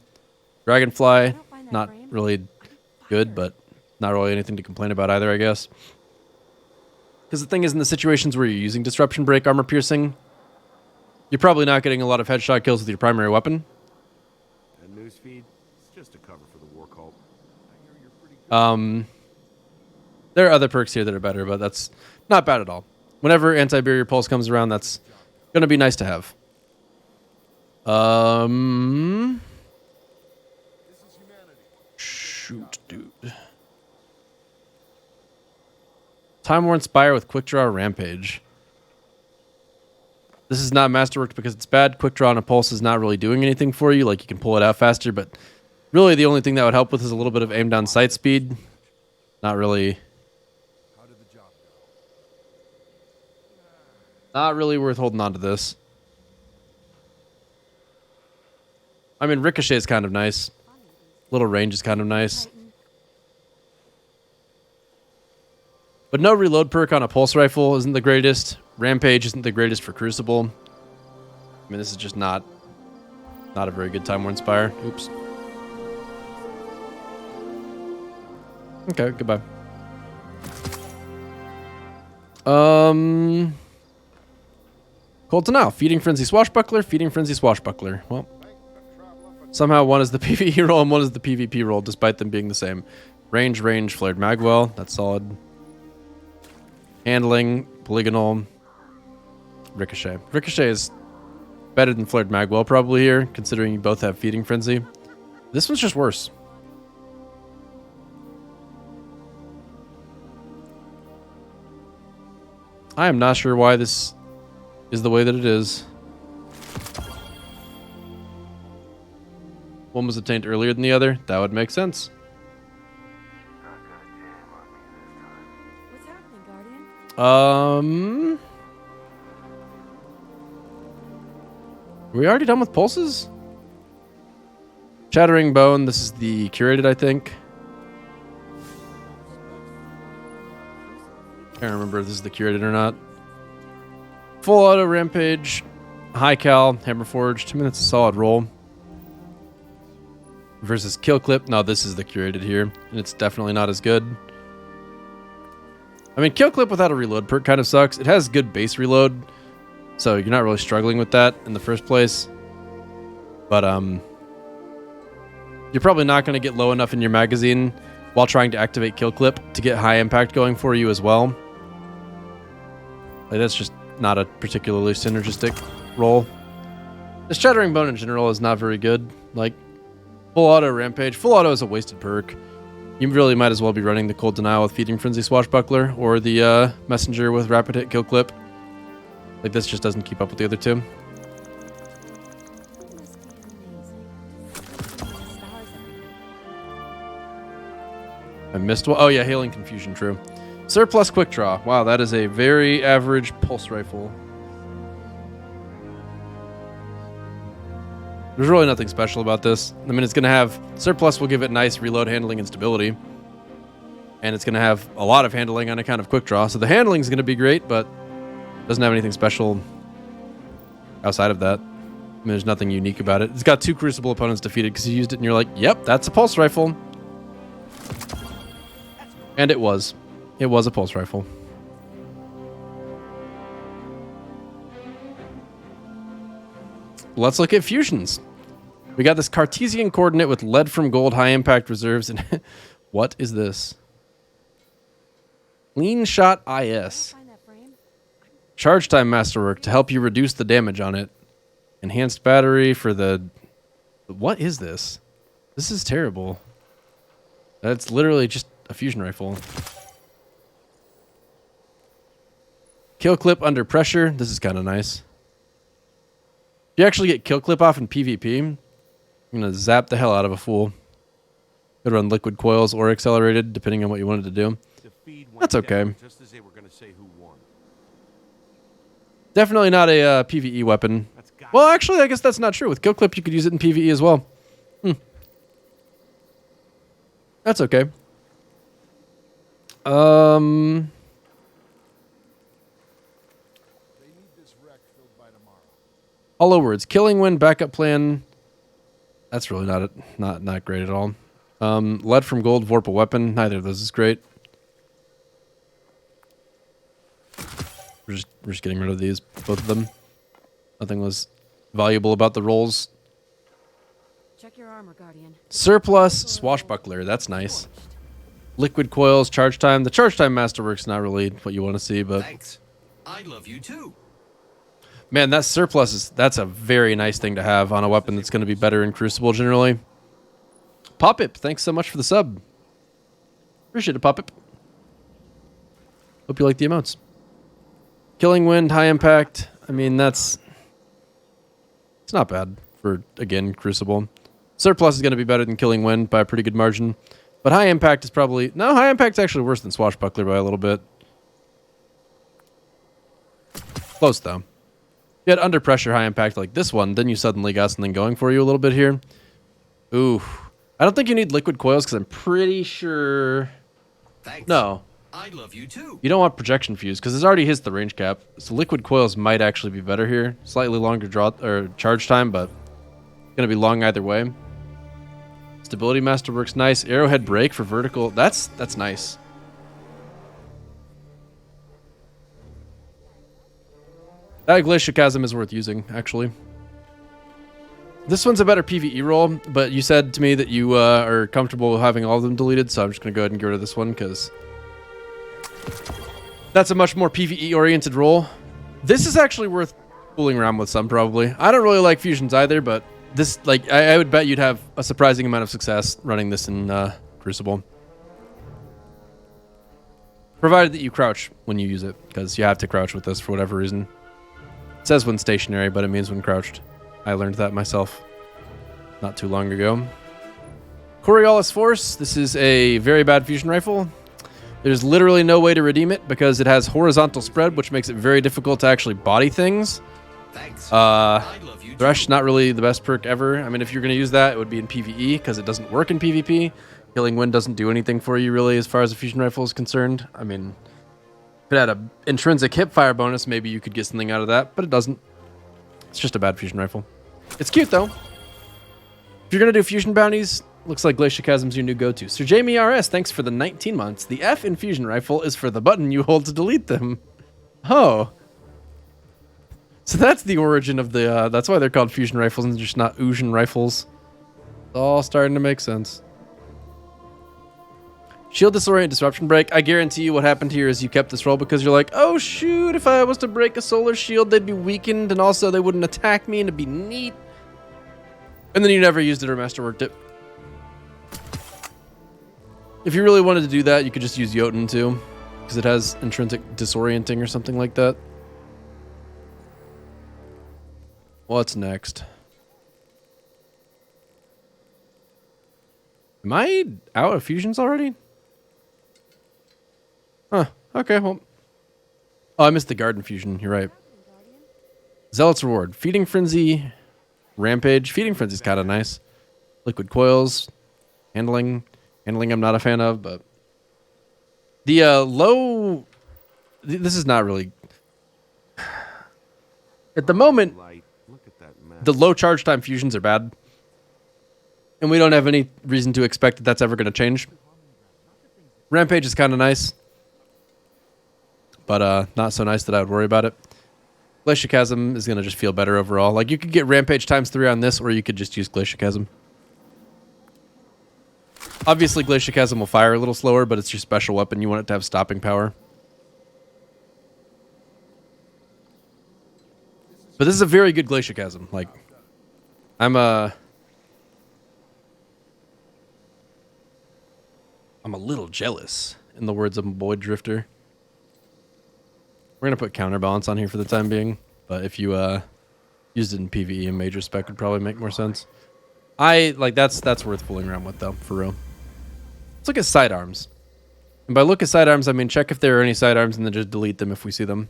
Dragonfly. Not really good, but not really anything to complain about either, I guess. Because the thing is, in the situations where you're using Disruption Break, Armor Piercing, you're probably not getting a lot of headshot kills with your primary weapon. And newsfeed, it's just a cover for the war cult. There are other perks here that are better, but that's not bad at all. Whenever Anti-Barrier Pulse comes around, that's going to be nice to have. Shoot, dude. Time War Inspire with Quick Draw Rampage. This is not masterworked because it's bad. Quick Draw on a Pulse is not really doing anything for you. Like, you can pull it out faster, but really the only thing that would help with is a little bit of aim down sight speed. Not really. Not really worth holding on to this. I mean, Ricochet is kind of nice. Little range is kind of nice. But no reload perk on a pulse rifle isn't the greatest. Rampage isn't the greatest for Crucible. I mean, this is just not a very good Time War Inspire. Oops. Okay, goodbye. Cold Denial. Feeding Frenzy Swashbuckler, Feeding Frenzy Swashbuckler. Well, somehow one is the PvE roll and one is the PvP roll, despite them being the same. Range, Flared Magwell. That's solid. Handling, Polygonal, Ricochet. Ricochet is better than Flared Magwell probably here, considering you both have Feeding Frenzy. This one's just worse. I am not sure why this is the way that it is. One was obtained earlier than the other. That would make sense. What's happening, Guardian? Are we already done with pulses? Shattering Bone. This is the curated, I think. Can't remember if this is the curated or not. Full auto Rampage, High Cal, Hammerforged. I mean, that's a solid roll. Versus Kill Clip. No, this is the curated here, and it's definitely not as good. I mean, Kill Clip without a reload perk kind of sucks. It has good base reload, so you're not really struggling with that in the first place. But you're probably not going to get low enough in your magazine while trying to activate Kill Clip to get high impact going for you as well. Like, that's just not a particularly synergistic roll. The Shattering Bone in general is not very good. Like, full auto Rampage. Full auto is a wasted perk. You really might as well be running the Cold Denial with Feeding Frenzy Swashbuckler or the Messenger with Rapid Hit Kill Clip. Like, this just doesn't keep up with the other two. I missed one. Oh yeah, Hailing Confusion, true. Surplus Quick Draw. Wow, that is a very average pulse rifle. There's really nothing special about this. I mean, it's going to have... Surplus will give it nice reload handling and stability. And it's going to have a lot of handling on account of Quick Draw. So the handling is going to be great, but doesn't have anything special outside of that. I mean, there's nothing unique about it. It's got 2 Crucible opponents defeated because you used it and you're like, yep, that's a pulse rifle. And it was. It was a pulse rifle. Let's look at fusions. We got this Cartesian coordinate with lead from gold high impact reserves. And what is this? Clean Shot IS. Charge time masterwork to help you reduce the damage on it. Enhanced battery for the... What is this? This is terrible. That's literally just a fusion rifle. Kill clip under pressure. This is kind of nice. If you actually get kill clip off in PvP, I'm going to zap the hell out of a fool. Could run liquid coils or accelerated, depending on what you wanted to do. That's okay. Just as they were going to say who won. Definitely not a PvE weapon. Well, actually, I guess that's not true. With kill clip, you could use it in PvE as well. That's okay. Hollow words. Killing Wind backup plan. That's really not great at all. Lead from gold, Vorpal weapon. Neither of those is great. We're just getting rid of these, both of them. Nothing was valuable about the rolls. Check your armor, Guardian. Surplus swashbuckler. That's nice. Liquid coils, charge time. The charge time masterwork's not really what you want to see, but Thanks. I love you too. man, that surplus that's a very nice thing to have on a weapon that's going to be better in Crucible generally. Popip, thanks so much for the sub. Appreciate it, Popip. Hope you like the emotes. Killing Wind, high impact. I mean, it's not bad for, again, Crucible. Surplus is going to be better than Killing Wind by a pretty good margin. But high impact is probably... No, high impact's actually worse than Swashbuckler by a little bit. Close, though. If you had under pressure high impact like this one, then you suddenly got something going for you a little bit here. Ooh. I don't think you need liquid coils because I'm pretty sure... Thanks. No. I love you too. You don't want projection fuse because it already hits the range cap. So liquid coils might actually be better here. Slightly longer draw or charge time, but gonna be long either way. Stability master works nice. Arrowhead break for vertical. That's nice. That Glacial Chasm is worth using, actually. This one's a better PvE roll, but you said to me that you are comfortable having all of them deleted, so I'm just gonna go ahead and get rid of this one because that's a much more PvE-oriented roll. This is actually worth fooling around with some, probably. I don't really like fusions either, but this, like, I would bet you'd have a surprising amount of success running this in Crucible. Provided that you crouch when you use it, because you have to crouch with this for whatever reason. It says when stationary, but it means when crouched. I learned that myself not too long ago. Coriolis Force. This is a very bad fusion rifle. There's literally no way to redeem it because it has horizontal spread, which makes it very difficult to actually body things. Thanks. Thresh, not really the best perk ever. I mean, if you're going to use that, it would be in PvE because it doesn't work in PvP. Killing Wind doesn't do anything for you, really, as far as a fusion rifle is concerned. I mean, if it had an intrinsic hip fire bonus, maybe you could get something out of that, but it doesn't. It's just a bad fusion rifle. It's cute, though. If you're going to do fusion bounties, looks like Glacial Chasm's your new go-to. Sir Jamie RS, thanks for the 19 months. The F in fusion rifle is for the button you hold to delete them. Oh. So that's the origin of the, that's why they're called fusion rifles and just not Oosian rifles. It's all starting to make sense. Shield Disorient Disruption Break. I guarantee you what happened here is you kept this roll because you're like, oh shoot, if I was to break a solar shield, they'd be weakened and also they wouldn't attack me and it'd be neat. And then you never used it or masterworked it. If you really wanted to do that, you could just use Jotun too, because it has intrinsic disorienting or something like that. What's next? Am I out of fusions already? Huh. Okay, well. Oh, I missed the Garden Fusion. You're right. Zealot's Reward. Feeding Frenzy. Rampage. Feeding Frenzy's kind of nice. Liquid Coils. Handling. Handling I'm not a fan of, but... The low... This is not really... At the moment, the low charge time fusions are bad. And we don't have any reason to expect that that's ever going to change. Rampage is kind of nice. But not so nice that I would worry about it. Glacial Chasm is going to just feel better overall. Like, you could get Rampage ×3 on this, or you could just use Glacial Chasm. Obviously, Glacial Chasm will fire a little slower, but it's your special weapon. You want it to have stopping power. But this is a very good glacier chasm. Like, I'm a little jealous, in the words of my boy Drifter. We're gonna put counterbalance on here for the time being, but if you used it in PvE and major spec would probably make more sense. That's worth fooling around with though, for real. Let's look at sidearms. And by look at sidearms, I mean check if there are any sidearms and then just delete them if we see them.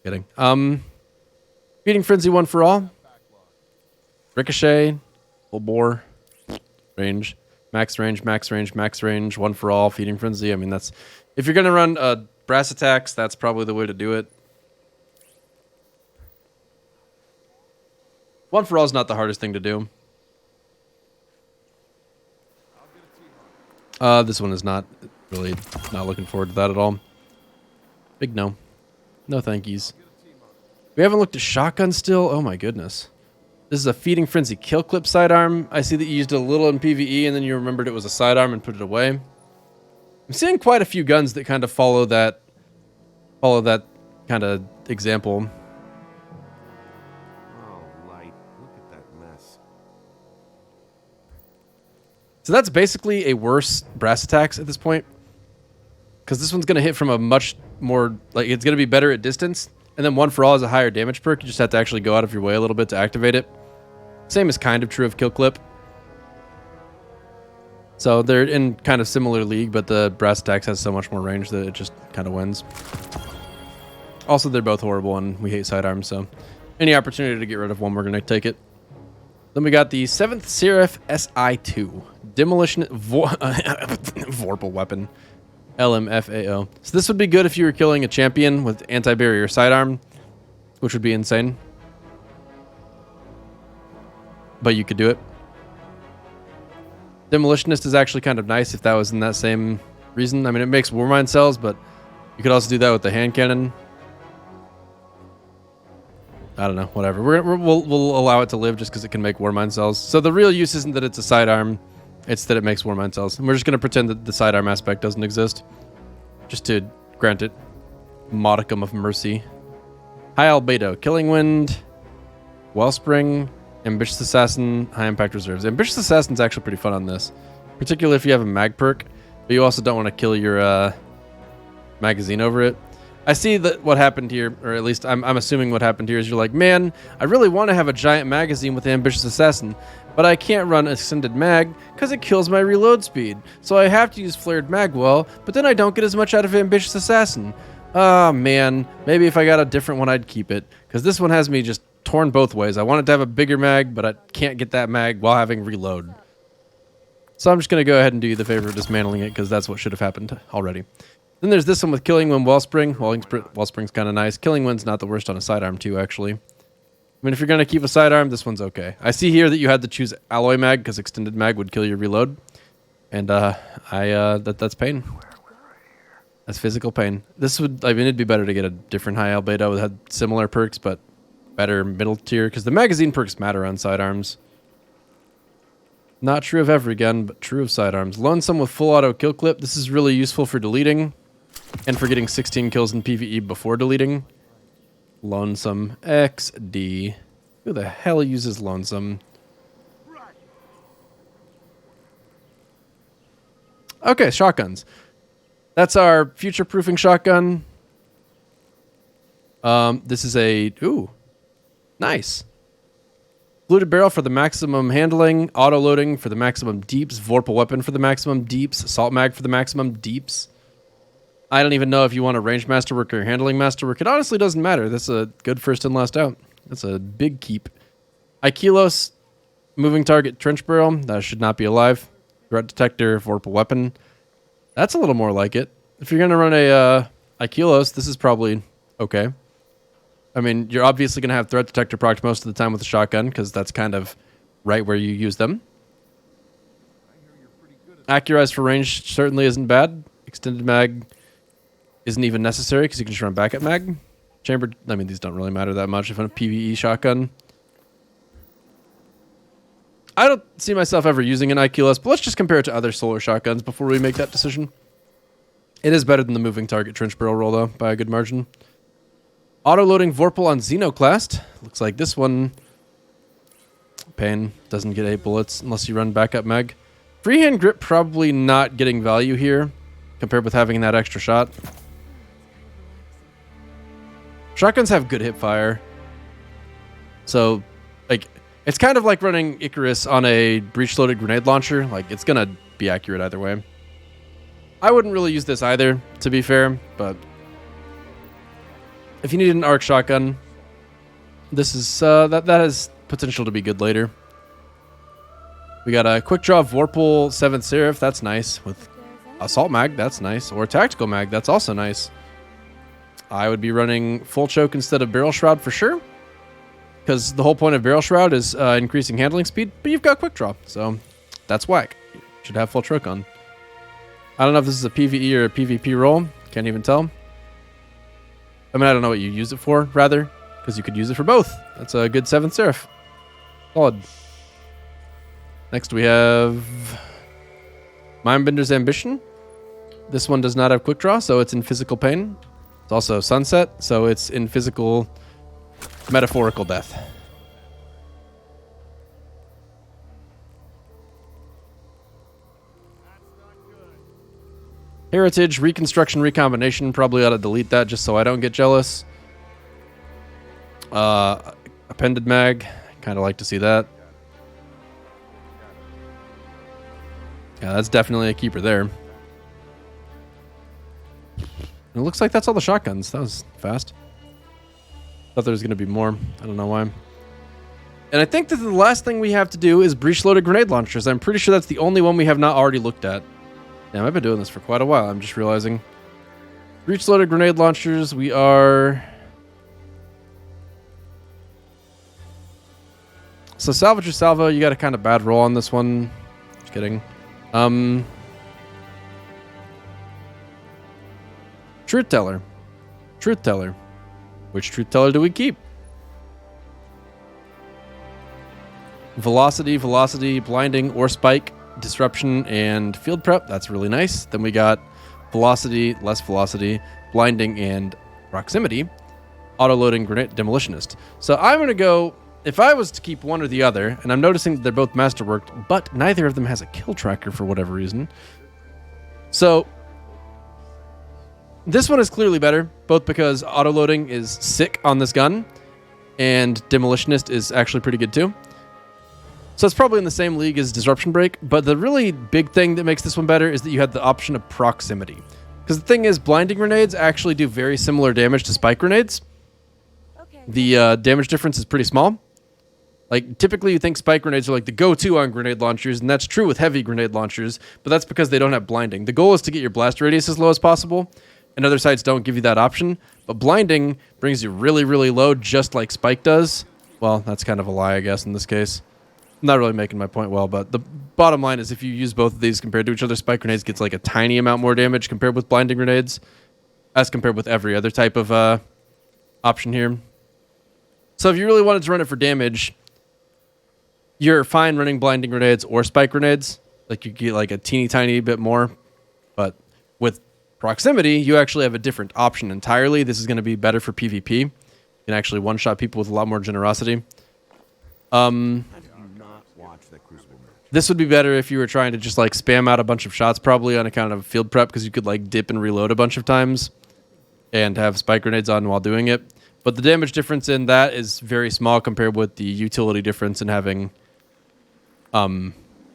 Kidding. Feeding Frenzy 1 for all. Ricochet. Full bore. Range. Max range, max range, max range. 1 for all. Feeding Frenzy. I mean, that's... If you're going to run brass attacks, that's probably the way to do it. 1 for all is not the hardest thing to do. This one is not really not looking forward to that at all. Big no. No thank yous. We haven't looked at shotgun still. Oh my goodness. This is a Feeding Frenzy kill clip sidearm. I see that you used it a little in PvE and then you remembered it was a sidearm and put it away. I'm seeing quite a few guns that kind of follow that kind of example. Oh, light. Look at that mess. So that's basically a worse brass attacks at this point. Because this one's going to hit from a much more... Like, it's going to be better at distance. And then 1 for all is a higher damage perk. You just have to actually go out of your way a little bit to activate it. Same is kind of true of Kill Clip. So they're in kind of similar league, but the brass attacks has so much more range that it just kind of wins. Also, they're both horrible and we hate sidearms, so any opportunity to get rid of one, we're going to take it. Then we got the 7th Seraph SI2. Demolition Vorpal Weapon. LMFAO. So this would be good if you were killing a champion with anti-barrier sidearm, which would be insane. But you could do it. Demolitionist is actually kind of nice if that was in that same reason. I mean, it makes Warmind cells, but you could also do that with the hand cannon. I don't know, whatever. We'll allow it to live just because it can make Warmind cells. So the real use isn't that it's a sidearm. It's that it makes Warmind cells. And we're just going to pretend that the sidearm aspect doesn't exist. Just to grant it modicum of mercy. High Albedo, Killing Wind, Wellspring, Ambitious Assassin, High Impact Reserves. Ambitious Assassin's actually pretty fun on this. Particularly if you have a mag perk. But you also don't want to kill your magazine over it. I see that what happened here, or at least I'm assuming what happened here is you're like, man, I really want to have a giant magazine with Ambitious Assassin, but I can't run Extended Mag because it kills my reload speed. So I have to use Flared Magwell, but then I don't get as much out of Ambitious Assassin. Ah, man, maybe if I got a different one, I'd keep it, because this one has me just torn both ways. I wanted to have a bigger mag, but I can't get that mag while having reload. So I'm just going to go ahead and do you the favor of dismantling it, because that's what should have happened already. Then there's this one with Killing Wind Wellspring. Wellspring's kind of nice. Killing Wind's not the worst on a sidearm too, actually. I mean, if you're going to keep a sidearm, this one's okay. I see here that you had to choose Alloy Mag because Extended Mag would kill your reload. And that's pain. That's physical pain. This would, I mean, it'd be better to get a different High Albedo that had similar perks, but better middle tier, because the magazine perks matter on sidearms. Not true of every gun, but true of sidearms. Lonesome with full auto kill clip. This is really useful for deleting and for getting 16 kills in PvE before deleting. Lonesome XD. Who the hell uses Lonesome? Okay, shotguns. That's our future-proofing shotgun. This is a... Ooh. Nice. Fluted barrel for the maximum handling. Auto-loading for the maximum deeps. Vorpal weapon for the maximum deeps. Assault mag for the maximum deeps. I don't even know if you want a range masterwork or handling masterwork. It honestly doesn't matter. That's a good first and last out. That's a big keep. Ikilos. Moving target trench barrel. That should not be alive. Threat detector. Vorpal weapon. That's a little more like it. If you're going to run a Ikilos, this is probably okay. I mean, you're obviously going to have threat detector procced most of the time with a shotgun, because that's kind of right where you use them. Accurize for range certainly isn't bad. Extended mag isn't even necessary, because you can just run back at mag. Chamber, I mean, these don't really matter that much if I'm a PvE shotgun. I don't see myself ever using an IQLS, but let's just compare it to other solar shotguns before we make that decision. It is better than the moving target trench barrel roll, though, by a good margin. Auto-loading Vorpal on Xenoclast. Looks like this one, pain, doesn't get 8 bullets unless you run backup mag. Freehand grip probably not getting value here compared with having that extra shot. Shotguns have good hip fire. So, like, it's kind of like running Icarus on a breech-loaded grenade launcher. Like, it's going to be accurate either way. I wouldn't really use this either, to be fair, but if you need an arc shotgun, this is that has potential to be good later. We got a quick draw Vorpal 7th Seraph, that's nice. With assault mag, that's nice. Or tactical mag, that's also nice. I would be running full choke instead of barrel shroud for sure, because the whole point of barrel shroud is increasing handling speed, but you've got quick draw, so that's whack. You should have full choke on. I don't know if this is a PvE or a PvP role. Can't even tell. I mean, I don't know what you use it for, rather, because you could use it for both. That's a good 7th Seraph. Solid. Next we have Mindbender's Ambition. This one does not have quick draw, so it's in physical pain. It's also Sunset, so it's in physical metaphorical death. Heritage, Reconstruction, Recombination. Probably ought to delete that just so I don't get jealous. Appended mag. Kind of like to see that. Yeah, that's definitely a keeper there. It looks like that's all the shotguns. That was fast. Thought there was going to be more. I don't know why. And I think that the last thing we have to do is breech-loaded grenade launchers. I'm pretty sure that's the only one we have not already looked at. Damn, I've been doing this for quite a while. I'm just realizing. Breech-loaded grenade launchers. We are... So Salvage or Salvo, you got a kind of bad roll on this one. Just kidding. Truth Teller. Truth Teller. Which Truth Teller do we keep? Velocity, Velocity, Blinding, or Spike, Disruption, and Field Prep. That's really nice. Then we got Velocity, less Velocity, Blinding, and Proximity. Auto-loading Grenade Demolitionist. So I'm going to go... If I was to keep one or the other, and I'm noticing that they're both masterworked, but neither of them has a kill tracker for whatever reason. So, this one is clearly better, both because auto-loading is sick on this gun, and Demolitionist is actually pretty good too. So it's probably in the same league as Disruption Break, but the really big thing that makes this one better is that you have the option of Proximity. Because the thing is, Blinding Grenades actually do very similar damage to Spike Grenades. The damage difference is pretty small. Like, typically you think Spike Grenades are like the go-to on grenade launchers, and that's true with heavy grenade launchers, but that's because they don't have blinding. The goal is to get your blast radius as low as possible, and other sites don't give you that option, but blinding brings you really, really low, just like Spike does. Well, that's kind of a lie, I guess, in this case. I'm not really making my point well, but the bottom line is if you use both of these compared to each other, Spike Grenades gets like a tiny amount more damage compared with Blinding Grenades, as compared with every other type of option here. So if you really wanted to run it for damage, you're fine running Blinding Grenades or Spike Grenades. Like, you get like a teeny tiny bit more. But with Proximity, you actually have a different option entirely. This is going to be better for PvP. You can actually one-shot people with a lot more generosity. This would be better if you were trying to just like spam out a bunch of shots probably on account of field prep, because you could like dip and reload a bunch of times and have Spike Grenades on while doing it. But the damage difference in that is very small compared with the utility difference in having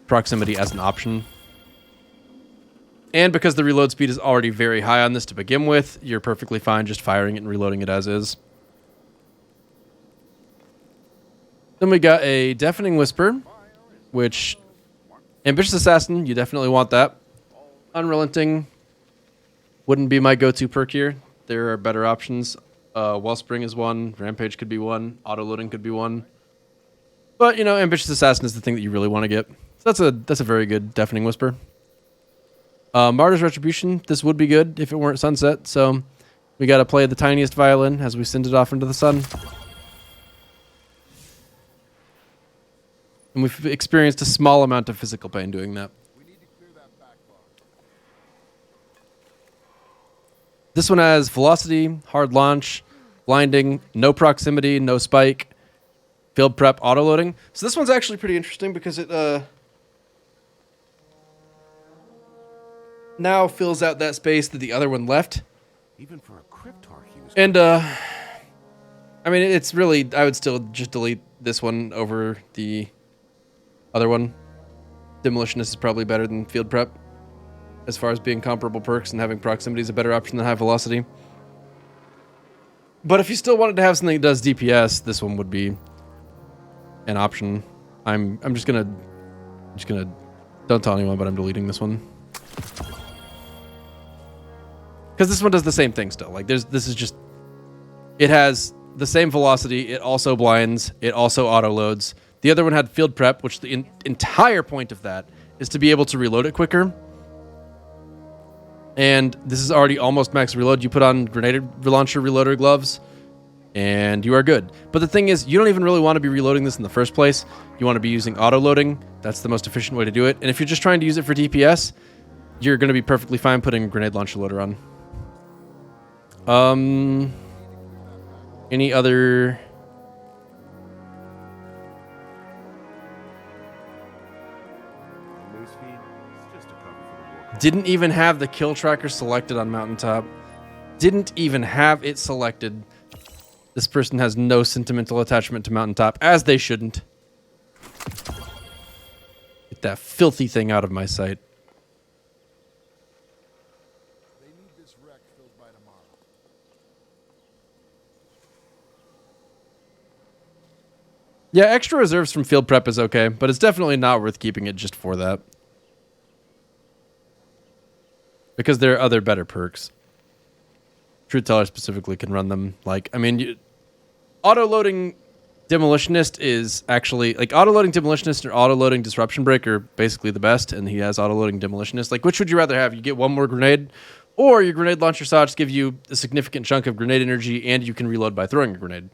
Proximity as an option. And because the reload speed is already very high on this to begin with, you're perfectly fine just firing it and reloading it as is. Then we got a Deafening Whisper, which Ambitious Assassin, you definitely want that. Unrelenting wouldn't be my go-to perk here. There are better options. Wellspring is one. Rampage could be one. Auto-loading could be one. But, you know, Ambitious Assassin is the thing that you really want to get. So that's a very good Deafening Whisper. Martyr's Retribution, this would be good if it weren't Sunset. So we got to play the tiniest violin as we send it off into the sun. And we've experienced a small amount of physical pain doing that. This one has Velocity, Hard Launch, blinding, no proximity, no spike, field prep, auto loading. So this one's actually pretty interesting because it now fills out that space that the other one left. Even for a Cryptarch, he was. And I mean, it's really, I would still just delete this one over the other one. Demolitionist is probably better than field prep as far as being comparable perks, and having proximity is a better option than high velocity. But if you still wanted to have something that does DPS, this one would be an option. I'm just gonna don't tell anyone, but I'm deleting this one. Because this one does the same thing still. Like this is just, it has the same velocity, it also blinds, it also auto loads. The other one had field prep, which the entire point of that is to be able to reload it quicker. And this is already almost max reload. You put on grenade launcher reloader gloves, and you are good. But the thing is, you don't even really want to be reloading this in the first place. You want to be using auto loading. That's the most efficient way to do it. And if you're just trying to use it for DPS, you're going to be perfectly fine putting a grenade launcher loader on. Any other? Didn't even have the kill tracker selected on Mountaintop. Didn't even have it selected. This person has no sentimental attachment to Mountaintop, as they shouldn't. Get that filthy thing out of my sight. Yeah, extra reserves from field prep is okay, but it's definitely not worth keeping it just for that. Because there are other better perks. Truth Teller specifically can run them. Like, I mean, auto-loading Demolitionist is actually, like, auto-loading Demolitionist or auto-loading Disruption Break are basically the best, and he has auto-loading Demolitionist. Like, which would you rather have? You get one more grenade, or your grenade launcher shots give you a significant chunk of grenade energy, and you can reload by throwing a grenade.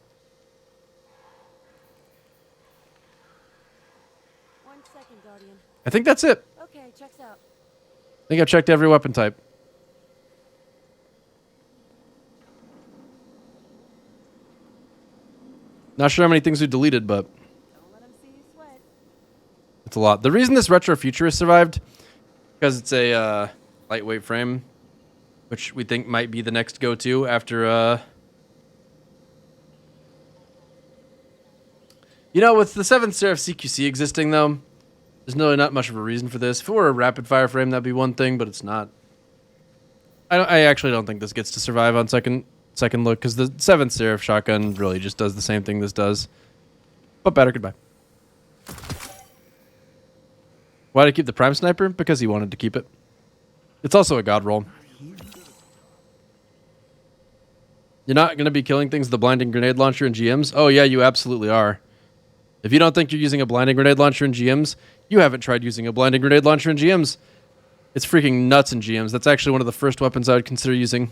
I think that's it. Okay, checks out. I think I've checked every weapon type. Not sure how many things we deleted, but it's a lot. The reason this Retro Futurist survived, because it's a lightweight frame, which we think might be the next go-to after... You know, with the 7th Seraph CQC existing, though, there's really not much of a reason for this. If it were a rapid fire frame, that'd be one thing, but it's not. I actually don't think this gets to survive on second look, because the 7th Seraph shotgun really just does the same thing this does. But better. Goodbye. Why did I keep the Prime Sniper? Because he wanted to keep it. It's also a god roll. You're not going to be killing things with the blinding grenade launcher in GMs? Oh yeah, you absolutely are. If you don't think you're using a blinding grenade launcher in GMs, you haven't tried using a blinding grenade launcher in GMs. It's freaking nuts in GMs. That's actually one of the first weapons I would consider using.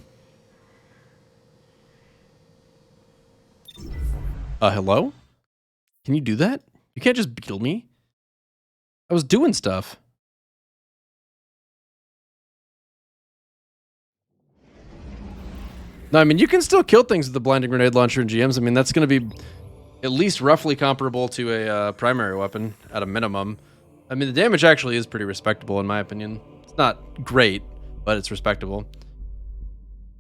Hello? Can you do that? You can't just kill me. I was doing stuff. No, I mean, you can still kill things with the blinding grenade launcher in GMs. I mean, that's going to be at least roughly comparable to a primary weapon at a minimum. I mean, the damage actually is pretty respectable in my opinion. It's not great, but it's respectable.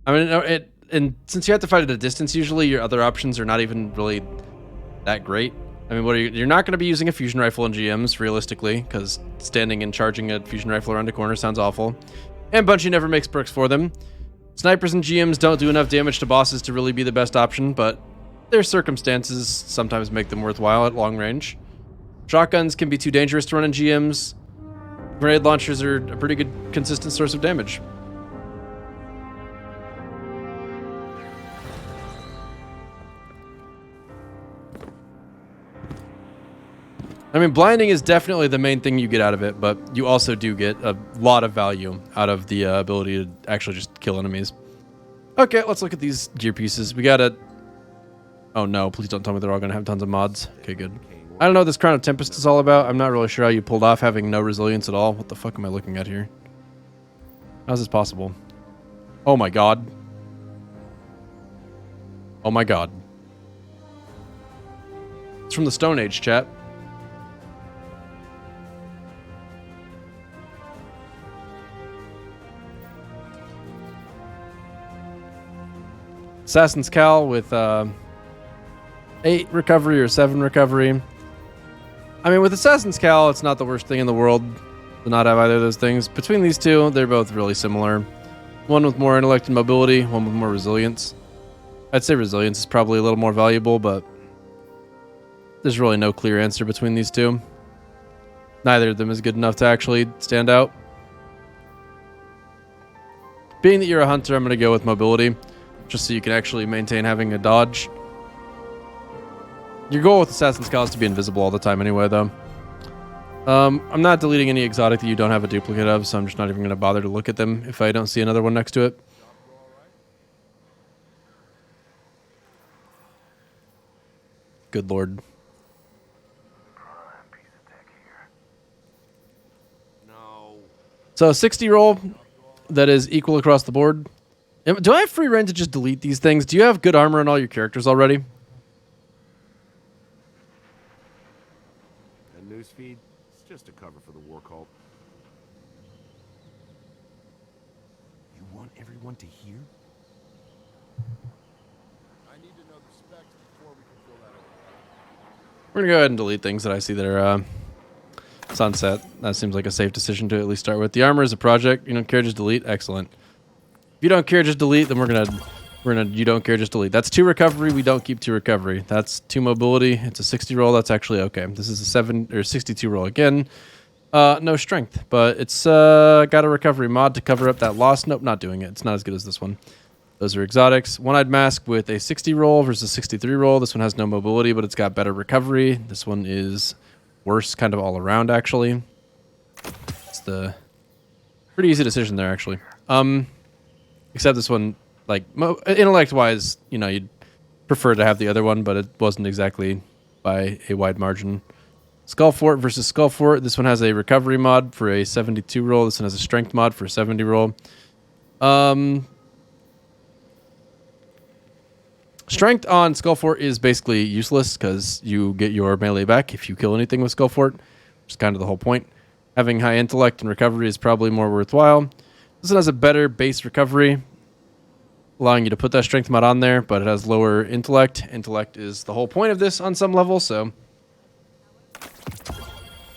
I mean, and since you have to fight at a distance, usually your other options are not even really that great. I mean, you're not going to be using a fusion rifle in GMs, realistically, because standing and charging a fusion rifle around a corner sounds awful. And Bungie never makes perks for them. Snipers and GMs don't do enough damage to bosses to really be the best option, but their circumstances sometimes make them worthwhile at long range. Shotguns can be too dangerous to run in GMs. Grenade launchers are a pretty good, consistent source of damage. I mean, blinding is definitely the main thing you get out of it, but you also do get a lot of value out of the ability to actually just kill enemies. Okay, let's look at these gear pieces. We got a... Oh no, please don't tell me they're all going to have tons of mods. Okay, good. I don't know what this Crown of Tempest is all about. I'm not really sure how you pulled off having no resilience at all. What the fuck am I looking at here? How's this possible? Oh my god. Oh my god. It's from the Stone Age, chat. Assassin's Cal with 8 recovery or 7 recovery. I mean, with Assassin's Cal, it's not the worst thing in the world to not have either of those things. Between these two, they're both really similar. One with more intellect and mobility, one with more resilience. I'd say resilience is probably a little more valuable, but there's really no clear answer between these two. Neither of them is good enough to actually stand out. Being that you're a hunter, I'm going to go with mobility, just so you can actually maintain having a dodge. Your goal with Assassin's Cal is to be invisible all the time anyway, though. I'm not deleting any exotic that you don't have a duplicate of, so I'm just not even going to bother to look at them if I don't see another one next to it. Good lord. So 60 roll that is equal across the board. Do I have free reign to just delete these things? Do you have good armor on all your characters already? That newsfeed, it's just a cover for the war cult. You want everyone to hear? I need to know the specs before we can fill that out. We're going to go ahead and delete things that I see that are sunset. That seems like a safe decision to at least start with. The armor is a project. You don't care, just delete. Excellent. If you don't care, just delete, then we're gonna you don't care, just delete. That's 2 recovery. We don't keep 2 recovery. That's 2 mobility. It's a 60 roll. That's actually okay. This is a 7 or 62 roll again. No strength, but it's got a recovery mod to cover up that loss. Nope, not doing it. It's not as good as this one. Those are exotics. One-eyed mask with a 60 roll versus 63 roll. This one has no mobility, but it's got better recovery. This one is worse kind of all around, actually. It's the pretty easy decision there, actually. Except this one, like, intellect-wise, you know, you'd prefer to have the other one, but it wasn't exactly by a wide margin. Skullfort versus Skullfort. This one has a recovery mod for a 72 roll. This one has a strength mod for a 70 roll. Strength on Skullfort is basically useless because you get your melee back if you kill anything with Skullfort, which is kind of the whole point. Having high intellect and recovery is probably more worthwhile. This one has a better base recovery, allowing you to put that strength mod on there, but it has lower intellect. Intellect is the whole point of this on some level, so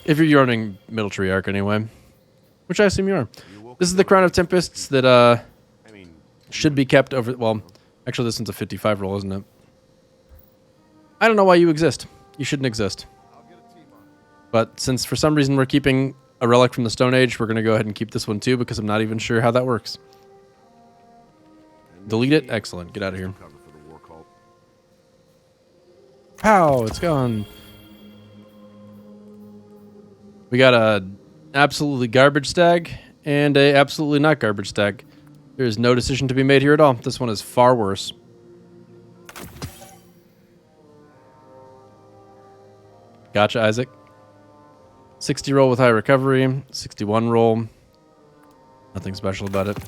if you're running middle tree arc anyway, which I assume you are. This is the Crown of Tempests that should be kept over. Well, actually, this one's a 55 roll, isn't it? I don't know why you exist. You shouldn't exist. But since for some reason we're keeping a relic from the Stone Age, we're going to go ahead and keep this one too, because I'm not even sure how that works. Delete it. Excellent. Get out of here. Pow! It's gone. We got a absolutely garbage stag and a absolutely not garbage stag. There is no decision to be made here at all. This one is far worse. Gotcha, Isaac. 60 roll with high recovery. 61 roll. Nothing special about it.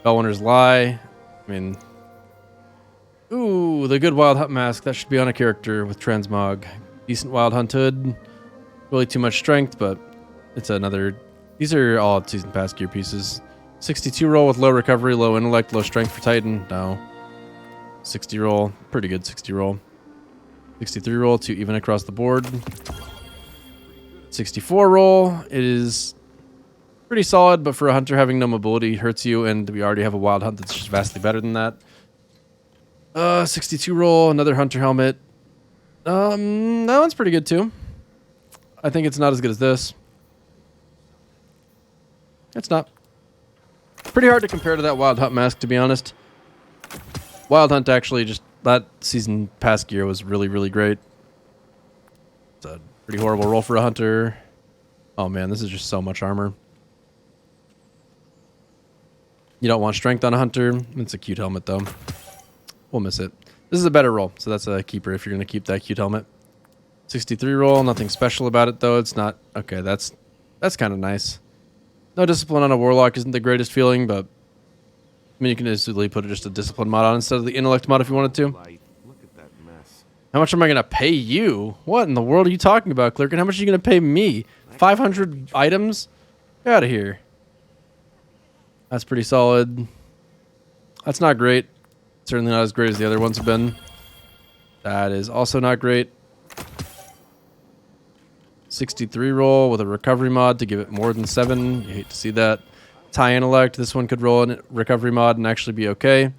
Bellwinter's Lie. I mean... Ooh, the good Wild Hunt mask. That should be on a character with Transmog. Decent Wild Hunt hood. Really too much strength, but it's another... These are all Season Pass gear pieces. 62 roll with low recovery, low intellect, low strength for Titan. No. 60 roll. Pretty good 60 roll. 63 roll, 2 even across the board. 64 roll. It is pretty solid, but for a hunter, having no mobility hurts you, and we already have a wild hunt that's just vastly better than that. 62 roll, another hunter helmet. That one's pretty good too. I think it's not as good as this. It's not. Pretty hard to compare to that Wild Hunt mask, to be honest. Wild Hunt actually just... That Season Pass gear was really, really great. It's a pretty horrible roll for a hunter. Oh man, this is just so much armor. You don't want strength on a hunter. It's a cute helmet, though. We'll miss it. This is a better roll, so that's a keeper if you're going to keep that cute helmet. 63 roll, nothing special about it, though. It's not... Okay, that's kind of nice. No discipline on a warlock isn't the greatest feeling, but I mean, you can easily put just a discipline mod on instead of the intellect mod if you wanted to. Look at that mess. How much am I going to pay you? What in the world are you talking about, Clerk? And how much are you going to pay me? 500 items? Get out of here. That's pretty solid. That's not great. Certainly not as great as the other ones have been. That is also not great. 63 roll with a recovery mod to give it more than 7. You hate to see that. High intellect. This one could roll a recovery mod and actually be okay.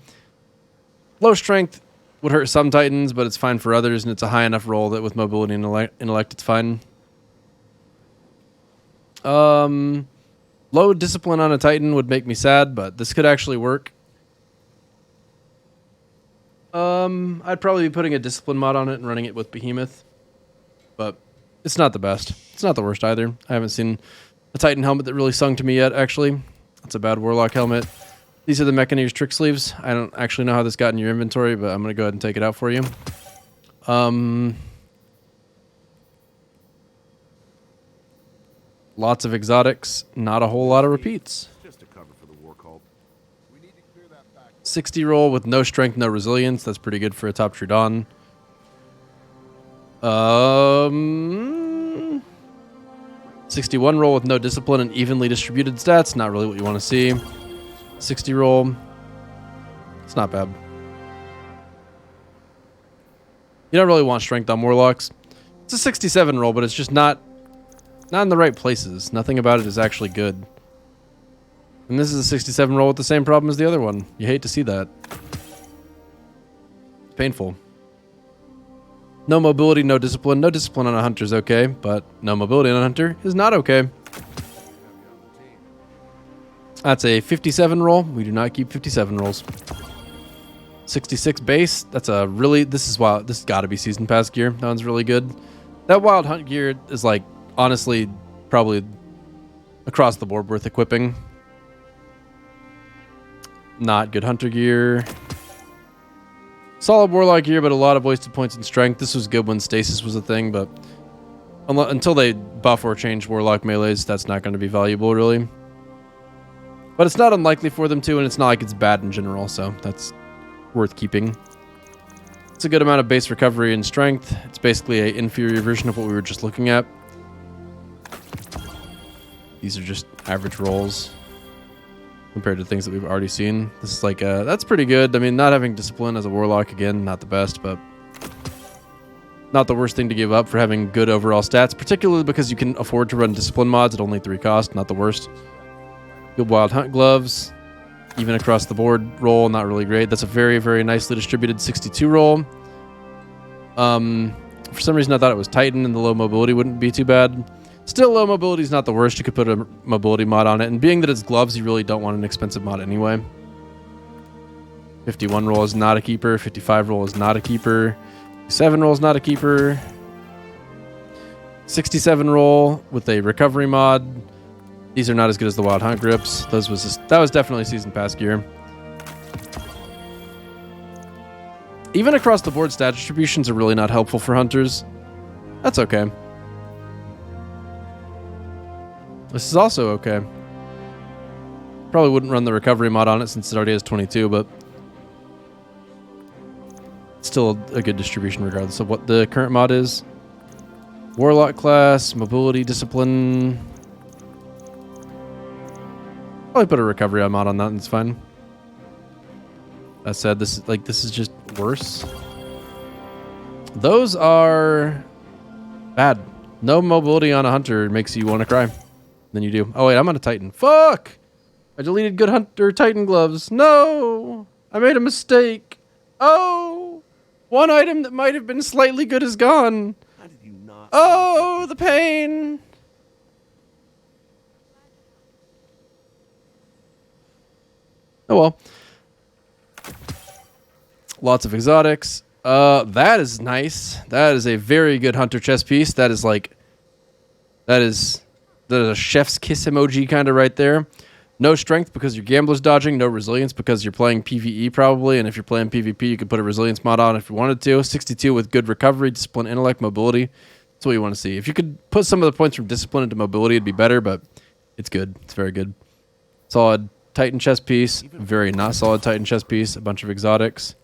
Low strength would hurt some titans, but it's fine for others, and it's a high enough roll that with mobility and intellect, it's fine. Low discipline on a titan would make me sad, but this could actually work. I'd probably be putting a discipline mod on it and running it with Behemoth, but it's not the best. It's not the worst either. I haven't seen a Titan helmet that really sung to me yet, actually. It's a bad Warlock helmet. These are the Mechaneer's trick sleeves. I don't actually know how this got in your inventory, but I'm going to go ahead and take it out for you. Lots of exotics, not a whole lot of repeats. Just a cover for the war cult. 60 roll with no strength, no resilience. That's pretty good for a top true Dawn. 61 roll with no discipline and evenly distributed stats. Not really what you want to see. 60 roll. It's not bad. You don't really want strength on Warlocks. It's a 67 roll, but it's just not in the right places. Nothing about it is actually good. And this is a 67 roll with the same problem as the other one. You hate to see that. It's painful. No mobility, no discipline. No discipline on a hunter is okay, but no mobility on a hunter is not okay. That's a 57 roll. We do not keep 57 rolls. 66 base. That's a really... This is wild. This has got to be season pass gear. That one's really good. That wild hunt gear is like, honestly, probably across the board worth equipping. Not good hunter gear. Solid warlock gear, but a lot of wasted points in strength. This was good when stasis was a thing, but until they buff or change warlock melees, that's not going to be valuable, really. But it's not unlikely for them to, and it's not like it's bad in general, so that's worth keeping. It's a good amount of base recovery and strength. It's basically an inferior version of what we were just looking at. These are just average rolls compared to things that we've already seen. This is like, that's pretty good. I mean, not having discipline as a warlock, again, not the best, but not the worst thing to give up for having good overall stats, particularly because you can afford to run discipline mods at only 3 cost, not the worst. Good wild hunt gloves, even across the board roll, not really great. That's a very, very nicely distributed 62 roll. For some reason I thought it was Titan and the low mobility wouldn't be too bad. Still, low mobility is not the worst. You could put a mobility mod on it, and being that it's gloves, you really don't want an expensive mod anyway. 51 roll is not a keeper. 55 roll is not a keeper. 7 roll is not a keeper. 67 roll with a recovery mod. These are not as good as the wild hunt grips. That was definitely season pass gear. Even across the board, stat distributions are really not helpful for hunters. That's okay. This is also okay. Probably wouldn't run the recovery mod on it since it already has 22, but still a good distribution regardless of what the current mod is. Warlock class, mobility, discipline. Probably put a recovery mod on that and it's fine. That said, this is just worse. Those are bad. No mobility on a hunter makes you want to cry. Then you do. Oh wait, I'm on a Titan. Fuck! I deleted good hunter Titan gloves. No! I made a mistake. Oh! One item that might have been slightly good is gone. How did you not? Oh, the pain! Oh well. Lots of exotics. That is nice. That is a very good hunter chest piece. That is a chef's kiss emoji kind of right there. No strength because your gambler's dodging. No resilience because you're playing PvE probably. And if you're playing PvP, you could put a resilience mod on if you wanted to. 62 with good recovery, discipline, intellect, mobility. That's what you want to see. If you could put some of the points from discipline into mobility, it'd be better, but it's good. It's very good. Solid. Titan chest piece, very not solid Titan chest piece, a bunch of exotics.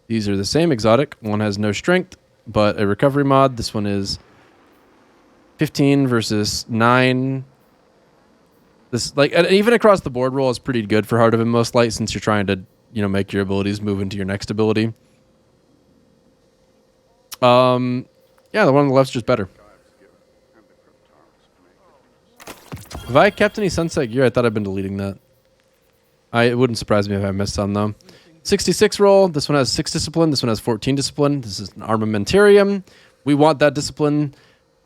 These are the same exotic. One has no strength, but a recovery mod. This one is 15 versus 9. This, like, and even across the board roll is pretty good for Heart of Inmost Light, since you're trying to, you know, make your abilities move into your next ability. Yeah, the one on the left's just better. Have I kept any Sunset gear? I thought I'd been deleting that. It wouldn't surprise me if I missed some, though. 66 roll. This one has 6 discipline. This one has 14 discipline. This is an armamentarium. We want that discipline.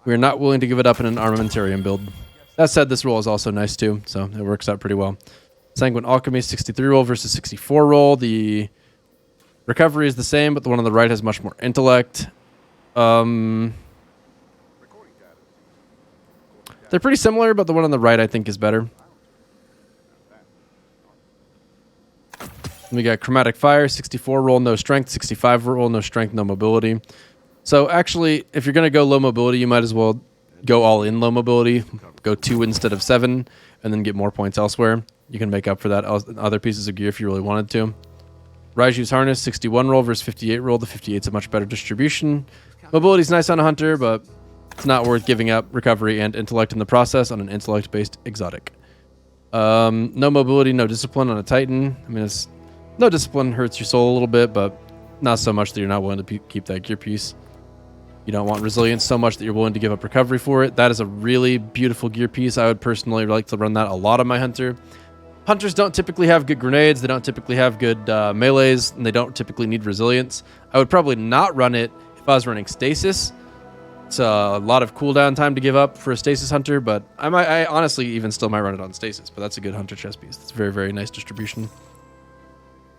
We are not willing to give it up in an armamentarium build. That said, this roll is also nice, too, so it works out pretty well. Sanguine Alchemy, 63 roll versus 64 roll. The recovery is the same, but the one on the right has much more intellect. They're pretty similar, but the one on the right I think is better. We got Chromatic Fire, 64 roll, no strength, 65 roll, no strength, no mobility. So actually, if you're going to go low mobility, you might as well go all in low mobility. Go 2 instead of 7, and then get more points elsewhere. You can make up for that in other pieces of gear if you really wanted to. Raiju's Harness, 61 roll versus 58 roll. The 58's a much better distribution. Mobility's nice on a hunter, but it's not worth giving up recovery and intellect in the process on an intellect-based exotic. No mobility, no discipline on a Titan. I mean, no discipline hurts your soul a little bit, but not so much that you're not willing to keep that gear piece. You don't want resilience so much that you're willing to give up recovery for it. That is a really beautiful gear piece. I would personally like to run that a lot on my hunter. Hunters don't typically have good grenades. They don't typically have good melees, and they don't typically need resilience. I would probably not run it if I was running stasis. It's a lot of cooldown time to give up for a stasis hunter, but I honestly even still might run it on stasis, but that's a good hunter chest piece. It's a very, very nice distribution.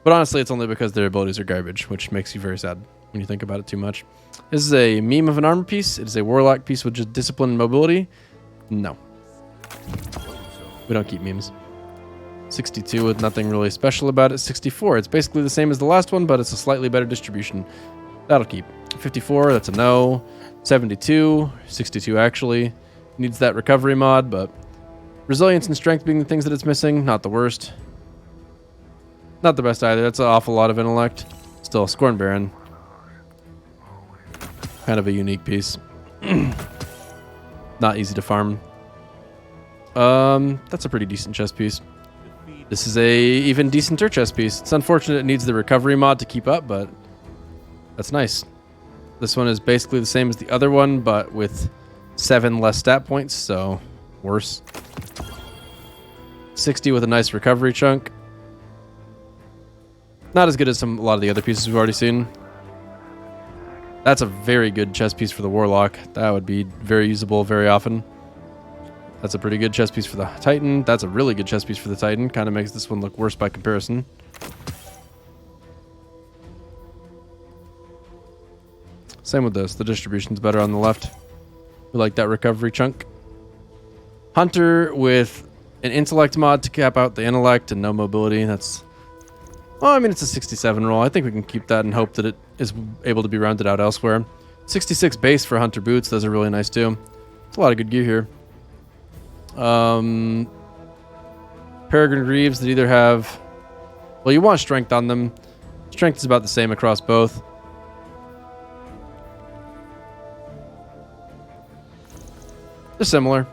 But honestly, it's only because their abilities are garbage, which makes you very sad when you think about it too much. This is a meme of an armor piece. It is a warlock piece with just discipline and mobility. No. We don't keep memes. 62 with nothing really special about it. 64, it's basically the same as the last one, but it's a slightly better distribution. That'll keep. 54, that's a no. 72, 62 actually. Needs that recovery mod, but resilience and strength being the things that it's missing, not the worst. Not the best either. That's an awful lot of intellect. Still, Scorn Baron. Kind of a unique piece. Not easy to farm. That's a pretty decent chest piece. This is a even decenter chest piece. It's unfortunate it needs the recovery mod to keep up, but that's nice. This one is basically the same as the other one, but with 7 less stat points, so worse. 60 with a nice recovery chunk. Not as good as a lot of the other pieces we've already seen. That's a very good chest piece for the Warlock. That would be very usable very often. That's a pretty good chest piece for the Titan. That's a really good chest piece for the Titan. Kind of makes this one look worse by comparison. Same with this. The distribution's better on the left. We like that recovery chunk. Hunter with an intellect mod to cap out the intellect and no mobility. That's... well, I mean, it's a 67 roll. I think we can keep that and hope that it is able to be rounded out elsewhere. 66 base for Hunter boots. Those are really nice too. It's a lot of good gear here. Peregrine Greaves that either have... well, you want strength on them. Strength is about the same across both. They're similar.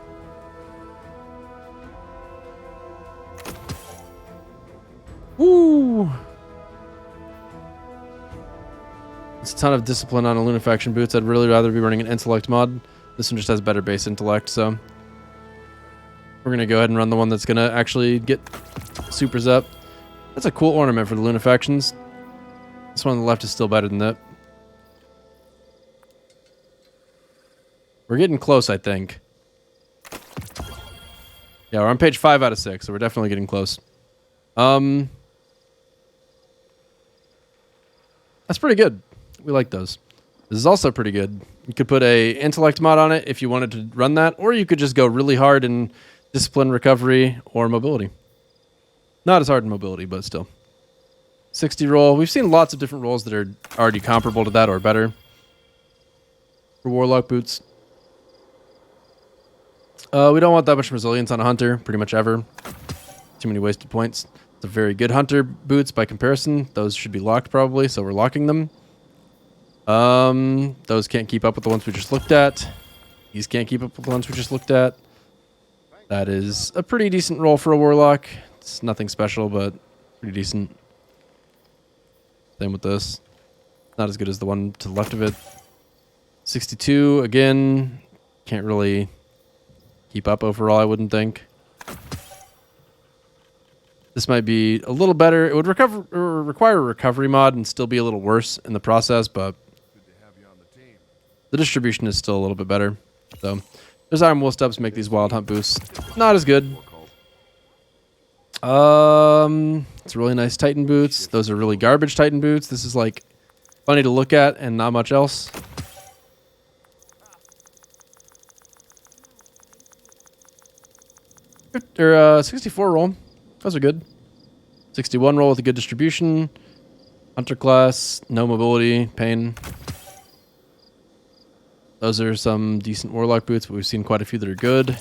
Woo! It's a ton of discipline on a Lunafaction boots. I'd really rather be running an intellect mod. This one just has better base intellect, so we're gonna go ahead and run the one that's gonna actually get supers up. That's a cool ornament for the Lunafactions. This one on the left is still better than that. We're getting close, I think. Yeah, we're on page 5 out of 6, so we're definitely getting close. That's pretty good. We like those. This is also pretty good. You could put a intellect mod on it if you wanted to run that, or you could just go really hard in discipline, recovery, or mobility. Not as hard in mobility, but still. 60 roll. We've seen lots of different rolls that are already comparable to that or better for Warlock boots. We don't want that much resilience on a Hunter, pretty much ever. Too many wasted points. It's a very good hunter boots by comparison. Those should be locked probably, so we're locking them. Those can't keep up with the ones we just looked at. These can't keep up with the ones we just looked at. That is a pretty decent roll for a warlock. It's nothing special, but pretty decent. Same with this. Not as good as the one to the left of it. 62, again, can't really keep up overall, I wouldn't think. This might be a little better. It would require a recovery mod and still be a little worse in the process, but the distribution is still a little bit better. So there's Iron Wool Stubs make these Wild Hunt boosts. Not as good. It's really nice Titan boots. Those are really garbage Titan boots. This is like funny to look at and not much else. Or 64 roll. Those are good. 61 roll with a good distribution. Hunter class, no mobility, pain. Those are some decent warlock boots, but we've seen quite a few that are good.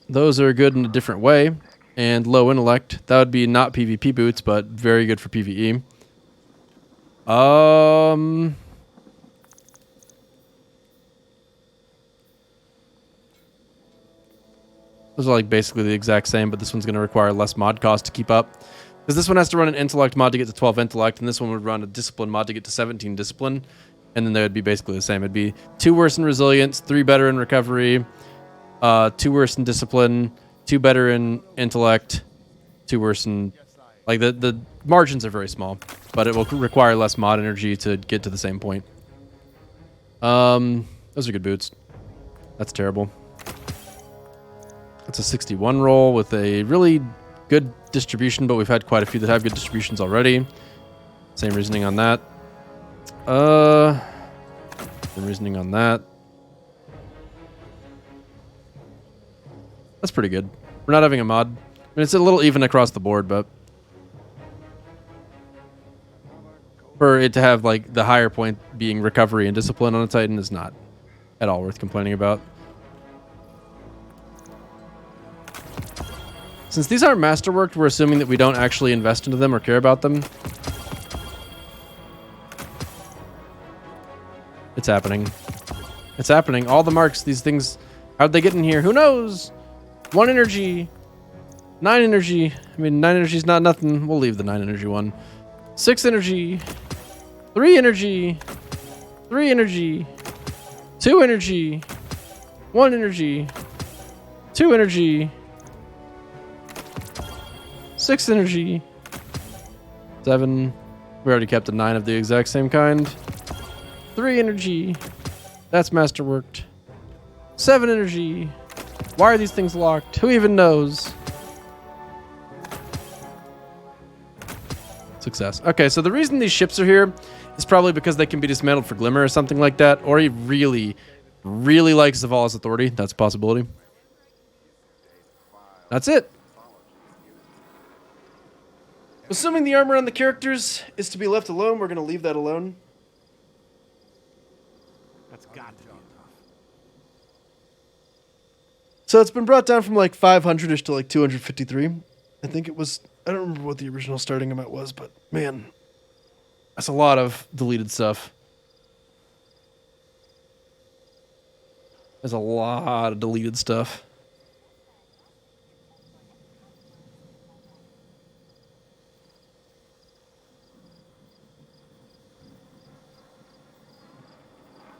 Those are good in a different way. And low intellect. That would be not PvP boots, but very good for PvE. Those are like basically the exact same, but this one's going to require less mod cost to keep up. Because this one has to run an intellect mod to get to 12 intellect, and this one would run a discipline mod to get to 17 discipline. And then they would be basically the same. It'd be 2 worse in resilience, 3 better in recovery, 2 worse in discipline, 2 better in intellect, 2 worse in... Like, the margins are very small, but it will require less mod energy to get to the same point. Those are good boots. That's terrible. That's a 61 roll with a really good distribution, but we've had quite a few that have good distributions already. Same reasoning on that. Same reasoning on that. That's pretty good. We're not having a mod. I mean, it's a little even across the board, but for it to have like the higher point being recovery and discipline on a Titan is not at all worth complaining about. Since these aren't masterworked, we're assuming that we don't actually invest into them or care about them. It's happening. It's happening. All the marks, these things, how'd they get in here? Who knows? 1 energy. 9 energy. I mean, 9 energy is not nothing. We'll leave the 9 energy one. 6 energy. 3 energy. 3 energy. 2 energy. 1 energy. 2 energy. 6 energy. 7. We already kept a 9 of the exact same kind. 3 energy. That's masterworked. 7 energy. Why are these things locked? Who even knows? Success. Okay, so the reason these ships are here is probably because they can be dismantled for Glimmer or something like that, or he really, really likes Zavala's authority. That's a possibility. That's it. Assuming the armor on the characters is to be left alone, we're going to leave that alone. That's got to be enough. So it's been brought down from like 500-ish to like 253. I think it was... I don't remember what the original starting amount was, but man, that's a lot of deleted stuff. There's a lot of deleted stuff.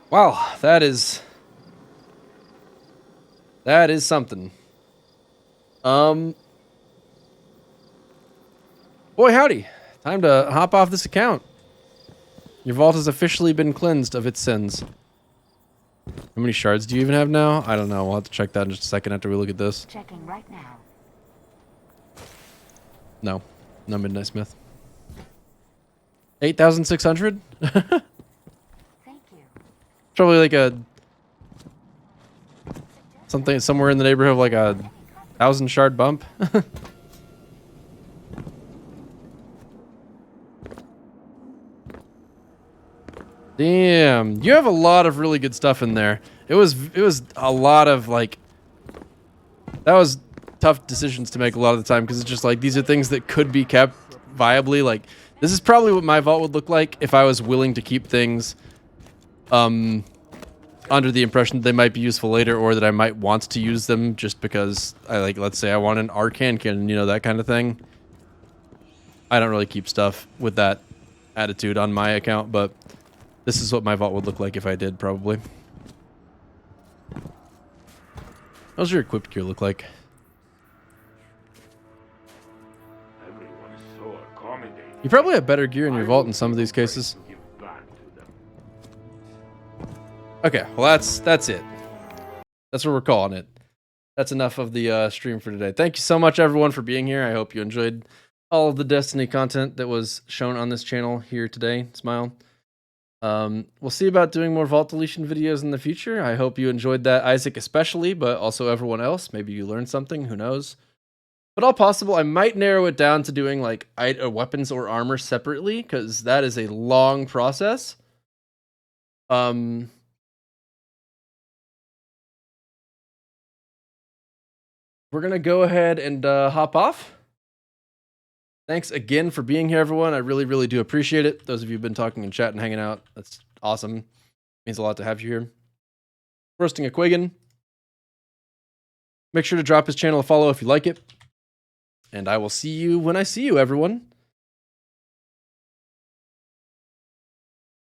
Wow, that is something. Boy, howdy. Time to hop off this account. Your vault has officially been cleansed of its sins. How many shards do you even have now? I don't know. We'll have to check that in just a second after we look at this. Checking right now. No. No Midnight Smith. 8,600? Thank you. Probably like a... something somewhere in the neighborhood of like a 1,000 shard bump. Damn, you have a lot of really good stuff in there. It was a lot of like, that was tough decisions to make a lot of the time because it's just like these are things that could be kept viably. Like this is probably what my vault would look like if I was willing to keep things under the impression that they might be useful later or that I might want to use them just because I like, let's say I want an arcane cannon, you know, that kind of thing. I don't really keep stuff with that attitude on my account, but this is what my vault would look like if I did, probably. How's your equipped gear look like? Everyone is so accommodating. You probably have better gear in your vault in some of these cases. Okay, well that's it. That's what we're calling it. That's enough of the stream for today. Thank you so much, everyone, for being here. I hope you enjoyed all of the Destiny content that was shown on this channel here today. Smile. We'll see about doing more vault deletion videos in the future. I hope you enjoyed that, Isaac especially, but also everyone else. Maybe you learned something. Who knows? But all possible. I might narrow it down to doing like weapons or armor separately because that is a long process. We're going to go ahead and hop off. Thanks again for being here, everyone. I really, really do appreciate it. Those of you who've been talking in chat and hanging out, that's awesome. Means a lot to have you here. Roasting a Quiggin. Make sure to drop his channel a follow if you like it. And I will see you when I see you, everyone.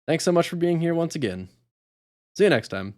Thanks so much for being here once again. See you next time.